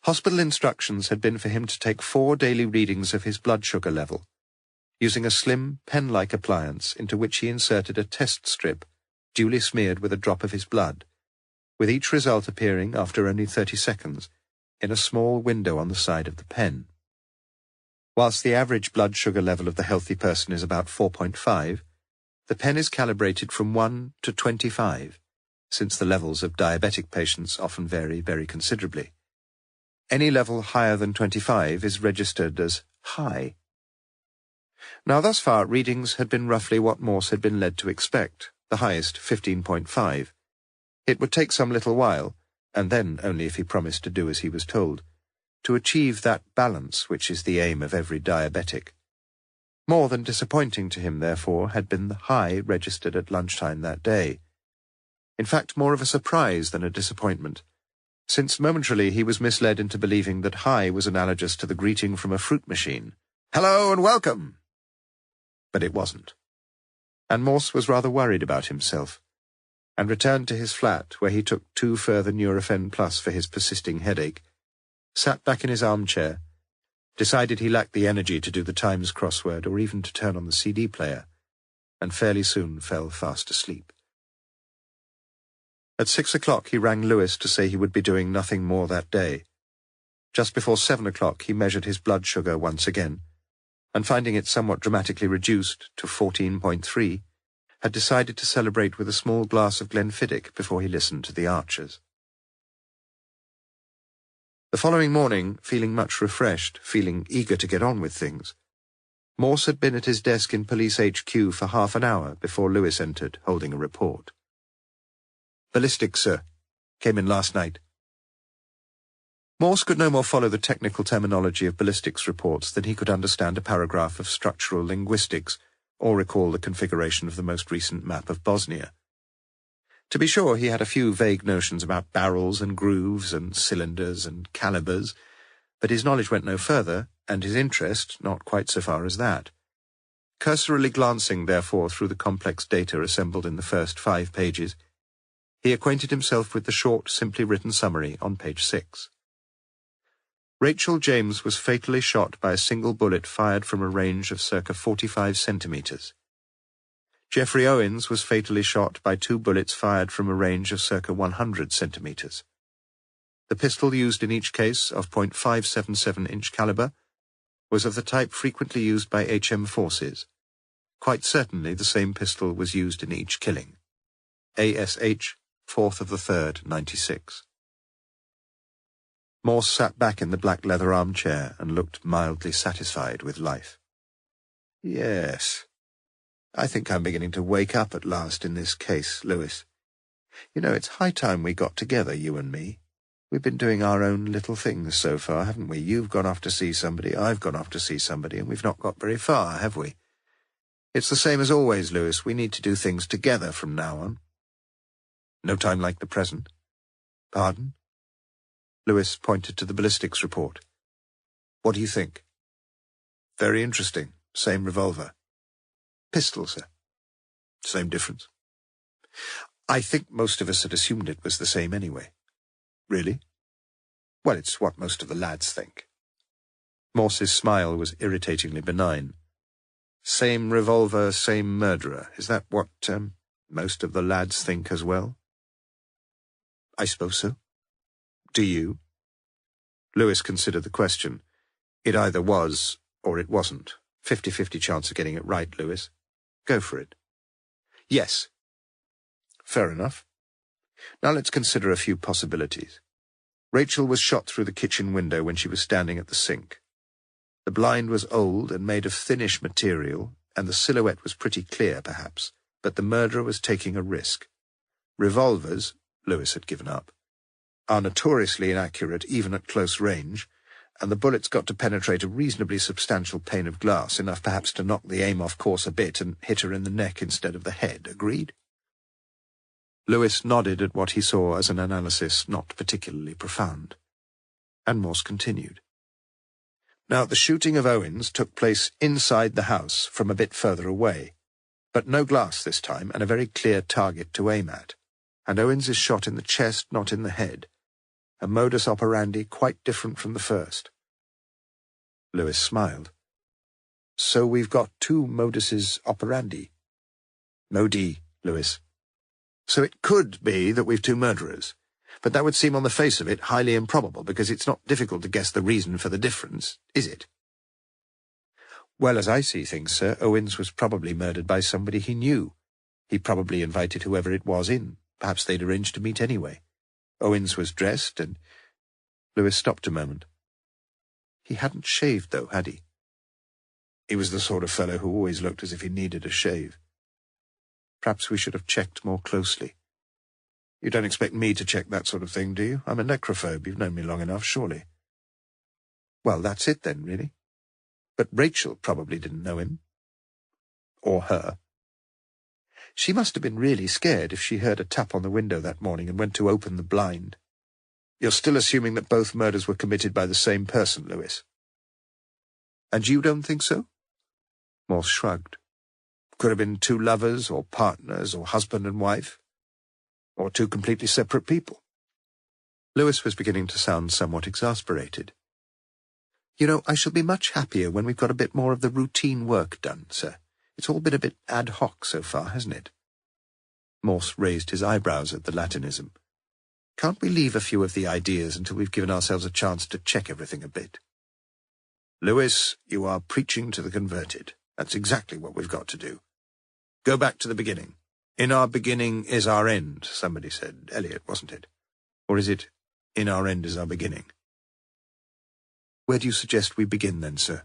Hospital instructions had been for him to take 4 daily readings of his blood sugar level, using a slim, pen-like appliance into which he inserted a test strip, duly smeared with a drop of his blood, with each result appearing after only 30 seconds, in a small window on the side of the pen. Whilst the average blood sugar level of the healthy person is about 4.5, the pen is calibrated from 1 to 25, since the levels of diabetic patients often vary very considerably. Any level higher than 25 is registered as high. Now, thus far, readings had been roughly what Morse had been led to expect, the highest 15.5. It would take some little while, and then only if he promised to do as he was told, to achieve that balance which is the aim of every diabetic. More than disappointing to him, therefore, had been the high registered at lunchtime that day. In fact, more of a surprise than a disappointment, since momentarily he was misled into believing that high was analogous to the greeting from a fruit machine. "Hello and welcome!" But it wasn't. And Morse was rather worried about himself, and returned to his flat, where he took 2 further Nurofen Plus for his persisting headache, sat back in his armchair, decided he lacked the energy to do the Times crossword or even to turn on the CD player, and fairly soon fell fast asleep. At 6 o'clock he rang Lewis to say he would be doing nothing more that day. Just before 7 o'clock he measured his blood sugar once again, and finding it somewhat dramatically reduced to 14.3, had decided to celebrate with a small glass of Glenfiddich before he listened to the Archers. The following morning, feeling much refreshed, feeling eager to get on with things, Morse had been at his desk in Police HQ for half an hour before Lewis entered, holding a report. "Ballistics, sir. Came in last night." Morse could no more follow the technical terminology of ballistics reports than he could understand a paragraph of structural linguistics or recall the configuration of the most recent map of Bosnia. To be sure, he had a few vague notions about barrels and grooves and cylinders and calibers, but his knowledge went no further, and his interest not quite so far as that. Cursorily glancing, therefore, through the complex data assembled in the first 5 pages, he acquainted himself with the short, simply written summary on page 6. Rachel James was fatally shot by a single bullet fired from a range of circa 45 centimetres. Geoffrey Owens was fatally shot by 2 bullets fired from a range of circa 100 centimetres. The pistol used in each case, of .577-inch calibre, was of the type frequently used by HM forces. Quite certainly the same pistol was used in each killing. ASH, 4th of the 3rd, 96. Morse sat back in the black leather armchair and looked mildly satisfied with life. "Yes, I think I'm beginning to wake up at last in this case, Lewis. You know, it's high time we got together, you and me. We've been doing our own little things so far, haven't we? You've gone off to see somebody, I've gone off to see somebody, and we've not got very far, have we? It's the same as always, Lewis. We need to do things together from now on. No time like the present." "Pardon?" Lewis pointed to the ballistics report. "What do you think?" "Very interesting. Same revolver." "Pistol, sir." "Same difference." "I think most of us had assumed it was the same anyway." "Really?" "Well, it's what most of the lads think." Morse's smile was irritatingly benign. "Same revolver, same murderer. Is that what, most of the lads think as well?" "I suppose so." "Do you?" Lewis considered the question. It either was, or it wasn't. 50-50 chance of getting it right, Lewis. Go for it. "Yes." "Fair enough. Now let's consider a few possibilities. Rachel was shot through the kitchen window when she was standing at the sink. The blind was old and made of thinnish material, and the silhouette was pretty clear, perhaps, but the murderer was taking a risk. Revolvers, Lewis had given up, are notoriously inaccurate even at close range, and the bullets got to penetrate a reasonably substantial pane of glass, enough perhaps to knock the aim off course a bit and hit her in the neck instead of the head. Agreed? Lewis nodded at what he saw as an analysis not particularly profound. And Morse continued. Now, the shooting of Owens took place inside the house from a bit further away, but no glass this time and a very clear target to aim at. And Owens is shot in the chest, not in the head. A modus operandi quite different from the first. Lewis smiled. "So we've got 2 moduses operandi." "Modi, Lewis. So it could be that we've 2 murderers, but that would seem on the face of it highly improbable, because it's not difficult to guess the reason for the difference, is it?" "Well, as I see things, sir, Owens was probably murdered by somebody he knew. He probably invited whoever it was in. Perhaps they'd arranged to meet anyway. Owens was dressed and—" Lewis stopped a moment. He hadn't shaved, though, had he? He was the sort of fellow who always looked as if he needed a shave. Perhaps we should have checked more closely. You don't expect me to check that sort of thing, do you? I'm a necrophobe. You've known me long enough, surely. Well, that's it then, really. But Rachel probably didn't know him. Or her. She must have been really scared if she heard a tap on the window that morning and went to open the blind. You're still assuming that both murders were committed by the same person, Lewis. And you don't think so? Morse shrugged. Could have been 2 lovers, or partners, or husband and wife. or two completely separate people. Lewis was beginning to sound somewhat exasperated. You know, I shall be much happier when we've got a bit more of the routine work done, sir. It's all been a bit ad hoc so far, hasn't it? Morse raised his eyebrows at the Latinism. Can't we leave a few of the ideas until we've given ourselves a chance to check everything a bit? Lewis, you are preaching to the converted. That's exactly what we've got to do. Go back to the beginning. In our beginning is our end, somebody said. Eliot, wasn't it? Or is it, in our end is our beginning? Where do you suggest we begin then, sir?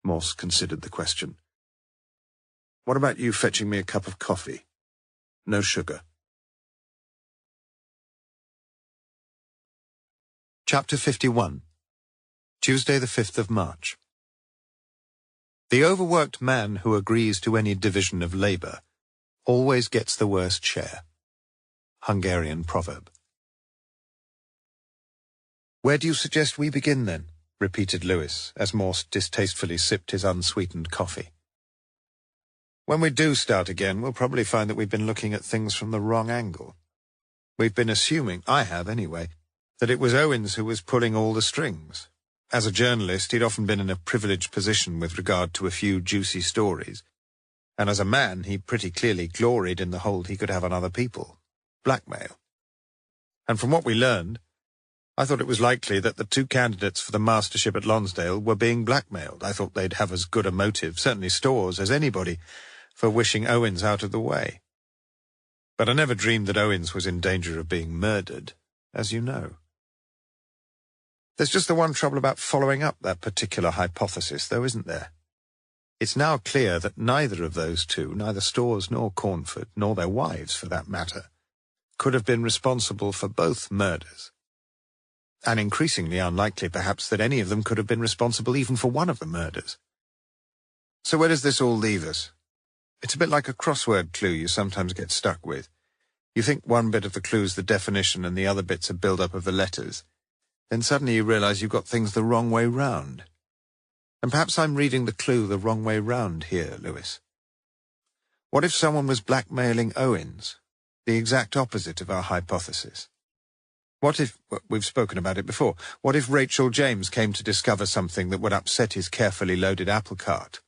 Morse considered the question. What about you fetching me a cup of coffee? No sugar. Chapter 51. Tuesday the 5th of March. The overworked man who agrees to any division of labour always gets the worst share. Hungarian proverb. Where do you suggest we begin, then? Repeated Lewis, as Morse distastefully sipped his unsweetened coffee. When we do start again, we'll probably find that we've been looking at things from the wrong angle. We've been assuming, I have anyway, that it was Owens who was pulling all the strings. As a journalist, he'd often been in a privileged position with regard to a few juicy stories, and as a man, he pretty clearly gloried in the hold he could have on other people. Blackmail. And from what we learned, I thought it was likely that the two candidates for the mastership at Lonsdale were being blackmailed. I thought they'd have as good a motive, certainly Storrs, as anybody, for wishing Owens out of the way. But I never dreamed that Owens was in danger of being murdered, as you know. There's just the one trouble about following up that particular hypothesis, though, isn't there? It's now clear that neither of those two, neither Storrs nor Cornford, nor their wives for that matter, could have been responsible for both murders. And increasingly unlikely, perhaps, that any of them could have been responsible even for one of the murders. So where does this all leave us? It's a bit like a crossword clue you sometimes get stuck with. You think one bit of the clue's the definition and the other bit's a build-up of the letters. Then suddenly you realize you've got things the wrong way round. And perhaps I'm reading the clue the wrong way round here, Lewis. What if someone was blackmailing Owens, the exact opposite of our hypothesis? What if, we've spoken about it before, what if Rachel James came to discover something that would upset his carefully loaded apple cart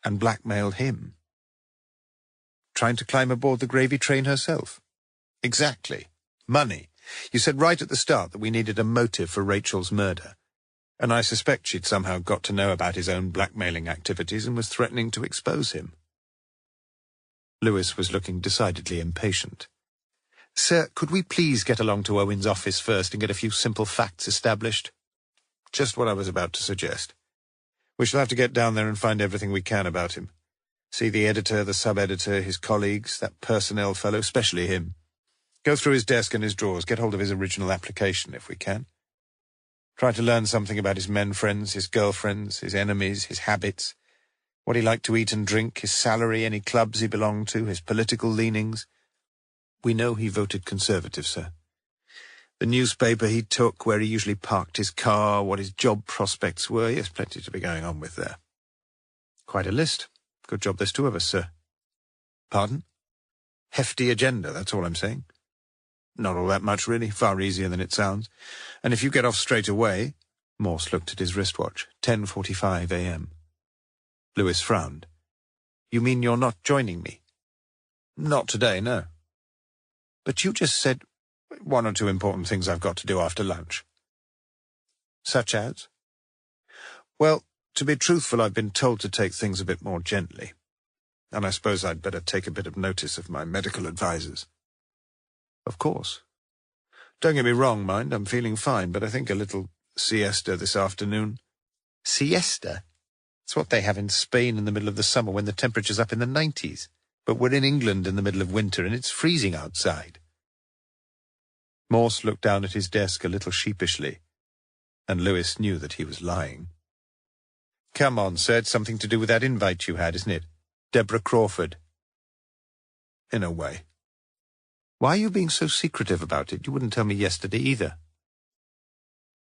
and blackmailed him? Trying to climb aboard the gravy train herself? Exactly. Money. You said right at the start that we needed a motive for Rachel's murder, and I suspect she'd somehow got to know about his own blackmailing activities and was threatening to expose him. Lewis was looking decidedly impatient. Sir, could we please get along to Owen's office first and get a few simple facts established? Just what I was about to suggest. We shall have to get down there and find everything we can about him. See the editor, the sub-editor, his colleagues, that personnel fellow, especially him. Go through his desk and his drawers, get hold of his original application if we can. Try to learn something about his men friends, his girlfriends, his enemies, his habits, what he liked to eat and drink, his salary, any clubs he belonged to, his political leanings. We know he voted Conservative, sir. The newspaper he took, where he usually parked his car, what his job prospects were. Yes, plenty to be going on with there. Quite a list. Good job there's two of us, sir. Pardon? Hefty agenda, that's all I'm saying. Not all that much, really. Far easier than it sounds. And if you get off straight away... Morse looked at his wristwatch. 10:45 a.m. Lewis frowned. You mean you're not joining me? Not today, no. But you just said one or two important things I've got to do after lunch. Such as? Well, to be truthful, I've been told to take things a bit more gently. And I suppose I'd better take a bit of notice of my medical advisers. Of course. Don't get me wrong, mind, I'm feeling fine, but I think a little siesta this afternoon. Siesta? It's what they have in Spain in the middle of the summer when the temperature's up in the 90s. But we're in England in the middle of winter and it's freezing outside. Morse looked down at his desk a little sheepishly, and Lewis knew that he was lying. Come on, sir, it's something to do with that invite you had, isn't it? Deborah Crawford. In a way. Why are you being so secretive about it? You wouldn't tell me yesterday either.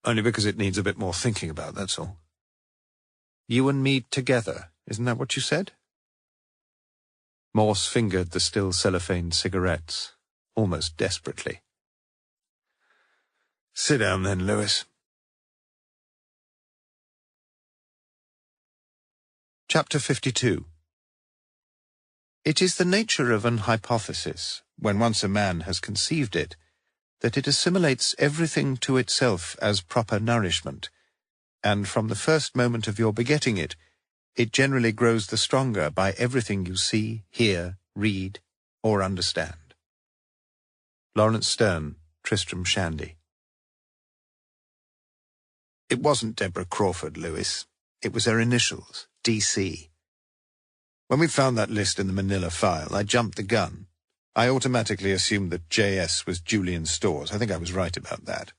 Only because it needs a bit more thinking about, that's all. You and me together, isn't that what you said? Morse fingered the still cellophane cigarettes, almost desperately. "Sit down then, Lewis." Chapter 52. It is the nature of an hypothesis, when once a man has conceived it, that it assimilates everything to itself as proper nourishment, and from the first moment of your begetting it, it generally grows the stronger by everything you see, hear, read, or understand. Lawrence Sterne, Tristram Shandy. It wasn't Deborah Crawford, Lewis. It was her initials, DC. When we found that list in the manila file, I jumped the gun. I automatically assumed that JS was Julian Storrs. I think I was right about that.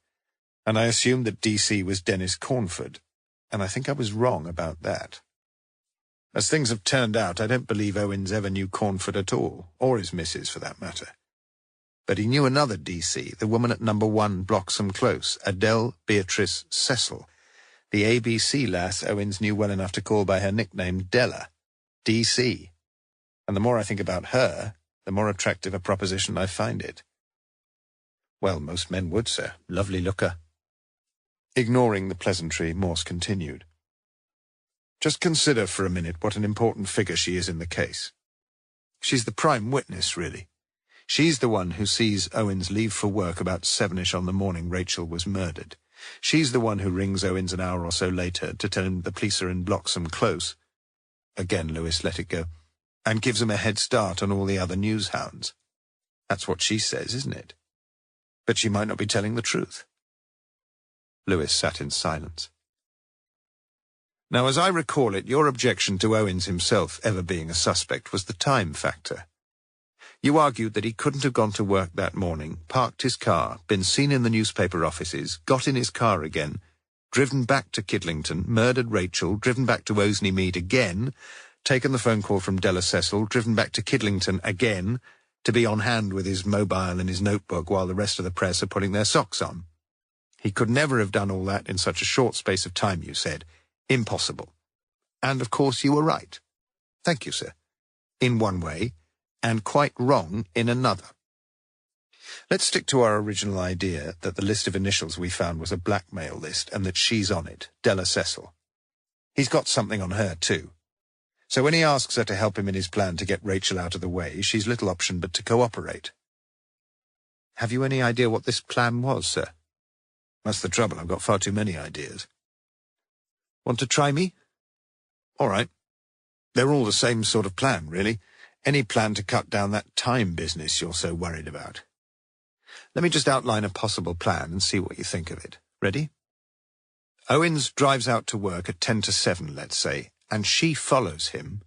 And I assumed that DC was Dennis Cornford. And I think I was wrong about that. As things have turned out, I don't believe Owens ever knew Cornford at all, or his missus for that matter. But he knew another DC, the woman at number 1 Bloxham Close, Adele Beatrice Cecil, the ABC lass Owens knew well enough to call by her nickname Della, DC. And the more I think about her, the more attractive a proposition I find it. Well, most men would, sir. Lovely looker. Ignoring the pleasantry, Morse continued. Just consider for a minute what an important figure she is in the case. She's the prime witness, really. She's the one who sees Owens leave for work about 7ish on the morning Rachel was murdered. She's the one who rings Owens an hour or so later to tell him the police are in Bloxham Close. Again, Lewis let it go. And gives him a head start on all the other news hounds. That's what she says, isn't it? But she might not be telling the truth. Lewis sat in silence. Now, as I recall it, your objection to Owens himself ever being a suspect was the time factor. You argued that he couldn't have gone to work that morning, parked his car, been seen in the newspaper offices, got in his car again, driven back to Kidlington, murdered Rachel, driven back to Oseney Mead again, taken the phone call from Della Cecil, driven back to Kidlington again, to be on hand with his mobile and his notebook while the rest of the press are putting their socks on. He could never have done all that in such a short space of time, you said. Impossible. And, of course, you were right. Thank you, sir. In one way, and quite wrong in another. Let's stick to our original idea that the list of initials we found was a blackmail list and that she's on it, Della Cecil. He's got something on her, too. So when he asks her to help him in his plan to get Rachel out of the way, she's little option but to cooperate. Have you any idea what this plan was, sir? That's the trouble. I've got far too many ideas. Want to try me? All right. They're all the same sort of plan, really. Any plan to cut down that time business you're so worried about. Let me just outline a possible plan and see what you think of it. Ready? Owens drives out to work at 10 to 7, let's say, and she follows him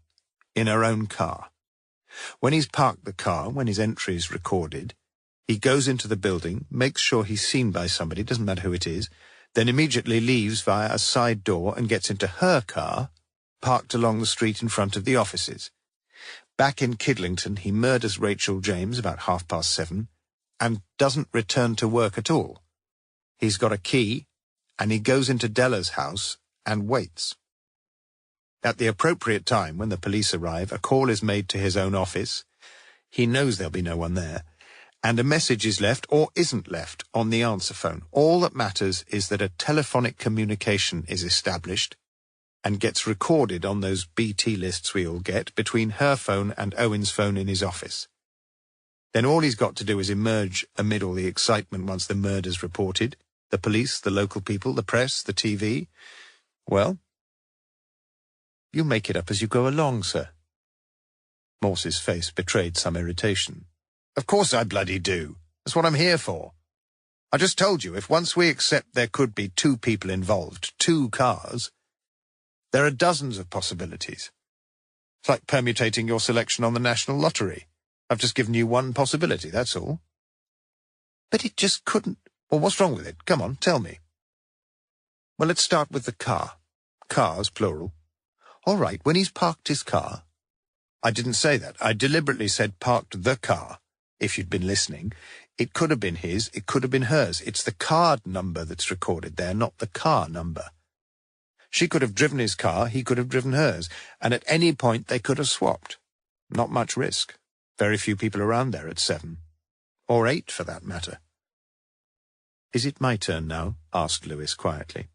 in her own car. When he's parked the car, when his entry is recorded, he goes into the building, makes sure he's seen by somebody, doesn't matter who it is, then immediately leaves via a side door and gets into her car, parked along the street in front of the offices. Back in Kidlington, he murders Rachel James about 7:30 and doesn't return to work at all. He's got a key, and he goes into Della's house and waits. At the appropriate time, when the police arrive, a call is made to his own office. He knows there'll be no one there. And a message is left, or isn't left, on the answer phone. All that matters is that a telephonic communication is established and gets recorded on those BT lists we all get between her phone and Owen's phone in his office. Then all he's got to do is emerge amid all the excitement once the murder's reported. The police, the local people, the press, the TV. Well, you make it up as you go along, sir. Morse's face betrayed some irritation. Of course I bloody do. That's what I'm here for. I just told you, if once we accept there could be 2 people involved, 2 cars, there are dozens of possibilities. It's like permutating your selection on the national lottery. I've just given you one possibility, that's all. But it just couldn't... Well, what's wrong with it? Come on, tell me. Well, let's start with the car. Cars, plural. All right, when he's parked his car... I didn't say that. I deliberately said parked the car. If you'd been listening, it could have been his, it could have been hers. It's the card number that's recorded there, not the car number. She could have driven his car, he could have driven hers, and at any point they could have swapped. Not much risk. Very few people around there at 7. Or 8, for that matter. "Is it my turn now?" asked Lewis quietly.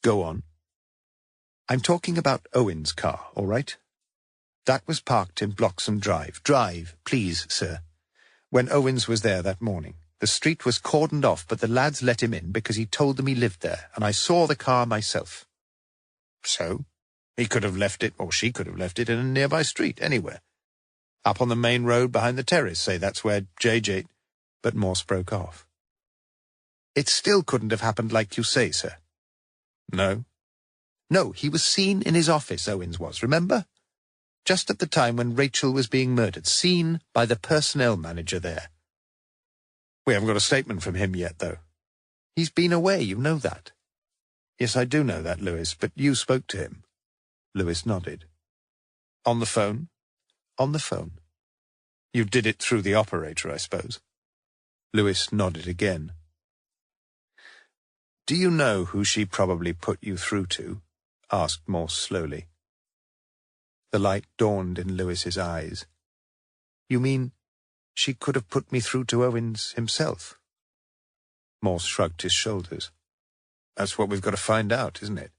"Go on." "I'm talking about Owen's car, all right? That was parked in Bloxham Drive. Drive, please, sir. When Owens was there that morning. The street was cordoned off, but the lads let him in because he told them he lived there, and I saw the car myself." "So? He could have left it, or she could have left it, in a nearby street, anywhere. Up on the main road behind the terrace, say that's where JJ—" But Morse broke off. "It still couldn't have happened like you say, sir." "No?" "No, he was seen in his office, Owens was, remember? Just at the time when Rachel was being murdered, seen by the personnel manager there." "We haven't got a statement from him yet, though." "He's been away, you know that." "Yes, I do know that, Lewis, but you spoke to him." Lewis nodded. "On the phone?" "On the phone." "You did it through the operator, I suppose?" Lewis nodded again. "Do you know who she probably put you through to?" asked Morse slowly. The light dawned in Lewis's eyes. "You mean she could have put me through to Owens himself?" Morse shrugged his shoulders. "That's what we've got to find out, isn't it?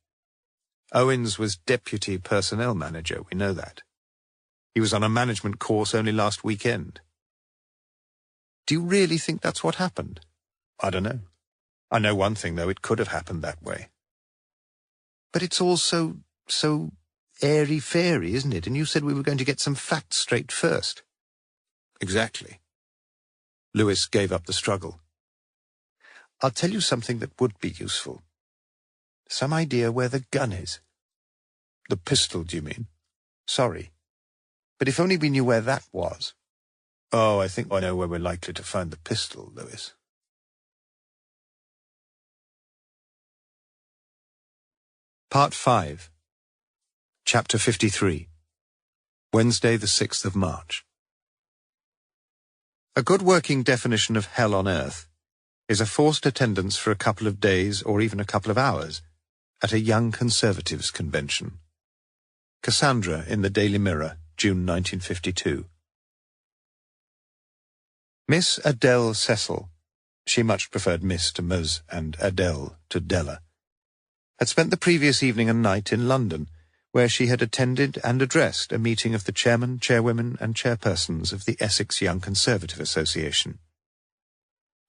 Owens was deputy personnel manager, we know that. He was on a management course only last weekend." "Do you really think that's what happened?" "I don't know. I know one thing, though, it could have happened that way." "But it's all so airy-fairy, isn't it? And you said we were going to get some facts straight first." "Exactly." Lewis gave up the struggle. "I'll tell you something that would be useful. Some idea where the gun is." "The pistol, do you mean?" "Sorry. But if only we knew where that was." "Oh, I think I know where we're likely to find the pistol, Lewis." Part 5. Chapter 53. Wednesday, the 6th of March. A good working definition of hell on earth is a forced attendance for a couple of days or even a couple of hours at a Young Conservatives convention. Cassandra in the Daily Mirror, June 1952. Miss Adele Cecil, she much preferred Miss to Ms and Adele to Della, had spent the previous evening and night in London, where she had attended and addressed a meeting of the chairman, chairwomen and chairpersons of the Essex Young Conservative Association.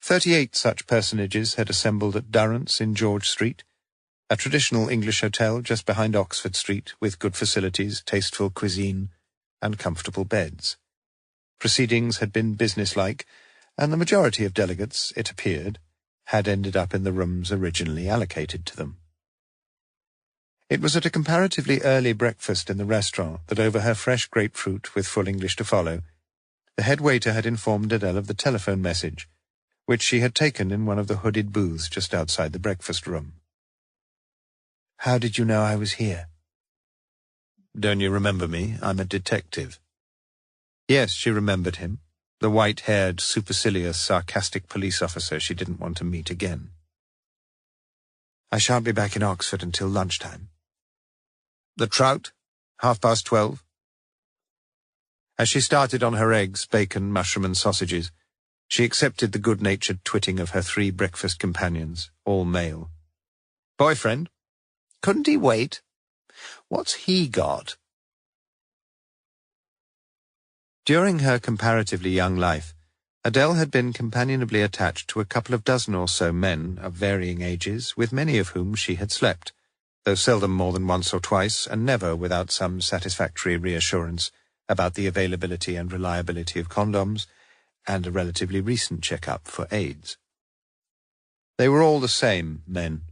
38 such personages had assembled at Durrant's in George Street, a traditional English hotel just behind Oxford Street with good facilities, tasteful cuisine and comfortable beds. Proceedings had been businesslike, and the majority of delegates, it appeared, had ended up in the rooms originally allocated to them. It was at a comparatively early breakfast in the restaurant that, over her fresh grapefruit with full English to follow, the head waiter had informed Adele of the telephone message, which she had taken in one of the hooded booths just outside the breakfast room. "How did you know I was here?" "Don't you remember me? I'm a detective." Yes, she remembered him, the white-haired, supercilious, sarcastic police officer she didn't want to meet again. "I shan't be back in Oxford until lunchtime." "The trout? 12:30?" As she started on her eggs, bacon, mushroom and sausages, she accepted the good-natured twitting of her 3 breakfast companions, all male. "Boyfriend? Couldn't he wait? What's he got?" During her comparatively young life, Adele had been companionably attached to a couple of dozen or so men of varying ages, with many of whom she had slept, though seldom more than once or twice, and never without some satisfactory reassurance about the availability and reliability of condoms, and a relatively recent check-up for AIDS. They were all the same men.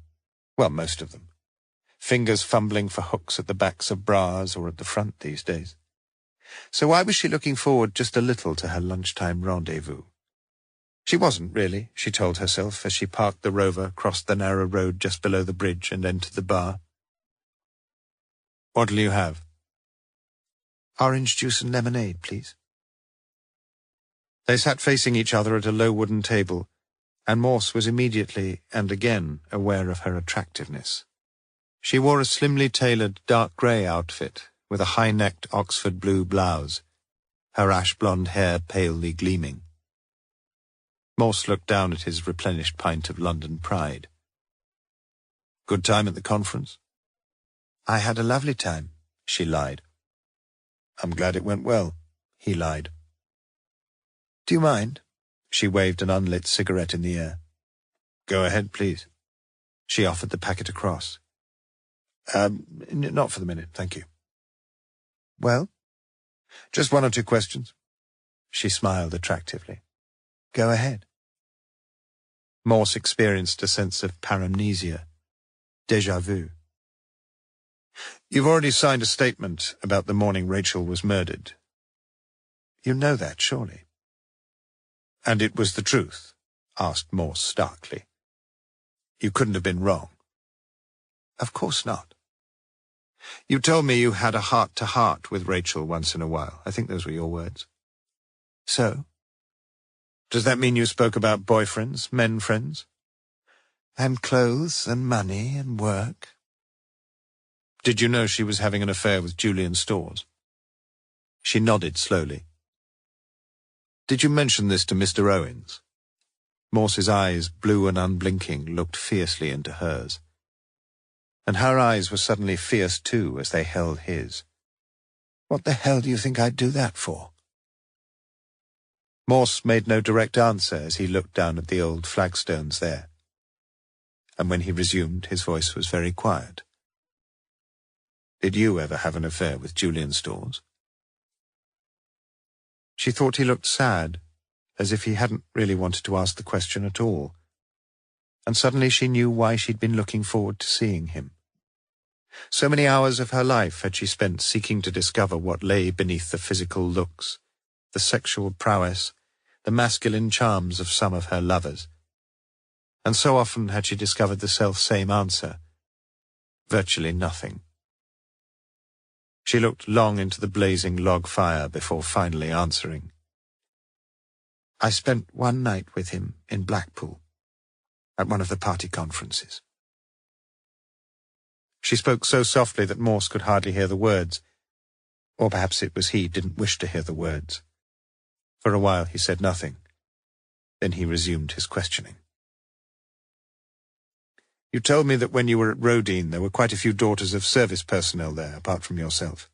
Well, most of them. Fingers fumbling for hooks at the backs of bras or at the front these days. So why was she looking forward just a little to her lunchtime rendezvous? She wasn't, really, she told herself as she parked the Rover, crossed the narrow road just below the bridge and entered the bar. "What'll you have?" "Orange juice and lemonade, please." They sat facing each other at a low wooden table, and Morse was immediately and again aware of her attractiveness. She wore a slimly tailored dark grey outfit with a high-necked Oxford blue blouse, her ash-blonde hair palely gleaming. Morse looked down at his replenished pint of London pride. Good time at the conference? I had a lovely time, she lied. I'm glad it went well, he lied. Do you mind? She waved an unlit cigarette in the air. Go ahead, please. She offered the packet across. Not for the minute, thank you. Well? Just one or two questions. She smiled attractively. Go ahead. Morse experienced a sense of paramnesia, déjà vu. You've already signed a statement about the morning Rachel was murdered. You know that, surely. And it was the truth? Asked Morse starkly. You couldn't have been wrong. Of course not. You told me you had a heart-to-heart with Rachel once in a while. I think those were your words. So? Does that mean you spoke about boyfriends, men friends? And clothes and money and work. Did you know she was having an affair with Julian Storrs? She nodded slowly. Did you mention this to Mr. Owens? Morse's eyes, blue and unblinking, looked fiercely into hers. And her eyes were suddenly fierce too as they held his. What the hell do you think I'd do that for? Morse made no direct answer as he looked down at the old flagstones there. And when he resumed, his voice was very quiet. Did you ever have an affair with Julian Storrs? She thought he looked sad, as if he hadn't really wanted to ask the question at all. And suddenly she knew why she'd been looking forward to seeing him. So many hours of her life had she spent seeking to discover what lay beneath the physical looks, the sexual prowess, the masculine charms of some of her lovers. And so often had she discovered the self-same answer. Virtually nothing. She looked long into the blazing log fire before finally answering. I spent one night with him in Blackpool, at one of the party conferences. She spoke so softly that Morse could hardly hear the words, or perhaps it was he didn't wish to hear the words. For a while he said nothing. Then he resumed his questioning. You told me that when you were at Rodine there were quite a few daughters of service personnel there, apart from yourself.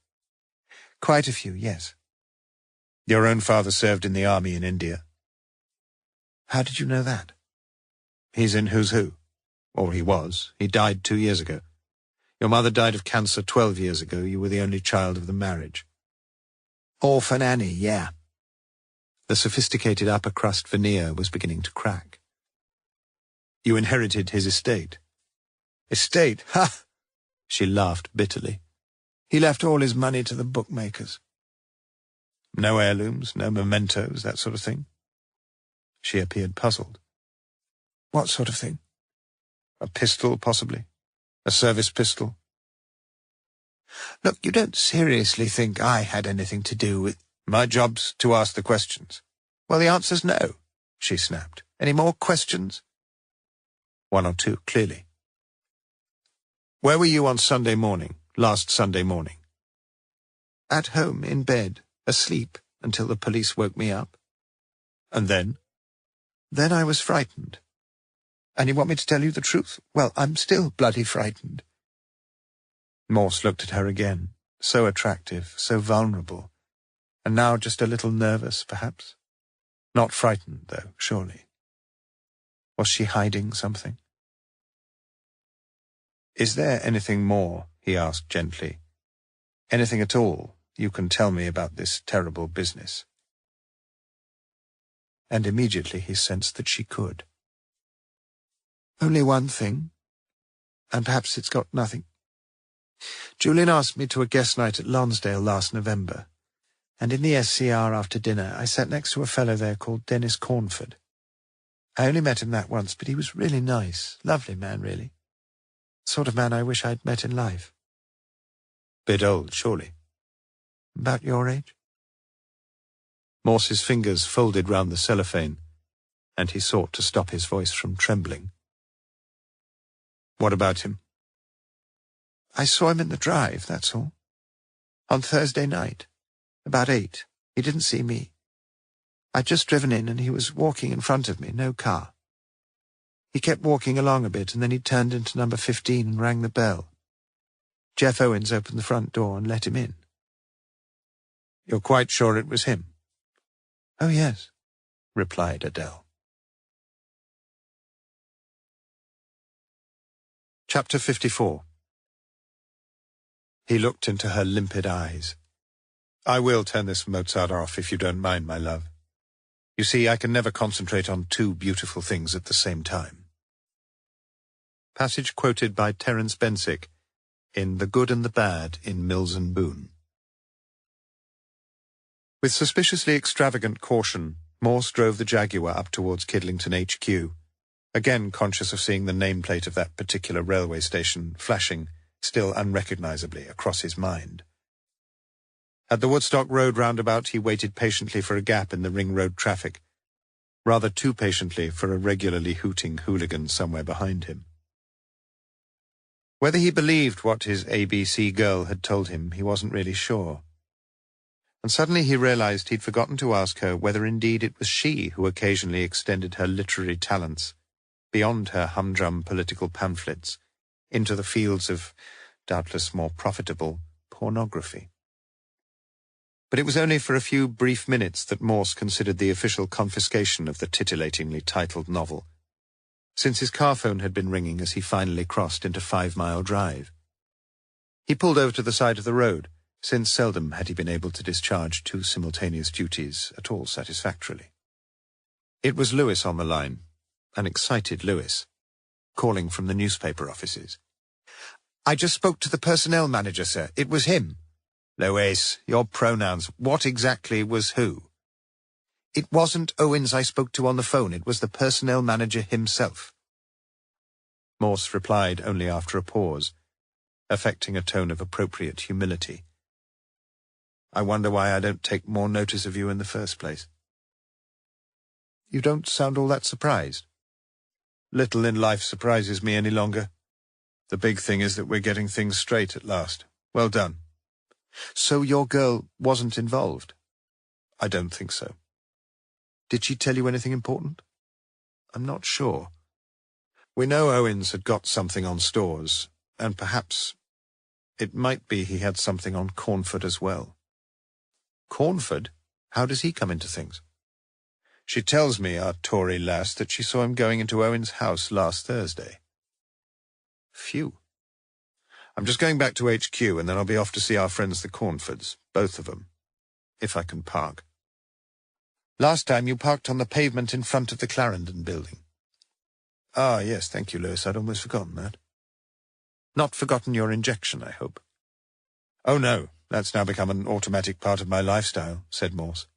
Quite a few, yes. Your own father served in the army in India. How did you know that? He's in Who's Who. Or he was. He died 2 years ago. Your mother died of cancer 12 years ago. You were the only child of the marriage. Orphan Annie, yeah. The sophisticated upper-crust veneer was beginning to crack. You inherited his estate. Estate? Ha! She laughed bitterly. He left all his money to the bookmakers. No heirlooms, no mementos, that sort of thing? She appeared puzzled. What sort of thing? A pistol, possibly? A service pistol? Look, you don't seriously think I had anything to do with... My job's to ask the questions. Well, the answer's no, she snapped. Any more questions? One or two, clearly. Where were you on Sunday morning, last Sunday morning? At home, in bed, asleep, until the police woke me up. And then? Then I was frightened. And you want me to tell you the truth? Well, I'm still bloody frightened. Morse looked at her again, so attractive, so vulnerable, and now just a little nervous, perhaps. Not frightened, though, surely. Was she hiding something? Is there anything more, he asked gently, anything at all you can tell me about this terrible business? And immediately he sensed that she could. Only one thing, and perhaps it's got nothing. Julian asked me to a guest night at Lonsdale last November, and in the SCR after dinner I sat next to a fellow there called Dennis Cornford. I only met him that once, but he was really nice, lovely man, really. Sort of man I wish I'd met in life. Bit old, surely. About your age? Morse's fingers folded round the cellophane, and he sought to stop his voice from trembling. What about him? I saw him in the drive, that's all. On Thursday night, about 8. He didn't see me. I'd just driven in and he was walking in front of me, no car. He kept walking along a bit and then he turned into number 15 and rang the bell. Jeff Owens opened the front door and let him in. You're quite sure it was him? Oh, yes, replied Adele. Chapter 54. He looked into her limpid eyes. I will turn this Mozart off if you don't mind, my love. You see, I can never concentrate on two beautiful things at the same time. Passage quoted by Terence Bensick in The Good and the Bad in Mills and Boon. With suspiciously extravagant caution, Morse drove the Jaguar up towards Kidlington HQ, again conscious of seeing the nameplate of that particular railway station flashing, still unrecognisably, across his mind. At the Woodstock Road roundabout he waited patiently for a gap in the ring road traffic, rather too patiently for a regularly hooting hooligan somewhere behind him. Whether he believed what his ABC girl had told him, he wasn't really sure. And suddenly he realised he'd forgotten to ask her whether indeed it was she who occasionally extended her literary talents beyond her humdrum political pamphlets into the fields of, doubtless more profitable, pornography. But it was only for a few brief minutes that Morse considered the official confiscation of the titillatingly titled novel, since his car phone had been ringing as he finally crossed into 5 Mile Drive. He pulled over to the side of the road, since seldom had he been able to discharge two simultaneous duties at all satisfactorily. It was Lewis on the line, an excited Lewis, calling from the newspaper offices. "I just spoke to the personnel manager, sir. It was him." "Lewis, your pronouns. What exactly was who?" "It wasn't Owens I spoke to on the phone. It was the personnel manager himself." Morse replied only after a pause, affecting a tone of appropriate humility. "I wonder why I don't take more notice of you in the first place." "You don't sound all that surprised." "Little in life surprises me any longer. The big thing is that we're getting things straight at last. Well done." "So your girl wasn't involved?" "I don't think so." "Did she tell you anything important?" "I'm not sure. We know Owens had got something on Stores, and perhaps it might be he had something on Cornford as well." "Cornford? How does he come into things?" "She tells me, our Tory lass, that she saw him going into Owens' house last Thursday." "Phew. I'm just going back to HQ, and then I'll be off to see our friends the Cornfords, both of them, if I can park." "Last time you parked on the pavement in front of the Clarendon building." "Ah, yes, thank you, Lewis. I'd almost forgotten that." "Not forgotten your injection, I hope." "Oh, no. That's now become an automatic part of my lifestyle," said Morse,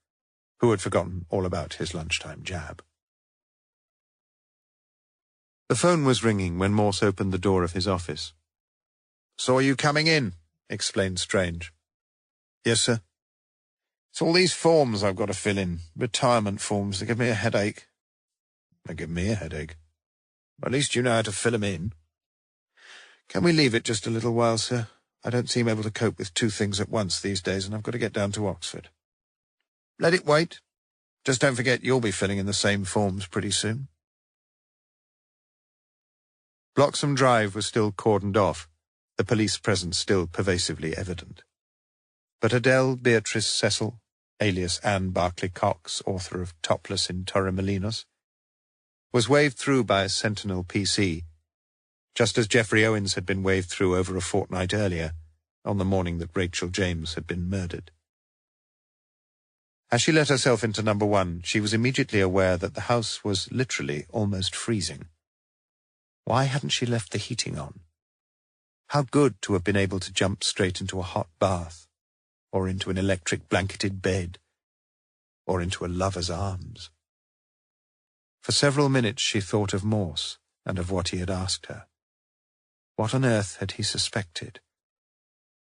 who had forgotten all about his lunchtime jab. The phone was ringing when Morse opened the door of his office. "Saw you coming in," explained Strange. "Yes, sir." "It's all these forms I've got to fill in, retirement forms. They give me a headache." "They give me a headache. At least you know how to fill 'em in." "Can we leave it just a little while, sir? I don't seem able to cope with two things at once these days, and I've got to get down to Oxford." "Let it wait. Just don't forget you'll be filling in the same forms pretty soon." Bloxham Drive was still cordoned off, the police presence still pervasively evident. But Adele Beatrice Cecil, alias Anne Barclay Cox, author of Topless in Torremolinos, was waved through by a Sentinel PC, just as Geoffrey Owens had been waved through over a fortnight earlier, on the morning that Rachel James had been murdered. As she let herself into number 1, she was immediately aware that the house was literally almost freezing. Why hadn't she left the heating on? How good to have been able to jump straight into a hot bath, or into an electric blanketed bed, or into a lover's arms. For several minutes she thought of Morse and of what he had asked her. What on earth had he suspected?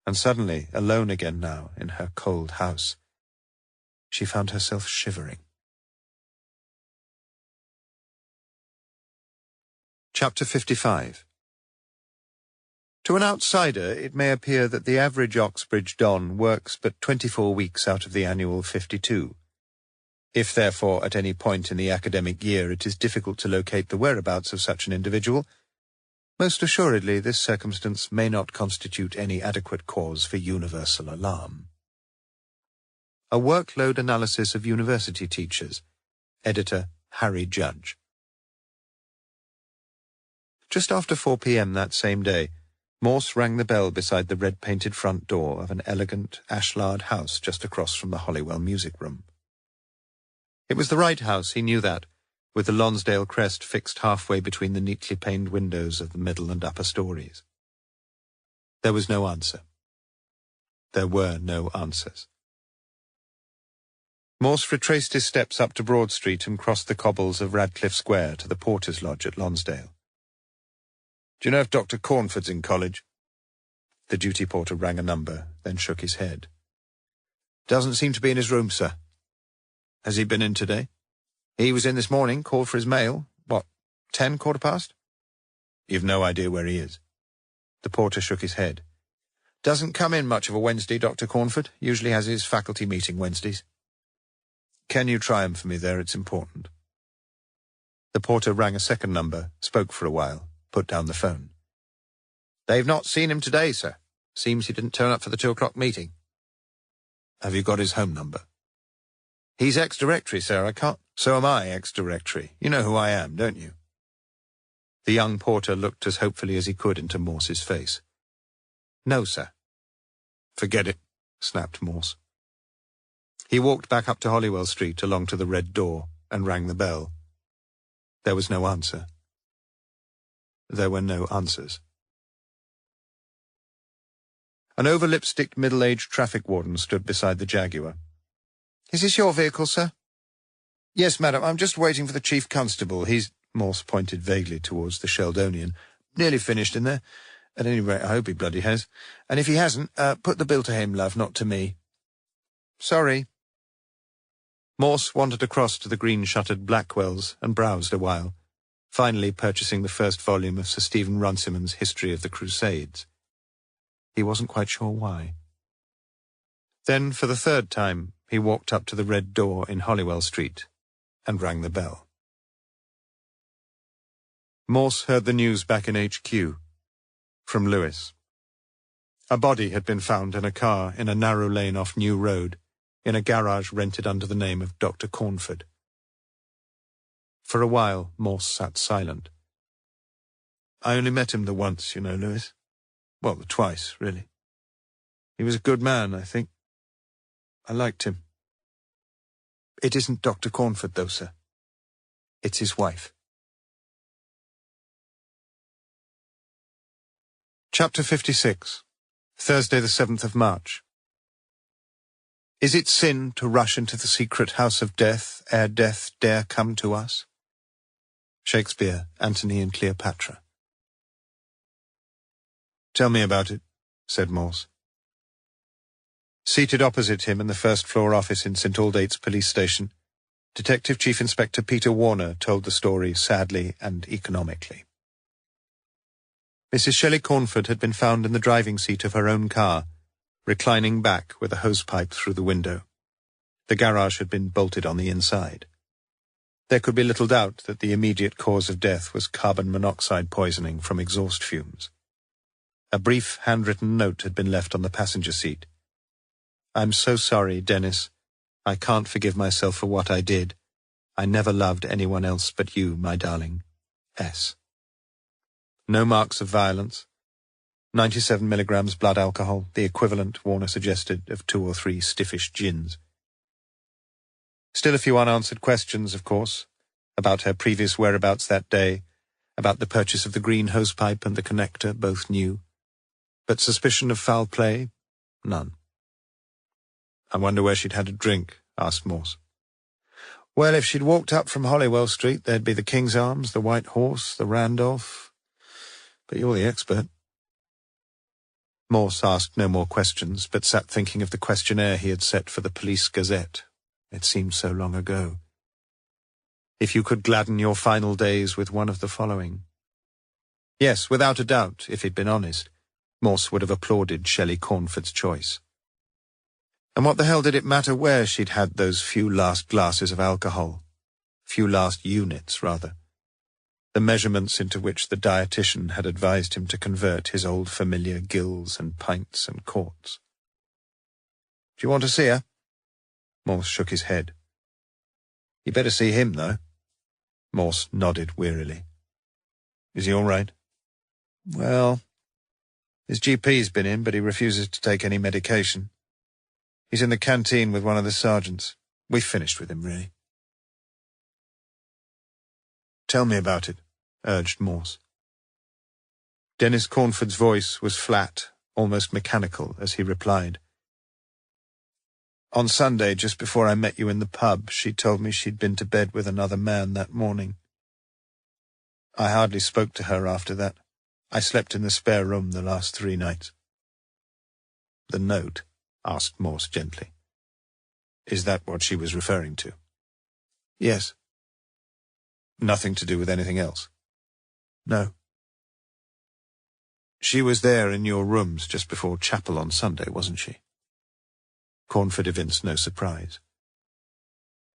And suddenly, alone again now in her cold house, she found herself shivering. Chapter 55. To an outsider, it may appear that the average Oxbridge Don works but 24 weeks out of the annual 52. If, therefore, at any point in the academic year it is difficult to locate the whereabouts of such an individual, most assuredly this circumstance may not constitute any adequate cause for universal alarm. A Workload Analysis of University Teachers. Editor Harry Judge. Just after 4 p.m. that same day, Morse rang the bell beside the red-painted front door of an elegant, ashlarred house just across from the Holywell music room. It was the right house, he knew that, with the Lonsdale crest fixed halfway between the neatly paned windows of the middle and upper stories. There was no answer. There were no answers. Morse retraced his steps up to Broad Street and crossed the cobbles of Radcliffe Square to the Porter's Lodge at Lonsdale. "Do you know if Dr. Cornford's in college?" The duty porter rang a number, then shook his head. "Doesn't seem to be in his room, sir." "Has he been in today?" "He was in this morning, called for his mail. What, 10, quarter past?" "You've no idea where he is?" The porter shook his head. "Doesn't come in much of a Wednesday, Dr. Cornford. Usually has his faculty meeting Wednesdays." "Can you try him for me there? It's important." The porter rang a second number, spoke for a while, put down the phone. "They've not seen him today, sir. Seems he didn't turn up for the 2 o'clock meeting." "Have you got his home number?" "He's ex-directory, sir. I can't—" "So am I ex-directory. You know who I am, don't you?" The young porter looked as hopefully as he could into Morse's face. "No, sir." "Forget it," snapped Morse. He walked back up to Holywell Street along to the red door and rang the bell. There was no answer. There were no answers. An over-lipsticked middle-aged traffic warden stood beside the Jaguar. "Is this your vehicle, sir?" "Yes, madam. I'm just waiting for the chief constable. He's—" Morse pointed vaguely towards the Sheldonian. "Nearly finished in there. At any rate, I hope he bloody has. And if he hasn't, put the bill to him, love, not to me." "Sorry." Morse wandered across to the green-shuttered Blackwell's and browsed a while, finally purchasing the first volume of Sir Stephen Runciman's History of the Crusades. He wasn't quite sure why. Then, for the third time, he walked up to the red door in Holywell Street and rang the bell. Morse heard the news back in HQ. From Lewis. A body had been found in a car in a narrow lane off New Road, in a garage rented under the name of Dr. Cornford. For a while, Morse sat silent. "I only met him the once, you know, Lewis. Well, the twice, really. He was a good man, I think. I liked him. It isn't Dr. Cornford, though, sir. It's his wife." Chapter 56. Thursday the 7th of March. Is it sin to rush into the secret house of death ere death dare come to us? Shakespeare, Antony and Cleopatra. "Tell me about it," said Morse. Seated opposite him in the first-floor office in St. Aldate's police station, Detective Chief Inspector Peter Warner told the story sadly and economically. Mrs. Shelley Cornford had been found in the driving seat of her own car, reclining back with a hosepipe through the window. The garage had been bolted on the inside. There could be little doubt that the immediate cause of death was carbon monoxide poisoning from exhaust fumes. A brief handwritten note had been left on the passenger seat. "I'm so sorry, Dennis. I can't forgive myself for what I did. I never loved anyone else but you, my darling. S." No marks of violence. 97 milligrams blood alcohol, the equivalent, Warner suggested, of 2 or 3 stiffish gins. Still a few unanswered questions, of course, about her previous whereabouts that day, about the purchase of the green hosepipe and the connector, both new. But suspicion of foul play? None. "I wonder where she'd had a drink," asked Morse. "Well, if she'd walked up from Holywell Street, there'd be the King's Arms, the White Horse, the Randolph. But you're the expert." Morse asked no more questions, but sat thinking of the questionnaire he had set for the Police Gazette. It seemed so long ago. If you could gladden your final days with one of the following. Yes, without a doubt, if he'd been honest, Morse would have applauded Shelley Cornford's choice. And what the hell did it matter where she'd had those few last glasses of alcohol? Few last units, rather. The measurements into which the dietitian had advised him to convert his old familiar gills and pints and quarts. Do you want to see her? Morse shook his head. You better see him, though. Morse nodded wearily. Is he all right? Well, his GP's been in, but he refuses to take any medication. He's in the canteen with one of the sergeants. We've finished with him, really. Tell me about it, urged Morse. Dennis Cornford's voice was flat, almost mechanical, as he replied. On Sunday, just before I met you in the pub, she told me she'd been to bed with another man that morning. I hardly spoke to her after that. I slept in the spare room the last 3 nights. The note? Asked Morse gently. Is that what she was referring to? Yes. Nothing to do with anything else? No. She was there in your rooms just before chapel on Sunday, wasn't she? Cornford evinced no surprise.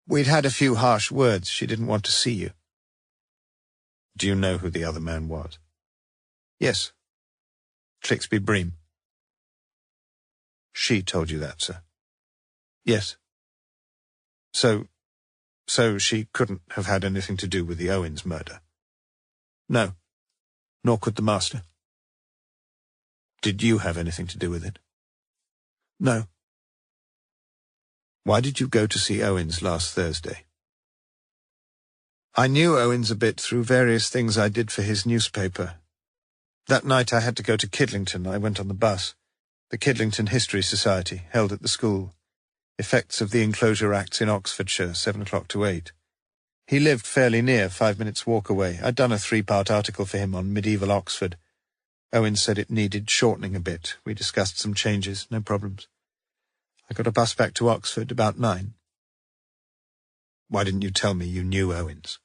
We'd had a few harsh words. She didn't want to see you. Do you know who the other man was? Yes. Clixby Bream. She told you that, sir? Yes. So she couldn't have had anything to do with the Owens murder? No. Nor could the master. Did you have anything to do with it? No. Why did you go to see Owens last Thursday? I knew Owens a bit through various things I did for his newspaper. That night I had to go to Kidlington. I went on the bus. The Kidlington History Society, held at the school. Effects of the Enclosure Acts in Oxfordshire, 7 o'clock to 8. He lived fairly near, 5 minutes' walk away. I'd done a 3-part article for him on medieval Oxford. Owens said it needed shortening a bit. We discussed some changes, no problems. I got a bus back to Oxford about 9. Why didn't you tell me you knew Owens?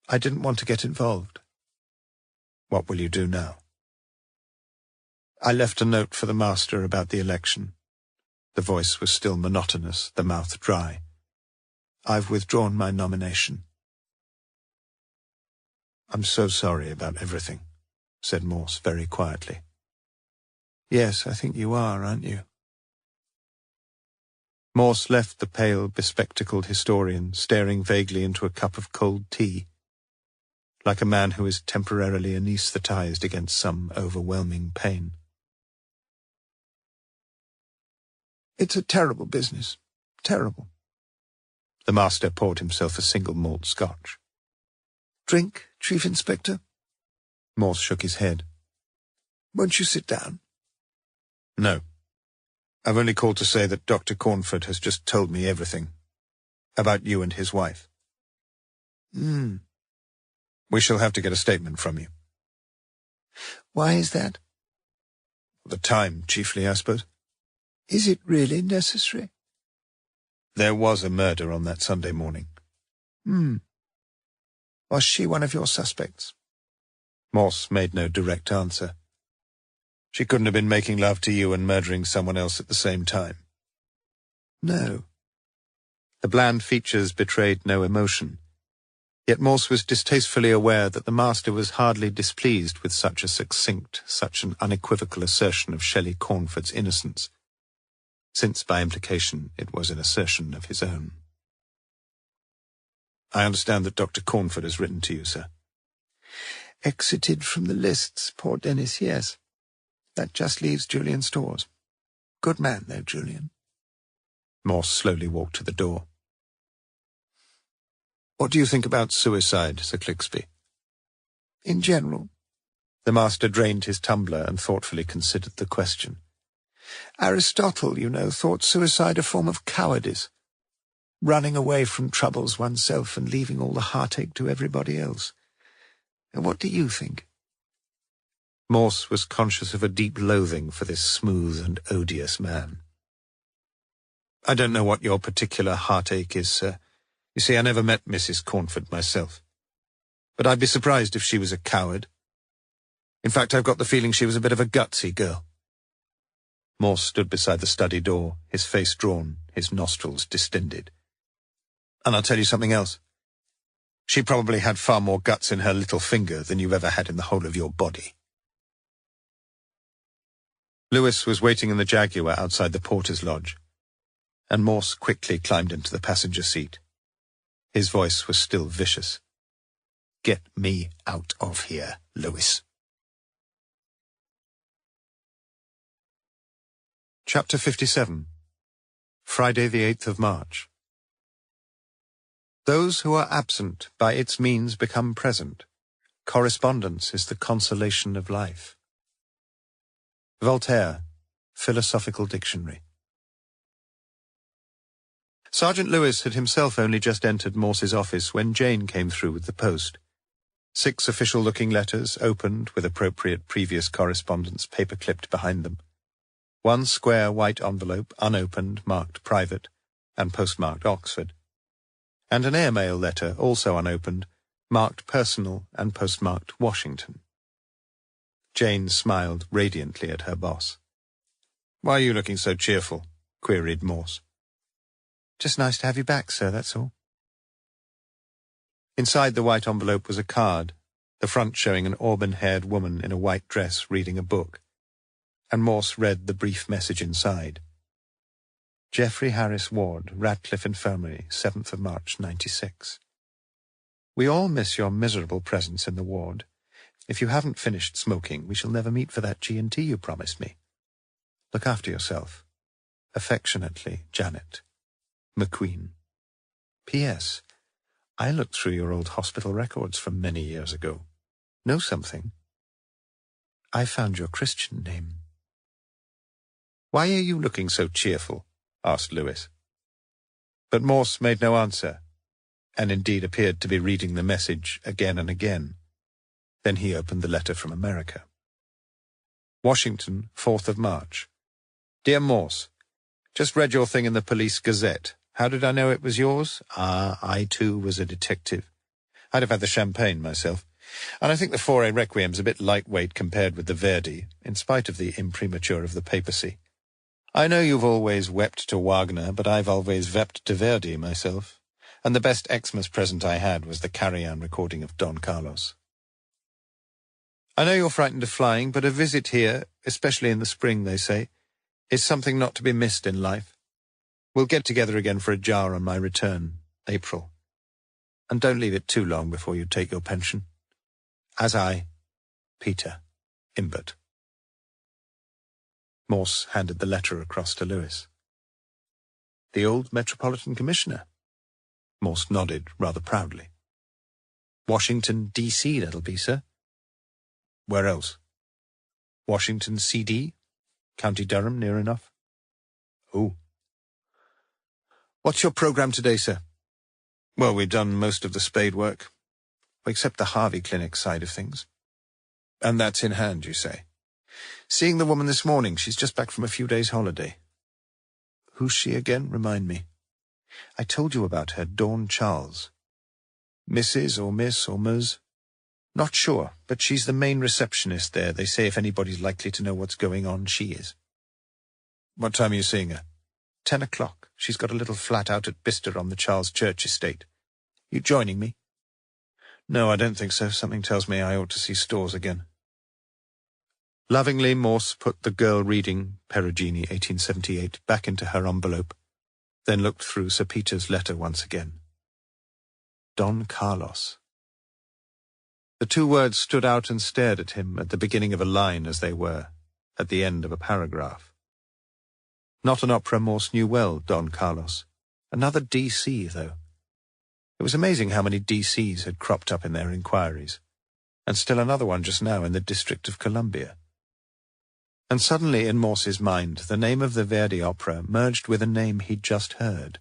I didn't want to get involved. What will you do now? I left a note for the master about the election. The voice was still monotonous, the mouth dry. I've withdrawn my nomination. I'm so sorry about everything, said Morse very quietly. Yes, I think you are, aren't you? Morse left the pale, bespectacled historian staring vaguely into a cup of cold tea, like a man who is temporarily anaesthetized against some overwhelming pain. It's a terrible business. Terrible. The master poured himself a single malt scotch. Drink, Chief Inspector? Morse shook his head. Won't you sit down? No. I've only called to say that Dr. Cornford has just told me everything. About you and his wife. We shall have to get a statement from you. Why is that? The time, chiefly, I suppose. Is it really necessary? There was a murder on that Sunday morning. Was she one of your suspects? Morse made no direct answer. She couldn't have been making love to you and murdering someone else at the same time. No. The bland features betrayed no emotion. Yet Morse was distastefully aware that the master was hardly displeased with such a succinct, such an unequivocal assertion of Shelley Cornford's innocence, since by implication it was an assertion of his own. I understand that Dr. Cornford has written to you, sir. Exited from the lists, poor Dennis, yes. That just leaves Julian Storrs. Good man, though, Julian. Morse slowly walked to the door. What do you think about suicide, Sir Clixby? In general. The master drained his tumbler and thoughtfully considered the question. Aristotle, you know, thought suicide a form of cowardice. Running away from troubles oneself and leaving all the heartache to everybody else. And what do you think? Morse was conscious of a deep loathing for this smooth and odious man. I don't know what your particular heartache is, sir. You see, I never met Mrs. Cornford myself. But I'd be surprised if she was a coward. In fact, I've got the feeling she was a bit of a gutsy girl. Morse stood beside the study door, his face drawn, his nostrils distended. "And I'll tell you something else. She probably had far more guts in her little finger than you've ever had in the whole of your body." Lewis was waiting in the Jaguar outside the porter's lodge, and Morse quickly climbed into the passenger seat. His voice was still vicious. "Get me out of here, Lewis." Chapter 57. Friday the 8th of March. Those who are absent by its means become present. Correspondence is the consolation of life. Voltaire, Philosophical Dictionary. Sergeant Lewis had himself only just entered Morse's office when Jane came through with the post. 6 official-looking letters, opened with appropriate previous correspondence paper-clipped behind them. 1 square white envelope, unopened, marked private, and postmarked Oxford. And an airmail letter, also unopened, marked personal and postmarked Washington. Jane smiled radiantly at her boss. "Why are you looking so cheerful?" queried Morse. "Just nice to have you back, sir, that's all." Inside the white envelope was a card, the front showing an auburn-haired woman in a white dress reading a book, and Morse read the brief message inside. Geoffrey Harris Ward, Radcliffe Infirmary, 7th of March, 96. We all miss your miserable presence in the ward. If you haven't finished smoking, we shall never meet for that G&T you promised me. Look after yourself. Affectionately, Janet. McQueen. P.S. I looked through your old hospital records from many years ago. Know something? I found your Christian name. "Why are you looking so cheerful?" asked Lewis. But Morse made no answer, and indeed appeared to be reading the message again and again. Then he opened the letter from America. Washington, 4th of March. Dear Morse, just read your thing in the Police Gazette. How did I know it was yours? I too was a detective. I'd have had the champagne myself. And I think the Fauré Requiem's a bit lightweight compared with the Verdi, in spite of the imprimatur of the papacy. I know you've always wept to Wagner, but I've always wept to Verdi myself, and the best Xmas present I had was the carry-on recording of Don Carlos. I know you're frightened of flying, but a visit here, especially in the spring, they say, is something not to be missed in life. We'll get together again for a jar on my return, April. And don't leave it too long before you take your pension. As I, Peter Imbert. Morse handed the letter across to Lewis. The old Metropolitan Commissioner? Morse nodded rather proudly. Washington, D.C., that'll be, sir. Where else? Washington, C.D., County Durham, near enough. Oh. What's your programme today, sir? Well, we've done most of the spade work, except the Harvey Clinic side of things. And that's in hand, you say? Seeing the woman this morning, she's just back from a few days' holiday. Who's she again? Remind me. I told you about her, Dawn Charles. Mrs. or Miss or Ms. Not sure, but she's the main receptionist there. They say if anybody's likely to know what's going on, she is. What time are you seeing her? 10 o'clock. She's got a little flat out at Bicester on the Charles Church estate. You joining me? No, I don't think so. Something tells me I ought to see Stores again. Lovingly, Morse put The Girl Reading, Perugini, 1878, back into her envelope, then looked through Sir Peter's letter once again. Don Carlos. The 2 words stood out and stared at him at the beginning of a line as they were, at the end of a paragraph. Not an opera Morse knew well, Don Carlos. Another D.C., though. It was amazing how many D.C.s had cropped up in their inquiries, and still another one just now in the District of Columbia. And suddenly in Morse's mind the name of the Verdi opera merged with a name he'd just heard,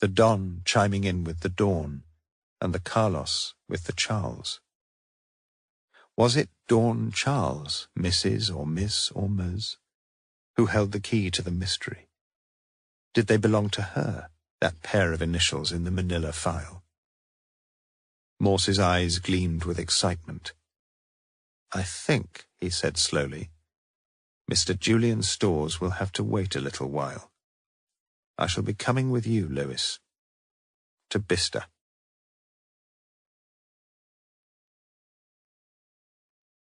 the Don chiming in with the Dawn, and the Carlos with the Charles. Was it Dawn Charles, Mrs. or Miss or Ms., who held the key to the mystery? Did they belong to her, that pair of initials in the manila file? Morse's eyes gleamed with excitement. I think, he said slowly, Mr. Julian Storrs will have to wait a little while. I shall be coming with you, Lewis, to Bicester.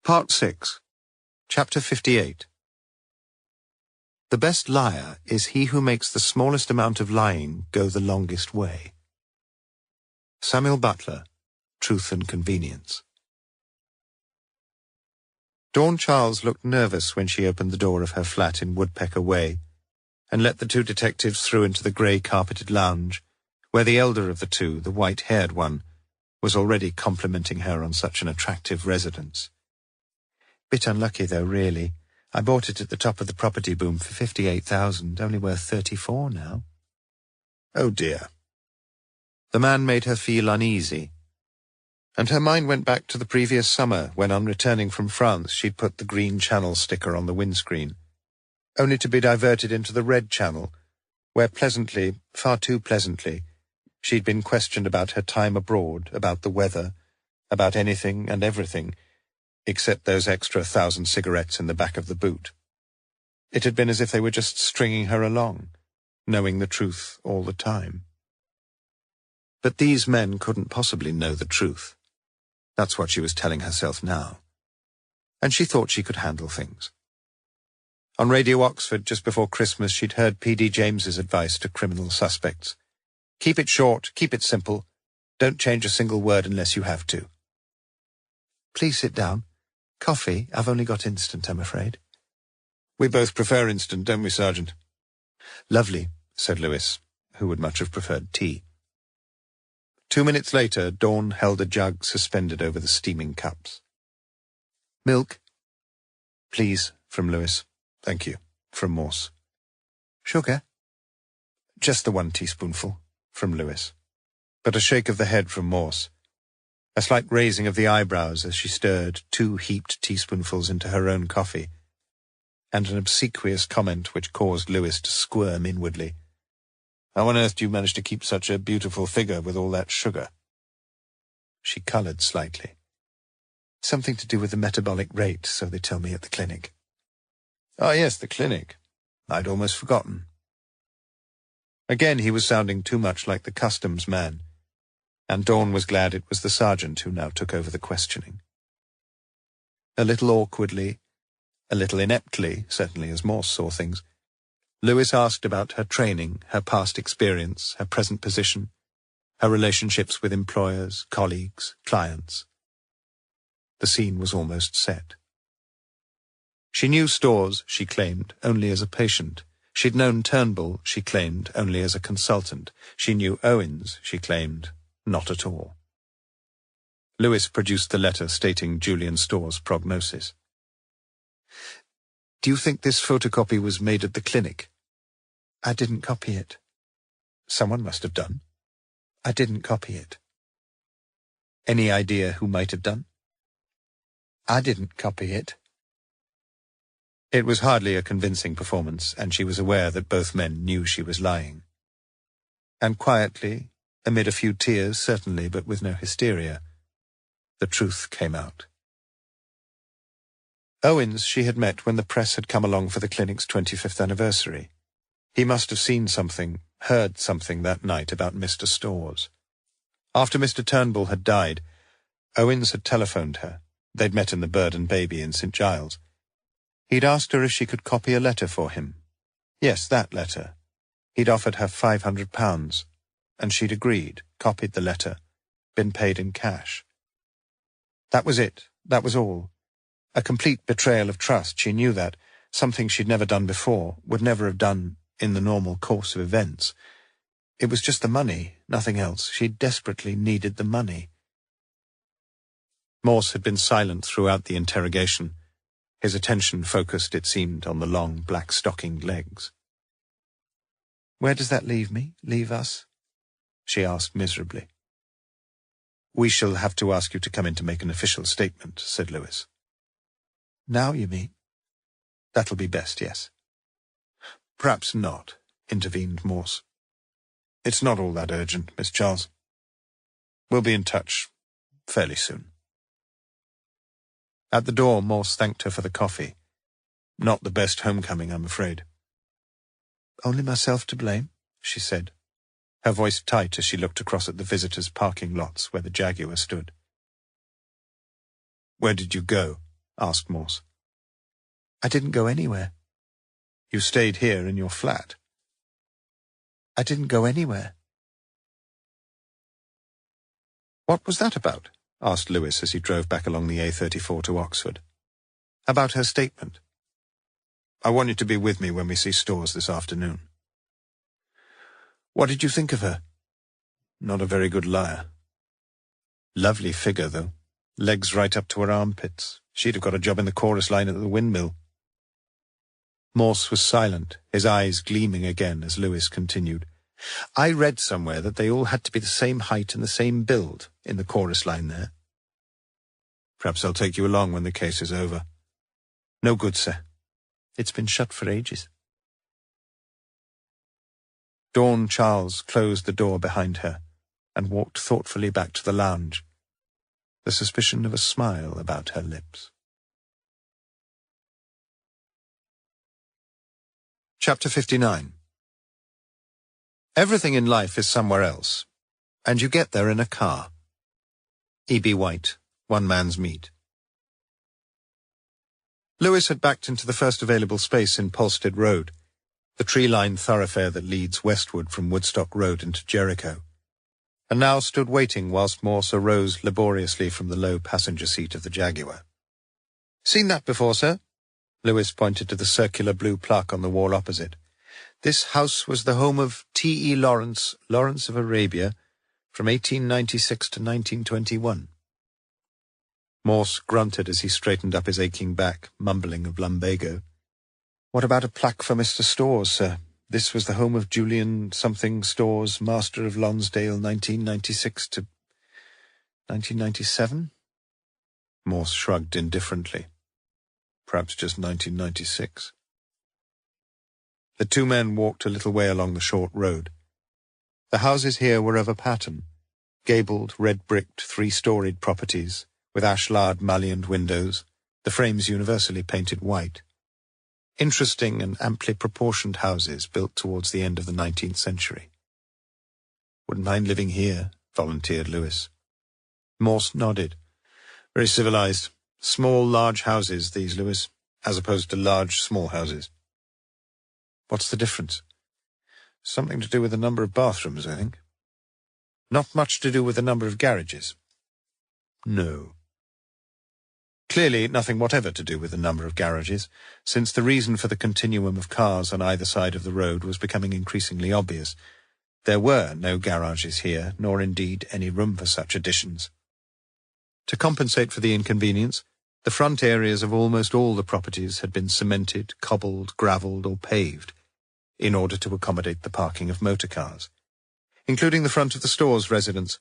Part 6, Chapter 58. The best liar is he who makes the smallest amount of lying go the longest way. Samuel Butler, Truth and Convenience. Dawn Charles looked nervous when she opened the door of her flat in Woodpecker Way and let the two detectives through into the grey-carpeted lounge, where the elder of the two, the white-haired one, was already complimenting her on such an attractive residence. Bit unlucky, though, really. I bought it at the top of the property boom for $58,000, only worth $34 now. Oh, dear. The man made her feel uneasy, and her mind went back to the previous summer when, on returning from France, she'd put the green Channel sticker on the windscreen, only to be diverted into the red Channel, where pleasantly, far too pleasantly, she'd been questioned about her time abroad, about the weather, about anything and everything, except those extra 1,000 cigarettes in the back of the boot. It had been as if they were just stringing her along, knowing the truth all the time. But these men couldn't possibly know the truth. That's what she was telling herself now. And she thought she could handle things. On Radio Oxford, just before Christmas, she'd heard P.D. James's advice to criminal suspects. Keep it short, keep it simple. Don't change a single word unless you have to. Please sit down. Coffee? I've only got instant, I'm afraid. We both prefer instant, don't we, Sergeant? Lovely, said Lewis, who would much have preferred tea. 2 minutes later, Dawn held a jug suspended over the steaming cups. Milk? Please, from Lewis. Thank you, from Morse. Sugar? Just the 1 teaspoonful, from Lewis. But a shake of the head from Morse. A slight raising of the eyebrows as she stirred 2 heaped teaspoonfuls into her own coffee, and an obsequious comment which caused Lewis to squirm inwardly. How on earth do you manage to keep such a beautiful figure with all that sugar? She coloured slightly. Something to do with the metabolic rate, so they tell me at the clinic. Ah, yes, the clinic. I'd almost forgotten. Again he was sounding too much like the customs man, and Dawn was glad it was the sergeant who now took over the questioning. A little awkwardly, a little ineptly, certainly as Morse saw things, Lewis asked about her training, her past experience, her present position, her relationships with employers, colleagues, clients. The scene was almost set. She knew Storrs, she claimed, only as a patient. She'd known Turnbull, she claimed, only as a consultant. She knew Owens, she claimed, not at all. Lewis produced the letter stating Julian Storrs' prognosis. Do you think this photocopy was made at the clinic? I didn't copy it. Someone must have done. I didn't copy it. Any idea who might have done? I didn't copy it. It was hardly a convincing performance, and she was aware that both men knew she was lying. And quietly, amid a few tears, certainly, but with no hysteria, the truth came out. Owens she had met when the press had come along for the clinic's 25th anniversary. He must have seen something, heard something that night about Mr. Storrs. After Mr. Turnbull had died, Owens had telephoned her. They'd met in the Bird and Baby in St. Giles. He'd asked her if she could copy a letter for him. Yes, that letter. He'd offered her £500, and she'd agreed, copied the letter, been paid in cash. That was it. That was all. A complete betrayal of trust, she knew that, something she'd never done before, would never have done in the normal course of events. It was just the money, nothing else. She desperately needed the money. Morse had been silent throughout the interrogation, his attention focused, it seemed, on the long, black-stockinged legs. Where does that leave me, leave us? She asked miserably. We shall have to ask you to come in to make an official statement, said Lewis. Now, you mean? That'll be best, yes. Perhaps not, intervened Morse. It's not all that urgent, Miss Charles. We'll be in touch fairly soon. At the door, Morse thanked her for the coffee. Not the best homecoming, I'm afraid. Only myself to blame, she said, her voice tight as she looked across at the visitors' parking lots where the Jaguar stood. Where did you go? Asked Morse. I didn't go anywhere. You stayed here in your flat. I didn't go anywhere. What was that about? Asked Lewis as he drove back along the A34 to Oxford. About her statement. I want you to be with me when we see Storrs this afternoon. What did you think of her? Not a very good liar. Lovely figure, though. Legs right up to her armpits. She'd have got a job in the chorus line at the windmill. Morse was silent, his eyes gleaming again as Lewis continued. I read somewhere that they all had to be the same height and the same build in the chorus line there. Perhaps I'll take you along when the case is over. No good, sir. It's been shut for ages. Dawn Charles closed the door behind her and walked thoughtfully back to the lounge, the suspicion of a smile about her lips. Chapter 59. Everything in life is somewhere else, and you get there in a car. E.B. White, One Man's Meat. Lewis had backed into the first available space in Polstead Road, the tree-lined thoroughfare that leads westward from Woodstock Road into Jericho, and now stood waiting whilst Morse arose laboriously from the low passenger seat of the Jaguar. "Seen that before, sir?" Lewis pointed to the circular blue plaque on the wall opposite. "This house was the home of T.E. Lawrence, Lawrence of Arabia, from 1896 to 1921. Morse grunted as he straightened up his aching back, mumbling of lumbago. What about a plaque for Mr. Storrs, sir? This was the home of Julian something Storrs, Master of Lonsdale, 1996 to 1997? Morse shrugged indifferently. Perhaps just 1996. The two men walked a little way along the short road. The houses here were of a pattern, gabled, red-bricked, three-storied properties, with ashlard mullioned windows, the frames universally painted white. Interesting and amply proportioned houses built towards the end of the 19th century. "Wouldn't mind living here," volunteered Lewis. Morse nodded. "Very civilized. Small, large houses, these, Lewis, as opposed to large, small houses." "What's the difference?" "Something to do with the number of bathrooms, I think." "Not much to do with the number of garages?" "No." Clearly nothing whatever to do with the number of garages, since the reason for the continuum of cars on either side of the road was becoming increasingly obvious. There were no garages here, nor indeed any room for such additions. To compensate for the inconvenience, the front areas of almost all the properties had been cemented, cobbled, gravelled, or paved, in order to accommodate the parking of motor cars, including the front of the Storrs residence,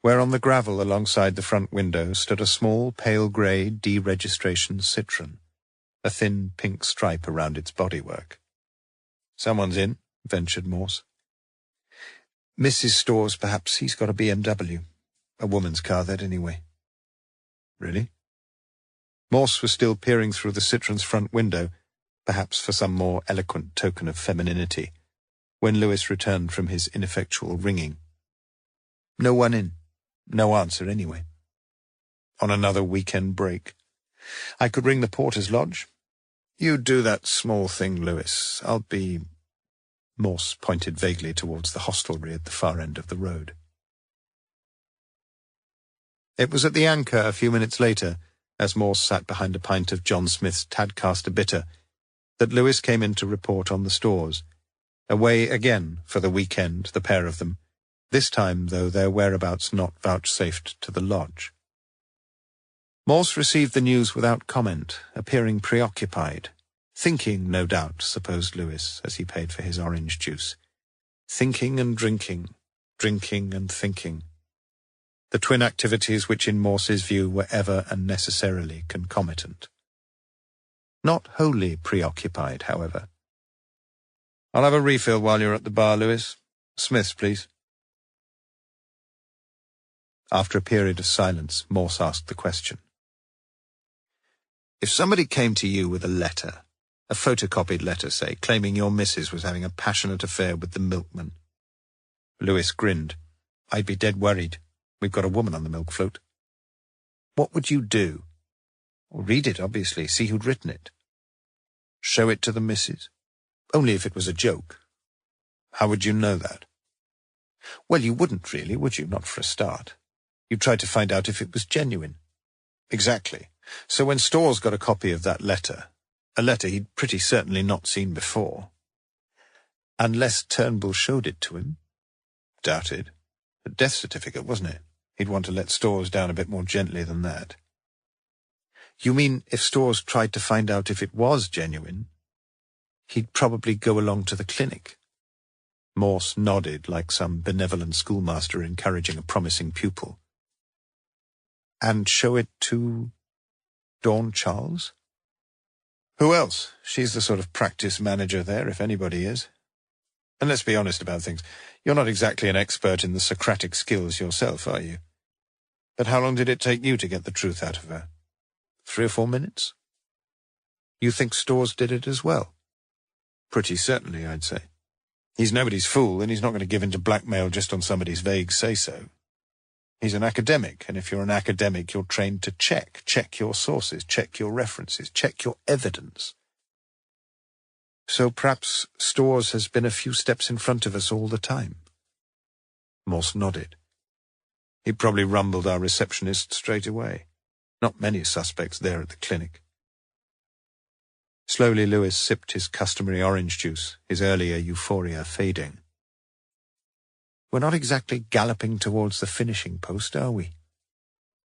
where on the gravel alongside the front window stood a small pale grey deregistration Citroën, a thin pink stripe around its bodywork. "Someone's in," ventured Morse. "Mrs. Storrs, perhaps. He's got a BMW. A woman's car, that, anyway." "Really?" Morse was still peering through the Citroën's front window, perhaps for some more eloquent token of femininity, when Lewis returned from his ineffectual ringing. "No one in. No answer, anyway." "On another weekend break?" "I could ring the porter's lodge." "You do that small thing, Lewis. I'll be—" Morse pointed vaguely towards the hostelry at the far end of the road. It was at the Anchor a few minutes later, as Morse sat behind a pint of John Smith's Tadcaster Bitter, that Lewis came in to report on the Storrs. Away again for the weekend, the pair of them, this time, though, their whereabouts not vouchsafed to the lodge. Morse received the news without comment, appearing preoccupied. Thinking, no doubt, supposed Lewis, as he paid for his orange juice. Thinking and drinking, drinking and thinking. The twin activities which in Morse's view were ever and necessarily concomitant. Not wholly preoccupied, however. "I'll have a refill while you're at the bar, Lewis. Smith's, please." After a period of silence, Morse asked the question. "If somebody came to you with a letter, A photocopied letter, say, claiming your missus was having a passionate affair with the milkman. Lewis grinned. I'd be dead worried. We've got a woman on the milk float. What would you do? Well, read it, obviously, see who'd written it. Show it to the missus? Only if it was a joke. How would you know that? Well, you wouldn't really, would you? Not for a start. You'd try to find out if it was genuine. Exactly. So when Storrs got a copy of that letter, a letter he'd pretty certainly not seen before, unless Turnbull showed it to him. Doubted. A death certificate, wasn't it? He'd want to let Storrs down a bit more gently than that. You mean if Storrs tried to find out if it was genuine, he'd probably go along to the clinic? Morse nodded like some benevolent schoolmaster encouraging a promising pupil. And show it to Dawn Charles? Who else? She's the sort of practice manager there, if anybody is. And let's be honest about things. You're not exactly an expert in the Socratic skills yourself, are you? But how long did it take you to get the truth out of her? 3 or 4 minutes? You think Storrs did it as well? Pretty certainly, I'd say. He's nobody's fool, and he's not going to give in to blackmail just on somebody's vague say-so. He's an academic, and if you're an academic, you're trained to check your sources, check your references, check your evidence. So perhaps Storrs has been a few steps in front of us all the time. Morse nodded. He probably rumbled our receptionist straight away. Not many suspects there at the clinic. Slowly Lewis sipped his customary orange juice, his earlier euphoria fading. We're not exactly galloping towards the finishing post, are we?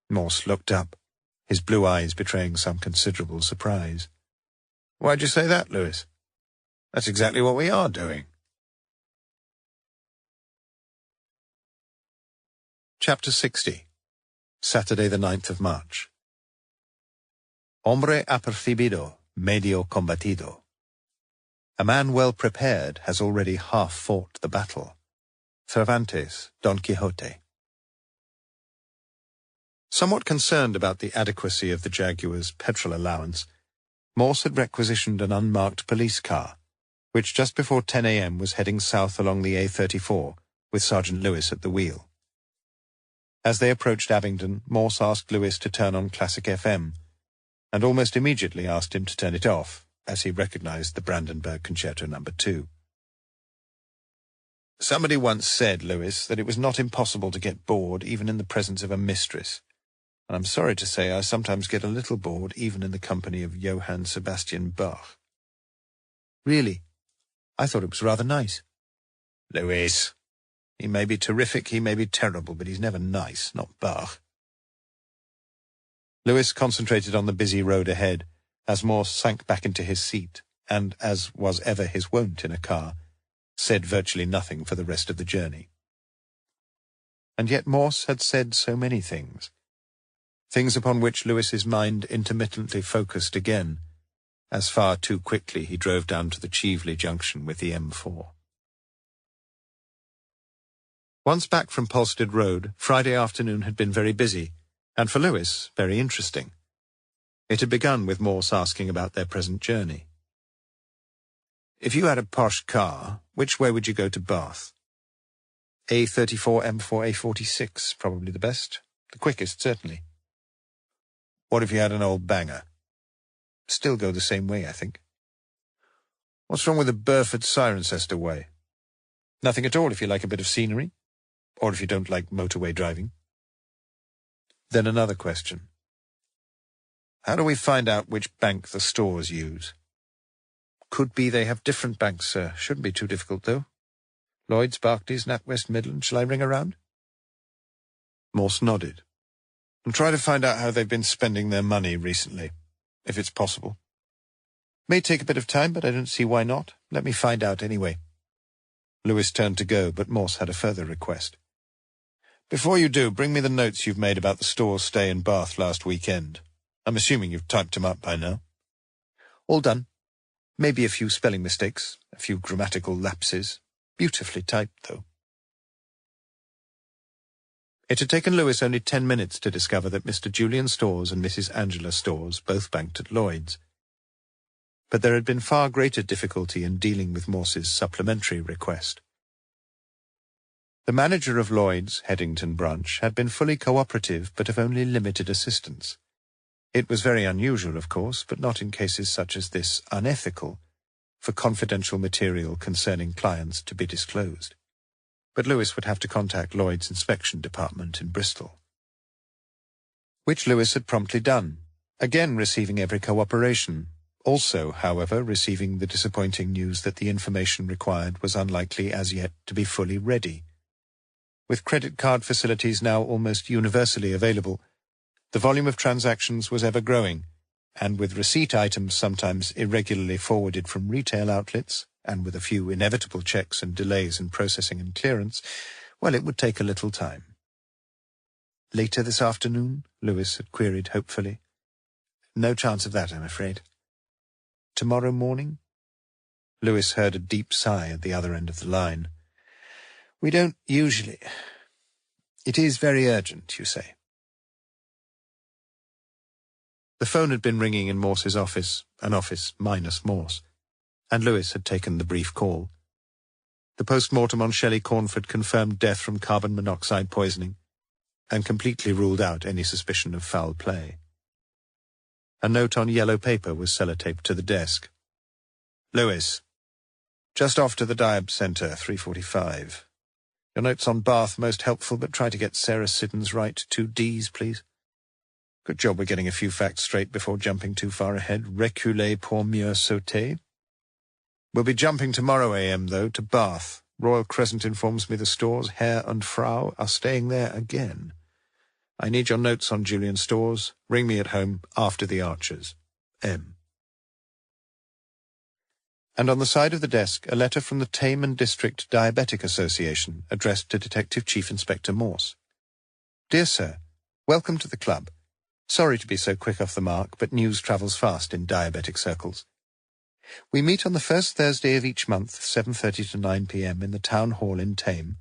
Morse looked up, his blue eyes betraying some considerable surprise. Why'd you say that, Lewis? That's exactly what we are doing. Chapter 60. Saturday the 9th of March. Hombre apercibido, medio combatido. A man well prepared has already half fought the battle. Cervantes, Don Quixote. Somewhat concerned about the adequacy of the Jaguar's petrol allowance, Morse had requisitioned an unmarked police car, which just before 10 a.m. was heading south along the A34, with Sergeant Lewis at the wheel. As they approached Abingdon, Morse asked Lewis to turn on Classic FM, and almost immediately asked him to turn it off, as he recognized the Brandenburg Concerto No. 2. Somebody once said, Lewis, that it was not impossible to get bored even in the presence of a mistress, and I'm sorry to say I sometimes get a little bored even in the company of Johann Sebastian Bach. Really? I thought it was rather nice. Lewis, he may be terrific, he may be terrible, but he's never nice, not Bach. Lewis concentrated on the busy road ahead, as Morse sank back into his seat, and, as was ever his wont in a car, said virtually nothing for the rest of the journey. And yet Morse had said so many things, things upon which Lewis's mind intermittently focused again, as far too quickly he drove down to the Chieveley junction with the M4. Once back from Polstead Road, Friday afternoon had been very busy, and for Lewis, very interesting. It had begun with Morse asking about their present journey. If you had a posh car, which way would you go to Bath? A34, M4, A46, probably the best. The quickest, certainly. What if you had an old banger? Still go the same way, I think. What's wrong with the Burford-Cirencester way? Nothing at all if you like a bit of scenery, or if you don't like motorway driving. Then another question. How do we find out which bank the Storrs use? Could be they have different banks, sir. Shouldn't be too difficult, though. Lloyds, Barclays, NatWest, Midland. Shall I ring around? Morse nodded. And try to find out how they've been spending their money recently, if it's possible. May take a bit of time, but I don't see why not. Let me find out anyway. Lewis turned to go, but Morse had a further request. Before you do, bring me the notes you've made about the Storrs' stay in Bath last weekend. I'm assuming you've typed them up by now. All done. Maybe a few spelling mistakes, a few grammatical lapses. Beautifully typed, though. It had taken Lewis only 10 minutes to discover that Mr. Julian Storrs and Mrs. Angela Storrs both banked at Lloyd's. but there had been far greater difficulty in dealing with Morse's supplementary request. The manager of Lloyd's, Headington branch, had been fully cooperative but of only limited assistance. It was very unusual, of course, but not in cases such as this unethical, for confidential material concerning clients to be disclosed. But Lewis would have to contact Lloyd's inspection department in Bristol. Which Lewis had promptly done, again receiving every cooperation, also, however, receiving the disappointing news that the information required was unlikely as yet to be fully ready. With credit card facilities now almost universally available, the volume of transactions was ever growing, and with receipt items sometimes irregularly forwarded from retail outlets, and with a few inevitable checks and delays in processing and clearance, well, it would take a little time. "Later this afternoon?" Lewis had queried hopefully. "No chance of that, I'm afraid." "Tomorrow morning?" Lewis heard a deep sigh at the other end of the line. "We don't usually. It is very urgent, you say?" The phone had been ringing in Morse's office, an office minus Morse, and Lewis had taken the brief call. The post-mortem on Shelley Cornford confirmed death from carbon monoxide poisoning, and completely ruled out any suspicion of foul play. A note on yellow paper was sellotaped to the desk. "Lewis, just off to the Diab Centre, 3:45. Your notes on Bath most helpful, but try to get Sarah Siddons right, 2 Ds, please. Good job we're getting a few facts straight before jumping too far ahead. Reculer pour mieux sauter. We'll be jumping tomorrow AM, though, to Bath. Royal Crescent informs me the stores, Herr and Frau, are staying there again. I need your notes on Julian Stores. Ring me at home after the Archers. M." And on the side of the desk, a letter from the Tame and District Diabetic Association, addressed to Detective Chief Inspector Morse. "Dear Sir, welcome to the club. Sorry to be so quick off the mark, but news travels fast in diabetic circles. We meet on the first Thursday of each month, 7:30 to 9 p.m. in the Town Hall in Tame,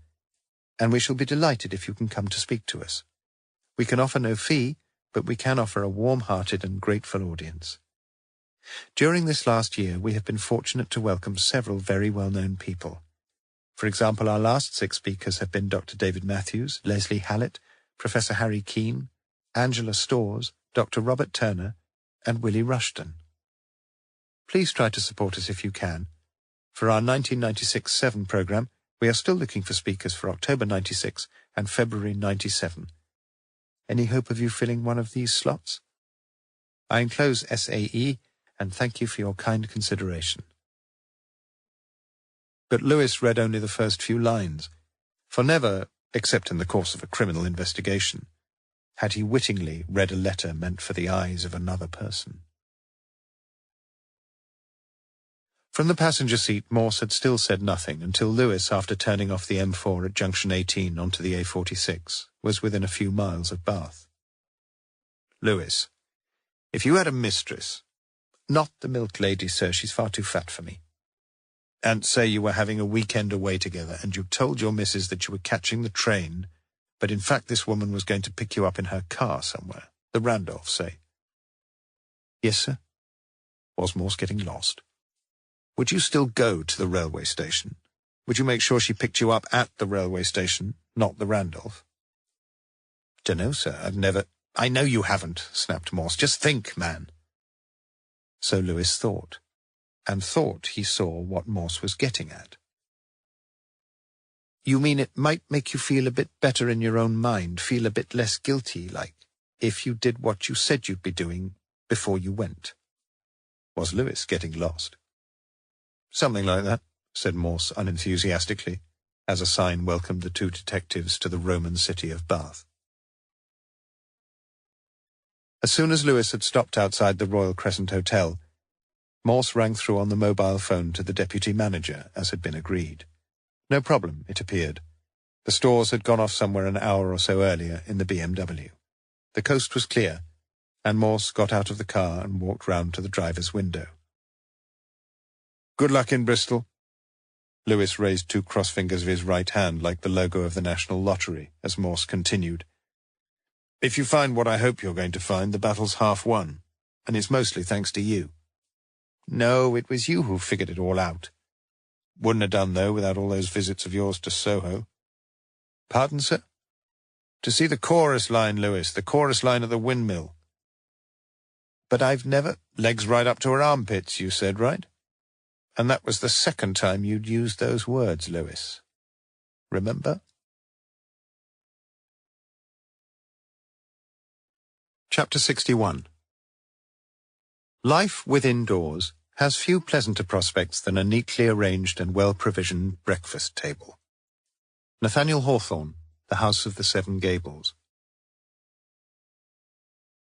and we shall be delighted if you can come to speak to us. We can offer no fee, but we can offer a warm-hearted and grateful audience. During this last year, we have been fortunate to welcome several very well-known people. For example, our last 6 speakers have been Dr. David Matthews, Leslie Hallett, Professor Harry Keane, Angela Storrs, Dr. Robert Turner, and Willie Rushton. Please try to support us if you can. For our 1996-7 program, we are still looking for speakers for October 96 and February 97. Any hope of you filling one of these slots? I enclose SAE, and thank you for your kind consideration." But Lewis read only the first few lines, for never, except in the course of a criminal investigation, had he wittingly read a letter meant for the eyes of another person. From the passenger seat, Morse had still said nothing until Lewis, after turning off the M4 at junction 18 onto the A46, was within a few miles of Bath. "Lewis, if you had a mistress—" "Not the milk lady, sir, she's far too fat for me." "And say you were having a weekend away together, and you told your missus that you were catching the train, but in fact this woman was going to pick you up in her car somewhere, the Randolph, say." "Yes, sir." "Was Morse getting lost? Would you still go to the railway station? Would you make sure she picked you up at the railway station, not the Randolph?" "Dunno, sir, I've never—" "I know you haven't," snapped Morse. "Just think, man." So Lewis thought, and thought he saw what Morse was getting at. "You mean it might make you feel a bit better in your own mind, feel a bit less guilty, like, if you did what you said you'd be doing before you went?" Was Lewis getting lost? "Something like that," said Morse unenthusiastically, as a sign welcomed the 2 detectives to the Roman city of Bath. As soon as Lewis had stopped outside the Royal Crescent Hotel, Morse rang through on the mobile phone to the deputy manager, as had been agreed. No problem, it appeared. The Stores had gone off somewhere an hour or so earlier in the BMW. The coast was clear, and Morse got out of the car and walked round to the driver's window. "Good luck in Bristol." Lewis raised 2 cross fingers of his right hand like the logo of the National Lottery, as Morse continued. "If you find what I hope you're going to find, the battle's half won, and it's mostly thanks to you." No, it was you who figured it all out. Wouldn't have done, though, without all those visits of yours to Soho. Pardon, sir? To see the chorus line, Lewis, the chorus line at the windmill. But I've never... Legs right up to her armpits, you said, right? And that was the second time you'd used those words, Lewis. Remember? Chapter 61. Life within doors has few pleasanter prospects than a neatly arranged and well-provisioned breakfast table. Nathaniel Hawthorne, The House of the Seven Gables.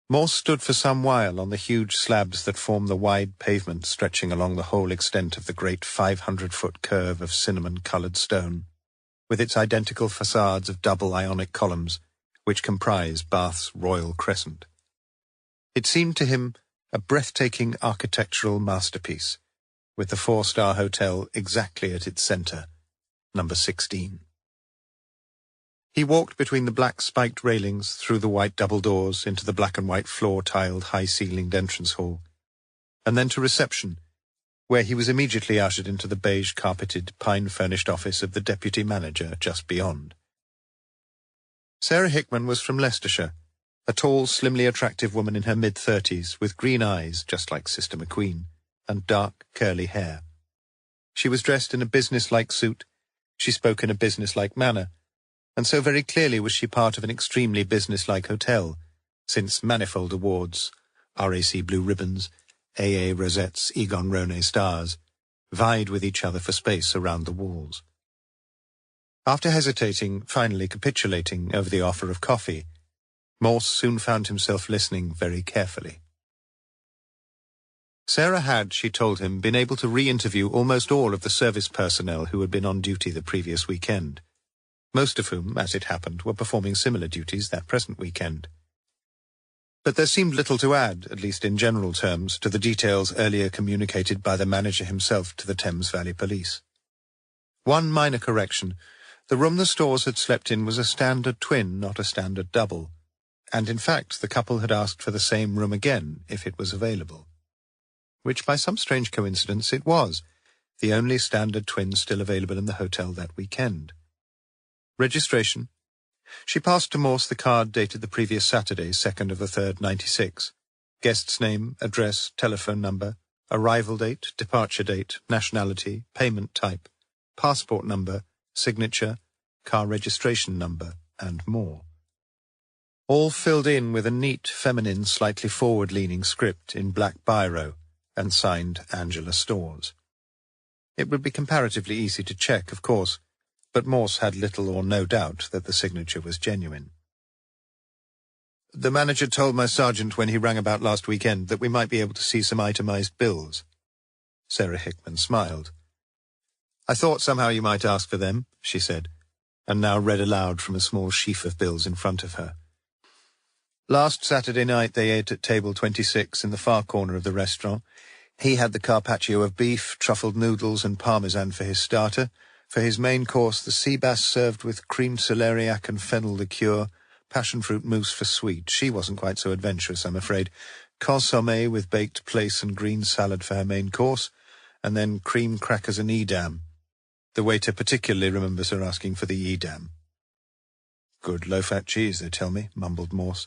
Morse stood for some while on the huge slabs that form the wide pavement stretching along the whole extent of the great 500-foot curve of cinnamon-coloured stone, with its identical facades of double Ionic columns, which comprise Bath's Royal Crescent. It seemed to him a breathtaking architectural masterpiece, with the 4-star hotel exactly at its centre, number 16. He walked between the black spiked railings through the white double doors into the black and white floor-tiled high-ceilinged entrance hall, and then to reception, where he was immediately ushered into the beige-carpeted, pine-furnished office of the deputy manager just beyond. Sarah Hickman was from Leicestershire, a tall, slimly attractive woman in her mid-30s, with green eyes, just like Sister McQueen, and dark, curly hair. She was dressed in a business-like suit, she spoke in a business-like manner, and so very clearly was she part of an extremely business-like hotel, since manifold awards, RAC blue ribbons, AA rosettes, Egon Rone stars, vied with each other for space around the walls. After hesitating, finally capitulating over the offer of coffee, Morse soon found himself listening very carefully. Sarah had, she told him, been able to re-interview almost all of the service personnel who had been on duty the previous weekend, most of whom, as it happened, were performing similar duties that present weekend. But there seemed little to add, at least in general terms, to the details earlier communicated by the manager himself to the Thames Valley Police. One minor correction: the room the Stores had slept in was a standard twin, not a standard double, and in fact the couple had asked for the same room again, if it was available. Which, by some strange coincidence, it was, the only standard twin still available in the hotel that weekend. Registration. She passed to Morse the card dated the previous Saturday, 2nd of the 3rd, 96. Guest's name, address, telephone number, arrival date, departure date, nationality, payment type, passport number, signature, car registration number, and more. All filled in with a neat, feminine, slightly forward-leaning script in black biro, and signed Angela Stores. It would be comparatively easy to check, of course, but Morse had little or no doubt that the signature was genuine. The manager told my sergeant when he rang about last weekend that we might be able to see some itemized bills. Sarah Hickman smiled. I thought somehow you might ask for them, she said, and now read aloud from a small sheaf of bills in front of her. Last Saturday night they ate at table 26 in the far corner of the restaurant. He had the carpaccio of beef, truffled noodles and parmesan for his starter. For his main course, the sea bass served with creamed celeriac and fennel liqueur, passion fruit mousse for sweet. She wasn't quite so adventurous, I'm afraid. Consommé with baked plaice and green salad for her main course, and then cream crackers and Edam. The waiter particularly remembers her asking for the Edam. Good low-fat cheese, they tell me, mumbled Morse,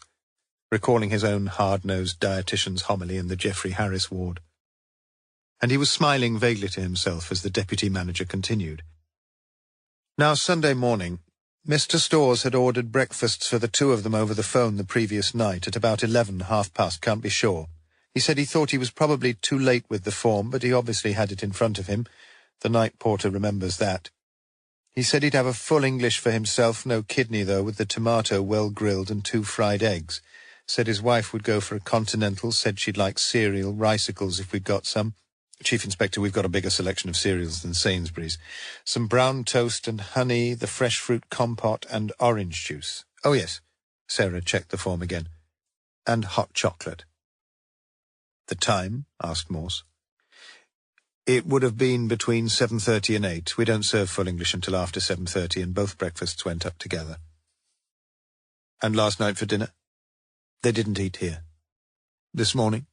recalling his own hard-nosed dietitian's homily in the Geoffrey Harris ward. And he was smiling vaguely to himself as the deputy manager continued. Now, Sunday morning, Mr. Stores had ordered breakfasts for the two of them over the phone the previous night at about 11, half past, can't be sure. He said he thought he was probably too late with the form, but he obviously had it in front of him. The night porter remembers that. He said he'd have a full English for himself, no kidney though, with the tomato well grilled and 2 fried eggs. Said his wife would go for a continental, said she'd like cereal, ricicles if we'd got some. Chief Inspector, we've got a bigger selection of cereals than Sainsbury's. Some brown toast and honey, the fresh fruit compote and orange juice. Oh, yes. Sarah checked the form again. And hot chocolate. The time? Asked Morse. It would have been between 7:30 and 8. We don't serve full English until after 7:30, and both breakfasts went up together. And last night for dinner? They didn't eat here. This morning?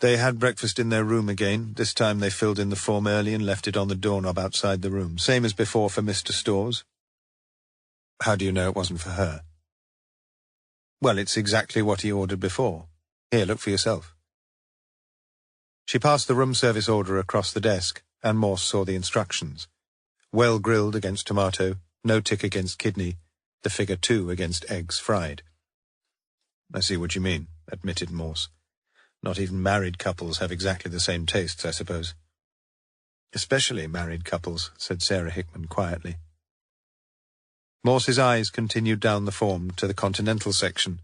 They had breakfast in their room again. This time they filled in the form early and left it on the doorknob outside the room. Same as before for Mr. Storrs. How do you know it wasn't for her? Well, it's exactly what he ordered before. Here, look for yourself. She passed the room service order across the desk, and Morse saw the instructions. Well grilled against tomato, no tick against kidney, the figure 2 against eggs fried. I see what you mean, admitted Morse. Not even married couples have exactly the same tastes, I suppose. Especially married couples, said Sarah Hickman quietly. Morse's eyes continued down the form to the continental section,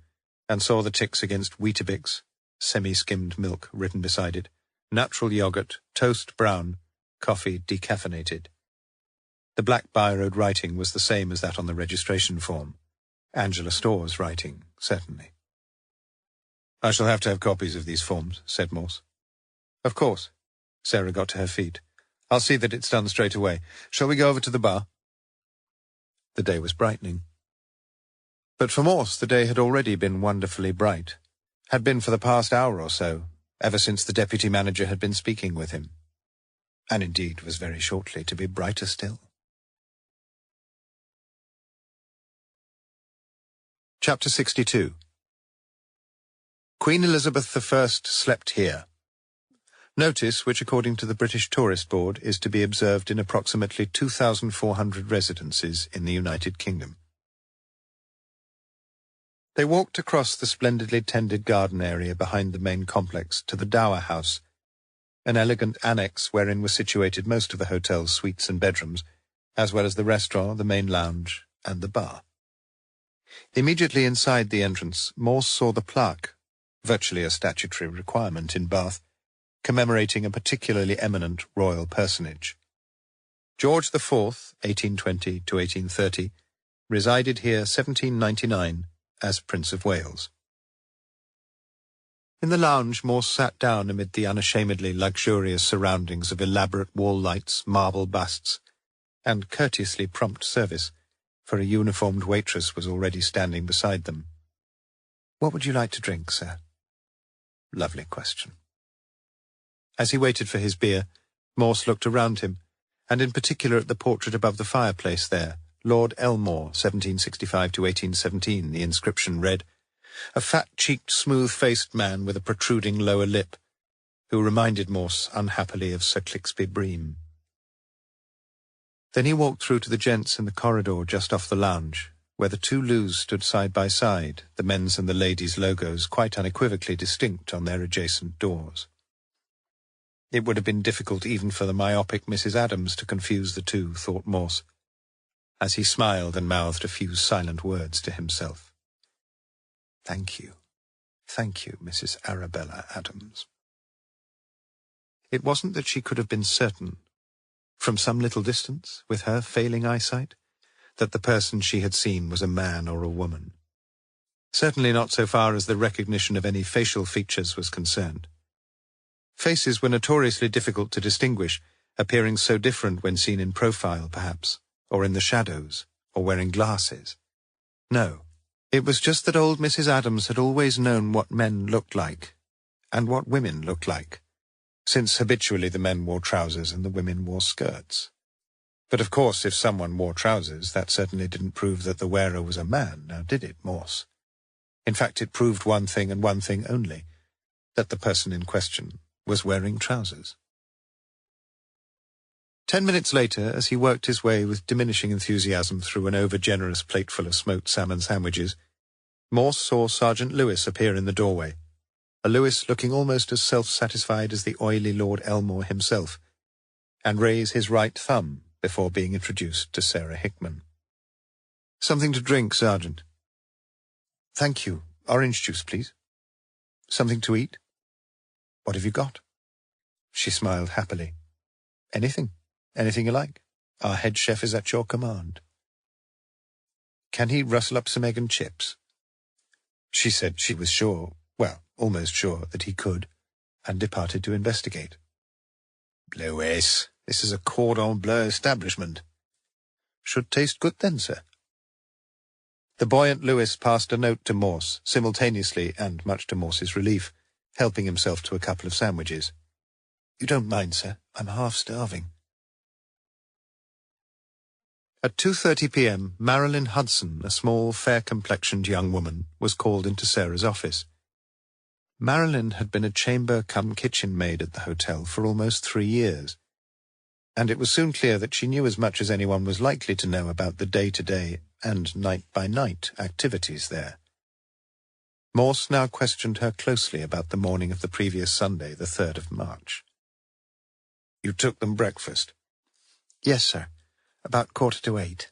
and saw the ticks against Weetabix, semi-skimmed milk written beside it, natural yogurt, toast brown, coffee decaffeinated. The black biroed writing was the same as that on the registration form. Angela Storrs' writing, certainly. I shall have to have copies of these forms, said Morse. Of course. Sarah got to her feet. I'll see that it's done straight away. Shall we go over to the bar? The day was brightening. But for Morse the day had already been wonderfully bright, had been for the past hour or so, ever since the deputy manager had been speaking with him, and indeed was very shortly to be brighter still. Chapter 62. Queen Elizabeth I slept here. Notice, which according to the British Tourist Board is to be observed in approximately 2,400 residences in the United Kingdom. They walked across the splendidly tended garden area behind the main complex to the Dower House, an elegant annex wherein were situated most of the hotel's suites and bedrooms, as well as the restaurant, the main lounge, and the bar. Immediately inside the entrance, Morse saw the plaque, virtually a statutory requirement in Bath, commemorating a particularly eminent royal personage. George IV, 1820 to 1830, resided here 1799 as Prince of Wales. In the lounge, Morse sat down amid the unashamedly luxurious surroundings of elaborate wall lights, marble busts, and courteously prompt service, for a uniformed waitress was already standing beside them. "What would you like to drink, sir?" Lovely question. As he waited for his beer, Morse looked around him, and in particular at the portrait above the fireplace there, Lord Elmore, 1765 to 1817, the inscription read, a fat-cheeked, smooth-faced man with a protruding lower lip, who reminded Morse unhappily of Sir Clixby Bream. Then he walked through to the gents in the corridor just off the lounge, where the two loos stood side by side, the men's and the ladies' logos quite unequivocally distinct on their adjacent doors. It would have been difficult even for the myopic Mrs. Adams to confuse the two, thought Morse, as he smiled and mouthed a few silent words to himself. Thank you, Mrs. Arabella Adams. It wasn't that she could have been certain, from some little distance, with her failing eyesight, that the person she had seen was a man or a woman. Certainly not so far as the recognition of any facial features was concerned. Faces were notoriously difficult to distinguish, appearing so different when seen in profile, perhaps, or in the shadows, or wearing glasses. No, it was just that old Mrs. Adams had always known what men looked like, and what women looked like, since habitually the men wore trousers and the women wore skirts. But of course, if someone wore trousers, that certainly didn't prove that the wearer was a man, now did it, Morse? In fact, it proved one thing and one thing only, that the person in question was wearing trousers. 10 minutes later, as he worked his way with diminishing enthusiasm through an over-generous plateful of smoked salmon sandwiches, Morse saw Sergeant Lewis appear in the doorway, a Lewis looking almost as self-satisfied as the oily Lord Elmore himself, and raise his right thumb before being introduced to Sarah Hickman. "Something to drink, Sergeant." "Thank you. Orange juice, please." "Something to eat?" "What have you got?" She smiled happily. "Anything. Anything you like. Our head chef is at your command." "Can he rustle up some egg and chips?" She said she was sure, well, almost sure, that he could, and departed to investigate. "Lewis, this is a cordon bleu establishment." "Should taste good then, sir." The buoyant Lewis passed a note to Morse, simultaneously, and much to Morse's relief, helping himself to a couple of sandwiches. "You don't mind, sir? I'm half starving." At 2:30 p.m, Marilyn Hudson, a small, fair-complexioned young woman, was called into Sarah's office. Marilyn had been a chamber-cum-kitchen maid at the hotel for almost 3 years, and it was soon clear that she knew as much as anyone was likely to know about the day-to-day and night-by-night activities there. Morse now questioned her closely about the morning of the previous Sunday, the 3rd of March. "You took them breakfast?" "Yes, sir. About 7:45.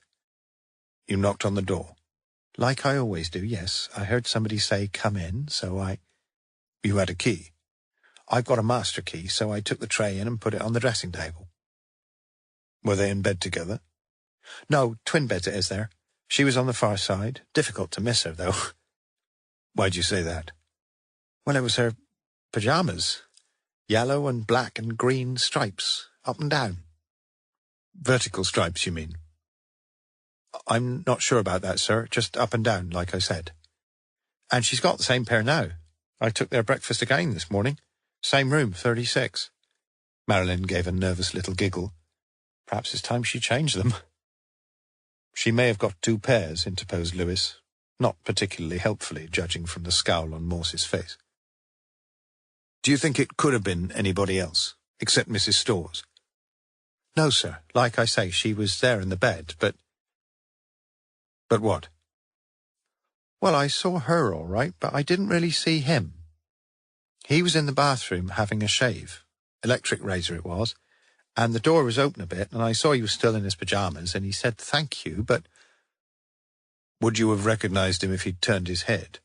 "You knocked on the door?" "Like I always do, yes. I heard somebody say, 'Come in,' so I—" "You had a key?" "I've got a master key, so I took the tray in and put it on the dressing table." "Were they in bed together?" "No, twin beds it is there. She was on the far side. Difficult to miss her, though." "Why'd you say that?" "Well, it was her pyjamas. Yellow and black and green stripes, up and down." "Vertical stripes, you mean?" "I'm not sure about that, sir. Just up and down, like I said." "And she's got the same pair now. I took their breakfast again this morning. Same room, 36. Marilyn gave a nervous little giggle. "Perhaps it's time she changed them." "She may have got 2 pairs, interposed Lewis, not particularly helpfully, judging from the scowl on Morse's face. "Do you think it could have been anybody else, except Mrs. Storrs?" "No, sir. Like I say, she was there in the bed, but—" "But what?" "Well, I saw her all right, but I didn't really see him. He was in the bathroom having a shave. Electric razor it was. And the door was open a bit, and I saw he was still in his pyjamas, and he said thank you, but—" "Would you have recognized him if he'd turned his head?"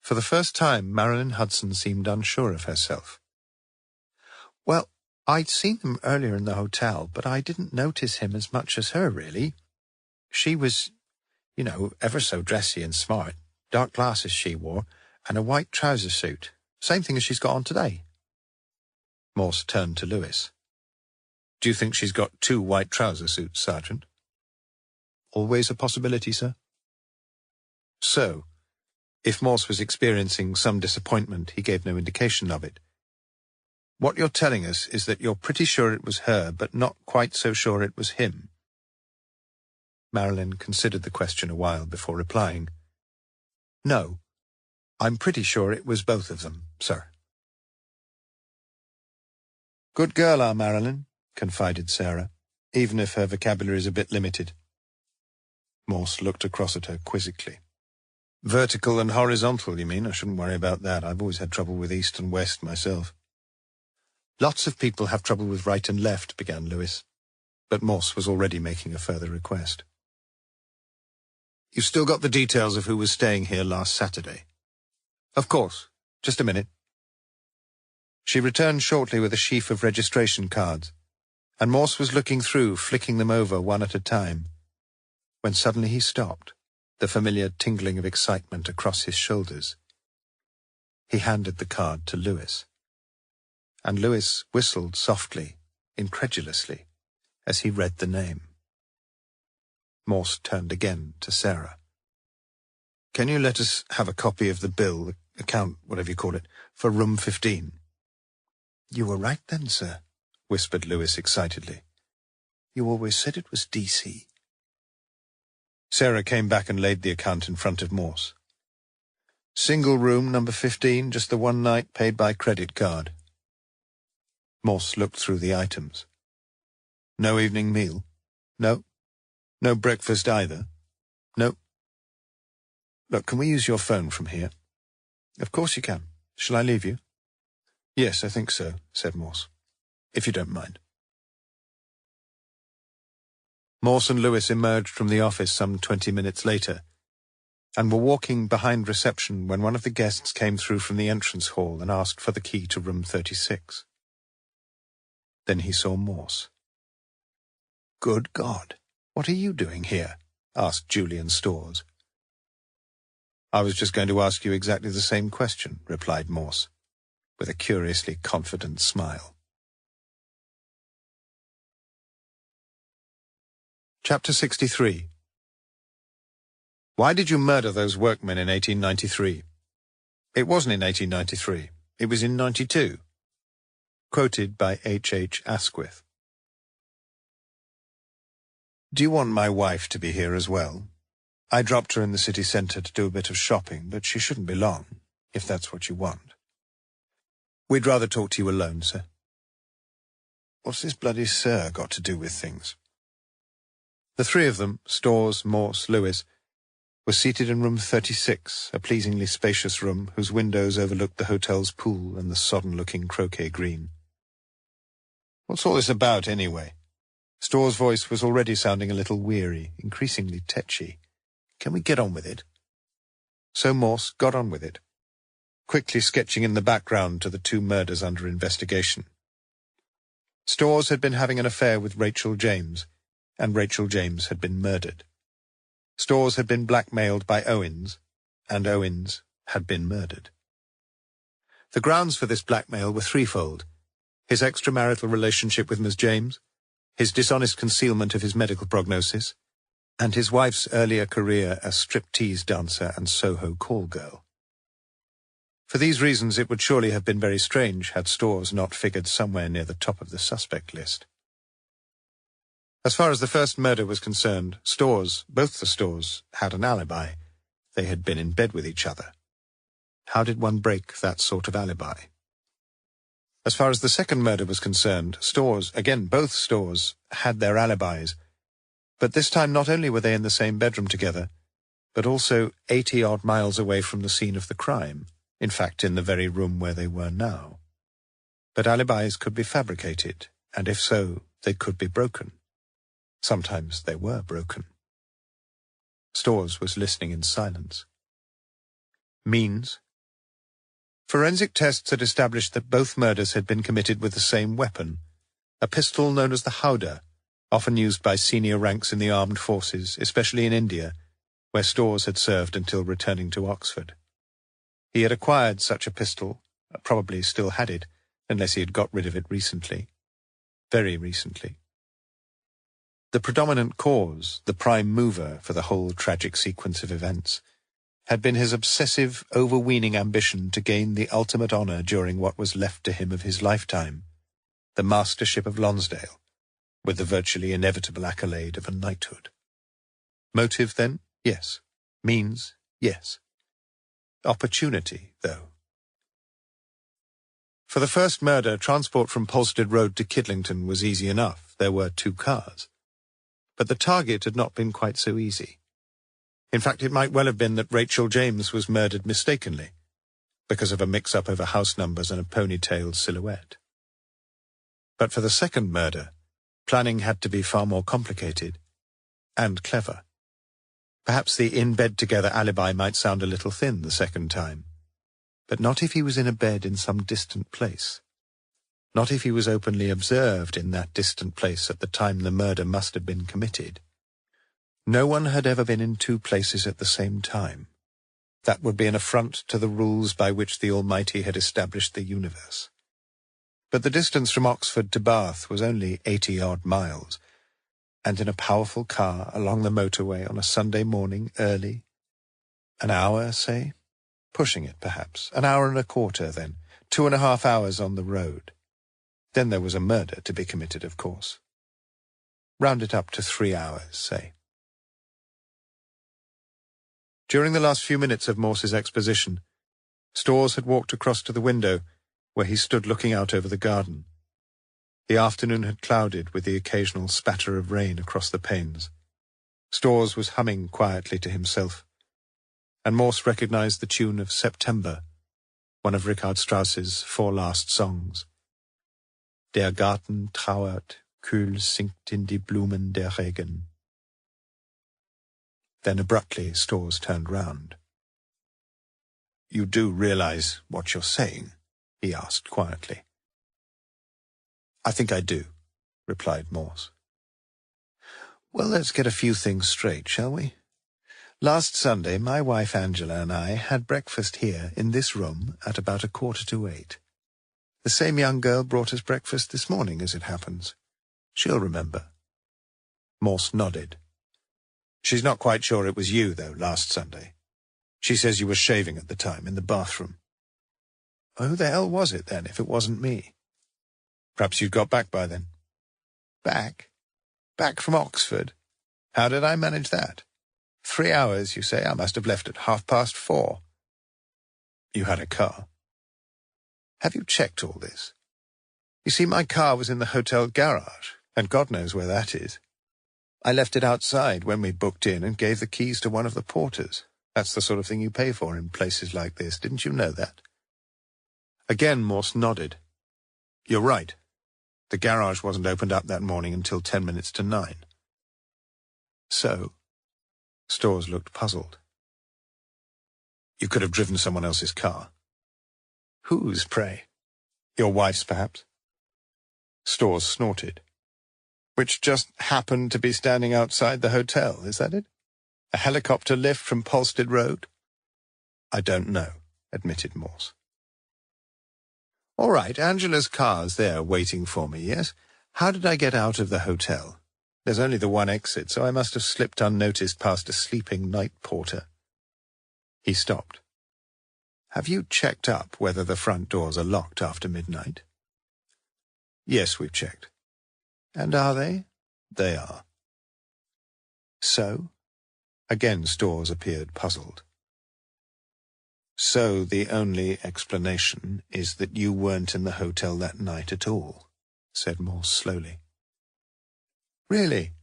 For the first time, Marilyn Hudson seemed unsure of herself. "Well, I'd seen him earlier in the hotel, but I didn't notice him as much as her, really. She was, ever so dressy and smart. Dark glasses she wore, and a white trouser suit. Same thing as she's got on today." Morse turned to Lewis. "Do you think she's got 2 white trouser suits, Sergeant?" "Always a possibility, sir." So, if Morse was experiencing some disappointment, he gave no indication of it. "What you're telling us is that you're pretty sure it was her, but not quite so sure it was him." Marilyn considered the question a while before replying. "No, I'm pretty sure it was both of them, sir." "Good girl, our Marilyn," confided Sarah, "even if her vocabulary is a bit limited." Morse looked across at her quizzically. "Vertical and horizontal, you mean? I shouldn't worry about that. I've always had trouble with east and west myself." "Lots of people have trouble with right and left," began Lewis, but Morse was already making a further request. "You've still got the details of who was staying here last Saturday?" "Of course. Just a minute." She returned shortly with a sheaf of registration cards, and Morse was looking through, flicking them over one at a time, when suddenly he stopped, the familiar tingling of excitement across his shoulders. He handed the card to Lewis, and Lewis whistled softly, incredulously, as he read the name. Morse turned again to Sarah. "Can you let us have a copy of the bill, the account, whatever you call it, for room 15? "You were right then, sir," whispered Lewis excitedly. "You always said it was DC." Sarah came back and laid the account in front of Morse. "Single room, number 15, just the one night, paid by credit card." Morse looked through the items. "No evening meal?" "No." "No breakfast either?" "No." "Look, can we use your phone from here?" "Of course you can. Shall I leave you?" "Yes, I think so," said Morse. "If you don't mind." Morse and Lewis emerged from the office some 20 minutes later, and were walking behind reception when one of the guests came through from the entrance hall and asked for the key to room 36. Then he saw Morse. "Good God, what are you doing here?" asked Julian Storrs. "I was just going to ask you exactly the same question," replied Morse, with a curiously confident smile. Chapter 63. Why did you murder those workmen in 1893? It wasn't in 1893. It was in 92. Quoted by H. Asquith. Do you want my wife to be here as well? I dropped her in the city centre to do a bit of shopping, but she shouldn't be long, if that's what you want. We'd rather talk to you alone, sir. What's this bloody sir got to do with things? The three of them, Storrs, Morse, Lewis, were seated in room 36, a pleasingly spacious room whose windows overlooked the hotel's pool and the sodden-looking croquet green. What's all this about, anyway? Storrs' voice was already sounding a little weary, increasingly tetchy. Can we get on with it? So Morse got on with it, quickly sketching in the background to the two murders under investigation. Storrs had been having an affair with Rachel James, and Rachel James had been murdered. Storrs had been blackmailed by Owens, and Owens had been murdered. The grounds for this blackmail were threefold: his extramarital relationship with Miss James, his dishonest concealment of his medical prognosis, and his wife's earlier career as striptease dancer and Soho call girl. For these reasons it would surely have been very strange had Storrs not figured somewhere near the top of the suspect list. As far as the first murder was concerned, both the Storrs, had an alibi. They had been in bed with each other. How did one break that sort of alibi? As far as the second murder was concerned, both Storrs, had their alibis, but this time not only were they in the same bedroom together, but also 80-odd miles away from the scene of the crime, in fact in the very room where they were now. But alibis could be fabricated, and if so, they could be broken. Sometimes they were broken. Storrs was listening in silence. Means? Forensic tests had established that both murders had been committed with the same weapon, a pistol known as the howdah, often used by senior ranks in the armed forces, especially in India, where Storrs had served until returning to Oxford. He had acquired such a pistol, probably still had it, unless he had got rid of it recently. Very recently. The predominant cause, the prime mover for the whole tragic sequence of events, had been his obsessive, overweening ambition to gain the ultimate honour during what was left to him of his lifetime, the Mastership of Lonsdale, with the virtually inevitable accolade of a knighthood. Motive, then? Yes. Means? Yes. Opportunity, though. For the first murder, transport from Polstead Road to Kidlington was easy enough. There were 2 cars. But the target had not been quite so easy. In fact, it might well have been that Rachel James was murdered mistakenly, because of a mix-up over house numbers and a ponytailed silhouette. But for the second murder, planning had to be far more complicated and clever. Perhaps the in-bed-together alibi might sound a little thin the second time, but not if he was in a bed in some distant place. Not if he was openly observed in that distant place at the time the murder must have been committed. No one had ever been in 2 places at the same time. That would be an affront to the rules by which the Almighty had established the universe. But the distance from Oxford to Bath was only 80-odd miles, and in a powerful car along the motorway on a Sunday morning early. An hour, say? Pushing it, perhaps. An hour and a quarter, then. 2.5 hours on the road. Then there was a murder to be committed, of course. Round it up to 3 hours, say. During the last few minutes of Morse's exposition, Storrs had walked across to the window, where he stood looking out over the garden. The afternoon had clouded with the occasional spatter of rain across the panes. Storrs was humming quietly to himself, and Morse recognized the tune of September, one of Richard Strauss's 4 last songs. Der Garten trauert, kühl sinkt in die Blumen der Regen. Then abruptly Storrs turned round. "You do realize what you're saying?" he asked quietly. "I think I do," replied Morse. "Well, let's get a few things straight, shall we? Last Sunday, my wife Angela and I had breakfast here in this room at about 7:45. The same young girl brought us breakfast this morning, as it happens. She'll remember." Morse nodded. "She's not quite sure it was you, though, last Sunday." She says you were shaving at the time in the bathroom. Who the hell was it then, if it wasn't me? Perhaps you'd got back by then. Back? Back from Oxford? How did I manage that? 3 hours, you say? I must have left at 4:30. You had a car. Have you checked all this? You see, my car was in the hotel garage, and God knows where that is. I left it outside when we booked in and gave the keys to one of the porters. That's the sort of thing you pay for in places like this. Didn't you know that? Again, Morse nodded. You're right. The garage wasn't opened up that morning until 10 minutes to 9. So? Storrs looked puzzled. You could have driven someone else's car. Whose, pray? Your wife's, perhaps? Storrs snorted. Which just happened to be standing outside the hotel, is that it? A helicopter lift from Polstead Road? I don't know, admitted Morse. All right, Angela's car's there waiting for me, yes? How did I get out of the hotel? There's only the one exit, so I must have slipped unnoticed past a sleeping night porter. He stopped. Have you checked up whether the front doors are locked after midnight? Yes, we've checked. And are they? They are. So? Again Storrs appeared puzzled. So the only explanation is that you weren't in the hotel that night at all, said Morse slowly. Really?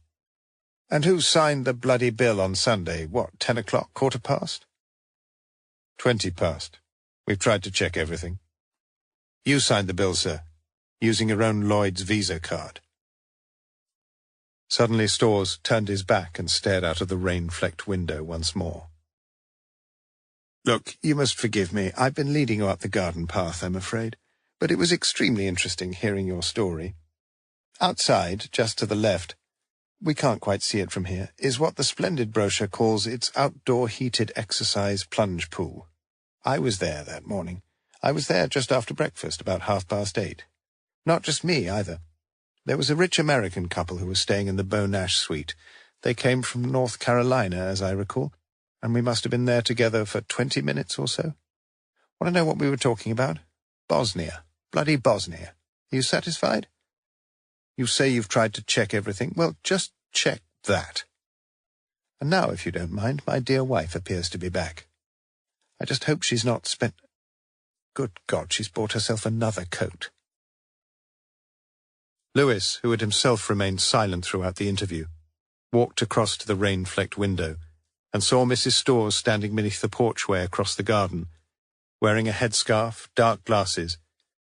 And who signed the bloody bill on Sunday? What, 10 o'clock, 20:15? 20 past. We've tried to check everything. You signed the bill, sir, using your own Lloyd's Visa card. Suddenly Storrs turned his back and stared out of the rain-flecked window once more. Look, you must forgive me. I've been leading you up the garden path, I'm afraid, but it was extremely interesting hearing your story. Outside, just to the left, we can't quite see it from here, is what the splendid brochure calls its outdoor heated exercise plunge pool. I was there that morning. I was there just after breakfast, about 8:30. Not just me, either. There was a rich American couple who was staying in the Beau Nash suite. They came from North Carolina, as I recall, and we must have been there together for 20 minutes or so. Want to know what we were talking about? Bosnia. Bloody Bosnia. Are you satisfied? You say you've tried to check everything. Well, just check that. And now, if you don't mind, my dear wife appears to be back. I just hope she's not spent... Good God, she's bought herself another coat. Lewis, who had himself remained silent throughout the interview, walked across to the rain-flecked window and saw Mrs. Storrs standing beneath the porchway across the garden, wearing a headscarf, dark glasses,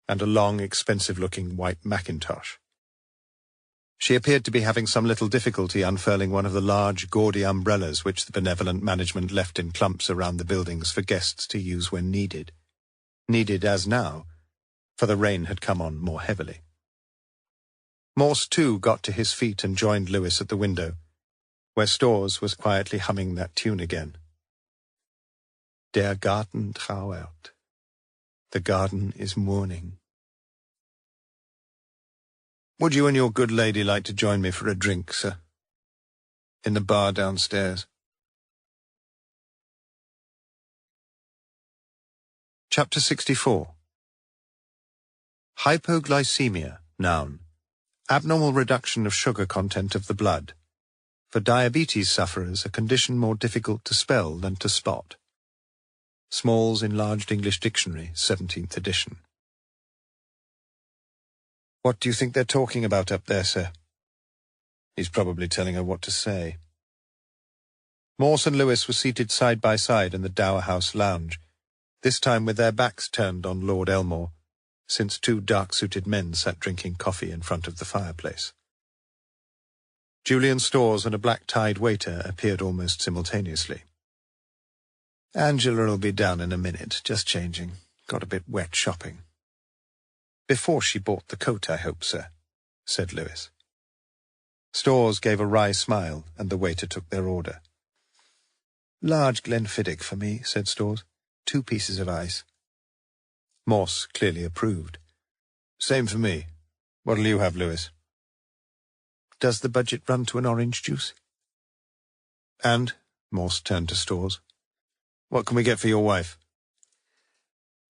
and a long, expensive-looking white mackintosh. She appeared to be having some little difficulty unfurling one of the large, gaudy umbrellas which the benevolent management left in clumps around the buildings for guests to use when needed. Needed as now, for the rain had come on more heavily. Morse, too, got to his feet and joined Lewis at the window, where Storrs was quietly humming that tune again. Der Garten trauert. The garden is mourning. Would you and your good lady like to join me for a drink, sir? In the bar downstairs. Chapter 64. Hypoglycemia, noun. Abnormal reduction of sugar content of the blood. For diabetes sufferers, a condition more difficult to spell than to spot. Small's Enlarged English Dictionary, 17th edition. What do you think they're talking about up there, sir? He's probably telling her what to say. Morse and Lewis were seated side by side in the Dower House lounge, this time with their backs turned on Lord Elmore, since two dark-suited men sat drinking coffee in front of the fireplace. Julian Storrs and a black-tied waiter appeared almost simultaneously. Angela'll be down in a minute, just changing. Got a bit wet shopping. Before she bought the coat, I hope, sir, said Lewis. Storrs gave a wry smile, and the waiter took their order. Large Glenfiddich for me, said Storrs. 2 pieces of ice. Morse clearly approved. Same for me. What'll you have, Lewis? Does the budget run to an orange juice? And, Morse turned to Storrs, What can we get for your wife?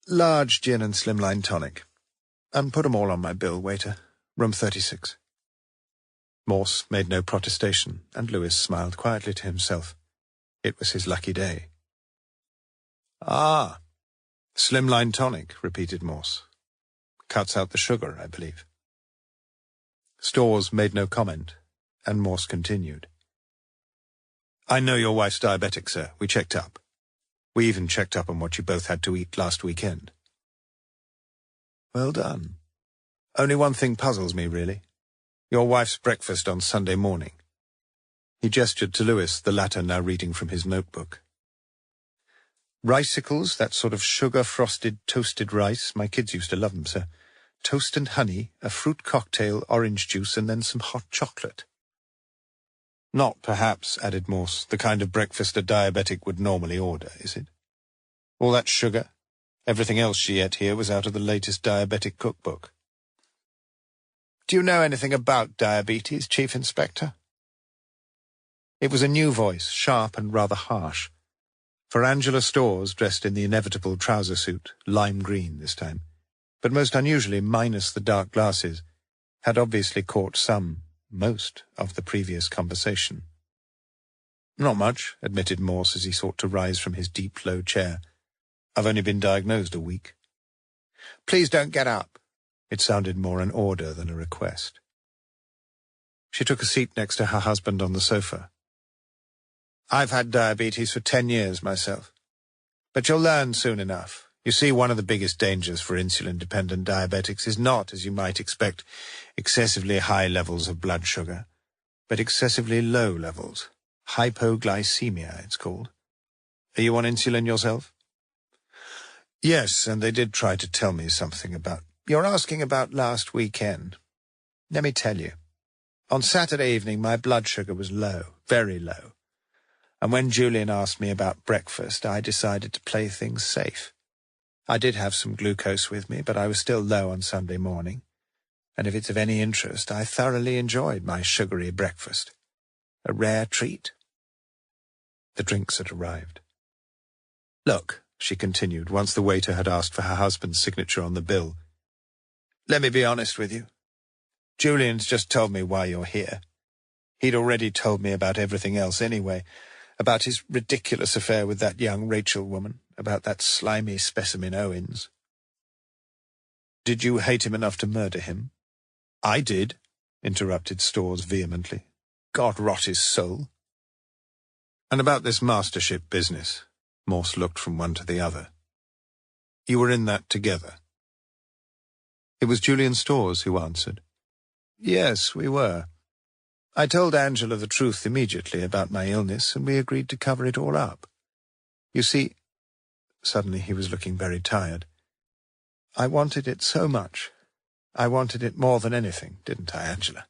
Large gin and slimline tonic. And put 'em all on my bill, waiter. Room 36. Morse made no protestation, and Lewis smiled quietly to himself. It was his lucky day. Ah, slimline tonic, repeated Morse. Cuts out the sugar, I believe. Storrs made no comment, and Morse continued. I know your wife's diabetic, sir. We checked up. We even checked up on what you both had to eat last weekend. Well done. Only one thing puzzles me, really. Your wife's breakfast on Sunday morning. He gestured to Lewis, the latter now reading from his notebook. Ricicles, that sort of sugar-frosted toasted rice. My kids used to love them, sir. Toast and honey, a fruit cocktail, orange juice, and then some hot chocolate. Not, perhaps, added Morse, the kind of breakfast a diabetic would normally order, is it? All that sugar, everything else she ate here was out of the latest diabetic cookbook. Do you know anything about diabetes, Chief Inspector? It was a new voice, sharp and rather harsh. For Angela Storrs, dressed in the inevitable trouser suit, lime green this time, but most unusually minus the dark glasses, had obviously caught most of the previous conversation. Not much, admitted Morse as he sought to rise from his deep, low chair. I've only been diagnosed a week. Please don't get up. It sounded more an order than a request. She took a seat next to her husband on the sofa. I've had diabetes for 10 years myself. But you'll learn soon enough. You see, one of the biggest dangers for insulin-dependent diabetics is not, as you might expect, excessively high levels of blood sugar, but excessively low levels. Hypoglycemia, it's called. Are you on insulin yourself? Yes, and they did try to tell me something about... You're asking about last weekend. Let me tell you. On Saturday evening, my blood sugar was low, very low. And when Julian asked me about breakfast, I decided to play things safe. I did have some glucose with me, but I was still low on Sunday morning. And if it's of any interest, I thoroughly enjoyed my sugary breakfast. A rare treat. The drinks had arrived. Look, she continued, once the waiter had asked for her husband's signature on the bill. Let me be honest with you. Julian's just told me why you're here. He'd already told me about everything else anyway, about his ridiculous affair with that young Rachel woman, about that slimy specimen Owens. Did you hate him enough to murder him? I did, interrupted Storrs vehemently. God rot his soul. And about this mastership business, Morse looked from one to the other. You were in that together. It was Julian Storrs who answered. Yes, we were. I told Angela the truth immediately about my illness, and we agreed to cover it all up. You see, suddenly he was looking very tired. I wanted it so much. I wanted it more than anything, didn't I, Angela?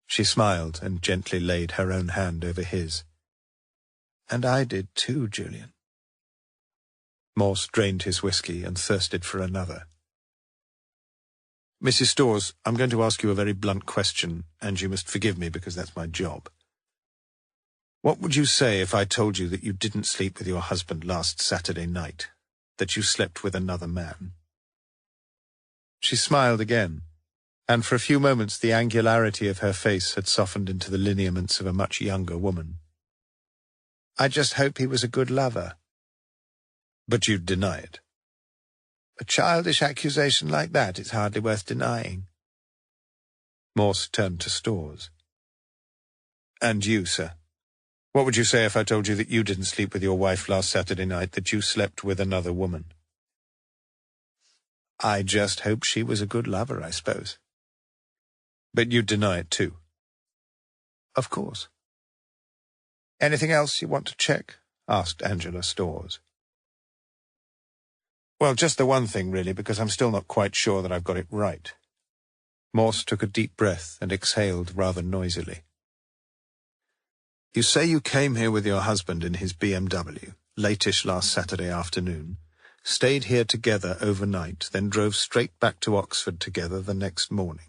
She smiled and gently laid her own hand over his. And I did too, Julian. Morse drained his whiskey and thirsted for another. Mrs. Storrs, I'm going to ask you a very blunt question, and you must forgive me because that's my job. What would you say if I told you that you didn't sleep with your husband last Saturday night, that you slept with another man? She smiled again, and for a few moments the angularity of her face had softened into the lineaments of a much younger woman. I just hope he was a good lover. But you'd deny it. A childish accusation like that is hardly worth denying. Morse turned to Storrs. And you, sir? What would you say if I told you that you didn't sleep with your wife last Saturday night, that you slept with another woman? I just hope she was a good lover, I suppose. But you'd deny it too? Of course. Anything else you want to check? Asked Angela Storrs. Well, just the one thing, really, because I'm still not quite sure that I've got it right. Morse took a deep breath and exhaled rather noisily. You say you came here with your husband in his BMW, late-ish last Saturday afternoon, stayed here together overnight, then drove straight back to Oxford together the next morning.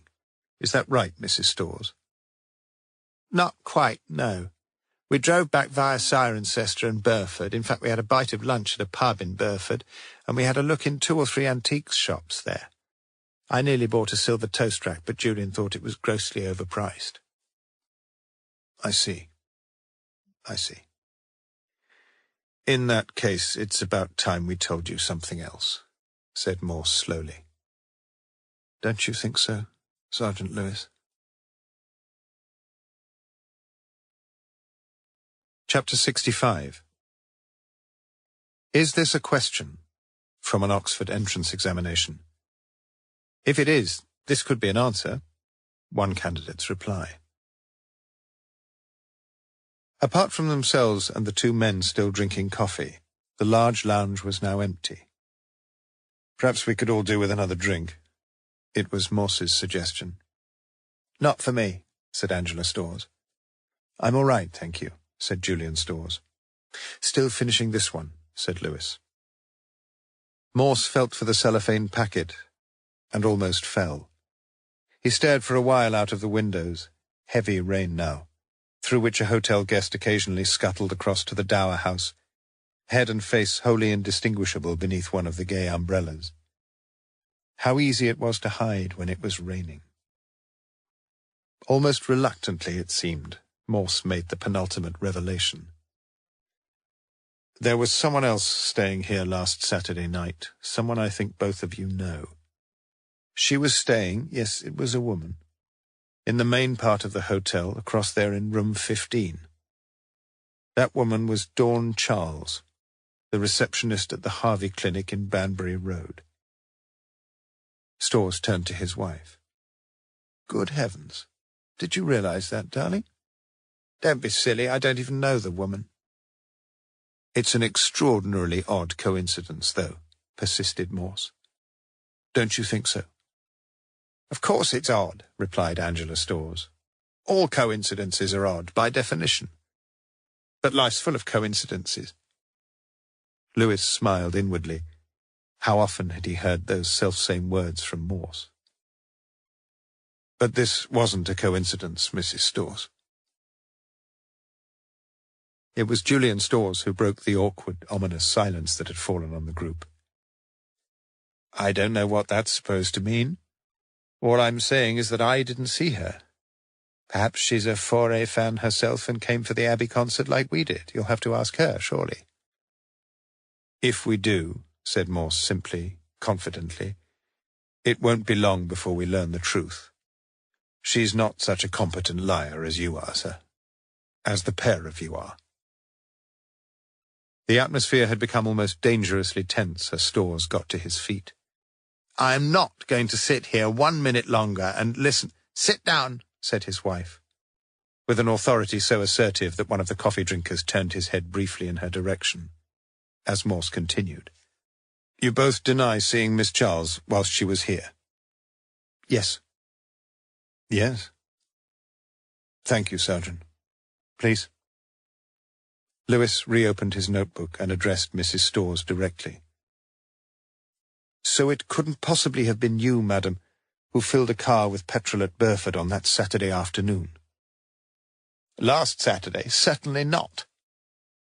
Is that right, Mrs. Storrs? Not quite, no. We drove back via Cirencester and Burford. In fact, we had a bite of lunch at a pub in Burford, and we had a look in 2 or 3 antiques shops there. I nearly bought a silver toast rack, but Julian thought it was grossly overpriced. I see. In that case, it's about time we told you something else, said Morse slowly. Don't you think so, Sergeant Lewis? Chapter 65. Is this a question? From an Oxford entrance examination. If it is, this could be an answer. One candidate's reply. Apart from themselves and the 2 men still drinking coffee, the large lounge was now empty. Perhaps we could all do with another drink. It was Morse's suggestion. Not for me, said Angela Storrs. I'm all right, thank you, said Julian Storrs. Still finishing this one, said Lewis. Morse felt for the cellophane packet and almost fell. He stared for a while out of the windows, heavy rain now, through which a hotel guest occasionally scuttled across to the dower house, head and face wholly indistinguishable beneath one of the gay umbrellas. How easy it was to hide when it was raining. Almost reluctantly, it seemed, Morse made the penultimate revelation. There was someone else staying here last Saturday night, someone I think both of you know. She was staying, yes, it was a woman, in the main part of the hotel, across there in room 15. That woman was Dawn Charles, the receptionist at the Harvey Clinic in Banbury Road. Storrs turned to his wife. Good heavens, did you realize that, darling? Don't be silly, I don't even know the woman. It's an extraordinarily odd coincidence, though, persisted Morse. Don't you think so? Of course it's odd, replied Angela Storrs. All coincidences are odd, by definition. But life's full of coincidences. Lewis smiled inwardly. How often had he heard those selfsame words from Morse? But this wasn't a coincidence, Mrs. Storrs. It was Julian Storrs who broke the awkward, ominous silence that had fallen on the group. I don't know what that's supposed to mean. All I'm saying is that I didn't see her. Perhaps she's a Fauré fan herself and came for the Abbey concert like we did. You'll have to ask her, surely. If we do, said Morse simply, confidently, it won't be long before we learn the truth. She's not such a competent liar as you are, sir. As the pair of you are. The atmosphere had become almost dangerously tense as Storrs got to his feet. I'm not going to sit here 1 minute longer and listen. Sit down, said his wife, with an authority so assertive that one of the coffee drinkers turned his head briefly in her direction, as Morse continued. You both deny seeing Miss Charles whilst she was here? Yes. Yes. Thank you, Sergeant. Please. Lewis reopened his notebook and addressed Mrs. Storrs directly. So it couldn't possibly have been you, madam, who filled a car with petrol at Burford on that Saturday afternoon? Last Saturday? Certainly not.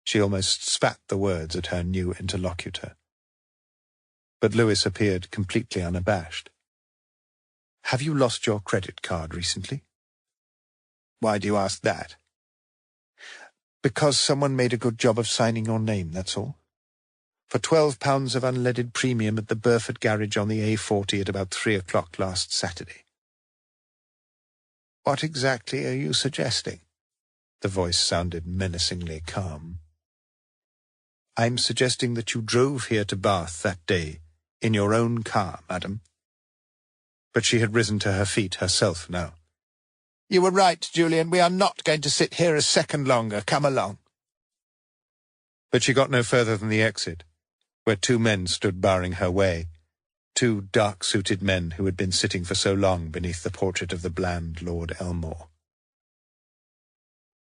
She almost spat the words at her new interlocutor. But Lewis appeared completely unabashed. Have you lost your credit card recently? Why do you ask that? Because someone made a good job of signing your name, that's all. For £12 of unleaded premium at the Burford garage on the A40 at about 3 o'clock last Saturday. What exactly are you suggesting? The voice sounded menacingly calm. I'm suggesting that you drove here to Bath that day in your own car, madam. But she had risen to her feet herself now. You were right, Julian. We are not going to sit here a second longer. Come along. But she got no further than the exit, where 2 men stood barring her way, 2 dark-suited men who had been sitting for so long beneath the portrait of the bland Lord Elmore.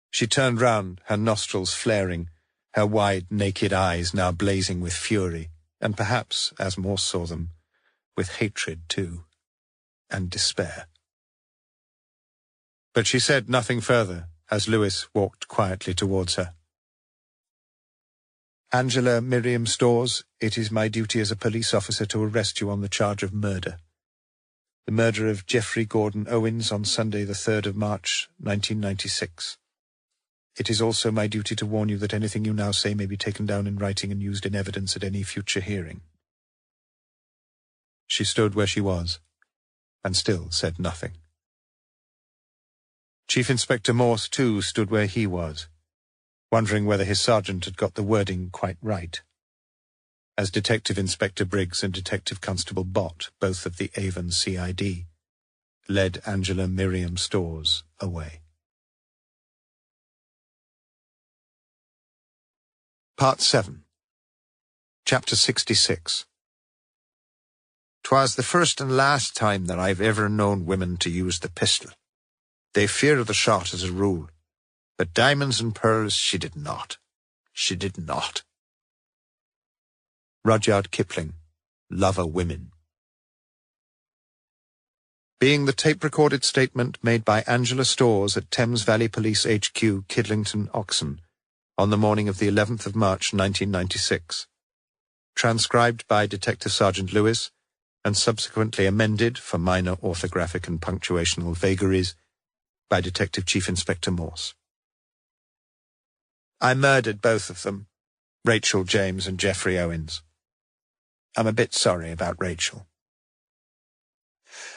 She turned round, her nostrils flaring, her wide, naked eyes now blazing with fury, and perhaps, as Morse saw them, with hatred too, and despair. But she said nothing further, as Lewis walked quietly towards her. "Angela Miriam Storrs, it is my duty as a police officer to arrest you on the charge of murder. The murder of Geoffrey Gordon Owens on Sunday the 3rd of March, 1996. It is also my duty to warn you that anything you now say may be taken down in writing and used in evidence at any future hearing." She stood where she was, and still said nothing. Chief Inspector Morse, too, stood where he was, wondering whether his sergeant had got the wording quite right. As Detective Inspector Briggs and Detective Constable Bott, both of the Avon CID, led Angela Miriam Storrs away. Part 7. Chapter 66. "'Twas the first and last time that I've ever known women to use the pistol. They fear the shot as a rule, but diamonds and pearls she did not. She did not." Rudyard Kipling, Lover Women. Being the tape-recorded statement made by Angela Storrs at Thames Valley Police HQ, Kidlington, Oxon, on the morning of the 11th of March, 1996. Transcribed by Detective Sergeant Lewis, and subsequently amended for minor orthographic and punctuational vagaries by Detective Chief Inspector Morse. "I murdered both of them, Rachel James and Geoffrey Owens. I'm a bit sorry about Rachel.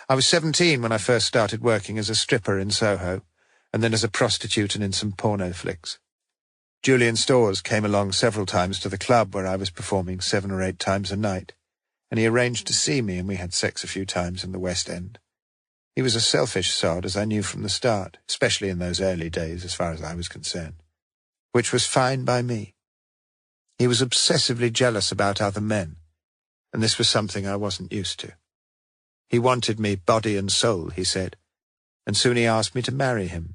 I was 17 when I first started working as a stripper in Soho, and then as a prostitute and in some porno flicks. Julian Storrs came along several times to the club where I was performing 7 or 8 times a night, and he arranged to see me, and we had sex a few times in the West End. He was a selfish sod, as I knew from the start, especially in those early days as far as I was concerned, which was fine by me. He was obsessively jealous about other men, and this was something I wasn't used to. He wanted me body and soul, he said, and soon he asked me to marry him,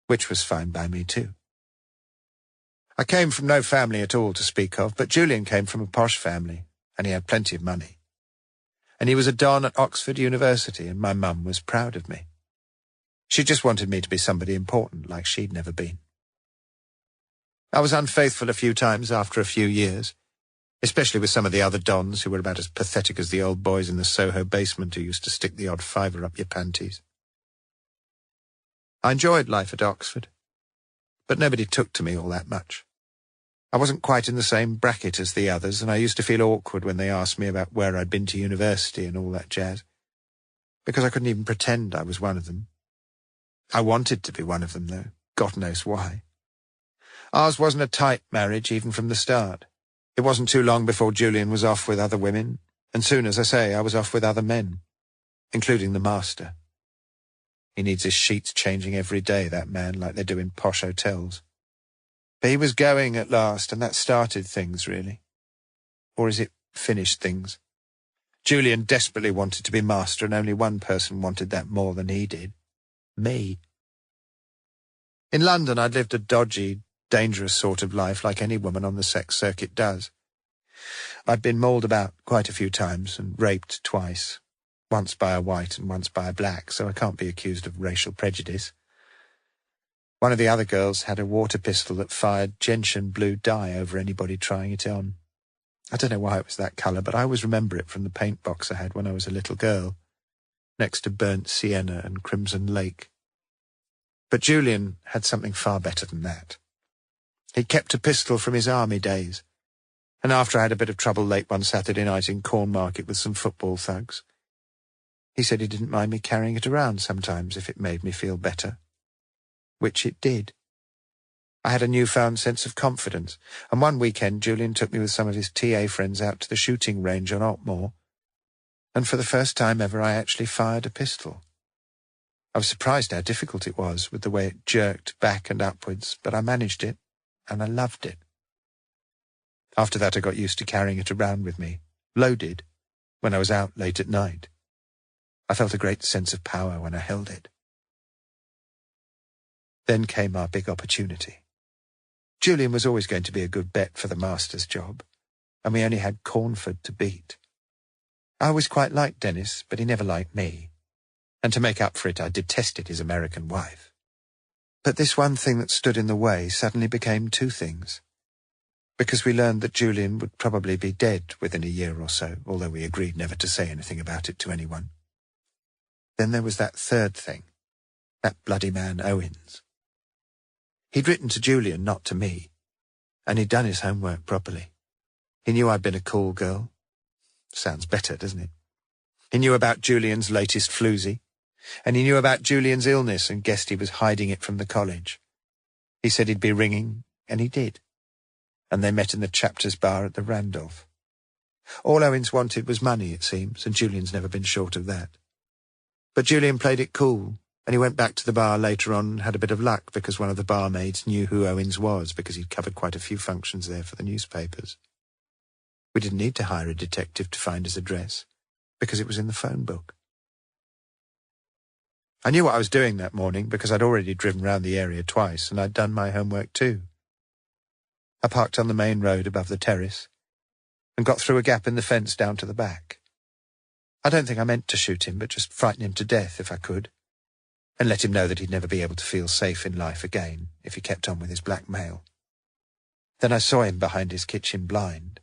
which was fine by me too. I came from no family at all to speak of, but Julian came from a posh family, and he had plenty of money. And he was a don at Oxford University, and my mum was proud of me. She just wanted me to be somebody important, like she'd never been. I was unfaithful a few times after a few years, especially with some of the other dons who were about as pathetic as the old boys in the Soho basement who used to stick the odd fiver up your panties. I enjoyed life at Oxford, but nobody took to me all that much. I wasn't quite in the same bracket as the others, and I used to feel awkward when they asked me about where I'd been to university and all that jazz, because I couldn't even pretend I was one of them. I wanted to be one of them, though, God knows why. Ours wasn't a tight marriage even from the start. It wasn't too long before Julian was off with other women, and soon, as I say, I was off with other men, including the master. He needs his sheets changing every day, that man, like they do in posh hotels. But he was going at last, and that started things, really. Or is it finished things? Julian desperately wanted to be master, and only one person wanted that more than he did. Me. In London, I'd lived a dodgy, dangerous sort of life like any woman on the sex circuit does. I'd been mauled about quite a few times and raped twice, once by a white and once by a black, so I can't be accused of racial prejudice. One of the other girls had a water pistol that fired gentian blue dye over anybody trying it on. I don't know why it was that colour, but I always remember it from the paint box I had when I was a little girl, next to burnt sienna and crimson lake. But Julian had something far better than that. He kept a pistol from his army days, and after I had a bit of trouble late one Saturday night in Cornmarket with some football thugs, he said he didn't mind me carrying it around sometimes if it made me feel better. Which it did. I had a newfound sense of confidence, and one weekend Julian took me with some of his TA friends out to the shooting range on Altmore, and for the first time ever I actually fired a pistol. I was surprised how difficult it was with the way it jerked back and upwards, but I managed it, and I loved it. After that I got used to carrying it around with me, loaded, when I was out late at night. I felt a great sense of power when I held it. Then came our big opportunity. Julian was always going to be a good bet for the master's job, and we only had Cornford to beat. I always quite liked Dennis, but he never liked me, and to make up for it I detested his American wife. But this one thing that stood in the way suddenly became two things. Because we learned that Julian would probably be dead within a year or so, although we agreed never to say anything about it to anyone. Then there was that third thing, that bloody man Owens. He'd written to Julian, not to me, and he'd done his homework properly. He knew I'd been a cool girl. Sounds better, doesn't it? He knew about Julian's latest floozy, and he knew about Julian's illness and guessed he was hiding it from the college. He said he'd be ringing, and he did. And they met in the chapter's bar at the Randolph. All Owens wanted was money, it seems, and Julian's never been short of that. But Julian played it cool, and he went back to the bar later on and had a bit of luck because one of the barmaids knew who Owens was because he'd covered quite a few functions there for the newspapers. We didn't need to hire a detective to find his address because it was in the phone book. I knew what I was doing that morning because I'd already driven round the area twice and I'd done my homework too. I parked on the main road above the terrace and got through a gap in the fence down to the back. I don't think I meant to shoot him, but just frighten him to death if I could, and let him know that he'd never be able to feel safe in life again if he kept on with his blackmail. Then I saw him behind his kitchen blind,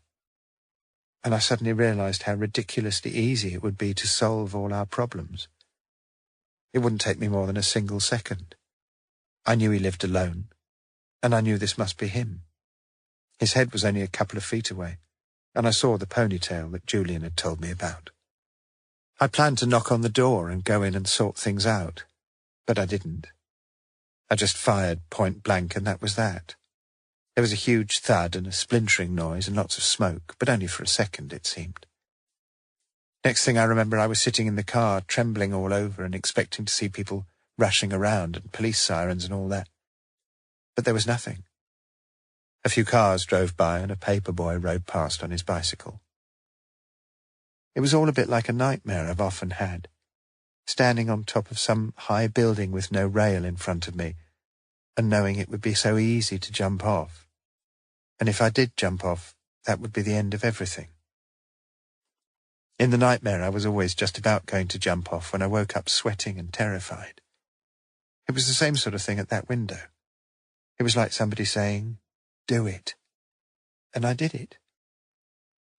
and I suddenly realised how ridiculously easy it would be to solve all our problems. It wouldn't take me more than a single second. I knew he lived alone, and I knew this must be him. His head was only a couple of feet away, and I saw the ponytail that Julian had told me about. I planned to knock on the door and go in and sort things out, but I didn't. I just fired point blank, and that was that. There was a huge thud and a splintering noise and lots of smoke, but only for a second, it seemed. Next thing I remember, I was sitting in the car, trembling all over and expecting to see people rushing around and police sirens and all that. But there was nothing. A few cars drove by and a paper boy rode past on his bicycle. It was all a bit like a nightmare I've often had, standing on top of some high building with no rail in front of me, and knowing it would be so easy to jump off. And if I did jump off, that would be the end of everything. In the nightmare, I was always just about going to jump off when I woke up sweating and terrified. It was the same sort of thing at that window. It was like somebody saying, "Do it." And I did it.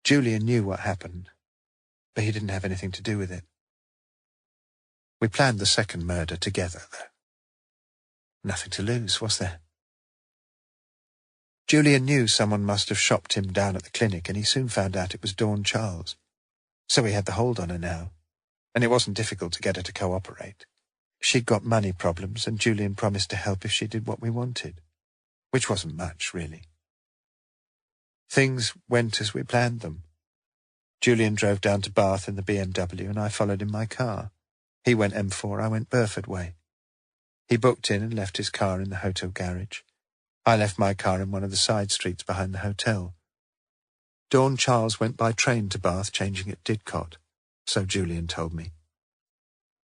Julian knew what happened, but he didn't have anything to do with it. We planned the second murder together, though. Nothing to lose, was there? Julian knew someone must have shopped him down at the clinic, and he soon found out it was Dawn Charles. So he had the hold on her now, and it wasn't difficult to get her to cooperate. She'd got money problems, and Julian promised to help if she did what we wanted, which wasn't much, really. Things went as we planned them. Julian drove down to Bath in the BMW, and I followed in my car. He went M4, I went Burford way. He booked in and left his car in the hotel garage. I left my car in one of the side streets behind the hotel. Dawn Charles went by train to Bath, changing at Didcot, so Julian told me.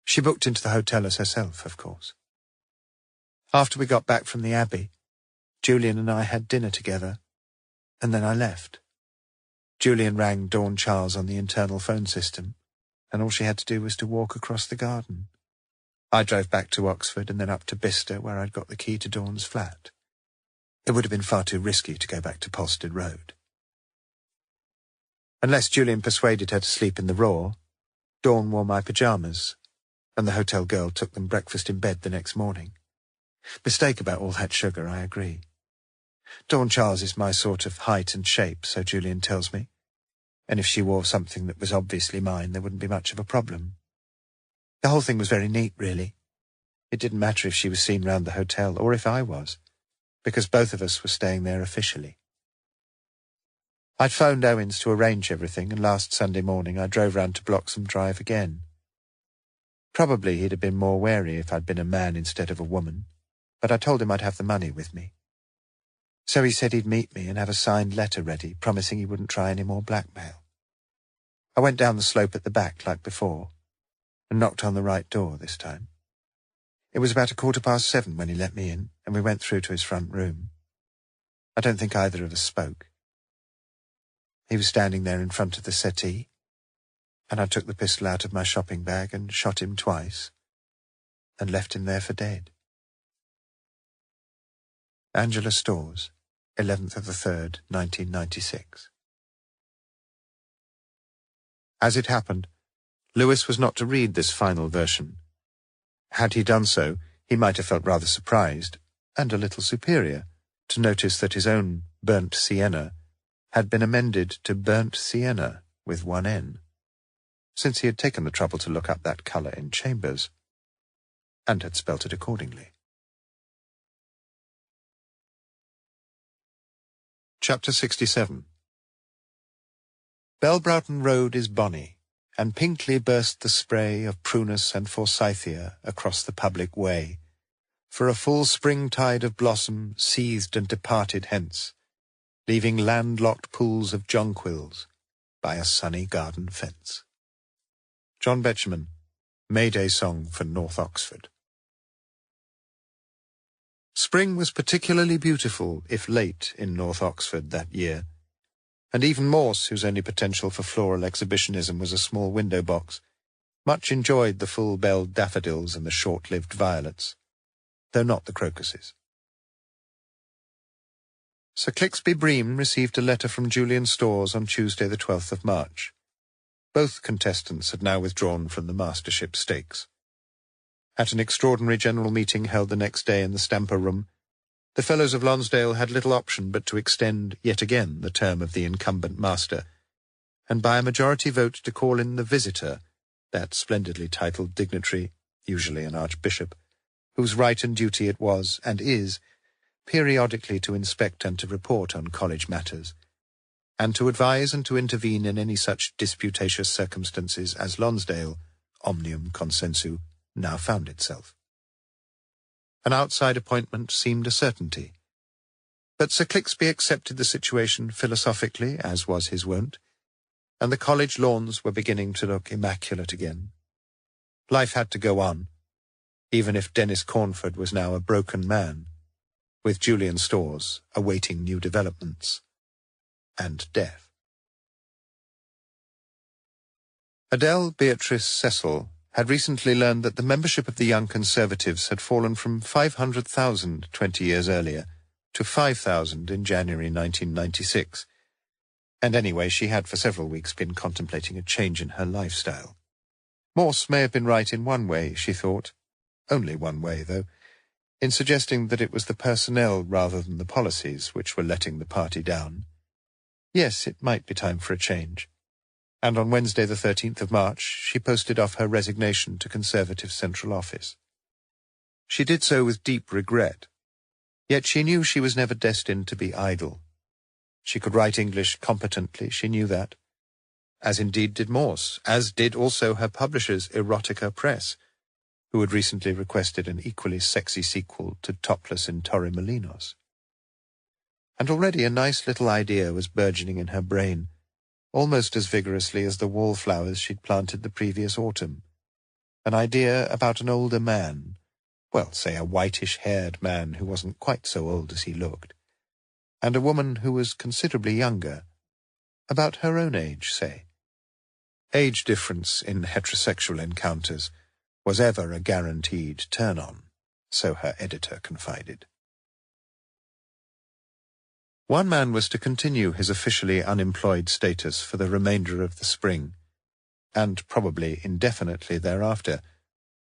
She booked into the hotel as herself, of course. After we got back from the Abbey, Julian and I had dinner together, and then I left. Julian rang Dawn Charles on the internal phone system, and all she had to do was to walk across the garden. I drove back to Oxford and then up to Bicester, where I'd got the key to Dawn's flat. It would have been far too risky to go back to Polstead Road. Unless Julian persuaded her to sleep in the Raw, Dawn wore my pyjamas, and the hotel girl took them breakfast in bed the next morning. Mistake about all that sugar, I agree. Dawn Charles is my sort of height and shape, so Julian tells me, and if she wore something that was obviously mine, there wouldn't be much of a problem. The whole thing was very neat, really. It didn't matter if she was seen round the hotel, or if I was, because both of us were staying there officially. I'd phoned Owens to arrange everything, and last Sunday morning I drove round to Bloxham Drive again. Probably he'd have been more wary if I'd been a man instead of a woman, but I told him I'd have the money with me. So he said he'd meet me and have a signed letter ready, promising he wouldn't try any more blackmail. I went down the slope at the back like before, and knocked on the right door this time. It was about 7:15 when he let me in, and we went through to his front room. I don't think either of us spoke. He was standing there in front of the settee, and I took the pistol out of my shopping bag and shot him twice, and left him there for dead. Angela Stores, 11th of the 3rd, 1996. As it happened, Lewis was not to read this final version. Had he done so, he might have felt rather surprised, and a little superior, to notice that his own Burnt Sienna had been amended to Burnt Sienna with one N, since he had taken the trouble to look up that colour in Chambers, and had spelt it accordingly. Chapter 67. Belbroughton Road is bonny, and pinkly burst the spray of prunus and forsythia across the public way, for a full spring tide of blossom seethed and departed hence, leaving landlocked pools of jonquils by a sunny garden fence. John Betjeman, May Day Song for North Oxford. Spring was particularly beautiful, if late, in North Oxford that year, and even Morse, whose only potential for floral exhibitionism was a small window box, much enjoyed the full-belled daffodils and the short-lived violets, though not the crocuses. Sir Clixby Bream received a letter from Julian Stores on Tuesday the 12th of March. Both contestants had now withdrawn from the Mastership Stakes. At an extraordinary general meeting held the next day in the Stamper Room, the Fellows of Lonsdale had little option but to extend yet again the term of the incumbent master, and by a majority vote to call in the Visitor, that splendidly titled dignitary, usually an archbishop, whose right and duty it was, and is, periodically to inspect and to report on college matters, and to advise and to intervene in any such disputatious circumstances as Lonsdale, omnium consensu, now found itself. An outside appointment seemed a certainty, but Sir Clixby accepted the situation philosophically, as was his wont, and the college lawns were beginning to look immaculate again. Life had to go on, even if Dennis Cornford was now a broken man, with Julian Stores awaiting new developments, and death. Adele Beatrice Cecil had recently learned that the membership of the Young Conservatives had fallen from 500,000 20 years earlier to 5,000 in January 1996, and anyway she had for several weeks been contemplating a change in her lifestyle. Morse may have been right in one way, she thought, only one way, though, in suggesting that it was the personnel rather than the policies which were letting the party down. Yes, it might be time for a change, and on Wednesday the 13th of March she posted off her resignation to Conservative Central Office. She did so with deep regret, yet she knew she was never destined to be idle. She could write English competently, she knew that, as indeed did Morse, as did also her publishers Erotica Press, who had recently requested an equally sexy sequel to Topless in Torremolinos. And already a nice little idea was burgeoning in her brain, almost as vigorously as the wallflowers she'd planted the previous autumn. An idea about an older man, well, say a whitish-haired man who wasn't quite so old as he looked, and a woman who was considerably younger, about her own age, say. Age difference in heterosexual encounters was ever a guaranteed turn-on, so her editor confided. One man was to continue his officially unemployed status for the remainder of the spring, and probably indefinitely thereafter,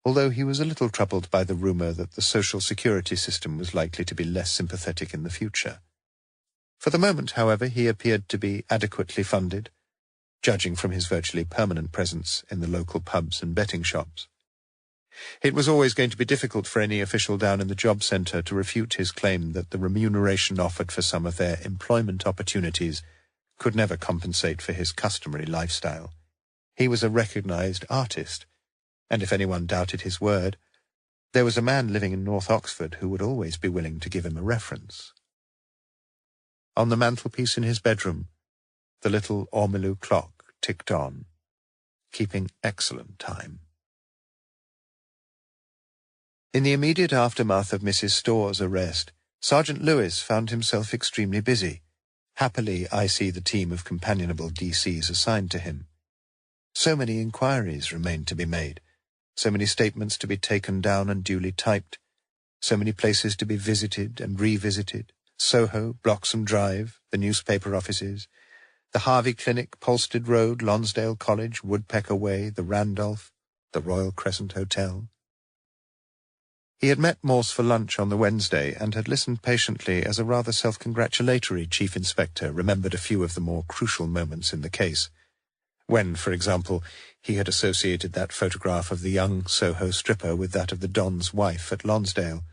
although he was a little troubled by the rumour that the social security system was likely to be less sympathetic in the future. For the moment, however, he appeared to be adequately funded, judging from his virtually permanent presence in the local pubs and betting shops. It was always going to be difficult for any official down in the job centre to refute his claim that the remuneration offered for some of their employment opportunities could never compensate for his customary lifestyle. He was a recognised artist, and if anyone doubted his word, there was a man living in North Oxford who would always be willing to give him a reference. On the mantelpiece in his bedroom, the little ormolu clock ticked on, keeping excellent time. In the immediate aftermath of Mrs. Store's arrest, Sergeant Lewis found himself extremely busy. Happily, I see the team of companionable DCs assigned to him. So many inquiries remained to be made, so many statements to be taken down and duly typed, So many places to be visited and revisited. Soho, Bloxham Drive, the newspaper offices, the Harvey Clinic, Polstead Road, Lonsdale College, Woodpecker Way, the Randolph, the Royal Crescent Hotel. He had met Morse for lunch on the Wednesday and had listened patiently as a rather self-congratulatory chief inspector remembered a few of the more crucial moments in the case. When, for example, he had associated that photograph of the young Soho stripper with that of the Don's wife at Lonsdale.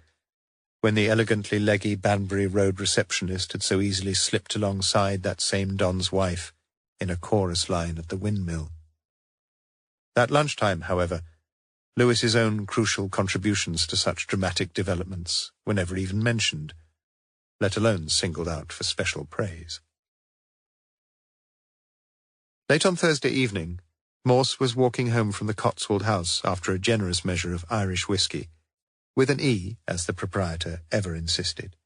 When the elegantly leggy Banbury Road receptionist had so easily slipped alongside that same Don's wife in a chorus line at the windmill. That lunchtime, however, Lewis's own crucial contributions to such dramatic developments were never even mentioned, let alone singled out for special praise. Late on Thursday evening, Morse was walking home from the Cotswold house after a generous measure of Irish whiskey, with an E, as the proprietor ever insisted,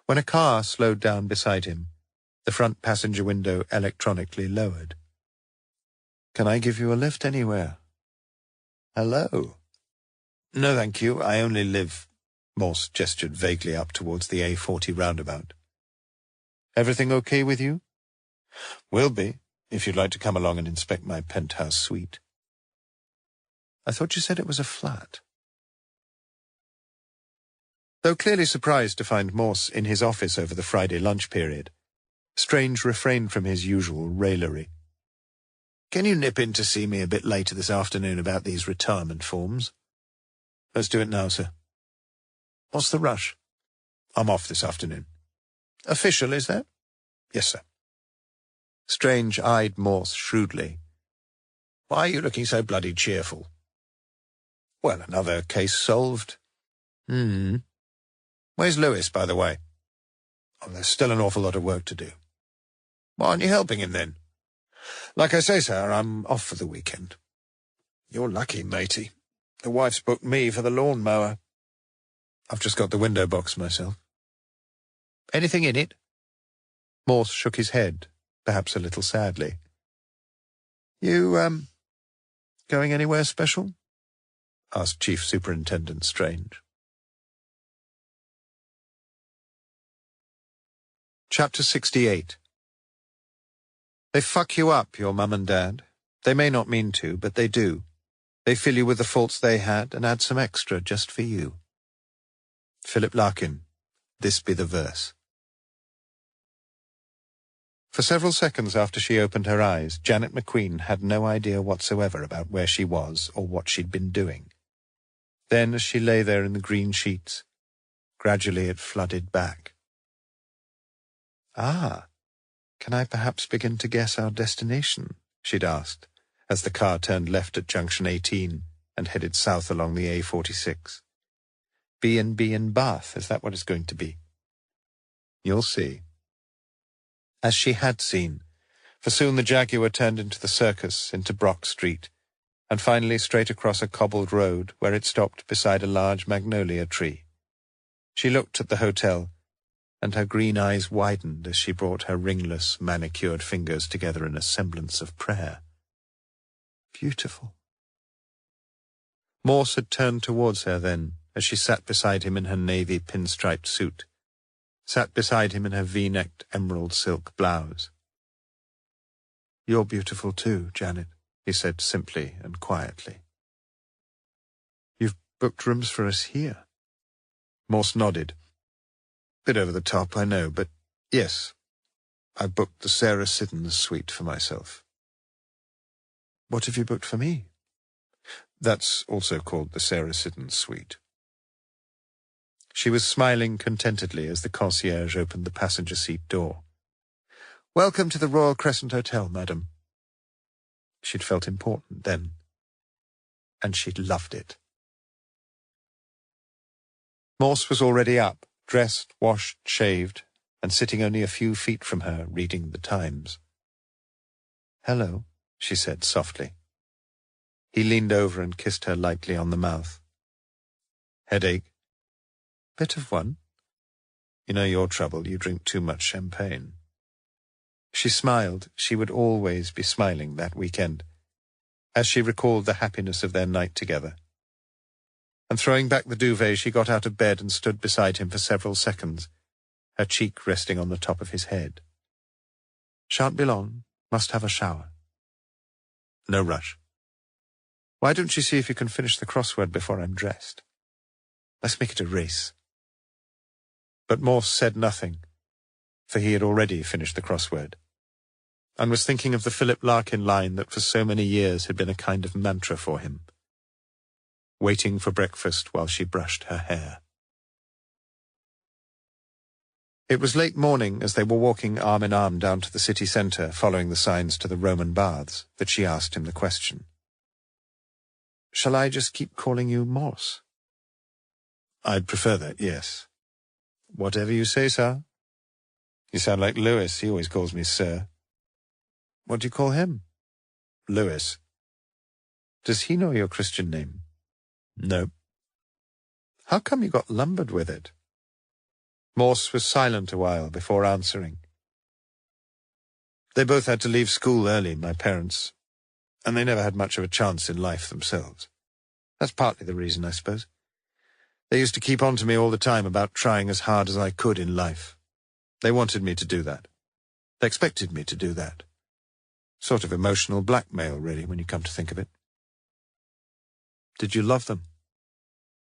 when a car slowed down beside him, the front passenger window electronically lowered. "Can I give you a lift anywhere?" "Hello." "No, thank you. I only live—" Morse gestured vaguely up towards the A40 roundabout. "Everything okay with you?" "Will be, if you'd like to come along and inspect my penthouse suite." "I thought you said it was a flat." Though clearly surprised to find Morse in his office over the Friday lunch period, Strange refrained from his usual raillery. "Can you nip in to see me a bit later this afternoon about these retirement forms?" "Let's do it now, sir." "What's the rush?" "I'm off this afternoon." "Official, is that?" "Yes, sir." Strange eyed Morse shrewdly. "Why are you looking so bloody cheerful?" "Well, another case solved." "Where's Lewis, by the way?" "Oh, there's still an awful lot of work to do." "Why aren't you helping him, then?" "Like I say, sir, I'm off for the weekend." "You're lucky, matey. The wife's booked me for the lawn-mower." "I've just got the window box myself." "Anything in it?" Morse shook his head, perhaps a little sadly. "You, going anywhere special?" asked Chief Superintendent Strange. Chapter 68. They fuck you up, your mum and dad. They may not mean to, but they do. They fill you with the faults they had and add some extra just for you. Philip Larkin, This Be the Verse. For several seconds after she opened her eyes, Janet McQueen had no idea whatsoever about where she was or what she'd been doing. Then, as she lay there in the green sheets, gradually it flooded back. "Ah, can I perhaps begin to guess our destination?" she'd asked, as the car turned left at Junction 18 and headed south along the A46. B&B in Bath, is that what it's going to be? You'll see. As she had seen, for soon the Jaguar turned into the Circus, into Brock Street, and finally straight across a cobbled road where it stopped beside a large magnolia tree. She looked at the hotel, and her green eyes widened as she brought her ringless, manicured fingers together in a semblance of prayer. Beautiful. Morse had turned towards her then, as she sat beside him in her navy pinstriped suit, sat beside him in her V-necked emerald silk blouse. "You're beautiful too, Janet," he said simply and quietly. "You've booked rooms for us here?" Morse nodded. "Bit over the top, I know, but yes, I booked the Sarah Siddons suite for myself." "What have you booked for me?" "That's also called the Sarah Siddons suite." She was smiling contentedly as the concierge opened the passenger seat door. "Welcome to the Royal Crescent Hotel, madam." She'd felt important then, and she'd loved it. Morse was already up, dressed, washed, shaved, and sitting only a few feet from her, reading the Times. "Hello," she said softly. He leaned over and kissed her lightly on the mouth. "Headache?" "Bit of one." "You know your trouble, you drink too much champagne." She smiled. She would always be smiling that weekend, as she recalled the happiness of their night together. and throwing back the duvet, she got out of bed and stood beside him for several seconds, her cheek resting on the top of his head. "Shan't be long. Must have a shower." "No rush. Why don't you see if you can finish the crossword before I'm dressed? Let's make it a race." But Morse said nothing, for he had already finished the crossword, and was thinking of the Philip Larkin line that for so many years had been a kind of mantra for him. Waiting for breakfast while she brushed her hair. It was late morning as they were walking arm in arm down to the city centre, following the signs to the Roman baths, that she asked him the question. "Shall I just keep calling you Morse?" "I'd prefer that, yes." "Whatever you say, sir." "You sound like Lewis. He always calls me sir." "What do you call him?" "Lewis." "Does he know your Christian name?" "No." "How come you got lumbered with it?" Morse was silent a while before answering. "They both had to leave school early, my parents, and they never had much of a chance in life themselves. That's partly the reason, I suppose. They used to keep on to me all the time about trying as hard as I could in life. They wanted me to do that. They expected me to do that. Sort of emotional blackmail, really, when you come to think of it." "Did you love them?"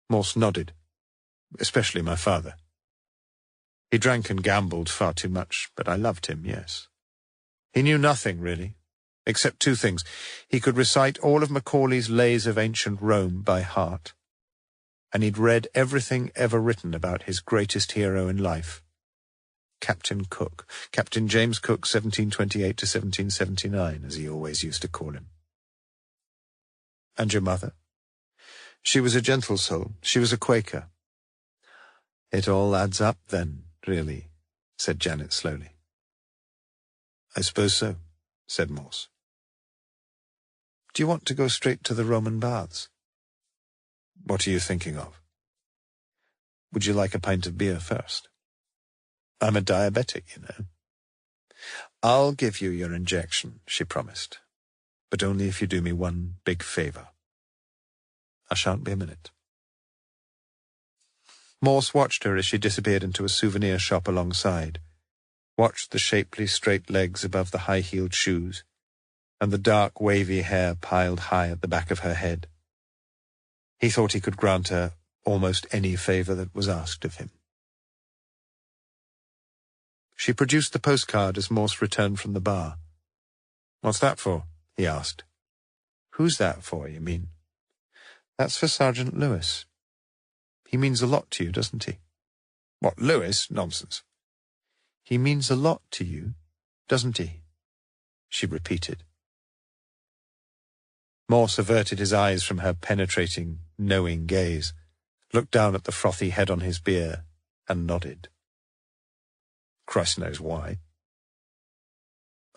Morse nodded. "Especially my father. He drank and gambled far too much, but I loved him, yes. He knew nothing, really, except two things. He could recite all of Macaulay's Lays of Ancient Rome by heart, and he'd read everything ever written about his greatest hero in life, Captain Cook, Captain James Cook, 1728 to 1779, as he always used to call him." "And your mother?" "She was a gentle soul. She was a Quaker." "It all adds up, then, really," said Janet slowly. "I suppose so," said Morse. "Do you want to go straight to the Roman baths?" "What are you thinking of?" "Would you like a pint of beer first?" "I'm a diabetic, you know." "I'll give you your injection," she promised, "but only if you do me one big favour." "I shan't be a minute." Morse watched her as she disappeared into a souvenir shop alongside, watched the shapely straight legs above the high-heeled shoes, and the dark wavy hair piled high at the back of her head. He thought he could grant her almost any favour that was asked of him. She produced the postcard as Morse returned from the bar. "What's that for?" he asked. "Who's that for, you mean?" "That's for Sergeant Lewis. He means a lot to you, doesn't he?" "What, Lewis? Nonsense." "He means a lot to you, doesn't he?" she repeated. Morse averted his eyes from her penetrating, knowing gaze, looked down at the frothy head on his beer, and nodded. "Christ knows why."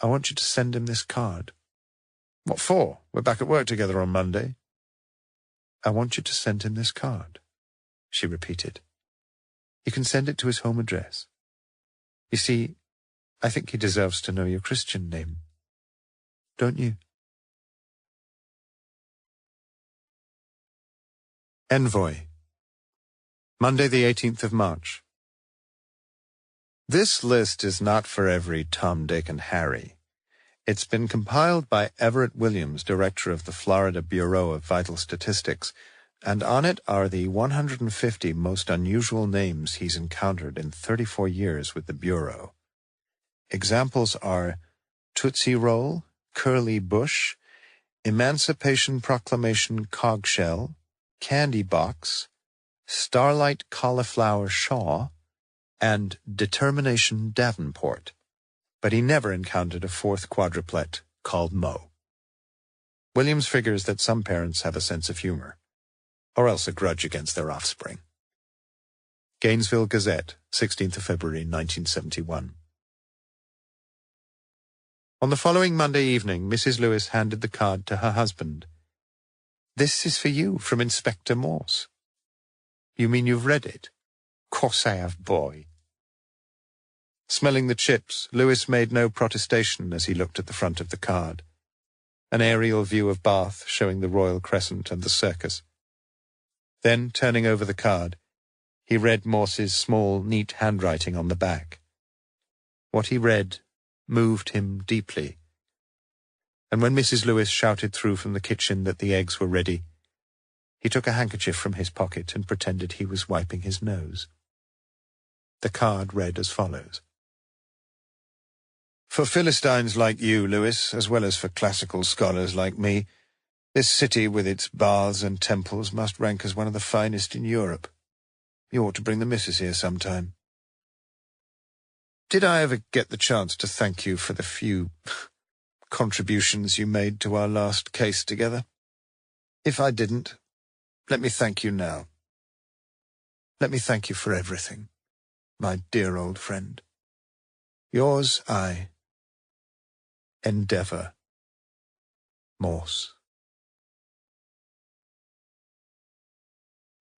"I want you to send him this card." "What for? We're back at work together on Monday." "I want you to send him this card," she repeated. "You can send it to his home address. You see, I think he deserves to know your Christian name. Don't you?" Envoy. Monday the 18th of March. This list is not for every Tom, Dick, and Harry. It's been compiled by Everett Williams, director of the Florida Bureau of Vital Statistics, and on it are the 150 most unusual names he's encountered in 34 years with the Bureau. Examples are Tootsie Roll, Curly Bush, Emancipation Proclamation Cogshell, Candy Box, Starlight Cauliflower Shaw, and Determination Davenport. But he never encountered a fourth quadruplet called Mo. Williams figures that some parents have a sense of humor, or else a grudge against their offspring. Gainesville Gazette, 16th of February, 1971. On the following Monday evening, Mrs. Lewis handed the card to her husband. "This is for you from Inspector Morse." "You mean you've read it?" "Course I have, boy." Smelling the chips, Lewis made no protestation as he looked at the front of the card. An aerial view of Bath showing the Royal Crescent and the circus. Then, turning over the card, he read Morse's small, neat handwriting on the back. What he read moved him deeply, and when Mrs. Lewis shouted through from the kitchen that the eggs were ready, he took a handkerchief from his pocket and pretended he was wiping his nose. The card read as follows. For Philistines like you, Lewis, as well as for classical scholars like me, this city with its baths and temples must rank as one of the finest in Europe. You ought to bring the missus here sometime. Did I ever get the chance to thank you for the few contributions you made to our last case together? If I didn't, let me thank you now. Let me thank you for everything, my dear old friend. Yours, Endeavour, Morse.